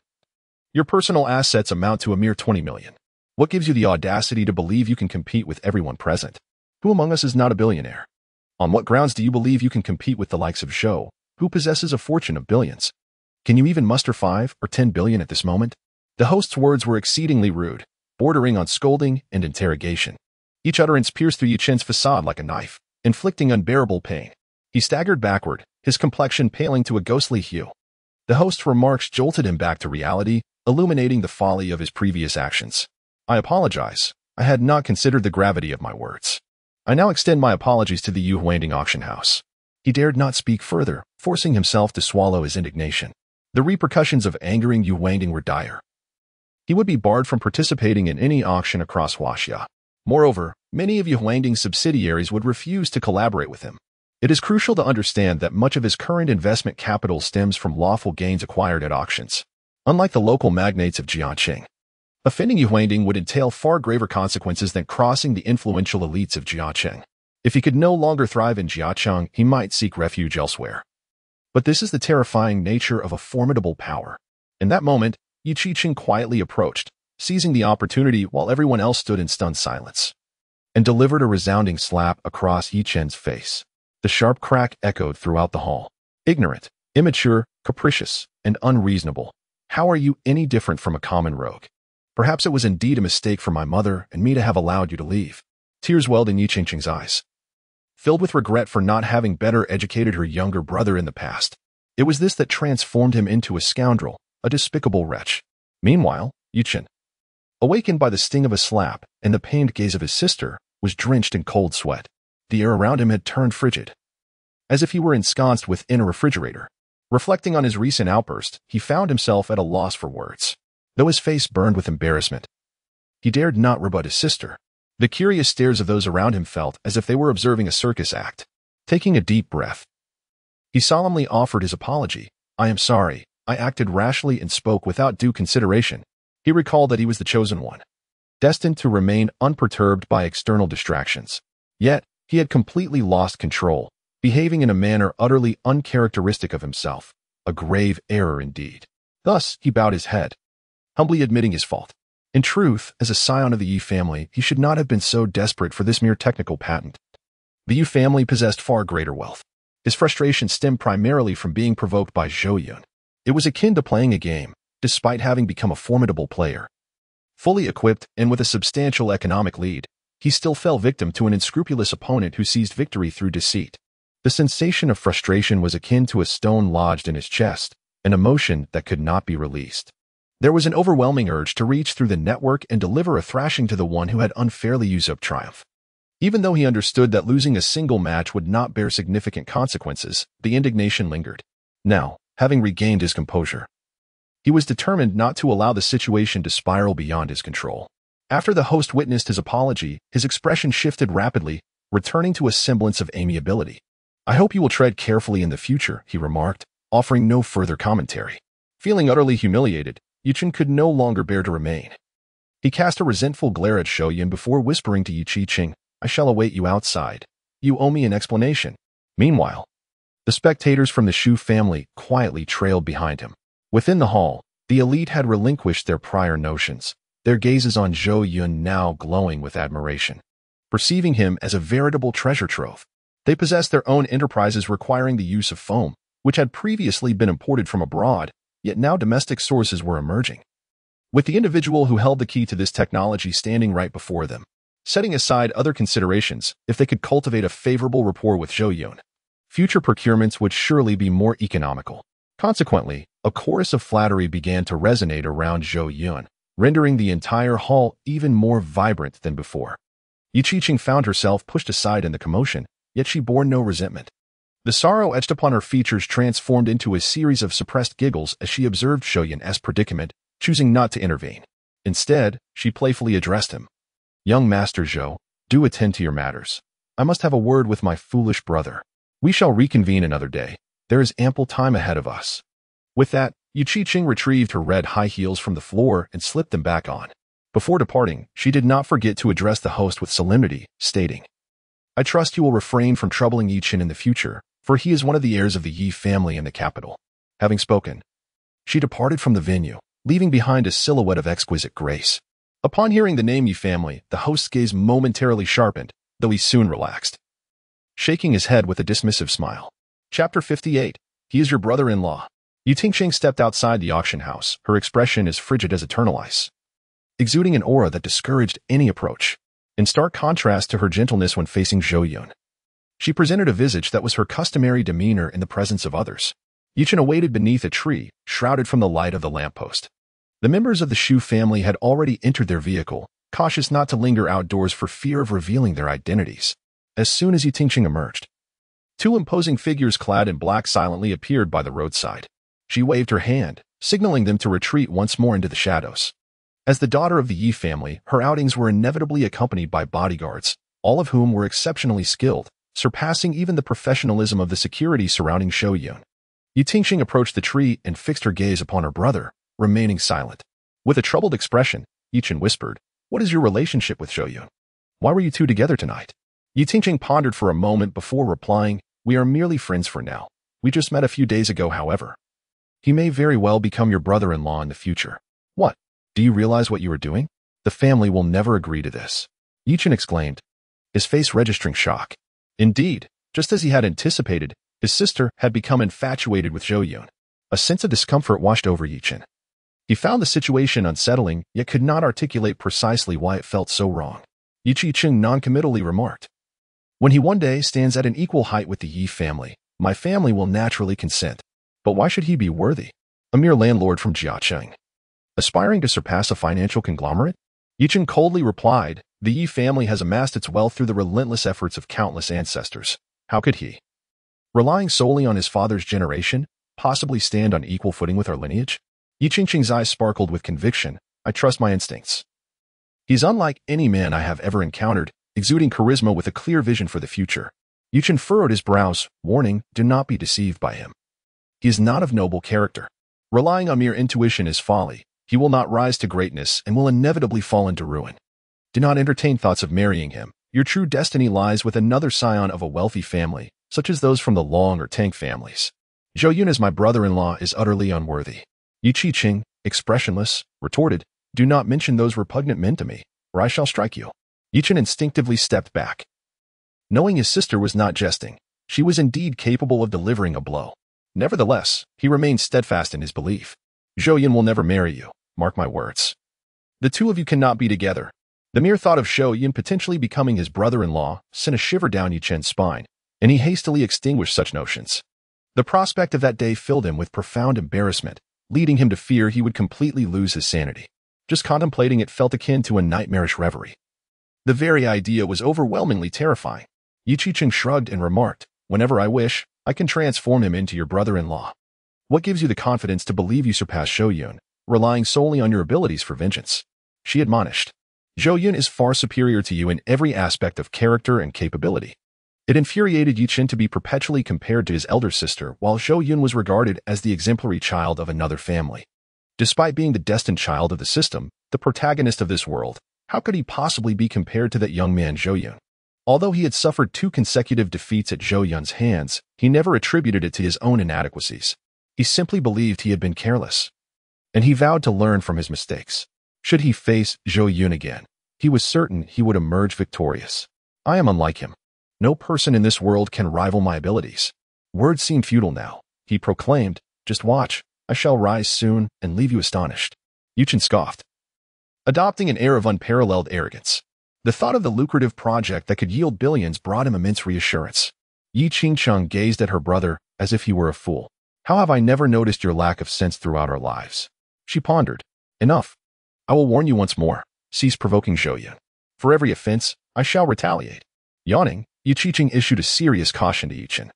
your personal assets amount to a mere 20 million. What gives you the audacity to believe you can compete with everyone present? Who among us is not a billionaire? On what grounds do you believe you can compete with the likes of Zhou, who possesses a fortune of billions? Can you even muster 5 or 10 billion at this moment? The host's words were exceedingly rude, bordering on scolding and interrogation. Each utterance pierced through Yu Chen's facade like a knife, inflicting unbearable pain. He staggered backward, his complexion paling to a ghostly hue. The host's remarks jolted him back to reality, illuminating the folly of his previous actions. I apologize. I had not considered the gravity of my words. I now extend my apologies to the Yu Huangding auction house. He dared not speak further, forcing himself to swallow his indignation. The repercussions of angering Yu Huangding were dire. He would be barred from participating in any auction across Huaxia. Moreover, many of Yu Huangding's subsidiaries would refuse to collaborate with him. It is crucial to understand that much of his current investment capital stems from lawful gains acquired at auctions. Unlike the local magnates of Jiaqing, offending Yu Huangding would entail far graver consequences than crossing the influential elites of Jiaqing. If he could no longer thrive in Jiacheng, he might seek refuge elsewhere. But this is the terrifying nature of a formidable power. In that moment, Yi Qiqing quietly approached, seizing the opportunity while everyone else stood in stunned silence, and delivered a resounding slap across Yi Chen's face. The sharp crack echoed throughout the hall. Ignorant, immature, capricious, and unreasonable. How are you any different from a common rogue? Perhaps it was indeed a mistake for my mother and me to have allowed you to leave. Tears welled in Yi Qiqing's eyes, filled with regret for not having better educated her younger brother in the past. It was this that transformed him into a scoundrel, a despicable wretch. Meanwhile, Yuchen, awakened by the sting of a slap and the pained gaze of his sister, was drenched in cold sweat. The air around him had turned frigid, as if he were ensconced within a refrigerator. Reflecting on his recent outburst, he found himself at a loss for words. Though his face burned with embarrassment, he dared not rebut his sister. The curious stares of those around him felt as if they were observing a circus act. Taking a deep breath, he solemnly offered his apology. "I am sorry. I acted rashly and spoke without due consideration." He recalled that he was the chosen one, destined to remain unperturbed by external distractions. Yet, he had completely lost control, behaving in a manner utterly uncharacteristic of himself. A grave error indeed. Thus, he bowed his head, humbly admitting his fault. In truth, as a scion of the Yi family, he should not have been so desperate for this mere technical patent. The Yi family possessed far greater wealth. His frustration stemmed primarily from being provoked by Zhou Yun. It was akin to playing a game, despite having become a formidable player. Fully equipped and with a substantial economic lead, he still fell victim to an unscrupulous opponent who seized victory through deceit. The sensation of frustration was akin to a stone lodged in his chest, an emotion that could not be released. There was an overwhelming urge to reach through the network and deliver a thrashing to the one who had unfairly usurped triumph. Even though he understood that losing a single match would not bear significant consequences, the indignation lingered. Now, having regained his composure, he was determined not to allow the situation to spiral beyond his control. After the host witnessed his apology, his expression shifted rapidly, returning to a semblance of amiability. "I hope you will tread carefully in the future," he remarked, offering no further commentary. Feeling utterly humiliated, Yuchen could no longer bear to remain. He cast a resentful glare at Zhou Yun before whispering to Yiqi, "I shall await you outside. You owe me an explanation." Meanwhile, the spectators from the Shu family quietly trailed behind him. Within the hall, the elite had relinquished their prior notions, their gazes on Zhou Yun now glowing with admiration. Perceiving him as a veritable treasure trove, they possessed their own enterprises requiring the use of foam, which had previously been imported from abroad, yet now domestic sources were emerging. With the individual who held the key to this technology standing right before them, setting aside other considerations, if they could cultivate a favorable rapport with Zhou Yun, future procurements would surely be more economical. Consequently, a chorus of flattery began to resonate around Zhou Yun, rendering the entire hall even more vibrant than before. Yiqi found herself pushed aside in the commotion, yet she bore no resentment. The sorrow etched upon her features transformed into a series of suppressed giggles as she observed Zhou Yun's predicament, choosing not to intervene. Instead, she playfully addressed him. "Young Master Zhou, do attend to your matters. I must have a word with my foolish brother. We shall reconvene another day. There is ample time ahead of us." With that, Yiqi retrieved her red high heels from the floor and slipped them back on. Before departing, she did not forget to address the host with solemnity, stating, "I trust you will refrain from troubling Yiqi in the future, for he is one of the heirs of the Yi family in the capital." Having spoken, she departed from the venue, leaving behind a silhouette of exquisite grace. Upon hearing the name Yi family, the host's gaze momentarily sharpened, though he soon relaxed, shaking his head with a dismissive smile. Chapter 58. He is your brother-in-law. Yu Tingqing stepped outside the auction house, her expression as frigid as eternal ice, exuding an aura that discouraged any approach. In stark contrast to her gentleness when facing Zhou Yun, she presented a visage that was her customary demeanor in the presence of others. Yuchen awaited beneath a tree, shrouded from the light of the lamppost. The members of the Shu family had already entered their vehicle, cautious not to linger outdoors for fear of revealing their identities. As soon as Yu Tingqing emerged, two imposing figures clad in black silently appeared by the roadside. She waved her hand, signaling them to retreat once more into the shadows. As the daughter of the Yi family, her outings were inevitably accompanied by bodyguards, all of whom were exceptionally skilled, surpassing even the professionalism of the security surrounding Zhou Yun. Yu Tingqing approached the tree and fixed her gaze upon her brother, remaining silent. With a troubled expression, Yichen whispered, "What is your relationship with Zhou Yun? Why were you two together tonight?" Yu Tingqing pondered for a moment before replying, "We are merely friends for now. We just met a few days ago, however. He may very well become your brother-in-law in the future." "What? Do you realize what you are doing? The family will never agree to this," Yichen exclaimed, his face registering shock. Indeed, just as he had anticipated, his sister had become infatuated with Zhou Yun. A sense of discomfort washed over Yichen. He found the situation unsettling, yet could not articulate precisely why it felt so wrong. Yiqi noncommittally remarked, "When he one day stands at an equal height with the Yi family, my family will naturally consent." But why should he be worthy? A mere landlord from Jiacheng, aspiring to surpass a financial conglomerate? Yichen coldly replied, the Yi family has amassed its wealth through the relentless efforts of countless ancestors. How could he, relying solely on his father's generation, possibly stand on equal footing with our lineage? Yi Qingqing's eyes sparkled with conviction. I trust my instincts. He's unlike any man I have ever encountered, exuding charisma with a clear vision for the future. Yichen furrowed his brows, warning, do not be deceived by him. He is not of noble character. Relying on mere intuition is folly. He will not rise to greatness and will inevitably fall into ruin. Do not entertain thoughts of marrying him. Your true destiny lies with another scion of a wealthy family, such as those from the Long or Tang families. Zhou Yun as my brother-in-law is utterly unworthy. Yi Qingqing, expressionless, retorted, do not mention those repugnant men to me, or I shall strike you. Yichen instinctively stepped back. Knowing his sister was not jesting, she was indeed capable of delivering a blow. Nevertheless, he remained steadfast in his belief. Zhou Yun will never marry you, mark my words. The two of you cannot be together. The mere thought of Zhou Yun potentially becoming his brother-in-law sent a shiver down Yichen's spine, and he hastily extinguished such notions. The prospect of that day filled him with profound embarrassment, leading him to fear he would completely lose his sanity. Just contemplating it felt akin to a nightmarish reverie. The very idea was overwhelmingly terrifying. Yi Qingqing shrugged and remarked, whenever I wish, I can transform him into your brother-in-law. What gives you the confidence to believe you surpass Zhou Yun, relying solely on your abilities for vengeance? She admonished. Zhou Yun is far superior to you in every aspect of character and capability. It infuriated Yichen to be perpetually compared to his elder sister, while Zhou Yun was regarded as the exemplary child of another family. Despite being the destined child of the system, the protagonist of this world, how could he possibly be compared to that young man Zhou Yun? Although he had suffered 2 consecutive defeats at Zhou Yun's hands, he never attributed it to his own inadequacies. He simply believed he had been careless. And he vowed to learn from his mistakes. Should he face Zhou Yun again, he was certain he would emerge victorious. I am unlike him. No person in this world can rival my abilities. Words seem futile now, he proclaimed. Just watch, I shall rise soon and leave you astonished. Yichen scoffed, adopting an air of unparalleled arrogance. The thought of the lucrative project that could yield billions brought him immense reassurance. Yi Qingqing gazed at her brother as if he were a fool. How have I never noticed your lack of sense throughout our lives? She pondered. Enough. I will warn you once more. Cease provoking Zhou Yun. For every offense, I shall retaliate. Yawning, Yi Qingqing issued a serious caution to Yichen.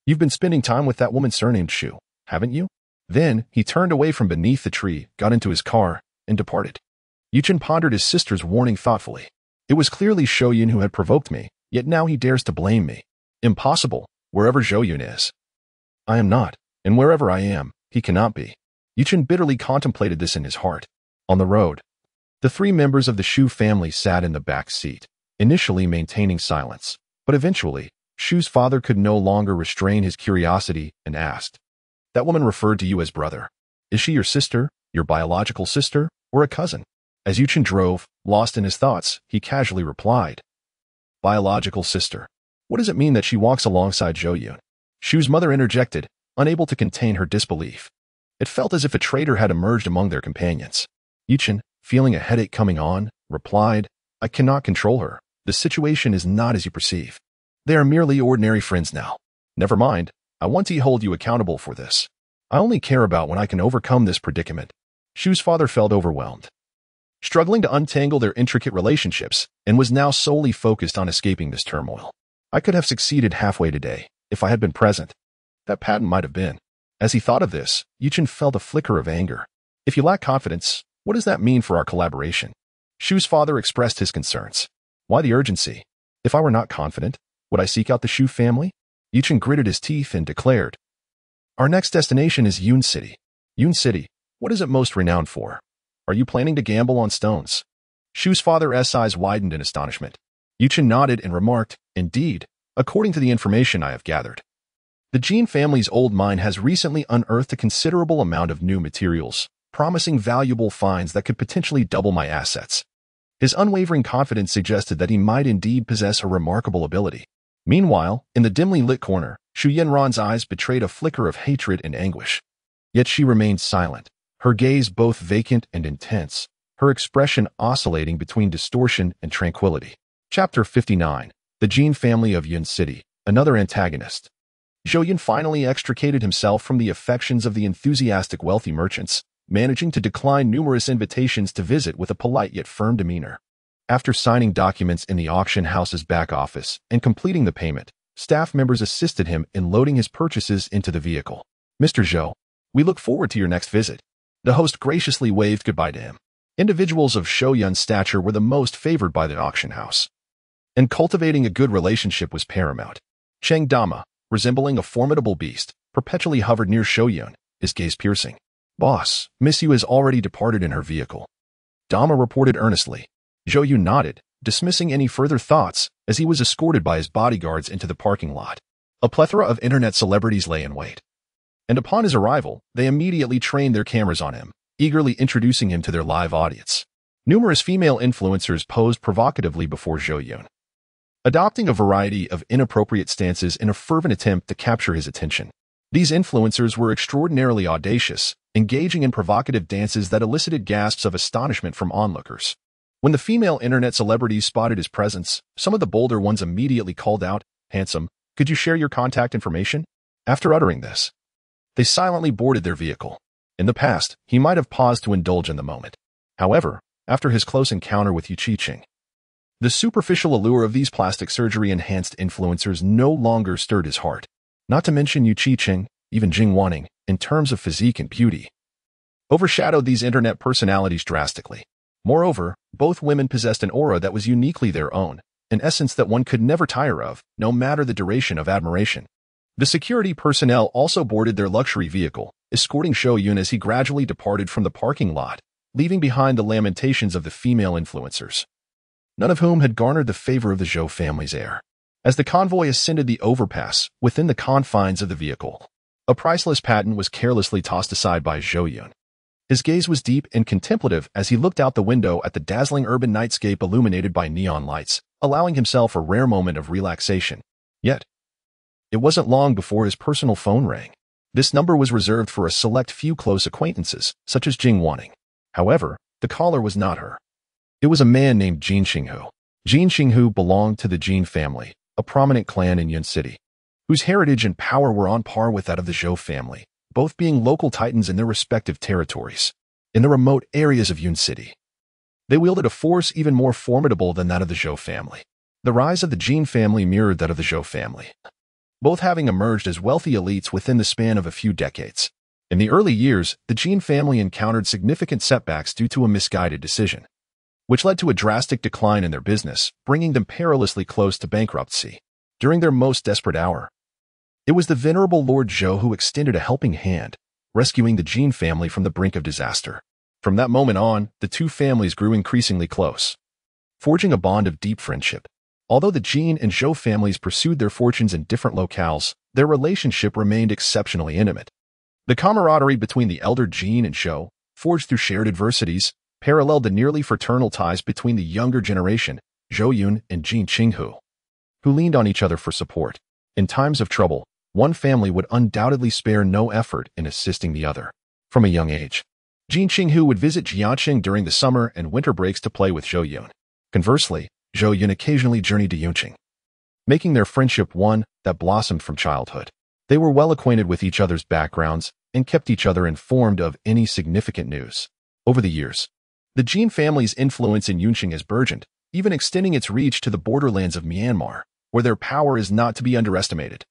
You've been spending time with that woman surnamed Shu, haven't you? Then, he turned away from beneath the tree, got into his car, and departed. Yichen pondered his sister's warning thoughtfully. It was clearly Zhou Yun who had provoked me, yet now he dares to blame me. Impossible, wherever Zhou Yun is. I am not, and wherever I am, he cannot be. Yichen bitterly contemplated this in his heart. On the road, the 3 members of the Shu family sat in the back seat, initially maintaining silence, but eventually, Shu's father could no longer restrain his curiosity and asked, that woman referred to you as brother. Is she your sister, your biological sister, or a cousin? As Yichen drove, lost in his thoughts, he casually replied, biological sister. What does it mean that she walks alongside Zhou Yun? Shu's mother interjected, unable to contain her disbelief. It felt as if a traitor had emerged among their companions. Yichen, feeling a headache coming on, replied, I cannot control her. The situation is not as you perceive. They are merely ordinary friends now. Never mind, I want to hold you accountable for this. I only care about when I can overcome this predicament. Shu's father felt overwhelmed, struggling to untangle their intricate relationships, and was now solely focused on escaping this turmoil. I could have succeeded halfway today, if I had been present. That patent might have been. As he thought of this, Yichen felt a flicker of anger. If you lack confidence, what does that mean for our collaboration? Shu's father expressed his concerns. Why the urgency? If I were not confident, would I seek out the Shu family? Yichen gritted his teeth and declared, our next destination is Yun City. Yun City, what is it most renowned for? Are you planning to gamble on stones? Shu's father's eyes widened in astonishment. Yichen nodded and remarked, indeed, according to the information I have gathered. The Jin family's old mine has recently unearthed a considerable amount of new materials, promising valuable finds that could potentially double my assets. His unwavering confidence suggested that he might indeed possess a remarkable ability. Meanwhile, in the dimly lit corner, Shu Yanran's eyes betrayed a flicker of hatred and anguish. Yet she remained silent, her gaze both vacant and intense, her expression oscillating between distortion and tranquility. Chapter 59. The Jin family of Yun City, another antagonist. Zhou Yun finally extricated himself from the affections of the enthusiastic wealthy merchants, managing to decline numerous invitations to visit with a polite yet firm demeanor. After signing documents in the auction house's back office and completing the payment, staff members assisted him in loading his purchases into the vehicle. "Mr. Zhou, we look forward to your next visit." The host graciously waved goodbye to him. Individuals of Zhou Yun's stature were the most favored by the auction house, and cultivating a good relationship was paramount. Cheng Dama, resembling a formidable beast, perpetually hovered near Zhou Yun, his gaze piercing. "Boss, Miss Yu has already departed in her vehicle," Dama reported earnestly. Zhou Yun nodded, dismissing any further thoughts as he was escorted by his bodyguards into the parking lot. A plethora of internet celebrities lay in wait, and upon his arrival, they immediately trained their cameras on him, eagerly introducing him to their live audience. Numerous female influencers posed provocatively before Zhou Yun, adopting a variety of inappropriate stances in a fervent attempt to capture his attention. These influencers were extraordinarily audacious, engaging in provocative dances that elicited gasps of astonishment from onlookers. When the female internet celebrities spotted his presence, some of the bolder ones immediately called out, "Handsome, could you share your contact information?" After uttering this, they silently boarded their vehicle. In the past, he might have paused to indulge in the moment. However, after his close encounter with Yu Qiqing, the superficial allure of these plastic surgery-enhanced influencers no longer stirred his heart. Not to mention Yu Qiqing, even Jing Wanning, in terms of physique and beauty, overshadowed these internet personalities drastically. Moreover, both women possessed an aura that was uniquely their own, an essence that one could never tire of, no matter the duration of admiration. The security personnel also boarded their luxury vehicle, escorting Zhou Yun as he gradually departed from the parking lot, leaving behind the lamentations of the female influencers, none of whom had garnered the favor of the Zhou family's heir. As the convoy ascended the overpass within the confines of the vehicle, a priceless patent was carelessly tossed aside by Zhou Yun. His gaze was deep and contemplative as he looked out the window at the dazzling urban nightscape illuminated by neon lights, allowing himself a rare moment of relaxation. Yet, it wasn't long before his personal phone rang. This number was reserved for a select few close acquaintances, such as Jing Wanning. However, the caller was not her. It was a man named Jin Qinghu. Jin Qinghu belonged to the Jin family, a prominent clan in Yun City, whose heritage and power were on par with that of the Zhou family, both being local titans in their respective territories. In the remote areas of Yun City, they wielded a force even more formidable than that of the Zhou family. The rise of the Jin family mirrored that of the Zhou family, both having emerged as wealthy elites within the span of a few decades. In the early years, the Jin family encountered significant setbacks due to a misguided decision, which led to a drastic decline in their business, bringing them perilously close to bankruptcy. During their most desperate hour, it was the venerable Lord Zhou who extended a helping hand, rescuing the Jin family from the brink of disaster. From that moment on, the two families grew increasingly close, forging a bond of deep friendship. Although the Jin and Zhou families pursued their fortunes in different locales, their relationship remained exceptionally intimate. The camaraderie between the elder Jin and Zhou, forged through shared adversities, paralleled the nearly fraternal ties between the younger generation, Zhou Yun and Jin Qinghu, who leaned on each other for support. In times of trouble, one family would undoubtedly spare no effort in assisting the other. From a young age, Jin Qinghu would visit Jiaqing during the summer and winter breaks to play with Zhou Yun. Conversely, Zhou Yun occasionally journeyed to Yunqing, making their friendship one that blossomed from childhood. They were well acquainted with each other's backgrounds and kept each other informed of any significant news. Over the years, the Jin family's influence in Yunqing has burgeoned, even extending its reach to the borderlands of Myanmar, where their power is not to be underestimated.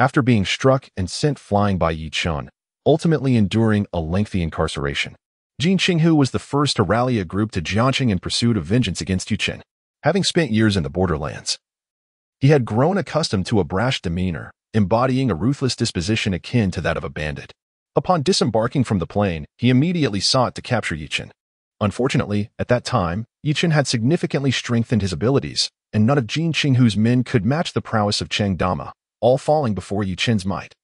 After being struck and sent flying by Yi Chun, ultimately enduring a lengthy incarceration, Jin Qinghu was the first to rally a group to Jiaqing in pursuit of vengeance against Yu Chen. Having spent years in the borderlands, he had grown accustomed to a brash demeanor, embodying a ruthless disposition akin to that of a bandit. Upon disembarking from the plane, he immediately sought to capture Yi Chen. Unfortunately, at that time, Yi Chen had significantly strengthened his abilities, and none of Jin Qinghu's men could match the prowess of Cheng Dama, all falling before Yi Chen's might.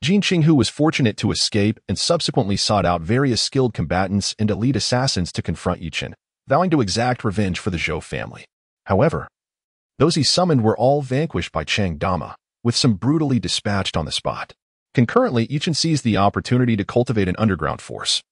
Jin Qinghu was fortunate to escape and subsequently sought out various skilled combatants and elite assassins to confront Yi Chen, vowing to exact revenge for the Zhou family. However, those he summoned were all vanquished by Cheng Dama, with some brutally dispatched on the spot. Concurrently, Yi Chen seized the opportunity to cultivate an underground force,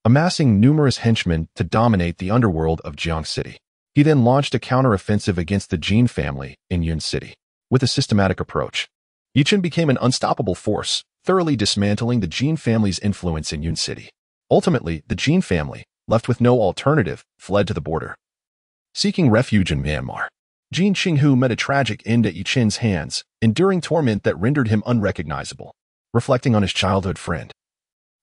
amassing numerous henchmen to dominate the underworld of Jiang City. He then launched a counteroffensive against the Jin family in Yun City. With a systematic approach, Yichen became an unstoppable force, thoroughly dismantling the Jin family's influence in Yun City. Ultimately, the Jin family, left with no alternative, fled to the border. Seeking refuge in Myanmar, Jin Qinghu met a tragic end at Yichen's hands, enduring torment that rendered him unrecognizable. Reflecting on his childhood friend,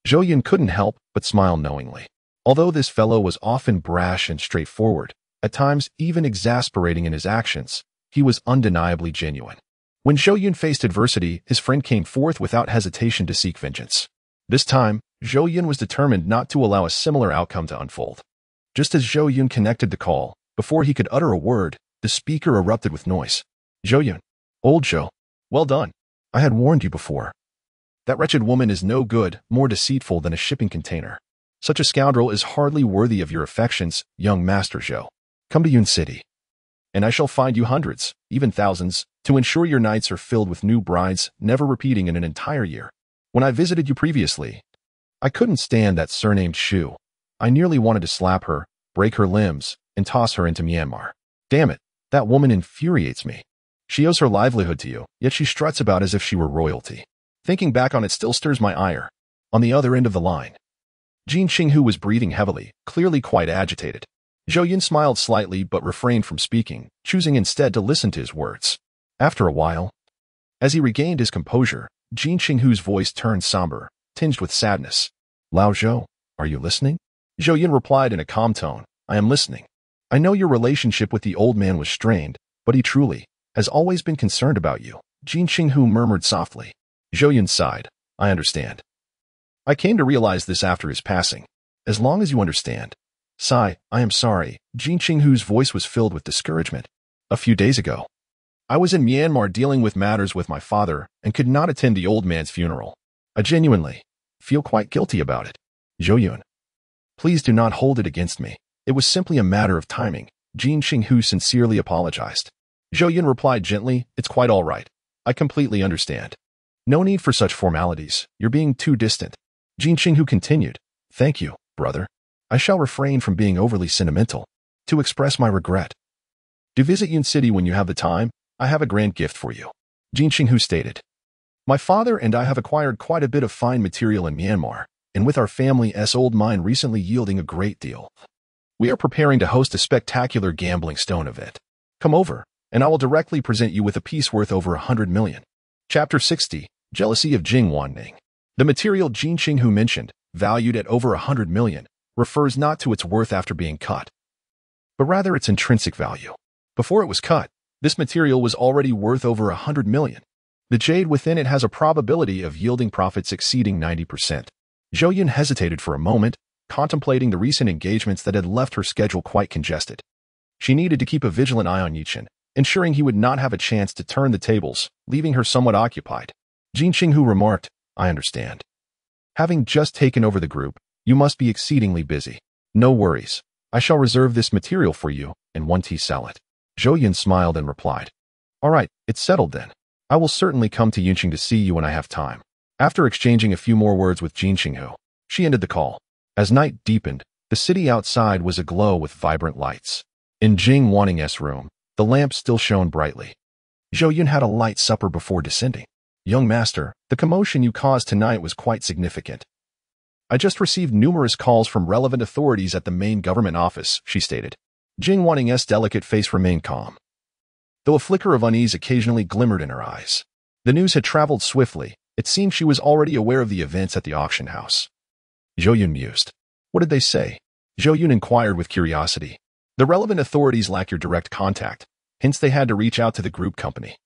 Zhou Yun couldn't help but smile knowingly. Although this fellow was often brash and straightforward, at times even exasperating in his actions, he was undeniably genuine. When Zhou Yun faced adversity, his friend came forth without hesitation to seek vengeance. This time, Zhou Yun was determined not to allow a similar outcome to unfold. Just as Zhou Yun connected the call, before he could utter a word, the speaker erupted with noise. Zhou Yun. Old Zhou. Well done. I had warned you before. That wretched woman is no good, more deceitful than a shipping container. Such a scoundrel is hardly worthy of your affections, young Master Zhou. Come to Yun City, and I shall find you hundreds, even thousands, to ensure your nights are filled with new brides, never repeating in an entire year. When I visited you previously, I couldn't stand that surnamed Shu. I nearly wanted to slap her, break her limbs, and toss her into Myanmar. Damn it, that woman infuriates me. She owes her livelihood to you, yet she struts about as if she were royalty. Thinking back on it still stirs my ire. On the other end of the line, Jin Qinghu was breathing heavily, clearly quite agitated. Zhou Yun smiled slightly but refrained from speaking, choosing instead to listen to his words. After a while, as he regained his composure, Jin Qinghu's voice turned somber, tinged with sadness. Lao Zhou, are you listening? Zhou Yun replied in a calm tone, I am listening. I know your relationship with the old man was strained, but he truly has always been concerned about you. Jin Qinghu murmured softly. Zhou Yun sighed. I understand. I came to realize this after his passing. As long as you understand. Sigh, I am sorry. Jin Qinghu's voice was filled with discouragement. A few days ago, I was in Myanmar dealing with matters with my father and could not attend the old man's funeral. I genuinely feel quite guilty about it. Zhou Yun, please do not hold it against me. It was simply a matter of timing. Jin Qinghu sincerely apologized. Zhou Yun replied gently, it's quite all right. I completely understand. No need for such formalities. You're being too distant. Jin Qinghu continued. Thank you, brother. I shall refrain from being overly sentimental. To express my regret. Do visit Yun City when you have the time. I have a grand gift for you. Jin Qinghu stated. My father and I have acquired quite a bit of fine material in Myanmar, and with our family's old mine recently yielding a great deal. We are preparing to host a spectacular gambling stone event. Come over, and I will directly present you with a piece worth over 100 million. Chapter 60. Jealousy of Jing Wanning. The material Jin Qinghu mentioned, valued at over 100 million, refers not to its worth after being cut, but rather its intrinsic value. Before it was cut, this material was already worth over 100 million. The jade within it has a probability of yielding profits exceeding 90%. Zhou Yun hesitated for a moment, contemplating the recent engagements that had left her schedule quite congested. She needed to keep a vigilant eye on Yichen, ensuring he would not have a chance to turn the tables, leaving her somewhat occupied. Jin Qinghu remarked, I understand. Having just taken over the group, you must be exceedingly busy. No worries. I shall reserve this material for you, and once you sell it. Zhou Yun smiled and replied, all right, it's settled then. I will certainly come to Yunqing to see you when I have time. After exchanging a few more words with Jin Qinghu, she ended the call. As night deepened, the city outside was aglow with vibrant lights. In Jing Wanning's room, the lamp still shone brightly. Zhou Yun had a light supper before descending. Young master, the commotion you caused tonight was quite significant. I just received numerous calls from relevant authorities at the main government office, she stated. Jing Wanning's delicate face remained calm, though a flicker of unease occasionally glimmered in her eyes. The news had traveled swiftly. It seemed she was already aware of the events at the auction house. Zhou Yun mused. What did they say? Zhou Yun inquired with curiosity. The relevant authorities lack your direct contact, hence they had to reach out to the group company.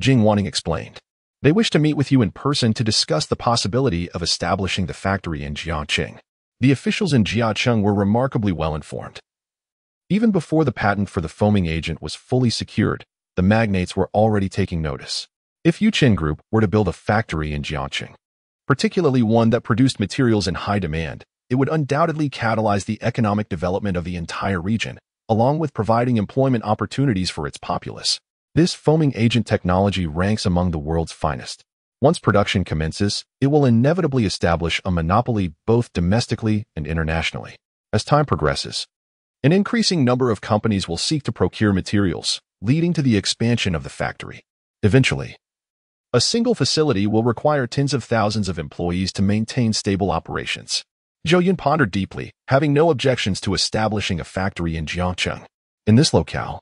Jing Wanning explained. They wish to meet with you in person to discuss the possibility of establishing the factory in Jiaqing. The officials in Jiaqing were remarkably well informed. Even before the patent for the foaming agent was fully secured, the magnates were already taking notice. If Yuchen Group were to build a factory in Jiaqing, particularly one that produced materials in high demand, it would undoubtedly catalyze the economic development of the entire region, along with providing employment opportunities for its populace. This foaming agent technology ranks among the world's finest. Once production commences, it will inevitably establish a monopoly both domestically and internationally. As time progresses, an increasing number of companies will seek to procure materials, leading to the expansion of the factory. Eventually, A single facility will require tens of thousands of employees to maintain stable operations. Zhou Yun pondered deeply, having no objections to establishing a factory in Jiangcheng. In this locale,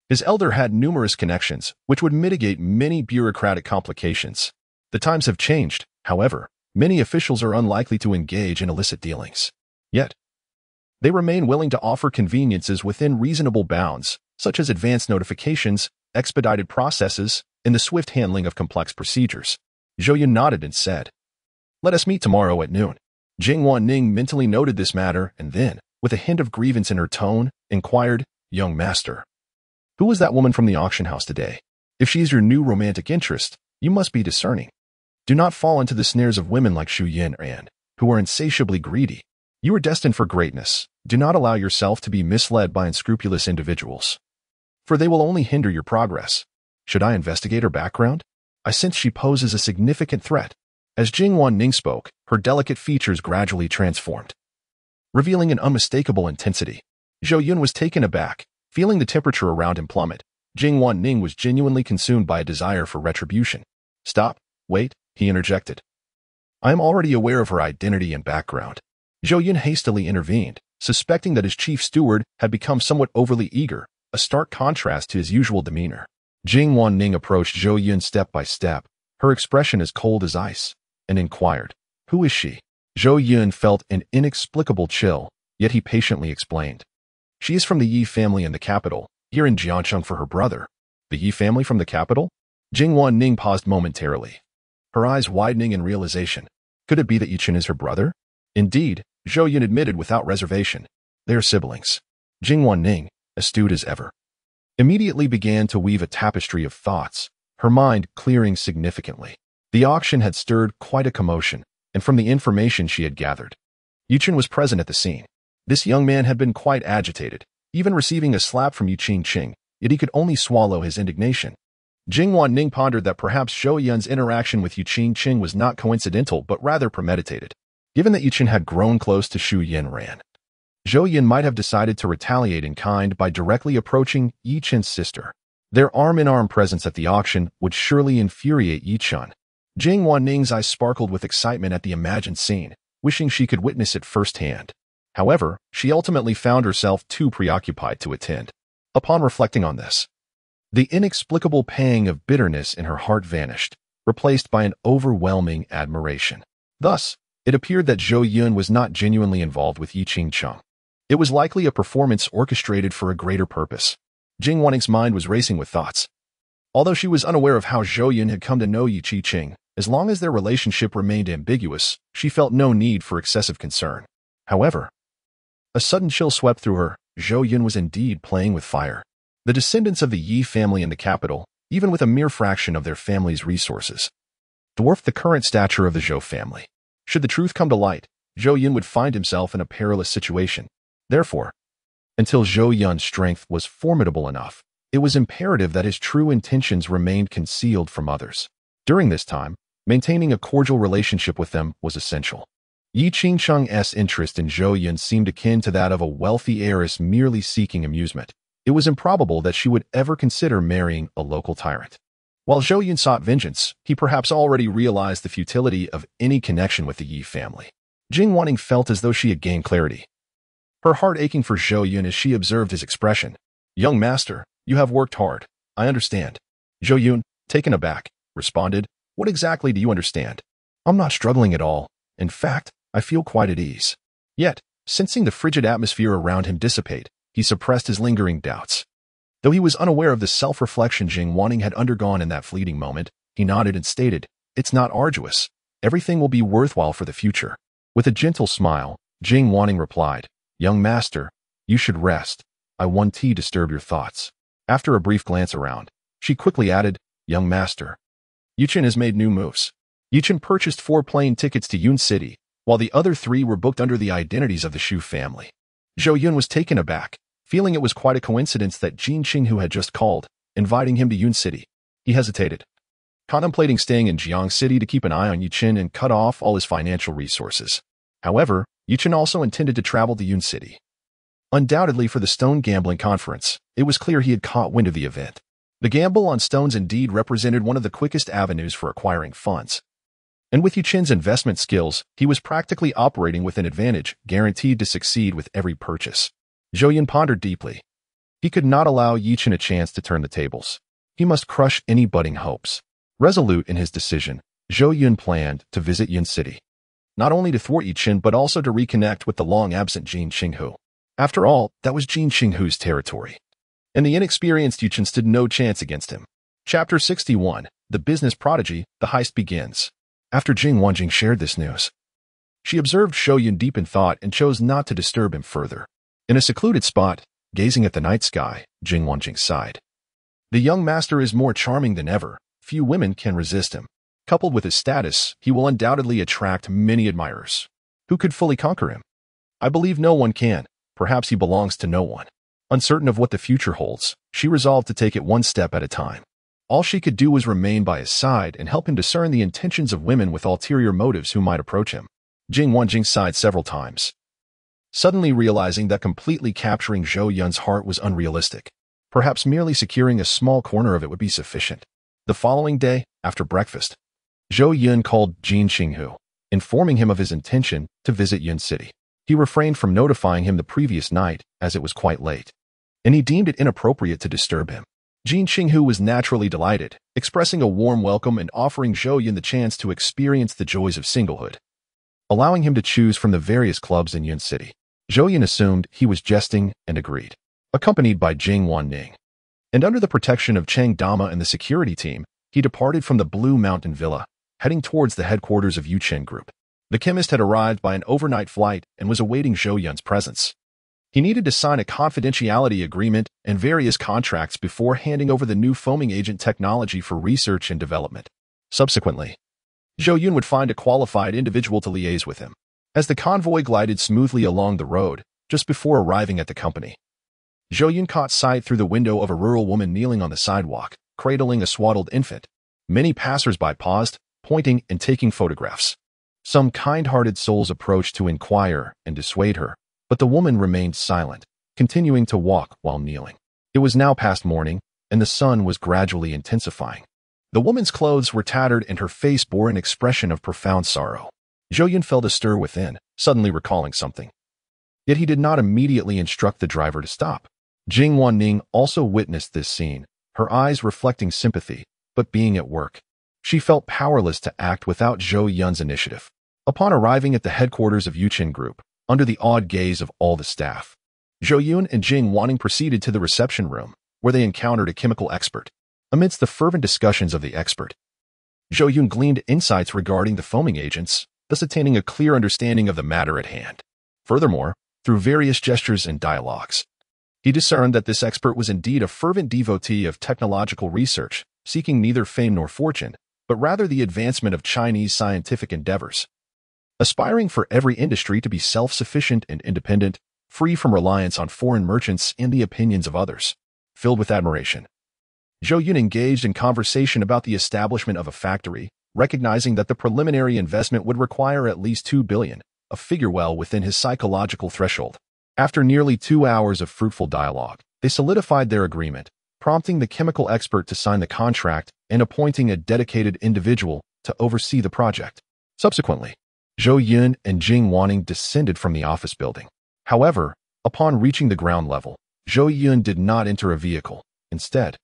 his elder had numerous connections, which would mitigate many bureaucratic complications. The times have changed, however. Many officials are unlikely to engage in illicit dealings. Yet, they remain willing to offer conveniences within reasonable bounds, such as advanced notifications, expedited processes, and the swift handling of complex procedures. Zhou Yun nodded and said, "Let us meet tomorrow at noon." Jing Wanning mentally noted this matter and then, with a hint of grievance in her tone, inquired, "Young master, who was that woman from the auction house today? If she is your new romantic interest, you must be discerning. Do not fall into the snares of women like Zhou Yun and who are insatiably greedy. You are destined for greatness. Do not allow yourself to be misled by unscrupulous individuals, for they will only hinder your progress. Should I investigate her background? I sense she poses a significant threat." As Jing Wanning spoke, her delicate features gradually transformed, revealing an unmistakable intensity. Zhou Yun was taken aback, feeling the temperature around him plummet. Jing Wanning was genuinely consumed by a desire for retribution. "Stop, wait," he interjected. "I am already aware of her identity and background." Zhou Yun hastily intervened, suspecting that his chief steward had become somewhat overly eager, a stark contrast to his usual demeanor. Jing Wanning approached Zhou Yun step by step, her expression as cold as ice, and inquired, "Who is she?" Zhou Yun felt an inexplicable chill, yet he patiently explained. "She is from the Yi family in the capital, here in Jiangcheng for her brother." "The Yi family from the capital?" Jing Wanning paused momentarily, her eyes widening in realization. Could it be that Yichen is her brother? Indeed, Zhou Yun admitted without reservation. They are siblings. Jing Wanning, astute as ever, immediately began to weave a tapestry of thoughts, her mind clearing significantly. The auction had stirred quite a commotion, and from the information she had gathered, Yichen was present at the scene. This young man had been quite agitated, even receiving a slap from Yiching, yet he could only swallow his indignation. Jing Wanning pondered that perhaps Zhou Yun's interaction with Yiching was not coincidental but rather premeditated. Given that Yichen had grown close to Zhou Yun, Zhou Yun might have decided to retaliate in kind by directly approaching Yichen's sister. Their arm-in-arm presence at the auction would surely infuriate Yichen. Jing Wanning's eyes sparkled with excitement at the imagined scene, wishing she could witness it firsthand. However, she ultimately found herself too preoccupied to attend. Upon reflecting on this, the inexplicable pang of bitterness in her heart vanished, replaced by an overwhelming admiration. Thus, it appeared that Zhou Yun was not genuinely involved with Yiching. It was likely a performance orchestrated for a greater purpose. Jing Wanning's mind was racing with thoughts. Although she was unaware of how Zhou Yun had come to know Yiching, as long as their relationship remained ambiguous, she felt no need for excessive concern. However, a sudden chill swept through her. Zhou Yun was indeed playing with fire. The descendants of the Yi family in the capital, even with a mere fraction of their family's resources, dwarfed the current stature of the Zhou family. Should the truth come to light, Zhou Yun would find himself in a perilous situation. Therefore, until Zhou Yun's strength was formidable enough, it was imperative that his true intentions remained concealed from others. During this time, maintaining a cordial relationship with them was essential. Yiching's interest in Zhou Yun seemed akin to that of a wealthy heiress merely seeking amusement. It was improbable that she would ever consider marrying a local tyrant. While Zhou Yun sought vengeance, he perhaps already realized the futility of any connection with the Yi family. Jing Wanning felt as though she had gained clarity, her heart aching for Zhou Yun as she observed his expression. "Young master, you have worked hard. I understand." Zhou Yun, taken aback, responded, "What exactly do you understand?" "I'm not struggling at all. In fact, I feel quite at ease." Yet, sensing the frigid atmosphere around him dissipate, he suppressed his lingering doubts. Though he was unaware of the self-reflection Jing Wanning had undergone in that fleeting moment, he nodded and stated, "It's not arduous. Everything will be worthwhile for the future." With a gentle smile, Jing Wanning replied, "Young master, you should rest. I won't disturb your thoughts." After a brief glance around, she quickly added, "Young master, Yichen has made new moves." Yichen purchased 4 plane tickets to Yun City, while the other 3 were booked under the identities of the Zhou family. Zhou Yun was taken aback, feeling it was quite a coincidence that Jinqing, who had just called, inviting him to Yun City. He hesitated, contemplating staying in Jiang City to keep an eye on Yichen and cut off all his financial resources. However, Yichen also intended to travel to Yun City. Undoubtedly for the stone gambling conference, it was clear he had caught wind of the event. The gamble on stones indeed represented one of the quickest avenues for acquiring funds. And with Yuchen's investment skills, he was practically operating with an advantage, guaranteed to succeed with every purchase. Zhou Yun pondered deeply. He could not allow Yuchen a chance to turn the tables. He must crush any budding hopes. Resolute in his decision, Zhou Yun planned to visit Yun City, not only to thwart Yuchen but also to reconnect with the long-absent Jin Qinghu. After all, that was Jin Qinghu's territory, and the inexperienced Yuchen stood no chance against him. Chapter 61, The Business Prodigy, The Heist Begins. After Jing Wanjing shared this news, she observed Zhou Yun deep in thought and chose not to disturb him further. In a secluded spot, gazing at the night sky, Jing Wanjing sighed. The young master is more charming than ever. Few women can resist him. Coupled with his status, he will undoubtedly attract many admirers. Who could fully conquer him? I believe no one can. Perhaps he belongs to no one. Uncertain of what the future holds, she resolved to take it one step at a time. All she could do was remain by his side and help him discern the intentions of women with ulterior motives who might approach him. Jing Wanjing sighed several times, suddenly realizing that completely capturing Zhou Yun's heart was unrealistic. Perhaps merely securing a small corner of it would be sufficient. The following day, after breakfast, Zhou Yun called Jin Qinghu, informing him of his intention to visit Yun City. He refrained from notifying him the previous night, as it was quite late, and he deemed it inappropriate to disturb him. Jin Qinghu was naturally delighted, expressing a warm welcome and offering Zhou Yun the chance to experience the joys of singlehood, allowing him to choose from the various clubs in Yun City. Zhou Yun assumed he was jesting and agreed. Accompanied by Jing Wanning, and under the protection of Cheng Dama and the security team, he departed from the Blue Mountain Villa, heading towards the headquarters of Yuchen Group. The chemist had arrived by an overnight flight and was awaiting Zhou Yun's presence. He needed to sign a confidentiality agreement and various contracts before handing over the new foaming agent technology for research and development. Subsequently, Zhou Yun would find a qualified individual to liaise with him. As the convoy glided smoothly along the road, just before arriving at the company, Zhou Yun caught sight through the window of a rural woman kneeling on the sidewalk, cradling a swaddled infant. Many passers-by paused, pointing and taking photographs. Some kind-hearted souls approached to inquire and dissuade her, but the woman remained silent, continuing to walk while kneeling. It was now past morning, and the sun was gradually intensifying. The woman's clothes were tattered and her face bore an expression of profound sorrow. Zhou Yun felt a stir within, suddenly recalling something. Yet he did not immediately instruct the driver to stop. Jing Wanning also witnessed this scene, her eyes reflecting sympathy, but being at work. She felt powerless to act without Zhou Yun's initiative. Upon arriving at the headquarters of Yuchen Group, under the awed gaze of all the staff, Zhou Yun and Jing Wanning proceeded to the reception room, where they encountered a chemical expert. Amidst the fervent discussions of the expert, Zhou Yun gleaned insights regarding the foaming agents, thus attaining a clear understanding of the matter at hand. Furthermore, through various gestures and dialogues, he discerned that this expert was indeed a fervent devotee of technological research, seeking neither fame nor fortune, but rather the advancement of Chinese scientific endeavors. Aspiring for every industry to be self-sufficient and independent, free from reliance on foreign merchants and the opinions of others. Filled with admiration, Zhou Yun engaged in conversation about the establishment of a factory, recognizing that the preliminary investment would require at least 2 billion, a figure well within his psychological threshold. After nearly 2 hours of fruitful dialogue, they solidified their agreement, prompting the chemical expert to sign the contract and appointing a dedicated individual to oversee the project. Subsequently, Zhou Yun and Jing Wanning descended from the office building. However, upon reaching the ground level, Zhou Yun did not enter a vehicle. Instead,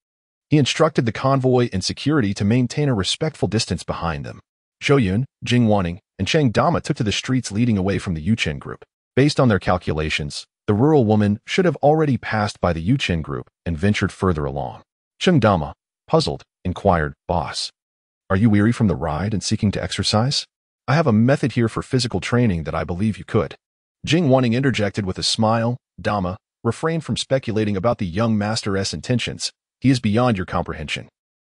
he instructed the convoy and security to maintain a respectful distance behind them. Zhou Yun, Jing Wanning, and Cheng Dama took to the streets leading away from the Yuchen Group. Based on their calculations, the rural woman should have already passed by the Yuchen Group and ventured further along. Cheng Dama, puzzled, inquired, "Boss, are you weary from the ride and seeking to exercise? I have a method here for physical training that I believe you could." Jing Wanning interjected with a smile, "Dama, refrain from speculating about the young master's intentions. He is beyond your comprehension.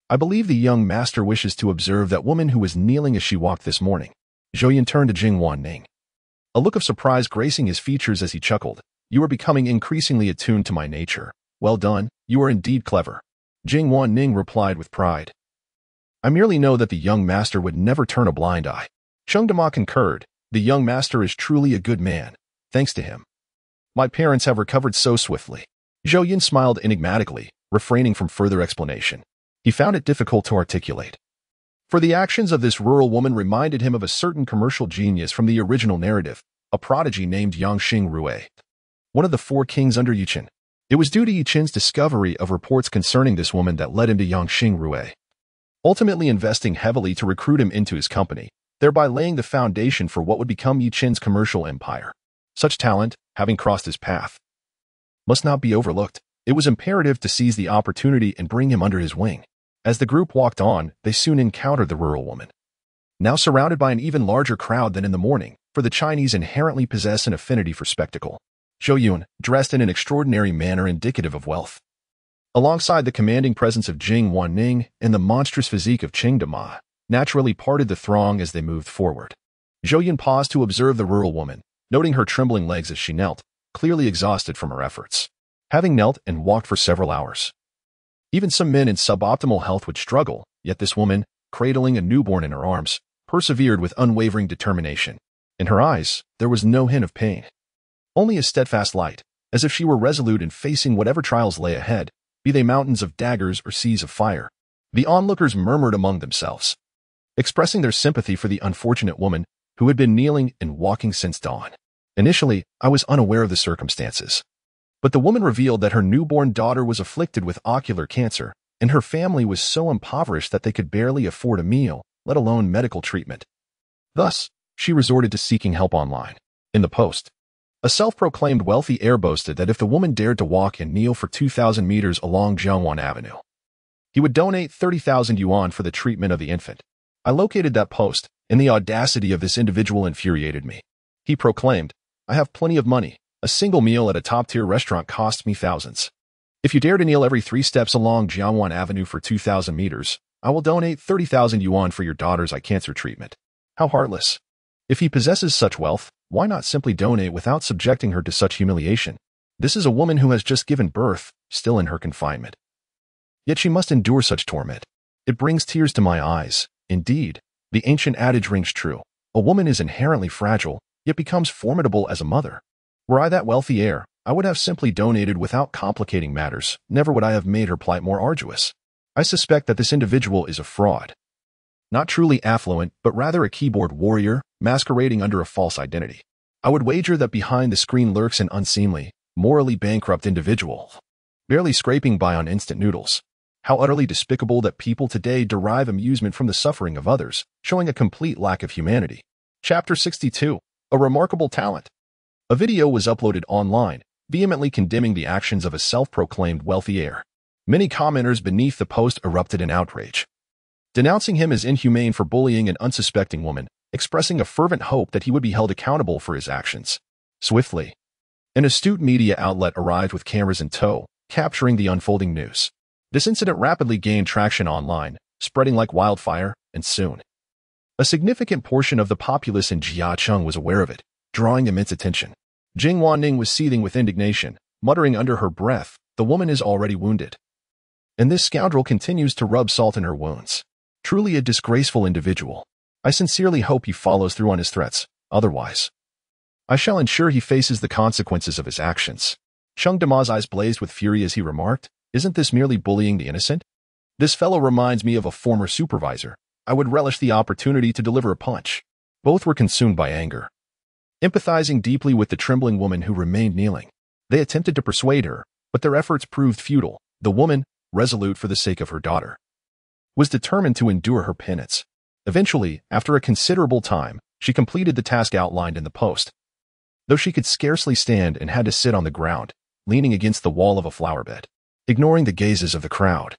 I believe the young master wishes to observe that woman who was kneeling as she walked this morning." Zhou Yun turned to Jing Wanning, a look of surprise gracing his features as he chuckled. "You are becoming increasingly attuned to my nature. Well done, you are indeed clever." Jing Wanning replied with pride, "I merely know that the young master would never turn a blind eye." Cheng Dama concurred, "The young master is truly a good man. Thanks to him, my parents have recovered so swiftly." Zhou Yun smiled enigmatically, refraining from further explanation. He found it difficult to articulate. For the actions of this rural woman reminded him of a certain commercial genius from the original narrative, a prodigy named Yangxing Rui, one of the 4 kings under Yiqin. It was due to Yiqin's discovery of reports concerning this woman that led him to Yangxing Rui, ultimately investing heavily to recruit him into his company, thereby laying the foundation for what would become Yiqin's commercial empire. Such talent, having crossed his path, must not be overlooked. It was imperative to seize the opportunity and bring him under his wing. As the group walked on, they soon encountered the rural woman, now surrounded by an even larger crowd than in the morning, for the Chinese inherently possess an affinity for spectacle. Zhou Yun, dressed in an extraordinary manner indicative of wealth, alongside the commanding presence of Jing Wanning and the monstrous physique of Qing Dama, naturally parted the throng as they moved forward. Zhou Yun paused to observe the rural woman, noting her trembling legs as she knelt, clearly exhausted from her efforts. Having knelt and walked for several hours, even some men in suboptimal health would struggle, yet this woman, cradling a newborn in her arms, persevered with unwavering determination. In her eyes, there was no hint of pain, only a steadfast light, as if she were resolute in facing whatever trials lay ahead, be they mountains of daggers or seas of fire. The onlookers murmured among themselves, expressing their sympathy for the unfortunate woman who had been kneeling and walking since dawn. Initially, I was unaware of the circumstances, but the woman revealed that her newborn daughter was afflicted with ocular cancer, and her family was so impoverished that they could barely afford a meal, let alone medical treatment. Thus, she resorted to seeking help online. In the post, a self-proclaimed wealthy heir boasted that if the woman dared to walk and kneel for 2,000 meters along Jiangwan Avenue, he would donate 30,000 yuan for the treatment of the infant. I located that post, and the audacity of this individual infuriated me. He proclaimed, "I have plenty of money. A single meal at a top-tier restaurant costs me thousands. If you dare to kneel every 3 steps along Jiangwan Avenue for 2,000 meters, I will donate 30,000 yuan for your daughter's eye cancer treatment." How heartless. If he possesses such wealth, why not simply donate without subjecting her to such humiliation? This is a woman who has just given birth, still in her confinement. Yet she must endure such torment. It brings tears to my eyes. Indeed, the ancient adage rings true. A woman is inherently fragile, yet becomes formidable as a mother. Were I that wealthy heir, I would have simply donated without complicating matters. Never would I have made her plight more arduous. I suspect that this individual is a fraud. Not truly affluent, but rather a keyboard warrior, masquerading under a false identity. I would wager that behind the screen lurks an unseemly, morally bankrupt individual, barely scraping by on instant noodles. How utterly despicable that people today derive amusement from the suffering of others, showing a complete lack of humanity. Chapter 62. A Remarkable Talent. A video was uploaded online, vehemently condemning the actions of a self-proclaimed wealthy heir. Many commenters beneath the post erupted in outrage, denouncing him as inhumane for bullying an unsuspecting woman, expressing a fervent hope that he would be held accountable for his actions. Swiftly, an astute media outlet arrived with cameras in tow, capturing the unfolding news. This incident rapidly gained traction online, spreading like wildfire, and soon, a significant portion of the populace in Jiacheng was aware of it, drawing immense attention. Jing Wanning was seething with indignation, muttering under her breath, "The woman is already wounded, and this scoundrel continues to rub salt in her wounds. Truly a disgraceful individual. I sincerely hope he follows through on his threats. Otherwise, I shall ensure he faces the consequences of his actions." Cheng Dama's eyes blazed with fury as he remarked, "Isn't this merely bullying the innocent? This fellow reminds me of a former supervisor. I would relish the opportunity to deliver a punch." Both were consumed by anger. Empathizing deeply with the trembling woman who remained kneeling, they attempted to persuade her, but their efforts proved futile. The woman, resolute for the sake of her daughter, was determined to endure her penance. Eventually, after a considerable time, she completed the task outlined in the post. Though she could scarcely stand and had to sit on the ground, leaning against the wall of a flower bed, ignoring the gazes of the crowd,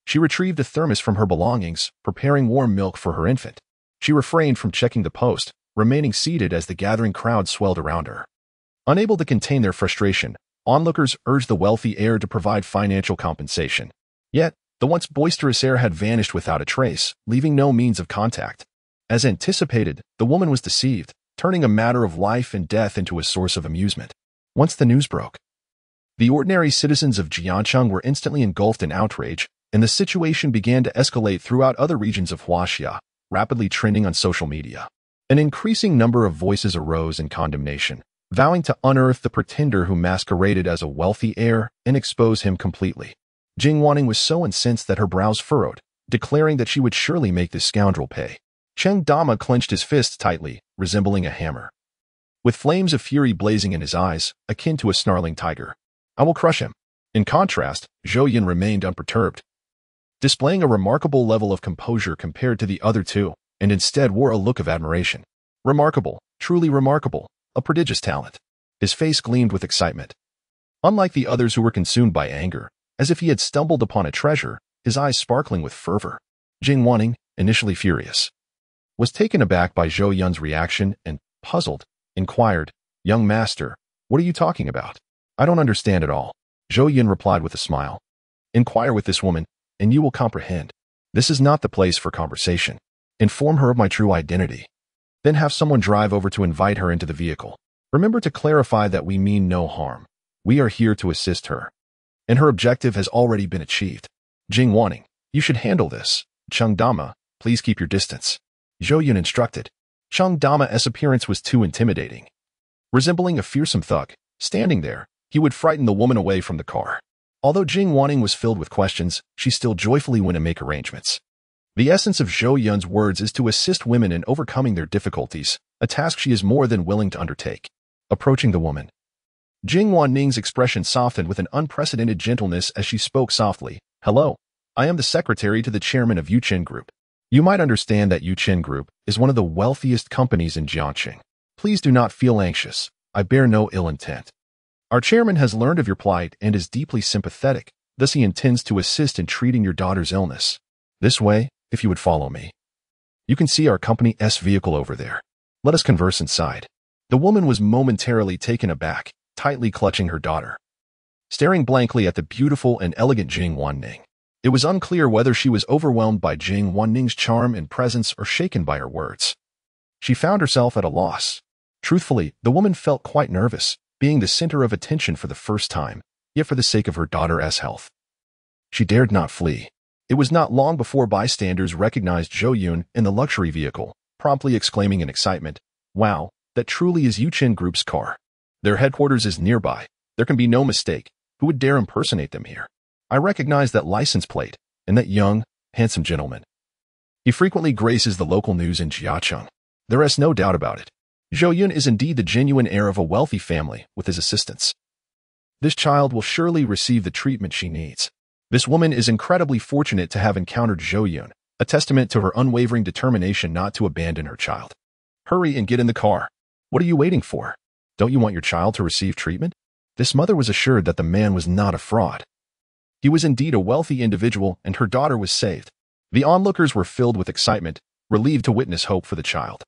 she retrieved a thermos from her belongings, preparing warm milk for her infant. She refrained from checking the post, remaining seated as the gathering crowd swelled around her. Unable to contain their frustration, onlookers urged the wealthy heir to provide financial compensation. Yet, the once boisterous heir had vanished without a trace, leaving no means of contact. As anticipated, the woman was deceived, turning a matter of life and death into a source of amusement. Once the news broke, the ordinary citizens of Jiangcheng were instantly engulfed in outrage, and the situation began to escalate throughout other regions of Huaxia, rapidly trending on social media. An increasing number of voices arose in condemnation, vowing to unearth the pretender who masqueraded as a wealthy heir and expose him completely. Jing Wanning was so incensed that her brows furrowed, declaring that she would surely make this scoundrel pay. Cheng Dama clenched his fists tightly, resembling a hammer, with flames of fury blazing in his eyes, akin to a snarling tiger. I will crush him. In contrast, Zhou Yun remained unperturbed, displaying a remarkable level of composure compared to the other two, and instead wore a look of admiration. Remarkable, truly remarkable, a prodigious talent. His face gleamed with excitement. Unlike the others who were consumed by anger, as if he had stumbled upon a treasure, his eyes sparkling with fervor. Jing Wanning, initially furious, was taken aback by Zhou Yun's reaction and, puzzled, inquired, Young master, what are you talking about? I don't understand at all. Zhou Yun replied with a smile. Inquire with this woman, and you will comprehend. This is not the place for conversation. Inform her of my true identity. Then have someone drive over to invite her into the vehicle. Remember to clarify that we mean no harm. We are here to assist her. And her objective has already been achieved. Jing Wanning, you should handle this. Cheng Dama, please keep your distance. Zhou Yun instructed. Cheng Dama's appearance was too intimidating. Resembling a fearsome thug, standing there, he would frighten the woman away from the car. Although Jing Wanning was filled with questions, she still joyfully went to make arrangements. The essence of Zhou Yun's words is to assist women in overcoming their difficulties, a task she is more than willing to undertake. Approaching the woman, Jing Wanning's expression softened with an unprecedented gentleness as she spoke softly. Hello, I am the secretary to the chairman of Yuchen Group. You might understand that Yuchen Group is one of the wealthiest companies in Jiangxing. Please do not feel anxious. I bear no ill intent. Our chairman has learned of your plight and is deeply sympathetic, thus he intends to assist in treating your daughter's illness. This way, if you would follow me. You can see our company's vehicle over there. Let us converse inside. The woman was momentarily taken aback, tightly clutching her daughter, staring blankly at the beautiful and elegant Jing Wanning. It was unclear whether she was overwhelmed by Jing Wanning's charm and presence or shaken by her words. She found herself at a loss. Truthfully, the woman felt quite nervous, being the center of attention for the first time, yet for the sake of her daughter's health. She dared not flee. It was not long before bystanders recognized Zhou Yun in the luxury vehicle, promptly exclaiming in excitement, Wow, that truly is Yuchen Group's car. Their headquarters is nearby. There can be no mistake. Who would dare impersonate them here? I recognize that license plate, and that young, handsome gentleman. He frequently graces the local news in Jiacheng. There is no doubt about it. Zhou Yun is indeed the genuine heir of a wealthy family with his assistance. This child will surely receive the treatment she needs. This woman is incredibly fortunate to have encountered Zhou Yun, a testament to her unwavering determination not to abandon her child. Hurry and get in the car. What are you waiting for? Don't you want your child to receive treatment? This mother was assured that the man was not a fraud. He was indeed a wealthy individual, and her daughter was saved. The onlookers were filled with excitement, relieved to witness hope for the child.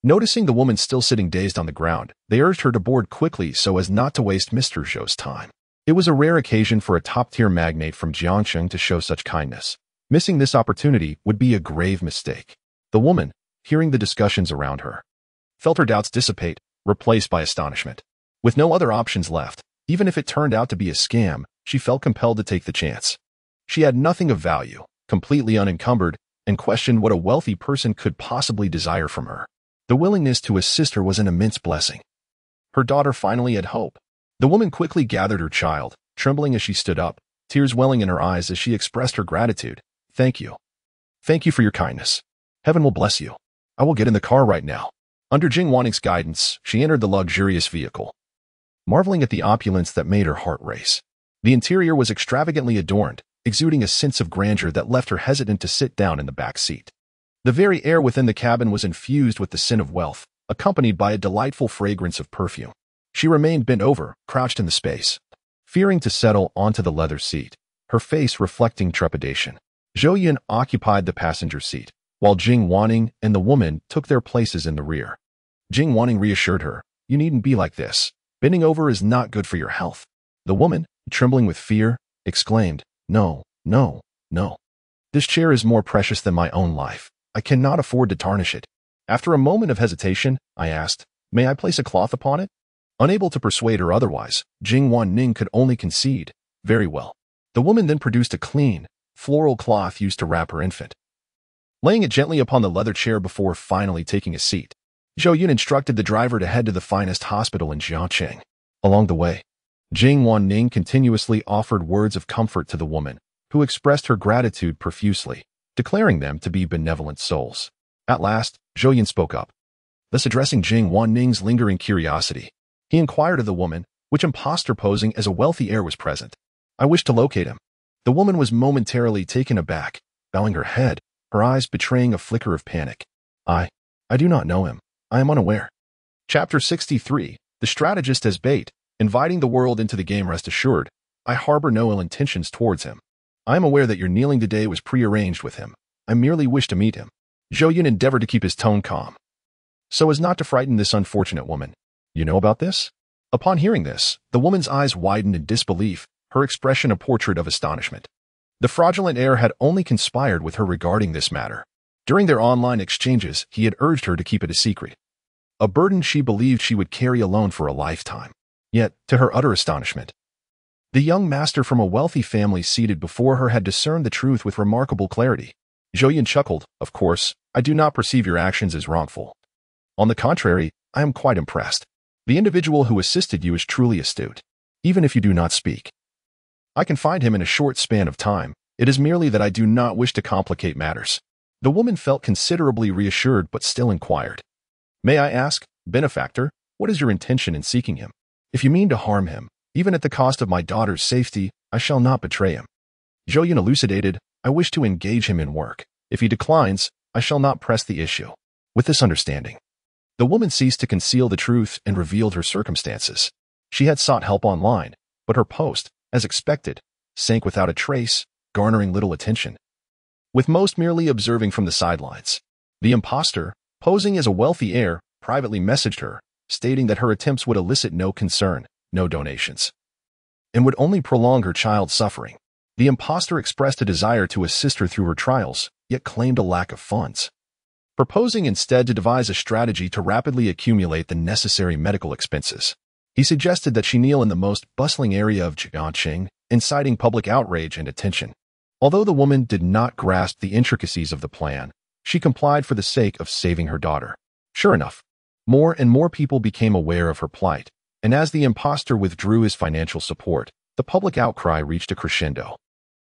Noticing the woman still sitting dazed on the ground, they urged her to board quickly so as not to waste Mr. Zhou's time. It was a rare occasion for a top-tier magnate from Jiangxing to show such kindness. Missing this opportunity would be a grave mistake. The woman, hearing the discussions around her, felt her doubts dissipate, replaced by astonishment. With no other options left, even if it turned out to be a scam, she felt compelled to take the chance. She had nothing of value, completely unencumbered, and questioned what a wealthy person could possibly desire from her. The willingness to assist her was an immense blessing. Her daughter finally had hope. The woman quickly gathered her child, trembling as she stood up, tears welling in her eyes as she expressed her gratitude. Thank you. Thank you for your kindness. Heaven will bless you. I will get in the car right now. Under Jing Wanning's guidance, she entered the luxurious vehicle, marveling at the opulence that made her heart race. The interior was extravagantly adorned, exuding a sense of grandeur that left her hesitant to sit down in the back seat. The very air within the cabin was infused with the scent of wealth, accompanied by a delightful fragrance of perfume. She remained bent over, crouched in the space, fearing to settle onto the leather seat, her face reflecting trepidation. Zhou Yun occupied the passenger seat, while Jing Wanning and the woman took their places in the rear. Jing Wanning reassured her, You needn't be like this. Bending over is not good for your health. The woman, trembling with fear, exclaimed, No, no, no. This chair is more precious than my own life. I cannot afford to tarnish it. After a moment of hesitation, I asked, May I place a cloth upon it? Unable to persuade her otherwise, Jing Wanning could only concede, Very well. The woman then produced a clean, floral cloth used to wrap her infant, laying it gently upon the leather chair before finally taking a seat. Zhou Yun instructed the driver to head to the finest hospital in Jiangxing. Along the way, Jing Wanning continuously offered words of comfort to the woman, who expressed her gratitude profusely, declaring them to be benevolent souls. At last, Zhou Yun spoke up, thus addressing Jing Wanning's lingering curiosity. He inquired of the woman, which impostor posing as a wealthy heir was present. I wish to locate him. The woman was momentarily taken aback, bowing her head, her eyes betraying a flicker of panic. I do not know him. I am unaware. Chapter 63, The Strategist as Bait, inviting the world into the game. Rest assured, I harbor no ill intentions towards him. I am aware that your kneeling today was prearranged with him. I merely wish to meet him. Zhou Yun endeavored to keep his tone calm, so as not to frighten this unfortunate woman. You know about this? Upon hearing this, the woman's eyes widened in disbelief, her expression a portrait of astonishment. The fraudulent heir had only conspired with her regarding this matter. During their online exchanges, he had urged her to keep it a secret, a burden she believed she would carry alone for a lifetime. Yet, to her utter astonishment, the young master from a wealthy family seated before her had discerned the truth with remarkable clarity. Zhou Yun chuckled, Of course, I do not perceive your actions as wrongful. On the contrary, I am quite impressed. The individual who assisted you is truly astute, even if you do not speak. I can find him in a short span of time. It is merely that I do not wish to complicate matters. The woman felt considerably reassured but still inquired, May I ask, benefactor, what is your intention in seeking him? If you mean to harm him, even at the cost of my daughter's safety, I shall not betray him. Zhou Yun elucidated, I wish to engage him in work. If he declines, I shall not press the issue. With this understanding, the woman ceased to conceal the truth and revealed her circumstances. She had sought help online, but her post, as expected, sank without a trace, garnering little attention, with most merely observing from the sidelines. The impostor, posing as a wealthy heir, privately messaged her, stating that her attempts would elicit no concern, no donations, and would only prolong her child's suffering. The impostor expressed a desire to assist her through her trials, yet claimed a lack of funds, proposing instead to devise a strategy to rapidly accumulate the necessary medical expenses. He suggested that she kneel in the most bustling area of Jiangqing, inciting public outrage and attention. Although the woman did not grasp the intricacies of the plan, she complied for the sake of saving her daughter. Sure enough, more and more people became aware of her plight, and as the impostor withdrew his financial support, the public outcry reached a crescendo.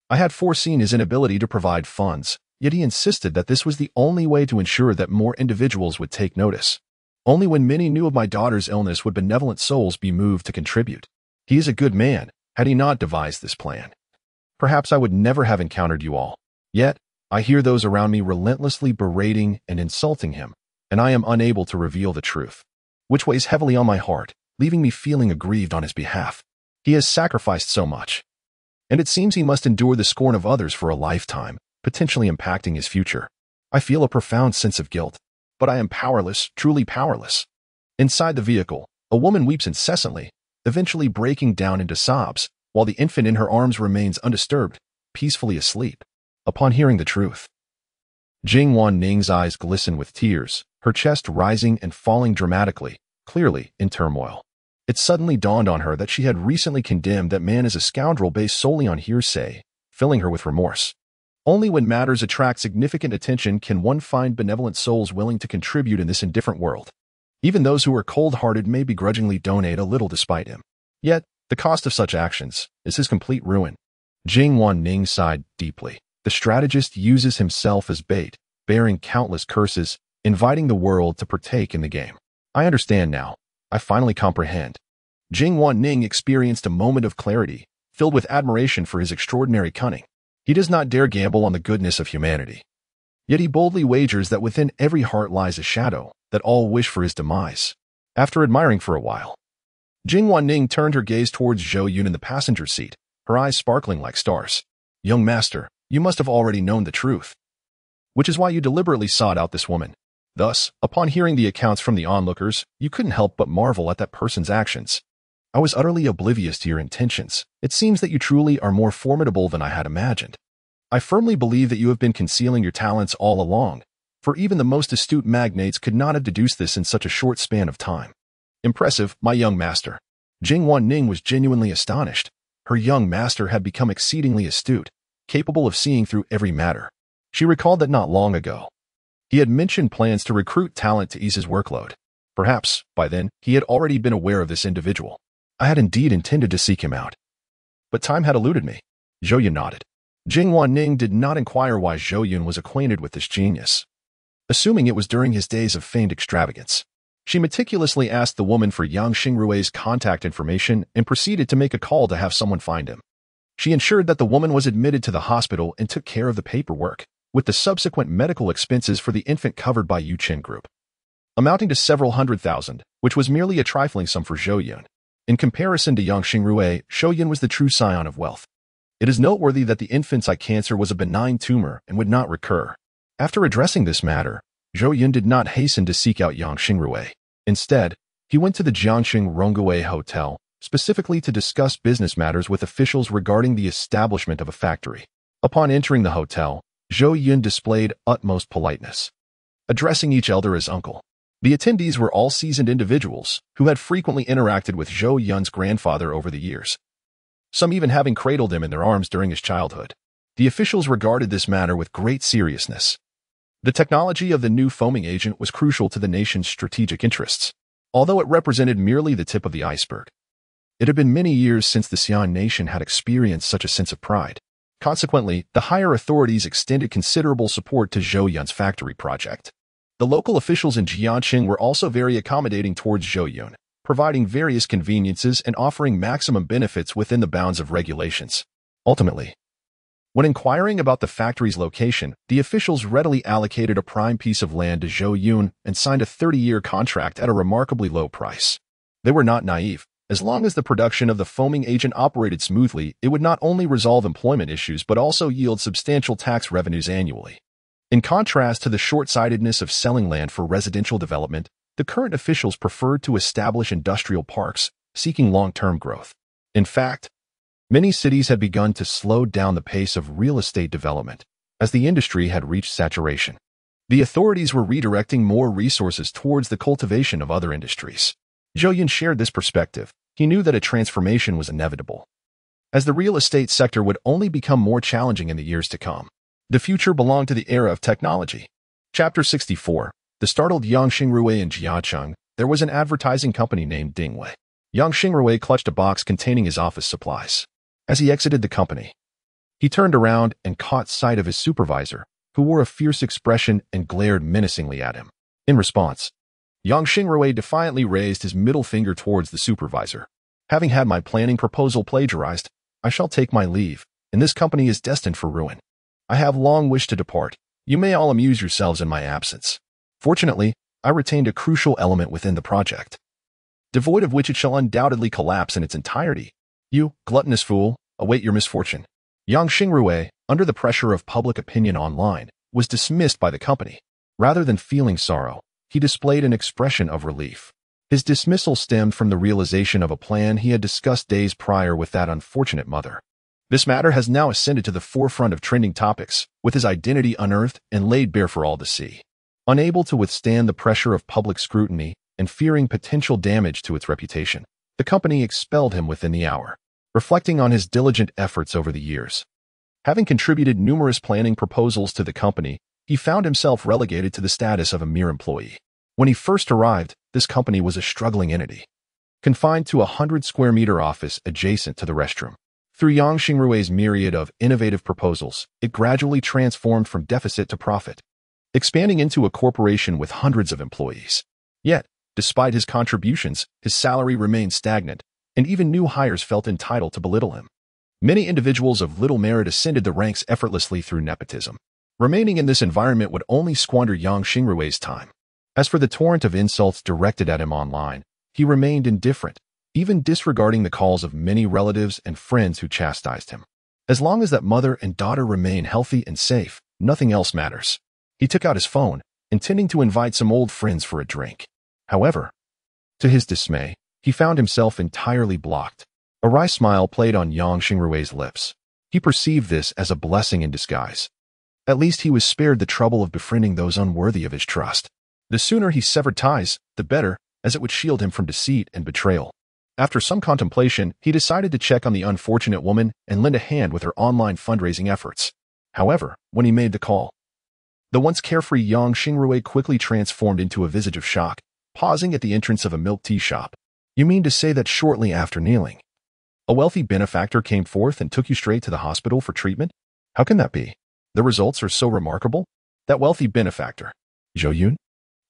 I had foreseen his inability to provide funds, yet he insisted that this was the only way to ensure that more individuals would take notice. Only when many knew of my daughter's illness would benevolent souls be moved to contribute. He is a good man, had he not devised this plan. Perhaps I would never have encountered you all. Yet, I hear those around me relentlessly berating and insulting him, and I am unable to reveal the truth, which weighs heavily on my heart, leaving me feeling aggrieved on his behalf. He has sacrificed so much, and it seems he must endure the scorn of others for a lifetime, potentially impacting his future. I feel a profound sense of guilt, but I am powerless, truly powerless. Inside the vehicle, a woman weeps incessantly, eventually breaking down into sobs, while the infant in her arms remains undisturbed, peacefully asleep. Upon hearing the truth, Jing Wanning's eyes glisten with tears, her chest rising and falling dramatically, clearly in turmoil. It suddenly dawned on her that she had recently condemned that man as a scoundrel based solely on hearsay, filling her with remorse. Only when matters attract significant attention can one find benevolent souls willing to contribute in this indifferent world. Even those who are cold-hearted may begrudgingly donate a little despite him. Yet, the cost of such actions is his complete ruin. Jing Wanning sighed deeply. The strategist uses himself as bait, bearing countless curses, inviting the world to partake in the game. I understand now. I finally comprehend. Jing Wanning experienced a moment of clarity, filled with admiration for his extraordinary cunning. He does not dare gamble on the goodness of humanity. Yet he boldly wagers that within every heart lies a shadow, that all wish for his demise. After admiring for a while, Jing Wanning turned her gaze towards Zhou Yun in the passenger seat, her eyes sparkling like stars. Young master, you must have already known the truth, which is why you deliberately sought out this woman. Thus, upon hearing the accounts from the onlookers, you couldn't help but marvel at that person's actions. I was utterly oblivious to your intentions. It seems that you truly are more formidable than I had imagined. I firmly believe that you have been concealing your talents all along, for even the most astute magnates could not have deduced this in such a short span of time. Impressive, my young master. Jing Wanning was genuinely astonished. Her young master had become exceedingly astute, capable of seeing through every matter. She recalled that not long ago, he had mentioned plans to recruit talent to ease his workload. Perhaps, by then, he had already been aware of this individual. I had indeed intended to seek him out, but time had eluded me. Zhou Yun nodded. Jing Wanning did not inquire why Zhou Yun was acquainted with this genius, assuming it was during his days of feigned extravagance. She meticulously asked the woman for Yang Xingrui's contact information and proceeded to make a call to have someone find him. She ensured that the woman was admitted to the hospital and took care of the paperwork, with the subsequent medical expenses for the infant covered by Yu Qin Group, amounting to several $100,000, which was merely a trifling sum for Zhou Yun. In comparison to Yang Xingrui, Zhou Yun was the true scion of wealth. It is noteworthy that the infant's eye cancer was a benign tumor and would not recur. After addressing this matter, Zhou Yun did not hasten to seek out Yang Xingrui. Instead, he went to the Jiangxing Rongguei Hotel, specifically to discuss business matters with officials regarding the establishment of a factory. Upon entering the hotel, Zhou Yun displayed utmost politeness, addressing each elder as uncle. The attendees were all seasoned individuals who had frequently interacted with Zhou Yun's grandfather over the years, some even having cradled him in their arms during his childhood. The officials regarded this matter with great seriousness. The technology of the new foaming agent was crucial to the nation's strategic interests, although it represented merely the tip of the iceberg. It had been many years since the Xi'an nation had experienced such a sense of pride. Consequently, the higher authorities extended considerable support to Zhou Yun's factory project. The local officials in Jiangxing were also very accommodating towards Zhou Yun, providing various conveniences and offering maximum benefits within the bounds of regulations. Ultimately, when inquiring about the factory's location, the officials readily allocated a prime piece of land to Zhou Yun and signed a 30-year contract at a remarkably low price. They were not naive. As long as the production of the foaming agent operated smoothly, it would not only resolve employment issues but also yield substantial tax revenues annually. In contrast to the short-sightedness of selling land for residential development, the current officials preferred to establish industrial parks, seeking long-term growth. In fact, many cities had begun to slow down the pace of real estate development, as the industry had reached saturation. The authorities were redirecting more resources towards the cultivation of other industries. Zhou Yun shared this perspective. He knew that a transformation was inevitable, as the real estate sector would only become more challenging in the years to come. The future belonged to the era of technology. Chapter 64. The startled Yang Xingrui in Jiacheng. There was an advertising company named Dingwei. Yang Xingrui clutched a box containing his office supplies. As he exited the company, he turned around and caught sight of his supervisor, who wore a fierce expression and glared menacingly at him. In response, Yang Xingrui defiantly raised his middle finger towards the supervisor. Having had my planning proposal plagiarized, I shall take my leave, and this company is destined for ruin. I have long wished to depart. You may all amuse yourselves in my absence. Fortunately, I retained a crucial element within the project, devoid of which it shall undoubtedly collapse in its entirety. You, gluttonous fool, await your misfortune. Yang Xingrui, under the pressure of public opinion online, was dismissed by the company. Rather than feeling sorrow, he displayed an expression of relief. His dismissal stemmed from the realization of a plan he had discussed days prior with that unfortunate mother. This matter has now ascended to the forefront of trending topics, with his identity unearthed and laid bare for all to see. Unable to withstand the pressure of public scrutiny and fearing potential damage to its reputation, the company expelled him within the hour. Reflecting on his diligent efforts over the years, having contributed numerous planning proposals to the company, he found himself relegated to the status of a mere employee. When he first arrived, this company was a struggling entity, confined to a 100-square-meter office adjacent to the restroom. Through Yang Xingrui's myriad of innovative proposals, it gradually transformed from deficit to profit, expanding into a corporation with hundreds of employees. Yet, despite his contributions, his salary remained stagnant, and even new hires felt entitled to belittle him. Many individuals of little merit ascended the ranks effortlessly through nepotism. Remaining in this environment would only squander Yang Xingrui's time. As for the torrent of insults directed at him online, he remained indifferent, even disregarding the calls of many relatives and friends who chastised him. As long as that mother and daughter remain healthy and safe, nothing else matters. He took out his phone, intending to invite some old friends for a drink. However, to his dismay, he found himself entirely blocked. A wry smile played on Yang Xingrui's lips. He perceived this as a blessing in disguise. At least he was spared the trouble of befriending those unworthy of his trust. The sooner he severed ties, the better, as it would shield him from deceit and betrayal. After some contemplation, he decided to check on the unfortunate woman and lend a hand with her online fundraising efforts. However, when he made the call, the once carefree Yang Xingrui quickly transformed into a visage of shock, pausing at the entrance of a milk tea shop. You mean to say that shortly after kneeling, a wealthy benefactor came forth and took you straight to the hospital for treatment? How can that be? The results are so remarkable. That wealthy benefactor, Zhou Yun,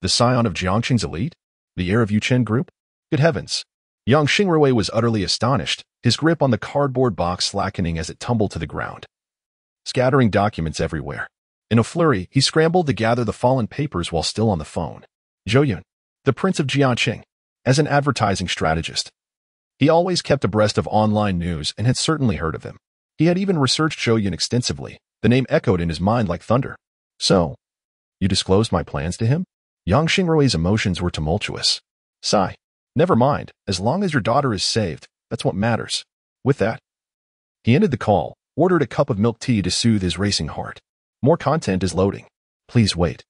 the scion of Jiangqing's elite, the heir of Yuchen Group? Good heavens! Yang Xingrui was utterly astonished, his grip on the cardboard box slackening as it tumbled to the ground, scattering documents everywhere. In a flurry, he scrambled to gather the fallen papers while still on the phone. Zhou Yun, the Prince of Jiangqing, as an advertising strategist. He always kept abreast of online news and had certainly heard of him. He had even researched Zhou Yun extensively. The name echoed in his mind like thunder. So, you disclosed my plans to him? Yang Xingrui's emotions were tumultuous. Sigh. Never mind. As long as your daughter is saved, that's what matters. With that, he ended the call, ordered a cup of milk tea to soothe his racing heart. More content is loading. Please wait.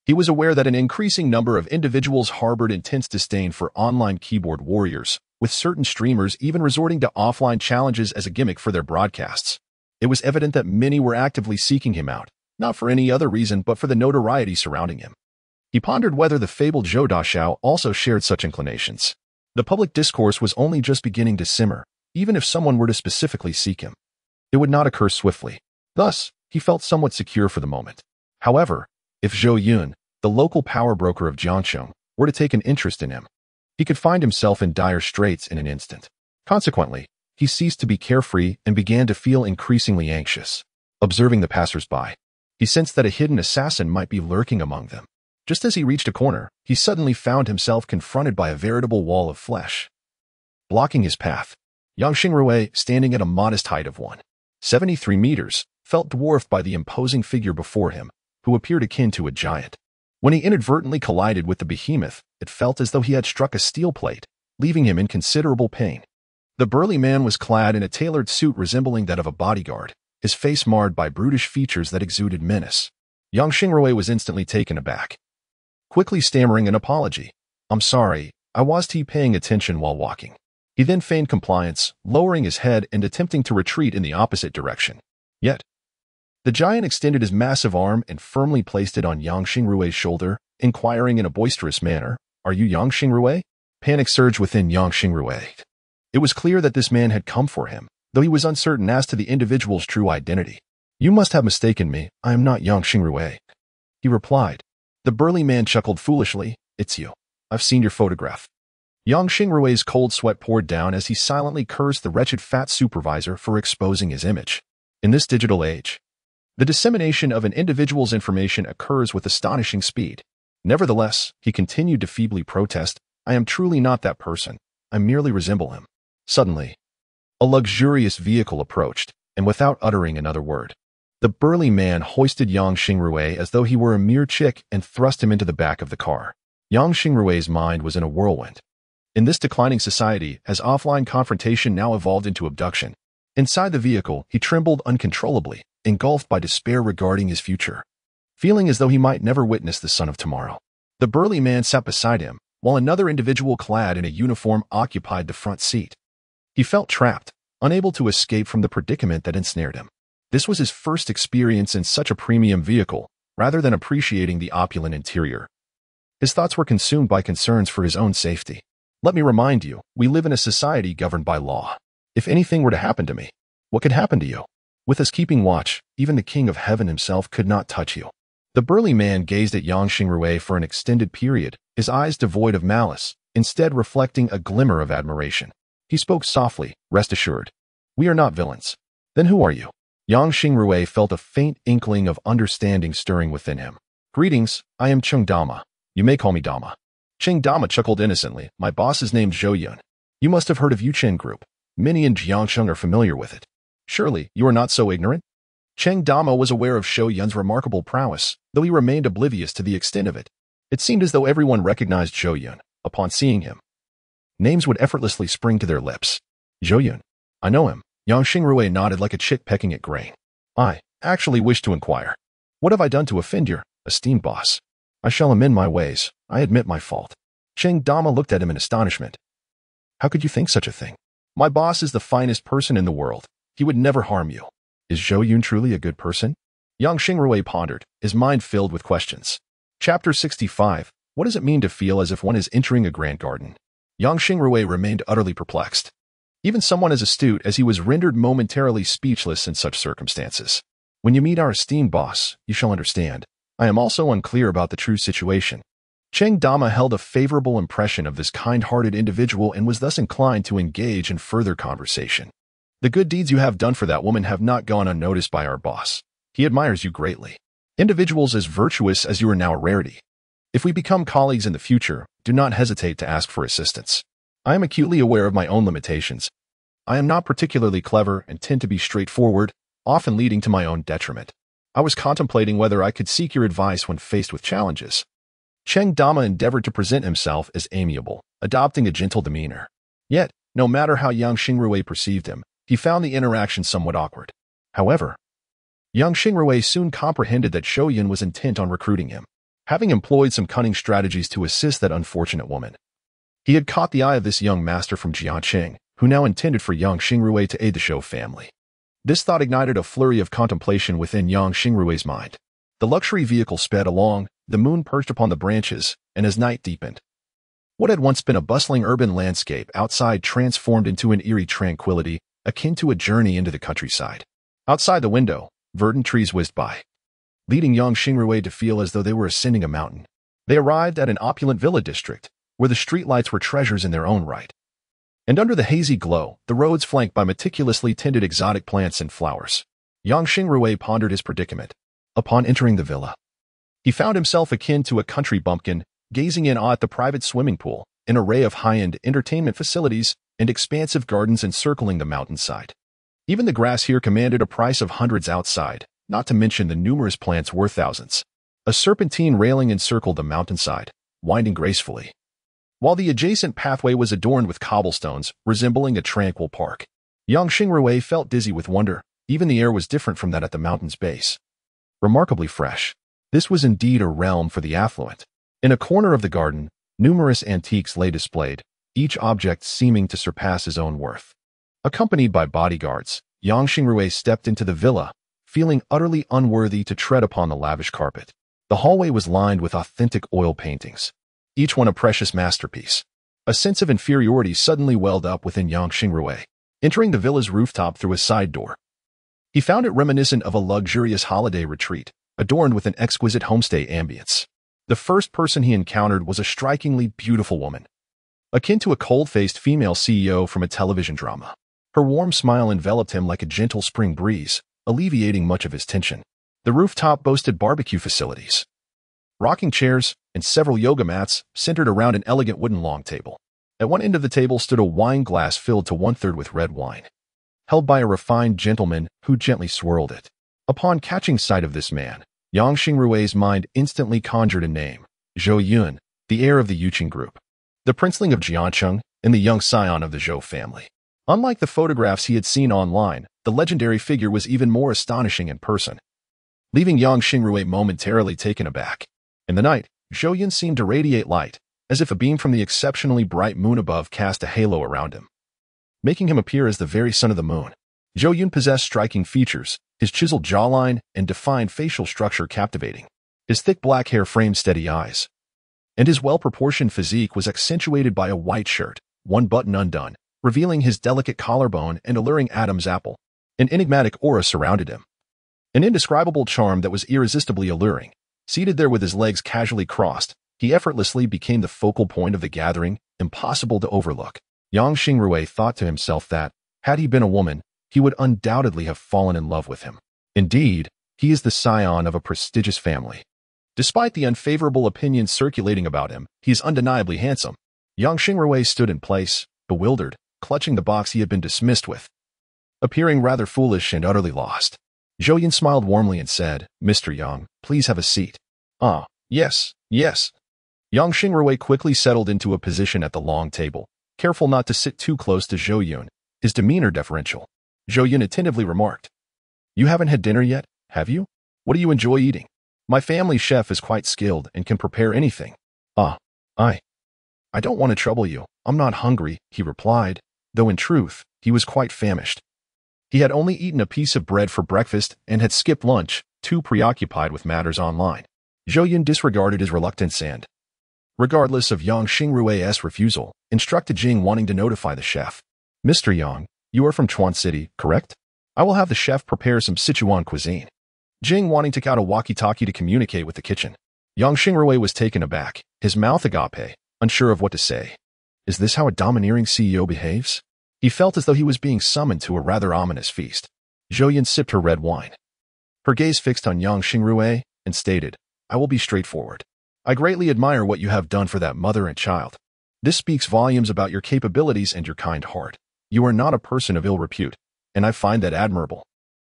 He was aware that an increasing number of individuals harbored intense disdain for online keyboard warriors, with certain streamers even resorting to offline challenges as a gimmick for their broadcasts. It was evident that many were actively seeking him out, not for any other reason but for the notoriety surrounding him. He pondered whether the fabled Zhou Daxiao also shared such inclinations. The public discourse was only just beginning to simmer, even if someone were to specifically seek him. It would not occur swiftly. Thus, he felt somewhat secure for the moment. However, if Zhou Yun, the local power broker of Jiangcheng, were to take an interest in him, he could find himself in dire straits in an instant. Consequently, he ceased to be carefree and began to feel increasingly anxious. Observing the passers-by, he sensed that a hidden assassin might be lurking among them. Just as he reached a corner, he suddenly found himself confronted by a veritable wall of flesh. Blocking his path, Yang Xingrui, standing at a modest height of 173 meters, felt dwarfed by the imposing figure before him, who appeared akin to a giant. When he inadvertently collided with the behemoth, it felt as though he had struck a steel plate, leaving him in considerable pain. The burly man was clad in a tailored suit resembling that of a bodyguard, his face marred by brutish features that exuded menace. Yang Xingrui was instantly taken aback, quickly stammering an apology. I'm sorry, I wasn't paying attention while walking. He then feigned compliance, lowering his head and attempting to retreat in the opposite direction. Yet, the giant extended his massive arm and firmly placed it on Yang Xingrui's shoulder, inquiring in a boisterous manner, Are you Yang Xingrui? Panic surged within Yang Xingrui. It was clear that this man had come for him, though he was uncertain as to the individual's true identity. You must have mistaken me, I am not Yang Xingrui, he replied. The burly man chuckled foolishly, It's you. I've seen your photograph. Yang Xingrui's cold sweat poured down as he silently cursed the wretched fat supervisor for exposing his image. In this digital age, the dissemination of an individual's information occurs with astonishing speed. Nevertheless, he continued to feebly protest, I am truly not that person. I merely resemble him. Suddenly, a luxurious vehicle approached, and without uttering another word, the burly man hoisted Yang Xingrui as though he were a mere chick and thrust him into the back of the car. Yang Xingrui's mind was in a whirlwind. In this declining society, has offline confrontation now evolved into abduction? Inside the vehicle, he trembled uncontrollably, engulfed by despair regarding his future, feeling as though he might never witness the sun of tomorrow. The burly man sat beside him, while another individual clad in a uniform occupied the front seat. He felt trapped, unable to escape from the predicament that ensnared him. This was his first experience in such a premium vehicle, rather than appreciating the opulent interior. His thoughts were consumed by concerns for his own safety. Let me remind you, we live in a society governed by law. If anything were to happen to me, what could happen to you? With us keeping watch, even the king of heaven himself could not touch you. The burly man gazed at Yang Xingrui for an extended period, his eyes devoid of malice, instead reflecting a glimmer of admiration. He spoke softly, rest assured. We are not villains. Then who are you? Yang Xingrui felt a faint inkling of understanding stirring within him. Greetings, I am Cheng Dama. You may call me Dama. Cheng Dama chuckled innocently. My boss is named Zhou Yun. You must have heard of Yuchen Group. Many in Jiangcheng are familiar with it. Surely, you are not so ignorant? Cheng Dama was aware of Zhou Yun's remarkable prowess, though he remained oblivious to the extent of it. It seemed as though everyone recognized Zhou Yun, upon seeing him. Names would effortlessly spring to their lips. Zhou Yun. I know him. Yang Xingrui nodded like a chick pecking at grain. I actually wish to inquire. What have I done to offend your esteemed boss? I shall amend my ways. I admit my fault. Cheng Dama looked at him in astonishment. How could you think such a thing? My boss is the finest person in the world. He would never harm you. Is Zhou Yun truly a good person? Yang Xingrui pondered, his mind filled with questions. Chapter 65. What does it mean to feel as if one is entering a grand garden? Yang Xingrui remained utterly perplexed. Even someone as astute as he was rendered momentarily speechless in such circumstances. When you meet our esteemed boss, you shall understand. I am also unclear about the true situation. Cheng Dama held a favorable impression of this kind-hearted individual and was thus inclined to engage in further conversation. The good deeds you have done for that woman have not gone unnoticed by our boss. He admires you greatly. Individuals as virtuous as you are now a rarity. If we become colleagues in the future, do not hesitate to ask for assistance. I am acutely aware of my own limitations. I am not particularly clever and tend to be straightforward, often leading to my own detriment. I was contemplating whether I could seek your advice when faced with challenges. Cheng Dama endeavored to present himself as amiable, adopting a gentle demeanor. Yet, no matter how Yang Xingrui perceived him, he found the interaction somewhat awkward. However, Yang Xingrui soon comprehended that Zhou Yun was intent on recruiting him, having employed some cunning strategies to assist that unfortunate woman. He had caught the eye of this young master from Jianqing, who now intended for Yang Xingrui to aid the Zhou family. This thought ignited a flurry of contemplation within Yang Xingrui's mind. The luxury vehicle sped along, the moon perched upon the branches, and as night deepened, what had once been a bustling urban landscape outside transformed into an eerie tranquility, akin to a journey into the countryside. Outside the window, verdant trees whizzed by, leading Yang Xingrui to feel as though they were ascending a mountain. They arrived at an opulent villa district, where the streetlights were treasures in their own right. And under the hazy glow, the roads flanked by meticulously tended exotic plants and flowers. Yang Xingrui pondered his predicament. Upon entering the villa, he found himself akin to a country bumpkin, gazing in awe at the private swimming pool, an array of high-end entertainment facilities, and expansive gardens encircling the mountainside. Even the grass here commanded a price of hundreds outside, not to mention the numerous plants worth thousands. A serpentine railing encircled the mountainside, winding gracefully, while the adjacent pathway was adorned with cobblestones, resembling a tranquil park. Yang Xingrui felt dizzy with wonder. Even the air was different from that at the mountain's base. Remarkably fresh. This was indeed a realm for the affluent. In a corner of the garden, numerous antiques lay displayed, each object seeming to surpass his own worth. Accompanied by bodyguards, Yang Xingrui stepped into the villa, feeling utterly unworthy to tread upon the lavish carpet. The hallway was lined with authentic oil paintings, each one a precious masterpiece. A sense of inferiority suddenly welled up within Yang Xingrui. Entering the villa's rooftop through a side door, he found it reminiscent of a luxurious holiday retreat, adorned with an exquisite homestay ambience. The first person he encountered was a strikingly beautiful woman, akin to a cold-faced female CEO from a television drama. Her warm smile enveloped him like a gentle spring breeze, alleviating much of his tension. The rooftop boasted barbecue facilities, rocking chairs, and several yoga mats centered around an elegant wooden long table. At one end of the table stood a wine glass filled to one-third with red wine, held by a refined gentleman who gently swirled it. Upon catching sight of this man, Yang Xingrui's mind instantly conjured a name: Zhou Yun, the heir of the Yuqing group, the princeling of Jianqing, and the young scion of the Zhou family. Unlike the photographs he had seen online, the legendary figure was even more astonishing in person, leaving Yang Xingrui momentarily taken aback. In the night, Zhou Yun seemed to radiate light, as if a beam from the exceptionally bright moon above cast a halo around him, making him appear as the very son of the moon. Zhou Yun possessed striking features, his chiseled jawline and defined facial structure captivating. His thick black hair framed steady eyes, and his well-proportioned physique was accentuated by a white shirt, one button undone, revealing his delicate collarbone and alluring Adam's apple. An enigmatic aura surrounded him, an indescribable charm that was irresistibly alluring. Seated there with his legs casually crossed, he effortlessly became the focal point of the gathering, impossible to overlook. Yang Xingrui thought to himself that, had he been a woman, he would undoubtedly have fallen in love with him. Indeed, he is the scion of a prestigious family. Despite the unfavorable opinions circulating about him, he is undeniably handsome. Yang Xingrui stood in place, bewildered, clutching the box he had been dismissed with, appearing rather foolish and utterly lost. Zhou Yun smiled warmly and said, "Mr. Yang, please have a seat." "Ah, yes, yes." Yang Xingrui quickly settled into a position at the long table, careful not to sit too close to Zhou Yun, his demeanor deferential. Zhou Yun attentively remarked, "You haven't had dinner yet, have you? What do you enjoy eating? My family chef is quite skilled and can prepare anything." "Ah, I don't want to trouble you. I'm not hungry," he replied, though in truth, he was quite famished. He had only eaten a piece of bread for breakfast and had skipped lunch, too preoccupied with matters online. Zhou Yun disregarded his reluctance and, regardless of Yang Xingrui's refusal, instructed Jing, wanting to notify the chef. "Mr. Yang, you are from Chuan City, correct? I will have the chef prepare some Sichuan cuisine." Jing wanting to get out a walkie-talkie to communicate with the kitchen. Yang Xingrui was taken aback, his mouth agape, unsure of what to say. Is this how a domineering CEO behaves? He felt as though he was being summoned to a rather ominous feast. Zhou Yun sipped her red wine. Her gaze fixed on Yang Xingrui and stated, I will be straightforward. I greatly admire what you have done for that mother and child. This speaks volumes about your capabilities and your kind heart. You are not a person of ill repute, and I find that admirable.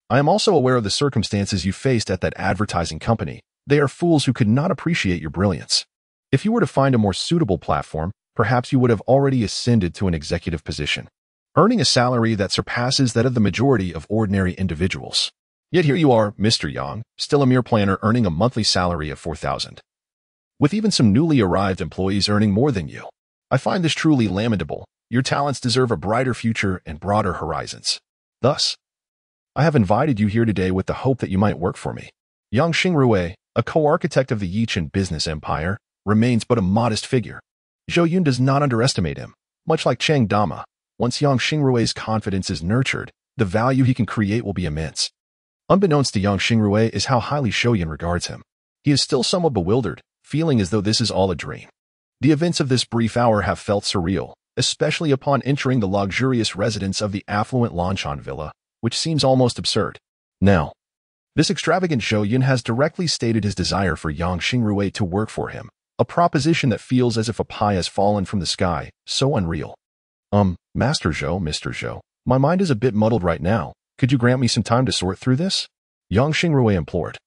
I am also aware of the circumstances you faced at that advertising company. They are fools who could not appreciate your brilliance. If you were to find a more suitable platform, perhaps you would have already ascended to an executive position, earning a salary that surpasses that of the majority of ordinary individuals. Yet here you are, Mr. Yang, still a mere planner earning a monthly salary of 4,000. With even some newly arrived employees earning more than you. I find this truly lamentable. Your talents deserve a brighter future and broader horizons. Thus, I have invited you here today with the hope that you might work for me. Yang Xingrui, a co-architect of the Yichen business empire, remains but a modest figure. Zhou Yun does not underestimate him. Much like Cheng Dama, once Yang Xingrui's confidence is nurtured, the value he can create will be immense. Unbeknownst to Yang Xingrui is how highly Zhou Yun regards him. He is still somewhat bewildered, feeling as though this is all a dream. The events of this brief hour have felt surreal, especially upon entering the luxurious residence of the affluent Lanchan villa, which seems almost absurd. Now, this extravagant Zhou Yun has directly stated his desire for Yang Xingrui to work for him, a proposition that feels as if a pie has fallen from the sky, so unreal. Mr. Zhou, my mind is a bit muddled right now. Could you grant me some time to sort through this? Yang Xingrui implored.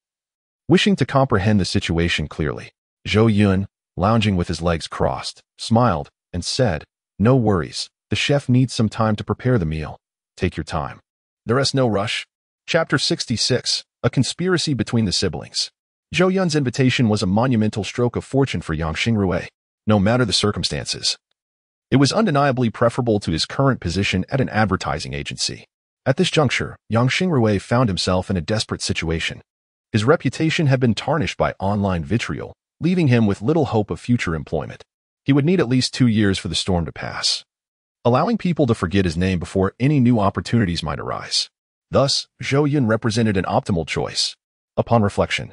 Wishing to comprehend the situation clearly, Zhou Yun, lounging with his legs crossed, smiled, and said, No worries, the chef needs some time to prepare the meal. Take your time. There is no rush. Chapter 66, A Conspiracy Between the Siblings. Zhou Yun's invitation was a monumental stroke of fortune for Yang Xingrui, no matter the circumstances. It was undeniably preferable to his current position at an advertising agency. At this juncture, Yang Xingrui found himself in a desperate situation. His reputation had been tarnished by online vitriol, leaving him with little hope of future employment. He would need at least 2 years for the storm to pass, allowing people to forget his name before any new opportunities might arise. Thus, Zhou Yun represented an optimal choice. Upon reflection,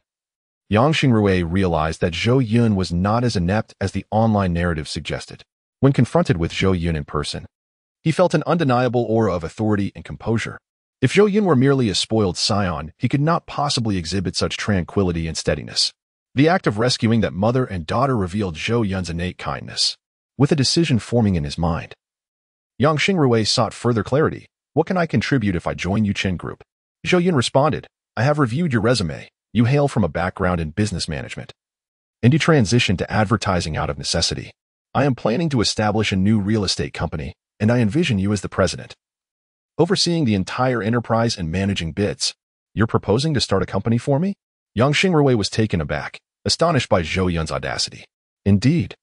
Yang Xingrui realized that Zhou Yun was not as inept as the online narrative suggested. When confronted with Zhou Yun in person, he felt an undeniable aura of authority and composure. If Zhou Yun were merely a spoiled scion, he could not possibly exhibit such tranquility and steadiness. The act of rescuing that mother and daughter revealed Zhou Yun's innate kindness. With a decision forming in his mind, Yang Xingrui sought further clarity. What can I contribute if I join Yichen Group? Zhou Yun responded, I have reviewed your resume. You hail from a background in business management, and you transitioned to advertising out of necessity. I am planning to establish a new real estate company, and I envision you as the president, overseeing the entire enterprise and managing bids. You're proposing to start a company for me? Yang Xingrui was taken aback, astonished by Zhou Yun's audacity. Indeed.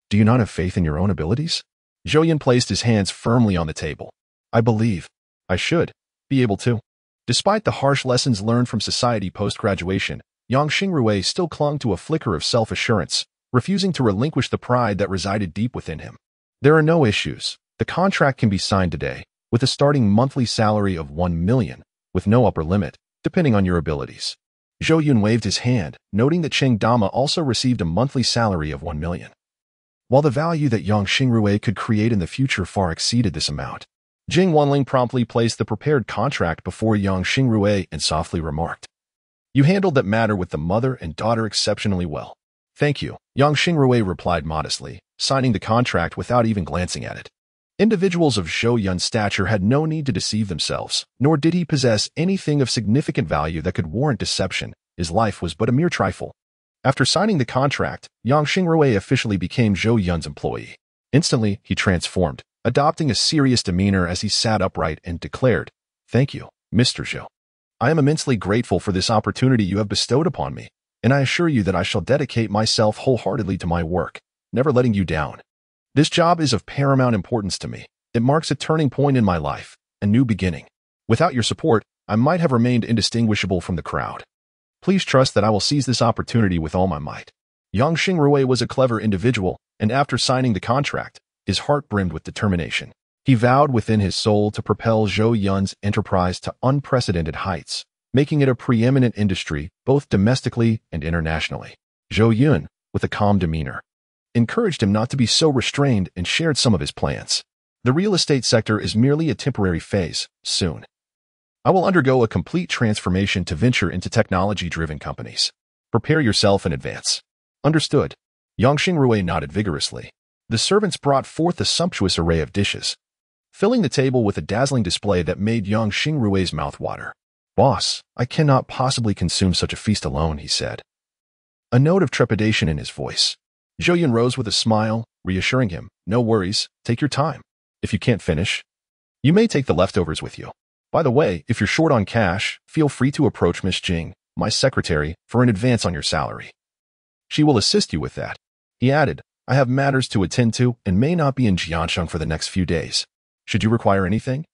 Do you not have faith in your own abilities? Zhou Yun placed his hands firmly on the table. I believe I should be able to. Despite the harsh lessons learned from society post-graduation, Yang Xingrui still clung to a flicker of self-assurance, refusing to relinquish the pride that resided deep within him. There are no issues. The contract can be signed today, with a starting monthly salary of 1 million, with no upper limit, depending on your abilities. Zhou Yun waved his hand, noting that Cheng Dama also received a monthly salary of 1 million. While the value that Yang Xingrui could create in the future far exceeded this amount, Jing Wanling promptly placed the prepared contract before Yang Xingrui and softly remarked, You handled that matter with the mother and daughter exceptionally well. Thank you, Yang Xingrui replied modestly, signing the contract without even glancing at it. Individuals of Zhou Yun's stature had no need to deceive themselves, nor did he possess anything of significant value that could warrant deception. His life was but a mere trifle. After signing the contract, Yang Xingrui officially became Zhou Yun's employee. Instantly, he transformed, adopting a serious demeanor as he sat upright and declared, Thank you, Mr. Zhou. I am immensely grateful for this opportunity you have bestowed upon me, and I assure you that I shall dedicate myself wholeheartedly to my work, never letting you down. This job is of paramount importance to me. It marks a turning point in my life, a new beginning. Without your support, I might have remained indistinguishable from the crowd. Please trust that I will seize this opportunity with all my might. Yang Xingrui was a clever individual, and after signing the contract, his heart brimmed with determination. He vowed within his soul to propel Zhou Yun's enterprise to unprecedented heights, making it a preeminent industry both domestically and internationally. Zhou Yun, with a calm demeanor, encouraged him not to be so restrained and shared some of his plans. The real estate sector is merely a temporary phase. Soon, I will undergo a complete transformation to venture into technology-driven companies. Prepare yourself in advance. Understood. Yang Xingrui nodded vigorously. The servants brought forth a sumptuous array of dishes, filling the table with a dazzling display that made Yang Xingrui's mouth water. "Boss, I cannot possibly consume such a feast alone," he said, a note of trepidation in his voice. Zhou Yun rose with a smile, reassuring him, "No worries, take your time. If you can't finish, you may take the leftovers with you. By the way, if you're short on cash, feel free to approach Miss Jing, my secretary, for an advance on your salary. She will assist you with that." He added, "I have matters to attend to and may not be in Jiansheng for the next few days. Should you require anything,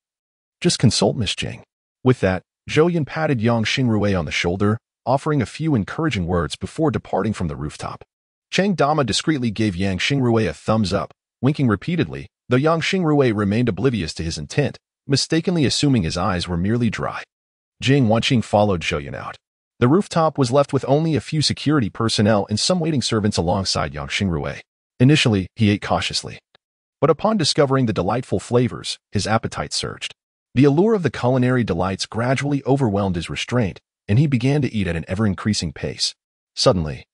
just consult Miss Jing." With that, Zhou Yun patted Yang Xingrui on the shoulder, offering a few encouraging words before departing from the rooftop. Chang Dama discreetly gave Yang Xingrui a thumbs up, winking repeatedly, though Yang Xingrui remained oblivious to his intent, mistakenly assuming his eyes were merely dry. Jing Wanqing followed Zhou Yun out. The rooftop was left with only a few security personnel and some waiting servants alongside Yang Xingrui. Initially, he ate cautiously, but upon discovering the delightful flavors, his appetite surged. The allure of the culinary delights gradually overwhelmed his restraint, and he began to eat at an ever-increasing pace. Suddenly,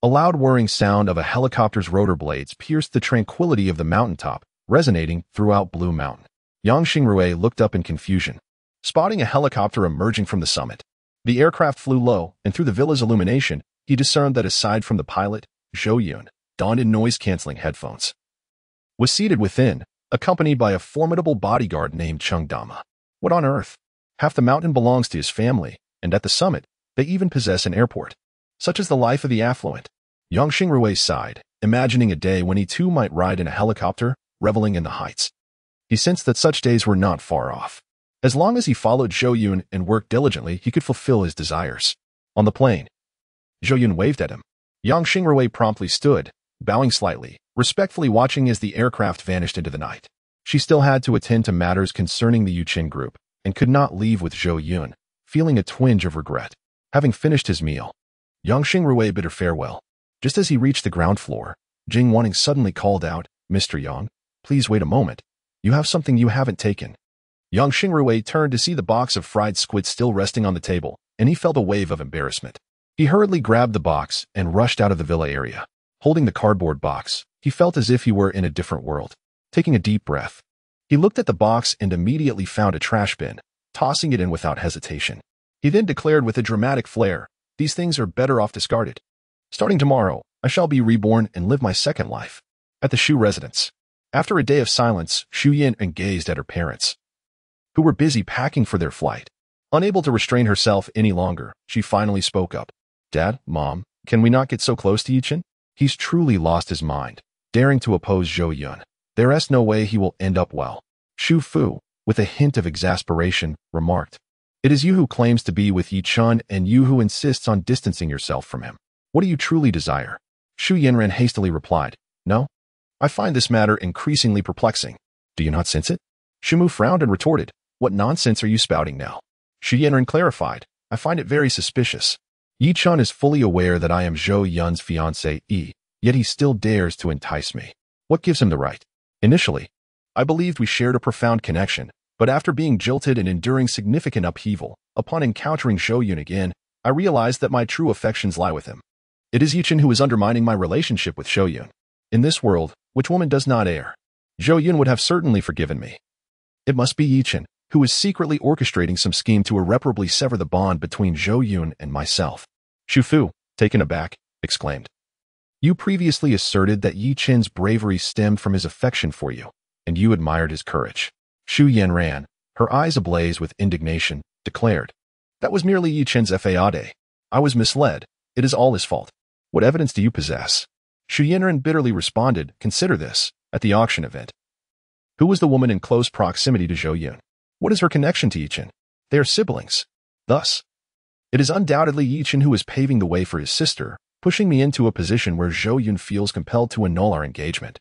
a loud whirring sound of a helicopter's rotor blades pierced the tranquility of the mountaintop, resonating throughout Blue Mountain. Yang Xingrui looked up in confusion, spotting a helicopter emerging from the summit. The aircraft flew low, and through the villa's illumination, he discerned that aside from the pilot, Zhou Yun, donned in noise-canceling headphones, was seated within, accompanied by a formidable bodyguard named Cheng Dama. What on earth? Half the mountain belongs to his family, and at the summit, they even possess an airport. Such is the life of the affluent. Yang Xingrui sighed, imagining a day when he too might ride in a helicopter, reveling in the heights. He sensed that such days were not far off. As long as he followed Zhou Yun and worked diligently, he could fulfill his desires. On the plane, Zhou Yun waved at him. Yang Xingrui promptly stood, bowing slightly, respectfully watching as the aircraft vanished into the night. She still had to attend to matters concerning the Yuqin group, and could not leave with Zhou Yun, feeling a twinge of regret. Having finished his meal, Yang Xingrui bid her farewell. Just as he reached the ground floor, Jing Wanning suddenly called out, "Mr. Yang, please wait a moment. You have something you haven't taken." Yang Xingrui turned to see the box of fried squid still resting on the table, and he felt a wave of embarrassment. He hurriedly grabbed the box and rushed out of the villa area. Holding the cardboard box, he felt as if he were in a different world. Taking a deep breath, he looked at the box and immediately found a trash bin, tossing it in without hesitation. He then declared with a dramatic flair, "These things are better off discarded. Starting tomorrow, I shall be reborn and live my second life." At the Shu residence, after a day of silence, Xu Yin gazed at her parents, who were busy packing for their flight. Unable to restrain herself any longer, she finally spoke up. "Dad, Mom, can we not get so close to Yichen? He's truly lost his mind, daring to oppose Zhou Yun. There's no way he will end up well." Xu Fu, with a hint of exasperation, remarked, "It is you who claims to be with Yi Chun and you who insists on distancing yourself from him. What do you truly desire?" Xu Yanran hastily replied, "No. I find this matter increasingly perplexing. Do you not sense it?" Xu Mu frowned and retorted, "What nonsense are you spouting now?" Xu Yanran clarified, "I find it very suspicious. Yi Chun is fully aware that I am Zhou Yun's fiancée, yet he still dares to entice me. What gives him the right? Initially, I believed we shared a profound connection, but after being jilted and enduring significant upheaval, upon encountering Zhou Yun again, I realized that my true affections lie with him. It is Yichen who is undermining my relationship with Zhou Yun. In this world, which woman does not err? Zhou Yun would have certainly forgiven me. It must be Yichen, who is secretly orchestrating some scheme to irreparably sever the bond between Zhou Yun and myself." Xu Fu, taken aback, exclaimed, "You previously asserted that Yi Chen's bravery stemmed from his affection for you, and you admired his courage." Xu Yanran, her eyes ablaze with indignation, declared, "That was merely Yi Chen's fade. I was misled. It is all his fault. What evidence do you possess?" Xu Yanran bitterly responded, "Consider this. At the auction event, who was the woman in close proximity to Zhou Yun? What is her connection to Yi Chen? They are siblings. Thus, it is undoubtedly Yi Chen who is paving the way for his sister, pushing me into a position where Zhou Yun feels compelled to annul our engagement,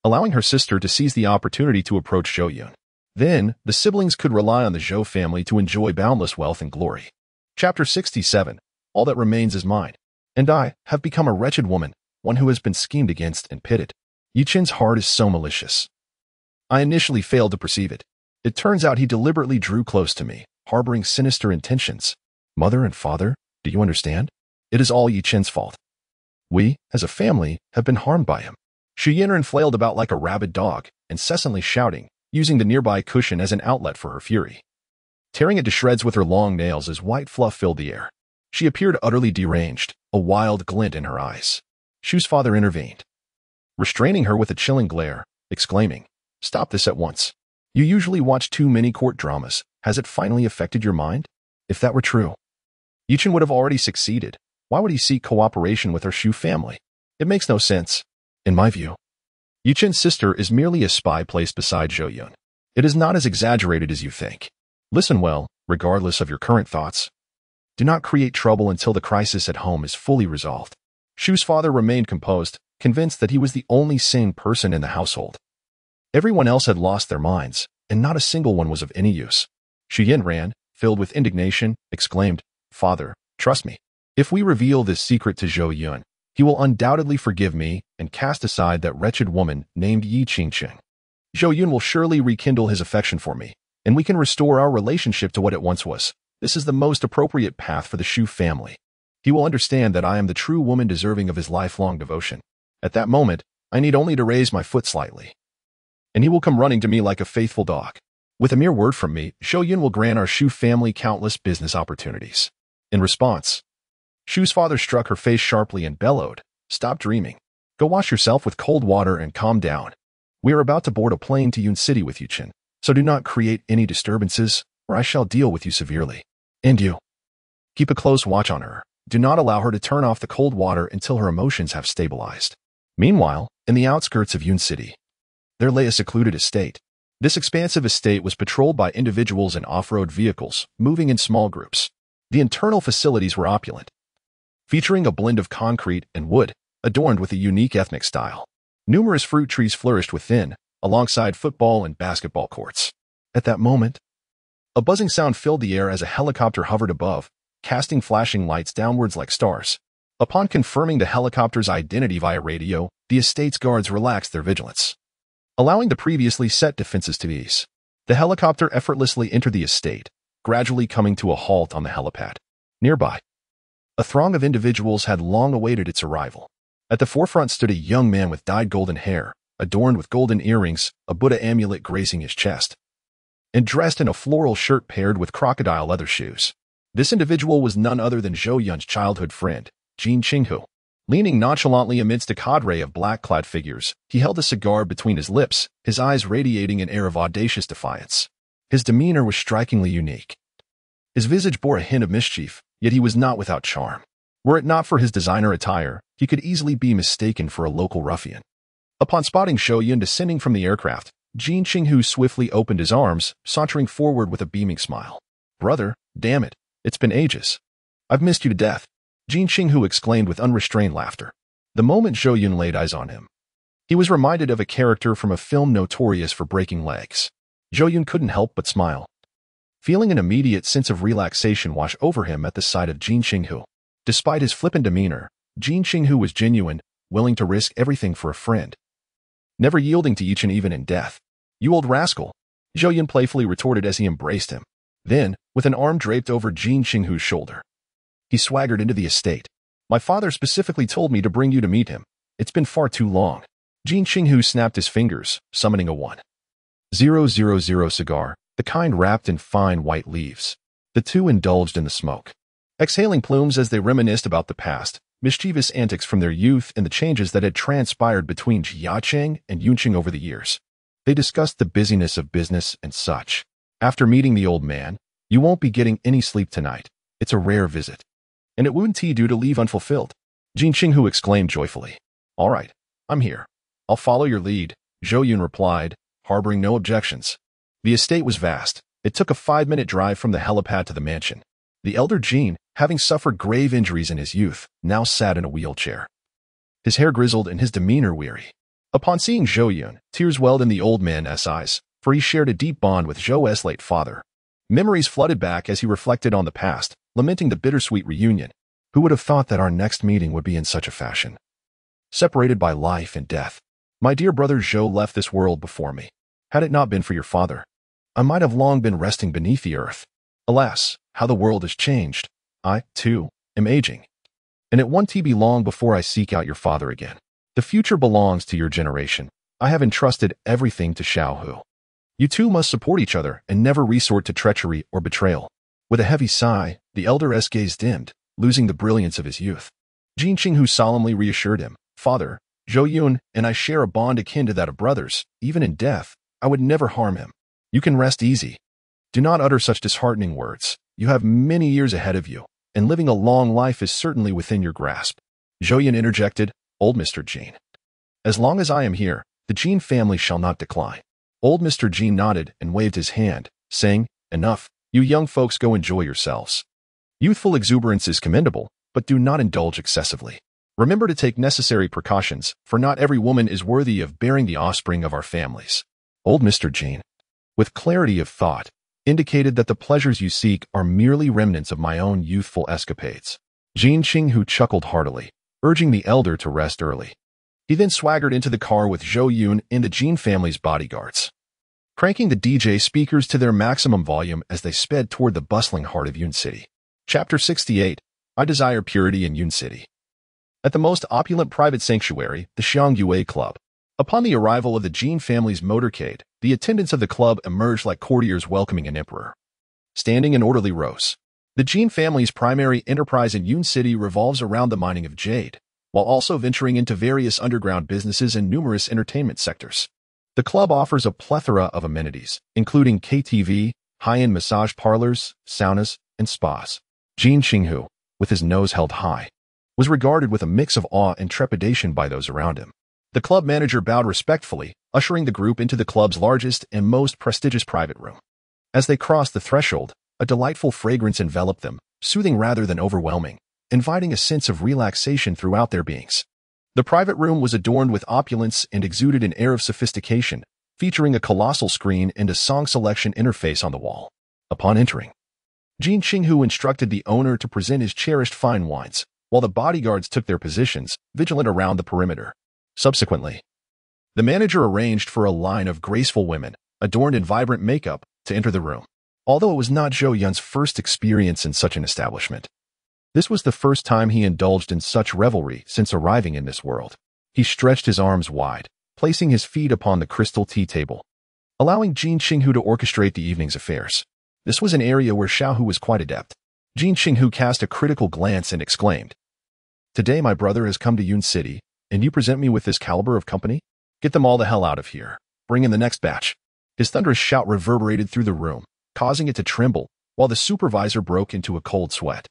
allowing her sister to seize the opportunity to approach Zhou Yun. Then, the siblings could rely on the Zhou family to enjoy boundless wealth and glory. Chapter 67. All that remains is mine. And I have become a wretched woman, one who has been schemed against and pitted. Yichen's heart is so malicious. I initially failed to perceive it. It turns out he deliberately drew close to me, harboring sinister intentions. Mother and father, do you understand? It is all Yichen's fault. We, as a family, have been harmed by him. Zhou Yun flailed about like a rabid dog, incessantly shouting, using the nearby cushion as an outlet for her fury. Tearing it to shreds with her long nails as white fluff filled the air. She appeared utterly deranged, a wild glint in her eyes. Zhu's father intervened, restraining her with a chilling glare, exclaiming, "Stop this at once. You usually watch too many court dramas. Has it finally affected your mind? If that were true, Yichen would have already succeeded. Why would he seek cooperation with her Zhu family? It makes no sense. In my view, Yichen's sister is merely a spy placed beside Zhou Yun. It is not as exaggerated as you think. Listen well, regardless of your current thoughts. Do not create trouble until the crisis at home is fully resolved." Zhu's father remained composed, convinced that he was the only sane person in the household. Everyone else had lost their minds, and not a single one was of any use. Zhu Yun ran, filled with indignation, exclaimed, "Father, trust me. If we reveal this secret to Zhou Yun, he will undoubtedly forgive me and cast aside that wretched woman named Yi Qingqing. Zhou Yun will surely rekindle his affection for me, and we can restore our relationship to what it once was. This is the most appropriate path for the Zhu family. He will understand that I am the true woman deserving of his lifelong devotion. At that moment, I need only to raise my foot slightly, and he will come running to me like a faithful dog. With a mere word from me, Zhou Yun will grant our Zhu family countless business opportunities." In response, Zhu's father struck her face sharply and bellowed, "Stop dreaming. Go wash yourself with cold water and calm down. We are about to board a plane to Yun City with Yichen, so do not create any disturbances, or I shall deal with you severely. And you, keep a close watch on her. Do not allow her to turn off the cold water until her emotions have stabilized." Meanwhile, in the outskirts of Yun City, there lay a secluded estate. This expansive estate was patrolled by individuals in off-road vehicles, moving in small groups. The internal facilities were opulent, featuring a blend of concrete and wood, adorned with a unique ethnic style. Numerous fruit trees flourished within, alongside football and basketball courts. At that moment, a buzzing sound filled the air as a helicopter hovered above, casting flashing lights downwards like stars. Upon confirming the helicopter's identity via radio, the estate's guards relaxed their vigilance, allowing the previously set defenses to ease. The helicopter effortlessly entered the estate, gradually coming to a halt on the helipad. Nearby, a throng of individuals had long awaited its arrival. At the forefront stood a young man with dyed golden hair, adorned with golden earrings, a Buddha amulet gracing his chest, and dressed in a floral shirt paired with crocodile leather shoes. This individual was none other than Zhou Yun's childhood friend, Jin Qinghu. Leaning nonchalantly amidst a cadre of black-clad figures, he held a cigar between his lips, his eyes radiating an air of audacious defiance. His demeanor was strikingly unique. His visage bore a hint of mischief, yet he was not without charm. Were it not for his designer attire, he could easily be mistaken for a local ruffian. Upon spotting Zhou Yun descending from the aircraft, Jin Qinghu swiftly opened his arms, sauntering forward with a beaming smile. "Brother, damn it, it's been ages. I've missed you to death," Jin Qinghu exclaimed with unrestrained laughter. The moment Zhou Yun laid eyes on him, he was reminded of a character from a film notorious for breaking legs. Zhou Yun couldn't help but smile, feeling an immediate sense of relaxation wash over him at the sight of Jin Qinghu. Despite his flippant demeanor, Jin Qinghu was genuine, willing to risk everything for a friend, never yielding to Yichen even in death. "You old rascal," Zhou Yun playfully retorted as he embraced him. Then, with an arm draped over Jin Qinghu's shoulder, he swaggered into the estate. "My father specifically told me to bring you to meet him. It's been far too long." Jin Qinghu snapped his fingers, summoning a 1,000 cigar, the kind wrapped in fine white leaves. The two indulged in the smoke, exhaling plumes as they reminisced about the past, mischievous antics from their youth and the changes that had transpired between Jiacheng and Yunqing over the years. They discussed the busyness of business and such. After meeting the old man, "You won't be getting any sleep tonight. It's a rare visit, and it wouldn't be due to leave unfulfilled," Jin Qinghu exclaimed joyfully. "All right, I'm here. I'll follow your lead," Zhou Yun replied, harboring no objections. The estate was vast. It took a 5-minute drive from the helipad to the mansion. The elder Jin, having suffered grave injuries in his youth, now sat in a wheelchair, his hair grizzled and his demeanor weary. Upon seeing Zhou Yun, tears welled in the old man's eyes, for he shared a deep bond with Zhou's late father. Memories flooded back as he reflected on the past, lamenting the bittersweet reunion. Who would have thought that our next meeting would be in such a fashion? Separated by life and death. My dear brother Zhou left this world before me. Had it not been for your father, I might have long been resting beneath the earth. Alas, how the world has changed. I, too, am aging. And it won't be long before I seek out your father again. The future belongs to your generation. I have entrusted everything to Xiaohu. You two must support each other and never resort to treachery or betrayal. With a heavy sigh, the elder's gaze dimmed, losing the brilliance of his youth. Jin Qinghu solemnly reassured him, Father, Zhou Yun and I share a bond akin to that of brothers. Even in death, I would never harm him. You can rest easy. Do not utter such disheartening words. You have many years ahead of you, and living a long life is certainly within your grasp. Zhou Yun interjected, Old Mr. Jin. As long as I am here, the Jin family shall not decline. Old Mr. Jin nodded and waved his hand, saying, Enough, you young folks go enjoy yourselves. Youthful exuberance is commendable, but do not indulge excessively. Remember to take necessary precautions, for not every woman is worthy of bearing the offspring of our families. Old Mr. Jin, with clarity of thought, indicated that the pleasures you seek are merely remnants of my own youthful escapades. Jin Qinghu chuckled heartily, urging the elder to rest early. He then swaggered into the car with Zhou Yun and the Jin family's bodyguards, cranking the DJ speakers to their maximum volume as they sped toward the bustling heart of Yun City. Chapter 68. I desire purity in Yun City. At the most opulent private sanctuary, the Xiangyue Club. Upon the arrival of the Jin family's motorcade, the attendants of the club emerged like courtiers welcoming an emperor. Standing in orderly rows, the Jin family's primary enterprise in Yun City revolves around the mining of jade, while also venturing into various underground businesses and numerous entertainment sectors. The club offers a plethora of amenities, including KTV, high-end massage parlors, saunas, and spas. Jin Qinghu, with his nose held high, was regarded with a mix of awe and trepidation by those around him. The club manager bowed respectfully, ushering the group into the club's largest and most prestigious private room. As they crossed the threshold, a delightful fragrance enveloped them, soothing rather than overwhelming, inviting a sense of relaxation throughout their beings. The private room was adorned with opulence and exuded an air of sophistication, featuring a colossal screen and a song selection interface on the wall. Upon entering, Jin Qinghu instructed the owner to present his cherished fine wines, while the bodyguards took their positions, vigilant around the perimeter. Subsequently, the manager arranged for a line of graceful women, adorned in vibrant makeup, to enter the room. Although it was not Zhou Yun's first experience in such an establishment, this was the first time he indulged in such revelry since arriving in this world. He stretched his arms wide, placing his feet upon the crystal tea table, allowing Jin Qinghu to orchestrate the evening's affairs. This was an area where Xiaohu was quite adept. Jin Qinghu cast a critical glance and exclaimed, Today my brother has come to Yun City, and you present me with this caliber of company? Get them all the hell out of here. Bring in the next batch. His thunderous shout reverberated through the room, causing it to tremble, while the supervisor broke into a cold sweat.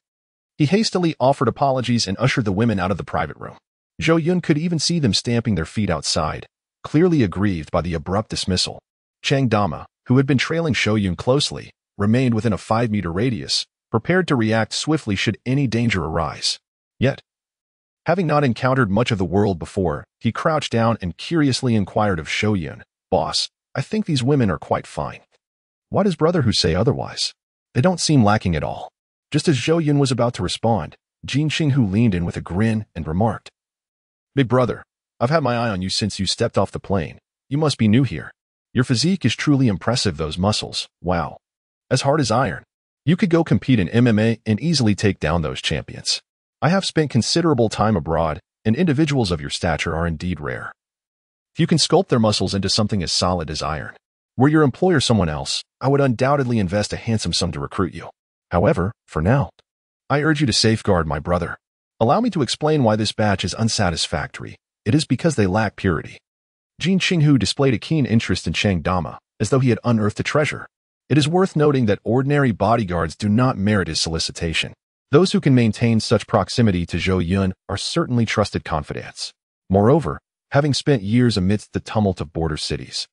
He hastily offered apologies and ushered the women out of the private room. Zhou Yun could even see them stamping their feet outside, clearly aggrieved by the abrupt dismissal. Chang Dama, who had been trailing Zhou Yun closely, remained within a 5-meter radius, prepared to react swiftly should any danger arise. Yet, having not encountered much of the world before, he crouched down and curiously inquired of Zhou Yun, Boss, I think these women are quite fine. Why does brother who say otherwise? They don't seem lacking at all. Just as Zhou Yun was about to respond, Jin Qinghu leaned in with a grin and remarked, Big brother, I've had my eye on you since you stepped off the plane. You must be new here. Your physique is truly impressive, those muscles. Wow. As hard as iron. You could go compete in MMA and easily take down those champions. I have spent considerable time abroad, and individuals of your stature are indeed rare. If you can sculpt their muscles into something as solid as iron, were your employer someone else, I would undoubtedly invest a handsome sum to recruit you. However, for now, I urge you to safeguard my brother. Allow me to explain why this batch is unsatisfactory. It is because they lack purity. Jin Qinghu displayed a keen interest in Chang Dama, as though he had unearthed a treasure. It is worth noting that ordinary bodyguards do not merit his solicitation. Those who can maintain such proximity to Zhou Yun are certainly trusted confidants. Moreover, having spent years amidst the tumult of border cities,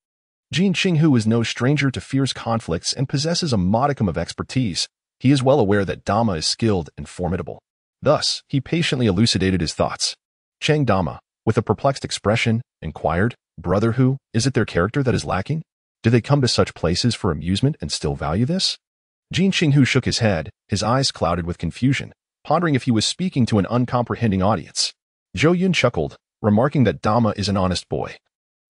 Jin Qinghu is no stranger to fierce conflicts and possesses a modicum of expertise. He is well aware that Dama is skilled and formidable. Thus, he patiently elucidated his thoughts. Chang Dama, with a perplexed expression, inquired, Brother who, is it their character that is lacking? Do they come to such places for amusement and still value this? Jin Qinghu shook his head, his eyes clouded with confusion, pondering if he was speaking to an uncomprehending audience. Zhou Yun chuckled, remarking that Dama is an honest boy.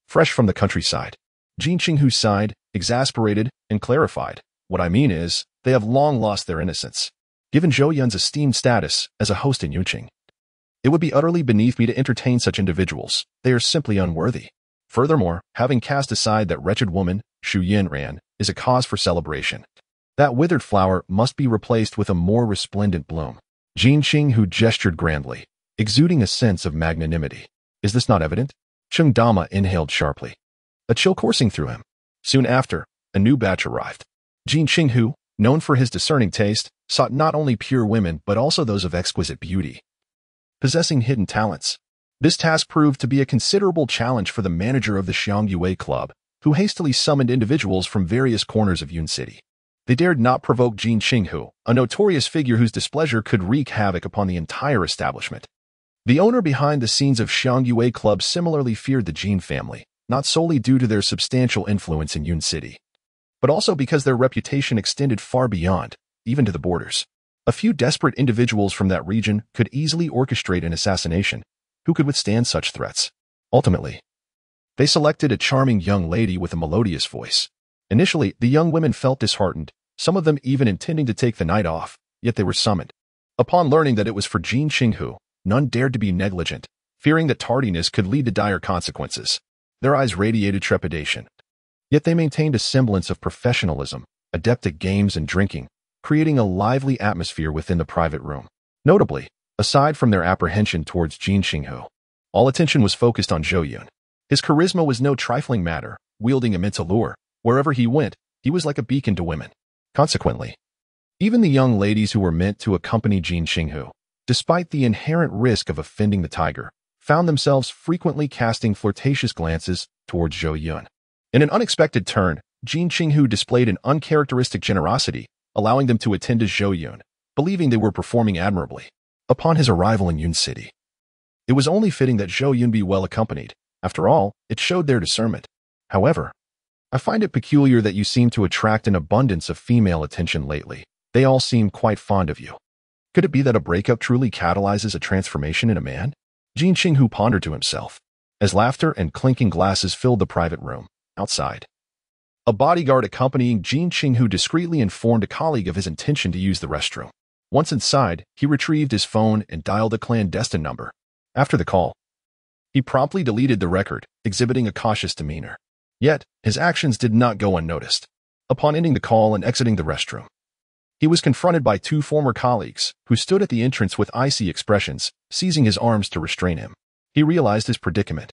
Fresh from the countryside. Jin Qinghu sighed, exasperated, and clarified. What I mean is, they have long lost their innocence. Given Zhou Yun's esteemed status as a host in Yunqing, it would be utterly beneath me to entertain such individuals. They are simply unworthy. Furthermore, having cast aside that wretched woman, Zhou Yun is a cause for celebration. That withered flower must be replaced with a more resplendent bloom. Jin Qinghu gestured grandly, exuding a sense of magnanimity. Is this not evident? Cheng Dama inhaled sharply. A chill coursing through him. Soon after, a new batch arrived. Jin Qinghu, known for his discerning taste, sought not only pure women but also those of exquisite beauty, possessing hidden talents. This task proved to be a considerable challenge for the manager of the Xiangyue Club, who hastily summoned individuals from various corners of Yun City. They dared not provoke Jin Qinghu, a notorious figure whose displeasure could wreak havoc upon the entire establishment. The owner behind the scenes of Xiangyue Club similarly feared the Jin family, not solely due to their substantial influence in Yun City, but also because their reputation extended far beyond, even to the borders. A few desperate individuals from that region could easily orchestrate an assassination. Who could withstand such threats? Ultimately, they selected a charming young lady with a melodious voice. Initially, the young women felt disheartened, some of them even intending to take the night off, yet they were summoned. Upon learning that it was for Jin Qinghu, none dared to be negligent, fearing that tardiness could lead to dire consequences. Their eyes radiated trepidation. Yet they maintained a semblance of professionalism, adept at games and drinking, creating a lively atmosphere within the private room. Notably, aside from their apprehension towards Jin Qinghu, all attention was focused on Zhou Yun. His charisma was no trifling matter, wielding immense allure. Wherever he went, he was like a beacon to women. Consequently, even the young ladies who were meant to accompany Jin Qinghu, despite the inherent risk of offending the tiger, found themselves frequently casting flirtatious glances towards Zhou Yun. In an unexpected turn, Jin Qinghu displayed an uncharacteristic generosity, allowing them to attend to Zhou Yun, believing they were performing admirably. Upon his arrival in Yun City, it was only fitting that Zhou Yun be well accompanied. After all, it showed their discernment. However, I find it peculiar that you seem to attract an abundance of female attention lately. They all seem quite fond of you. Could it be that a breakup truly catalyzes a transformation in a man? Jin Qinghu pondered to himself, as laughter and clinking glasses filled the private room. Outside, a bodyguard accompanying Jin Qinghu discreetly informed a colleague of his intention to use the restroom. Once inside, he retrieved his phone and dialed a clandestine number. After the call, he promptly deleted the record, exhibiting a cautious demeanor. Yet, his actions did not go unnoticed. Upon ending the call and exiting the restroom, he was confronted by two former colleagues, who stood at the entrance with icy expressions, seizing his arms to restrain him. He realized his predicament.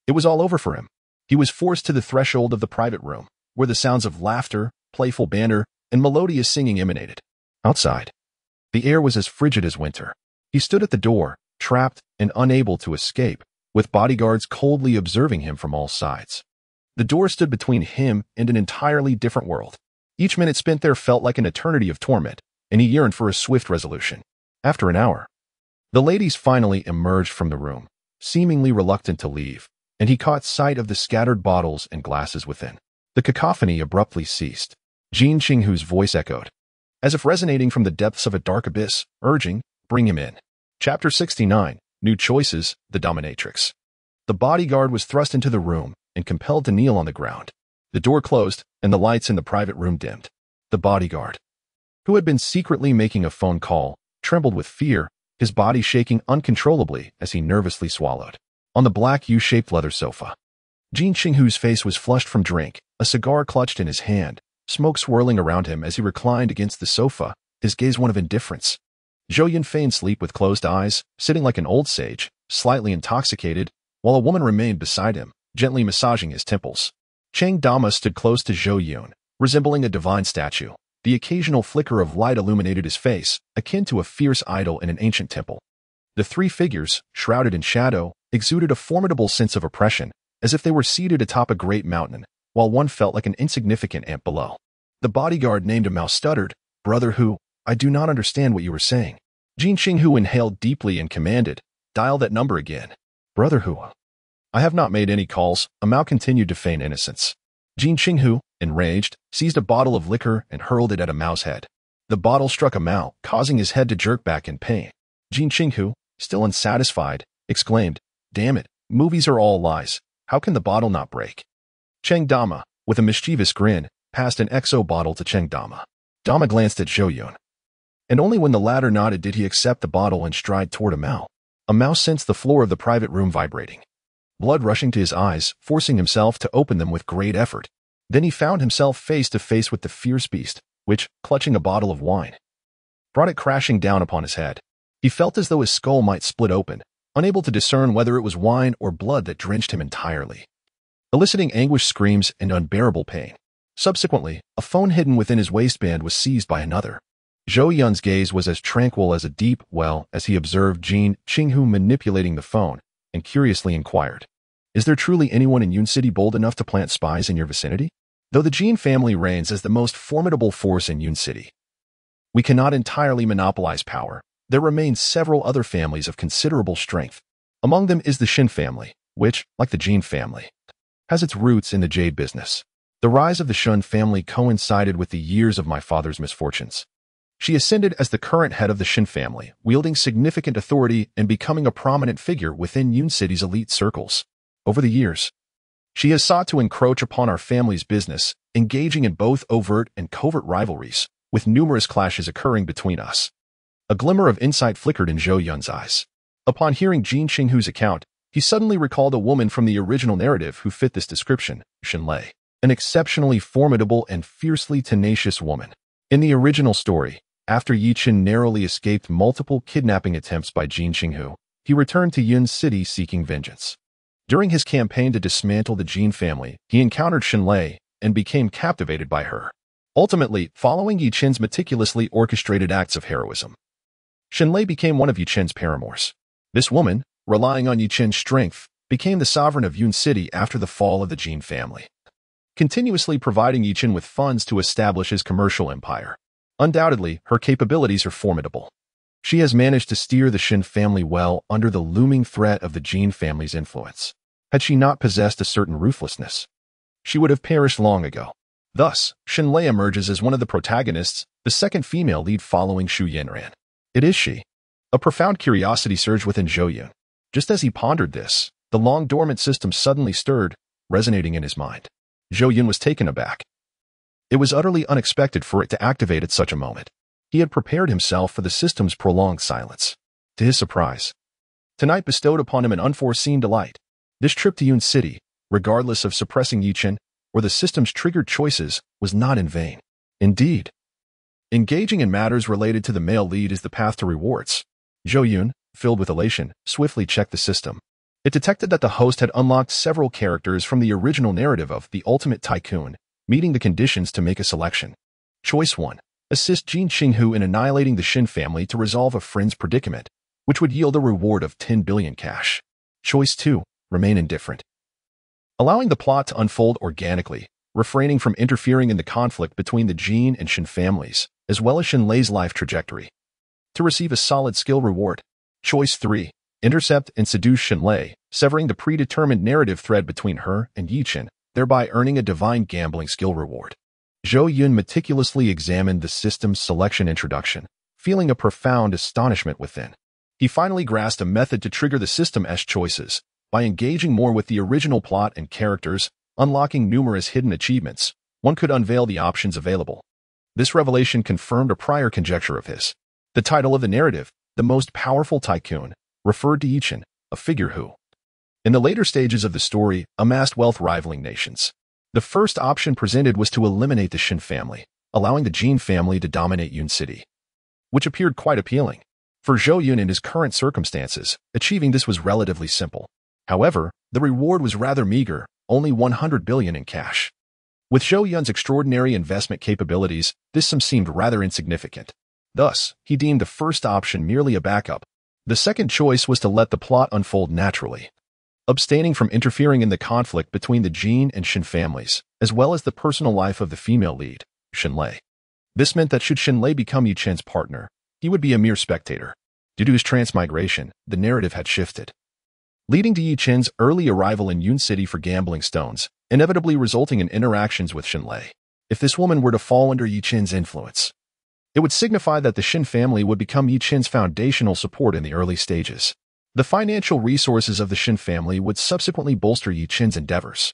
It was all over for him. He was forced to the threshold of the private room, where the sounds of laughter, playful banter, and melodious singing emanated. Outside, the air was as frigid as winter. He stood at the door, trapped and unable to escape, with bodyguards coldly observing him from all sides. The door stood between him and an entirely different world. Each minute spent there felt like an eternity of torment, and he yearned for a swift resolution. After an hour, the ladies finally emerged from the room, seemingly reluctant to leave, and he caught sight of the scattered bottles and glasses within. The cacophony abruptly ceased. Jin Qinghu's voice echoed, as if resonating from the depths of a dark abyss, urging, "Bring him in." Chapter 69, New Choices, The Dominatrix. The bodyguard was thrust into the room and compelled to kneel on the ground. The door closed, and the lights in the private room dimmed. The bodyguard, who had been secretly making a phone call, trembled with fear, his body shaking uncontrollably as he nervously swallowed. On the black U-shaped leather sofa, Jin Qinghu's face was flushed from drink, a cigar clutched in his hand, smoke swirling around him as he reclined against the sofa, his gaze one of indifference. Zhou Yun feigned sleep with closed eyes, sitting like an old sage, slightly intoxicated, while a woman remained beside him, gently massaging his temples. Cheng Dama stood close to Zhou Yun, resembling a divine statue. The occasional flicker of light illuminated his face, akin to a fierce idol in an ancient temple. The three figures, shrouded in shadow, exuded a formidable sense of oppression, as if they were seated atop a great mountain, while one felt like an insignificant ant below. The bodyguard named him stuttered, "Brother Hu, I do not understand what you were saying." Jin Qinghu inhaled deeply and commanded, "Dial that number again." "Brother Hu, I have not made any calls." Mao continued to feign innocence. Jin Qinghu, enraged, seized a bottle of liquor and hurled it at a Mao's head. The bottle struck a Mao, causing his head to jerk back in pain. Jin Qinghu, still unsatisfied, exclaimed, "Damn it, movies are all lies. How can the bottle not break?" Cheng Dama, with a mischievous grin, passed an XO bottle to Cheng Dama. Dama glanced at Zhou Yun, and only when the latter nodded did he accept the bottle and stride toward a Mao. A Mao sensed the floor of the private room vibrating, blood rushing to his eyes, forcing himself to open them with great effort. Then he found himself face to face with the fierce beast, which, clutching a bottle of wine, brought it crashing down upon his head. He felt as though his skull might split open, unable to discern whether it was wine or blood that drenched him entirely, eliciting anguished screams and unbearable pain. Subsequently, a phone hidden within his waistband was seized by another. Zhou Yun's gaze was as tranquil as a deep well as he observed Jin Qinghu manipulating the phone, and curiously inquired, "Is there truly anyone in Yun City bold enough to plant spies in your vicinity? Though the Jin family reigns as the most formidable force in Yun City, we cannot entirely monopolize power. There remain several other families of considerable strength. Among them is the Shin family, which, like the Jin family, has its roots in the jade business. The rise of the Shun family coincided with the years of my father's misfortunes. She ascended as the current head of the Shin family, wielding significant authority and becoming a prominent figure within Yun City's elite circles. Over the years, she has sought to encroach upon our family's business, engaging in both overt and covert rivalries, with numerous clashes occurring between us." A glimmer of insight flickered in Zhou Yun's eyes. Upon hearing Jin Qinghu's account, he suddenly recalled a woman from the original narrative who fit this description, Shenlei, an exceptionally formidable and fiercely tenacious woman. In the original story, after Yi Chen narrowly escaped multiple kidnapping attempts by Jin Qinghu, he returned to Yun City seeking vengeance. During his campaign to dismantle the Jin family, he encountered Shenlei and became captivated by her. Ultimately, following Yi Chen's meticulously orchestrated acts of heroism, Shenlei became one of Yi Chen's paramours. This woman, relying on Yi Chen's strength, became the sovereign of Yun City after the fall of the Jin family, continuously providing Yi Chen with funds to establish his commercial empire. Undoubtedly, her capabilities are formidable. She has managed to steer the Shin family well under the looming threat of the Jin family's influence. Had she not possessed a certain ruthlessness, she would have perished long ago. Thus, Shenlei emerges as one of the protagonists, the second female lead following Xu Yanran. It is she. A profound curiosity surged within Zhou Yun. Just as he pondered this, the long-dormant system suddenly stirred, resonating in his mind. Zhou Yun was taken aback. It was utterly unexpected for it to activate at such a moment. He had prepared himself for the system's prolonged silence. To his surprise, tonight bestowed upon him an unforeseen delight. This trip to Yun City, regardless of suppressing Yi Chen or the system's triggered choices, was not in vain. Indeed, engaging in matters related to the male lead is the path to rewards. Zhou Yun, filled with elation, swiftly checked the system. It detected that the host had unlocked several characters from the original narrative of The Ultimate Tycoon, meeting the conditions to make a selection. Choice 1. Assist Jin Qinghu in annihilating the Shin family to resolve a friend's predicament, which would yield a reward of 10 billion cash. Choice 2. Remain indifferent, allowing the plot to unfold organically, refraining from interfering in the conflict between the Jin and Shin families, as well as Shenlei's life trajectory, to receive a solid skill reward. Choice 3. Intercept and seduce Shenlei, severing the predetermined narrative thread between her and Yi Chen, thereby earning a divine gambling skill reward. Zhou Yun meticulously examined the system's selection introduction, feeling a profound astonishment within. He finally grasped a method to trigger the system's choices. By engaging more with the original plot and characters, unlocking numerous hidden achievements, one could unveil the options available. This revelation confirmed a prior conjecture of his. The title of the narrative, The Most Powerful Tycoon, referred to Yi Chen, a figure who, in the later stages of the story, amassed wealth rivaling nations. The first option presented was to eliminate the Shin family, allowing the Jin family to dominate Yun City, which appeared quite appealing. For Zhou Yun in his current circumstances, achieving this was relatively simple. However, the reward was rather meager, only 100 billion in cash. With Zhou Yun's extraordinary investment capabilities, this sum seemed rather insignificant. Thus, he deemed the first option merely a backup. The second choice was to let the plot unfold naturally, abstaining from interfering in the conflict between the Jin and Shin families, as well as the personal life of the female lead, Shenlei. This meant that should Shenlei become Yi Chen's partner, he would be a mere spectator. Due to his transmigration, the narrative had shifted, leading to Yi Chen's early arrival in Yun City for gambling stones, inevitably resulting in interactions with Xinlei. If this woman were to fall under Yi Qin's influence, it would signify that the Xin family would become Yi Qin's foundational support in the early stages. The financial resources of the Xin family would subsequently bolster Yi Qin's endeavors.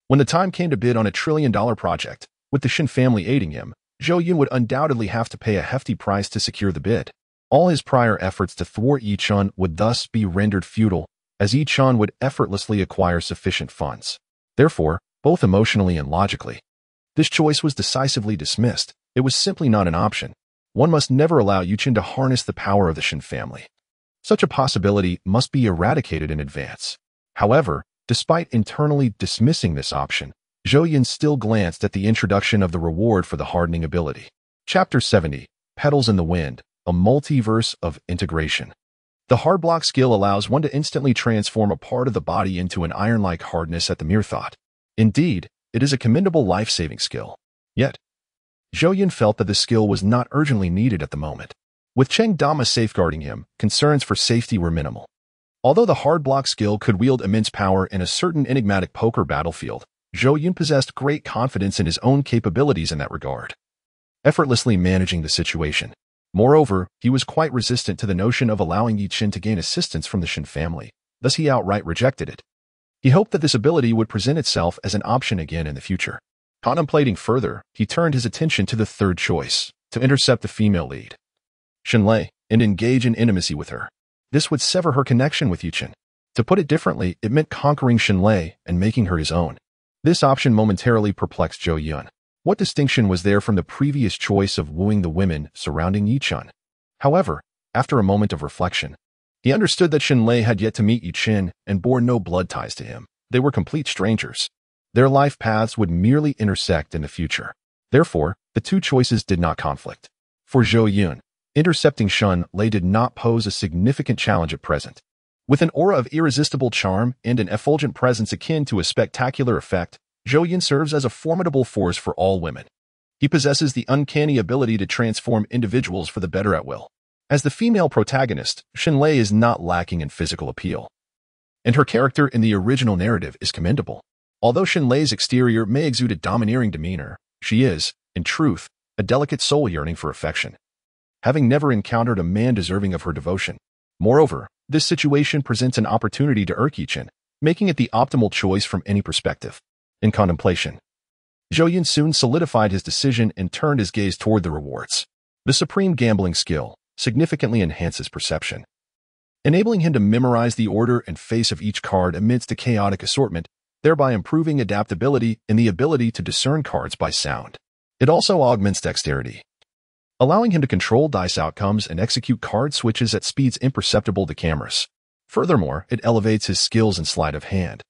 When the time came to bid on a trillion-dollar project, with the Xin family aiding him, Zhou Yun would undoubtedly have to pay a hefty price to secure the bid. All his prior efforts to thwart Yi Qin would thus be rendered futile, as Yi Qin would effortlessly acquire sufficient funds. Therefore, both emotionally and logically, this choice was decisively dismissed. It was simply not an option. One must never allow Yi Qin to harness the power of the Xin family. Such a possibility must be eradicated in advance. However, despite internally dismissing this option, Zhou Yun still glanced at the introduction of the reward for the hardening ability. Chapter 70, Petals in the Wind, a multiverse of integration. The hard block skill allows one to instantly transform a part of the body into an iron-like hardness at the mere thought. Indeed, it is a commendable life-saving skill. Yet, Zhou Yun felt that the skill was not urgently needed at the moment. With Cheng Dama safeguarding him, concerns for safety were minimal. Although the hard block skill could wield immense power in a certain enigmatic poker battlefield, Zhou Yun possessed great confidence in his own capabilities in that regard, effortlessly managing the situation. Moreover, he was quite resistant to the notion of allowing Yi Qin to gain assistance from the Xin family, thus he outright rejected it. He hoped that this ability would present itself as an option again in the future. Contemplating further, he turned his attention to the third choice, to intercept the female lead, Xinlei, and engage in intimacy with her. This would sever her connection with Yi Qin. To put it differently, it meant conquering Xinlei and making her his own. This option momentarily perplexed Zhou Yun. What distinction was there from the previous choice of wooing the women surrounding Yi Qin? However, after a moment of reflection, he understood that Xinlei had yet to meet Yi Qin and bore no blood ties to him. They were complete strangers. Their life paths would merely intersect in the future. Therefore, the two choices did not conflict. For Zhou Yun, intercepting Xinlei did not pose a significant challenge at present. With an aura of irresistible charm and an effulgent presence akin to a spectacular effect, Zhou Yun serves as a formidable force for all women. He possesses the uncanny ability to transform individuals for the better at will. As the female protagonist, Xinlei is not lacking in physical appeal, and her character in the original narrative is commendable. Although Xinlei's exterior may exude a domineering demeanor, she is, in truth, a delicate soul yearning for affection, having never encountered a man deserving of her devotion. Moreover, this situation presents an opportunity to irk Yi Qin, making it the optimal choice from any perspective. In contemplation, Zhou Yun soon solidified his decision and turned his gaze toward the rewards. The supreme gambling skill significantly enhances perception, enabling him to memorize the order and face of each card amidst a chaotic assortment, thereby improving adaptability and the ability to discern cards by sound. It also augments dexterity, allowing him to control dice outcomes and execute card switches at speeds imperceptible to cameras. Furthermore, it elevates his skills in sleight of hand,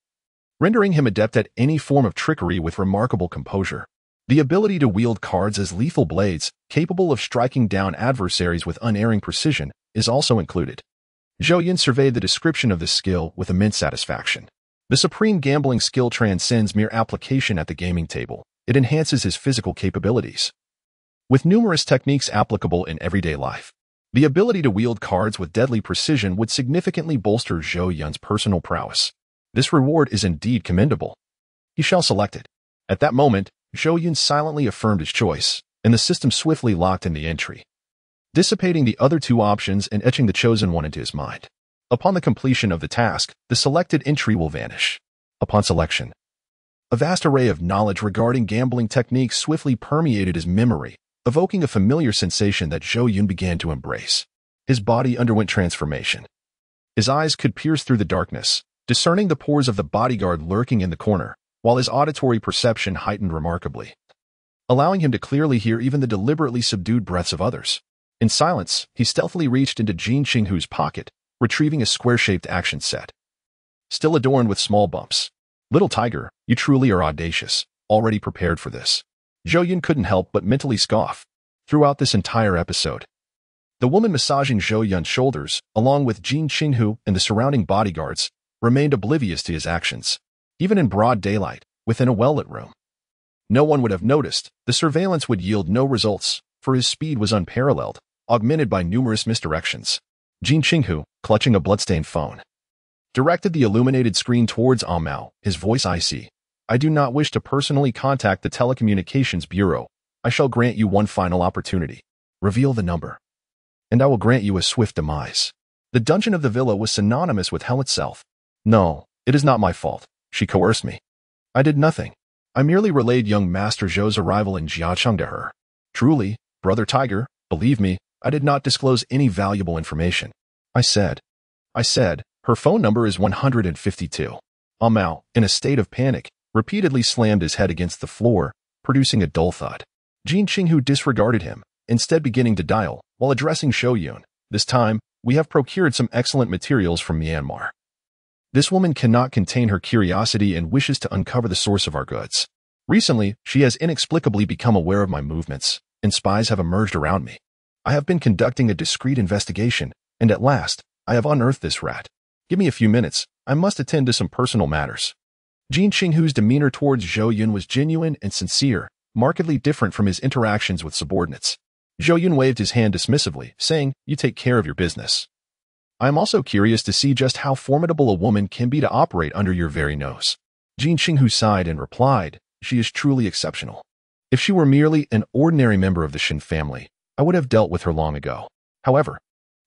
rendering him adept at any form of trickery with remarkable composure. The ability to wield cards as lethal blades, capable of striking down adversaries with unerring precision, is also included. Zhou Yun surveyed the description of this skill with immense satisfaction. The supreme gambling skill transcends mere application at the gaming table. It enhances his physical capabilities, with numerous techniques applicable in everyday life. The ability to wield cards with deadly precision would significantly bolster Zhou Yun's personal prowess. This reward is indeed commendable. He shall select it. At that moment, Zhou Yun silently affirmed his choice, and the system swiftly locked in the entry, dissipating the other two options and etching the chosen one into his mind. Upon the completion of the task, the selected entry will vanish. Upon selection, a vast array of knowledge regarding gambling techniques swiftly permeated his memory, evoking a familiar sensation that Zhou Yun began to embrace. His body underwent transformation. His eyes could pierce through the darkness, discerning the pores of the bodyguard lurking in the corner, while his auditory perception heightened remarkably, allowing him to clearly hear even the deliberately subdued breaths of others. In silence, he stealthily reached into Jin Qinghu's pocket, retrieving a square-shaped action set, still adorned with small bumps. "Little tiger, you truly are audacious, already prepared for this." Zhou Yun couldn't help but mentally scoff. Throughout this entire episode, the woman massaging Zhou Yun's shoulders, along with Jin Qinghu and the surrounding bodyguards, remained oblivious to his actions. Even in broad daylight, within a well-lit room, no one would have noticed. The surveillance would yield no results, for his speed was unparalleled, augmented by numerous misdirections. Jin Qinghu, clutching a bloodstained phone, directed the illuminated screen towards Amao, his voice icy. I do not wish to personally contact the Telecommunications Bureau. I shall grant you one final opportunity. Reveal the number, and I will grant you a swift demise. The dungeon of the villa was synonymous with hell itself. No, it is not my fault. She coerced me. I did nothing. I merely relayed young Master Zhou's arrival in Jiacheng to her. Truly, Brother Tiger, believe me, I did not disclose any valuable information. I said, her phone number is 152. Mao, in a state of panic, repeatedly slammed his head against the floor, producing a dull thud. Jin Qinghu disregarded him, instead beginning to dial, while addressing Zhou Yun. This time, we have procured some excellent materials from Myanmar. This woman cannot contain her curiosity and wishes to uncover the source of our goods. Recently, she has inexplicably become aware of my movements, and spies have emerged around me. I have been conducting a discreet investigation, and at last, I have unearthed this rat. Give me a few minutes, I must attend to some personal matters. Jin Qinghu's demeanor towards Zhou Yun was genuine and sincere, markedly different from his interactions with subordinates. Zhou Yun waved his hand dismissively, saying, "You take care of your business. I am also curious to see just how formidable a woman can be to operate under your very nose." Jin Qinghu sighed and replied, "She is truly exceptional. If she were merely an ordinary member of the Shin family, I would have dealt with her long ago. However,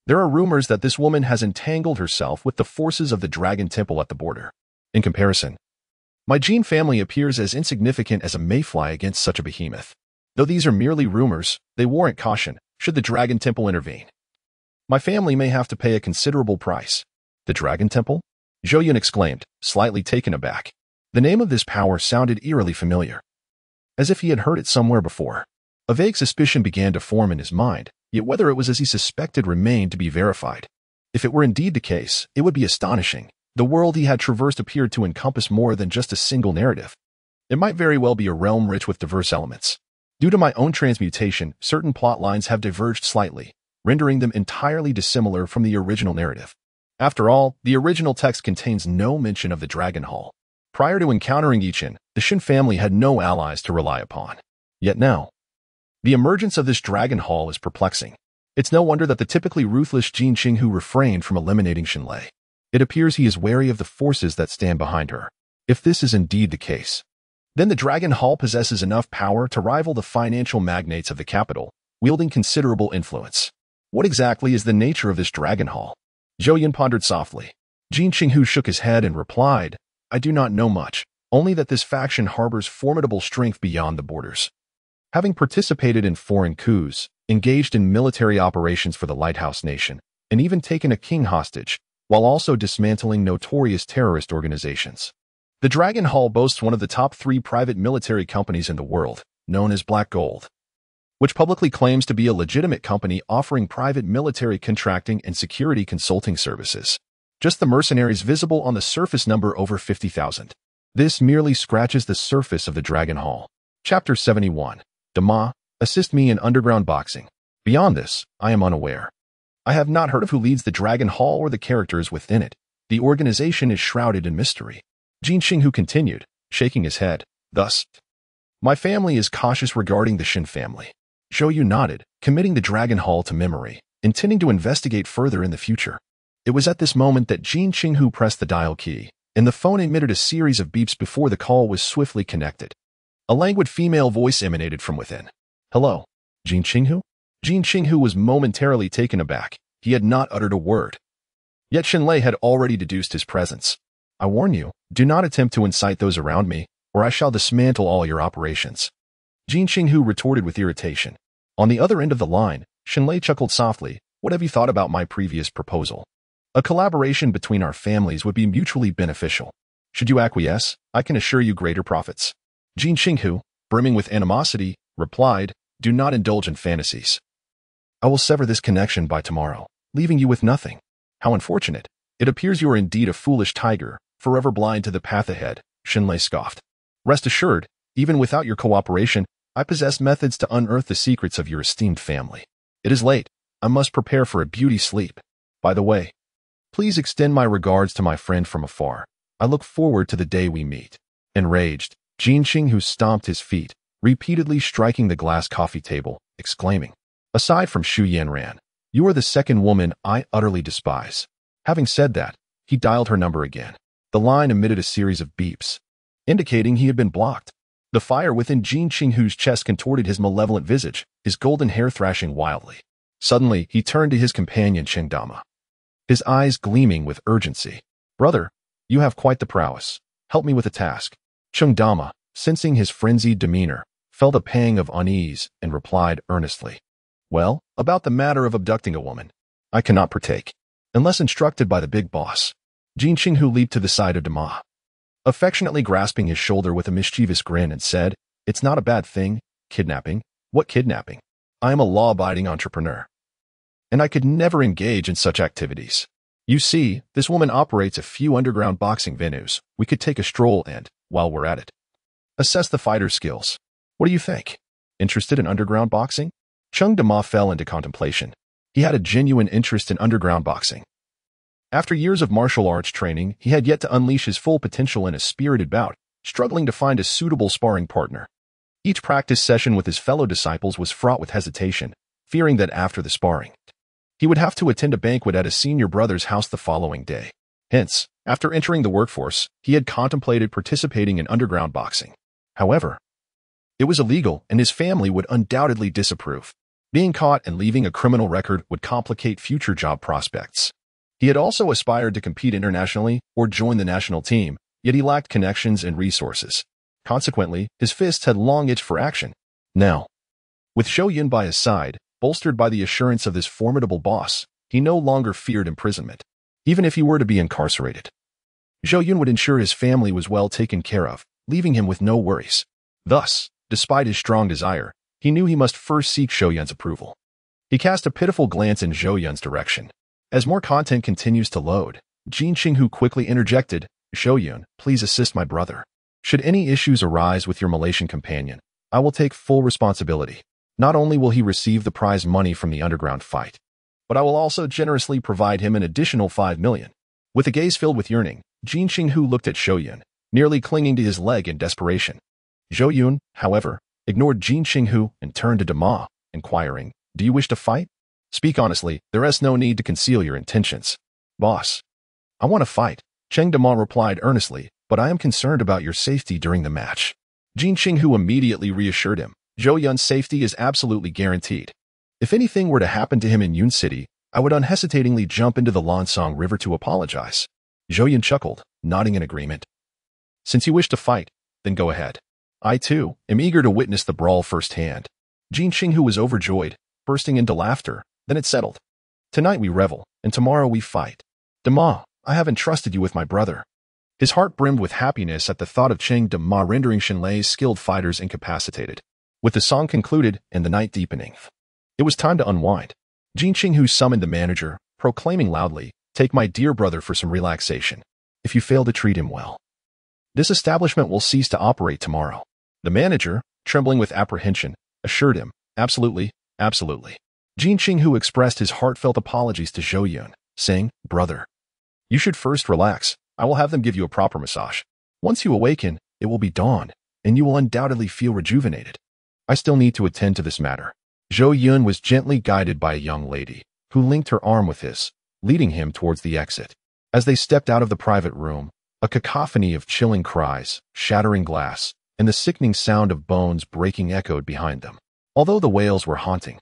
there are rumors that this woman has entangled herself with the forces of the Dragon Temple at the border. In comparison, my Jin family appears as insignificant as a mayfly against such a behemoth. Though these are merely rumors, they warrant caution, should the Dragon Temple intervene. My family may have to pay a considerable price." "The Dragon Temple?" Zhou Yun exclaimed, slightly taken aback. The name of this power sounded eerily familiar, as if he had heard it somewhere before. A vague suspicion began to form in his mind, yet whether it was as he suspected remained to be verified. If it were indeed the case, it would be astonishing. The world he had traversed appeared to encompass more than just a single narrative. It might very well be a realm rich with diverse elements. Due to my own transmutation, certain plot lines have diverged slightly, rendering them entirely dissimilar from the original narrative. After all, the original text contains no mention of the Dragon Hall. Prior to encountering Yichin, the Shin family had no allies to rely upon. Yet now, the emergence of this Dragon Hall is perplexing. It's no wonder that the typically ruthless Jin Qinghu refrained from eliminating Xinlei. It appears he is wary of the forces that stand behind her. If this is indeed the case, then the Dragon Hall possesses enough power to rival the financial magnates of the capital, wielding considerable influence. What exactly is the nature of this Dragon Hall? Zhou Yun pondered softly. Jin Qinghu shook his head and replied, "I do not know much, only that this faction harbors formidable strength beyond the borders. Having participated in foreign coups, engaged in military operations for the Lighthouse Nation, and even taken a king hostage, while also dismantling notorious terrorist organizations. The Dragon Hall boasts one of the top 3 private military companies in the world, known as Black Gold, which publicly claims to be a legitimate company offering private military contracting and security consulting services. Just the mercenaries visible on the surface number over 50,000. This merely scratches the surface of the Dragon Hall." Chapter 71. Dama, assist me in underground boxing. Beyond this, I am unaware. I have not heard of who leads the Dragon Hall or the characters within it. The organization is shrouded in mystery. Jin Qinghu continued, shaking his head. Thus, my family is cautious regarding the Shin family. Zhou Yun nodded, committing the Dragon Hall to memory, intending to investigate further in the future. It was at this moment that Jin Qinghu pressed the dial key, and the phone emitted a series of beeps before the call was swiftly connected. A languid female voice emanated from within. "Hello, Jin Qinghu?" Jin Qinghu was momentarily taken aback. He had not uttered a word. Yet Xinlei had already deduced his presence. "I warn you, do not attempt to incite those around me, or I shall dismantle all your operations." Jin Qinghu retorted with irritation. On the other end of the line, Xinlei chuckled softly. "What have you thought about my previous proposal? A collaboration between our families would be mutually beneficial. Should you acquiesce, I can assure you greater profits." Jin Qinghu, brimming with animosity, replied, "Do not indulge in fantasies. I will sever this connection by tomorrow, leaving you with nothing." "How unfortunate. It appears you are indeed a foolish tiger, forever blind to the path ahead," Xinlei scoffed. "Rest assured, even without your cooperation, I possess methods to unearth the secrets of your esteemed family. It is late. I must prepare for a beauty sleep. By the way, please extend my regards to my friend from afar. I look forward to the day we meet." Enraged, Jin Qinghu stomped his feet, repeatedly striking the glass coffee table, exclaiming, "Aside from Xu Yanran, you are the second woman I utterly despise." Having said that, he dialed her number again. The line emitted a series of beeps, indicating he had been blocked. The fire within Jin Qinghu's chest contorted his malevolent visage, his golden hair thrashing wildly. Suddenly, he turned to his companion Cheng Dama, his eyes gleaming with urgency. "Brother, you have quite the prowess. Help me with a task." Cheng Dama, sensing his frenzied demeanor, felt a pang of unease and replied earnestly, "Well, about the matter of abducting a woman, I cannot partake, unless instructed by the big boss." Jin Qinghu leaped to the side of Dama, affectionately grasping his shoulder with a mischievous grin and said, "It's not a bad thing, kidnapping. What kidnapping? I am a law-abiding entrepreneur, and I could never engage in such activities. You see, this woman operates a few underground boxing venues. We could take a stroll and, while we're at it, assess the fighter's skills. What do you think? Interested in underground boxing?" Cheng Dama fell into contemplation. He had a genuine interest in underground boxing. After years of martial arts training, he had yet to unleash his full potential in a spirited bout, struggling to find a suitable sparring partner. Each practice session with his fellow disciples was fraught with hesitation, fearing that after the sparring, he would have to attend a banquet at a senior brother's house the following day. Hence, after entering the workforce, he had contemplated participating in underground boxing. However, it was illegal and his family would undoubtedly disapprove. Being caught and leaving a criminal record would complicate future job prospects. He had also aspired to compete internationally or join the national team, yet he lacked connections and resources. Consequently, his fists had long itched for action. Now, with Zhou Yun by his side, bolstered by the assurance of this formidable boss, he no longer feared imprisonment, even if he were to be incarcerated. Zhou Yun would ensure his family was well taken care of, leaving him with no worries. Thus, despite his strong desire, he knew he must first seek Zhou Yun's approval. He cast a pitiful glance in Zhou Yun's direction. As more content continues to load, Jin Qinghu quickly interjected, "Zhou Yun, please assist my brother. Should any issues arise with your Malaysian companion, I will take full responsibility. Not only will he receive the prize money from the underground fight, but I will also generously provide him an additional 5 million. With a gaze filled with yearning, Jin Qinghu looked at Zhou Yun, nearly clinging to his leg in desperation. Zhou Yun, however, ignored Jin Qinghu and turned to Dama, inquiring, "Do you wish to fight? Speak honestly, there is no need to conceal your intentions." "Boss, I want to fight," Cheng Dama replied earnestly, "but I am concerned about your safety during the match." Jin Qinghu immediately reassured him, "Zhou Yun's safety is absolutely guaranteed. If anything were to happen to him in Yun City, I would unhesitatingly jump into the Lansong River to apologize." Zhou Yun chuckled, nodding in agreement. "Since you wish to fight, then go ahead. I, too, am eager to witness the brawl firsthand." Jin Qinghu was overjoyed, bursting into laughter. Then it settled. "Tonight we revel, and tomorrow we fight. Dama, I have entrusted you with my brother." His heart brimmed with happiness at the thought of Cheng Dama rendering Shenlei's skilled fighters incapacitated. With the song concluded and the night deepening, it was time to unwind. Jin Qinghu summoned the manager, proclaiming loudly, "Take my dear brother for some relaxation. If you fail to treat him well, this establishment will cease to operate tomorrow." The manager, trembling with apprehension, assured him, "Absolutely, absolutely." Jin Qinghu expressed his heartfelt apologies to Zhou Yun, saying, "Brother, you should first relax. I will have them give you a proper massage. Once you awaken, it will be dawn, and you will undoubtedly feel rejuvenated. I still need to attend to this matter." Zhou Yun was gently guided by a young lady, who linked her arm with his, leading him towards the exit. As they stepped out of the private room, a cacophony of chilling cries, shattering glass, and the sickening sound of bones breaking echoed behind them. Although the wails were haunting,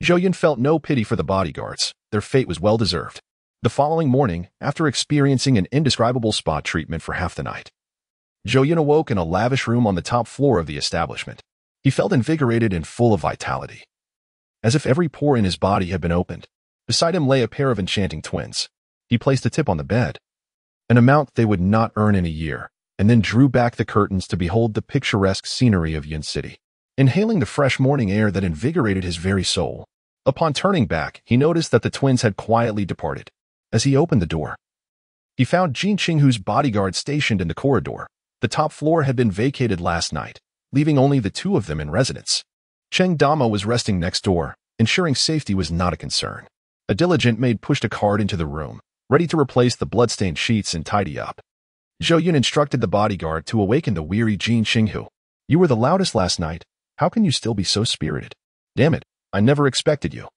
Zhou Yun felt no pity for the bodyguards. Their fate was well-deserved. The following morning, after experiencing an indescribable spa treatment for half the night, Zhou Yun awoke in a lavish room on the top floor of the establishment. He felt invigorated and full of vitality, as if every pore in his body had been opened. Beside him lay a pair of enchanting twins. He placed a tip on the bed, an amount they would not earn in a year, and then drew back the curtains to behold the picturesque scenery of Yun City, inhaling the fresh morning air that invigorated his very soul. Upon turning back, he noticed that the twins had quietly departed. As he opened the door, he found Jin Qinghu's bodyguard stationed in the corridor. The top floor had been vacated last night, leaving only the two of them in residence. Cheng Dama was resting next door, ensuring safety was not a concern. A diligent maid pushed a cart into the room, ready to replace the bloodstained sheets and tidy up. Zhou Yun instructed the bodyguard to awaken the weary Jin Qinghu. "You were the loudest last night. How can you still be so spirited? Damn it, I never expected you.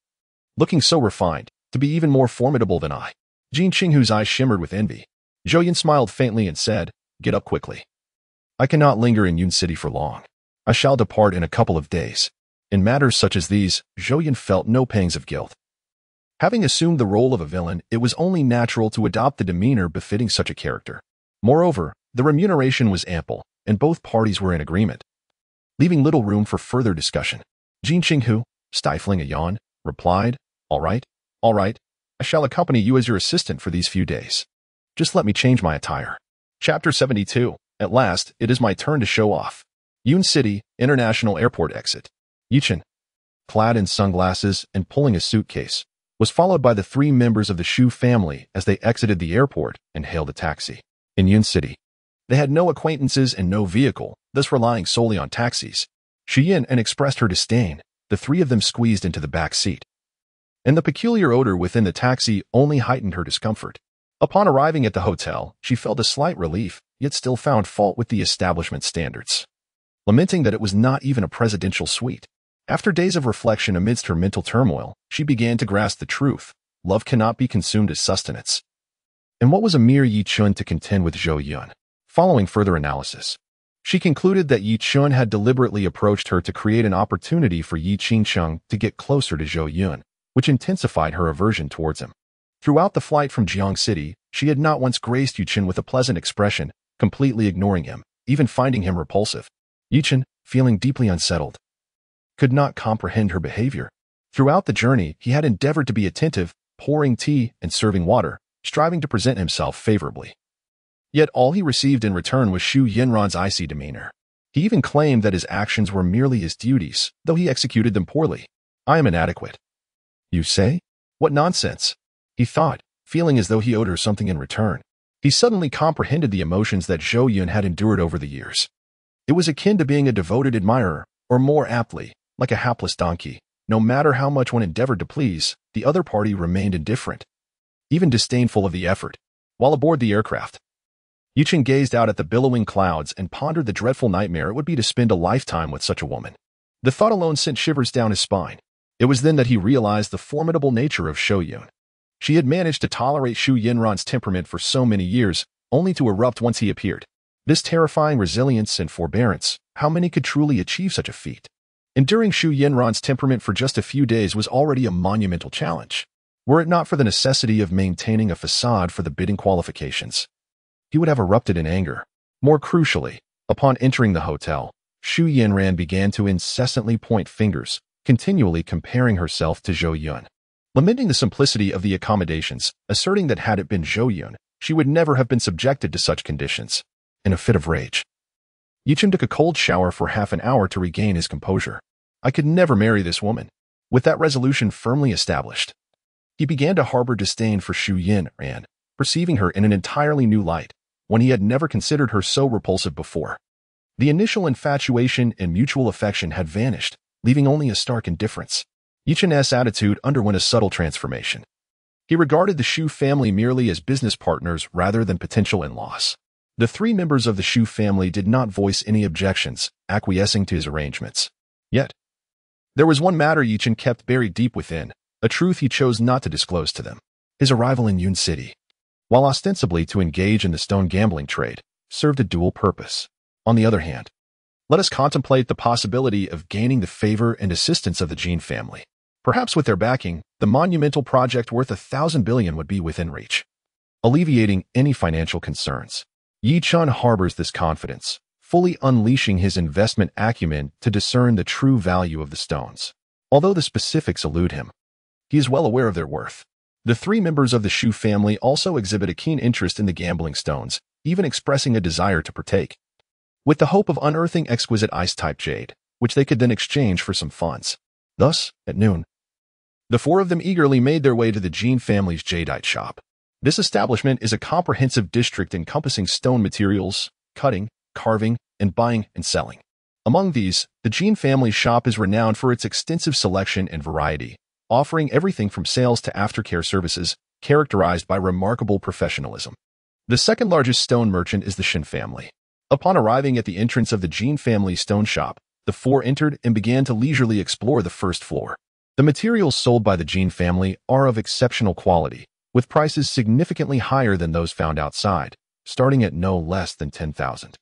Looking so refined, to be even more formidable than I." Jin Qinghu's eyes shimmered with envy. Zhou Yun smiled faintly and said, "Get up quickly. I cannot linger in Yun City for long. I shall depart in a couple of days. In matters such as these, Zhou Yun felt no pangs of guilt. Having assumed the role of a villain, it was only natural to adopt the demeanor befitting such a character. Moreover, the remuneration was ample, and both parties were in agreement. Leaving little room for further discussion, Jin Qinghu, stifling a yawn, replied, all right, I shall accompany you as your assistant for these few days. Just let me change my attire. Chapter 72. At last, it is my turn to show off. Yun City, International Airport exit. Yichen, clad in sunglasses and pulling a suitcase, was followed by the 3 members of the Zhou family as they exited the airport and hailed a taxi. In Yun City, they had no acquaintances and no vehicle, thus relying solely on taxis. Zhou Yun expressed her disdain. The 3 of them squeezed into the back seat, and the peculiar odor within the taxi only heightened her discomfort. Upon arriving at the hotel, she felt a slight relief, yet still found fault with the establishment standards, lamenting that it was not even a presidential suite. After days of reflection amidst her mental turmoil, she began to grasp the truth. Love cannot be consumed as sustenance. And what was a mere Yi Chun to contend with Zhou Yun? Following further analysis, she concluded that Yi Chun had deliberately approached her to create an opportunity for Yi Qingcheng to get closer to Zhou Yun, which intensified her aversion towards him. Throughout the flight from Jiang City, she had not once graced Yi Chun with a pleasant expression, completely ignoring him, even finding him repulsive. Yi Chun, feeling deeply unsettled, could not comprehend her behavior. Throughout the journey, he had endeavored to be attentive, pouring tea and serving water, striving to present himself favorably. Yet all he received in return was Xu Yanran's icy demeanor. He even claimed that his actions were merely his duties, though he executed them poorly. I am inadequate. You say? What nonsense! He thought, feeling as though he owed her something in return. He suddenly comprehended the emotions that Zhou Yun had endured over the years. It was akin to being a devoted admirer, or more aptly, like a hapless donkey. No matter how much one endeavored to please, the other party remained indifferent, even disdainful of the effort. While aboard the aircraft, Yichen gazed out at the billowing clouds and pondered the dreadful nightmare it would be to spend a lifetime with such a woman. The thought alone sent shivers down his spine. It was then that he realized the formidable nature of Zhou Yun. She had managed to tolerate Xu Yanran's temperament for so many years, only to erupt once he appeared. This terrifying resilience and forbearance, how many could truly achieve such a feat? Enduring Xu Yanran's temperament for just a few days was already a monumental challenge. Were it not for the necessity of maintaining a facade for the bidding qualifications, he would have erupted in anger. More crucially, upon entering the hotel, Xu Yanran began to incessantly point fingers, continually comparing herself to Zhou Yun, lamenting the simplicity of the accommodations, asserting that had it been Zhou Yun, she would never have been subjected to such conditions. In a fit of rage, Yichen took a cold shower for half an hour to regain his composure. I could never marry this woman. With that resolution firmly established, he began to harbor disdain for Xu Yanran, perceiving her in an entirely new light, when he had never considered her so repulsive before. The initial infatuation and mutual affection had vanished, leaving only a stark indifference. Yichen's attitude underwent a subtle transformation. He regarded the Zhou family merely as business partners rather than potential in-laws. The 3 members of the Zhou family did not voice any objections, acquiescing to his arrangements. Yet, there was one matter Yichen kept buried deep within, a truth he chose not to disclose to them. His arrival in Yun City, while ostensibly to engage in the stone gambling trade, served a dual purpose. On the other hand, let us contemplate the possibility of gaining the favor and assistance of the Jin family. Perhaps with their backing, the monumental project worth 1,000 billion would be within reach, alleviating any financial concerns. Yi Chun harbors this confidence, fully unleashing his investment acumen to discern the true value of the stones. Although the specifics elude him, he is well aware of their worth. The 3 members of the Zhou family also exhibit a keen interest in the gambling stones, even expressing a desire to partake, with the hope of unearthing exquisite ice-type jade, which they could then exchange for some funds. Thus, at noon, the 4 of them eagerly made their way to the Jin family's jadeite shop. This establishment is a comprehensive district encompassing stone materials, cutting, carving, and buying and selling. Among these, the Jin family's shop is renowned for its extensive selection and variety, offering everything from sales to aftercare services, characterized by remarkable professionalism. The second largest stone merchant is the Shin family. Upon arriving at the entrance of the Jin family stone shop, the 4 entered and began to leisurely explore the first floor. The materials sold by the Jin family are of exceptional quality, with prices significantly higher than those found outside, starting at no less than 10,000.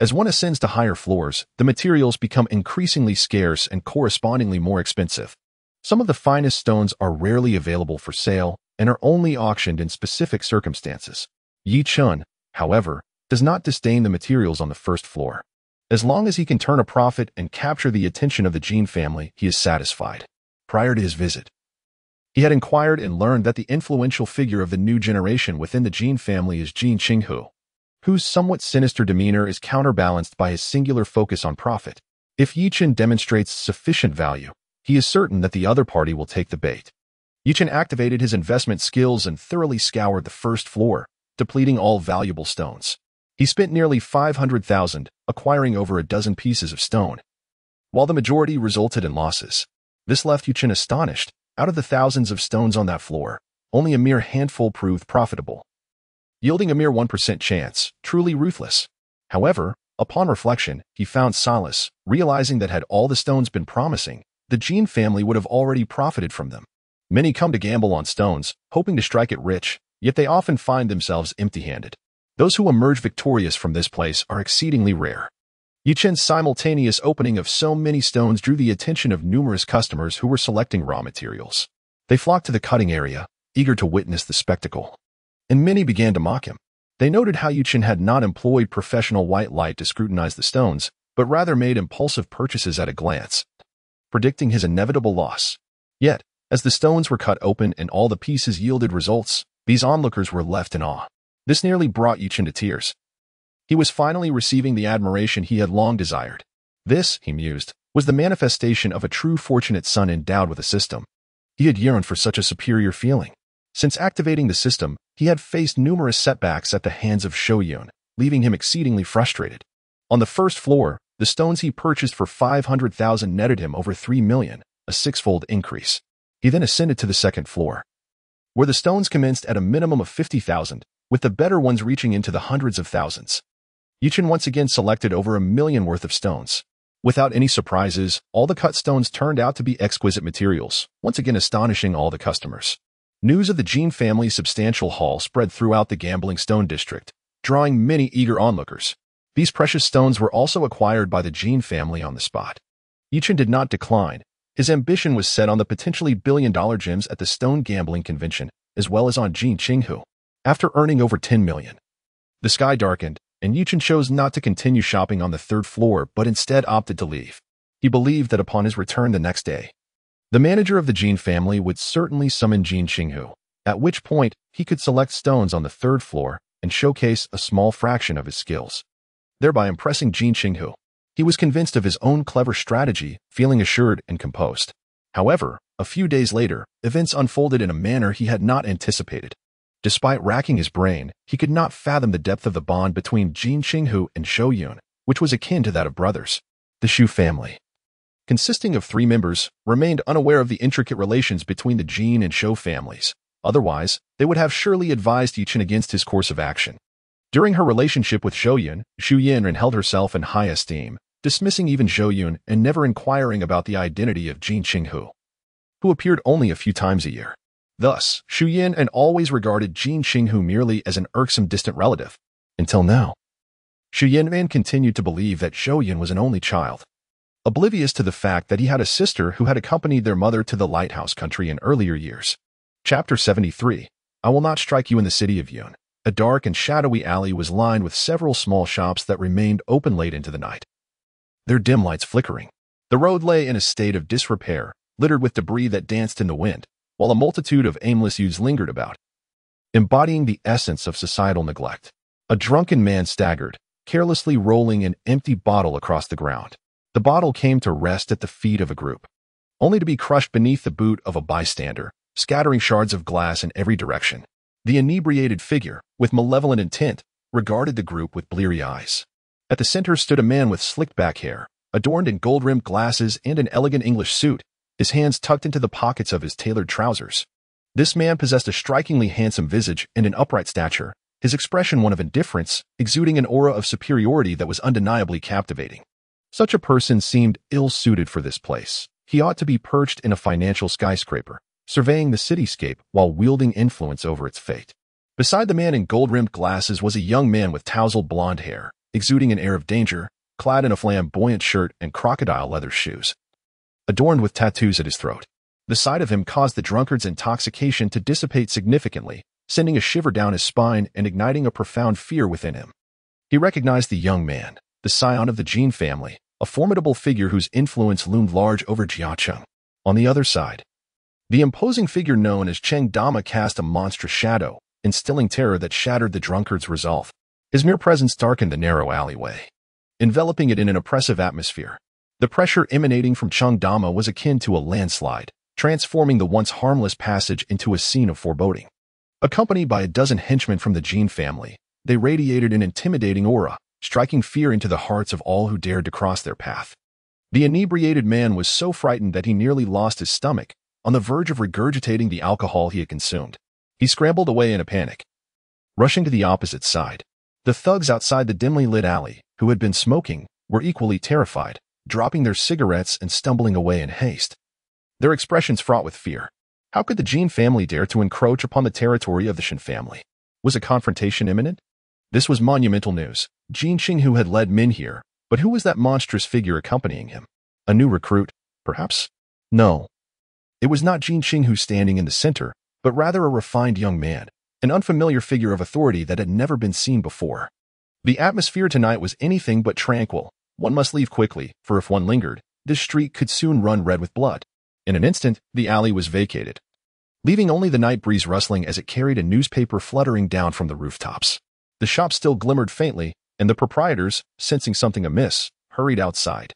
As one ascends to higher floors, the materials become increasingly scarce and correspondingly more expensive. Some of the finest stones are rarely available for sale and are only auctioned in specific circumstances. Yi Chun, however, does not disdain the materials on the first floor. As long as he can turn a profit and capture the attention of the Jin family, he is satisfied. Prior to his visit, he had inquired and learned that the influential figure of the new generation within the Jin family is Jin Qinghu, whose somewhat sinister demeanor is counterbalanced by his singular focus on profit. If Yi Chen demonstrates sufficient value, he is certain that the other party will take the bait. Yi Chen activated his investment skills and thoroughly scoured the first floor, depleting all valuable stones. He spent nearly 500,000, acquiring over a dozen pieces of stone. While the majority resulted in losses, this left Yi Chen astonished. Out of the thousands of stones on that floor, only a mere handful proved profitable, yielding a mere 1% chance, truly ruthless. However, upon reflection, he found solace, realizing that had all the stones been promising, the Jin family would have already profited from them. Many come to gamble on stones, hoping to strike it rich, yet they often find themselves empty-handed. Those who emerge victorious from this place are exceedingly rare. Yi Chen's simultaneous opening of so many stones drew the attention of numerous customers who were selecting raw materials. They flocked to the cutting area, eager to witness the spectacle. And many began to mock him. They noted how Yi Chen had not employed professional white light to scrutinize the stones, but rather made impulsive purchases at a glance, predicting his inevitable loss. Yet, as the stones were cut open and all the pieces yielded results, these onlookers were left in awe. This nearly brought Yi Chen to tears. He was finally receiving the admiration he had long desired. This, he mused, was the manifestation of a true fortunate son endowed with a system. He had yearned for such a superior feeling. Since activating the system, he had faced numerous setbacks at the hands of Zhou Yun, leaving him exceedingly frustrated. On the first floor, the stones he purchased for 500,000 netted him over 3 million, a six-fold increase. He then ascended to the second floor, where the stones commenced at a minimum of 50,000, with the better ones reaching into the hundreds of thousands. Yi Chen once again selected over 1 million worth of stones. Without any surprises, all the cut stones turned out to be exquisite materials, once again astonishing all the customers. News of the Jin family's substantial haul spread throughout the gambling stone district, drawing many eager onlookers. These precious stones were also acquired by the Jin family on the spot. Yi Chen did not decline. His ambition was set on the potentially billion-dollar gems at the stone gambling convention, as well as on Jin Qinghu. After earning over 10 million, the sky darkened, and Yi Chen chose not to continue shopping on the third floor but instead opted to leave. He believed that upon his return the next day, the manager of the Jin family would certainly summon Jin Qinghu, at which point he could select stones on the third floor and showcase a small fraction of his skills, thereby impressing Jin Qinghu. He was convinced of his own clever strategy, feeling assured and composed. However, a few days later, events unfolded in a manner he had not anticipated. Despite racking his brain, he could not fathom the depth of the bond between Jin Qinghu and Zhou Yun, which was akin to that of brothers. The Shu family, consisting of 3 members, remained unaware of the intricate relations between the Jin and Zhou families. Otherwise, they would have surely advised Yi Chen against his course of action. During her relationship with Zhou Yun, Zhu Yun held herself in high esteem, dismissing even Zhou Yun and never inquiring about the identity of Jin Qinghu, who appeared only a few times a year. Thus, Zhu Yun always regarded Jin Qinghu merely as an irksome distant relative. Until now, Zhu Yun continued to believe that Zhou Yun was an only child, oblivious to the fact that he had a sister who had accompanied their mother to the lighthouse country in earlier years. Chapter 73. I will not strike you in the city of Yun. A dark and shadowy alley was lined with several small shops that remained open late into the night, their dim lights flickering. The road lay in a state of disrepair, littered with debris that danced in the wind, while a multitude of aimless youths lingered about, embodying the essence of societal neglect. A drunken man staggered, carelessly rolling an empty bottle across the ground. The bottle came to rest at the feet of a group, only to be crushed beneath the boot of a bystander, scattering shards of glass in every direction. The inebriated figure, with malevolent intent, regarded the group with bleary eyes. At the center stood a man with slicked back hair, adorned in gold-rimmed glasses and an elegant English suit, his hands tucked into the pockets of his tailored trousers. This man possessed a strikingly handsome visage and an upright stature, his expression one of indifference, exuding an aura of superiority that was undeniably captivating. Such a person seemed ill-suited for this place. He ought to be perched in a financial skyscraper, surveying the cityscape while wielding influence over its fate. Beside the man in gold-rimmed glasses was a young man with tousled blonde hair, exuding an air of danger, clad in a flamboyant shirt and crocodile leather shoes, adorned with tattoos at his throat. The sight of him caused the drunkard's intoxication to dissipate significantly, sending a shiver down his spine and igniting a profound fear within him. He recognized the young man, the scion of the Jin family, a formidable figure whose influence loomed large over Jiacheng. On the other side, the imposing figure known as Cheng Dama cast a monstrous shadow, instilling terror that shattered the drunkard's resolve. His mere presence darkened the narrow alleyway, enveloping it in an oppressive atmosphere. The pressure emanating from Cheng Dama was akin to a landslide, transforming the once harmless passage into a scene of foreboding. Accompanied by a dozen henchmen from the Jin family, they radiated an intimidating aura, striking fear into the hearts of all who dared to cross their path. The inebriated man was so frightened that he nearly lost his stomach, on the verge of regurgitating the alcohol he had consumed. He scrambled away in a panic, rushing to the opposite side. The thugs outside the dimly lit alley, who had been smoking, were equally terrified, dropping their cigarettes and stumbling away in haste, their expressions fraught with fear. How could the Jin family dare to encroach upon the territory of the Shen family? Was a confrontation imminent? This was monumental news. Jin Qinghu had led men here, but who was that monstrous figure accompanying him? A new recruit, perhaps? No. It was not Jin Qinghu standing in the center, but rather a refined young man, an unfamiliar figure of authority that had never been seen before. The atmosphere tonight was anything but tranquil. One must leave quickly, for if one lingered, this street could soon run red with blood. In an instant, the alley was vacated, leaving only the night breeze rustling as it carried a newspaper fluttering down from the rooftops. The shop still glimmered faintly, and the proprietors, sensing something amiss, hurried outside.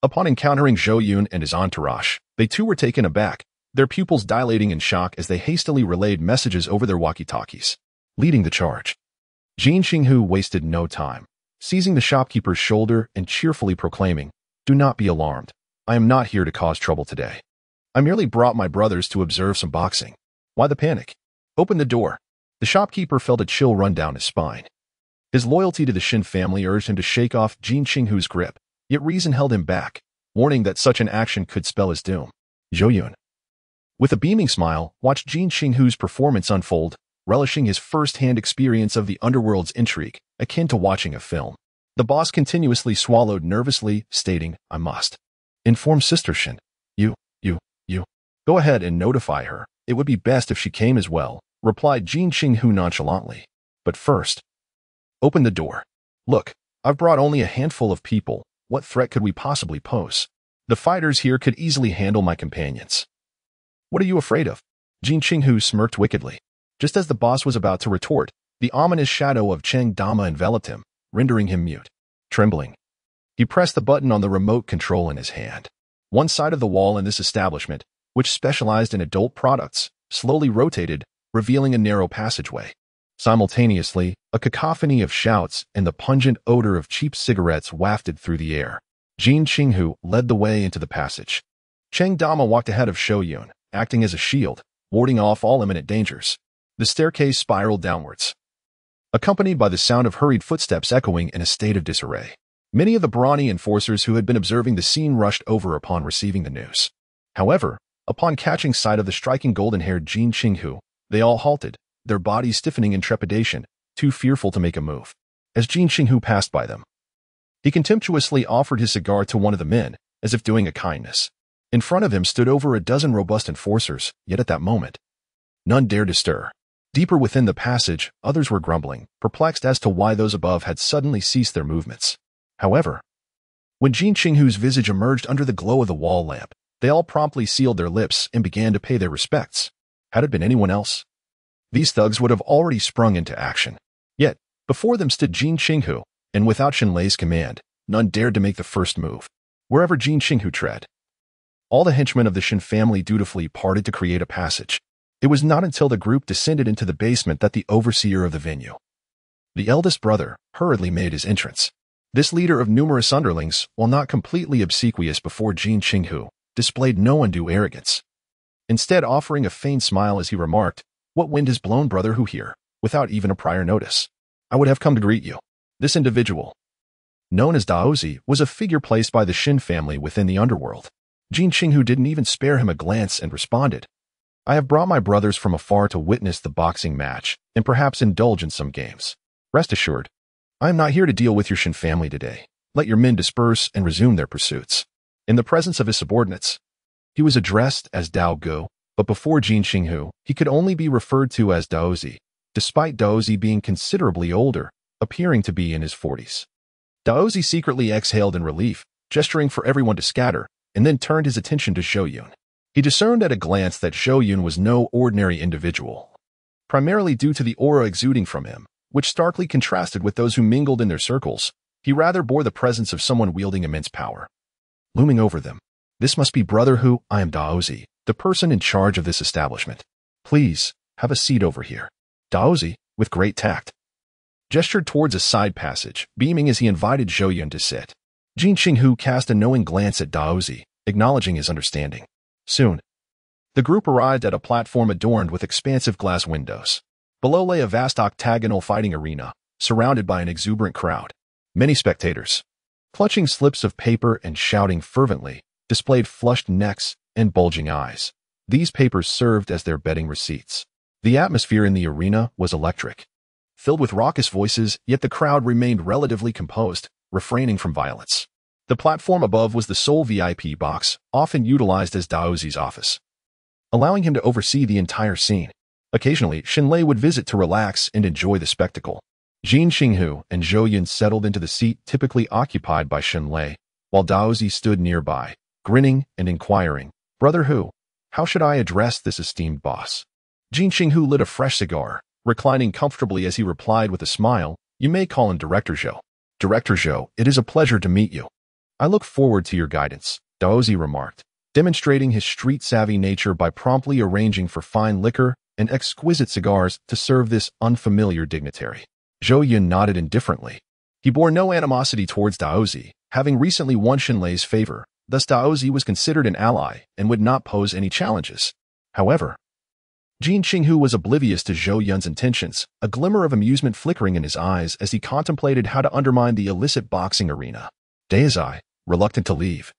Upon encountering Zhou Yun and his entourage, they too were taken aback, their pupils dilating in shock as they hastily relayed messages over their walkie-talkies. Leading the charge, Jin Qinghu wasted no time, seizing the shopkeeper's shoulder and cheerfully proclaiming, "Do not be alarmed. I am not here to cause trouble today. I merely brought my brothers to observe some boxing. Why the panic? Open the door." The shopkeeper felt a chill run down his spine. His loyalty to the Shen family urged him to shake off Jin Qinghu's grip, yet reason held him back, warning that such an action could spell his doom. Zhou Yun, with a beaming smile, watched Jin Qinghu's performance unfold, relishing his first-hand experience of the underworld's intrigue, akin to watching a film. The boss continuously swallowed nervously, stating, "I must inform Sister Shen. You. Go ahead and notify her. It would be best if she came as well," replied Jin Qinghu nonchalantly. "But first, open the door. Look, I've brought only a handful of people. What threat could we possibly pose? The fighters here could easily handle my companions." "What are you afraid of?" Jin Qinghu smirked wickedly. Just as the boss was about to retort, the ominous shadow of Cheng Dama enveloped him, rendering him mute. Trembling, he pressed the button on the remote control in his hand. One side of the wall in this establishment, which specialized in adult products, slowly rotated, revealing a narrow passageway. Simultaneously, a cacophony of shouts and the pungent odor of cheap cigarettes wafted through the air. Jin Qinghu led the way into the passage. Cheng Dama walked ahead of Zhou Yun, acting as a shield, warding off all imminent dangers. The staircase spiraled downwards, accompanied by the sound of hurried footsteps echoing in a state of disarray. Many of the brawny enforcers who had been observing the scene rushed over upon receiving the news. However, upon catching sight of the striking golden-haired Jin Qinghu, they all halted, their bodies stiffening in trepidation, too fearful to make a move. As Jin Qinghu passed by them, he contemptuously offered his cigar to one of the men, as if doing a kindness. In front of him stood over a dozen robust enforcers, yet at that moment, none dared to stir. Deeper within the passage, others were grumbling, perplexed as to why those above had suddenly ceased their movements. However, when Jin Qinghu's visage emerged under the glow of the wall lamp, they all promptly sealed their lips and began to pay their respects. Had it been anyone else, these thugs would have already sprung into action. Yet, before them stood Jin Qinghu, and without Shenlei's command, none dared to make the first move. Wherever Jin Qinghu tread, all the henchmen of the Shen family dutifully parted to create a passage. It was not until the group descended into the basement that the overseer of the venue, the eldest brother, hurriedly made his entrance. This leader of numerous underlings, while not completely obsequious before Jin Qinghu, displayed no undue arrogance. Instead, offering a feigned smile as he remarked, "What wind has blown, brother who here, without even a prior notice? I would have come to greet you." This individual, known as Daozi, was a figure placed by the Shen family within the underworld. Jin Qinghu didn't even spare him a glance and responded, "I have brought my brothers from afar to witness the boxing match and perhaps indulge in some games. Rest assured, I am not here to deal with your Shin family today. Let your men disperse and resume their pursuits. In the presence of his subordinates, he was addressed as Dao Gu, but before Jin Xinghu, he could only be referred to as Daozi, despite Daozi being considerably older, appearing to be in his 40s. Daozi secretly exhaled in relief, gesturing for everyone to scatter, and then turned his attention to Zhou Yun. He discerned at a glance that Zhou Yun was no ordinary individual, primarily due to the aura exuding from him, which starkly contrasted with those who mingled in their circles. He rather bore the presence of someone wielding immense power. Looming over them, this must be Brother Hu. I am Daozi, the person in charge of this establishment. Please, have a seat over here. Daozi, with great tact, gestured towards a side passage, beaming as he invited Zhou Yun to sit. Jin Xinghu cast a knowing glance at Daozi, acknowledging his understanding. Soon, the group arrived at a platform adorned with expansive glass windows. Below lay a vast octagonal fighting arena, surrounded by an exuberant crowd. Many spectators, clutching slips of paper and shouting fervently, displayed flushed necks and bulging eyes. These papers served as their betting receipts. The atmosphere in the arena was electric, filled with raucous voices, yet the crowd remained relatively composed, refraining from violence. The platform above was the sole VIP box, often utilized as Daozi's office, allowing him to oversee the entire scene. Occasionally, Xinlei would visit to relax and enjoy the spectacle. Jin Xinghu and Zhou Yun settled into the seat typically occupied by Xinlei, while Daozi stood nearby, grinning and inquiring, Brother Hu, how should I address this esteemed boss? Jin Xinghu lit a fresh cigar, reclining comfortably as he replied with a smile, You may call him Director Zhou. Director Zhou, it is a pleasure to meet you. I look forward to your guidance, Daozi remarked, demonstrating his street-savvy nature by promptly arranging for fine liquor and exquisite cigars to serve this unfamiliar dignitary. Zhou Yun nodded indifferently. He bore no animosity towards Daozi, having recently won Xinlei's favor, thus Daozi was considered an ally and would not pose any challenges. However, Jin Xinghu was oblivious to Zhou Yun's intentions, a glimmer of amusement flickering in his eyes as he contemplated how to undermine the illicit boxing arena. Daozi, reluctant to leave,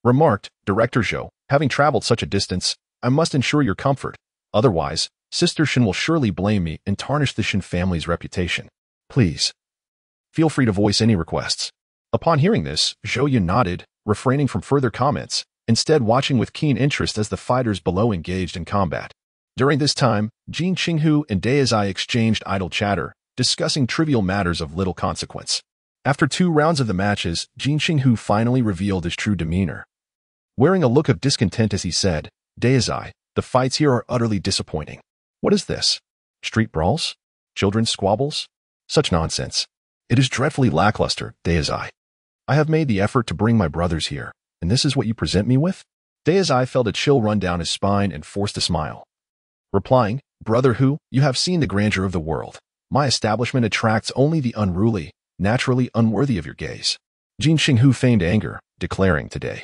remarked, Director Zhou, having traveled such a distance, I must ensure your comfort. Otherwise, Sister Shin will surely blame me and tarnish the Shin family's reputation. Please, feel free to voice any requests. Upon hearing this, Zhou Yun nodded, refraining from further comments, instead watching with keen interest as the fighters below engaged in combat. During this time, Jin Xinghu and Daozi exchanged idle chatter, discussing trivial matters of little consequence. After 2 rounds of the matches, Jin Xinghu finally revealed his true demeanor. Wearing a look of discontent as he said, Daozi, the fights here are utterly disappointing. What is this? Street brawls? Children's squabbles? Such nonsense. It is dreadfully lackluster, Daozi. I have made the effort to bring my brothers here, and this is what you present me with? Daozi felt a chill run down his spine and forced a smile. Replying, Brother Hu, you have seen the grandeur of the world. My establishment attracts only the unruly, naturally unworthy of your gaze. Jin Xinghu feigned anger, declaring today,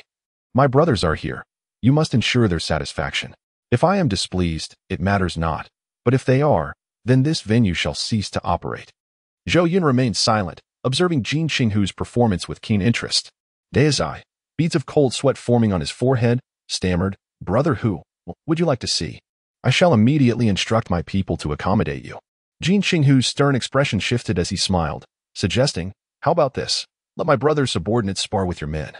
My brothers are here. You must ensure their satisfaction. If I am displeased, it matters not, but if they are, then this venue shall cease to operate. Zhou Yun remained silent, observing Jin Xinghu's performance with keen interest. Daozi, beads of cold sweat forming on his forehead, stammered, Brother Hu, what would you like to see? I shall immediately instruct my people to accommodate you. Jin Xinghu's stern expression shifted as he smiled, suggesting, How about this? Let my brother's subordinates spar with your men,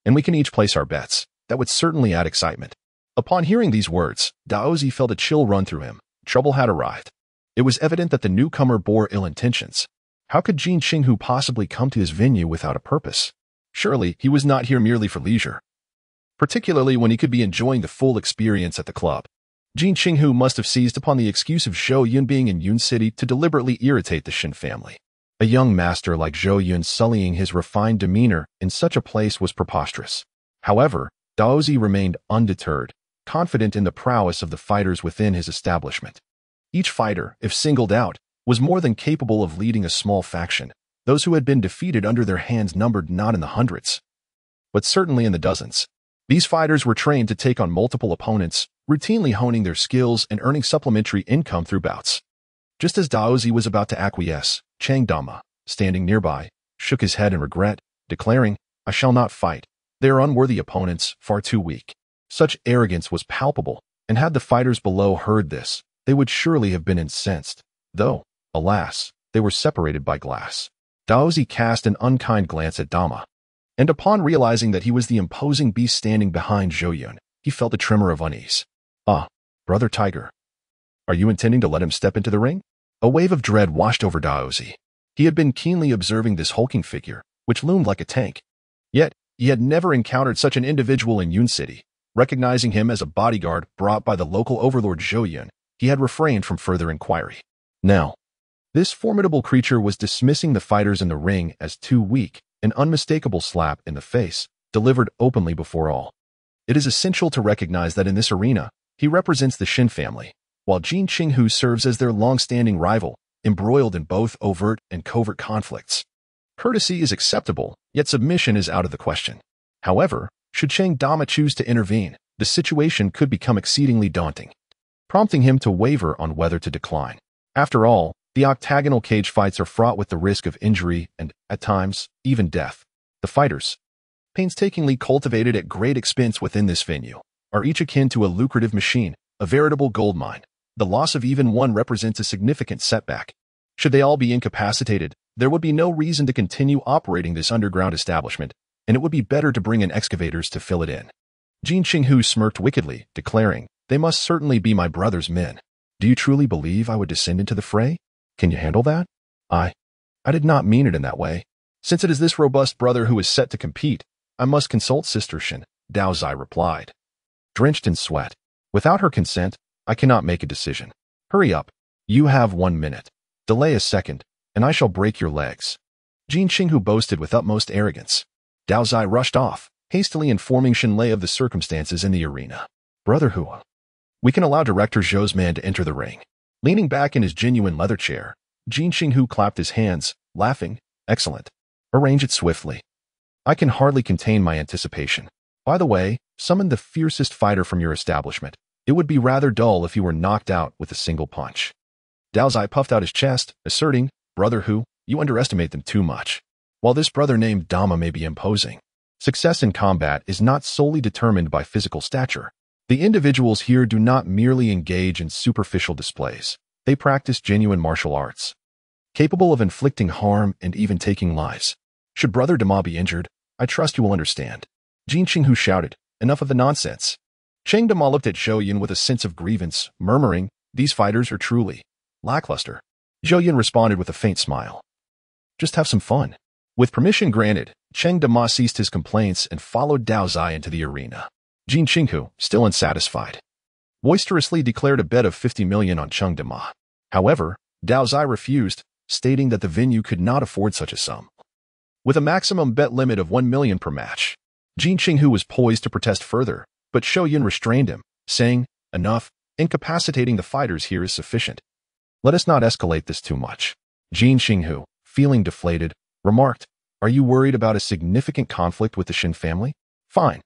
and we can each place our bets. That would certainly add excitement. Upon hearing these words, Daozi felt a chill run through him. Trouble had arrived. It was evident that the newcomer bore ill intentions. How could Jin Xinghu possibly come to his venue without a purpose? Surely, he was not here merely for leisure, particularly when he could be enjoying the full experience at the club. Jin Xinghu must have seized upon the excuse of Zhou Yun being in Yun City to deliberately irritate the Shin family. A young master like Zhou Yun sullying his refined demeanor in such a place was preposterous. However, Daozi remained undeterred, confident in the prowess of the fighters within his establishment. Each fighter, if singled out, was more than capable of leading a small faction. Those who had been defeated under their hands numbered not in the hundreds, but certainly in the dozens. These fighters were trained to take on multiple opponents, routinely honing their skills and earning supplementary income through bouts. Just as Daozi was about to acquiesce, Chang Dama, standing nearby, shook his head in regret, declaring, I shall not fight. They are unworthy opponents, far too weak. Such arrogance was palpable, and had the fighters below heard this, they would surely have been incensed, though, alas, they were separated by glass. Daozi cast an unkind glance at Dama, and upon realizing that he was the imposing beast standing behind Zhou Yun, he felt a tremor of unease. "Ah, brother Tiger. Are you intending to let him step into the ring?" A wave of dread washed over Daozi. He had been keenly observing this hulking figure, which loomed like a tank. Yet, he had never encountered such an individual in Yun City. Recognizing him as a bodyguard brought by the local overlord Zhou Yun, he had refrained from further inquiry. Now, this formidable creature was dismissing the fighters in the ring as too weak, an unmistakable slap in the face, delivered openly before all. It is essential to recognize that in this arena, he represents the Shin family, while Jin Qinghu serves as their long-standing rival, embroiled in both overt and covert conflicts. Courtesy is acceptable, yet submission is out of the question. However, should Cheng Dama choose to intervene, the situation could become exceedingly daunting, prompting him to waver on whether to decline. After all, the octagonal cage fights are fraught with the risk of injury and, at times, even death. The fighters, painstakingly cultivated at great expense within this venue, are each akin to a lucrative machine, a veritable goldmine. The loss of even one represents a significant setback. Should they all be incapacitated, there would be no reason to continue operating this underground establishment, and it would be better to bring in excavators to fill it in. Jin Qinghu smirked wickedly, declaring, "They must certainly be my brother's men. Do you truly believe I would descend into the fray? Can you handle that?" I did not mean it in that way. Since it is this robust brother who is set to compete, I must consult Sister Shin, Dao Zai replied. Drenched in sweat. Without her consent, I cannot make a decision. Hurry up. You have 1 minute. Delay a second, and I shall break your legs. Jin Qinghu boasted with utmost arrogance. Dao Zai rushed off, hastily informing Shinlei of the circumstances in the arena. Brother Hua. We can allow Director Zhou's man to enter the ring. Leaning back in his genuine leather chair, Jin Qinghu clapped his hands, laughing. Excellent. Arrange it swiftly. I can hardly contain my anticipation. By the way, summon the fiercest fighter from your establishment. It would be rather dull if he were knocked out with a single punch. Dao Zai puffed out his chest, asserting, Brother Hu, you underestimate them too much. While this brother named Dama may be imposing, success in combat is not solely determined by physical stature. The individuals here do not merely engage in superficial displays. They practice genuine martial arts, capable of inflicting harm and even taking lives. Should Brother Dama be injured, I trust you will understand. Jin Qinghu shouted, enough of the nonsense. Cheng Dama looked at Zhou Yun with a sense of grievance, murmuring, these fighters are truly lackluster. Zhou Yun responded with a faint smile. Just have some fun. With permission granted, Cheng Dama ceased his complaints and followed Dao Zai into the arena. Jin Qinghu, still unsatisfied, boisterously declared a bet of 50 million on Cheng Dama. However, Dao Zai refused, stating that the venue could not afford such a sum. With a maximum bet limit of 1 million per match, Jin Qinghu was poised to protest further, but Zhou Yun restrained him, saying, enough, incapacitating the fighters here is sufficient. Let us not escalate this too much. Jin Qinghu, feeling deflated, remarked, are you worried about a significant conflict with the Shin family? Fine.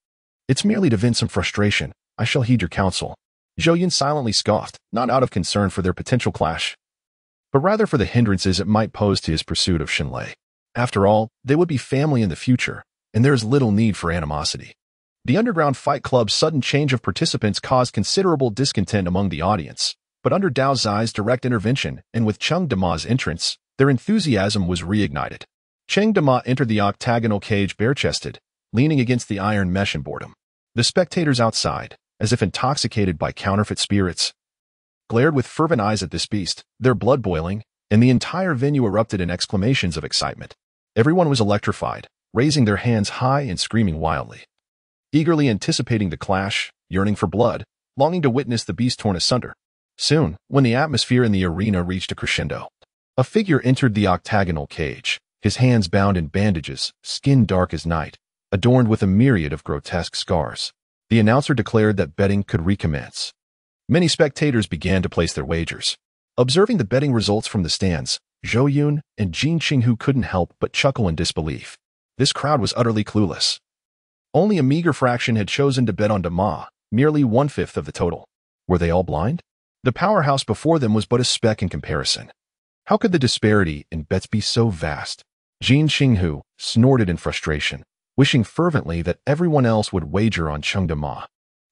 It's merely to vent some frustration. I shall heed your counsel. Zhou Yun silently scoffed, not out of concern for their potential clash, but rather for the hindrances it might pose to his pursuit of Shinlei. After all, they would be family in the future, and there is little need for animosity. The Underground Fight Club's sudden change of participants caused considerable discontent among the audience, but under Dao Zai's direct intervention and with Cheng Dama's entrance, their enthusiasm was reignited. Cheng Dama entered the octagonal cage bare-chested, leaning against the iron mesh in boredom. The spectators outside, as if intoxicated by counterfeit spirits, glared with fervent eyes at this beast, their blood boiling, and the entire venue erupted in exclamations of excitement. Everyone was electrified, raising their hands high and screaming wildly, eagerly anticipating the clash, yearning for blood, longing to witness the beast torn asunder. Soon, when the atmosphere in the arena reached a crescendo, a figure entered the octagonal cage, his hands bound in bandages, skin dark as night, adorned with a myriad of grotesque scars. The announcer declared that betting could recommence. Many spectators began to place their wagers. Observing the betting results from the stands, Zhou Yun and Jin Qinghu couldn't help but chuckle in disbelief. This crowd was utterly clueless. Only a meager fraction had chosen to bet on Dama, merely 1/5 of the total. Were they all blind? The powerhouse before them was but a speck in comparison. How could the disparity in bets be so vast? Jin Qinghu snorted in frustration, wishing fervently that everyone else would wager on Cheng Dama,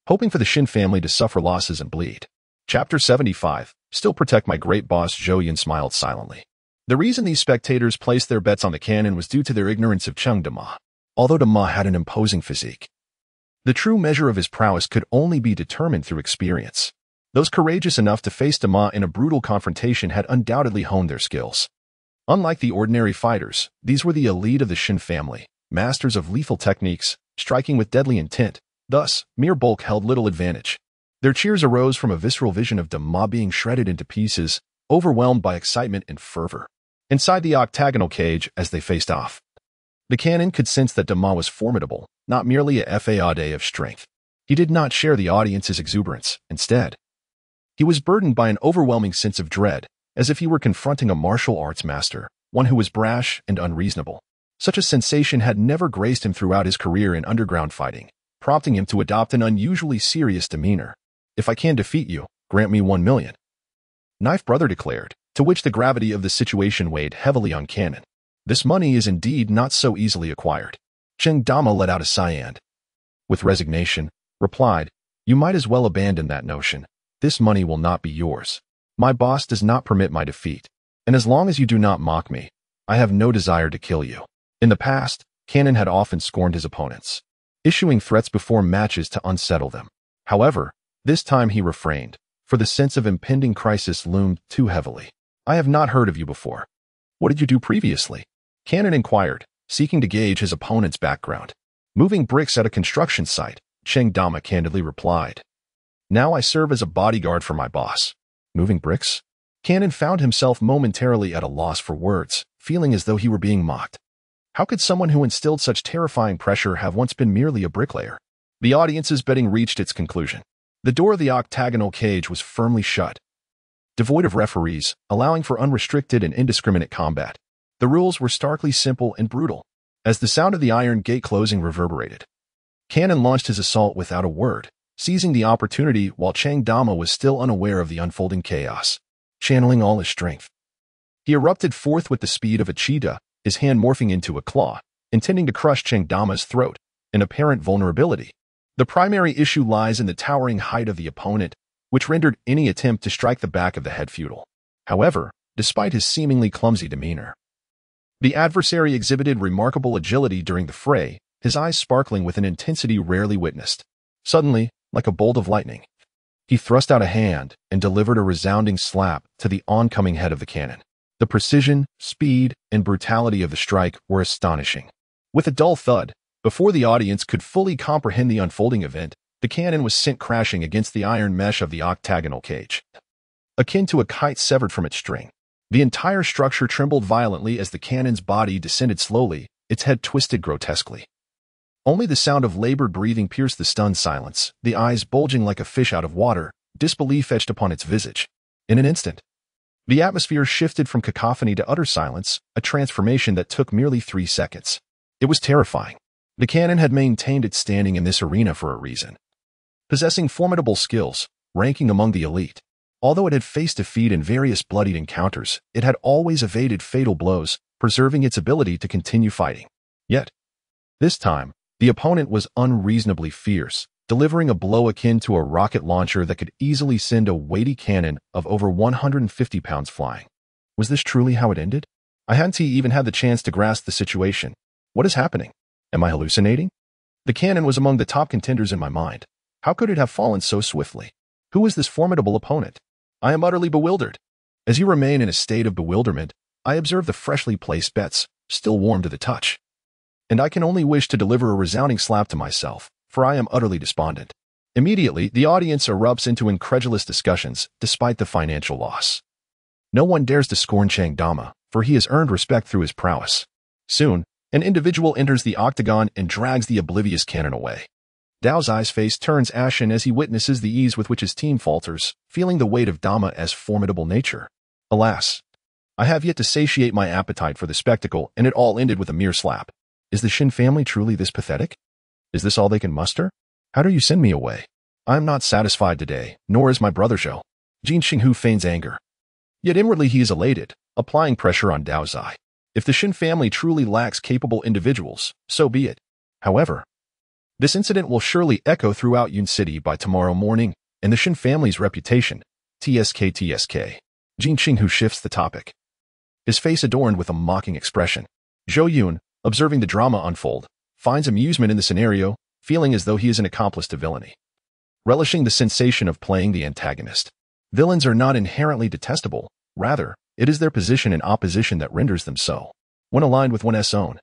hoping for the Shin family to suffer losses and bleed. Chapter 75. Still protect my great boss. Zhou Yun smiled silently. The reason these spectators placed their bets on the cannon was due to their ignorance of Cheng Dama. Although Dama had an imposing physique, the true measure of his prowess could only be determined through experience. Those courageous enough to face Dama in a brutal confrontation had undoubtedly honed their skills. Unlike the ordinary fighters, these were the elite of the Shin family, masters of lethal techniques, striking with deadly intent. Thus, mere bulk held little advantage. Their cheers arose from a visceral vision of Dama being shredded into pieces, overwhelmed by excitement and fervor. Inside the octagonal cage, as they faced off, the cannon could sense that Dama was formidable, not merely a fade of strength. He did not share the audience's exuberance. Instead, he was burdened by an overwhelming sense of dread, as if he were confronting a martial arts master, one who was brash and unreasonable. Such a sensation had never graced him throughout his career in underground fighting, prompting him to adopt an unusually serious demeanor. "If I can defeat you, grant me 1 million. Knife Brother declared, to which the gravity of the situation weighed heavily on Cannon. This money is indeed not so easily acquired. Cheng Dama let out a sigh and, with resignation, replied, "You might as well abandon that notion. This money will not be yours. My boss does not permit my defeat, and as long as you do not mock me, I have no desire to kill you." In the past, Cannon had often scorned his opponents, issuing threats before matches to unsettle them. However, this time he refrained, for the sense of impending crisis loomed too heavily. "I have not heard of you before. What did you do previously?" Cannon inquired, seeking to gauge his opponent's background. "Moving bricks at a construction site," Cheng Dama candidly replied. "Now I serve as a bodyguard for my boss." Moving bricks? Cannon found himself momentarily at a loss for words, feeling as though he were being mocked. How could someone who instilled such terrifying pressure have once been merely a bricklayer? The audience's betting reached its conclusion. The door of the octagonal cage was firmly shut, devoid of referees, allowing for unrestricted and indiscriminate combat. The rules were starkly simple and brutal. As the sound of the iron gate closing reverberated, Cannon launched his assault without a word, seizing the opportunity while Cheng Dama was still unaware of the unfolding chaos. Channeling all his strength, he erupted forth with the speed of a cheetah, his hand morphing into a claw, intending to crush Cheng Dama's throat, an apparent vulnerability. The primary issue lies in the towering height of the opponent, which rendered any attempt to strike the back of the head futile. However, despite his seemingly clumsy demeanor, the adversary exhibited remarkable agility during the fray, his eyes sparkling with an intensity rarely witnessed. Suddenly, like a bolt of lightning, he thrust out a hand and delivered a resounding slap to the oncoming head of the cannon. The precision, speed, and brutality of the strike were astonishing. With a dull thud, before the audience could fully comprehend the unfolding event, the cannon was sent crashing against the iron mesh of the octagonal cage. Akin to a kite severed from its string, the entire structure trembled violently as the cannon's body descended slowly, its head twisted grotesquely. Only the sound of labored breathing pierced the stunned silence, the eyes bulging like a fish out of water, disbelief etched upon its visage. In an instant, the atmosphere shifted from cacophony to utter silence, a transformation that took merely 3 seconds. It was terrifying. The cannon had maintained its standing in this arena for a reason. Possessing formidable skills, ranking among the elite. Although it had faced defeat in various bloodied encounters, it had always evaded fatal blows, preserving its ability to continue fighting. Yet, this time, the opponent was unreasonably fierce, delivering a blow akin to a rocket launcher that could easily send a weighty cannon of over 150 pounds flying. Was this truly how it ended? I hadn't even had the chance to grasp the situation. What is happening? Am I hallucinating? The cannon was among the top contenders in my mind. How could it have fallen so swiftly? Who is this formidable opponent? I am utterly bewildered. As you remain in a state of bewilderment, I observe the freshly placed bets, still warm to the touch. And I can only wish to deliver a resounding slap to myself, for I am utterly despondent. Immediately, the audience erupts into incredulous discussions, despite the financial loss. No one dares to scorn Cheng Dama, for he has earned respect through his prowess. Soon, an individual enters the octagon and drags the oblivious cannon away. Dao Zai's face turns ashen as he witnesses the ease with which his team falters, feeling the weight of Dama as formidable nature. Alas, I have yet to satiate my appetite for the spectacle, and it all ended with a mere slap. Is the Shin family truly this pathetic? Is this all they can muster? How do you send me away? I am not satisfied today, nor is my brother Zhou. Jin Xinghu feigns anger. Yet inwardly he is elated, applying pressure on Dao Zai. If the Shin family truly lacks capable individuals, so be it. However, this incident will surely echo throughout Yun City by tomorrow morning, and the Shin family's reputation, TSK. Jin Xinghu shifts the topic. his face adorned with a mocking expression. Zhou Yun, observing the drama unfold, finds amusement in the scenario, feeling as though he is an accomplice to villainy. Relishing the sensation of playing the antagonist. Villains are not inherently detestable, rather, it is their position in opposition that renders them so. When aligned with one's own,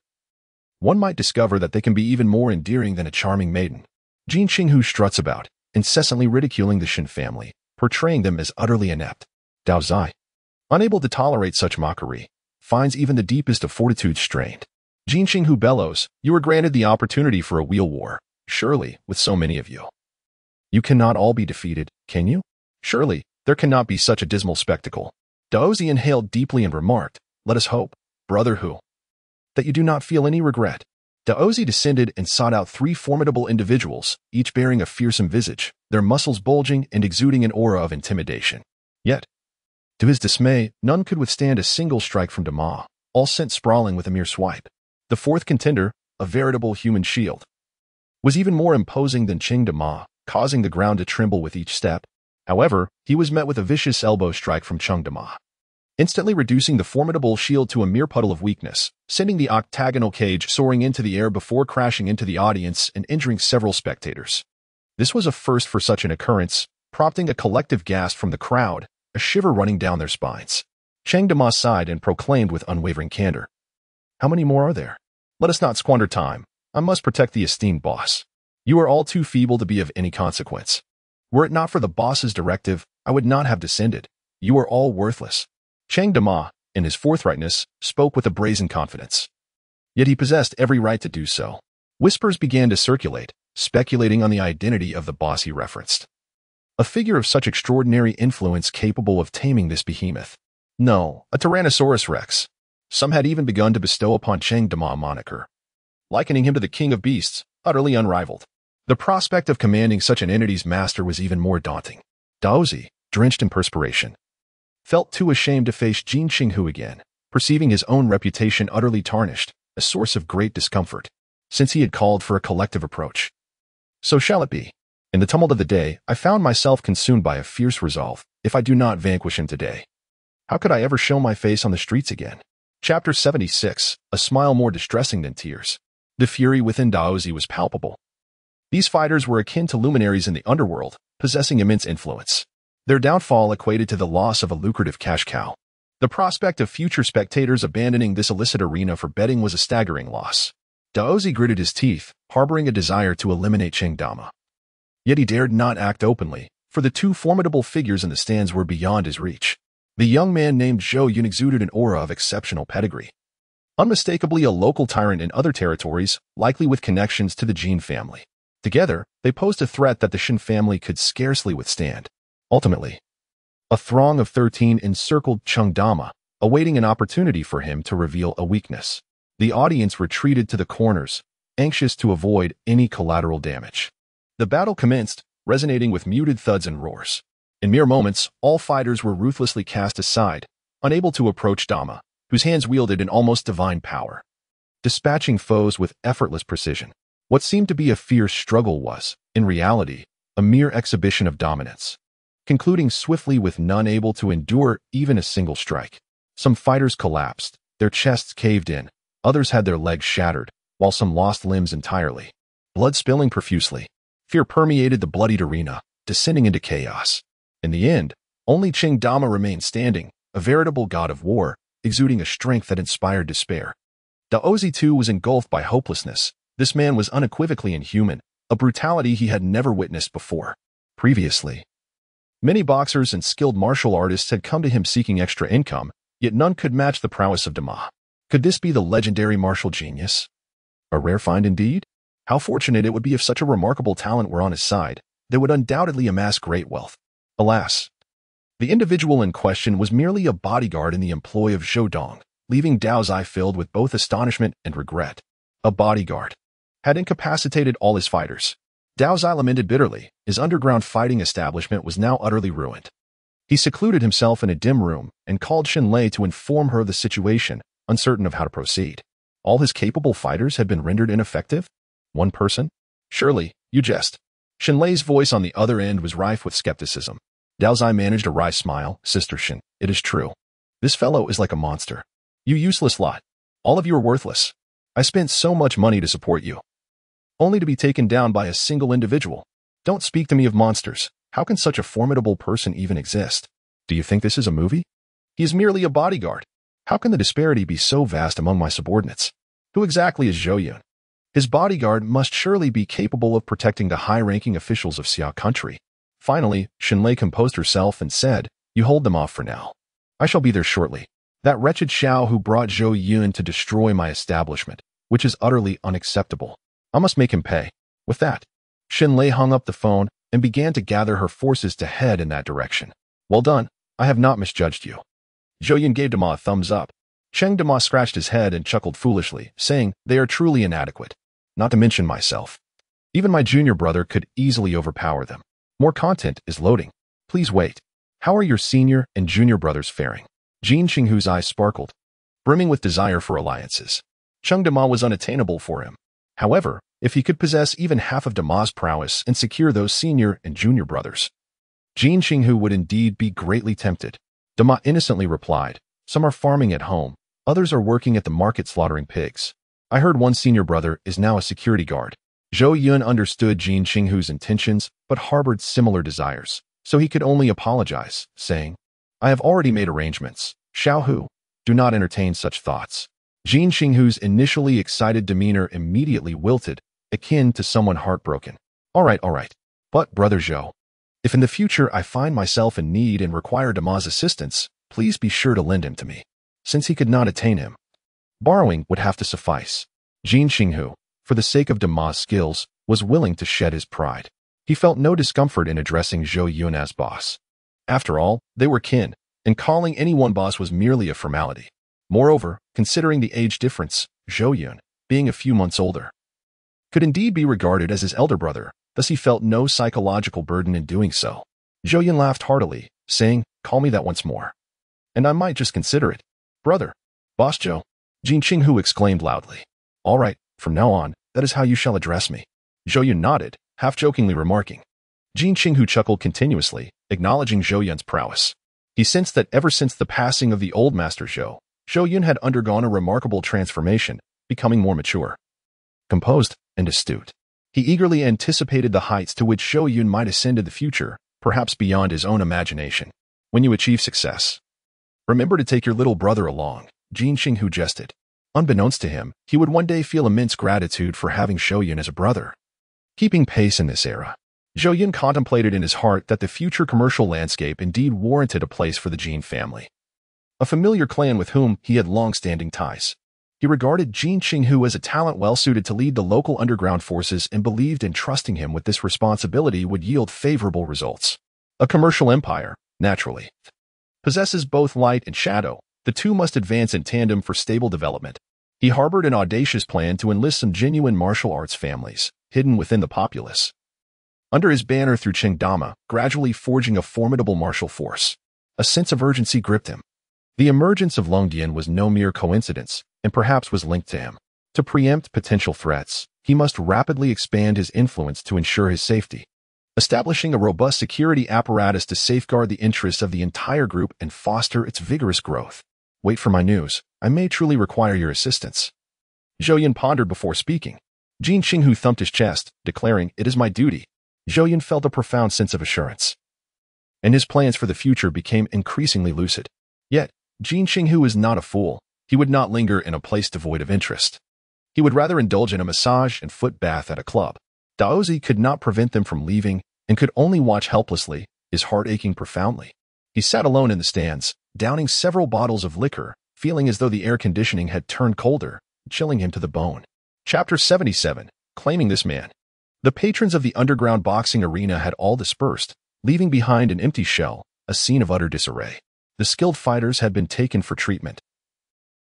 one might discover that they can be even more endearing than a charming maiden. Jin Qinghu struts about, incessantly ridiculing the Shen family, portraying them as utterly inept. Dao Zai, unable to tolerate such mockery, finds even the deepest of fortitude strained. Jin Qinghu bellows, "You were granted the opportunity for a wheel war. Surely, with so many of you, you cannot all be defeated, can you? Surely, there cannot be such a dismal spectacle." Daozi inhaled deeply and remarked, "Let us hope, brother Hu, that you do not feel any regret." Daozi descended and sought out 3 formidable individuals, each bearing a fearsome visage, their muscles bulging and exuding an aura of intimidation. Yet, to his dismay, none could withstand a single strike from Dama, all sent sprawling with a mere swipe. The 4th contender, a veritable human shield, was even more imposing than Qing Dama, causing the ground to tremble with each step. However, he was met with a vicious elbow strike from Cheng Dama, instantly reducing the formidable shield to a mere puddle of weakness, sending the octagonal cage soaring into the air before crashing into the audience and injuring several spectators. This was a first for such an occurrence, prompting a collective gasp from the crowd, a shiver running down their spines. Cheng Dama sighed and proclaimed with unwavering candor, "How many more are there? Let us not squander time. I must protect the esteemed boss. You are all too feeble to be of any consequence. Were it not for the boss's directive, I would not have descended. You are all worthless." Cheng Dama, in his forthrightness, spoke with a brazen confidence. Yet he possessed every right to do so. Whispers began to circulate, speculating on the identity of the boss he referenced. A figure of such extraordinary influence capable of taming this behemoth. No, a Tyrannosaurus Rex. Some had even begun to bestow upon Cheng Dama a moniker, likening him to the king of beasts, utterly unrivaled. The prospect of commanding such an entity's master was even more daunting. Daozi, drenched in perspiration, felt too ashamed to face Jin Qinghu again, perceiving his own reputation utterly tarnished, a source of great discomfort, since he had called for a collective approach. So shall it be. In the tumult of the day, I found myself consumed by a fierce resolve. If I do not vanquish him today, how could I ever show my face on the streets again? Chapter 76, a smile more distressing than tears. The fury within Daozi was palpable. These fighters were akin to luminaries in the underworld, possessing immense influence. Their downfall equated to the loss of a lucrative cash cow. The prospect of future spectators abandoning this illicit arena for betting was a staggering loss. Daozi gritted his teeth, harboring a desire to eliminate Cheng Dama. Yet he dared not act openly, for the 2 formidable figures in the stands were beyond his reach. The young man named Zhou Yun exuded an aura of exceptional pedigree. Unmistakably a local tyrant in other territories, likely with connections to the Jin family. Together, they posed a threat that the Shen family could scarcely withstand. Ultimately, a throng of 13 encircled Cheng Dama, awaiting an opportunity for him to reveal a weakness. The audience retreated to the corners, anxious to avoid any collateral damage. The battle commenced, resonating with muted thuds and roars. In mere moments, all fighters were ruthlessly cast aside, unable to approach Dama, whose hands wielded an almost divine power, dispatching foes with effortless precision. What seemed to be a fierce struggle was, in reality, a mere exhibition of dominance, concluding swiftly with none able to endure even a single strike. Some fighters collapsed, their chests caved in, others had their legs shattered, while some lost limbs entirely. Blood spilling profusely, fear permeated the bloodied arena, descending into chaos. In the end, only Cheng Dama remained standing, a veritable god of war, exuding a strength that inspired despair. Daozi too was engulfed by hopelessness. This man was unequivocally inhuman, a brutality he had never witnessed before. Previously, many boxers and skilled martial artists had come to him seeking extra income, yet none could match the prowess of Dama. Could this be the legendary martial genius? A rare find indeed? How fortunate it would be if such a remarkable talent were on his side. They would undoubtedly amass great wealth. Alas, the individual in question was merely a bodyguard in the employ of Zhou Dong, leaving Dao's eye filled with both astonishment and regret. A bodyguard had incapacitated all his fighters. Dao's eye lamented bitterly. His underground fighting establishment was now utterly ruined. He secluded himself in a dim room and called Shenlei to inform her of the situation, uncertain of how to proceed. All his capable fighters had been rendered ineffective? One person? Surely, you jest. Shenlei's voice on the other end was rife with skepticism. Dao's eye managed a wry smile. Sister Shen, it is true. This fellow is like a monster. You useless lot. All of you are worthless. I spent so much money to support you, only to be taken down by a single individual. Don't speak to me of monsters. How can such a formidable person even exist? Do you think this is a movie? He is merely a bodyguard. How can the disparity be so vast among my subordinates? Who exactly is Zhou Yun? His bodyguard must surely be capable of protecting the high-ranking officials of Xiao country. Finally, Xinlei composed herself and said, "You hold them off for now. I shall be there shortly. That wretched Xiao who brought Zhou Yun to destroy my establishment, which is utterly unacceptable. I must make him pay." With that, Xinlei hung up the phone and began to gather her forces to head in that direction. "Well done. I have not misjudged you." Zhou Yun gave Dama a thumbs up. Cheng Dama scratched his head and chuckled foolishly, saying, "They are truly inadequate. Not to mention myself. Even my junior brother could easily overpower them. More content is loading. Please wait. How are your senior and junior brothers faring?" Jin Qinghu's eyes sparkled, brimming with desire for alliances. Cheng Dama was unattainable for him. However, if he could possess even half of Dama's prowess and secure those senior and junior brothers, Jin Qinghu would indeed be greatly tempted. Dama innocently replied, "Some are farming at home, others are working at the market slaughtering pigs. I heard one senior brother is now a security guard." Zhou Yun understood Jin Qinghu's intentions but harbored similar desires, so he could only apologize, saying, "I have already made arrangements. Xiaohu, do not entertain such thoughts." Jin Qinghu's initially excited demeanor immediately wilted, akin to someone heartbroken. All right. But, Brother Zhou, if in the future I find myself in need and require Dama's assistance, please be sure to lend him to me." Since he could not attain him, borrowing would have to suffice. Jin Qinghu, for the sake of Dama's skills, was willing to shed his pride. He felt no discomfort in addressing Zhou Yun as boss. After all, they were kin, and calling anyone boss was merely a formality. Moreover, considering the age difference, Zhou Yun, being a few months older, could indeed be regarded as his elder brother, thus he felt no psychological burden in doing so. Zhou Yun laughed heartily, saying, "Call me that once more, and I might just consider it." "Brother, Boss Zhou," Jin Qinghu exclaimed loudly. "All right, from now on, that is how you shall address me." Zhou Yun nodded, half-jokingly remarking. Jin Qinghu chuckled continuously, acknowledging Zhou Yun's prowess. He sensed that ever since the passing of the old Master Zhou Yun had undergone a remarkable transformation, becoming more mature, composed, and astute. He eagerly anticipated the heights to which Zhou Yun might ascend in the future, perhaps beyond his own imagination. "When you achieve success, remember to take your little brother along," Jin Qinghu jested. Unbeknownst to him, he would one day feel immense gratitude for having Zhou Yun as a brother. Keeping pace in this era, Zhou Yun contemplated in his heart that the future commercial landscape indeed warranted a place for the Jin family, a familiar clan with whom he had long-standing ties. He regarded Jin Qinghu as a talent well-suited to lead the local underground forces and believed entrusting him with this responsibility would yield favorable results. A commercial empire, naturally, possesses both light and shadow. The two must advance in tandem for stable development. He harbored an audacious plan to enlist some genuine martial arts families, hidden within the populace, under his banner through Chengdama, gradually forging a formidable martial force. A sense of urgency gripped him. The emergence of Longdian was no mere coincidence, and perhaps was linked to him. To preempt potential threats, he must rapidly expand his influence to ensure his safety, establishing a robust security apparatus to safeguard the interests of the entire group and foster its vigorous growth. "Wait for my news. I may truly require your assistance." Zhou Yun pondered before speaking. Jin Qinghu thumped his chest, declaring, "It is my duty." Zhou Yun felt a profound sense of assurance, and his plans for the future became increasingly lucid. Yet, Jin Qinghu is not a fool. He would not linger in a place devoid of interest. He would rather indulge in a massage and foot bath at a club. Daozi could not prevent them from leaving and could only watch helplessly, his heart aching profoundly. He sat alone in the stands, downing several bottles of liquor, feeling as though the air conditioning had turned colder, chilling him to the bone. Chapter 77, Claiming This Man. The patrons of the underground boxing arena had all dispersed, leaving behind an empty shell, a scene of utter disarray. The skilled fighters had been taken for treatment.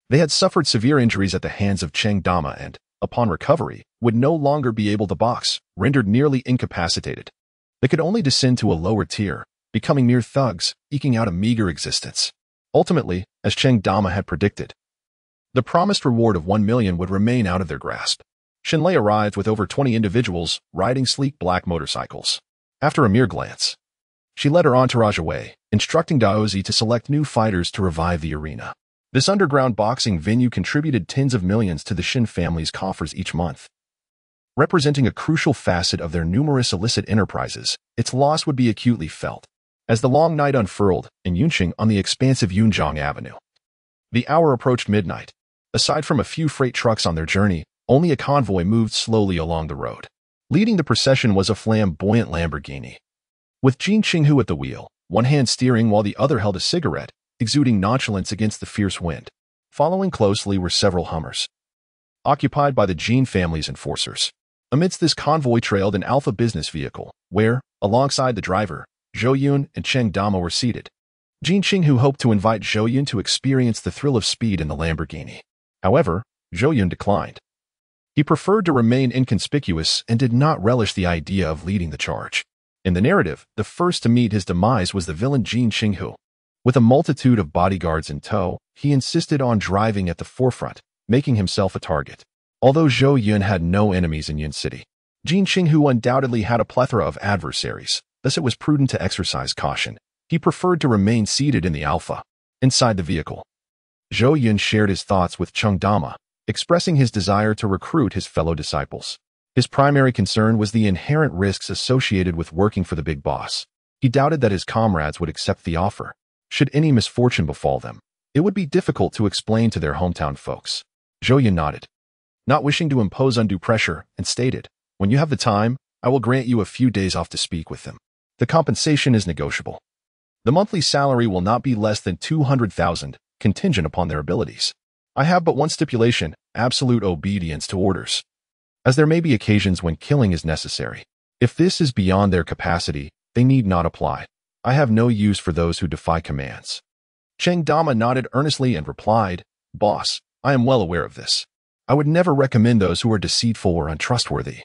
They had suffered severe injuries at the hands of Cheng Dama and, upon recovery, would no longer be able to box, rendered nearly incapacitated. They could only descend to a lower tier, becoming mere thugs, eking out a meager existence. Ultimately, as Cheng Dama had predicted, the promised reward of 1 million would remain out of their grasp. Xinlei arrived with over 20 individuals riding sleek black motorcycles. After a mere glance, she led her entourage away, instructing Daozi to select new fighters to revive the arena. This underground boxing venue contributed tens of millions to the Shin family's coffers each month. Representing a crucial facet of their numerous illicit enterprises, its loss would be acutely felt as the long night unfurled in Yunqing on the expansive Yunjiang Avenue. The hour approached midnight. Aside from a few freight trucks on their journey, only a convoy moved slowly along the road. Leading the procession was a flamboyant Lamborghini, with Jin Qinghu at the wheel, one hand steering while the other held a cigarette, exuding nonchalance against the fierce wind. Following closely were several Hummers, occupied by the Jin family's enforcers. Amidst this convoy trailed an Alpha business vehicle, where, alongside the driver, Zhou Yun and Cheng Dama were seated. Jin Qinghu hoped to invite Zhou Yun to experience the thrill of speed in the Lamborghini. However, Zhou Yun declined. He preferred to remain inconspicuous and did not relish the idea of leading the charge. In the narrative, the first to meet his demise was the villain Jin Qinghu. With a multitude of bodyguards in tow, he insisted on driving at the forefront, making himself a target. Although Zhou Yun had no enemies in Yun City, Jin Qinghu undoubtedly had a plethora of adversaries, thus it was prudent to exercise caution. He preferred to remain seated in the Alpha. Inside the vehicle, Zhou Yun shared his thoughts with Cheng Dama, expressing his desire to recruit his fellow disciples. His primary concern was the inherent risks associated with working for the big boss. He doubted that his comrades would accept the offer. Should any misfortune befall them, it would be difficult to explain to their hometown folks. Zhou Yun nodded, not wishing to impose undue pressure, and stated, "When you have the time, I will grant you a few days off to speak with them. The compensation is negotiable. The monthly salary will not be less than 200,000, contingent upon their abilities. I have but one stipulation: absolute obedience to orders, as there may be occasions when killing is necessary. If this is beyond their capacity, they need not apply. I have no use for those who defy commands." Cheng Dama nodded earnestly and replied, "Boss, I am well aware of this. I would never recommend those who are deceitful or untrustworthy,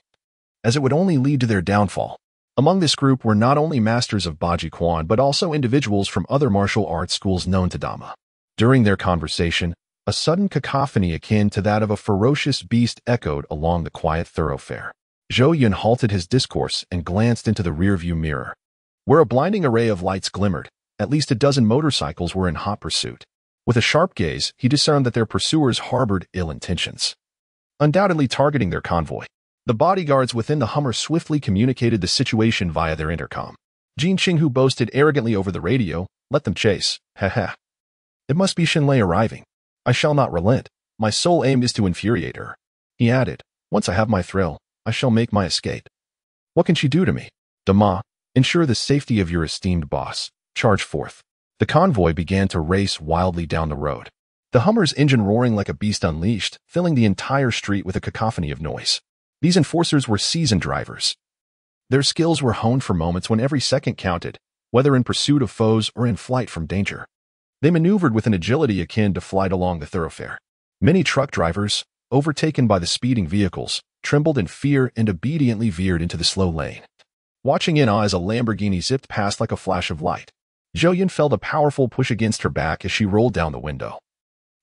as it would only lead to their downfall." Among this group were not only masters of Baji Quan but also individuals from other martial arts schools known to Dama. During their conversation, a sudden cacophony akin to that of a ferocious beast echoed along the quiet thoroughfare. Zhou Yun halted his discourse and glanced into the rearview mirror, where a blinding array of lights glimmered. At least a dozen motorcycles were in hot pursuit. With a sharp gaze, he discerned that their pursuers harbored ill intentions, undoubtedly targeting their convoy. The bodyguards within the Hummer swiftly communicated the situation via their intercom. Jin Qinghu boasted arrogantly over the radio, "Let them chase. Heh. It must be Shinlei arriving. I shall not relent. My sole aim is to infuriate her." He added, "Once I have my thrill, I shall make my escape. What can she do to me? Dama, ensure the safety of your esteemed boss. Charge forth." The convoy began to race wildly down the road, the Hummer's engine roaring like a beast unleashed, filling the entire street with a cacophony of noise. These enforcers were seasoned drivers. Their skills were honed for moments when every second counted, whether in pursuit of foes or in flight from danger. They maneuvered with an agility akin to flight along the thoroughfare. Many truck drivers, overtaken by the speeding vehicles, trembled in fear and obediently veered into the slow lane. Watching in awe as a Lamborghini zipped past like a flash of light, Zhou Yun felt a powerful push against her back as she rolled down the window,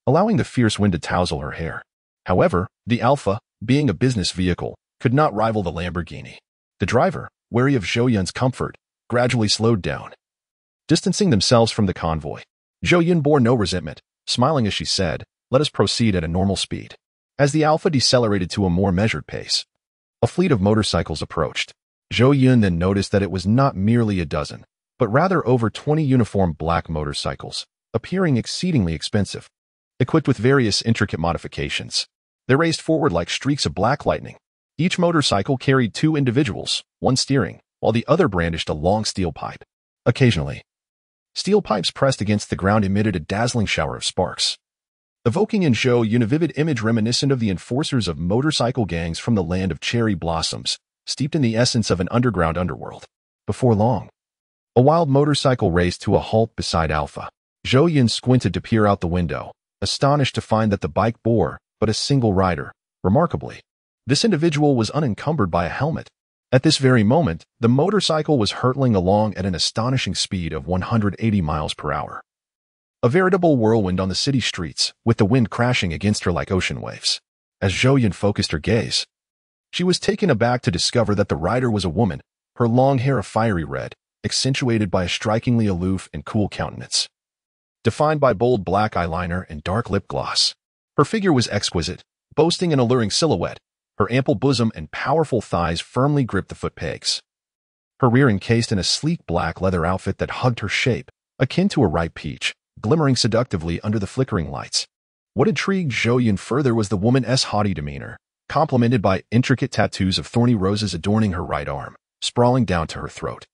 allowing the fierce wind to tousle her hair. However, the Alpha, being a business vehicle, could not rival the Lamborghini. The driver, wary of Zhou Yun's comfort, gradually slowed down, distancing themselves from the convoy. Zhou Yun bore no resentment, smiling as she said, "Let us proceed at a normal speed." As the Alpha decelerated to a more measured pace, a fleet of motorcycles approached. Zhou Yun then noticed that it was not merely a dozen, but rather over 20 uniformed black motorcycles, appearing exceedingly expensive, equipped with various intricate modifications. They raced forward like streaks of black lightning. Each motorcycle carried two individuals, one steering, while the other brandished a long steel pipe. Occasionally, steel pipes pressed against the ground emitted a dazzling shower of sparks, evoking in Zhou Yun a vivid image reminiscent of the enforcers of motorcycle gangs from the land of cherry blossoms, steeped in the essence of an underground underworld. Before long, a wild motorcycle raced to a halt beside Alpha. Zhou Yun squinted to peer out the window, astonished to find that the bike bore but a single rider. Remarkably, this individual was unencumbered by a helmet. At this very moment, the motorcycle was hurtling along at an astonishing speed of 180 miles per hour. A veritable whirlwind on the city streets, with the wind crashing against her like ocean waves. As Zhou Yun focused her gaze, she was taken aback to discover that the rider was a woman, her long hair a fiery red, accentuated by a strikingly aloof and cool countenance. defined by bold black eyeliner and dark lip gloss. Her figure was exquisite, boasting an alluring silhouette. Her ample bosom and powerful thighs firmly gripped the foot pegs. Her rear encased in a sleek black leather outfit that hugged her shape, akin to a ripe peach, glimmering seductively under the flickering lights. What intrigued Zhou Yun further was the woman's haughty demeanor, complemented by intricate tattoos of thorny roses adorning her right arm, sprawling down to her throat.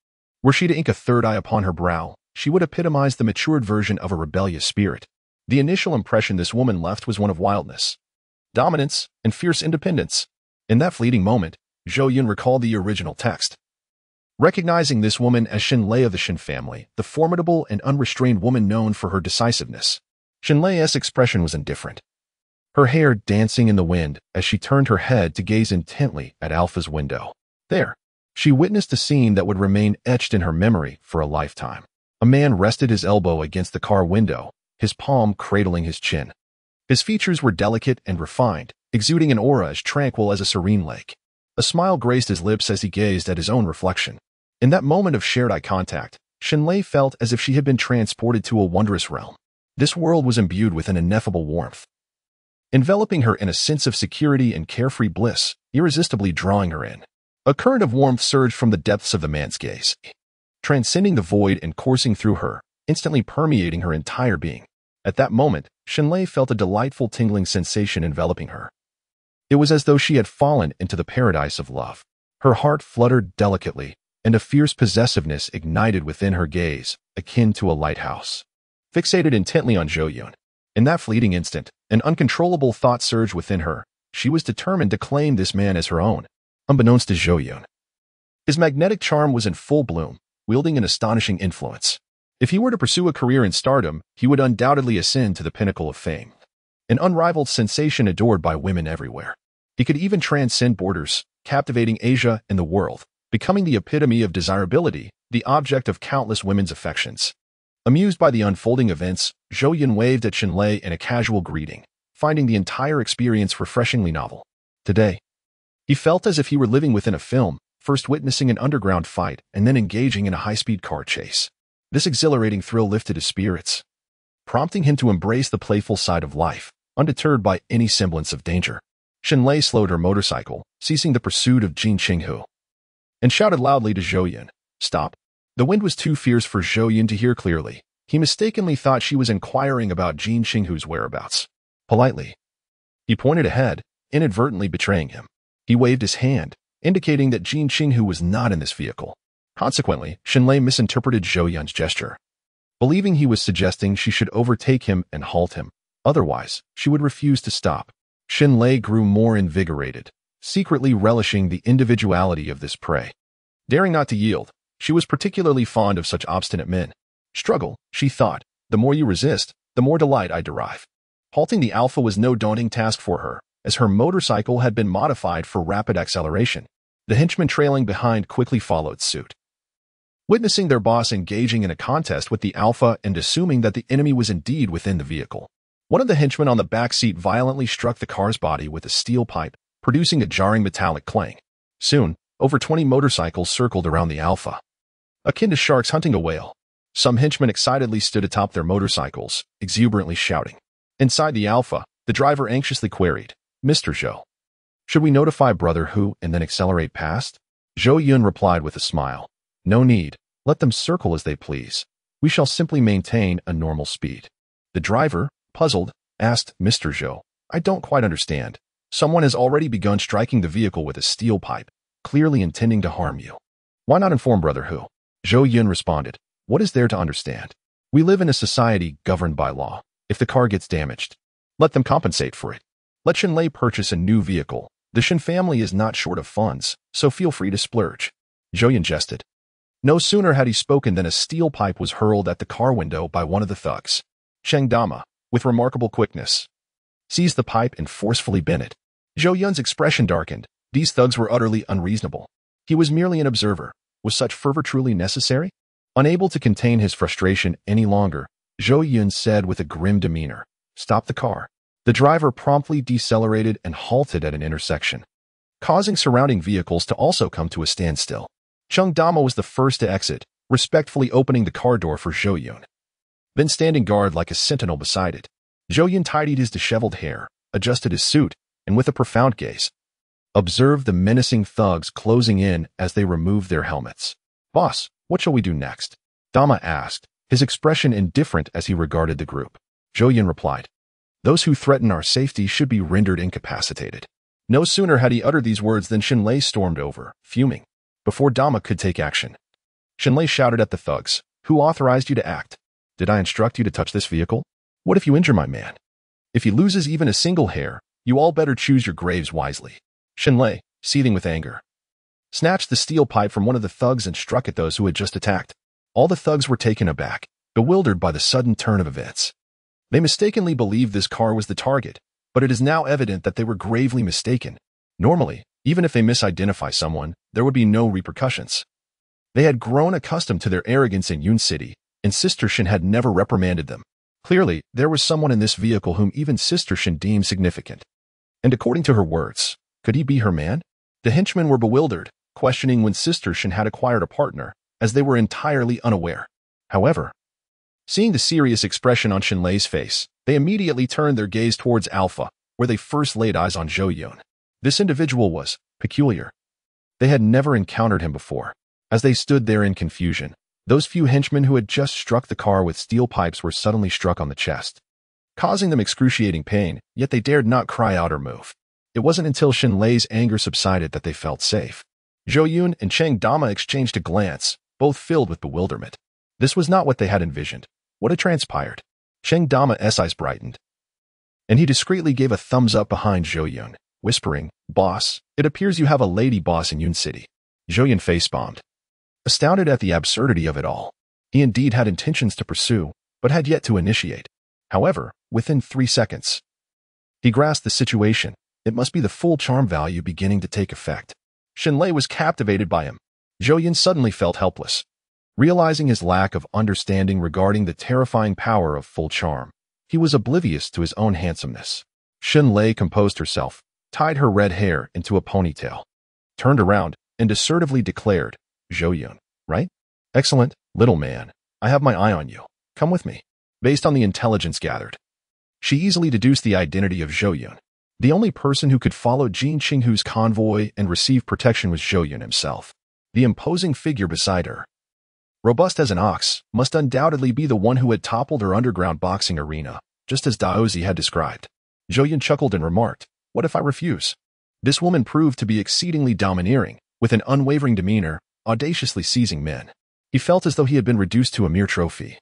Were she to ink a third eye upon her brow, she would epitomize the matured version of a rebellious spirit. The initial impression this woman left was one of wildness, dominance, and fierce independence. In that fleeting moment, Zhou Yun recalled the original text. Recognizing this woman as Xinlei of the Xin family, the formidable and unrestrained woman known for her decisiveness, Xinlei's expression was indifferent, her hair dancing in the wind as she turned her head to gaze intently at Alpha's window. There, she witnessed a scene that would remain etched in her memory for a lifetime. A man rested his elbow against the car window, his palm cradling his chin. His features were delicate and refined, exuding an aura as tranquil as a serene lake. A smile graced his lips as he gazed at his own reflection. In that moment of shared eye contact, Xinlei felt as if she had been transported to a wondrous realm. This world was imbued with an ineffable warmth, enveloping her in a sense of security and carefree bliss, irresistibly drawing her in. A current of warmth surged from the depths of the man's gaze, transcending the void and coursing through her, instantly permeating her entire being. At that moment, Xinlei felt a delightful tingling sensation enveloping her. It was as though she had fallen into the paradise of love. Her heart fluttered delicately, and a fierce possessiveness ignited within her gaze, akin to a lighthouse. Fixated intently on Zhou Yun, in that fleeting instant, an uncontrollable thought surged within her. She was determined to claim this man as her own, unbeknownst to Zhou Yun. His magnetic charm was in full bloom, wielding an astonishing influence. If he were to pursue a career in stardom, he would undoubtedly ascend to the pinnacle of fame, an unrivaled sensation adored by women everywhere. He could even transcend borders, captivating Asia and the world, becoming the epitome of desirability, the object of countless women's affections. Amused by the unfolding events, Zhou Yun waved at Xinlei in a casual greeting, finding the entire experience refreshingly novel. Today, he felt as if he were living within a film, first witnessing an underground fight and then engaging in a high-speed car chase. This exhilarating thrill lifted his spirits, prompting him to embrace the playful side of life, undeterred by any semblance of danger. Xinlei slowed her motorcycle, ceasing the pursuit of Jin Qinghu, and shouted loudly to Zhou Yun, "Stop." The wind was too fierce for Zhou Yun to hear clearly. He mistakenly thought she was inquiring about Jin Qinghu's whereabouts. Politely, he pointed ahead, inadvertently betraying him. He waved his hand, indicating that Jin Qinghu was not in this vehicle. Consequently, Xinlei misinterpreted Zhou Yun's gesture, believing he was suggesting she should overtake him and halt him. Otherwise, she would refuse to stop. Xinlei grew more invigorated, secretly relishing the individuality of this prey. Daring not to yield, she was particularly fond of such obstinate men. Struggle, she thought, the more you resist, the more delight I derive. Halting the Alpha was no daunting task for her, as her motorcycle had been modified for rapid acceleration. The henchmen trailing behind quickly followed suit. Witnessing their boss engaging in a contest with the Alpha and assuming that the enemy was indeed within the vehicle, one of the henchmen on the back seat violently struck the car's body with a steel pipe, producing a jarring metallic clang. Soon, over 20 motorcycles circled around the Alpha, akin to sharks hunting a whale. Some henchmen excitedly stood atop their motorcycles, exuberantly shouting. Inside the Alpha, the driver anxiously queried, "Mr. Zhou, should we notify Brother Hu and then accelerate past?" Zhou Yun replied with a smile, "No need, let them circle as they please. We shall simply maintain a normal speed." The driver, puzzled, asked, "Mr. Zhou, I don't quite understand. Someone has already begun striking the vehicle with a steel pipe, clearly intending to harm you. Why not inform Brother Hu?" Zhou Yun responded, "What is there to understand? We live in a society governed by law. If the car gets damaged, let them compensate for it. Let Xinlei purchase a new vehicle. The Xin family is not short of funds, so feel free to splurge." Zhou Yun jested. No sooner had he spoken than a steel pipe was hurled at the car window by one of the thugs. Cheng Dama, with remarkable quickness, seized the pipe and forcefully bent it. Zhou Yun's expression darkened. These thugs were utterly unreasonable. He was merely an observer. Was such fervor truly necessary? Unable to contain his frustration any longer, Zhou Yun said with a grim demeanor, "Stop the car." The driver promptly decelerated and halted at an intersection, causing surrounding vehicles to also come to a standstill. Cheng Dama was the first to exit, respectfully opening the car door for Zhou Yun. then standing guard like a sentinel beside it. Zhou Yun tidied his disheveled hair, adjusted his suit, and with a profound gaze, observed the menacing thugs closing in as they removed their helmets. "Boss, what shall we do next?" Dama asked, his expression indifferent as he regarded the group. Zhou Yun replied, "Those who threaten our safety should be rendered incapacitated." No sooner had he uttered these words than Shenlei stormed over, fuming. Before Dama could take action, Shenlei shouted at the thugs, "Who authorized you to act? Did I instruct you to touch this vehicle? What if you injure my man? If he loses even a single hair, you all better choose your graves wisely." Shenlei, seething with anger, snatched the steel pipe from one of the thugs and struck at those who had just attacked. All the thugs were taken aback, bewildered by the sudden turn of events. They mistakenly believed this car was the target, but it is now evident that they were gravely mistaken. Normally, even if they misidentify someone, there would be no repercussions. They had grown accustomed to their arrogance in Yun City, and Sister Shin had never reprimanded them. Clearly, there was someone in this vehicle whom even Sister Shin deemed significant. And according to her words, could he be her man? The henchmen were bewildered, questioning when Sister Shin had acquired a partner, as they were entirely unaware. However, seeing the serious expression on Shenlei's face, they immediately turned their gaze towards Alpha, where they first laid eyes on Zhou Yun. This individual was peculiar. They had never encountered him before. As they stood there in confusion, those few henchmen who had just struck the car with steel pipes were suddenly struck on the chest, causing them excruciating pain, yet they dared not cry out or move. It wasn't until Shenlei's anger subsided that they felt safe. Zhou Yun and Cheng Dama exchanged a glance, both filled with bewilderment. This was not what they had envisioned. What had transpired? Cheng Dama's eyes brightened, and he discreetly gave a thumbs up behind Zhou Yun, whispering, "Boss, it appears you have a lady boss in Yun City." Zhou Yun facepalmed, astounded at the absurdity of it all. He indeed had intentions to pursue, but had yet to initiate. However, within 3 seconds, he grasped the situation. It must be the full charm value beginning to take effect. Shenlei was captivated by him. Zhou Yun suddenly felt helpless. Realizing his lack of understanding regarding the terrifying power of full charm, he was oblivious to his own handsomeness. Shenlei composed herself, tied her red hair into a ponytail, turned around, and assertively declared, "Zhou Yun, right? Excellent, little man. I have my eye on you. Come with me." Based on the intelligence gathered, she easily deduced the identity of Zhou Yun. The only person who could follow Jin Qinghu's convoy and receive protection was Zhou Yun himself. The imposing figure beside her, robust as an ox, must undoubtedly be the one who had toppled her underground boxing arena, just as Daozi had described. Zhou Yun chuckled and remarked, "What if I refuse?" This woman proved to be exceedingly domineering, with an unwavering demeanor, audaciously seizing men. He felt as though he had been reduced to a mere trophy,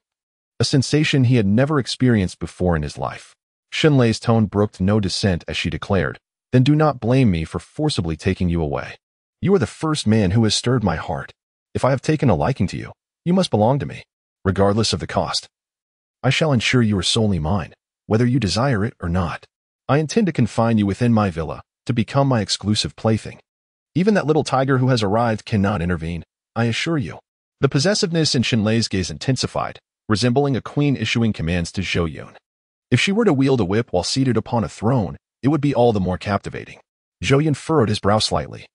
a sensation he had never experienced before in his life. Shenlei's tone brooked no dissent as she declared, "Then do not blame me for forcibly taking you away. You are the first man who has stirred my heart. If I have taken a liking to you, you must belong to me, regardless of the cost. I shall ensure you are solely mine, whether you desire it or not. I intend to confine you within my villa, to become my exclusive plaything. Even that little tiger who has arrived cannot intervene, I assure you." The possessiveness in Shenlei's gaze intensified, resembling a queen issuing commands to Zhou Yun. If she were to wield a whip while seated upon a throne, it would be all the more captivating. Zhou Yun furrowed his brow slightly.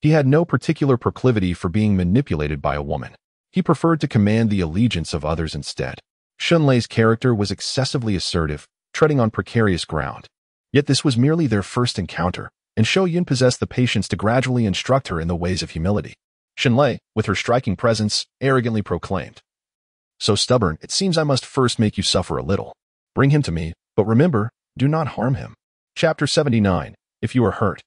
He had no particular proclivity for being manipulated by a woman. He preferred to command the allegiance of others instead. Shenlei's character was excessively assertive, treading on precarious ground. Yet this was merely their first encounter, and Zhou Yun possessed the patience to gradually instruct her in the ways of humility. Shenlei, with her striking presence, arrogantly proclaimed, "So stubborn, it seems I must first make you suffer a little. Bring him to me, but remember, do not harm him." Chapter 79. If you are hurt,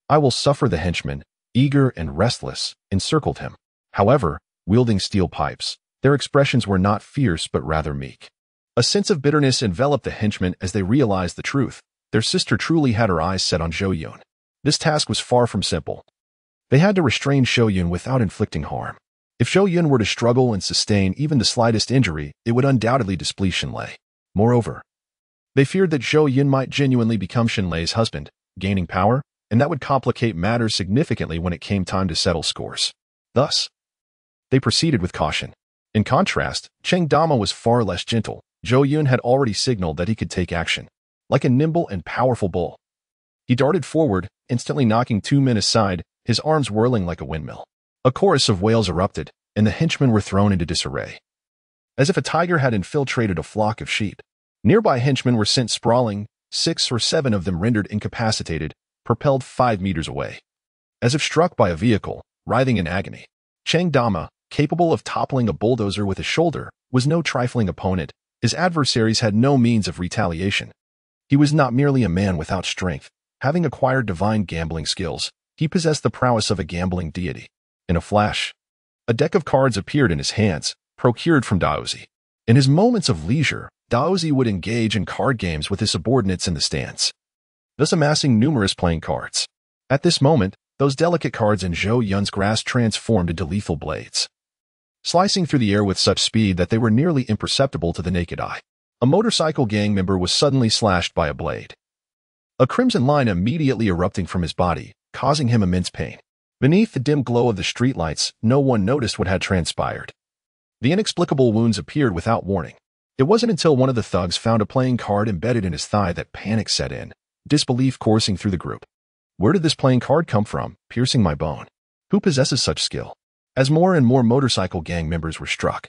I will suffer. The henchmen, eager and restless, encircled him. However, wielding steel pipes, their expressions were not fierce but rather meek. A sense of bitterness enveloped the henchmen as they realized the truth. Their sister truly had her eyes set on Zhou Yun. This task was far from simple. They had to restrain Zhou Yun without inflicting harm. If Zhou Yun were to struggle and sustain even the slightest injury, it would undoubtedly displease Shenlei. Moreover, they feared that Zhou Yun might genuinely become Shenlei's husband, gaining power, and that would complicate matters significantly when it came time to settle scores. Thus, they proceeded with caution. In contrast, Cheng Dama was far less gentle. Zhou Yun had already signaled that he could take action. Like a nimble and powerful bull, he darted forward, instantly knocking 2 men aside, his arms whirling like a windmill. A chorus of wails erupted, and the henchmen were thrown into disarray. as if a tiger had infiltrated a flock of sheep. Nearby henchmen were sent sprawling, 6 or 7 of them rendered incapacitated, propelled 5 meters away. As if struck by a vehicle, writhing in agony. Cheng Dama, capable of toppling a bulldozer with his shoulder, was no trifling opponent. His adversaries had no means of retaliation. He was not merely a man without strength. Having acquired divine gambling skills, he possessed the prowess of a gambling deity. In a flash, a deck of cards appeared in his hands, procured from Daozi. In his moments of leisure, Daozi would engage in card games with his subordinates in the stands, thus amassing numerous playing cards. At this moment, those delicate cards in Zhou Yun's grasp transformed into lethal blades, slicing through the air with such speed that they were nearly imperceptible to the naked eye. A motorcycle gang member was suddenly slashed by a blade, a crimson line immediately erupting from his body, causing him immense pain. Beneath the dim glow of the streetlights, no one noticed what had transpired. The inexplicable wounds appeared without warning. It wasn't until one of the thugs found a playing card embedded in his thigh that panic set in, disbelief coursing through the group. Where did this playing card come from, piercing my bone? Who possesses such skill? As more and more motorcycle gang members were struck,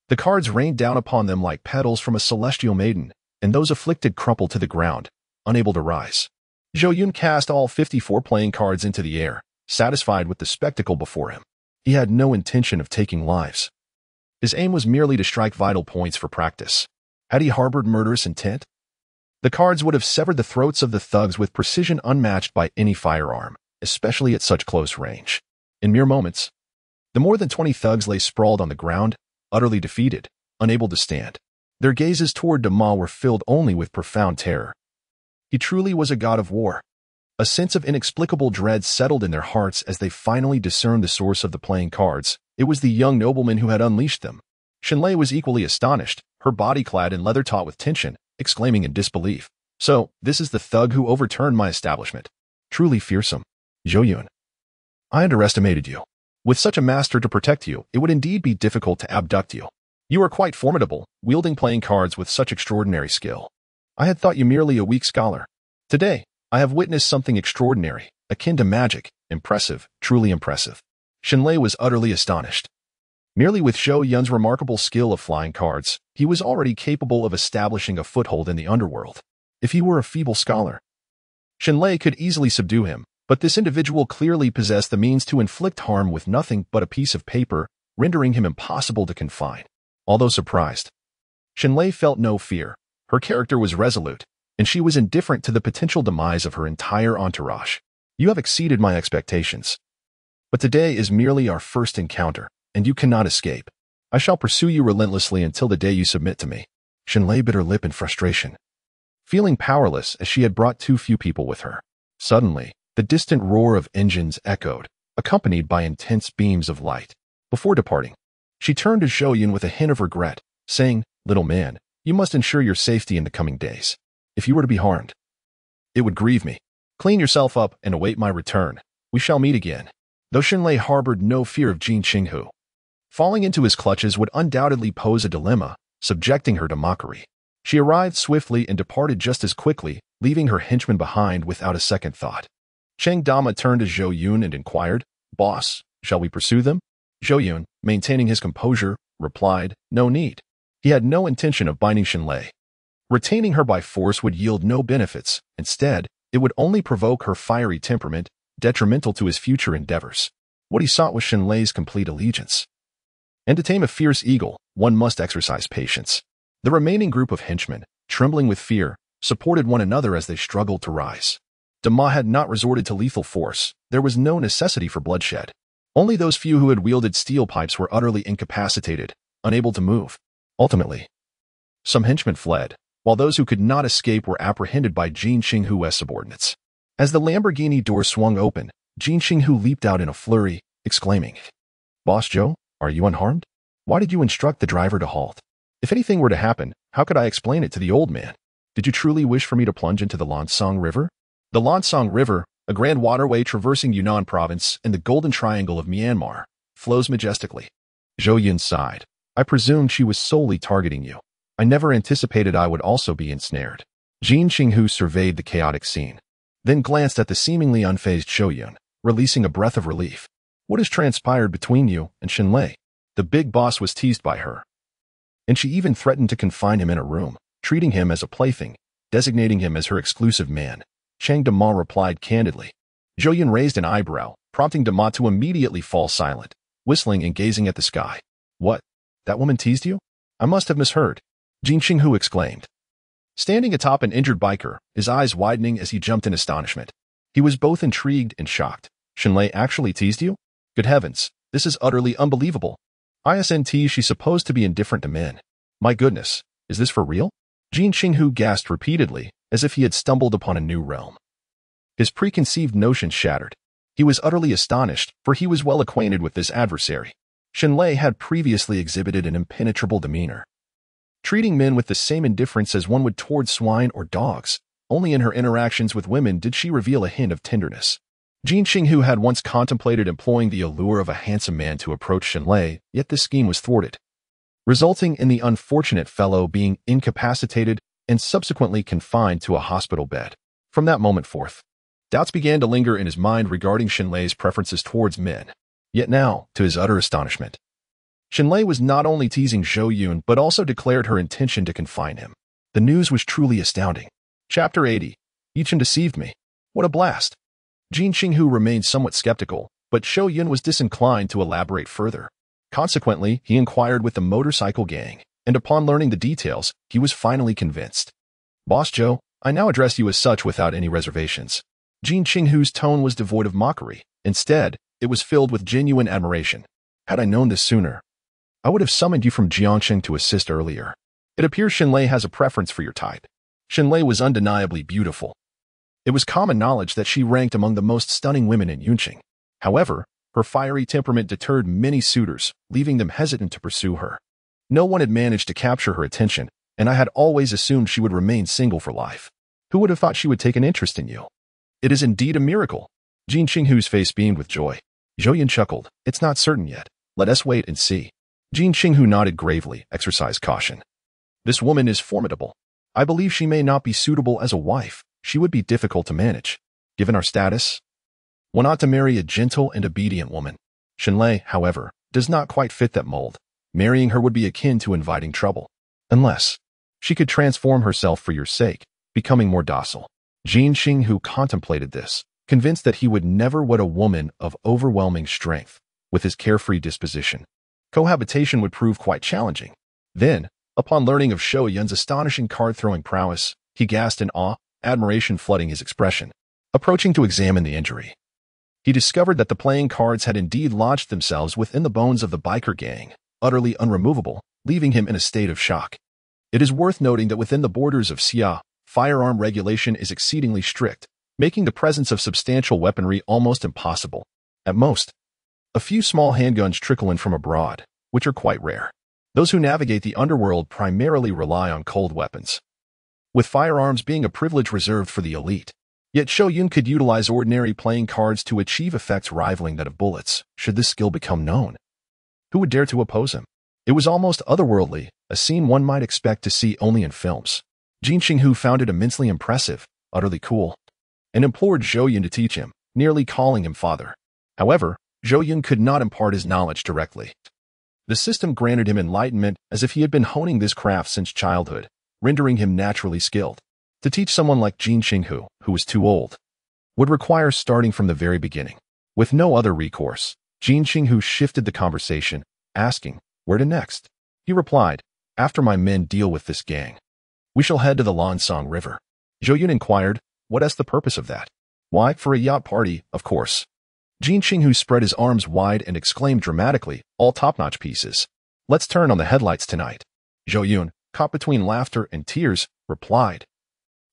the cards rained down upon them like petals from a celestial maiden, and those afflicted crumpled to the ground, unable to rise. Zhou Yun cast all 54 playing cards into the air, satisfied with the spectacle before him. He had no intention of taking lives. His aim was merely to strike vital points for practice. Had he harbored murderous intent? The cards would have severed the throats of the thugs with precision unmatched by any firearm, especially at such close range. In mere moments, the more than 20 thugs lay sprawled on the ground, utterly defeated, unable to stand. Their gazes toward Dama were filled only with profound terror. He truly was a god of war. A sense of inexplicable dread settled in their hearts as they finally discerned the source of the playing cards. It was the young nobleman who had unleashed them. Shenlei was equally astonished, her body clad in leather taut with tension, exclaiming in disbelief. So, this is the thug who overturned my establishment. Truly fearsome. Zhou Yun, I underestimated you. With such a master to protect you, it would indeed be difficult to abduct you. You are quite formidable, wielding playing cards with such extraordinary skill. I had thought you merely a weak scholar. Today, I have witnessed something extraordinary, akin to magic, impressive, truly impressive. Shenlei was utterly astonished. Merely with Zhou Yun's remarkable skill of flying cards, he was already capable of establishing a foothold in the underworld. If he were a feeble scholar, Shenlei could easily subdue him, but this individual clearly possessed the means to inflict harm with nothing but a piece of paper, rendering him impossible to confine. Although surprised, Shenlei felt no fear. Her character was resolute, and she was indifferent to the potential demise of her entire entourage. You have exceeded my expectations. But today is merely our first encounter, and you cannot escape. I shall pursue you relentlessly until the day you submit to me. Shenlei bit her lip in frustration, feeling powerless as she had brought too few people with her. Suddenly, the distant roar of engines echoed, accompanied by intense beams of light. Before departing, she turned to Zhou Yun with a hint of regret, saying, "Little man, you must ensure your safety in the coming days. If you were to be harmed, it would grieve me. Clean yourself up and await my return. We shall meet again." Though Shenlei harbored no fear of Jin Qinghu, falling into his clutches would undoubtedly pose a dilemma, subjecting her to mockery. She arrived swiftly and departed just as quickly, leaving her henchmen behind without a second thought. Cheng Dama turned to Zhou Yun and inquired, "Boss, shall we pursue them?" Zhou Yun, maintaining his composure, replied, "No need." He had no intention of binding Shenlei. Retaining her by force would yield no benefits. Instead, it would only provoke her fiery temperament, detrimental to his future endeavors. What he sought was Shenlei's complete allegiance. And to tame a fierce eagle, one must exercise patience. The remaining group of henchmen, trembling with fear, supported one another as they struggled to rise. Dama had not resorted to lethal force. There was no necessity for bloodshed. Only those few who had wielded steel pipes were utterly incapacitated, unable to move. Ultimately, some henchmen fled, while those who could not escape were apprehended by Jin Qinghu's subordinates. As the Lamborghini door swung open, Jin Qinghu leaped out in a flurry, exclaiming, "Boss Zhou, are you unharmed? Why did you instruct the driver to halt? If anything were to happen, how could I explain it to the old man? Did you truly wish for me to plunge into the Lansong River?" The Lansong River, a grand waterway traversing Yunnan province in the Golden Triangle of Myanmar, flows majestically. Zhou Yun sighed. "I presumed she was solely targeting you. I never anticipated I would also be ensnared." Jin Qinghu surveyed the chaotic scene, then glanced at the seemingly unfazed Zhou Yun, releasing a breath of relief. "What has transpired between you and Shenlei?" The big boss was teased by her. and she even threatened to confine him in a room, treating him as a plaything, designating him as her exclusive man. Chang Dema replied candidly. Zhou Yun raised an eyebrow, prompting Dema to immediately fall silent, whistling and gazing at the sky. What? That woman teased you? I must have misheard. Jin Xinghu exclaimed. Standing atop an injured biker, his eyes widening as he jumped in astonishment. He was both intrigued and shocked. Shenlei actually teased you? Good heavens, this is utterly unbelievable. Isn't she supposed to be indifferent to men? My goodness, is this for real? Jin Xinghu gasped repeatedly, as if he had stumbled upon a new realm. His preconceived notions shattered. He was utterly astonished, for he was well acquainted with this adversary. Shenlei had previously exhibited an impenetrable demeanor, treating men with the same indifference as one would toward swine or dogs. Only in her interactions with women did she reveal a hint of tenderness. Jin Xinghu had once contemplated employing the allure of a handsome man to approach Shenlei, yet this scheme was thwarted, resulting in the unfortunate fellow being incapacitated and subsequently confined to a hospital bed. From that moment forth, doubts began to linger in his mind regarding Shenlei's preferences towards men. Yet now, to his utter astonishment, Shenlei was not only teasing Zhou Yun but also declared her intention to confine him. The news was truly astounding. Chapter 80. Yichen deceived me. What a blast. Jin Xinghu remained somewhat skeptical, but Zhou Yun was disinclined to elaborate further. Consequently, he inquired with the motorcycle gang, and upon learning the details, he was finally convinced. Boss Zhou, I now address you as such without any reservations. Jin Xinghu's tone was devoid of mockery. Instead, it was filled with genuine admiration. Had I known this sooner, I would have summoned you from Jiangsheng to assist earlier. It appears Shenlei has a preference for your type. Shenlei was undeniably beautiful. It was common knowledge that she ranked among the most stunning women in Yunqing. However, her fiery temperament deterred many suitors, leaving them hesitant to pursue her. No one had managed to capture her attention, and I had always assumed she would remain single for life. Who would have thought she would take an interest in you? It is indeed a miracle. Jin Xinghu's face beamed with joy. Zhou Yun chuckled. It's not certain yet. Let us wait and see. Jin Xinghu nodded gravely, exercised caution. This woman is formidable. I believe she may not be suitable as a wife. She would be difficult to manage. Given our status, one ought to marry a gentle and obedient woman. Shenlei, however, does not quite fit that mold. Marrying her would be akin to inviting trouble. Unless she could transform herself for your sake, becoming more docile. Jin Xinghu contemplated this, convinced that he would never wed a woman of overwhelming strength. With his carefree disposition, cohabitation would prove quite challenging. Then, upon learning of Zhou Yun's astonishing card-throwing prowess, he gasped in awe, admiration flooding his expression. Approaching to examine the injury, he discovered that the playing cards had indeed lodged themselves within the bones of the biker gang, utterly unremovable, leaving him in a state of shock. It is worth noting that within the borders of Xia, firearm regulation is exceedingly strict, making the presence of substantial weaponry almost impossible. At most, a few small handguns trickle in from abroad, which are quite rare. Those who navigate the underworld primarily rely on cold weapons, with firearms being a privilege reserved for the elite. Yet Zhou Yun could utilize ordinary playing cards to achieve effects rivaling that of bullets, should this skill become known. Who would dare to oppose him? It was almost otherworldly, a scene one might expect to see only in films. Jin Xinghu found it immensely impressive, utterly cool, and implored Zhou Yun to teach him, nearly calling him father. However, Zhou Yun could not impart his knowledge directly. The system granted him enlightenment as if he had been honing this craft since childhood, rendering him naturally skilled. To teach someone like Jin Xinghu, who was too old, would require starting from the very beginning. With no other recourse, Jin Xinghu shifted the conversation, asking, where to next? He replied, after my men deal with this gang, we shall head to the Lansong River. Zhou Yun inquired, what is the purpose of that? Why, for a yacht party, of course. Jin Xinghu spread his arms wide and exclaimed dramatically, all top-notch pieces. Let's turn on the headlights tonight. Zhou Yun, caught between laughter and tears, replied,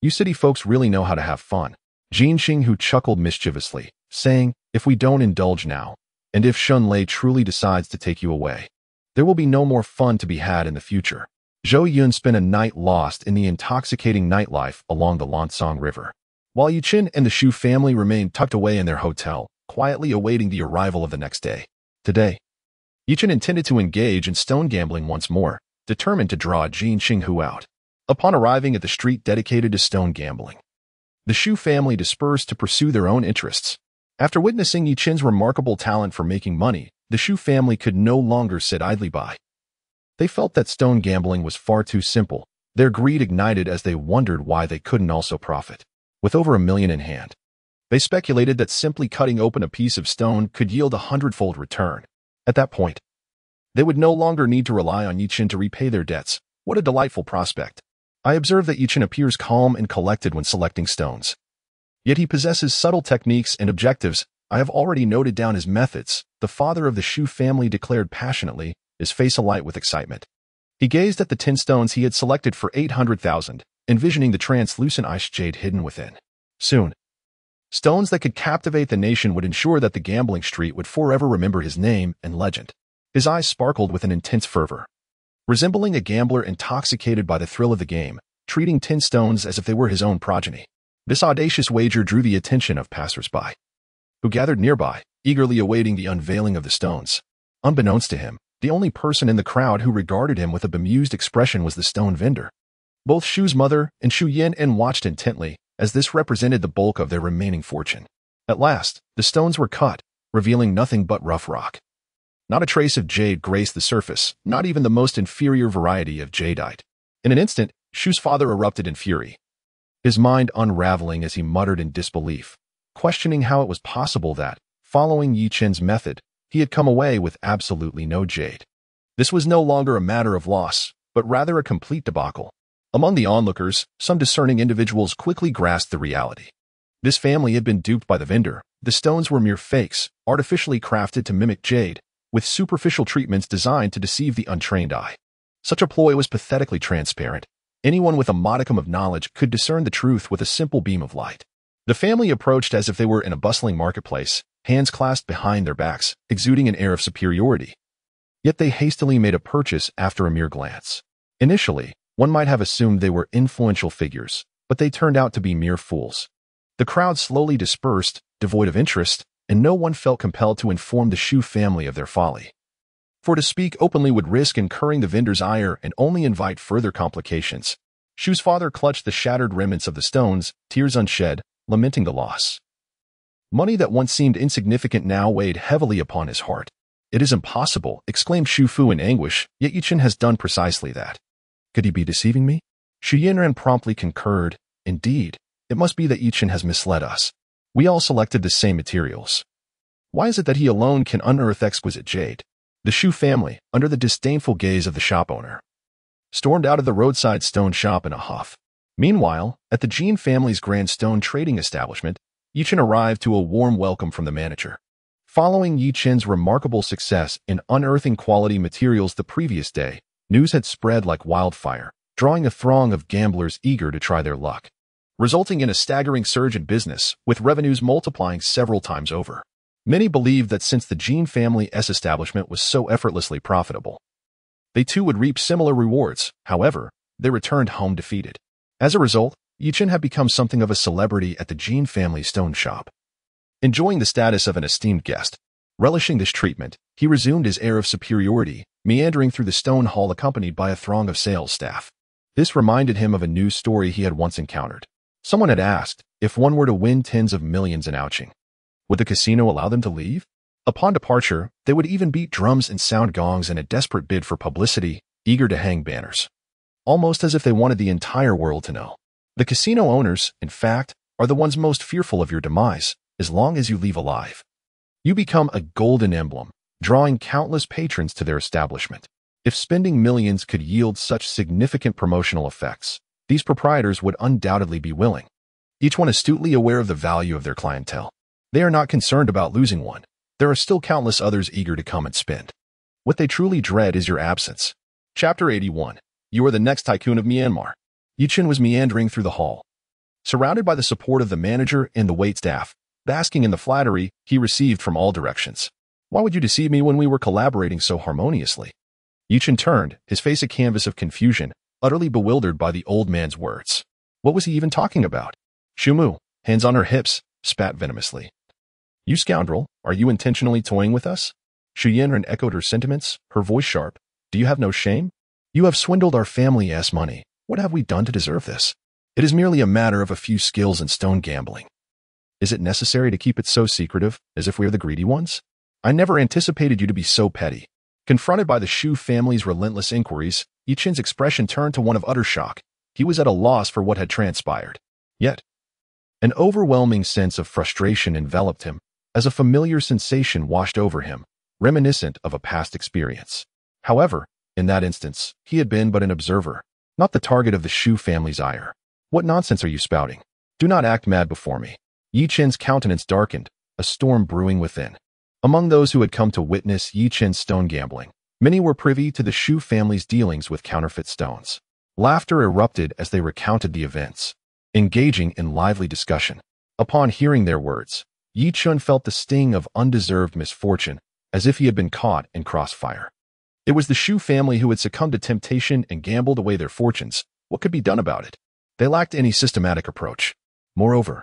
you city folks really know how to have fun. Jin Xinghu chuckled mischievously, saying, if we don't indulge now, and if Shenlei truly decides to take you away, there will be no more fun to be had in the future. Zhou Yun spent a night lost in the intoxicating nightlife along the Lansong River, while Yichen and the Shu family remained tucked away in their hotel, quietly awaiting the arrival of the next day. Today, Yichen intended to engage in stone gambling once more, determined to draw Jin Xinghu out. Upon arriving at the street dedicated to stone gambling, the Shu family dispersed to pursue their own interests. After witnessing Yichen's remarkable talent for making money, the Shu family could no longer sit idly by. They felt that stone gambling was far too simple. Their greed ignited as they wondered why they couldn't also profit. With over $1 million in hand, they speculated that simply cutting open a piece of stone could yield a 100-fold return. At that point, they would no longer need to rely on Yichen to repay their debts. What a delightful prospect. I observe that Yichen appears calm and collected when selecting stones. Yet he possesses subtle techniques and objectives. I have already noted down his methods. The father of the Zhou family declared passionately, his face alight with excitement. He gazed at the 10 stones he had selected for 800,000, envisioning the translucent ice jade hidden within. Soon, stones that could captivate the nation would ensure that the gambling street would forever remember his name and legend. His eyes sparkled with an intense fervor. Resembling a gambler intoxicated by the thrill of the game, treating 10 stones as if they were his own progeny. This audacious wager drew the attention of passers-by, who gathered nearby, eagerly awaiting the unveiling of the stones. Unbeknownst to him, the only person in the crowd who regarded him with a bemused expression was the stone vendor. Both Zhou's mother and Zhou Yun watched intently, as this represented the bulk of their remaining fortune. At last, the stones were cut, revealing nothing but rough rock. Not a trace of jade graced the surface, not even the most inferior variety of jadeite. In an instant, Zhou's father erupted in fury, his mind unraveling as he muttered in disbelief, questioning how it was possible that, following Yichen's method, he had come away with absolutely no jade. This was no longer a matter of loss, but rather a complete debacle. Among the onlookers, some discerning individuals quickly grasped the reality. This family had been duped by the vendor. The stones were mere fakes, artificially crafted to mimic jade, with superficial treatments designed to deceive the untrained eye. Such a ploy was pathetically transparent. Anyone with a modicum of knowledge could discern the truth with a simple beam of light. The family approached as if they were in a bustling marketplace, hands clasped behind their backs, exuding an air of superiority. Yet they hastily made a purchase after a mere glance. Initially, one might have assumed they were influential figures, but they turned out to be mere fools. The crowd slowly dispersed, devoid of interest, and no one felt compelled to inform the Zhou family of their folly. For to speak openly would risk incurring the vendor's ire and only invite further complications. Zhou's father clutched the shattered remnants of the stones, tears unshed, lamenting the loss. Money that once seemed insignificant now weighed heavily upon his heart. "It is impossible," exclaimed Zhou Fu in anguish, "yet Yichen has done precisely that. Could he be deceiving me?" Zhu Yun promptly concurred, "Indeed, it must be that Yichen has misled us. We all selected the same materials. Why is it that he alone can unearth exquisite jade?" The Zhou family, under the disdainful gaze of the shop owner, stormed out of the roadside stone shop in a huff. Meanwhile, at the Jin family's grand stone trading establishment, Yichen arrived to a warm welcome from the manager. Following Yichen's remarkable success in unearthing quality materials the previous day, news had spread like wildfire, drawing a throng of gamblers eager to try their luck, resulting in a staggering surge in business, with revenues multiplying several times over. Many believed that since the Jin family's establishment was so effortlessly profitable, they too would reap similar rewards. However, they returned home defeated. As a result, Yichen had become something of a celebrity at the Jin family stone shop. Enjoying the status of an esteemed guest, relishing this treatment, he resumed his air of superiority, meandering through the stone hall accompanied by a throng of sales staff. This reminded him of a news story he had once encountered. Someone had asked, if one were to win tens of millions in ouching, would the casino allow them to leave? Upon departure, they would even beat drums and sound gongs in a desperate bid for publicity, eager to hang banners, almost as if they wanted the entire world to know. The casino owners, in fact, are the ones most fearful of your demise, as long as you leave alive. You become a golden emblem, drawing countless patrons to their establishment. If spending millions could yield such significant promotional effects, these proprietors would undoubtedly be willing. Each one astutely aware of the value of their clientele. They are not concerned about losing one. There are still countless others eager to come and spend. What they truly dread is your absence. Chapter 81. You are the next tycoon of Myanmar. Yichen was meandering through the hall, surrounded by the support of the manager and the waitstaff, basking in the flattery he received from all directions. Why would you deceive me when we were collaborating so harmoniously? Yichen turned, his face a canvas of confusion, utterly bewildered by the old man's words. What was he even talking about? Shumu, hands on her hips, spat venomously. You scoundrel, are you intentionally toying with us? Zhu Yun echoed her sentiments, her voice sharp. Do you have no shame? You have swindled our family's money. What have we done to deserve this? It is merely a matter of a few skills in stone gambling. Is it necessary to keep it so secretive, as if we are the greedy ones? I never anticipated you to be so petty. Confronted by the Zhou family's relentless inquiries, Yi Qin's expression turned to one of utter shock. He was at a loss for what had transpired. Yet, an overwhelming sense of frustration enveloped him, as a familiar sensation washed over him, reminiscent of a past experience. However, in that instance, he had been but an observer, not the target of the Zhou family's ire. What nonsense are you spouting? Do not act mad before me. Yi Qin's countenance darkened, a storm brewing within. Among those who had come to witness Yi Qin's stone gambling, many were privy to the Zhou family's dealings with counterfeit stones. Laughter erupted as they recounted the events, engaging in lively discussion. Upon hearing their words, Yi Qin felt the sting of undeserved misfortune, as if he had been caught in crossfire. It was the Zhou family who had succumbed to temptation and gambled away their fortunes. What could be done about it? They lacked any systematic approach. Moreover,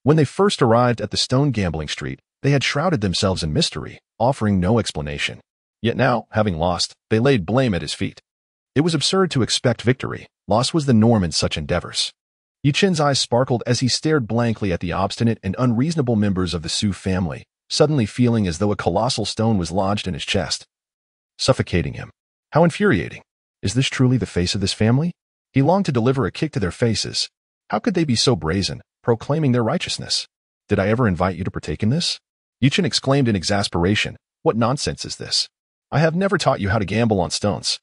when they first arrived at the stone gambling street, they had shrouded themselves in mystery, offering no explanation. Yet now, having lost, they laid blame at his feet. It was absurd to expect victory. Loss was the norm in such endeavors. Yi Qin's eyes sparkled as he stared blankly at the obstinate and unreasonable members of the Zhou family, suddenly feeling as though a colossal stone was lodged in his chest, suffocating him. How infuriating. Is this truly the face of this family? He longed to deliver a kick to their faces. How could they be so brazen, proclaiming their righteousness? Did I ever invite you to partake in this? Yi Qin exclaimed in exasperation. What nonsense is this? I have never taught you how to gamble on stones.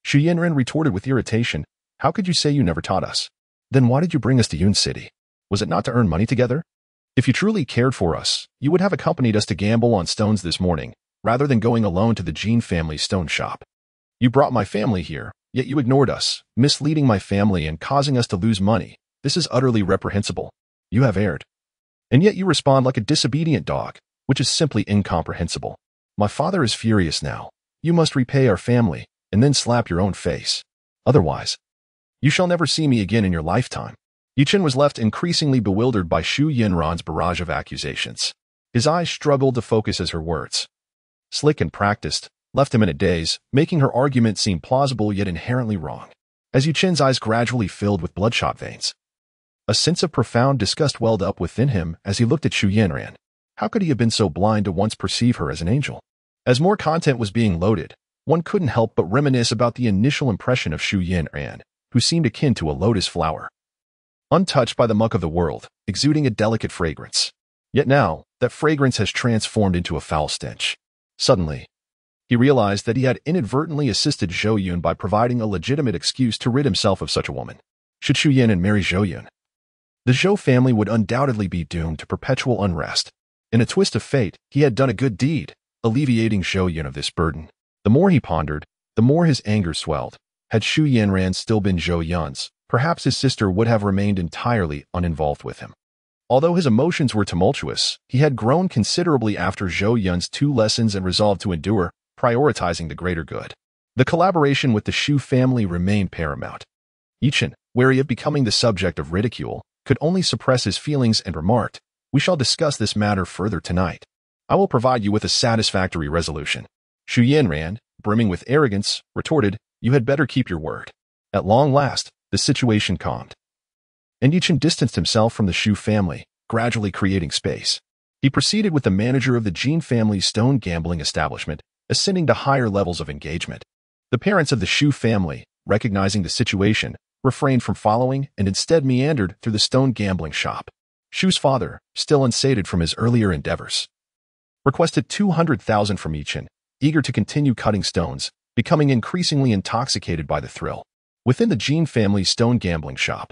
Zhou Yun retorted with irritation. How could you say you never taught us? Then why did you bring us to Yun City? Was it not to earn money together? If you truly cared for us, you would have accompanied us to gamble on stones this morning, rather than going alone to the Jin family's stone shop. You brought my family here, yet you ignored us, misleading my family and causing us to lose money. This is utterly reprehensible. You have erred. And yet you respond like a disobedient dog, which is simply incomprehensible. My father is furious now. You must repay our family, and then slap your own face. Otherwise, you shall never see me again in your lifetime. Yi Qin was left increasingly bewildered by Zhou Yun's barrage of accusations. His eyes struggled to focus as her words, slick and practiced, left him in a daze, making her argument seem plausible yet inherently wrong. As Yi Qin's eyes gradually filled with bloodshot veins, a sense of profound disgust welled up within him as he looked at Zhou Yun. How could he have been so blind to once perceive her as an angel? As more content was being loaded, one couldn't help but reminisce about the initial impression of Zhou Yun, who seemed akin to a lotus flower, untouched by the muck of the world, exuding a delicate fragrance. Yet now, that fragrance has transformed into a foul stench. Suddenly, he realized that he had inadvertently assisted Zhou Yun by providing a legitimate excuse to rid himself of such a woman. Should Zhou Yun marry Zhou Yun, the Zhou family would undoubtedly be doomed to perpetual unrest. In a twist of fate, he had done a good deed, alleviating Zhou Yun of this burden. The more he pondered, the more his anger swelled. Had Zhou Yun still been Zhou Yun's, perhaps his sister would have remained entirely uninvolved with him. Although his emotions were tumultuous, he had grown considerably after Zhou Yun's 2 lessons and resolved to endure, prioritizing the greater good. The collaboration with the Zhou family remained paramount. Yi Qin, wary of becoming the subject of ridicule, could only suppress his feelings and remarked, "We shall discuss this matter further tonight. I will provide you with a satisfactory resolution." Zhou Yun, brimming with arrogance, retorted, "You had better keep your word." At long last, the situation calmed, and Yi Qin distanced himself from the Zhou family, gradually creating space. He proceeded with the manager of the Jin family's stone gambling establishment, ascending to higher levels of engagement. The parents of the Zhou family, recognizing the situation, refrained from following and instead meandered through the stone gambling shop. Zhou's father, still unsated from his earlier endeavors, requested 200,000 from Yi Qin, eager to continue cutting stones, becoming increasingly intoxicated by the thrill. Within the Jin family's stone gambling shop,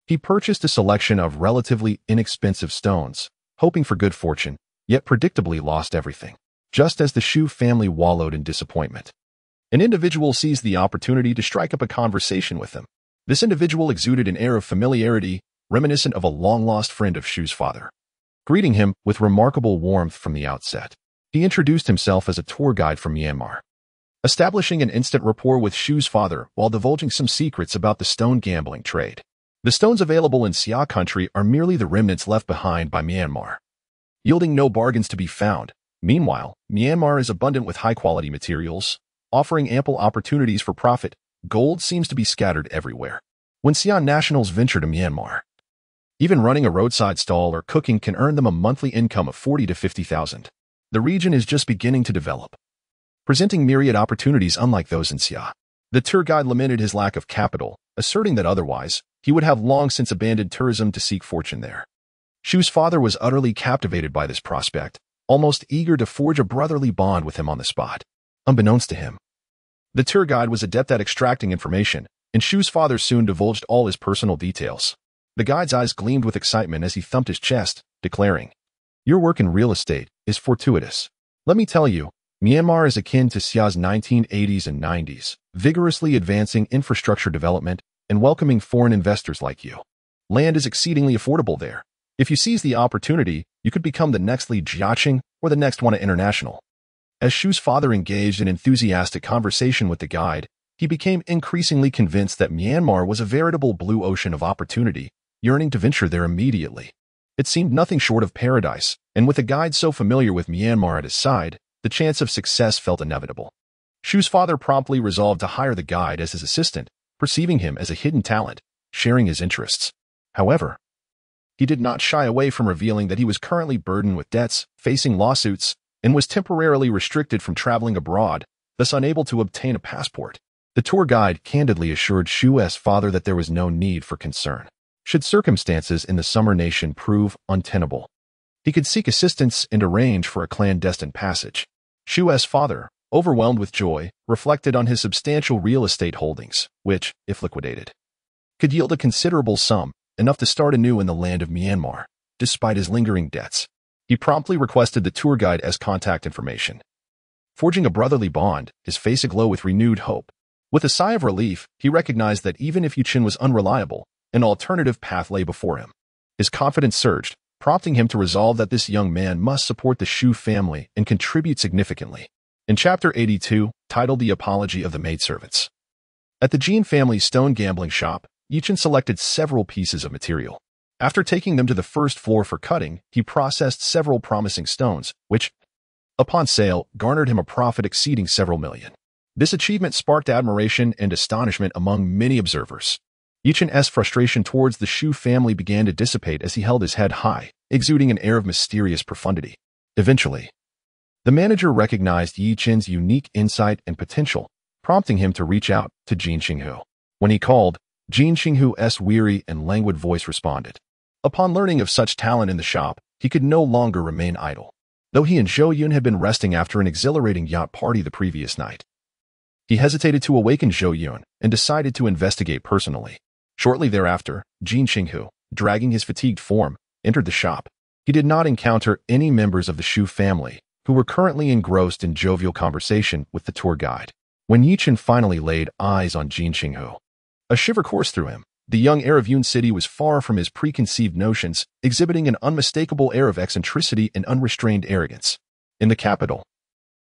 he purchased a selection of relatively inexpensive stones, hoping for good fortune, yet predictably lost everything. Just as the Zhou family wallowed in disappointment, an individual seized the opportunity to strike up a conversation with them. This individual exuded an air of familiarity, reminiscent of a long-lost friend of Zhou's father. Greeting him with remarkable warmth from the outset, he introduced himself as a tour guide from Myanmar, establishing an instant rapport with Zhou's father while divulging some secrets about the stone gambling trade. The stones available in Xia country are merely the remnants left behind by Myanmar, yielding no bargains to be found. Meanwhile, Myanmar is abundant with high-quality materials, offering ample opportunities for profit. Gold seems to be scattered everywhere. When Xi'an nationals venture to Myanmar, even running a roadside stall or cooking can earn them a monthly income of 40 to 50,000. The region is just beginning to develop, presenting myriad opportunities unlike those in Xia. The tour guide lamented his lack of capital, asserting that otherwise, he would have long since abandoned tourism to seek fortune there. Shu's father was utterly captivated by this prospect, almost eager to forge a brotherly bond with him on the spot. Unbeknownst to him, the tour guide was adept at extracting information, and Shu's father soon divulged all his personal details. The guide's eyes gleamed with excitement as he thumped his chest, declaring, "Your work in real estate is fortuitous. Let me tell you, Myanmar is akin to Xia's 1980s and 90s, vigorously advancing infrastructure development and welcoming foreign investors like you. Land is exceedingly affordable there. If you seize the opportunity, you could become the next Li Jiaqing or the next Wana International." As Shu's father engaged in enthusiastic conversation with the guide, he became increasingly convinced that Myanmar was a veritable blue ocean of opportunity, yearning to venture there immediately. It seemed nothing short of paradise, and with a guide so familiar with Myanmar at his side, the chance of success felt inevitable. Shu's father promptly resolved to hire the guide as his assistant, perceiving him as a hidden talent, sharing his interests. However, he did not shy away from revealing that he was currently burdened with debts, facing lawsuits, and was temporarily restricted from traveling abroad, thus unable to obtain a passport. The tour guide candidly assured Shu's father that there was no need for concern. Should circumstances in the summer nation prove untenable, he could seek assistance and arrange for a clandestine passage. Shu's father, overwhelmed with joy, reflected on his substantial real estate holdings, which, if liquidated, could yield a considerable sum, enough to start anew in the land of Myanmar, despite his lingering debts. He promptly requested the tour guide as contact information. Forging a brotherly bond, his face aglow with renewed hope. With a sigh of relief, he recognized that even if Yuchen was unreliable, an alternative path lay before him. His confidence surged, prompting him to resolve that this young man must support the Shu family and contribute significantly. In Chapter 82, titled The Apology of the Maidservants. At the Jin family's stone gambling shop, Yuchen selected several pieces of material. After taking them to the first floor for cutting, he processed several promising stones, which, upon sale, garnered him a profit exceeding several million. This achievement sparked admiration and astonishment among many observers. Yuchen's frustration towards the Shu family began to dissipate as he held his head high, exuding an air of mysterious profundity. Eventually, the manager recognized Yuchen's unique insight and potential, prompting him to reach out to Jin Xinghu. When he called, Jin Xinghu's weary and languid voice responded. Upon learning of such talent in the shop, he could no longer remain idle. Though he and Zhou Yun had been resting after an exhilarating yacht party the previous night, he hesitated to awaken Zhou Yun and decided to investigate personally. Shortly thereafter, Jin Xinghu, dragging his fatigued form, entered the shop. He did not encounter any members of the Shu family, who were currently engrossed in jovial conversation with the tour guide. When Yuchen finally laid eyes on Jin Xinghu, a shiver coursed through him. The young heir of Yun City was far from his preconceived notions, exhibiting an unmistakable air of eccentricity and unrestrained arrogance. In the capital,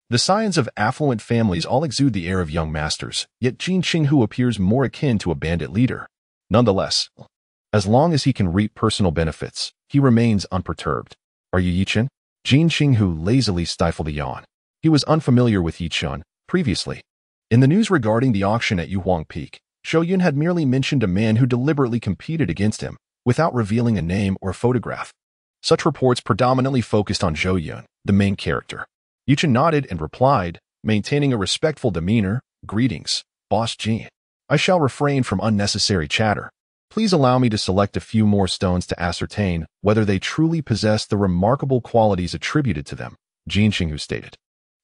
the scions of affluent families all exude the air of young masters, yet Jin Xinghu appears more akin to a bandit leader. Nonetheless, as long as he can reap personal benefits, he remains unperturbed. "Are you Yuchen?" Jin Xinghu lazily stifled a yawn. He was unfamiliar with Yuchen previously. In the news regarding the auction at Yuhuang Peak, Zhou Yun had merely mentioned a man who deliberately competed against him, without revealing a name or photograph. Such reports predominantly focused on Zhou Yun, the main character. Yuchen nodded and replied, maintaining a respectful demeanor, "Greetings, Boss Jin. I shall refrain from unnecessary chatter. Please allow me to select a few more stones to ascertain whether they truly possess the remarkable qualities attributed to them," Jin Xinghu stated.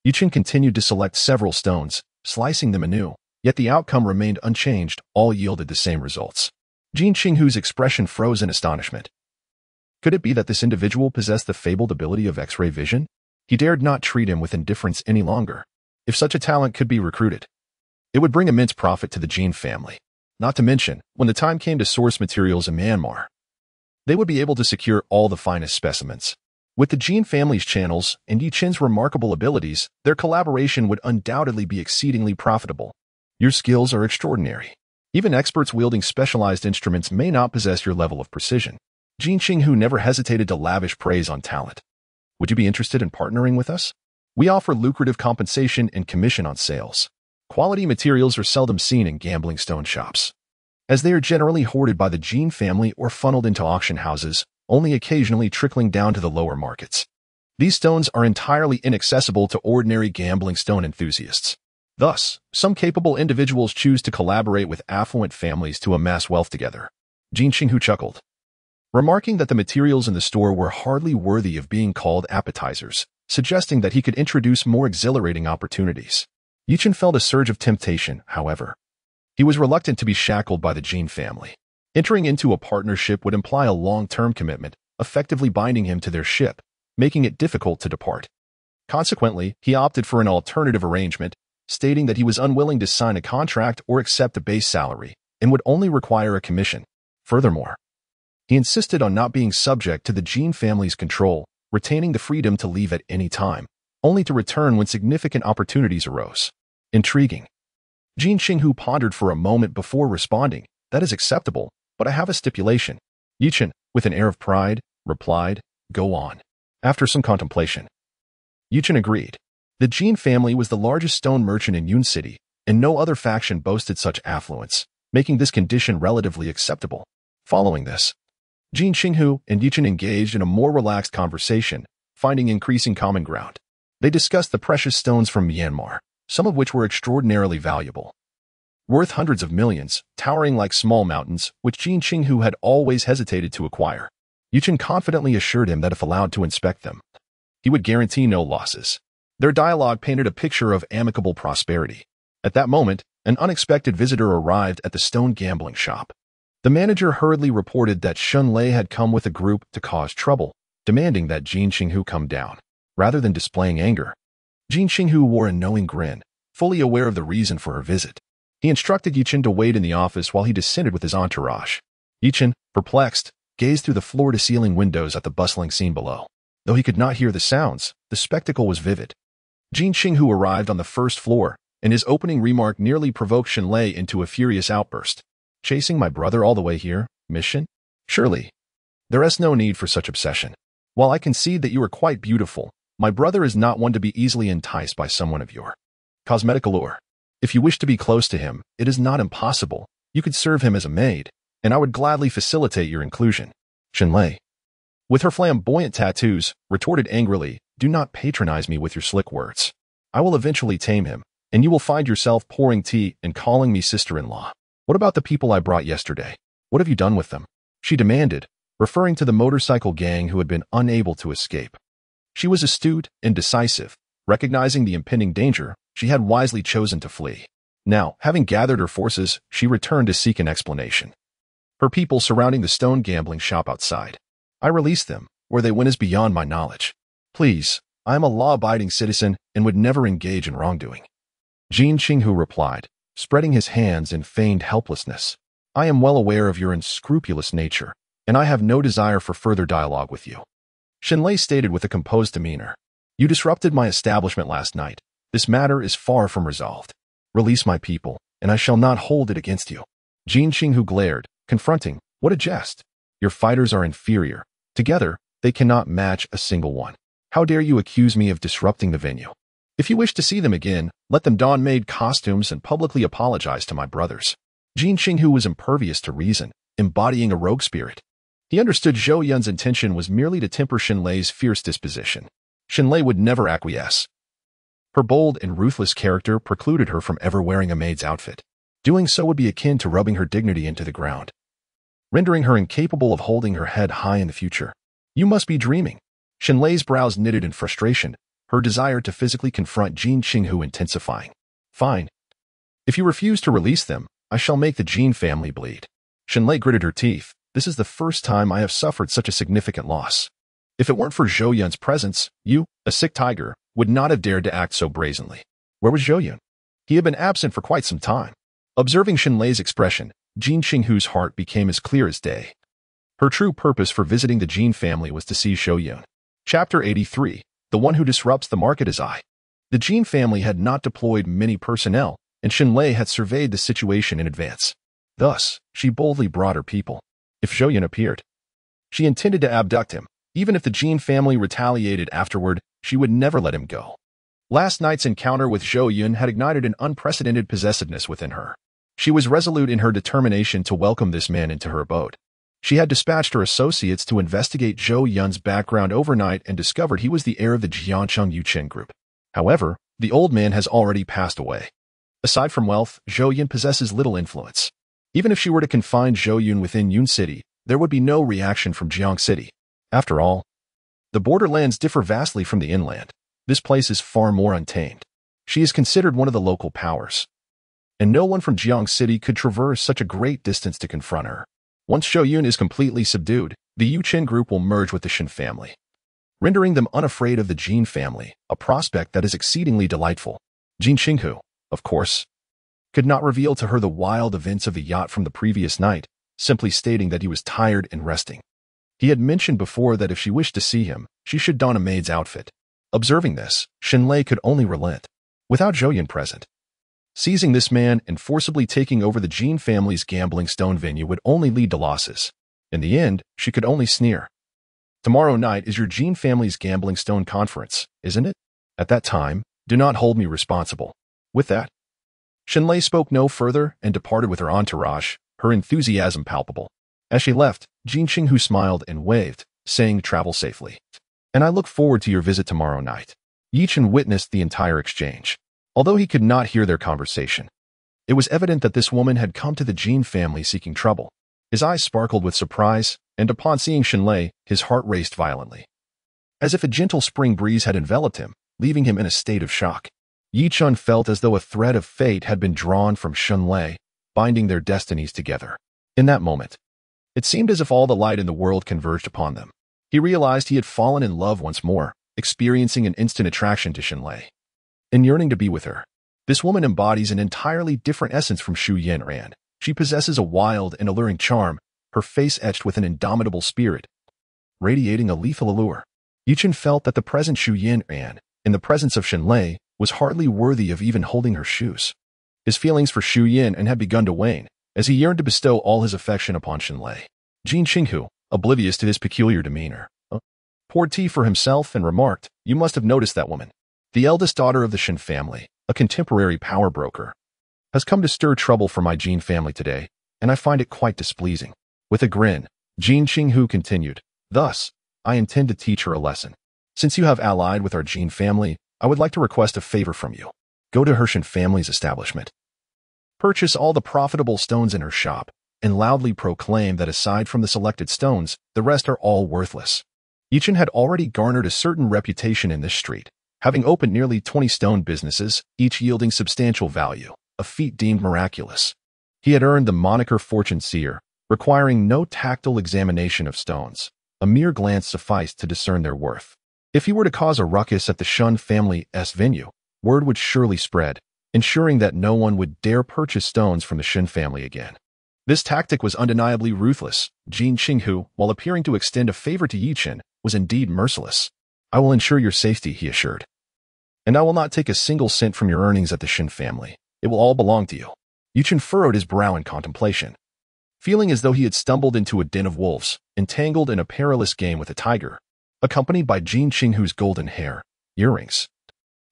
Yuchen continued to select several stones, slicing them anew, yet the outcome remained unchanged, all yielded the same results. Jin Xinghu's expression froze in astonishment. Could it be that this individual possessed the fabled ability of X-ray vision? He dared not treat him with indifference any longer. If such a talent could be recruited, it would bring immense profit to the Jin family. Not to mention, when the time came to source materials in Myanmar, they would be able to secure all the finest specimens. With the Jin family's channels and Yuchen's remarkable abilities, their collaboration would undoubtedly be exceedingly profitable. Your skills are extraordinary. Even experts wielding specialized instruments may not possess your level of precision. Jin Xinghu never hesitated to lavish praise on talent. Would you be interested in partnering with us? We offer lucrative compensation and commission on sales. Quality materials are seldom seen in gambling stone shops, as they are generally hoarded by the Jin family or funneled into auction houses, only occasionally trickling down to the lower markets. These stones are entirely inaccessible to ordinary gambling stone enthusiasts. Thus, some capable individuals choose to collaborate with affluent families to amass wealth together. Jin Qinghu chuckled, remarking that the materials in the store were hardly worthy of being called appetizers, suggesting that he could introduce more exhilarating opportunities. Yichen felt a surge of temptation, however. He was reluctant to be shackled by the Jin family. Entering into a partnership would imply a long-term commitment, effectively binding him to their ship, making it difficult to depart. Consequently, he opted for an alternative arrangement, stating that he was unwilling to sign a contract or accept a base salary, and would only require a commission. Furthermore, he insisted on not being subject to the Jin family's control, retaining the freedom to leave at any time, only to return when significant opportunities arose. Intriguing. Jin Qinghu pondered for a moment before responding, "That is acceptable, but I have a stipulation." Yichen, with an air of pride, replied, "Go on." After some contemplation, Yichen agreed. The Jin family was the largest stone merchant in Yun City, and no other faction boasted such affluence, making this condition relatively acceptable. Following this, Jin Qinghu and Yichen engaged in a more relaxed conversation, finding increasing common ground. They discussed the precious stones from Myanmar, some of which were extraordinarily valuable, worth hundreds of millions, towering like small mountains, which Jin Qinghu had always hesitated to acquire. Yichen confidently assured him that if allowed to inspect them, he would guarantee no losses. Their dialogue painted a picture of amicable prosperity. At that moment, an unexpected visitor arrived at the stone gambling shop. The manager hurriedly reported that Shun Lei had come with a group to cause trouble, demanding that Jin Qinghu come down. Rather than displaying anger, Jin Qinghu wore a knowing grin, fully aware of the reason for her visit. He instructed Yichen to wait in the office while he descended with his entourage. Yichen, perplexed, gazed through the floor-to-ceiling windows at the bustling scene below. Though he could not hear the sounds, the spectacle was vivid. Jin Qinghu arrived on the first floor, and his opening remark nearly provoked Shun Lei into a furious outburst. "Chasing my brother all the way here? Mission? Surely. There is no need for such obsession. While I concede that you are quite beautiful, my brother is not one to be easily enticed by someone of your cosmetic allure. If you wish to be close to him, it is not impossible. You could serve him as a maid, and I would gladly facilitate your inclusion." Shun Lei, with her flamboyant tattoos, retorted angrily, "Do not patronize me with your slick words. I will eventually tame him, and you will find yourself pouring tea and calling me sister-in-law. What about the people I brought yesterday? What have you done with them?" she demanded, referring to the motorcycle gang who had been unable to escape. She was astute and decisive. Recognizing the impending danger, she had wisely chosen to flee. Now, having gathered her forces, she returned to seek an explanation. Her people surrounding the stone gambling shop outside. "I released them. Where they went is beyond my knowledge. Please, I am a law-abiding citizen and would never engage in wrongdoing." Jin Qinghu replied, spreading his hands in feigned helplessness. "I am well aware of your unscrupulous nature, and I have no desire for further dialogue with you." Shun Lei stated with a composed demeanor, "You disrupted my establishment last night. This matter is far from resolved. Release my people, and I shall not hold it against you." Jin Qinghu glared, confronting, "What a jest! Your fighters are inferior. Together, they cannot match a single one. How dare you accuse me of disrupting the venue? If you wish to see them again, let them don maid costumes and publicly apologize to my brothers." Jin Qinghu was impervious to reason, embodying a rogue spirit. He understood Zhou Yun's intention was merely to temper Shun Lei's fierce disposition. Shun Lei would never acquiesce. Her bold and ruthless character precluded her from ever wearing a maid's outfit. Doing so would be akin to rubbing her dignity into the ground, rendering her incapable of holding her head high in the future. "You must be dreaming." Shun Lei's brows knitted in frustration, her desire to physically confront Jin Qinghu intensifying. "Fine. If you refuse to release them, I shall make the Jin family bleed." Shun Lei gritted her teeth. "This is the first time I have suffered such a significant loss. If it weren't for Zhou Yun's presence, you, a sick tiger, would not have dared to act so brazenly." Where was Zhou Yun? He had been absent for quite some time. Observing Shun Lei's expression, Jin Qinghu's heart became as clear as day. Her true purpose for visiting the Jin family was to see Zhou Yun. Chapter 83. The one who disrupts the market is I. The Jin family had not deployed many personnel, and Shun Lei had surveyed the situation in advance. Thus, she boldly brought her people. If Zhou Yun appeared, she intended to abduct him. Even if the Jin family retaliated afterward, she would never let him go. Last night's encounter with Zhou Yun had ignited an unprecedented possessiveness within her. She was resolute in her determination to welcome this man into her abode. She had dispatched her associates to investigate Zhou Yun's background overnight and discovered he was the heir of the Jiangcheng Yuchen group. However, the old man has already passed away. Aside from wealth, Zhou Yun possesses little influence. Even if she were to confine Zhou Yun within Yun City, there would be no reaction from Jiang City. After all, the borderlands differ vastly from the inland. This place is far more untamed. She is considered one of the local powers, and no one from Jiang City could traverse such a great distance to confront her. Once Zhou Yun is completely subdued, the Yuchen group will merge with the Shen family, rendering them unafraid of the Jin family, a prospect that is exceedingly delightful. Jin Qinghu, of course, could not reveal to her the wild events of the yacht from the previous night, simply stating that he was tired and resting. He had mentioned before that if she wished to see him, she should don a maid's outfit. Observing this, Shenlei could only relent. Without Zhou Yun present, seizing this man and forcibly taking over the Jin family's gambling stone venue would only lead to losses. In the end, she could only sneer. Tomorrow night is your Jin family's gambling stone conference, isn't it? At that time, do not hold me responsible. With that, Shenlei spoke no further and departed with her entourage, her enthusiasm palpable. As she left, Jin Qinghu smiled and waved, saying travel safely. And I look forward to your visit tomorrow night. Yichen witnessed the entire exchange. Although he could not hear their conversation, it was evident that this woman had come to the Jin family seeking trouble. His eyes sparkled with surprise, and upon seeing Shenlei, his heart raced violently, as if a gentle spring breeze had enveloped him, leaving him in a state of shock. Yichun felt as though a thread of fate had been drawn from Shenlei, binding their destinies together. In that moment, it seemed as if all the light in the world converged upon them. He realized he had fallen in love once more, experiencing an instant attraction to Shenlei and yearning to be with her. This woman embodies an entirely different essence from Zhou Yun. She possesses a wild and alluring charm, her face etched with an indomitable spirit, radiating a lethal allure. Yichen felt that the present Zhou Yun, in the presence of Shenlei, was hardly worthy of even holding her shoes. His feelings for Zhou Yun had begun to wane, as he yearned to bestow all his affection upon Shenlei. Jin Qinghu, oblivious to his peculiar demeanor, poured tea for himself and remarked, "You must have noticed that woman. The eldest daughter of the Shen family, a contemporary power broker, has come to stir trouble for my Jin family today, and I find it quite displeasing." With a grin, Jin Qinghu continued, "Thus, I intend to teach her a lesson. Since you have allied with our Jin family, I would like to request a favor from you. Go to her Shen family's establishment, purchase all the profitable stones in her shop, and loudly proclaim that aside from the selected stones, the rest are all worthless." Yichen had already garnered a certain reputation in this street, having opened nearly 20 stone businesses, each yielding substantial value, a feat deemed miraculous. He had earned the moniker Fortune Seer, requiring no tactile examination of stones. A mere glance sufficed to discern their worth. If he were to cause a ruckus at the Shun family's venue, word would surely spread, ensuring that no one would dare purchase stones from the Shen family again. This tactic was undeniably ruthless. Jin Qinghu, while appearing to extend a favor to Yichen, was indeed merciless. "I will ensure your safety," he assured. "And I will not take a single cent from your earnings at the Shen family. It will all belong to you." Yichen furrowed his brow in contemplation, feeling as though he had stumbled into a den of wolves, entangled in a perilous game with a tiger, accompanied by Jin Qinghu's golden hair, earrings,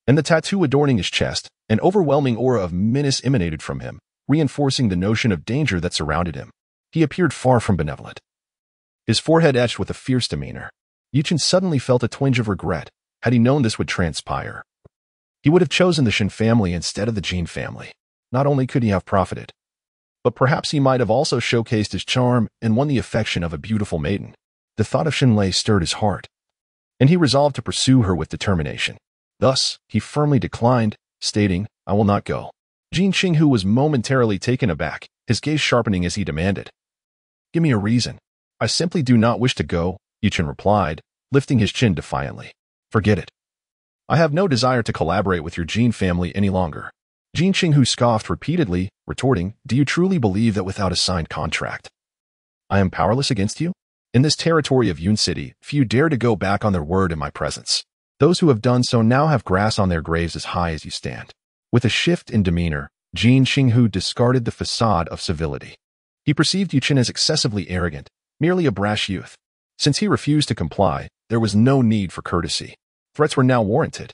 and the tattoo adorning his chest. An overwhelming aura of menace emanated from him, reinforcing the notion of danger that surrounded him. He appeared far from benevolent, his forehead etched with a fierce demeanor. Yichen suddenly felt a twinge of regret. Had he known this would transpire, he would have chosen the Shen family instead of the Jin family. Not only could he have profited, but perhaps he might have also showcased his charm and won the affection of a beautiful maiden. The thought of Shenlei stirred his heart, and he resolved to pursue her with determination. Thus, he firmly declined, stating, "I will not go." Jin Qinghu was momentarily taken aback, his gaze sharpening as he demanded, "Give me a reason." "I simply do not wish to go," Yichen replied, lifting his chin defiantly. "Forget it. I have no desire to collaborate with your Jin family any longer." Jin Qinghu scoffed repeatedly, retorting, "Do you truly believe that without a signed contract, I am powerless against you? In this territory of Yun City, few dare to go back on their word in my presence. Those who have done so now have grass on their graves as high as you stand." With a shift in demeanor, Jin Qinghu discarded the facade of civility. He perceived Yichen as excessively arrogant, merely a brash youth. Since he refused to comply, there was no need for courtesy. Threats were now warranted.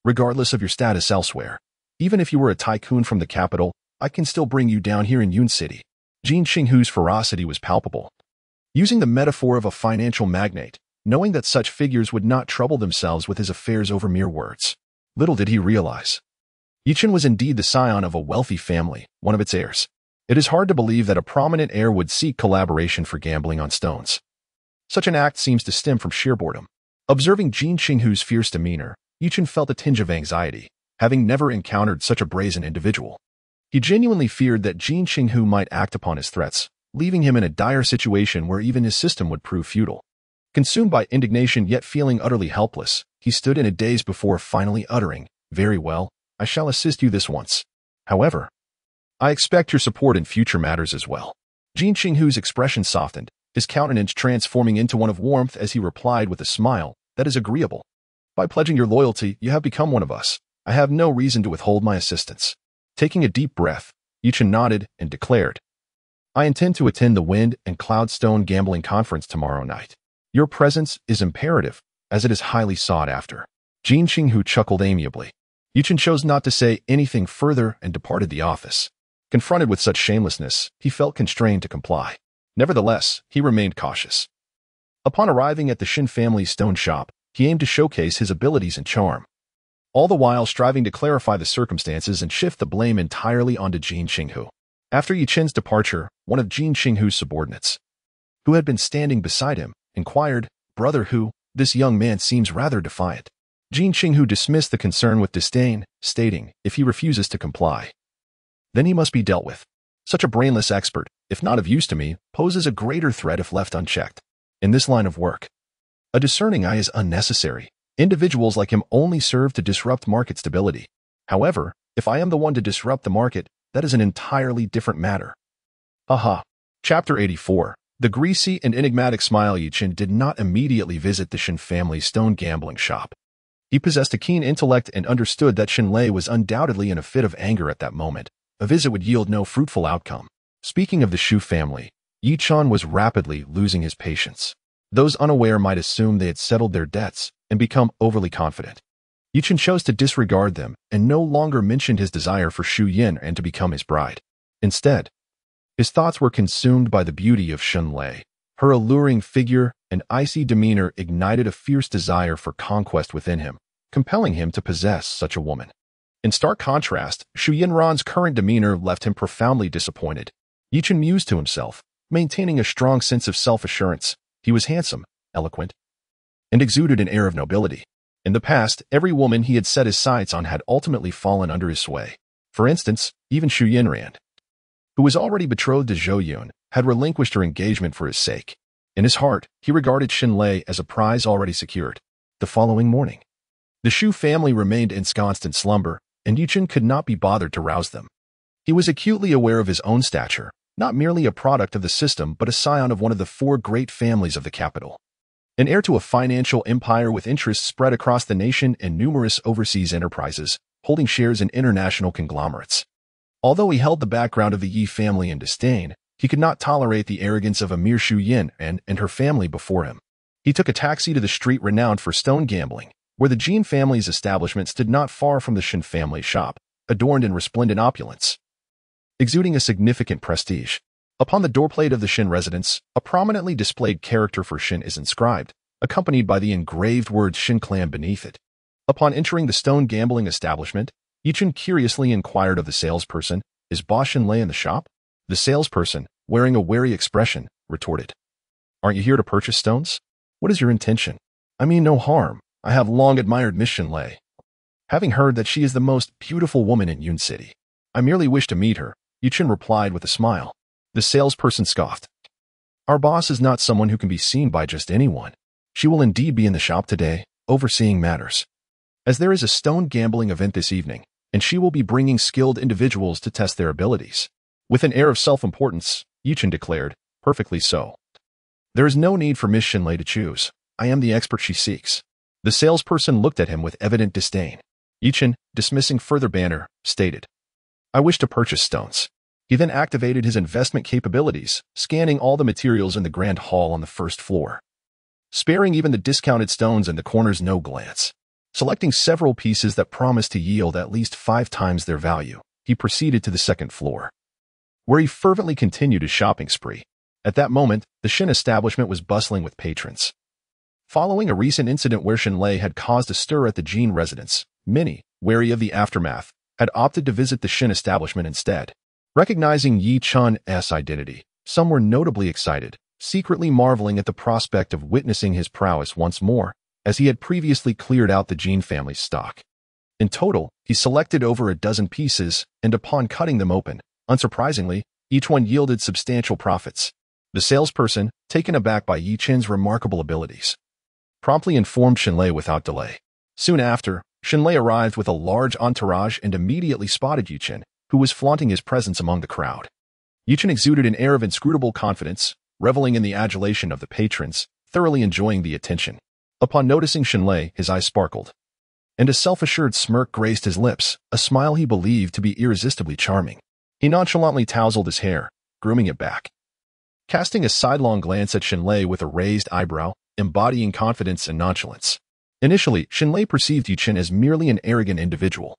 "Regardless of your status elsewhere, even if you were a tycoon from the capital, I can still bring you down here in Yun City." Jin Qinghu's ferocity was palpable. Using the metaphor of a financial magnate, knowing that such figures would not trouble themselves with his affairs over mere words. Little did he realize. Yichen was indeed the scion of a wealthy family, one of its heirs. It is hard to believe that a prominent heir would seek collaboration for gambling on stones. Such an act seems to stem from sheer boredom. Observing Jin Qinghu's fierce demeanor, Yichen felt a tinge of anxiety, having never encountered such a brazen individual. He genuinely feared that Jin Qinghu might act upon his threats, leaving him in a dire situation where even his system would prove futile. Consumed by indignation yet feeling utterly helpless, he stood in a daze before finally uttering, "Very well, I shall assist you this once. However, I expect your support in future matters as well." Jin Qinghu's expression softened, his countenance transforming into one of warmth as he replied with a smile that is agreeable. "By pledging your loyalty, you have become one of us. I have no reason to withhold my assistance." Taking a deep breath, Yichen nodded and declared, "I intend to attend the Wind and Cloudstone Gambling Conference tomorrow night. Your presence is imperative, as it is highly sought after." Jin Qinghu chuckled amiably. Yichen chose not to say anything further and departed the office. Confronted with such shamelessness, he felt constrained to comply. Nevertheless, he remained cautious. Upon arriving at the Shin family's stone shop, he aimed to showcase his abilities and charm, all the while striving to clarify the circumstances and shift the blame entirely onto Jin Qinghu. After Yichen's departure, one of Jin Qinghu's subordinates, who had been standing beside him, inquired, "Brother Hu, this young man seems rather defiant." Jin Qinghu dismissed the concern with disdain, stating, "If he refuses to comply, then he must be dealt with. Such a brainless expert, if not of use to me, poses a greater threat if left unchecked. In this line of work, a discerning eye is unnecessary. Individuals like him only serve to disrupt market stability. However, if I am the one to disrupt the market, that is an entirely different matter." Aha. Chapter 84. The greasy and enigmatic smile. Yichen did not immediately visit the Shin family's stone gambling shop. He possessed a keen intellect and understood that Shinlei was undoubtedly in a fit of anger at that moment. A visit would yield no fruitful outcome. Speaking of the Shu family, Yichen was rapidly losing his patience. Those unaware might assume they had settled their debts and become overly confident. Yichen chose to disregard them and no longer mentioned his desire for Zhou Yun and to become his bride. Instead, his thoughts were consumed by the beauty of Shinlei. Her alluring figure and icy demeanor ignited a fierce desire for conquest within him, compelling him to possess such a woman. In stark contrast, Zhu Yunran's current demeanor left him profoundly disappointed. Yichen mused to himself, maintaining a strong sense of self-assurance. He was handsome, eloquent, and exuded an air of nobility. In the past, every woman he had set his sights on had ultimately fallen under his sway. For instance, even Zhu Yunran, who was already betrothed to Zhou Yun, had relinquished her engagement for his sake. In his heart, he regarded Shinlei as a prize already secured. The following morning, the Shu family remained ensconced in slumber, and Yichen could not be bothered to rouse them. He was acutely aware of his own stature, not merely a product of the system but a scion of one of the four great families of the capital. An heir to a financial empire with interests spread across the nation and numerous overseas enterprises, holding shares in international conglomerates. Although he held the background of the Yi family in disdain, he could not tolerate the arrogance of a mere Zhu Yun and her family before him. He took a taxi to the street renowned for stone gambling, where the Jin family's establishment stood not far from the Shin family shop, adorned in resplendent opulence, exuding a significant prestige. Upon the doorplate of the Shin residence, a prominently displayed character for Shin is inscribed, accompanied by the engraved words Shin Clan beneath it. Upon entering the stone gambling establishment, Yichen curiously inquired of the salesperson, "Is Boss Shinlei in the shop?" The salesperson, wearing a wary expression, retorted, "Aren't you here to purchase stones? What is your intention?" "I mean no harm. I have long admired Miss Shinlei, having heard that she is the most beautiful woman in Yun City. I merely wish to meet her," Yichen replied with a smile. The salesperson scoffed. "Our boss is not someone who can be seen by just anyone. She will indeed be in the shop today, overseeing matters, as there is a stone gambling event this evening, and she will be bringing skilled individuals to test their abilities." With an air of self-importance, Yichen declared, "Perfectly so. There is no need for Miss Shinlei to choose. I am the expert she seeks." The salesperson looked at him with evident disdain. Yichen, dismissing further banter, stated, "I wish to purchase stones." He then activated his investment capabilities, scanning all the materials in the grand hall on the first floor, sparing even the discounted stones in the corners no glance. Selecting several pieces that promised to yield at least 5 times their value, he proceeded to the second floor, where he fervently continued his shopping spree. At that moment, the Shin establishment was bustling with patrons. Following a recent incident where Shinlei had caused a stir at the Jin residence, many, wary of the aftermath, had opted to visit the Shin establishment instead. Recognizing Yi Chun's identity, some were notably excited, secretly marveling at the prospect of witnessing his prowess once more, as he had previously cleared out the Jin family's stock. In total, he selected over a dozen pieces, and upon cutting them open, unsurprisingly, each one yielded substantial profits. The salesperson, taken aback by Yi Chen's remarkable abilities, promptly informed Shinlei without delay. Soon after, Shinlei arrived with a large entourage and immediately spotted Yi Chen, who was flaunting his presence among the crowd. Yi Chen exuded an air of inscrutable confidence, reveling in the adulation of the patrons, thoroughly enjoying the attention. Upon noticing Shinlei, his eyes sparkled, and a self-assured smirk graced his lips, a smile he believed to be irresistibly charming. He nonchalantly tousled his hair, grooming it back. Casting a sidelong glance at Shinlei with a raised eyebrow, embodying confidence and nonchalance. Initially, Shinlei perceived Yi Chen as merely an arrogant individual,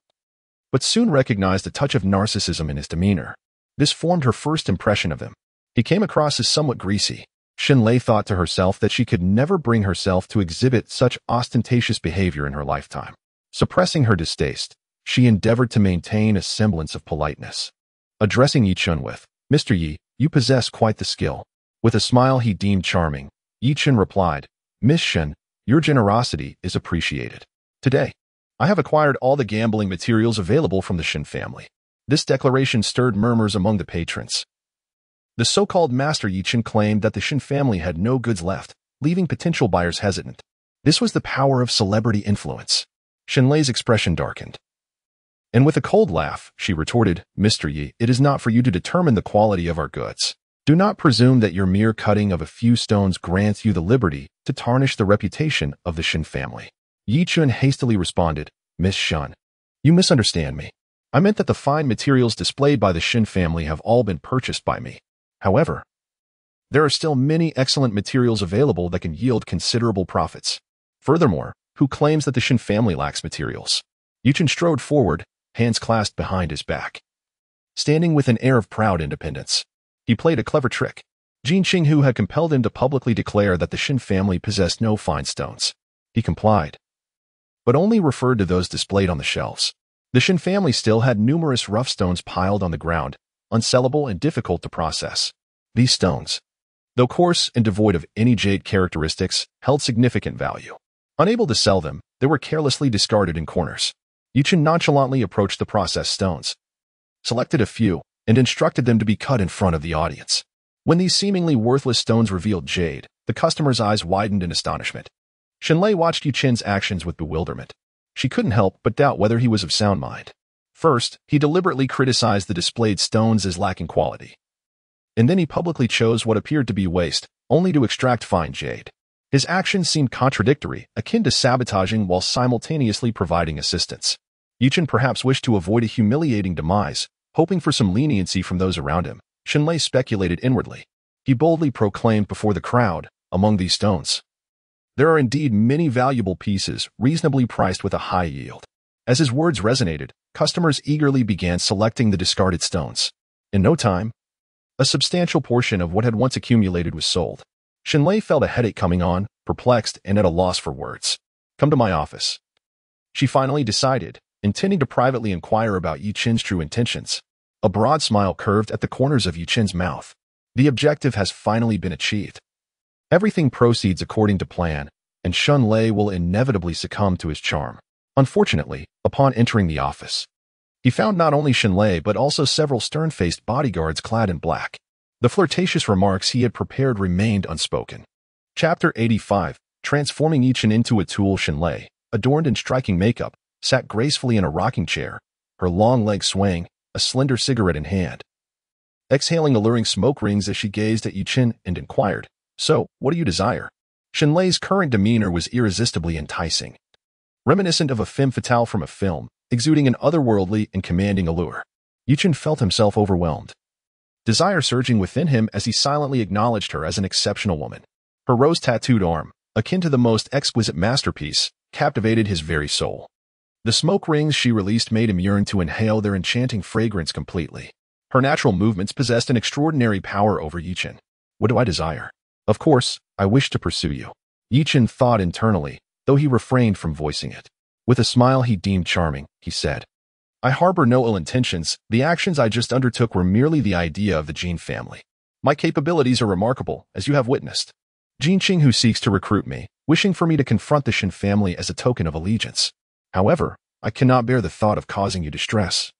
but soon recognized a touch of narcissism in his demeanor. This formed her first impression of him. He came across as somewhat greasy. Shinlei thought to herself that she could never bring herself to exhibit such ostentatious behavior in her lifetime. Suppressing her distaste, she endeavored to maintain a semblance of politeness. Addressing Yi Chen with, "Mr. Yi, you possess quite the skill." With a smile he deemed charming, Yi Chen replied, "Miss Shen, your generosity is appreciated. Today, I have acquired all the gambling materials available from the Shen family." This declaration stirred murmurs among the patrons. The so-called Master Yi Chen claimed that the Shen family had no goods left, leaving potential buyers hesitant. This was the power of celebrity influence. Shinlei's expression darkened. And with a cold laugh, she retorted, "Mr. Yi, it is not for you to determine the quality of our goods. Do not presume that your mere cutting of a few stones grants you the liberty to tarnish the reputation of the Shen family." Yi Chen hastily responded, "Miss Shen, you misunderstand me. I meant that the fine materials displayed by the Shen family have all been purchased by me. However, there are still many excellent materials available that can yield considerable profits. Furthermore, who claims that the Shen family lacks materials?" Yi Chen strode forward, hands clasped behind his back, standing with an air of proud independence. He played a clever trick. Jin Qinghu had compelled him to publicly declare that the Shen family possessed no fine stones. He complied, but only referred to those displayed on the shelves. The Shen family still had numerous rough stones piled on the ground, unsellable and difficult to process. These stones, though coarse and devoid of any jade characteristics, held significant value. Unable to sell them, they were carelessly discarded in corners. Yi Chen nonchalantly approached the processed stones, selected a few, and instructed them to be cut in front of the audience. When these seemingly worthless stones revealed jade, the customer's eyes widened in astonishment. Shinlei watched Yi Chen's actions with bewilderment. She couldn't help but doubt whether he was of sound mind. First, he deliberately criticized the displayed stones as lacking quality. And then he publicly chose what appeared to be waste, only to extract fine jade. His actions seemed contradictory, akin to sabotaging while simultaneously providing assistance. Yi Chen perhaps wished to avoid a humiliating demise, hoping for some leniency from those around him. Shinlei speculated inwardly. He boldly proclaimed before the crowd, "Among these stones, there are indeed many valuable pieces, reasonably priced with a high yield." As his words resonated, customers eagerly began selecting the discarded stones. In no time, a substantial portion of what had once accumulated was sold. Shinlei felt a headache coming on, perplexed and at a loss for words. "Come to my office," she finally decided, intending to privately inquire about Yi Chen's true intentions. A broad smile curved at the corners of Yi Chen's mouth. The objective has finally been achieved. Everything proceeds according to plan, and Shinlei will inevitably succumb to his charm. Unfortunately, upon entering the office, he found not only Shinlei but also several stern-faced bodyguards clad in black. The flirtatious remarks he had prepared remained unspoken. Chapter 85, Transforming Yi Chen into a Tool. Shinlei, adorned in striking makeup, sat gracefully in a rocking chair, her long legs swaying, a slender cigarette in hand. Exhaling alluring smoke rings as she gazed at Yi Chen and inquired, "So, what do you desire?" Shinlei's current demeanor was irresistibly enticing, reminiscent of a femme fatale from a film, exuding an otherworldly and commanding allure. Yi Chen felt himself overwhelmed, desire surging within him as he silently acknowledged her as an exceptional woman. Her rose-tattooed arm, akin to the most exquisite masterpiece, captivated his very soul. The smoke rings she released made him yearn to inhale their enchanting fragrance completely. Her natural movements possessed an extraordinary power over Yi Chen. What do I desire? Of course, I wish to pursue you. Yichen thought internally, though he refrained from voicing it. With a smile he deemed charming, he said, I harbor no ill intentions. The actions I just undertook were merely the idea of the Jin family. My capabilities are remarkable, as you have witnessed. Jin Qing who seeks to recruit me, wishing for me to confront the Shin family as a token of allegiance. However, I cannot bear the thought of causing you distress.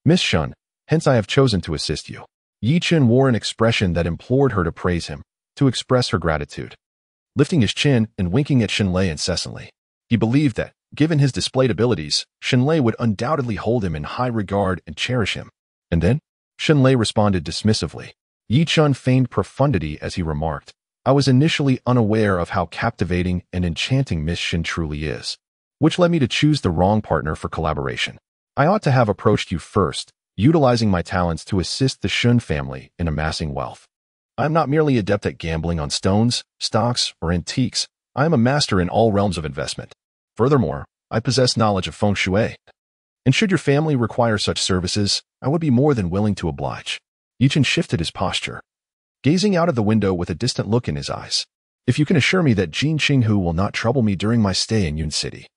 Miss Shun, hence I have chosen to assist you. Yichen wore an expression that implored her to praise him, to express her gratitude. Lifting his chin and winking at Shenlei incessantly. He believed that, given his displayed abilities, Shenlei would undoubtedly hold him in high regard and cherish him. And then, Shenlei responded dismissively. Yichun feigned profundity as he remarked, I was initially unaware of how captivating and enchanting Miss Shin truly is, which led me to choose the wrong partner for collaboration. I ought to have approached you first, utilizing my talents to assist the Shun family in amassing wealth. I am not merely adept at gambling on stones, stocks, or antiques. I am a master in all realms of investment. Furthermore, I possess knowledge of feng shui. And should your family require such services, I would be more than willing to oblige. Yichen shifted his posture, gazing out of the window with a distant look in his eyes. If you can assure me that Jin Qinghu will not trouble me during my stay in Yun City,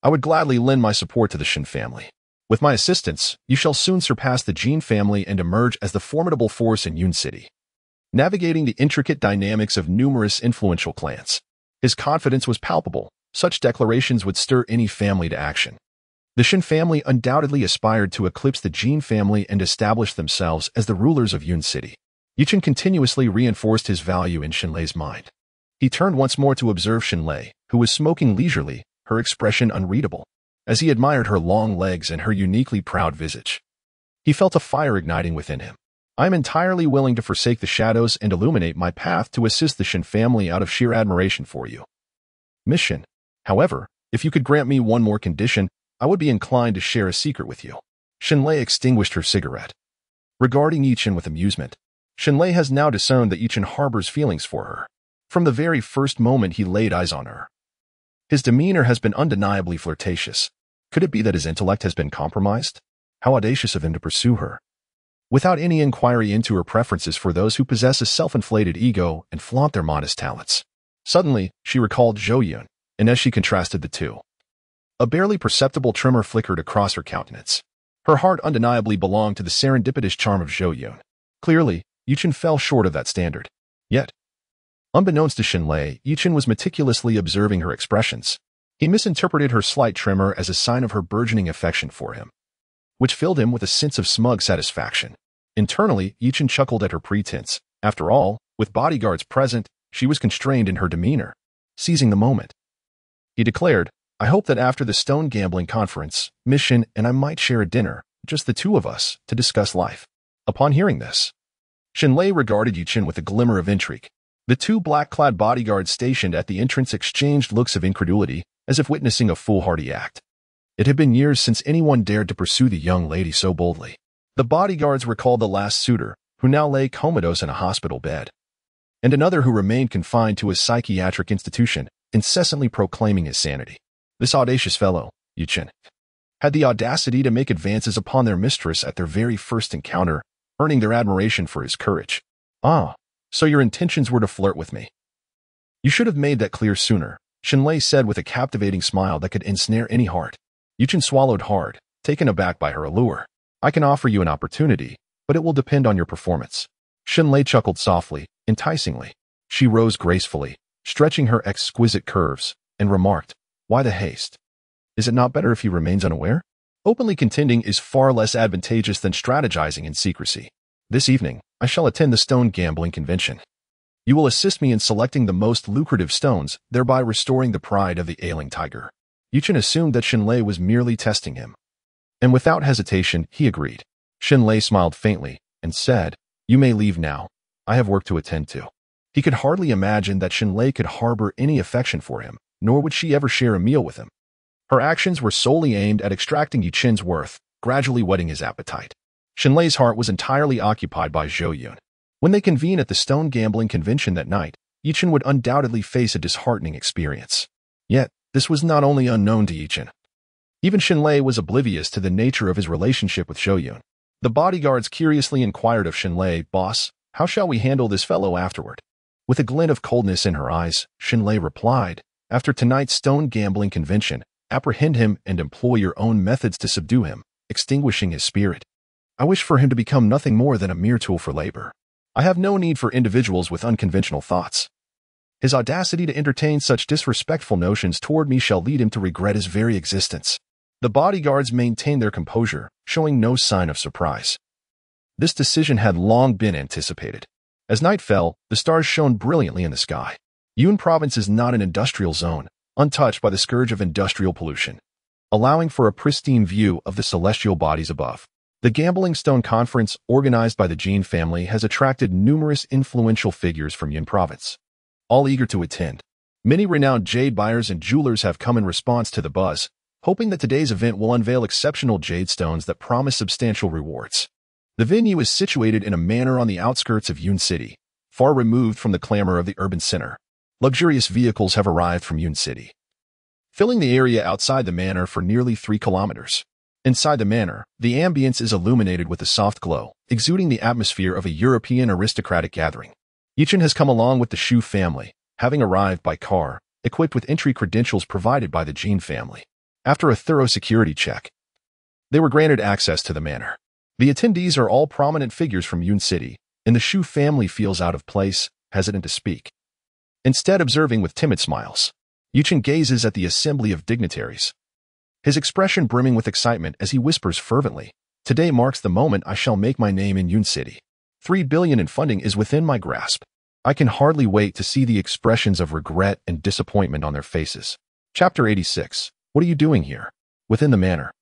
I would gladly lend my support to the Shin family. With my assistance, you shall soon surpass the Jin family and emerge as the formidable force in Yun City, navigating the intricate dynamics of numerous influential clans. His confidence was palpable. Such declarations would stir any family to action. The Shin family undoubtedly aspired to eclipse the Jin family and establish themselves as the rulers of Yun City. Yichen continuously reinforced his value in Shenlei's mind. He turned once more to observe Shenlei, who was smoking leisurely, her expression unreadable, as he admired her long legs and her uniquely proud visage. He felt a fire igniting within him. I am entirely willing to forsake the shadows and illuminate my path to assist the Shin family out of sheer admiration for you. Miss Shin, however, if you could grant me one more condition, I would be inclined to share a secret with you. Shenlei extinguished her cigarette. Regarding Yichen with amusement, Shenlei has now discerned that Yichen harbors feelings for her. From the very first moment he laid eyes on her, his demeanor has been undeniably flirtatious. Could it be that his intellect has been compromised? How audacious of him to pursue her, without any inquiry into her preferences for those who possess a self-inflated ego and flaunt their modest talents. Suddenly, she recalled Zhou Yun, and as she contrasted the two, a barely perceptible tremor flickered across her countenance. Her heart undeniably belonged to the serendipitous charm of Zhou Yun. Clearly, Yichen fell short of that standard. Yet, unbeknownst to Shenlei, Yichen was meticulously observing her expressions. He misinterpreted her slight tremor as a sign of her burgeoning affection for him, which filled him with a sense of smug satisfaction. Internally, Yichen chuckled at her pretense. After all, with bodyguards present, she was constrained in her demeanor. Seizing the moment, he declared, I hope that after the stone gambling conference, Miss Shin and I might share a dinner, just the two of us, to discuss life. Upon hearing this, Shenlei regarded Yichen with a glimmer of intrigue. The two black-clad bodyguards stationed at the entrance exchanged looks of incredulity, as if witnessing a foolhardy act. It had been years since anyone dared to pursue the young lady so boldly. The bodyguards recalled the last suitor, who now lay comatose in a hospital bed, and another who remained confined to a psychiatric institution, incessantly proclaiming his sanity. This audacious fellow, Yichen, had the audacity to make advances upon their mistress at their very first encounter, earning their admiration for his courage. Ah, so your intentions were to flirt with me. You should have made that clear sooner, Shenlei said with a captivating smile that could ensnare any heart. Yichen swallowed hard, taken aback by her allure. I can offer you an opportunity, but it will depend on your performance. Shenlei chuckled softly, enticingly. She rose gracefully, stretching her exquisite curves, and remarked, Why the haste? Is it not better if he remains unaware? Openly contending is far less advantageous than strategizing in secrecy. This evening, I shall attend the stone gambling convention. You will assist me in selecting the most lucrative stones, thereby restoring the pride of the ailing tiger. Yichen assumed that Shenlei was merely testing him, and without hesitation, he agreed. Shenlei smiled faintly and said, You may leave now. I have work to attend to. He could hardly imagine that Shenlei could harbor any affection for him, nor would she ever share a meal with him. Her actions were solely aimed at extracting Yichen's worth, gradually whetting his appetite. Shenlei's heart was entirely occupied by Zhou Yun. When they convened at the stone gambling convention that night, Yichen would undoubtedly face a disheartening experience. Yet, this was not only unknown to Yichen. Even Shenlei was oblivious to the nature of his relationship with Zhou Yun. The bodyguards curiously inquired of Shenlei, Boss, How shall we handle this fellow afterward? With a glint of coldness in her eyes, Shinlei replied, after tonight's stone gambling convention, apprehend him and employ your own methods to subdue him, extinguishing his spirit. I wish for him to become nothing more than a mere tool for labor. I have no need for individuals with unconventional thoughts. His audacity to entertain such disrespectful notions toward me shall lead him to regret his very existence. The bodyguards maintained their composure, showing no sign of surprise. This decision had long been anticipated. As night fell, the stars shone brilliantly in the sky. Yun province is not an industrial zone, untouched by the scourge of industrial pollution, allowing for a pristine view of the celestial bodies above. The Gambling Stone Conference, organized by the Jin family, has attracted numerous influential figures from Yun province, all eager to attend. Many renowned jade buyers and jewelers have come in response to the buzz, hoping that today's event will unveil exceptional jade stones that promise substantial rewards. The venue is situated in a manor on the outskirts of Yun City, far removed from the clamor of the urban center. Luxurious vehicles have arrived from Yun City, filling the area outside the manor for nearly 3 kilometers. Inside the manor, the ambience is illuminated with a soft glow, exuding the atmosphere of a European aristocratic gathering. Yichen has come along with the Shu family, having arrived by car, equipped with entry credentials provided by the Jin family. After a thorough security check, they were granted access to the manor. The attendees are all prominent figures from Yun City, and the Shu family feels out of place, hesitant to speak. Instead, observing with timid smiles, Yichen gazes at the assembly of dignitaries, his expression brimming with excitement as he whispers fervently, "Today marks the moment I shall make my name in Yun City. 3 billion in funding is within my grasp. I can hardly wait to see the expressions of regret and disappointment on their faces." Chapter 86. What are you doing here? Within the manor,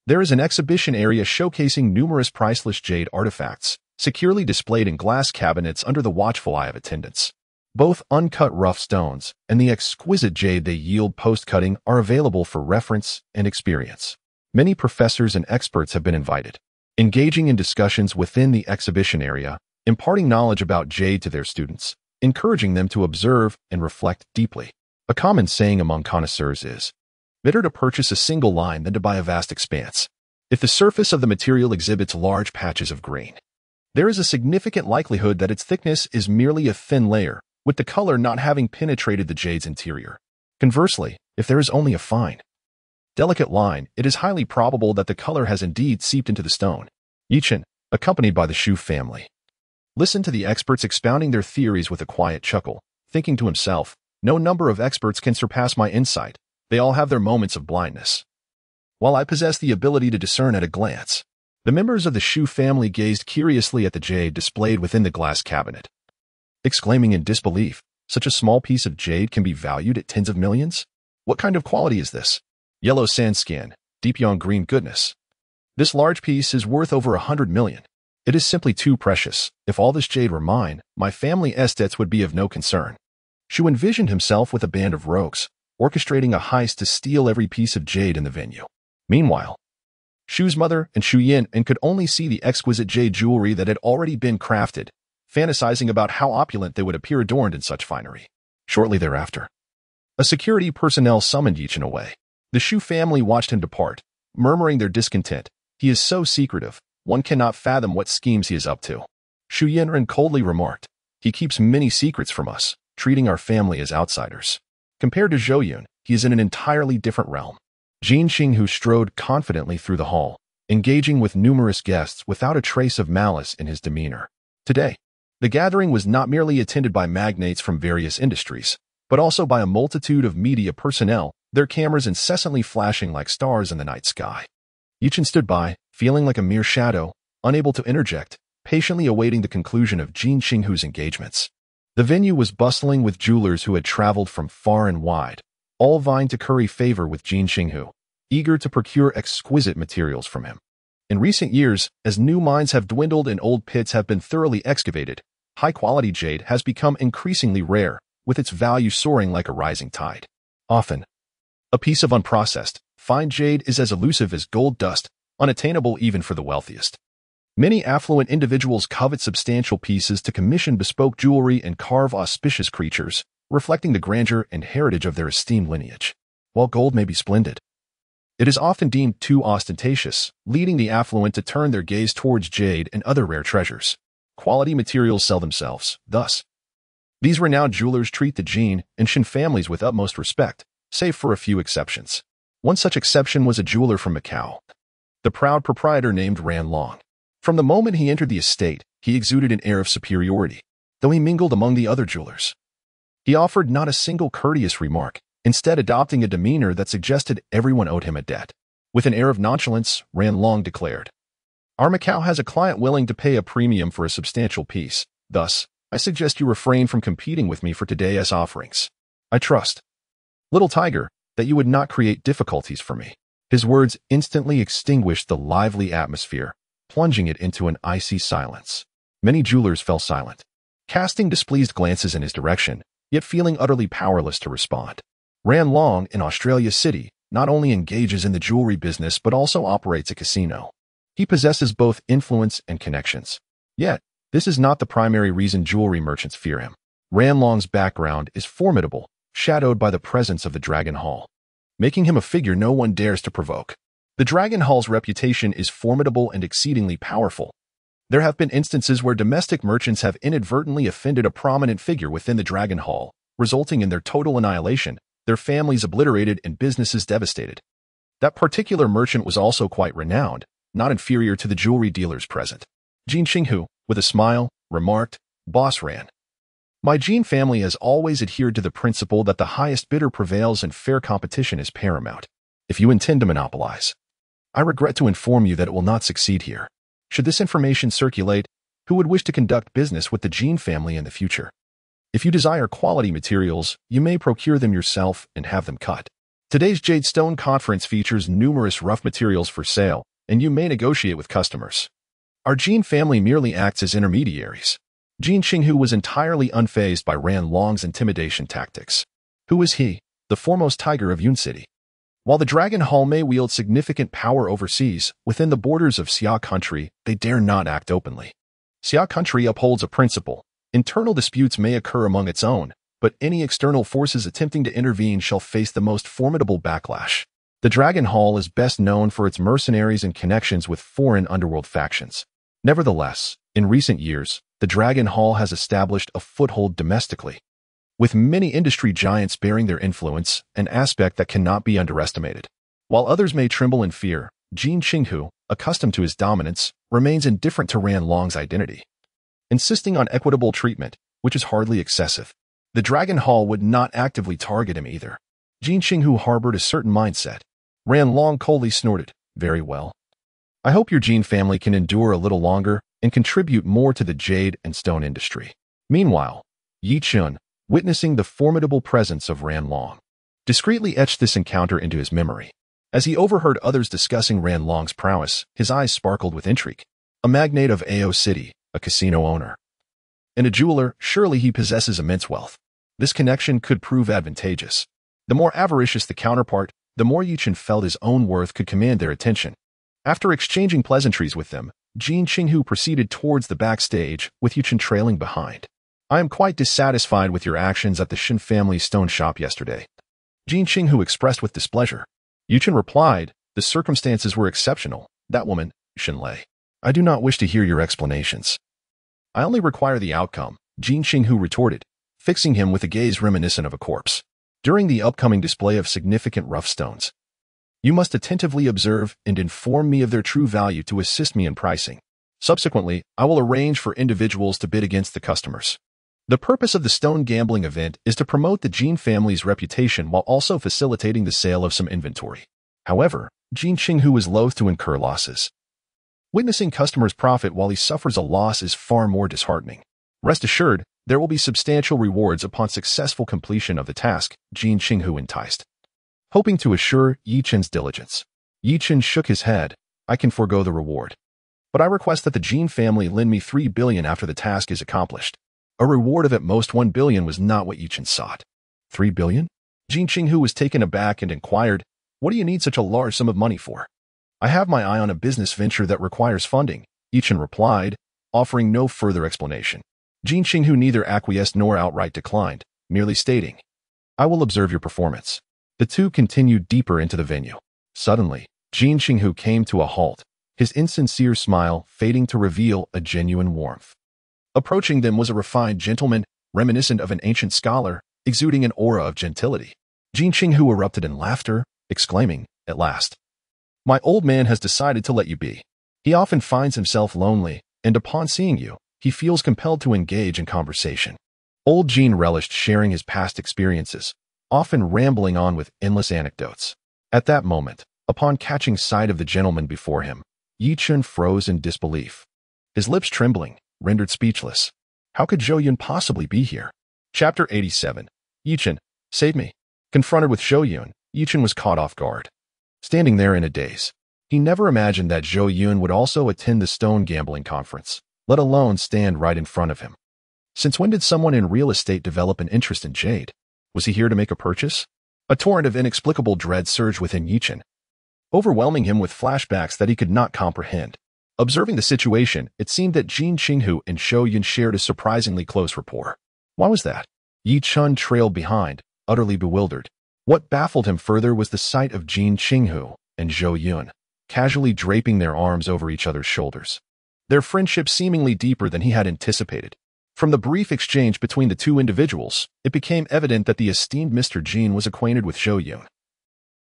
there is an exhibition area showcasing numerous priceless jade artifacts, securely displayed in glass cabinets under the watchful eye of attendants. Both uncut rough stones and the exquisite jade they yield post-cutting are available for reference and experience. Many professors and experts have been invited, engaging in discussions within the exhibition area, imparting knowledge about jade to their students, encouraging them to observe and reflect deeply. A common saying among connoisseurs is, "Better to purchase a single line than to buy a vast expanse." If the surface of the material exhibits large patches of grain, there is a significant likelihood that its thickness is merely a thin layer, with the color not having penetrated the jade's interior. Conversely, if there is only a fine, delicate line, it is highly probable that the color has indeed seeped into the stone. Yichen, accompanied by the Shu family, listened to the experts expounding their theories with a quiet chuckle, thinking to himself, "No number of experts can surpass my insight. They all have their moments of blindness, while I possess the ability to discern at a glance." The members of the Shu family gazed curiously at the jade displayed within the glass cabinet, exclaiming in disbelief, "Such a small piece of jade can be valued at tens of millions? What kind of quality is this? Yellow sand skin, deep yon green goodness. This large piece is worth over 100 million. It is simply too precious. If all this jade were mine, my family estates would be of no concern." Shu envisioned himself with a band of rogues, orchestrating a heist to steal every piece of jade in the venue. Meanwhile, Shu's mother and Zhou Yun could only see the exquisite jade jewelry that had already been crafted, fantasizing about how opulent they would appear adorned in such finery. Shortly thereafter, a security personnel summoned Yichen away. The Shu family watched him depart, murmuring their discontent. "He is so secretive, one cannot fathom what schemes he is up to." Zhou Yun coldly remarked, "He keeps many secrets from us, treating our family as outsiders." Compared to Zhou Yun, he is in an entirely different realm. Jin Xinghu strode confidently through the hall, engaging with numerous guests without a trace of malice in his demeanor. Today, the gathering was not merely attended by magnates from various industries, but also by a multitude of media personnel, their cameras incessantly flashing like stars in the night sky. Yichen stood by, feeling like a mere shadow, unable to interject, patiently awaiting the conclusion of Jin Xinghu's engagements. The venue was bustling with jewelers who had traveled from far and wide, all vying to curry favor with Jin Xinghu, eager to procure exquisite materials from him. In recent years, as new mines have dwindled and old pits have been thoroughly excavated, high-quality jade has become increasingly rare, with its value soaring like a rising tide. Often, a piece of unprocessed, fine jade is as elusive as gold dust, unattainable even for the wealthiest. Many affluent individuals covet substantial pieces to commission bespoke jewelry and carve auspicious creatures, reflecting the grandeur and heritage of their esteemed lineage. While gold may be splendid, it is often deemed too ostentatious, leading the affluent to turn their gaze towards jade and other rare treasures. Quality materials sell themselves. Thus, these renowned jewelers treat the Jin and Shin families with utmost respect, save for a few exceptions. One such exception was a jeweler from Macau, the proud proprietor named Ran Long. From the moment he entered the estate, he exuded an air of superiority, though he mingled among the other jewelers. He offered not a single courteous remark, instead adopting a demeanor that suggested everyone owed him a debt. With an air of nonchalance, Ran Long declared, "Our Macau has a client willing to pay a premium for a substantial piece. Thus, I suggest you refrain from competing with me for today's offerings. I trust, little tiger, that you would not create difficulties for me." His words instantly extinguished the lively atmosphere, plunging it into an icy silence. Many jewelers fell silent, casting displeased glances in his direction, yet feeling utterly powerless to respond. Ran Long in Australia City not only engages in the jewelry business but also operates a casino. He possesses both influence and connections. Yet, this is not the primary reason jewelry merchants fear him. Ran Long's background is formidable, shadowed by the presence of the Dragon Hall, making him a figure no one dares to provoke. The Dragon Hall's reputation is formidable and exceedingly powerful. There have been instances where domestic merchants have inadvertently offended a prominent figure within the Dragon Hall, resulting in their total annihilation, their families obliterated and businesses devastated. That particular merchant was also quite renowned, not inferior to the jewelry dealers present. Jin Qinghu, with a smile, remarked, "Boss Ran, my Jin family has always adhered to the principle that the highest bidder prevails and fair competition is paramount. If you intend to monopolize, I regret to inform you that it will not succeed here. Should this information circulate, who would wish to conduct business with the Jin family in the future? If you desire quality materials, you may procure them yourself and have them cut. Today's Jade Stone conference features numerous rough materials for sale, and you may negotiate with customers. Our Jin family merely acts as intermediaries." Jin Qinghu was entirely unfazed by Ran Long's intimidation tactics. Who is he, the foremost tiger of Yun City? While the Dragon Hall may wield significant power overseas, within the borders of Xia country, they dare not act openly. Xia country upholds a principle. Internal disputes may occur among its own, but any external forces attempting to intervene shall face the most formidable backlash. The Dragon Hall is best known for its mercenaries and connections with foreign underworld factions. Nevertheless, in recent years, the Dragon Hall has established a foothold domestically, with many industry giants bearing their influence, an aspect that cannot be underestimated. While others may tremble in fear, Jin Qinghu, accustomed to his dominance, remains indifferent to Ran Long's identity, insisting on equitable treatment, which is hardly excessive. The Dragon Hall would not actively target him either. Jin Qinghu harbored a certain mindset. Ran Long coldly snorted, "Very well. I hope your Jin family can endure a little longer and contribute more to the jade and stone industry." Meanwhile, Yi Chun, witnessing the formidable presence of Ran Long, discreetly etched this encounter into his memory. As he overheard others discussing Ran Long's prowess, his eyes sparkled with intrigue. A magnate of Ao City, a casino owner, and a jeweler, surely he possesses immense wealth. This connection could prove advantageous. The more avaricious the counterpart, the more Yi Chun felt his own worth could command their attention. After exchanging pleasantries with them, Jin Qinghu proceeded towards the backstage, with Yi Chun trailing behind. "I am quite dissatisfied with your actions at the Shin family stone shop yesterday," Jin Qinghu expressed with displeasure. Yi Chun replied, "The circumstances were exceptional. That woman, Shin Lei. I do not wish to hear your explanations. I only require the outcome," Jin Qinghu retorted, fixing him with a gaze reminiscent of a corpse. "During the upcoming display of significant rough stones, you must attentively observe and inform me of their true value to assist me in pricing. Subsequently, I will arrange for individuals to bid against the customers." The purpose of the stone gambling event is to promote the Jin family's reputation while also facilitating the sale of some inventory. However, Jin Qinghu is loath to incur losses. Witnessing customers profit while he suffers a loss is far more disheartening. Rest assured, there will be substantial rewards upon successful completion of the task, Jin Qinghu enticed, hoping to assure Yi Chun's diligence. Yi Chun shook his head. "I can forego the reward, but I request that the Jin family lend me 3 billion after the task is accomplished." A reward of at most 1 billion was not what Yi Chun sought. 3 billion? Jin Qinghu was taken aback and inquired, "What do you need such a large sum of money for?" "I have my eye on a business venture that requires funding," Yi Chun replied, offering no further explanation. Jin Qinghu neither acquiesced nor outright declined, merely stating, "I will observe your performance." The two continued deeper into the venue. Suddenly, Jin Qinghu came to a halt, his insincere smile fading to reveal a genuine warmth. Approaching them was a refined gentleman, reminiscent of an ancient scholar, exuding an aura of gentility. Jin Qinghu erupted in laughter, exclaiming, "At last. My old man has decided to let you be. He often finds himself lonely, and upon seeing you, he feels compelled to engage in conversation." Old Jin relished sharing his past experiences, often rambling on with endless anecdotes. At that moment, upon catching sight of the gentleman before him, Yi Chun froze in disbelief. His lips trembling, rendered speechless. How could Zhou Yun possibly be here? Chapter 87. Yi Chun, save me. Confronted with Zhou Yun, Yi Chun was caught off guard. Standing there in a daze, he never imagined that Zhou Yun would also attend the stone gambling conference, let alone stand right in front of him. Since when did someone in real estate develop an interest in jade? Was he here to make a purchase? A torrent of inexplicable dread surged within Yi Chun, overwhelming him with flashbacks that he could not comprehend. Observing the situation, it seemed that Jin Qinghu and Zhou Yun shared a surprisingly close rapport. Why was that? Yi Chun trailed behind, utterly bewildered. What baffled him further was the sight of Jin Qinghu and Zhou Yun, casually draping their arms over each other's shoulders. Their friendship seemingly deeper than he had anticipated. From the brief exchange between the two individuals, it became evident that the esteemed Mr. Jin was acquainted with Zhou Yun,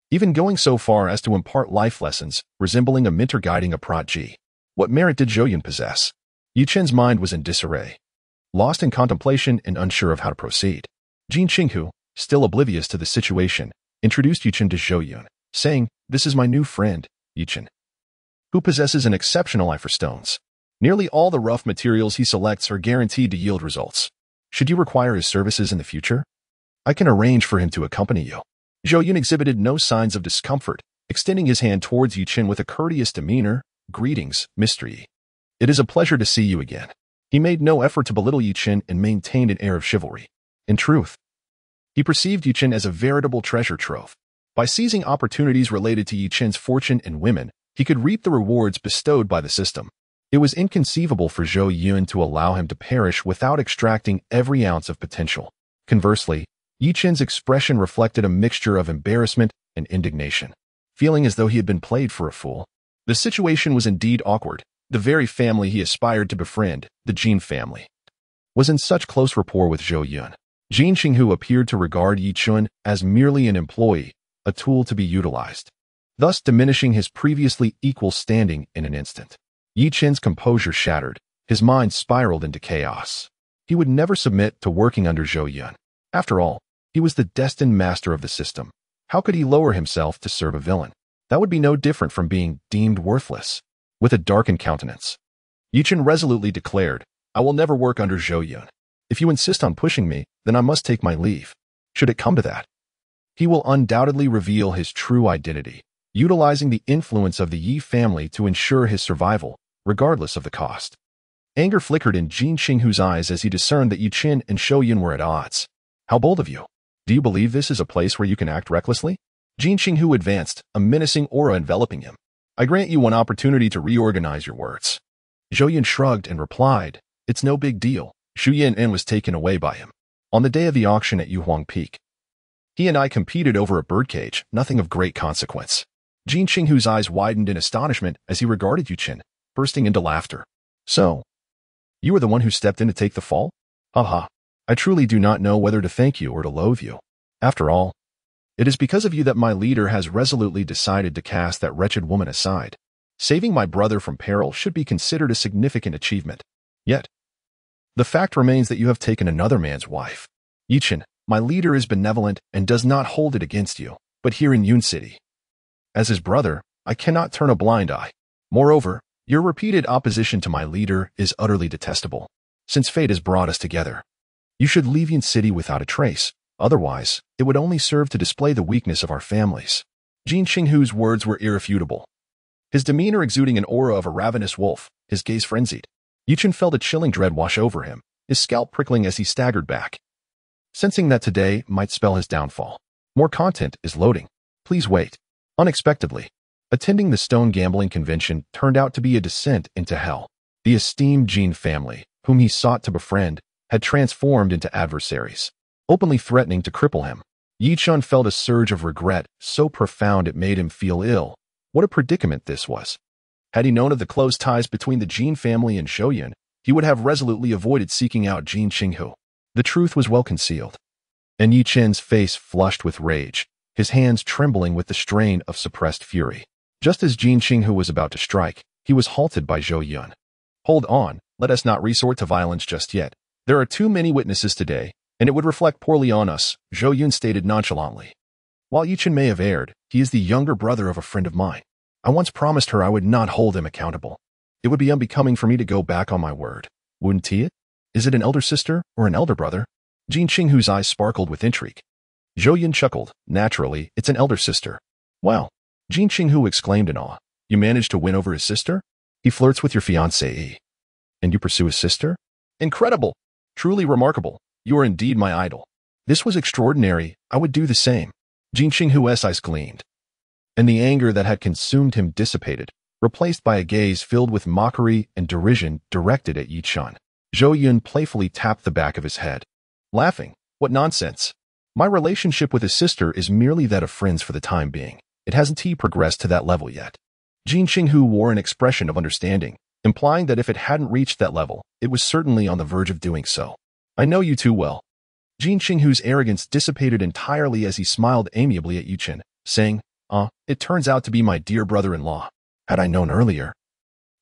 even going so far as to impart life lessons, resembling a mentor guiding a protege. What merit did Zhou Yun possess? Yi Chun's mind was in disarray, lost in contemplation and unsure of how to proceed. Jin Qinghu, still oblivious to the situation, introduced Yi Chun to Zhou Yun, saying, "This is my new friend, Yi Chun, who possesses an exceptional eye for stones. Nearly all the rough materials he selects are guaranteed to yield results. Should you require his services in the future, I can arrange for him to accompany you." Zhou Yun exhibited no signs of discomfort, extending his hand towards Yi Chun with a courteous demeanor. "Greetings, Mr. Yi. It is a pleasure to see you again." He made no effort to belittle Yi Chun and maintained an air of chivalry. In truth, he perceived Yi Chun as a veritable treasure trove. By seizing opportunities related to Yi Chun's fortune and women, he could reap the rewards bestowed by the system. It was inconceivable for Zhou Yun to allow him to perish without extracting every ounce of potential. Conversely, Yi Chun's expression reflected a mixture of embarrassment and indignation, feeling as though he had been played for a fool. The situation was indeed awkward. The very family he aspired to befriend, the Jin family, was in such close rapport with Zhou Yun. Jin Qinghu appeared to regard Yi Chun as merely an employee, a tool to be utilized, thus diminishing his previously equal standing in an instant. Yi Chun's composure shattered, his mind spiraled into chaos. He would never submit to working under Zhou Yun. After all, he was the destined master of the system. How could he lower himself to serve a villain? That would be no different from being deemed worthless. With a darkened countenance, Yi Chun resolutely declared, "I will never work under Zhou Yun. If you insist on pushing me, then I must take my leave. Should it come to that, he will undoubtedly reveal his true identity, utilizing the influence of the Yi family to ensure his survival, regardless of the cost." Anger flickered in Jin Qinghu's eyes as he discerned that Yi Chun and Zhou Yun were at odds. "How bold of you. Do you believe this is a place where you can act recklessly?" Jin Qinghu advanced, a menacing aura enveloping him. "I grant you one opportunity to reorganize your words." Zhou Yun shrugged and replied, "It's no big deal. Zhu Yan was taken away by him on the day of the auction at Yuhuang Peak. He and I competed over a birdcage, nothing of great consequence." Jin Qinghu's eyes widened in astonishment as he regarded Yi Chun, bursting into laughter. "So, you were the one who stepped in to take the fall? Haha, I truly do not know whether to thank you or to loathe you. After all, it is because of you that my leader has resolutely decided to cast that wretched woman aside. Saving my brother from peril should be considered a significant achievement. Yet, the fact remains that you have taken another man's wife. Yi Chun, my leader is benevolent and does not hold it against you, but here in Yun City, as his brother, I cannot turn a blind eye. Moreover, your repeated opposition to my leader is utterly detestable. Since fate has brought us together, you should leave Yun City without a trace. Otherwise, it would only serve to display the weakness of our families." Jin Qinghu's words were irrefutable, his demeanor exuding an aura of a ravenous wolf, his gaze frenzied. Yi Chun felt a chilling dread wash over him, his scalp prickling as he staggered back, sensing that today might spell his downfall. More content is loading. Please wait. Unexpectedly, attending the stone gambling convention turned out to be a descent into hell. The esteemed Jin family, whom he sought to befriend, had transformed into adversaries, openly threatening to cripple him. Yi Chun felt a surge of regret, so profound it made him feel ill. What a predicament this was. Had he known of the close ties between the Jin family and Zhou Yun, he would have resolutely avoided seeking out Jin Qinghu. The truth was well concealed. And Yi Chen's face flushed with rage, his hands trembling with the strain of suppressed fury. Just as Jin Qinghu was about to strike, he was halted by Zhou Yun. "Hold on, let us not resort to violence just yet. There are too many witnesses today, and it would reflect poorly on us," Zhou Yun stated nonchalantly. "While Yi Chen may have erred, he is the younger brother of a friend of mine. I once promised her I would not hold him accountable. It would be unbecoming for me to go back on my word. Wouldn't he it? Is it an elder sister or an elder brother?" Jin Qinghu's eyes sparkled with intrigue. Zhou Yun chuckled. "Naturally, it's an elder sister." "Wow," Jin Qinghu exclaimed in awe. "You managed to win over his sister? He flirts with your fiancée. And you pursue his sister? Incredible! Truly remarkable. You are indeed my idol." "This was extraordinary. I would do the same." Jin Qinghu's eyes gleamed, and the anger that had consumed him dissipated, replaced by a gaze filled with mockery and derision directed at Yi Chen. Zhou Yun playfully tapped the back of his head, laughing. "What nonsense! My relationship with his sister is merely that of friends for the time being. It hasn't progressed to that level yet." Jin Qinghu wore an expression of understanding, implying that if it hadn't reached that level, it was certainly on the verge of doing so. "I know you too well." Jin Qinghu's arrogance dissipated entirely as he smiled amiably at Yi Chen, saying, "It turns out to be my dear brother-in-law. Had I known earlier,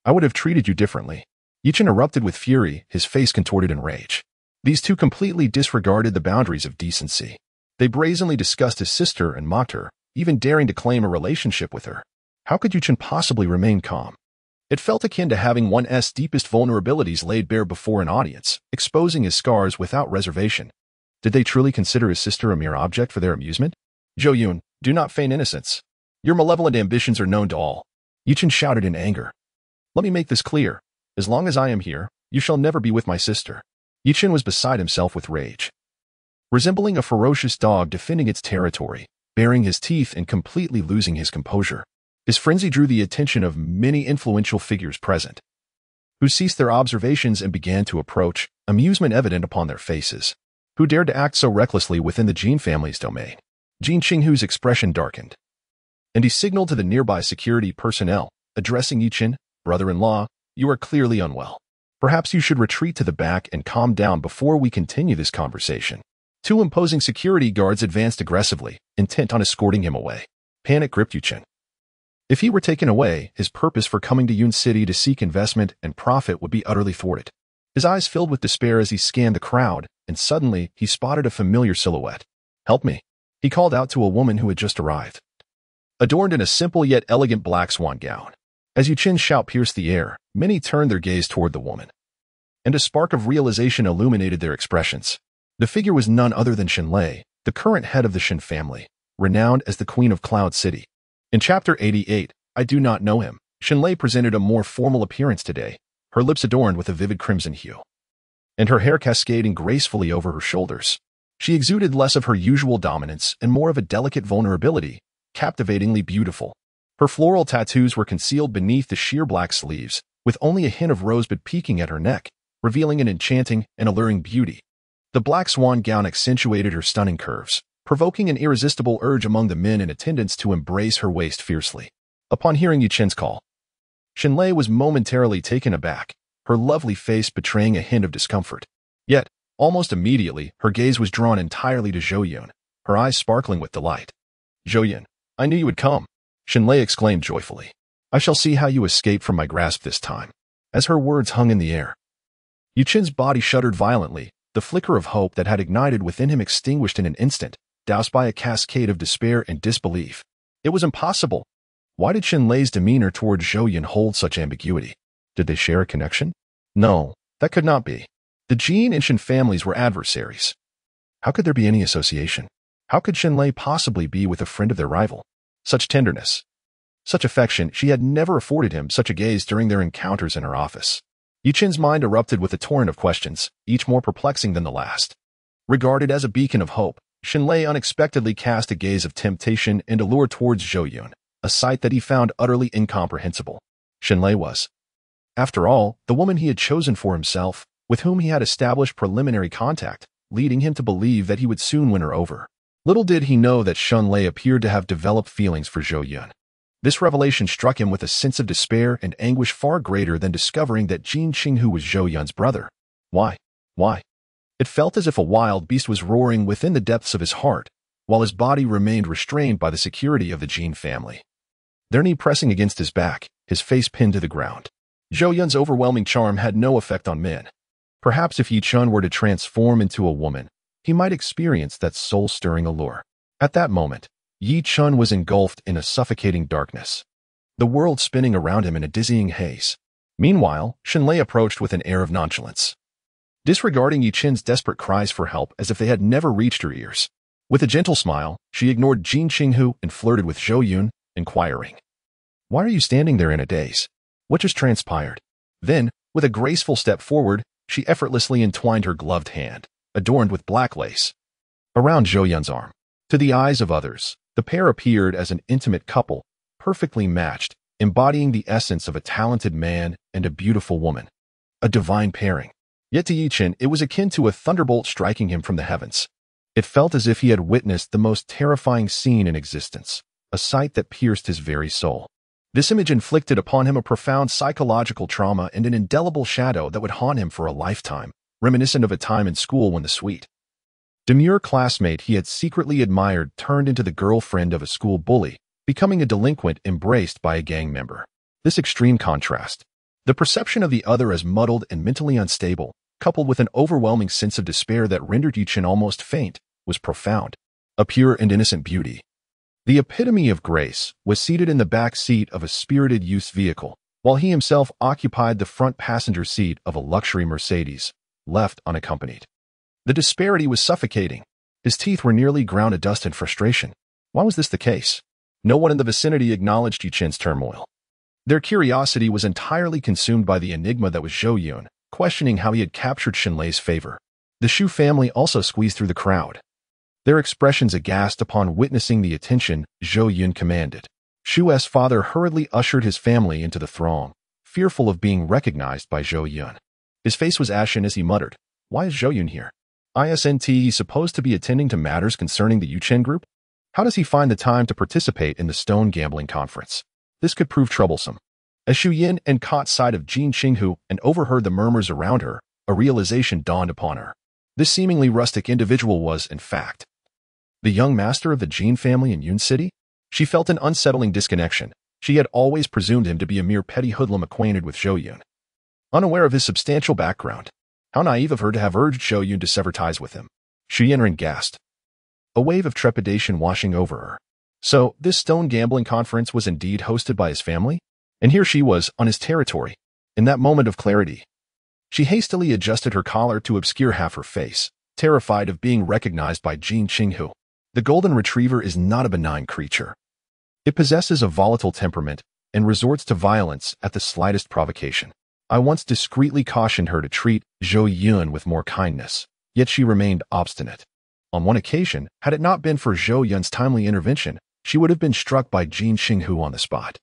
I would have treated you differently." Yi Chen erupted with fury, his face contorted in rage. These two completely disregarded the boundaries of decency. They brazenly discussed his sister and mocked her, even daring to claim a relationship with her. How could Yi Chen possibly remain calm? It felt akin to having one's deepest vulnerabilities laid bare before an audience, exposing his scars without reservation. Did they truly consider his sister a mere object for their amusement? "Zhou Yun, do not feign innocence. Your malevolent ambitions are known to all." Yi Chen shouted in anger. "Let me make this clear. As long as I am here, you shall never be with my sister." Yi Chen was beside himself with rage. Resembling a ferocious dog defending its territory, baring his teeth and completely losing his composure, his frenzy drew the attention of many influential figures present, who ceased their observations and began to approach, amusement evident upon their faces. Who dared to act so recklessly within the Jin family's domain? Jin Qinghu's expression darkened, and he signaled to the nearby security personnel, addressing Yi Chen, "Brother-in-law, you are clearly unwell. Perhaps you should retreat to the back and calm down before we continue this conversation." Two imposing security guards advanced aggressively, intent on escorting him away. Panic gripped Yi Chen. If he were taken away, his purpose for coming to Yun City to seek investment and profit would be utterly thwarted. His eyes filled with despair as he scanned the crowd, and suddenly he spotted a familiar silhouette. "Help me," he called out to a woman who had just arrived, adorned in a simple yet elegant black swan gown. As Yi Chen's shout pierced the air, many turned their gaze toward the woman, and a spark of realization illuminated their expressions. The figure was none other than Shenlei, the current head of the Shen family, renowned as the Queen of Cloud City. In Chapter 88, I Do Not Know Him, Shenlei presented a more formal appearance today, her lips adorned with a vivid crimson hue, and her hair cascading gracefully over her shoulders. She exuded less of her usual dominance and more of a delicate vulnerability, captivatingly beautiful. Her floral tattoos were concealed beneath the sheer black sleeves, with only a hint of rosebud peeking at her neck, revealing an enchanting and alluring beauty. The black swan gown accentuated her stunning curves, provoking an irresistible urge among the men in attendance to embrace her waist fiercely. Upon hearing Yi Chen's call, Shenlei was momentarily taken aback, her lovely face betraying a hint of discomfort. Yet, almost immediately, her gaze was drawn entirely to Zhou Yun, her eyes sparkling with delight. "Zhou Yun, I knew you would come," Shenlei exclaimed joyfully. "I shall see how you escape from my grasp this time." As her words hung in the air, Yi Chen's body shuddered violently, the flicker of hope that had ignited within him extinguished in an instant, doused by a cascade of despair and disbelief. It was impossible. Why did Shenlei's demeanor toward Zhou Yun hold such ambiguity? Did they share a connection? No, that could not be. The Jin and Shen families were adversaries. How could there be any association? How could Shenlei possibly be with a friend of their rival? Such tenderness, such affection, she had never afforded him such a gaze during their encounters in her office. Yi Chen's mind erupted with a torrent of questions, each more perplexing than the last. Regarded as a beacon of hope, Shenlei unexpectedly cast a gaze of temptation and allure towards Zhou Yun, a sight that he found utterly incomprehensible. Shenlei was, after all, the woman he had chosen for himself, with whom he had established preliminary contact, leading him to believe that he would soon win her over. Little did he know that Shenlei appeared to have developed feelings for Zhou Yun. This revelation struck him with a sense of despair and anguish far greater than discovering that Jin Qinghu was Zhou Yun's brother. Why? Why? It felt as if a wild beast was roaring within the depths of his heart, while his body remained restrained by the security of the Jin family. Their knee pressing against his back, his face pinned to the ground. Zhou Yun's overwhelming charm had no effect on men. Perhaps if Yi Chun were to transform into a woman, he might experience that soul-stirring allure. At that moment, Yi Chun was engulfed in a suffocating darkness, the world spinning around him in a dizzying haze. Meanwhile, Shenlei approached with an air of nonchalance, disregarding Yi Chun's desperate cries for help as if they had never reached her ears. With a gentle smile, she ignored Jin Qinghu and flirted with Zhou Yun, inquiring, "Why are you standing there in a daze? What just transpired?" Then, with a graceful step forward, she effortlessly entwined her gloved hand, adorned with black lace, around Zhou Yun's arm. To the eyes of others, the pair appeared as an intimate couple, perfectly matched, embodying the essence of a talented man and a beautiful woman. A divine pairing. Yet to Yi Chun, it was akin to a thunderbolt striking him from the heavens. It felt as if he had witnessed the most terrifying scene in existence, a sight that pierced his very soul. This image inflicted upon him a profound psychological trauma and an indelible shadow that would haunt him for a lifetime, reminiscent of a time in school when the sweet, demure classmate he had secretly admired turned into the girlfriend of a school bully, becoming a delinquent embraced by a gang member. This extreme contrast, the perception of the other as muddled and mentally unstable, coupled with an overwhelming sense of despair that rendered Yi Chun almost faint, was profound. A pure and innocent beauty, the epitome of grace, was seated in the back seat of a spirited youth's vehicle, while he himself occupied the front passenger seat of a luxury Mercedes, left unaccompanied. The disparity was suffocating. His teeth were nearly ground to dust in frustration. Why was this the case? No one in the vicinity acknowledged Yi Chun's turmoil. Their curiosity was entirely consumed by the enigma that was Zhou Yun, questioning how he had captured Shenlei's favor. The Shu family also squeezed through the crowd, their expressions aghast upon witnessing the attention Zhou Yun commanded. Shu's father hurriedly ushered his family into the throng, fearful of being recognized by Zhou Yun. His face was ashen as he muttered, "Why is Zhou Yun here? Isn't he supposed to be attending to matters concerning the Yu Chen group? How does he find the time to participate in the stone gambling conference? This could prove troublesome." As Zhu Yun caught sight of Jin Qinghu and overheard the murmurs around her, a realization dawned upon her. This seemingly rustic individual was, in fact, the young master of the Jin family in Yun City. She felt an unsettling disconnection. She had always presumed him to be a mere petty hoodlum acquainted with Zhou Yun, unaware of his substantial background. How naive of her to have urged Zhou Yun to sever ties with him. Zhu Yun gasped, a wave of trepidation washing over her. So, this stone gambling conference was indeed hosted by his family? And here she was, on his territory. In that moment of clarity, she hastily adjusted her collar to obscure half her face, terrified of being recognized by Jin Qinghu. The golden retriever is not a benign creature. It possesses a volatile temperament and resorts to violence at the slightest provocation. I once discreetly cautioned her to treat Zhou Yun with more kindness, yet she remained obstinate. On one occasion, had it not been for Zhou Yun's timely intervention, she would have been struck by Jin Qinghu on the spot.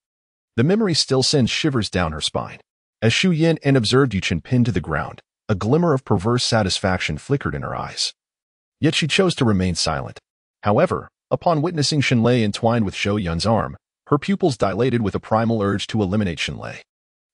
The memory still sends shivers down her spine. As Zhu Yun observed Yi Chun pinned to the ground, a glimmer of perverse satisfaction flickered in her eyes. Yet she chose to remain silent. However, upon witnessing Shenlei entwined with Zhou Yun's arm, her pupils dilated with a primal urge to eliminate Shenlei.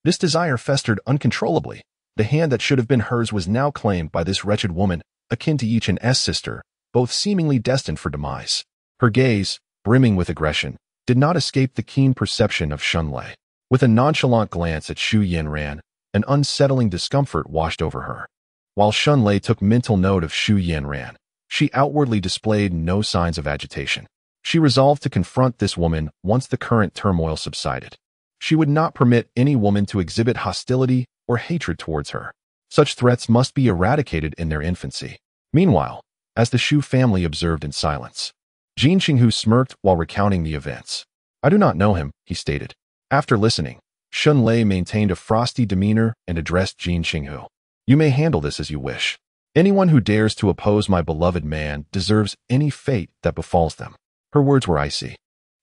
This desire festered uncontrollably. The hand that should have been hers was now claimed by this wretched woman, akin to Yi Chun's sister, both seemingly destined for demise. Her gaze, brimming with aggression, did not escape the keen perception of Shenlei. With a nonchalant glance at Zhu Yun, an unsettling discomfort washed over her. While Shenlei took mental note of Zhu Yun, she outwardly displayed no signs of agitation. She resolved to confront this woman once the current turmoil subsided. She would not permit any woman to exhibit hostility or hatred towards her. Such threats must be eradicated in their infancy. Meanwhile, as the Shu family observed in silence, Jin Qinghu smirked while recounting the events. "I do not know him," he stated. After listening, Shenlei maintained a frosty demeanor and addressed Jin Qinghu. "You may handle this as you wish. Anyone who dares to oppose my beloved man deserves any fate that befalls them." Her words were icy,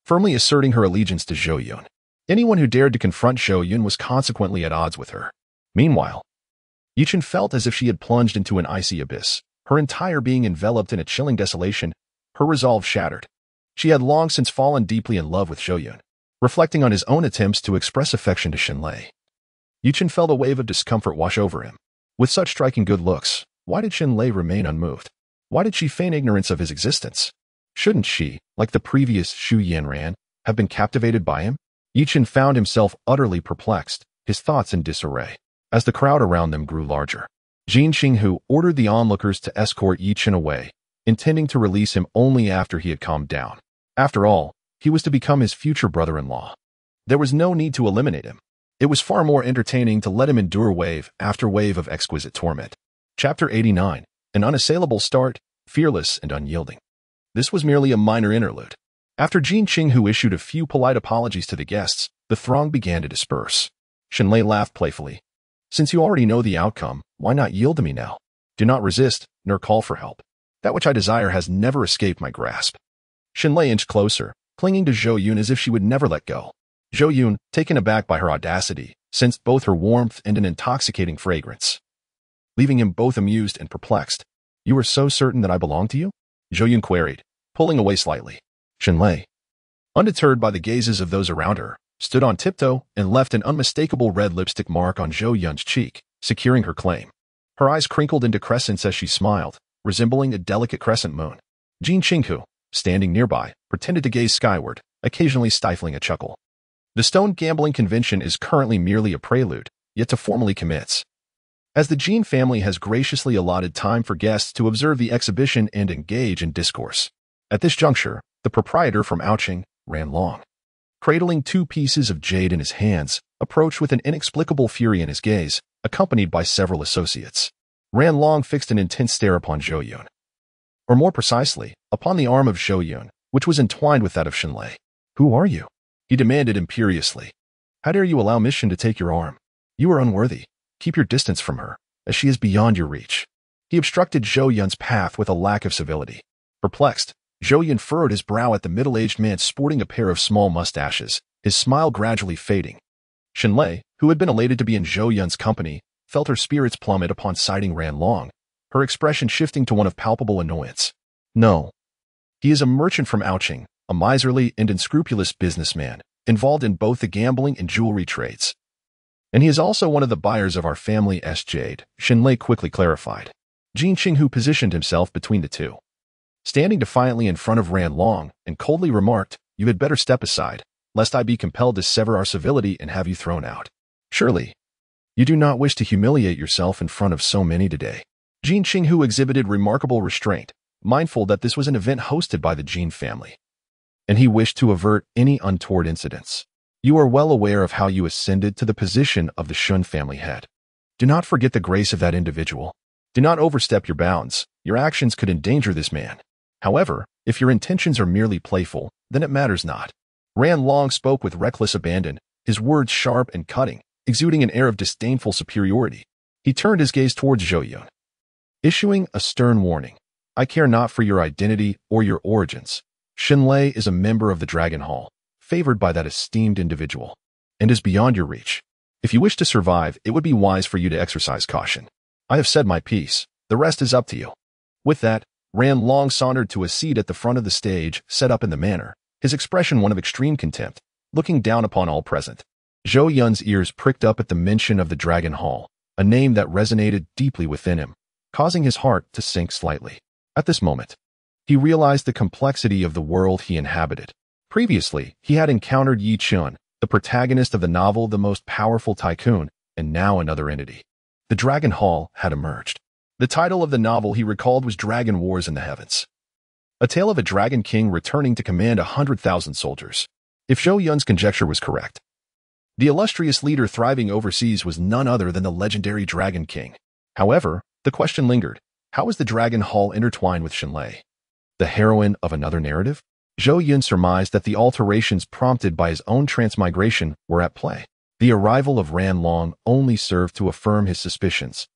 firmly asserting her allegiance to Zhou Yun. Anyone who dared to confront Zhou Yun was consequently at odds with her. Meanwhile, Yi Chun felt as if she had plunged into an icy abyss, her entire being enveloped in a chilling desolation, her resolve shattered. She had long since fallen deeply in love with Zhou Yun. reflecting on his own attempts to express affection to Xinlei. Yuchen felt a wave of discomfort wash over him. With such striking good looks, why did Xinlei remain unmoved? Why did she feign ignorance of his existence? Shouldn't she, like the previous Zhou Yun, have been captivated by him? Yuchen found himself utterly perplexed, his thoughts in disarray. As the crowd around them grew larger, Jin Qinghu ordered the onlookers to escort Yuchen away, intending to release him only after he had calmed down. After all, he was to become his future brother-in-law. There was no need to eliminate him. It was far more entertaining to let him endure wave after wave of exquisite torment. Chapter 89. An unassailable start, fearless and unyielding. This was merely a minor interlude. After Jin Qinghu issued a few polite apologies to the guests, the throng began to disperse. Xinlei laughed playfully. Since you already know the outcome, why not yield to me now? Do not resist, nor call for help. That which I desire has never escaped my grasp. Xinlei inched closer, clinging to Zhou Yun as if she would never let go. Zhou Yun, taken aback by her audacity, sensed both her warmth and an intoxicating fragrance, leaving him both amused and perplexed. You are so certain that I belong to you? Zhou Yun queried, pulling away slightly. Xinlei, undeterred by the gazes of those around her, stood on tiptoe and left an unmistakable red lipstick mark on Zhou Yun's cheek, securing her claim. Her eyes crinkled into crescents as she smiled, resembling a delicate crescent moon. Jin Qinghu, standing nearby, pretended to gaze skyward, occasionally stifling a chuckle. The stone gambling convention is currently merely a prelude, yet to formally commence. As the Jin family has graciously allotted time for guests to observe the exhibition and engage in discourse. At this juncture, the proprietor from Ouching, Ran Long, cradling 2 pieces of jade in his hands, approached with an inexplicable fury in his gaze, accompanied by several associates. Ran Long fixed an intense stare upon Zhou Yun, or more precisely, upon the arm of Zhou Yun, which was entwined with that of Xinlei. Who are you? He demanded imperiously. How dare you allow Miss Shin to take your arm? You are unworthy. Keep your distance from her, as she is beyond your reach. He obstructed Zhou Yun's path with a lack of civility. Perplexed, Zhou Yun furrowed his brow at the middle-aged man sporting a pair of small mustaches, his smile gradually fading. Xinlei, who had been elated to be in Zhou Yun's company, felt her spirits plummet upon sighting Ran Long, her expression shifting to one of palpable annoyance. No. He is a merchant from Ouching, a miserly and unscrupulous businessman, involved in both the gambling and jewelry trades. And he is also one of the buyers of our family's jade, Xinlei quickly clarified. Jin Qinghu positioned himself between the two, standing defiantly in front of Ran Long, and coldly remarked, You had better step aside, lest I be compelled to sever our civility and have you thrown out. Surely, you do not wish to humiliate yourself in front of so many today. Jin Qinghu exhibited remarkable restraint, mindful that this was an event hosted by the Jin family, and he wished to avert any untoward incidents. You are well aware of how you ascended to the position of the Shun family head. Do not forget the grace of that individual. Do not overstep your bounds. Your actions could endanger this man. However, if your intentions are merely playful, then it matters not. Ran Long spoke with reckless abandon, his words sharp and cutting, exuding an air of disdainful superiority. He turned his gaze towards Zhou Yun, issuing a stern warning. I care not for your identity or your origins. Xinlei is a member of the Dragon Hall, favored by that esteemed individual, and is beyond your reach. If you wish to survive, it would be wise for you to exercise caution. I have said my piece. The rest is up to you. With that, Ran Long sauntered to a seat at the front of the stage, set up in the manner, his expression one of extreme contempt, looking down upon all present. Zhou Yun's ears pricked up at the mention of the Dragon Hall, a name that resonated deeply within him, causing his heart to sink slightly. At this moment, he realized the complexity of the world he inhabited. Previously, he had encountered Yi Chun, the protagonist of the novel The Most Powerful Tycoon, and now another entity. The Dragon Hall had emerged. The title of the novel he recalled was Dragon Wars in the Heavens, a tale of a dragon king returning to command 100,000 soldiers. If Zhou Yun's conjecture was correct, the illustrious leader thriving overseas was none other than the legendary Dragon King. However, the question lingered. How was the Dragon Hall intertwined with Xinlei, the heroine of another narrative? Zhou Yun surmised that the alterations prompted by his own transmigration were at play. The arrival of Ran Long only served to affirm his suspicions,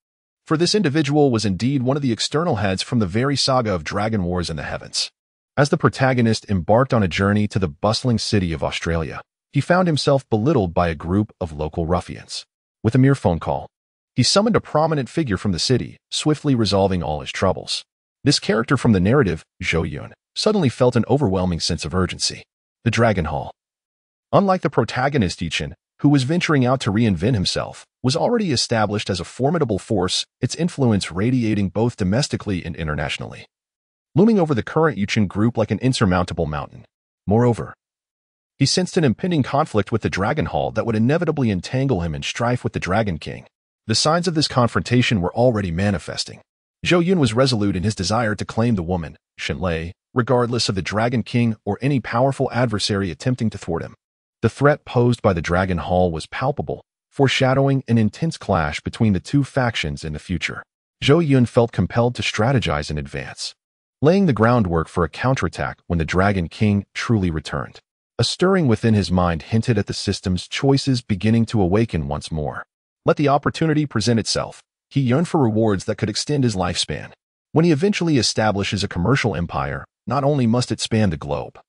for this individual was indeed one of the external heads from the very saga of Dragon Wars in the Heavens. As the protagonist embarked on a journey to the bustling city of Australia, he found himself belittled by a group of local ruffians. With a mere phone call, he summoned a prominent figure from the city, swiftly resolving all his troubles. This character from the narrative, Zhou Yun, suddenly felt an overwhelming sense of urgency. The Dragon Hall. Unlike the protagonist Yichin, who was venturing out to reinvent himself, was already established as a formidable force, its influence radiating both domestically and internationally, looming over the current Yichin group like an insurmountable mountain. Moreover, he sensed an impending conflict with the Dragon Hall that would inevitably entangle him in strife with the Dragon King. The signs of this confrontation were already manifesting. Zhou Yun was resolute in his desire to claim the woman, Shenlei, regardless of the Dragon King or any powerful adversary attempting to thwart him. The threat posed by the Dragon Hall was palpable, foreshadowing an intense clash between the two factions in the future. Zhou Yun felt compelled to strategize in advance, laying the groundwork for a counterattack when the Dragon King truly returned. A stirring within his mind hinted at the system's choices beginning to awaken once more. Let the opportunity present itself. He yearned for rewards that could extend his lifespan. When he eventually establishes a commercial empire, not only must it span the globe,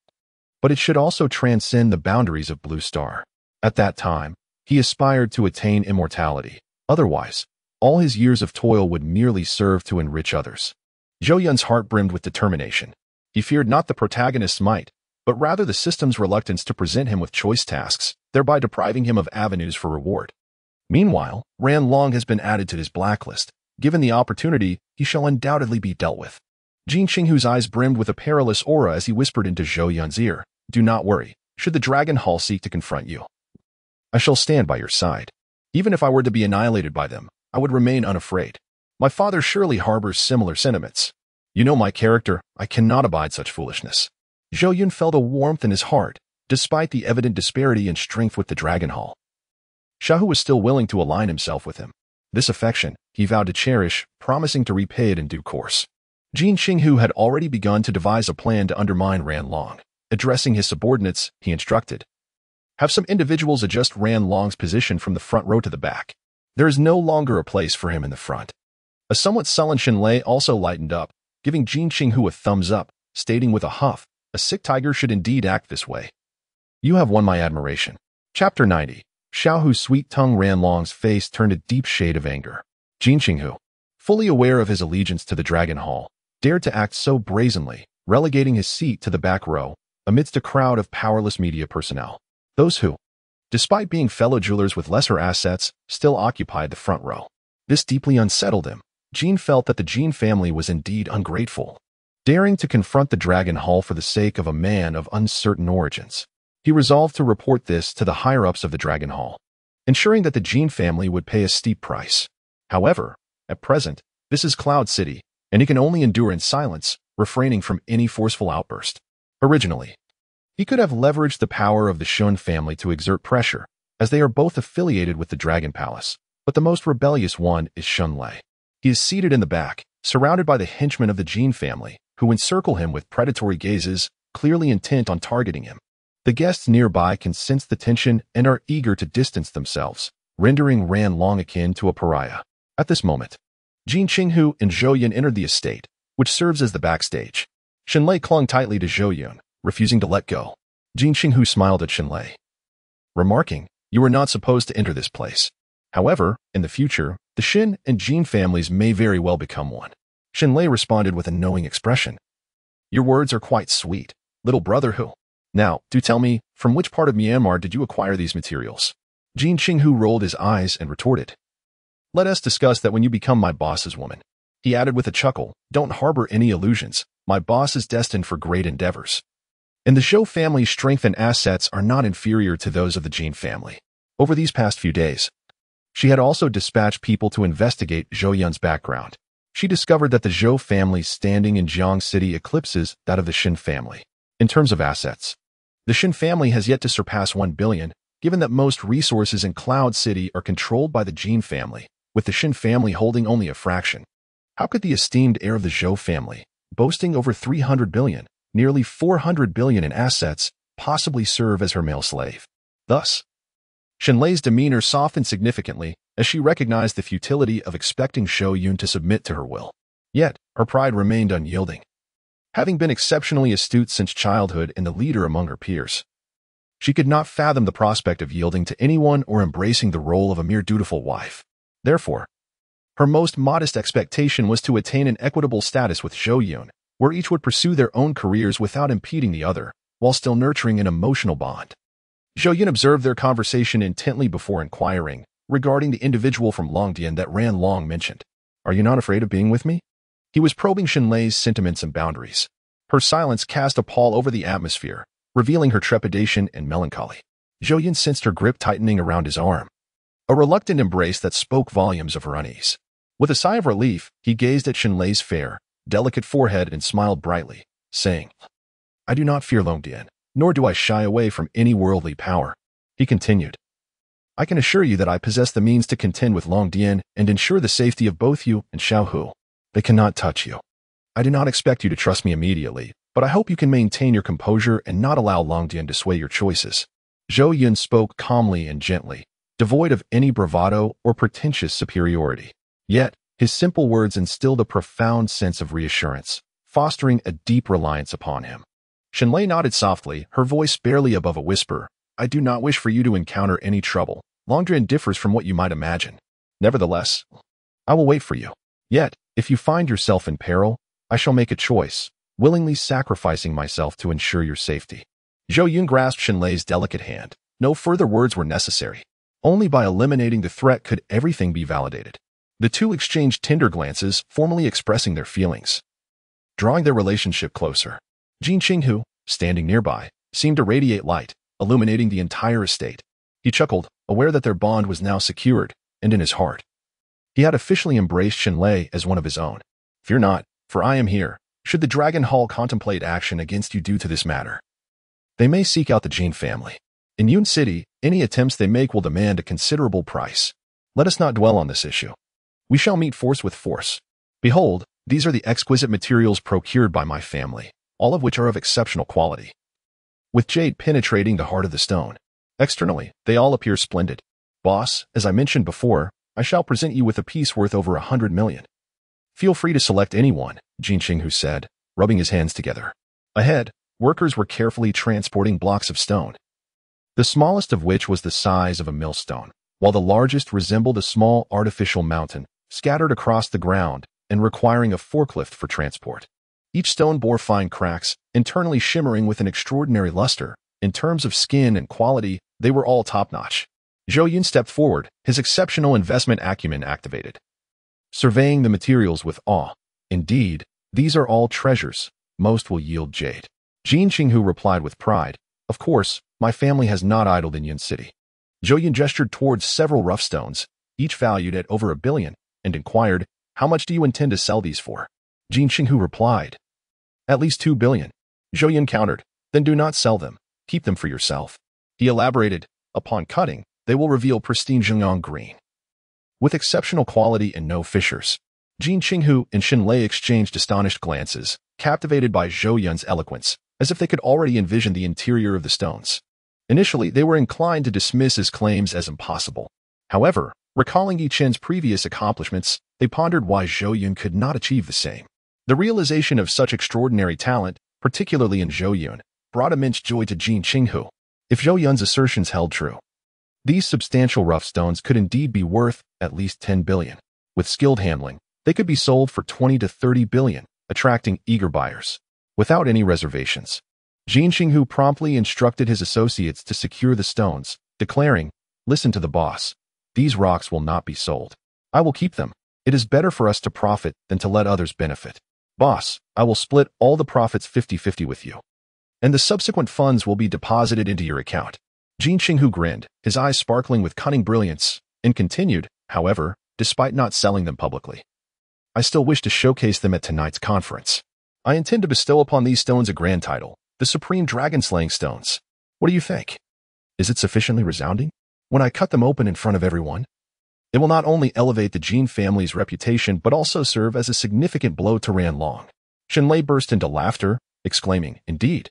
but it should also transcend the boundaries of Blue Star. At that time, he aspired to attain immortality. Otherwise, all his years of toil would merely serve to enrich others. Zhou Yun's heart brimmed with determination. He feared not the protagonist's might, but rather the system's reluctance to present him with choice tasks, thereby depriving him of avenues for reward. Meanwhile, Ran Long has been added to his blacklist. Given the opportunity, he shall undoubtedly be dealt with. Jin Qinghu's eyes brimmed with a perilous aura as he whispered into Zhou Yun's ear, "Do not worry. Should the Dragon Hall seek to confront you, I shall stand by your side. Even if I were to be annihilated by them, I would remain unafraid. My father surely harbors similar sentiments. You know my character, I cannot abide such foolishness." Zhou Yun felt a warmth in his heart, despite the evident disparity in strength with the Dragon Hall. Shahu was still willing to align himself with him. This affection, he vowed to cherish, promising to repay it in due course. Jin Qinghu had already begun to devise a plan to undermine Ran Long. Addressing his subordinates, he instructed, "Have some individuals adjust Ran Long's position from the front row to the back. There is no longer a place for him in the front." A somewhat sullen Shenlei also lightened up, giving Jin Qinghu a thumbs up, stating with a huff, "A sick tiger should indeed act this way. You have won my admiration." Chapter 90. Xiaohu's sweet-tongued Ran Long's face turned a deep shade of anger. Jin Qinghu, fully aware of his allegiance to the Dragon Hall, dared to act so brazenly, relegating his seat to the back row, amidst a crowd of powerless media personnel. Those who, despite being fellow jewelers with lesser assets, still occupied the front row. This deeply unsettled him. Jin felt that the Jin family was indeed ungrateful, daring to confront the Dragon Hall for the sake of a man of uncertain origins. He resolved to report this to the higher-ups of the Dragon Hall, ensuring that the Jin family would pay a steep price. However, at present, this is Cloud City, and he can only endure in silence, refraining from any forceful outburst. Originally, he could have leveraged the power of the Shun family to exert pressure, as they are both affiliated with the Dragon Palace, but the most rebellious one is Shenlei. He is seated in the back, surrounded by the henchmen of the Jin family, who encircle him with predatory gazes, clearly intent on targeting him. The guests nearby can sense the tension and are eager to distance themselves, rendering Ran Long akin to a pariah. At this moment, Jin Qinghu and Zhou Yun entered the estate, which serves as the backstage. Shenlei clung tightly to Zhou Yun, refusing to let go. Jin Qinghu smiled at Shenlei, remarking, "You are not supposed to enter this place. However, in the future, the Shin and Jin families may very well become one." Shenlei responded with a knowing expression. "Your words are quite sweet, little brother who. Now, do tell me, from which part of Myanmar did you acquire these materials?" Jin Qinghu rolled his eyes and retorted, "Let us discuss that when you become my boss's woman." He added with a chuckle, "Don't harbor any illusions. My boss is destined for great endeavors. And the Zhou family's strength and assets are not inferior to those of the Jin family." Over these past few days, she had also dispatched people to investigate Zhou Yun's background. She discovered that the Zhou family's standing in Jiang City eclipses that of the Shin family. In terms of assets, the Shin family has yet to surpass 1 billion, given that most resources in Cloud City are controlled by the Jin family, with the Shin family holding only a fraction. How could the esteemed heir of the Zhou family, boasting over 300 billion, nearly 400 billion in assets, possibly serve as her male slave? Thus, Shenlei's demeanor softened significantly as she recognized the futility of expecting Zhou Yun to submit to her will. Yet, her pride remained unyielding. Having been exceptionally astute since childhood and the leader among her peers, she could not fathom the prospect of yielding to anyone or embracing the role of a mere dutiful wife. Therefore, her most modest expectation was to attain an equitable status with Zhou Yun, where each would pursue their own careers without impeding the other, while still nurturing an emotional bond. Zhou Yun observed their conversation intently before inquiring regarding the individual from Longdian that Ran Long mentioned. Are you not afraid of being with me? He was probing Shenlei's sentiments and boundaries. Her silence cast a pall over the atmosphere, revealing her trepidation and melancholy. Zhou Yun sensed her grip tightening around his arm, a reluctant embrace that spoke volumes of her unease. With a sigh of relief, he gazed at Shenlei's fair, delicate forehead and smiled brightly, saying, I do not fear Longdian, nor do I shy away from any worldly power. He continued, I can assure you that I possess the means to contend with Longdian and ensure the safety of both you and Xiaohu. They cannot touch you. I do not expect you to trust me immediately, but I hope you can maintain your composure and not allow Longdian to sway your choices. Zhou Yun spoke calmly and gently, devoid of any bravado or pretentious superiority. Yet, his simple words instilled a profound sense of reassurance, fostering a deep reliance upon him. Shenlei nodded softly, her voice barely above a whisper. I do not wish for you to encounter any trouble. Longdian differs from what you might imagine. Nevertheless, I will wait for you. Yet, if you find yourself in peril, I shall make a choice, willingly sacrificing myself to ensure your safety. Zhou Yun grasped Shenlei's delicate hand. No further words were necessary. Only by eliminating the threat could everything be validated. The two exchanged tender glances, formally expressing their feelings, drawing their relationship closer. Jin Qinghu, standing nearby, seemed to radiate light, illuminating the entire estate. He chuckled, aware that their bond was now secured, and in his heart, he had officially embraced Shenlei as one of his own. Fear not, for I am here, should the Dragon Hall contemplate action against you due to this matter. They may seek out the Jin family. In Yun City, any attempts they make will demand a considerable price. Let us not dwell on this issue. We shall meet force with force. Behold, these are the exquisite materials procured by my family, all of which are of exceptional quality, with jade penetrating the heart of the stone. Externally, they all appear splendid. Boss, as I mentioned before, I shall present you with a piece worth over 100 million. Feel free to select any one, Jin Qinghu said, rubbing his hands together. Ahead, workers were carefully transporting blocks of stone, the smallest of which was the size of a millstone, while the largest resembled a small artificial mountain, scattered across the ground and requiring a forklift for transport. Each stone bore fine cracks, internally shimmering with an extraordinary luster. In terms of skin and quality, they were all top-notch. Zhou Yun stepped forward, his exceptional investment acumen activated, surveying the materials with awe. Indeed, these are all treasures. Most will yield jade. Jin Qinghu replied with pride. Of course, my family has not idled in Yun City. Zhou Yun gestured towards several rough stones, each valued at over 1 billion, and inquired, how much do you intend to sell these for? Jin Qinghu replied, at least 2 billion. Zhou Yun countered, then do not sell them. Keep them for yourself. He elaborated, upon cutting, they will reveal pristine Zhengyang green, with exceptional quality and no fissures. Jin Qinghu and Shenlei exchanged astonished glances, captivated by Zhou Yun's eloquence, as if they could already envision the interior of the stones. Initially, they were inclined to dismiss his claims as impossible. However, recalling Yi Chen's previous accomplishments, they pondered why Zhou Yun could not achieve the same. The realization of such extraordinary talent, particularly in Zhou Yun, brought immense joy to Jin Qinghu. If Zhou Yun's assertions held true, these substantial rough stones could indeed be worth at least 10 billion. With skilled handling, they could be sold for 20 to 30 billion, attracting eager buyers. Without any reservations, Jin Qinghu promptly instructed his associates to secure the stones, declaring, listen to the boss. These rocks will not be sold. I will keep them. It is better for us to profit than to let others benefit. Boss, I will split all the profits 50-50 with you, and the subsequent funds will be deposited into your account. Jin Qinghu grinned, his eyes sparkling with cunning brilliance, and continued, however, despite not selling them publicly, I still wish to showcase them at tonight's conference. I intend to bestow upon these stones a grand title, the Supreme Dragon-Slaying Stones. What do you think? Is it sufficiently resounding? When I cut them open in front of everyone, it will not only elevate the Jin family's reputation but also serve as a significant blow to Ran Long. Shenlei burst into laughter, exclaiming, indeed.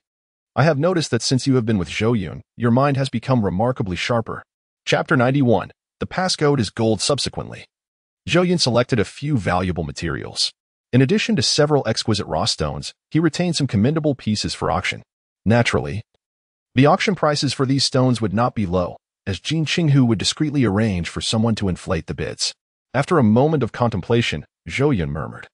I have noticed that since you have been with Zhou Yun, your mind has become remarkably sharper. Chapter 91. The passcode is gold subsequently. Zhou Yun selected a few valuable materials. In addition to several exquisite raw stones, he retained some commendable pieces for auction. Naturally, the auction prices for these stones would not be low, as Jin Qinghu would discreetly arrange for someone to inflate the bids. After a moment of contemplation, Zhou Yun murmured,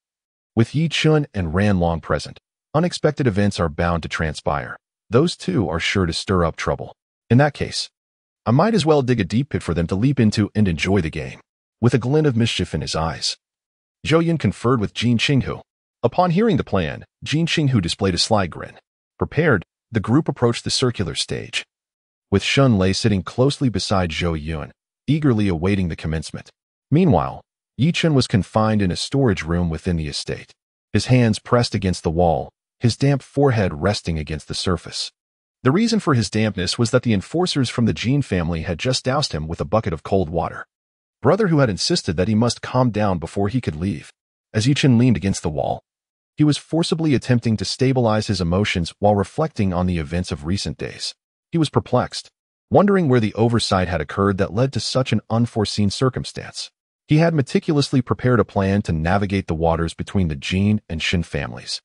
with Yi Chun and Ran Long present, unexpected events are bound to transpire. Those two are sure to stir up trouble. In that case, I might as well dig a deep pit for them to leap into and enjoy the game. With a glint of mischief in his eyes, Zhou Yun conferred with Jin Qinghu. Upon hearing the plan, Jin Qinghu displayed a sly grin. Prepared, the group approached the circular stage, with Shun Lei sitting closely beside Zhou Yun, eagerly awaiting the commencement. Meanwhile, Yi Chen was confined in a storage room within the estate, his hands pressed against the wall, his damp forehead resting against the surface. The reason for his dampness was that the enforcers from the Jin family had just doused him with a bucket of cold water. Brother who had insisted that he must calm down before he could leave. As Yi Chen leaned against the wall, he was forcibly attempting to stabilize his emotions while reflecting on the events of recent days. He was perplexed, wondering where the oversight had occurred that led to such an unforeseen circumstance. He had meticulously prepared a plan to navigate the waters between the Jin and Shin families,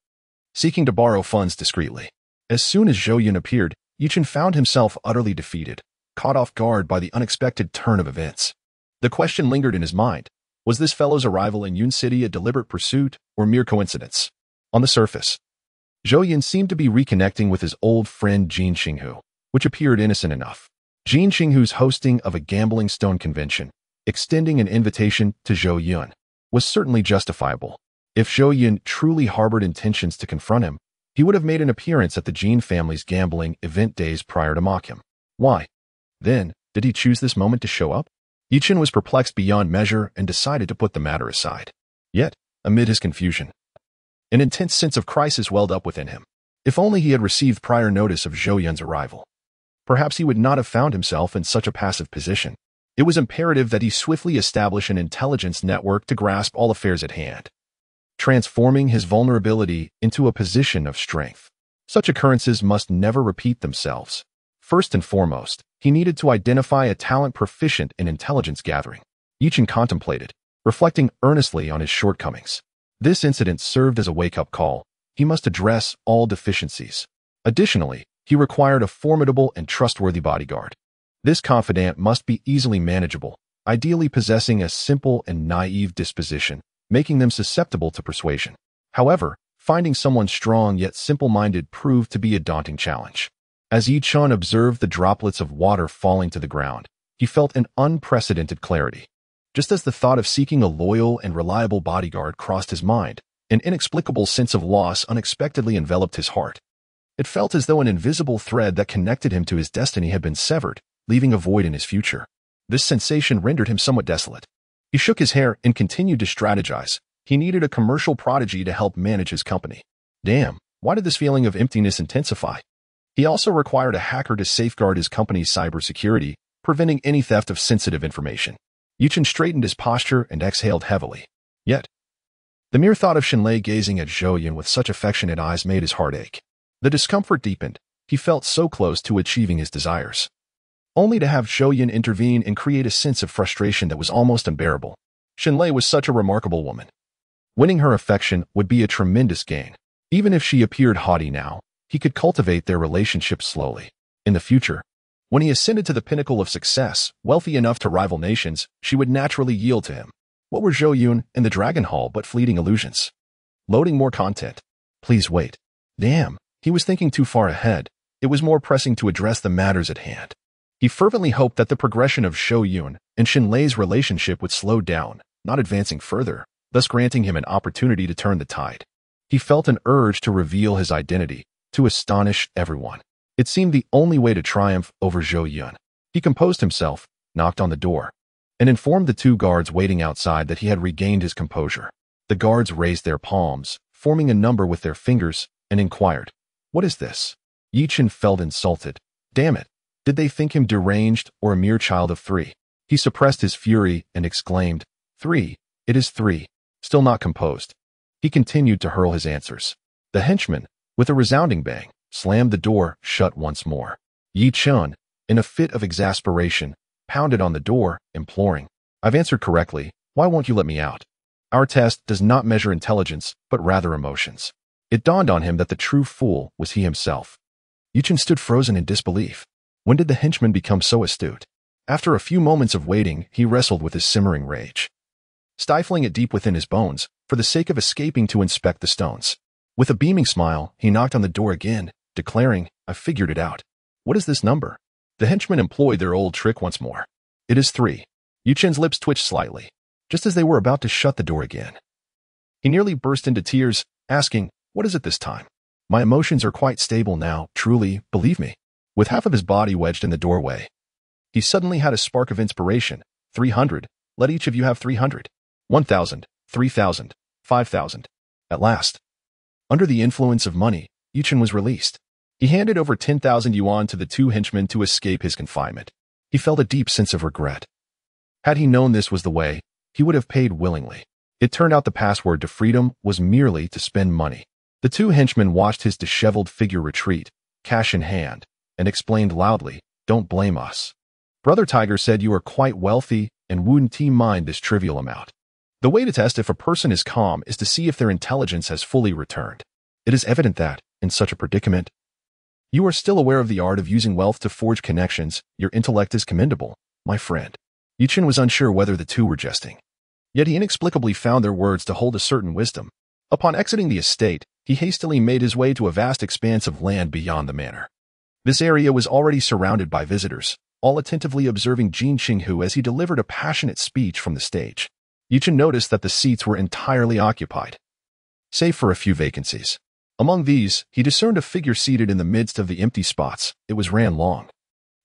seeking to borrow funds discreetly. As soon as Zhou Yun appeared, Yi Chen found himself utterly defeated, caught off guard by the unexpected turn of events. The question lingered in his mind. Was this fellow's arrival in Yun City a deliberate pursuit or mere coincidence? On the surface, Zhou Yun seemed to be reconnecting with his old friend Jin Qinghu, which appeared innocent enough. Jin Qinghu's hosting of a gambling stone convention, extending an invitation to Zhou Yun, was certainly justifiable. If Zhou Yun truly harbored intentions to confront him, he would have made an appearance at the Jin family's gambling event days prior to mock him. Why, then, did he choose this moment to show up? Yi Chen was perplexed beyond measure and decided to put the matter aside. Yet, amid his confusion, an intense sense of crisis welled up within him. If only he had received prior notice of Zhou Yun's arrival, perhaps he would not have found himself in such a passive position. It was imperative that he swiftly establish an intelligence network to grasp all affairs at hand, transforming his vulnerability into a position of strength. Such occurrences must never repeat themselves. First and foremost, he needed to identify a talent proficient in intelligence gathering. Yi Chen contemplated, reflecting earnestly on his shortcomings. This incident served as a wake-up call. He must address all deficiencies. Additionally, he required a formidable and trustworthy bodyguard. This confidant must be easily manageable, ideally possessing a simple and naive disposition, making them susceptible to persuasion. However, finding someone strong yet simple-minded proved to be a daunting challenge. As Yi Chen observed the droplets of water falling to the ground, he felt an unprecedented clarity. Just as the thought of seeking a loyal and reliable bodyguard crossed his mind, an inexplicable sense of loss unexpectedly enveloped his heart. It felt as though an invisible thread that connected him to his destiny had been severed, leaving a void in his future. This sensation rendered him somewhat desolate. He shook his hair and continued to strategize. He needed a commercial prodigy to help manage his company. Damn, why did this feeling of emptiness intensify? He also required a hacker to safeguard his company's cybersecurity, preventing any theft of sensitive information. Yi Chen straightened his posture and exhaled heavily. Yet, the mere thought of Shin Lei gazing at Zhou Yun with such affectionate eyes made his heart ache. The discomfort deepened. He felt so close to achieving his desires, only to have Zhou Yun intervene and create a sense of frustration that was almost unbearable. Shin Lei was such a remarkable woman. Winning her affection would be a tremendous gain. Even if she appeared haughty now, he could cultivate their relationship slowly. In the future, when he ascended to the pinnacle of success, wealthy enough to rival nations, she would naturally yield to him. What were Zhou Yun and the Dragon Hall but fleeting illusions? Loading more content. Please wait. Damn, he was thinking too far ahead. It was more pressing to address the matters at hand. He fervently hoped that the progression of Zhou Yun and Shin Lei's relationship would slow down, not advancing further, thus granting him an opportunity to turn the tide. He felt an urge to reveal his identity, to astonish everyone. It seemed the only way to triumph over Zhou Yun. He composed himself, knocked on the door, and informed the two guards waiting outside that he had regained his composure. The guards raised their palms, forming a number with their fingers, and inquired, "What is this?" Yi Chen felt insulted. Damn it, did they think him deranged or a mere child of 3? He suppressed his fury and exclaimed, 3, it is 3. Still not composed, he continued to hurl his answers. The henchman, with a resounding bang, slammed the door shut once more. Yi Chen, in a fit of exasperation, pounded on the door, imploring, "I've answered correctly, why won't you let me out? Our test does not measure intelligence, but rather emotions." It dawned on him that the true fool was he himself. Yi Chen stood frozen in disbelief. When did the henchman become so astute? After a few moments of waiting, he wrestled with his simmering rage, stifling it deep within his bones, for the sake of escaping to inspect the stones. With a beaming smile, he knocked on the door again, declaring, "I figured it out. What is this number?" The henchmen employed their old trick once more. "It is 3. Yuchen's lips twitched slightly, just as they were about to shut the door again. He nearly burst into tears, asking, "What is it this time?" "My emotions are quite stable now, truly, believe me." With half of his body wedged in the doorway, he suddenly had a spark of inspiration. 300. Let each of you have 300. 1,000, 3,000, 5,000. At last, under the influence of money, Yuchen was released. He handed over 10,000 yuan to the 2 henchmen to escape his confinement. He felt a deep sense of regret. Had he known this was the way, he would have paid willingly. It turned out the password to freedom was merely to spend money. The 2 henchmen watched his disheveled figure retreat, cash in hand, and explained loudly, "Don't blame us. Brother Tiger said you are quite wealthy and wouldn't mind this trivial amount." The way to test if a person is calm is to see if their intelligence has fully returned. It is evident that, in such a predicament, you are still aware of the art of using wealth to forge connections. Your intellect is commendable, my friend. Yuchen was unsure whether the 2 were jesting. Yet he inexplicably found their words to hold a certain wisdom. Upon exiting the estate, he hastily made his way to a vast expanse of land beyond the manor. This area was already surrounded by visitors, all attentively observing Jin Qinghu as he delivered a passionate speech from the stage. Yuchen noticed that the seats were entirely occupied, save for a few vacancies. Among these, he discerned a figure seated in the midst of the empty spots. It was Ran Long,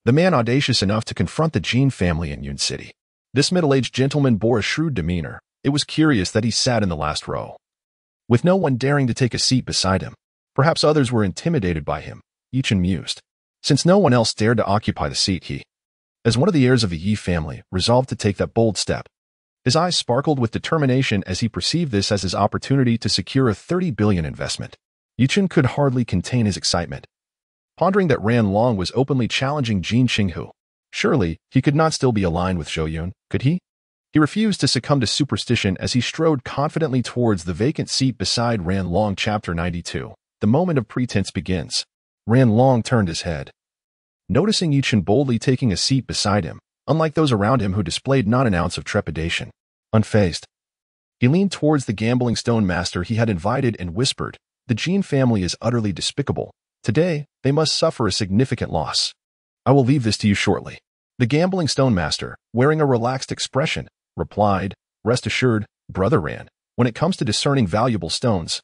the man audacious enough to confront the Jin family in Yun City. This middle-aged gentleman bore a shrewd demeanor. It was curious that he sat in the last row, with no one daring to take a seat beside him. Perhaps others were intimidated by him, Yuchen mused. Since no one else dared to occupy the seat, he, as one of the heirs of the Yi family, resolved to take that bold step. His eyes sparkled with determination as he perceived this as his opportunity to secure a 30 billion investment. Yuchen could hardly contain his excitement, pondering that Ran Long was openly challenging Jin Qinghu. Surely, he could not still be aligned with Zhou Yun, could he? He refused to succumb to superstition as he strode confidently towards the vacant seat beside Ran Long. Chapter 92. The moment of pretense begins. Ran Long turned his head, noticing Yuchen boldly taking a seat beside him, unlike those around him who displayed not an ounce of trepidation. Unfazed, he leaned towards the gambling stone master he had invited and whispered, "The Jin family is utterly despicable. Today, they must suffer a significant loss. I will leave this to you shortly." The gambling stone master, wearing a relaxed expression, replied, "Rest assured, Brother Ran, when it comes to discerning valuable stones,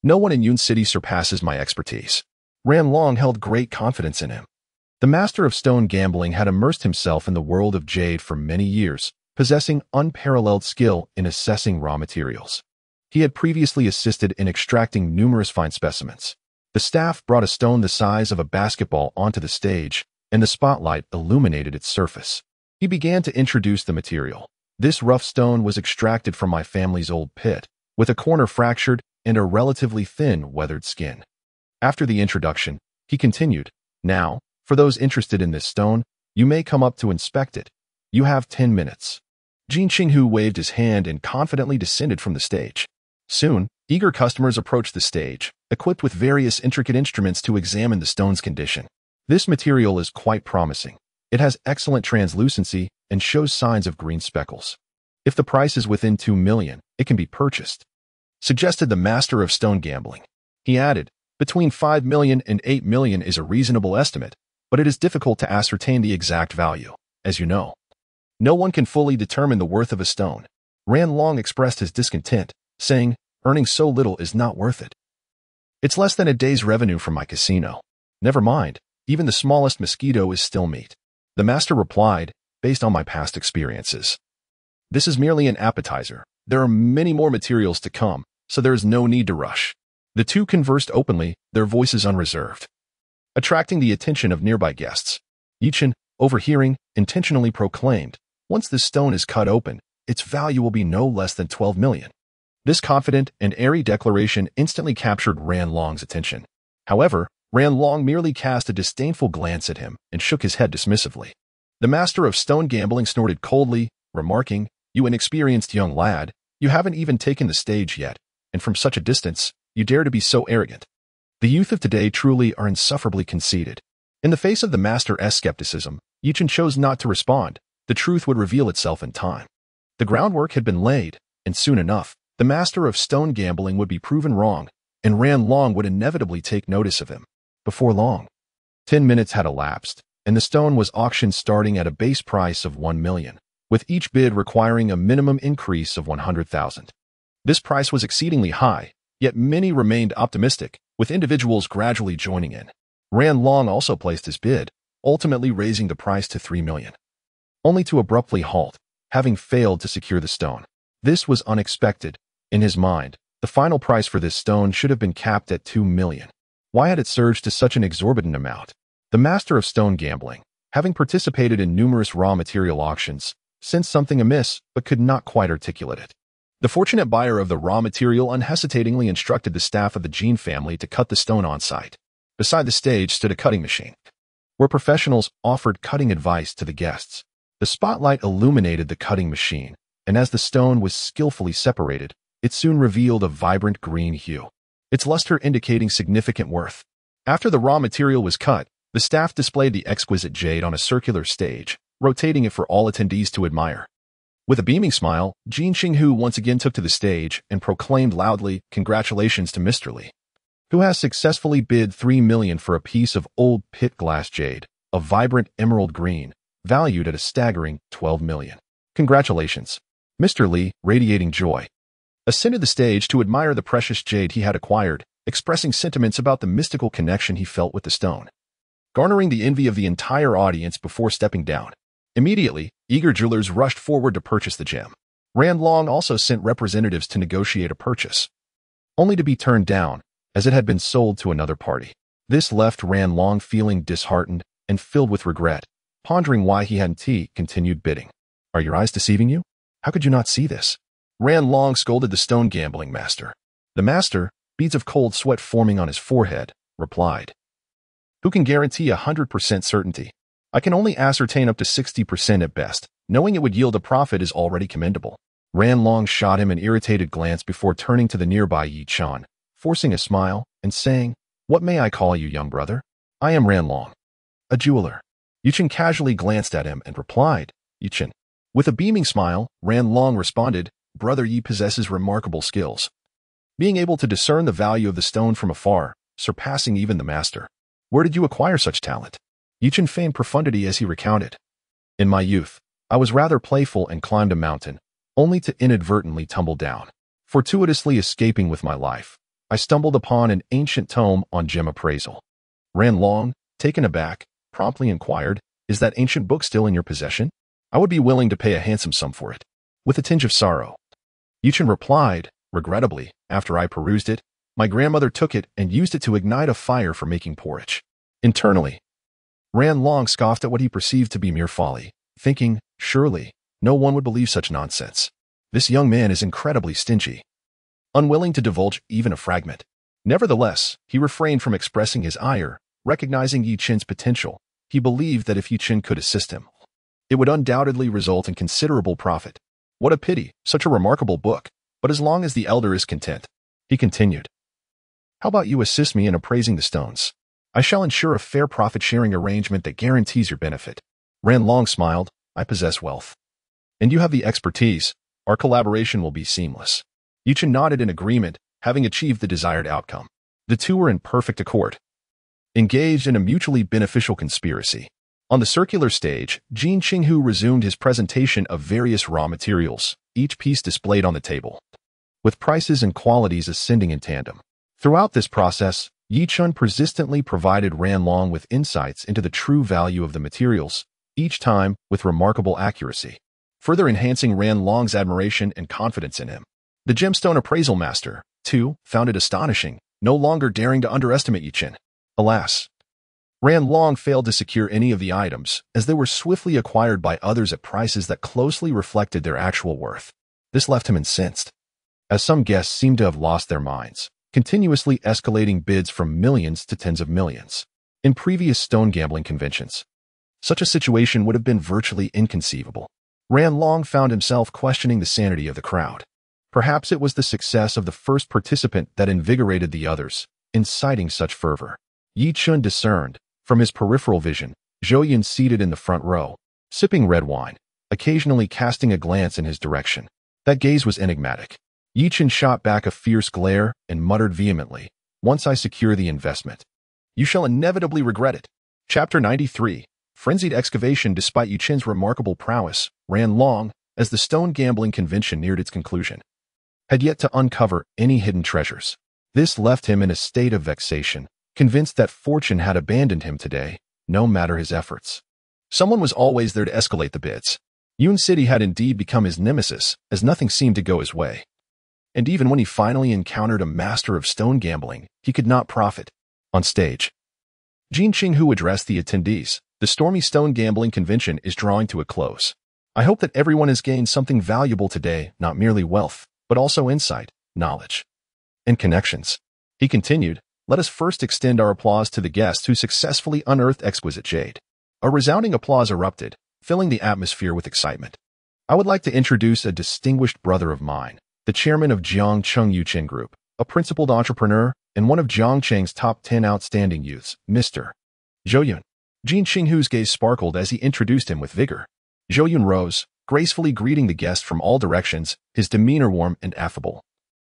no one in Yun City surpasses my expertise." Ran Long held great confidence in him. The master of stone gambling had immersed himself in the world of jade for many years, possessing unparalleled skill in assessing raw materials. He had previously assisted in extracting numerous fine specimens. The staff brought a stone the size of a basketball onto the stage, and the spotlight illuminated its surface. He began to introduce the material. "This rough stone was extracted from my family's old pit, with a corner fractured and a relatively thin, weathered skin." After the introduction, he continued, "Now, for those interested in this stone, you may come up to inspect it. You have 10 minutes. Jin Qinghu waved his hand and confidently descended from the stage. Soon, eager customers approached the stage, equipped with various intricate instruments to examine the stone's condition. This material is quite promising. It has excellent translucency and shows signs of green speckles. If the price is within 2 million, it can be purchased," suggested the master of stone gambling. He added, "Between 5 million and 8 million is a reasonable estimate, but it is difficult to ascertain the exact value, as you know. No one can fully determine the worth of a stone." Ran Long expressed his discontent, saying, "Earning so little is not worth it. It's less than a day's revenue from my casino." "Never mind, even the smallest mosquito is still meat." The master replied, "Based on my past experiences, this is merely an appetizer. There are many more materials to come, so there is no need to rush." The 2 conversed openly, their voices unreserved, attracting the attention of nearby guests. Yuchen, overhearing, intentionally proclaimed, "Once this stone is cut open, its value will be no less than 12 million. This confident and airy declaration instantly captured Ran Long's attention. However, Ran Long merely cast a disdainful glance at him and shook his head dismissively. The master of stone gambling snorted coldly, remarking, "You inexperienced young lad, you haven't even taken the stage yet, and from such a distance, you dare to be so arrogant." The youth of today truly are insufferably conceited. In the face of the master's skepticism, Yuchen chose not to respond. The truth would reveal itself in time. The groundwork had been laid, and soon enough, the master of stone gambling would be proven wrong, and Ran Long would inevitably take notice of him. Before long, 10 minutes had elapsed, and the stone was auctioned starting at a base price of 1 million, with each bid requiring a minimum increase of 100,000. This price was exceedingly high, yet many remained optimistic, with individuals gradually joining in. Ran Long also placed his bid, ultimately raising the price to 3 million, only to abruptly halt, having failed to secure the stone. This was unexpected. In his mind, the final price for this stone should have been capped at 2 million. Why had it surged to such an exorbitant amount? The master of stone gambling, having participated in numerous raw material auctions, sensed something amiss but could not quite articulate it. The fortunate buyer of the raw material unhesitatingly instructed the staff of the Jean family to cut the stone on site. Beside the stage stood a cutting machine, where professionals offered cutting advice to the guests. The spotlight illuminated the cutting machine, and as the stone was skillfully separated, it soon revealed a vibrant green hue, its luster indicating significant worth. After the raw material was cut, the staff displayed the exquisite jade on a circular stage, rotating it for all attendees to admire. With a beaming smile, Jean Qinghu once again took to the stage and proclaimed loudly, "Congratulations to Mr. Li, who has successfully bid 3 million for a piece of old pit glass jade, a vibrant emerald green, valued at a staggering 12 million. Congratulations." Mr. Li, radiating joy, ascended the stage to admire the precious jade he had acquired, expressing sentiments about the mystical connection he felt with the stone, garnering the envy of the entire audience before stepping down. Immediately, eager jewelers rushed forward to purchase the gem. Ran Long also sent representatives to negotiate a purchase, only to be turned down, as it had been sold to another party. This left Ran Long feeling disheartened and filled with regret, pondering why he hadn't continued bidding. "Are your eyes deceiving you? How could you not see this?" Ran Long scolded the stone gambling master. The master, beads of cold sweat forming on his forehead, replied, "Who can guarantee 100% certainty? I can only ascertain up to 60% at best. Knowing it would yield a profit is already commendable." Ran Long shot him an irritated glance before turning to the nearby Yi Chan, forcing a smile and saying, "What may I call you, young brother?" "I am Ran Long, a jeweler." Yi Chen casually glanced at him and replied, "Yi Chen." With a beaming smile, Ran Long responded, "Brother Yi possesses remarkable skills, being able to discern the value of the stone from afar, surpassing even the master. Where did you acquire such talent?" Yi Chen feigned profundity as he recounted, "In my youth, I was rather playful and climbed a mountain, only to inadvertently tumble down. Fortuitously escaping with my life, I stumbled upon an ancient tome on gem appraisal." Ran Long, taken aback, promptly inquired, "Is that ancient book still in your possession? I would be willing to pay a handsome sum for it." With a tinge of sorrow, Yi Chen replied, "Regrettably, after I perused it, my grandmother took it and used it to ignite a fire for making porridge." Internally, Ran Long scoffed at what he perceived to be mere folly, thinking, "Surely, no one would believe such nonsense. This young man is incredibly stingy, unwilling to divulge even a fragment." Nevertheless, he refrained from expressing his ire, recognizing Yi Chen's potential. He believed that if Yi Chen could assist him, it would undoubtedly result in considerable profit. "What a pity, such a remarkable book, but as long as the elder is content," he continued. "How about you assist me in appraising the stones? I shall ensure a fair profit-sharing arrangement that guarantees your benefit." Ran Long smiled, "I possess wealth, and you have the expertise. Our collaboration will be seamless." Yi Chen nodded in agreement, having achieved the desired outcome. The two were in perfect accord, engaged in a mutually beneficial conspiracy. On the circular stage, Jean Qinghu resumed his presentation of various raw materials, each piece displayed on the table, with prices and qualities ascending in tandem. Throughout this process, Yi Chen persistently provided Ran Long with insights into the true value of the materials, each time with remarkable accuracy, further enhancing Ran Long's admiration and confidence in him. The gemstone appraisal master, too, found it astonishing, no longer daring to underestimate Yi Chen. Alas, Ran Long failed to secure any of the items, as they were swiftly acquired by others at prices that closely reflected their actual worth. This left him incensed, as some guests seemed to have lost their minds, continuously escalating bids from millions to tens of millions. In previous stone gambling conventions, such a situation would have been virtually inconceivable. Ran Long found himself questioning the sanity of the crowd. Perhaps it was the success of the first participant that invigorated the others, inciting such fervor. Yi Chen discerned, from his peripheral vision, Zhou Yun seated in the front row, sipping red wine, occasionally casting a glance in his direction. That gaze was enigmatic. Yi Chen shot back a fierce glare and muttered vehemently, "Once I secure the investment, you shall inevitably regret it." Chapter 93. Frenzied excavation, despite Yu Qin's remarkable prowess, ran long as the stone gambling convention neared its conclusion. Had yet to uncover any hidden treasures. This left him in a state of vexation, convinced that fortune had abandoned him today, no matter his efforts. Someone was always there to escalate the bids. Yun City had indeed become his nemesis, as nothing seemed to go his way. And even when he finally encountered a master of stone gambling, he could not profit. On stage, Jin Qinghu addressed the attendees. The stormy stone gambling convention is drawing to a close. I hope that everyone has gained something valuable today, not merely wealth, but also insight, knowledge, and connections. He continued, let us first extend our applause to the guests who successfully unearthed exquisite jade. A resounding applause erupted, filling the atmosphere with excitement. I would like to introduce a distinguished brother of mine, the chairman of Jiangcheng Yuqin Group, a principled entrepreneur, and one of Jiangcheng's top 10 outstanding youths, Mr. Zhou Yun. Jin Qinghu's gaze sparkled as he introduced him with vigor. Zhou Yun rose, gracefully greeting the guests from all directions, his demeanor warm and affable,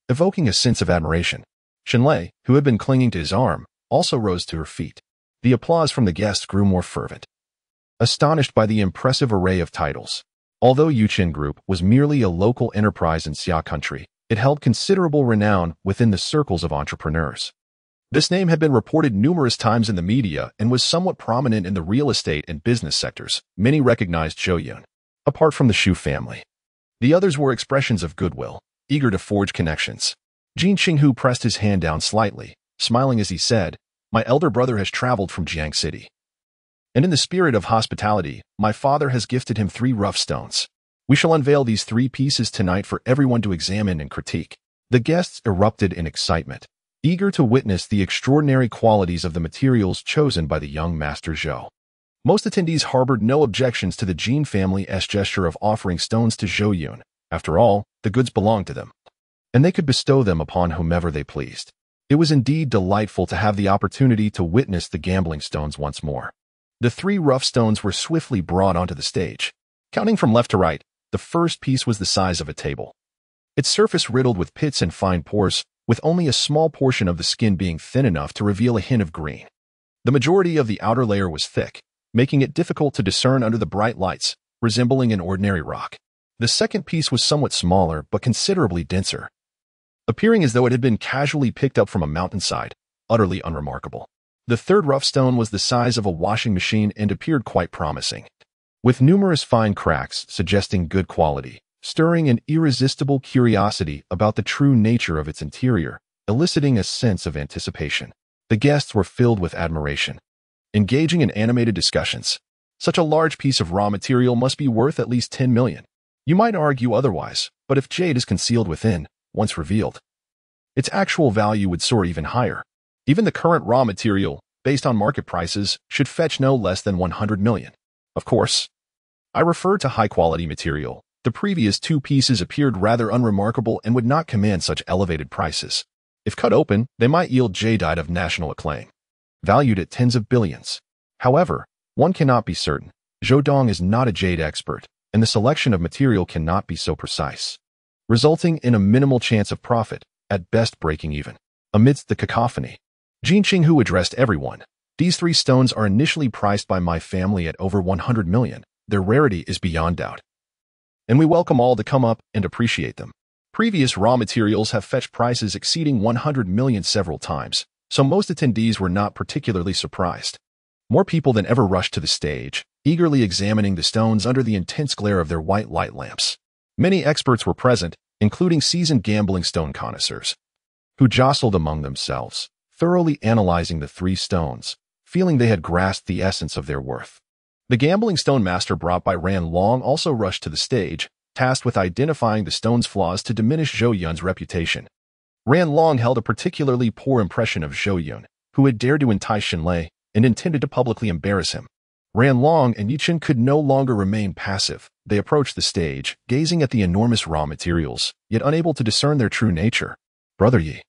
evoking a sense of admiration. Shenlei, who had been clinging to his arm, also rose to her feet. The applause from the guests grew more fervent, astonished by the impressive array of titles. Although Yuqin Group was merely a local enterprise in Xia country, it held considerable renown within the circles of entrepreneurs. This name had been reported numerous times in the media and was somewhat prominent in the real estate and business sectors. Many recognized Zhou Yun. Apart from the Shu family, the others were expressions of goodwill, eager to forge connections. Jin Qinghu pressed his hand down slightly, smiling as he said, my elder brother has traveled from Jiang City. And in the spirit of hospitality, my father has gifted him 3 rough stones. We shall unveil these 3 pieces tonight for everyone to examine and critique. The guests erupted in excitement, eager to witness the extraordinary qualities of the materials chosen by the young Master Zhou. Most attendees harbored no objections to the Jin family's gesture of offering stones to Zhou Yun. After all, the goods belonged to them, and they could bestow them upon whomever they pleased. It was indeed delightful to have the opportunity to witness the gambling stones once more. The 3 rough stones were swiftly brought onto the stage. Counting from left to right, the first piece was the size of a table, its surface riddled with pits and fine pores, with only a small portion of the skin being thin enough to reveal a hint of green. The majority of the outer layer was thick, making it difficult to discern under the bright lights, resembling an ordinary rock. The second piece was somewhat smaller but considerably denser, appearing as though it had been casually picked up from a mountainside, utterly unremarkable. The third rough stone was the size of a washing machine and appeared quite promising, with numerous fine cracks suggesting good quality, stirring an irresistible curiosity about the true nature of its interior, eliciting a sense of anticipation. The guests were filled with admiration, engaging in animated discussions. Such a large piece of raw material must be worth at least 10 million. You might argue otherwise, but if jade is concealed within, once revealed, its actual value would soar even higher. Even the current raw material, based on market prices, should fetch no less than 100 million. Of course, I refer to high-quality material. The previous 2 pieces appeared rather unremarkable and would not command such elevated prices. If cut open, they might yield jadeite of national acclaim, valued at tens of billions. However, one cannot be certain. Zhou Dong is not a jade expert, and the selection of material cannot be so precise, resulting in a minimal chance of profit, at best breaking even. Amidst the cacophony, Jin Qinghu addressed everyone. These 3 stones are initially priced by my family at over 100 million. Their rarity is beyond doubt, and we welcome all to come up and appreciate them. Previous raw materials have fetched prices exceeding 100 million several times, so most attendees were not particularly surprised. More people than ever rushed to the stage, eagerly examining the stones under the intense glare of their white light lamps. Many experts were present, including seasoned gambling stone connoisseurs, who jostled among themselves, thoroughly analyzing the 3 stones, feeling they had grasped the essence of their worth. The gambling stone master brought by Ran Long also rushed to the stage, tasked with identifying the stone's flaws to diminish Zhou Yun's reputation. Ran Long held a particularly poor impression of Zhou Yun, who had dared to entice Shenlei and intended to publicly embarrass him. Ran Long and Yichen could no longer remain passive. They approached the stage, gazing at the enormous raw materials, yet unable to discern their true nature. Brother Yi,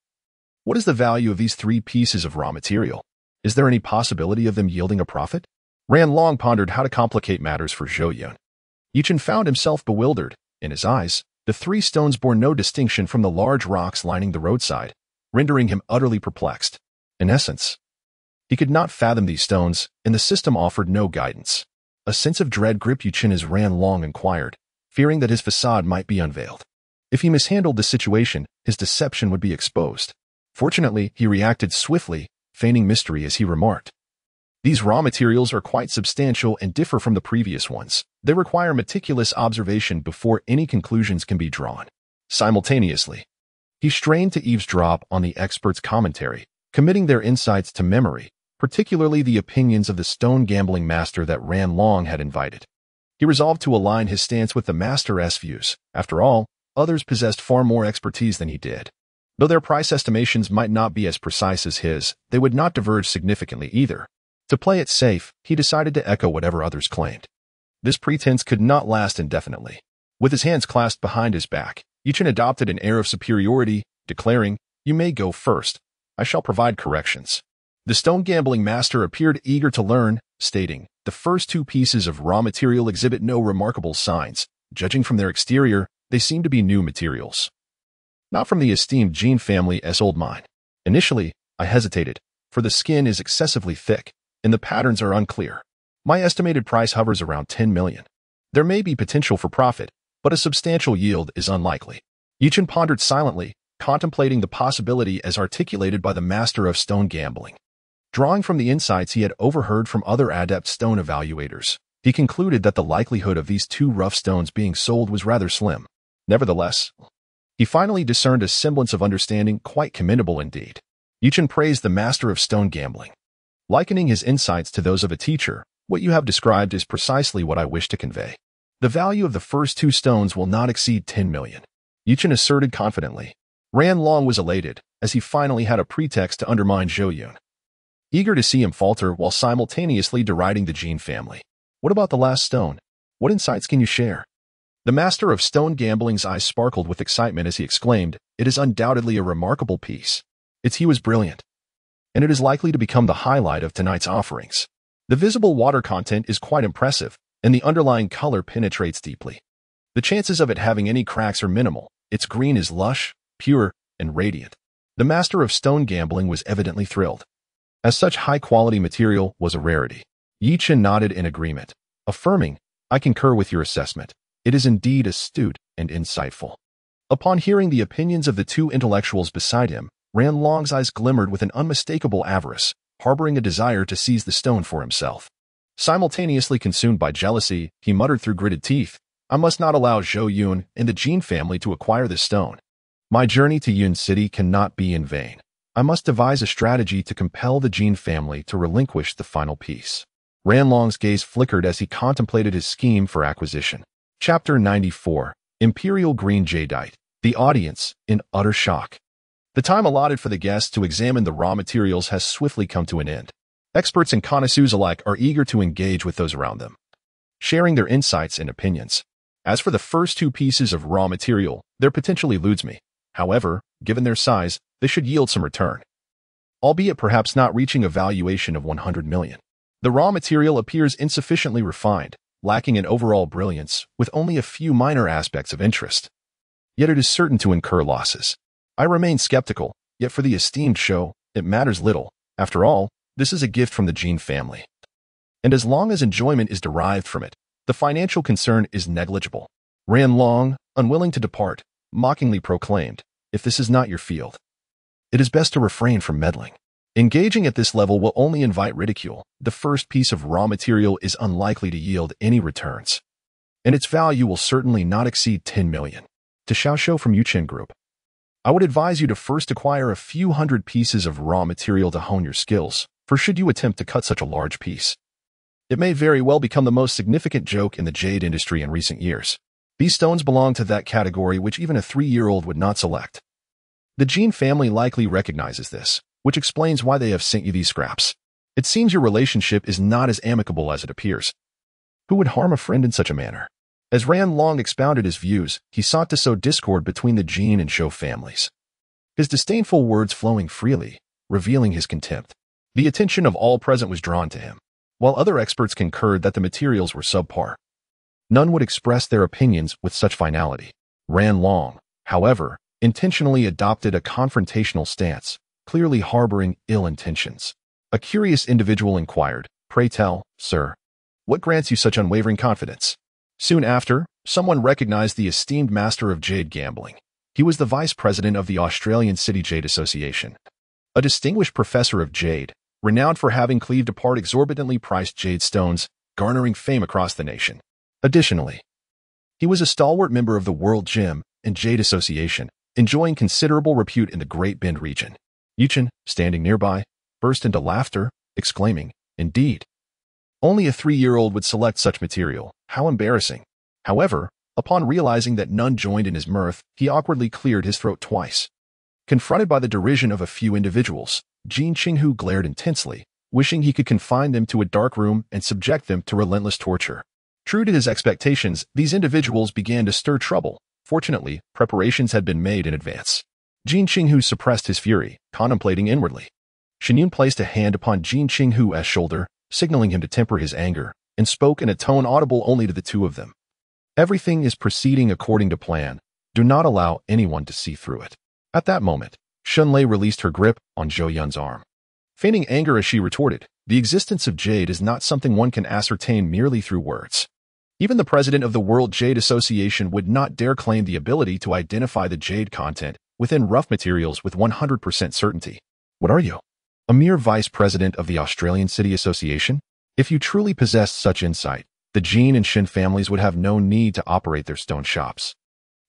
what is the value of these 3 pieces of raw material? Is there any possibility of them yielding a profit? Ran Long pondered how to complicate matters for Zhou Yun. Yichen found himself bewildered. In his eyes, the 3 stones bore no distinction from the large rocks lining the roadside, rendering him utterly perplexed. In essence, He could not fathom these stones, and the system offered no guidance. A sense of dread gripped Yuchen as Ran Long inquired, fearing that his facade might be unveiled. If he mishandled the situation, his deception would be exposed. Fortunately, he reacted swiftly, feigning mystery as he remarked, "These raw materials are quite substantial and differ from the previous ones. They require meticulous observation before any conclusions can be drawn." Simultaneously, he strained to eavesdrop on the experts' commentary, committing their insights to memory, particularly the opinions of the stone gambling master that Ran Long had invited. He resolved to align his stance with the master's views. After all, others possessed far more expertise than he did. Though their price estimations might not be as precise as his, they would not diverge significantly either. To play it safe, he decided to echo whatever others claimed. This pretense could not last indefinitely. With his hands clasped behind his back, Yuchen adopted an air of superiority, declaring, "You may go first. I shall provide corrections." The stone gambling master appeared eager to learn, stating, "The first two pieces of raw material exhibit no remarkable signs. Judging from their exterior, they seem to be new materials. Not from the esteemed Jin family's old mine." Initially, I hesitated, for the skin is excessively thick, and the patterns are unclear. My estimated price hovers around 10 million. There may be potential for profit, but a substantial yield is unlikely. Yuchen pondered silently, contemplating the possibility as articulated by the master of stone gambling. Drawing from the insights he had overheard from other adept stone evaluators, he concluded that the likelihood of these two rough stones being sold was rather slim. Nevertheless, he finally discerned a semblance of understanding quite commendable indeed. Yuchen praised the master of stone gambling. "Likening his insights to those of a teacher, what you have described is precisely what I wish to convey. The value of the first two stones will not exceed 10 million. Yuchen asserted confidently. Ran Long was elated, as he finally had a pretext to undermine Zhou Yun, eager to see him falter while simultaneously deriding the Jin family. "What about the last stone? What insights can you share?" The master of stone gambling's eyes sparkled with excitement as he exclaimed, "It is undoubtedly a remarkable piece. Its hue is brilliant, and it is likely to become the highlight of tonight's offerings. The visible water content is quite impressive, and the underlying color penetrates deeply. The chances of it having any cracks are minimal. Its green is lush, pure, and radiant." The master of stone gambling was evidently thrilled, as such high-quality material was a rarity. Yuchen nodded in agreement, affirming, "I concur with your assessment. It is indeed astute and insightful." Upon hearing the opinions of the two intellectuals beside him, Ran Long's eyes glimmered with an unmistakable avarice, harboring a desire to seize the stone for himself. Simultaneously consumed by jealousy, he muttered through gritted teeth, "I must not allow Zhou Yun and the Jin family to acquire this stone. My journey to Yun City cannot be in vain. I must devise a strategy to compel the Jin family to relinquish the final piece." Ran Long's gaze flickered as he contemplated his scheme for acquisition. Chapter 94, Imperial Green Jadeite. The audience, in utter shock. The time allotted for the guests to examine the raw materials has swiftly come to an end. Experts and connoisseurs alike are eager to engage with those around them, sharing their insights and opinions. As for the first two pieces of raw material, their potential eludes me. However, given their size, they should yield some return, albeit perhaps not reaching a valuation of 100 million. The raw material appears insufficiently refined, lacking in overall brilliance, with only a few minor aspects of interest. Yet it is certain to incur losses. I remain skeptical, yet for the esteemed show, it matters little. After all, this is a gift from the Jin family. And as long as enjoyment is derived from it, the financial concern is negligible. Ran Long, unwilling to depart, mockingly proclaimed, "If this is not your field, it is best to refrain from meddling. Engaging at this level will only invite ridicule. The first piece of raw material is unlikely to yield any returns, and its value will certainly not exceed 10 million. To Xiaoshou from Yuchen Group. I would advise you to first acquire a few hundred pieces of raw material to hone your skills, for should you attempt to cut such a large piece, it may very well become the most significant joke in the jade industry in recent years. These stones belong to that category which even a 3-year-old would not select. The Jin family likely recognizes this, which explains why they have sent you these scraps. It seems your relationship is not as amicable as it appears. Who would harm a friend in such a manner?" As Ran Long expounded his views, he sought to sow discord between the Jin and Zhou families, his disdainful words flowing freely, revealing his contempt. The attention of all present was drawn to him. While other experts concurred that the materials were subpar, none would express their opinions with such finality. Ran Long, however, intentionally adopted a confrontational stance, clearly harboring ill intentions. A curious individual inquired, "Pray tell, sir, what grants you such unwavering confidence?" Soon after, someone recognized the esteemed master of jade gambling. He was the vice president of the Australian City Jade Association, a distinguished professor of jade, renowned for having cleaved apart exorbitantly priced jade stones, garnering fame across the nation. Additionally, he was a stalwart member of the World Gem and Jade Association, enjoying considerable repute in the Great Bend region. Yun, standing nearby, burst into laughter, exclaiming, "Indeed. Only a 3-year-old would select such material. How embarrassing." However, upon realizing that none joined in his mirth, he awkwardly cleared his throat twice. Confronted by the derision of a few individuals, Jin Qinghu glared intensely, wishing he could confine them to a dark room and subject them to relentless torture. True to his expectations, these individuals began to stir trouble. Fortunately, preparations had been made in advance. Jin Qinghu suppressed his fury, contemplating inwardly. Zhou Yun placed a hand upon Jin Qinghu's shoulder, signaling him to temper his anger, and spoke in a tone audible only to the two of them. "Everything is proceeding according to plan. Do not allow anyone to see through it." At that moment, Shunlei released her grip on Zhou Yun's arm. Feigning anger as she retorted, "The existence of jade is not something one can ascertain merely through words. Even the president of the World Jade Association would not dare claim the ability to identify the jade content within rough materials with 100% certainty. What are you? A mere vice president of the Australian City Association? If you truly possessed such insight, the Jin and Shin families would have no need to operate their stone shops.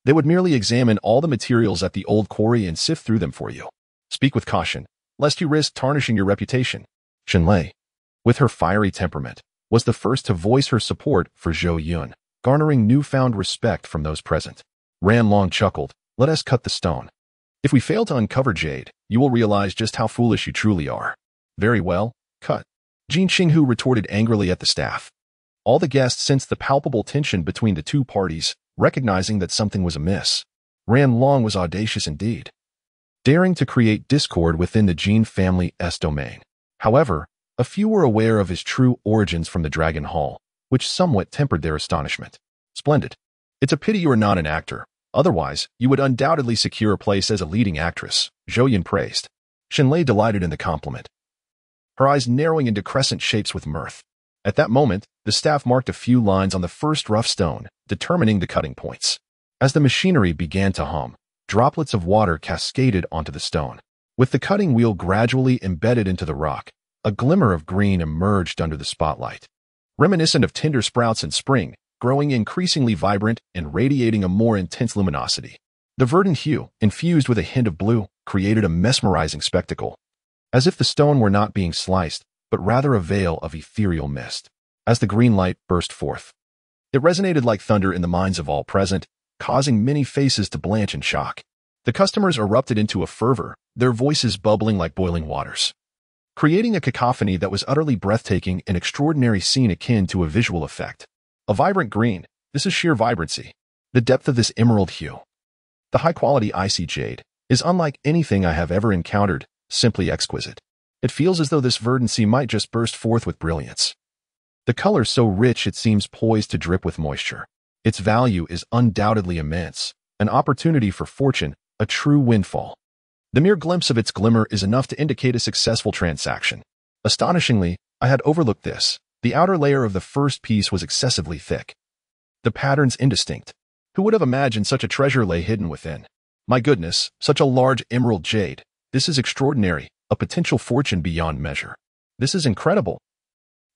They would merely examine all the materials at the old quarry and sift through them for you. Speak with caution, lest you risk tarnishing your reputation." Shunlei, with her fiery temperament, was the first to voice her support for Zhou Yun, garnering newfound respect from those present. Ran Long chuckled, "Let us cut the stone. If we fail to uncover jade, you will realize just how foolish you truly are." "Very well, cut." Jin Qinghu retorted angrily at the staff. All the guests sensed the palpable tension between the two parties, recognizing that something was amiss. Ran Long was audacious indeed, daring to create discord within the Jin family's domain. However, a few were aware of his true origins from the Dragon Hall, which somewhat tempered their astonishment. "Splendid. It's a pity you are not an actor. Otherwise, you would undoubtedly secure a place as a leading actress," Zhou Yun praised. Shunlei delighted in the compliment, her eyes narrowing into crescent shapes with mirth. At that moment, the staff marked a few lines on the first rough stone, determining the cutting points. As the machinery began to hum, droplets of water cascaded onto the stone. With the cutting wheel gradually embedded into the rock, a glimmer of green emerged under the spotlight. Reminiscent of tender sprouts in spring, growing increasingly vibrant and radiating a more intense luminosity. The verdant hue, infused with a hint of blue, created a mesmerizing spectacle. As if the stone were not being sliced, but rather a veil of ethereal mist. As the green light burst forth, it resonated like thunder in the minds of all present, causing many faces to blanch in shock. The customers erupted into a fervor, their voices bubbling like boiling waters, creating a cacophony that was utterly breathtaking, an extraordinary scene akin to a visual effect. A vibrant green, this is sheer vibrancy. The depth of this emerald hue, the high-quality icy jade, is unlike anything I have ever encountered, simply exquisite. It feels as though this verdancy might just burst forth with brilliance. The color so rich it seems poised to drip with moisture. Its value is undoubtedly immense, an opportunity for fortune, a true windfall. The mere glimpse of its glimmer is enough to indicate a successful transaction. Astonishingly, I had overlooked this. The outer layer of the first piece was excessively thick, the patterns indistinct. Who would have imagined such a treasure lay hidden within? My goodness, such a large emerald jade. This is extraordinary, a potential fortune beyond measure. This is incredible.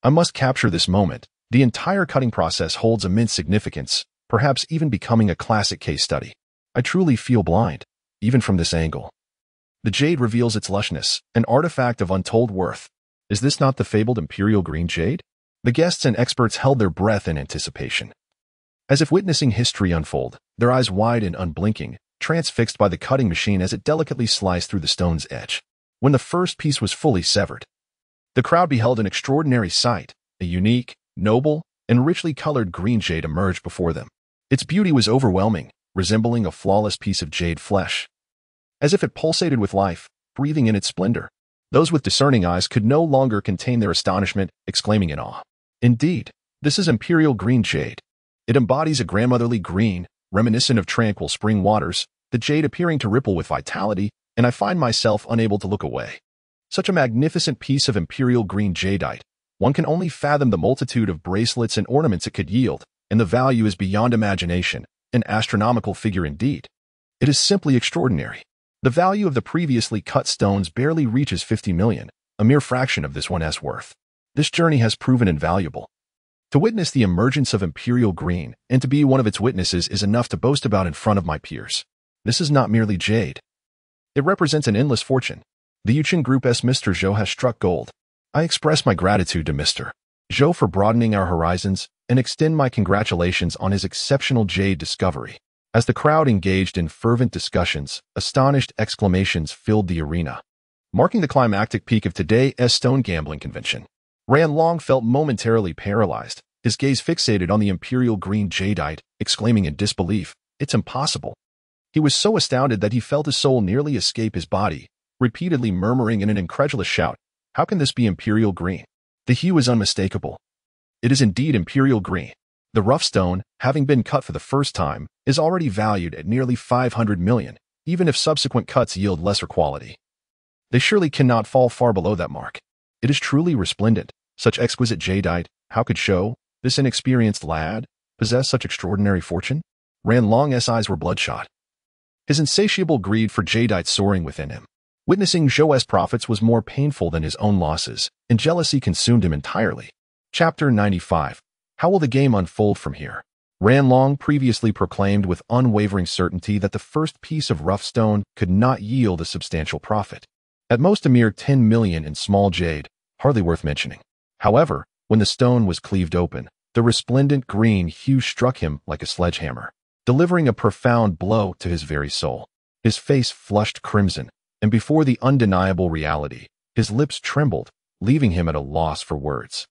I must capture this moment. The entire cutting process holds immense significance, perhaps even becoming a classic case study. I truly feel blind, even from this angle. The jade reveals its lushness, an artifact of untold worth. Is this not the fabled imperial green jade? The guests and experts held their breath in anticipation, as if witnessing history unfold, their eyes wide and unblinking, transfixed by the cutting machine as it delicately sliced through the stone's edge. When the first piece was fully severed, the crowd beheld an extraordinary sight. A unique, noble, and richly colored green jade emerged before them. Its beauty was overwhelming, resembling a flawless piece of jade flesh, as if it pulsated with life, breathing in its splendor. Those with discerning eyes could no longer contain their astonishment, exclaiming in awe, "Indeed, this is imperial green jade. It embodies a grandmotherly green, reminiscent of tranquil spring waters, the jade appearing to ripple with vitality, and I find myself unable to look away." Such a magnificent piece of imperial green jadeite. One can only fathom the multitude of bracelets and ornaments it could yield, and the value is beyond imagination, an astronomical figure indeed. It is simply extraordinary. The value of the previously cut stones barely reaches 50 million, a mere fraction of this one's worth. This journey has proven invaluable. To witness the emergence of imperial green and to be one of its witnesses is enough to boast about in front of my peers. This is not merely jade. It represents an endless fortune. The Yuchen Group's Mr. Zhou has struck gold. I express my gratitude to Mr. Zhou for broadening our horizons and extend my congratulations on his exceptional jade discovery. As the crowd engaged in fervent discussions, astonished exclamations filled the arena. Marking the climactic peak of today's stone gambling convention, Ran Long felt momentarily paralyzed, his gaze fixated on the imperial green jadeite, exclaiming in disbelief, "It's impossible." He was so astounded that he felt his soul nearly escape his body, repeatedly murmuring in an incredulous shout, "How can this be imperial green?" The hue is unmistakable. It is indeed imperial green. The rough stone, having been cut for the first time, is already valued at nearly 500 million, even if subsequent cuts yield lesser quality. They surely cannot fall far below that mark. It is truly resplendent. Such exquisite jadeite, how could Zhou, this inexperienced lad, possess such extraordinary fortune? Ran Long's eyes were bloodshot, his insatiable greed for jadeite soaring within him. Witnessing Zhou's profits was more painful than his own losses, and jealousy consumed him entirely. Chapter 95. How will the game unfold from here? Ran Long previously proclaimed with unwavering certainty that the first piece of rough stone could not yield a substantial profit. At most a mere 10 million in small jade, hardly worth mentioning. However, when the stone was cleaved open, the resplendent green hue struck him like a sledgehammer, delivering a profound blow to his very soul. His face flushed crimson, and before the undeniable reality, his lips trembled, leaving him at a loss for words.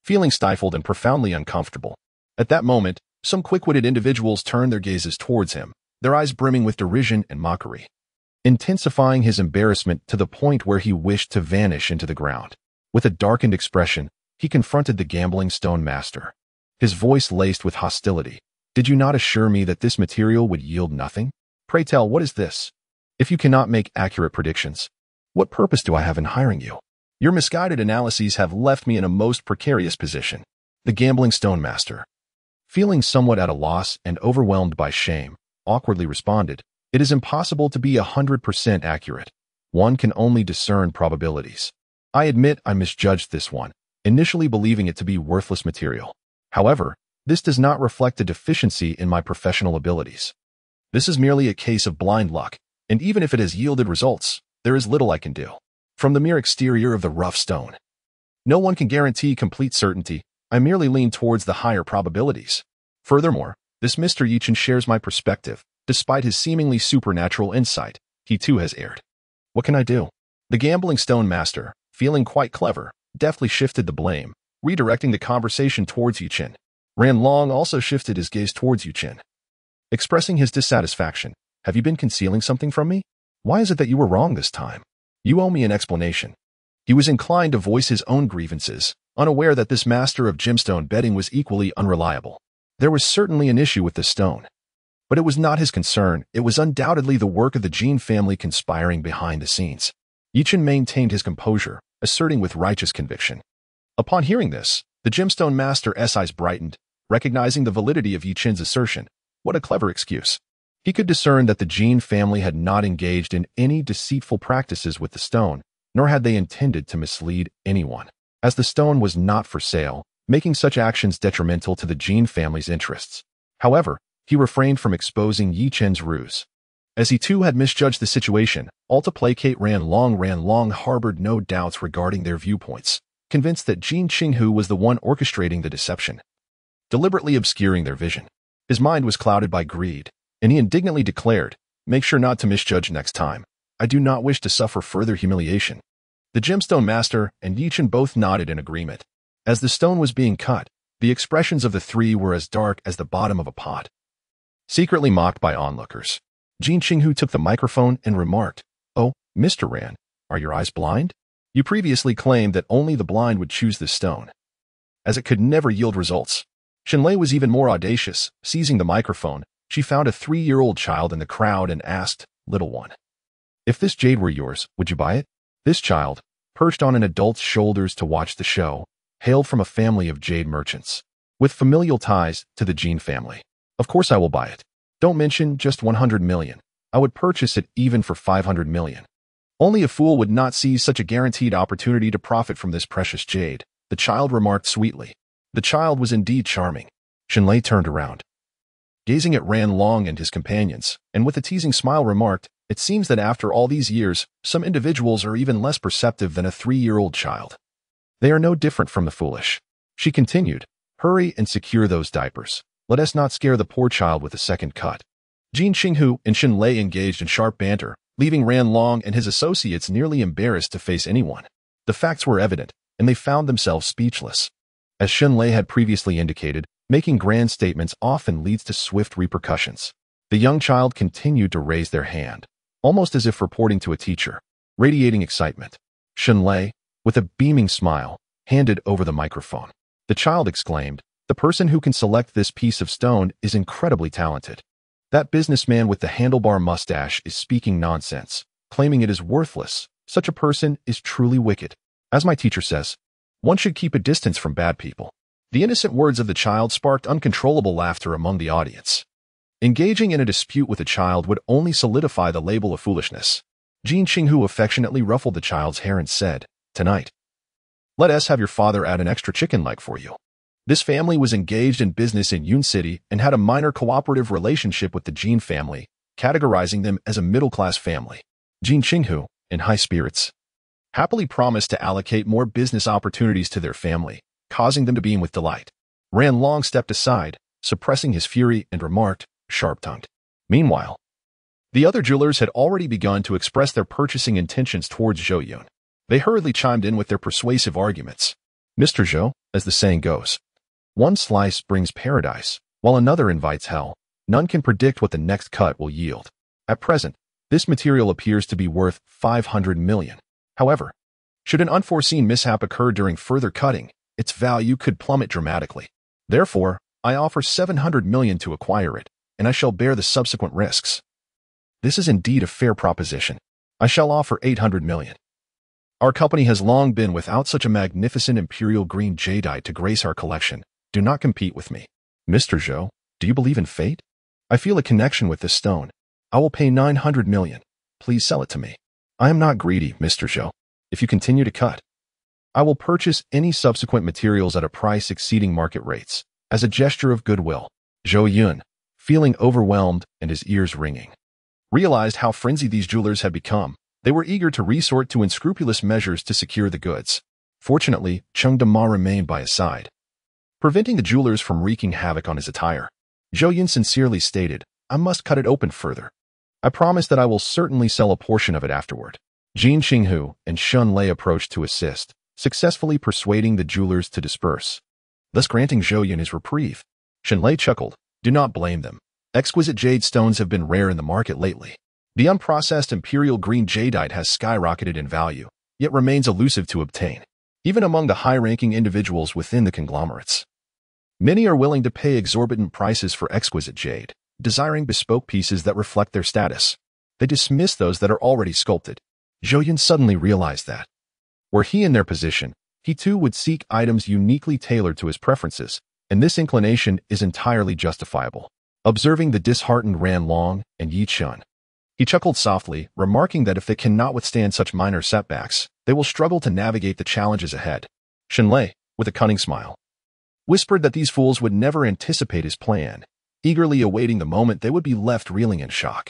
Feeling stifled and profoundly uncomfortable. At that moment, some quick-witted individuals turned their gazes towards him, their eyes brimming with derision and mockery, intensifying his embarrassment to the point where he wished to vanish into the ground. With a darkened expression, he confronted the gambling stone master, his voice laced with hostility. "Did you not assure me that this material would yield nothing? Pray tell, what is this? If you cannot make accurate predictions, what purpose do I have in hiring you? Your misguided analyses have left me in a most precarious position." The gambling stone master, feeling somewhat at a loss and overwhelmed by shame, awkwardly responded, "It is impossible to be 100% accurate. One can only discern probabilities. I admit I misjudged this one, initially believing it to be worthless material. However, this does not reflect a deficiency in my professional abilities. This is merely a case of blind luck, and even if it has yielded results, there is little I can do. From the mere exterior of the rough stone, no one can guarantee complete certainty. I merely lean towards the higher probabilities. Furthermore, this Mr. Yuchen shares my perspective. Despite his seemingly supernatural insight, he too has erred. What can I do?" The gambling stone master, feeling quite clever, deftly shifted the blame, redirecting the conversation towards Yuchen. Ran Long also shifted his gaze towards Yuchen, expressing his dissatisfaction. "Have you been concealing something from me? Why is it that you were wrong this time? You owe me an explanation." He was inclined to voice his own grievances, unaware that this master of gemstone betting was equally unreliable. There was certainly an issue with the stone, but it was not his concern. It was undoubtedly the work of the Jin family conspiring behind the scenes. Yuchen maintained his composure, asserting with righteous conviction. Upon hearing this, the gemstone master's eyes brightened, recognizing the validity of Yuchen's assertion. What a clever excuse. He could discern that the Jin family had not engaged in any deceitful practices with the stone, nor had they intended to mislead anyone, as the stone was not for sale, making such actions detrimental to the Jin family's interests. However, he refrained from exposing Yuchen's ruse, as he too had misjudged the situation. All to placate Ran Long harbored no doubts regarding their viewpoints, convinced that Jin Qinghu was the one orchestrating the deception, deliberately obscuring their vision. His mind was clouded by greed, and he indignantly declared, "Make sure not to misjudge next time. I do not wish to suffer further humiliation." The gemstone master and Yuchen both nodded in agreement. As the stone was being cut, the expressions of the three were as dark as the bottom of a pot. Secretly mocked by onlookers, Jin Qinghu took the microphone and remarked, "Oh, Mr. Ran, are your eyes blind? You previously claimed that only the blind would choose this stone, as it could never yield results." Shenlei was even more audacious. Seizing the microphone, she found a 3-year-old child in the crowd and asked, "Little one, if this jade were yours, would you buy it?" This child, perched on an adult's shoulders to watch the show, hailed from a family of jade merchants, with familial ties to the Jin family. Of course I will buy it. Don't mention just 100 million. I would purchase it even for 500 million. Only a fool would not seize such a guaranteed opportunity to profit from this precious jade, the child remarked sweetly. The child was indeed charming. Shenlei turned around, gazing at Ran Long and his companions, and with a teasing smile remarked, "It seems that after all these years, some individuals are even less perceptive than a 3-year-old child. They are no different from the foolish." She continued, "Hurry and secure those diapers. Let us not scare the poor child with a second cut." Jin Qinghu and Shenlei engaged in sharp banter, leaving Ran Long and his associates nearly embarrassed to face anyone. The facts were evident, and they found themselves speechless. As Shenlei had previously indicated, making grand statements often leads to swift repercussions. The young child continued to raise their hand, almost as if reporting to a teacher, radiating excitement. Shenlei, with a beaming smile, handed over the microphone. The child exclaimed, "The person who can select this piece of stone is incredibly talented. That businessman with the handlebar mustache is speaking nonsense, claiming it is worthless. Such a person is truly wicked. As my teacher says, one should keep a distance from bad people." The innocent words of the child sparked uncontrollable laughter among the audience. Engaging in a dispute with a child would only solidify the label of foolishness. Jin Qinghu affectionately ruffled the child's hair and said, "Tonight, let us have your father add an extra chicken leg for you." This family was engaged in business in Yun City and had a minor cooperative relationship with the Jin family, categorizing them as a middle-class family. Jin Qinghu, in high spirits, happily promised to allocate more business opportunities to their family, causing them to beam with delight. Ran Long stepped aside, suppressing his fury, and remarked, sharp-tongued. Meanwhile, the other jewelers had already begun to express their purchasing intentions towards Zhou Yun. They hurriedly chimed in with their persuasive arguments. "Mr. Zhou, as the saying goes, one slice brings paradise, while another invites hell. None can predict what the next cut will yield. At present, this material appears to be worth 500 million. However, should an unforeseen mishap occur during further cutting, its value could plummet dramatically. Therefore, I offer 700 million to acquire it, and I shall bear the subsequent risks." "This is indeed a fair proposition. I shall offer 800 million. Our company has long been without such a magnificent imperial green jadeite to grace our collection. Do not compete with me." "Mr. Zhou, do you believe in fate? I feel a connection with this stone. I will pay 900 million. Please sell it to me. I am not greedy, Mr. Zhou. If you continue to cut, I will purchase any subsequent materials at a price exceeding market rates, as a gesture of goodwill." Zhou Yun, feeling overwhelmed and his ears ringing, realized how frenzied these jewelers had become. They were eager to resort to unscrupulous measures to secure the goods. Fortunately, Cheng Dama remained by his side, preventing the jewelers from wreaking havoc on his attire. Zhou Yun sincerely stated, "I must cut it open further. I promise that I will certainly sell a portion of it afterward." Jin Qinghu and Shun Lei approached to assist, successfully persuading the jewelers to disperse, thus granting Zhou Yun his reprieve. Shun Lei chuckled, "Do not blame them. Exquisite jade stones have been rare in the market lately. The unprocessed imperial green jadeite has skyrocketed in value, yet remains elusive to obtain, even among the high-ranking individuals within the conglomerates. Many are willing to pay exorbitant prices for exquisite jade, desiring bespoke pieces that reflect their status. They dismiss those that are already sculpted." Zhou Yun suddenly realized that, were he in their position, he too would seek items uniquely tailored to his preferences, and this inclination is entirely justifiable. Observing the disheartened Ran Long and Yi Chun, he chuckled softly, remarking that if they cannot withstand such minor setbacks, they will struggle to navigate the challenges ahead. Shenlei, with a cunning smile, whispered that these fools would never anticipate his plan, eagerly awaiting the moment they would be left reeling in shock.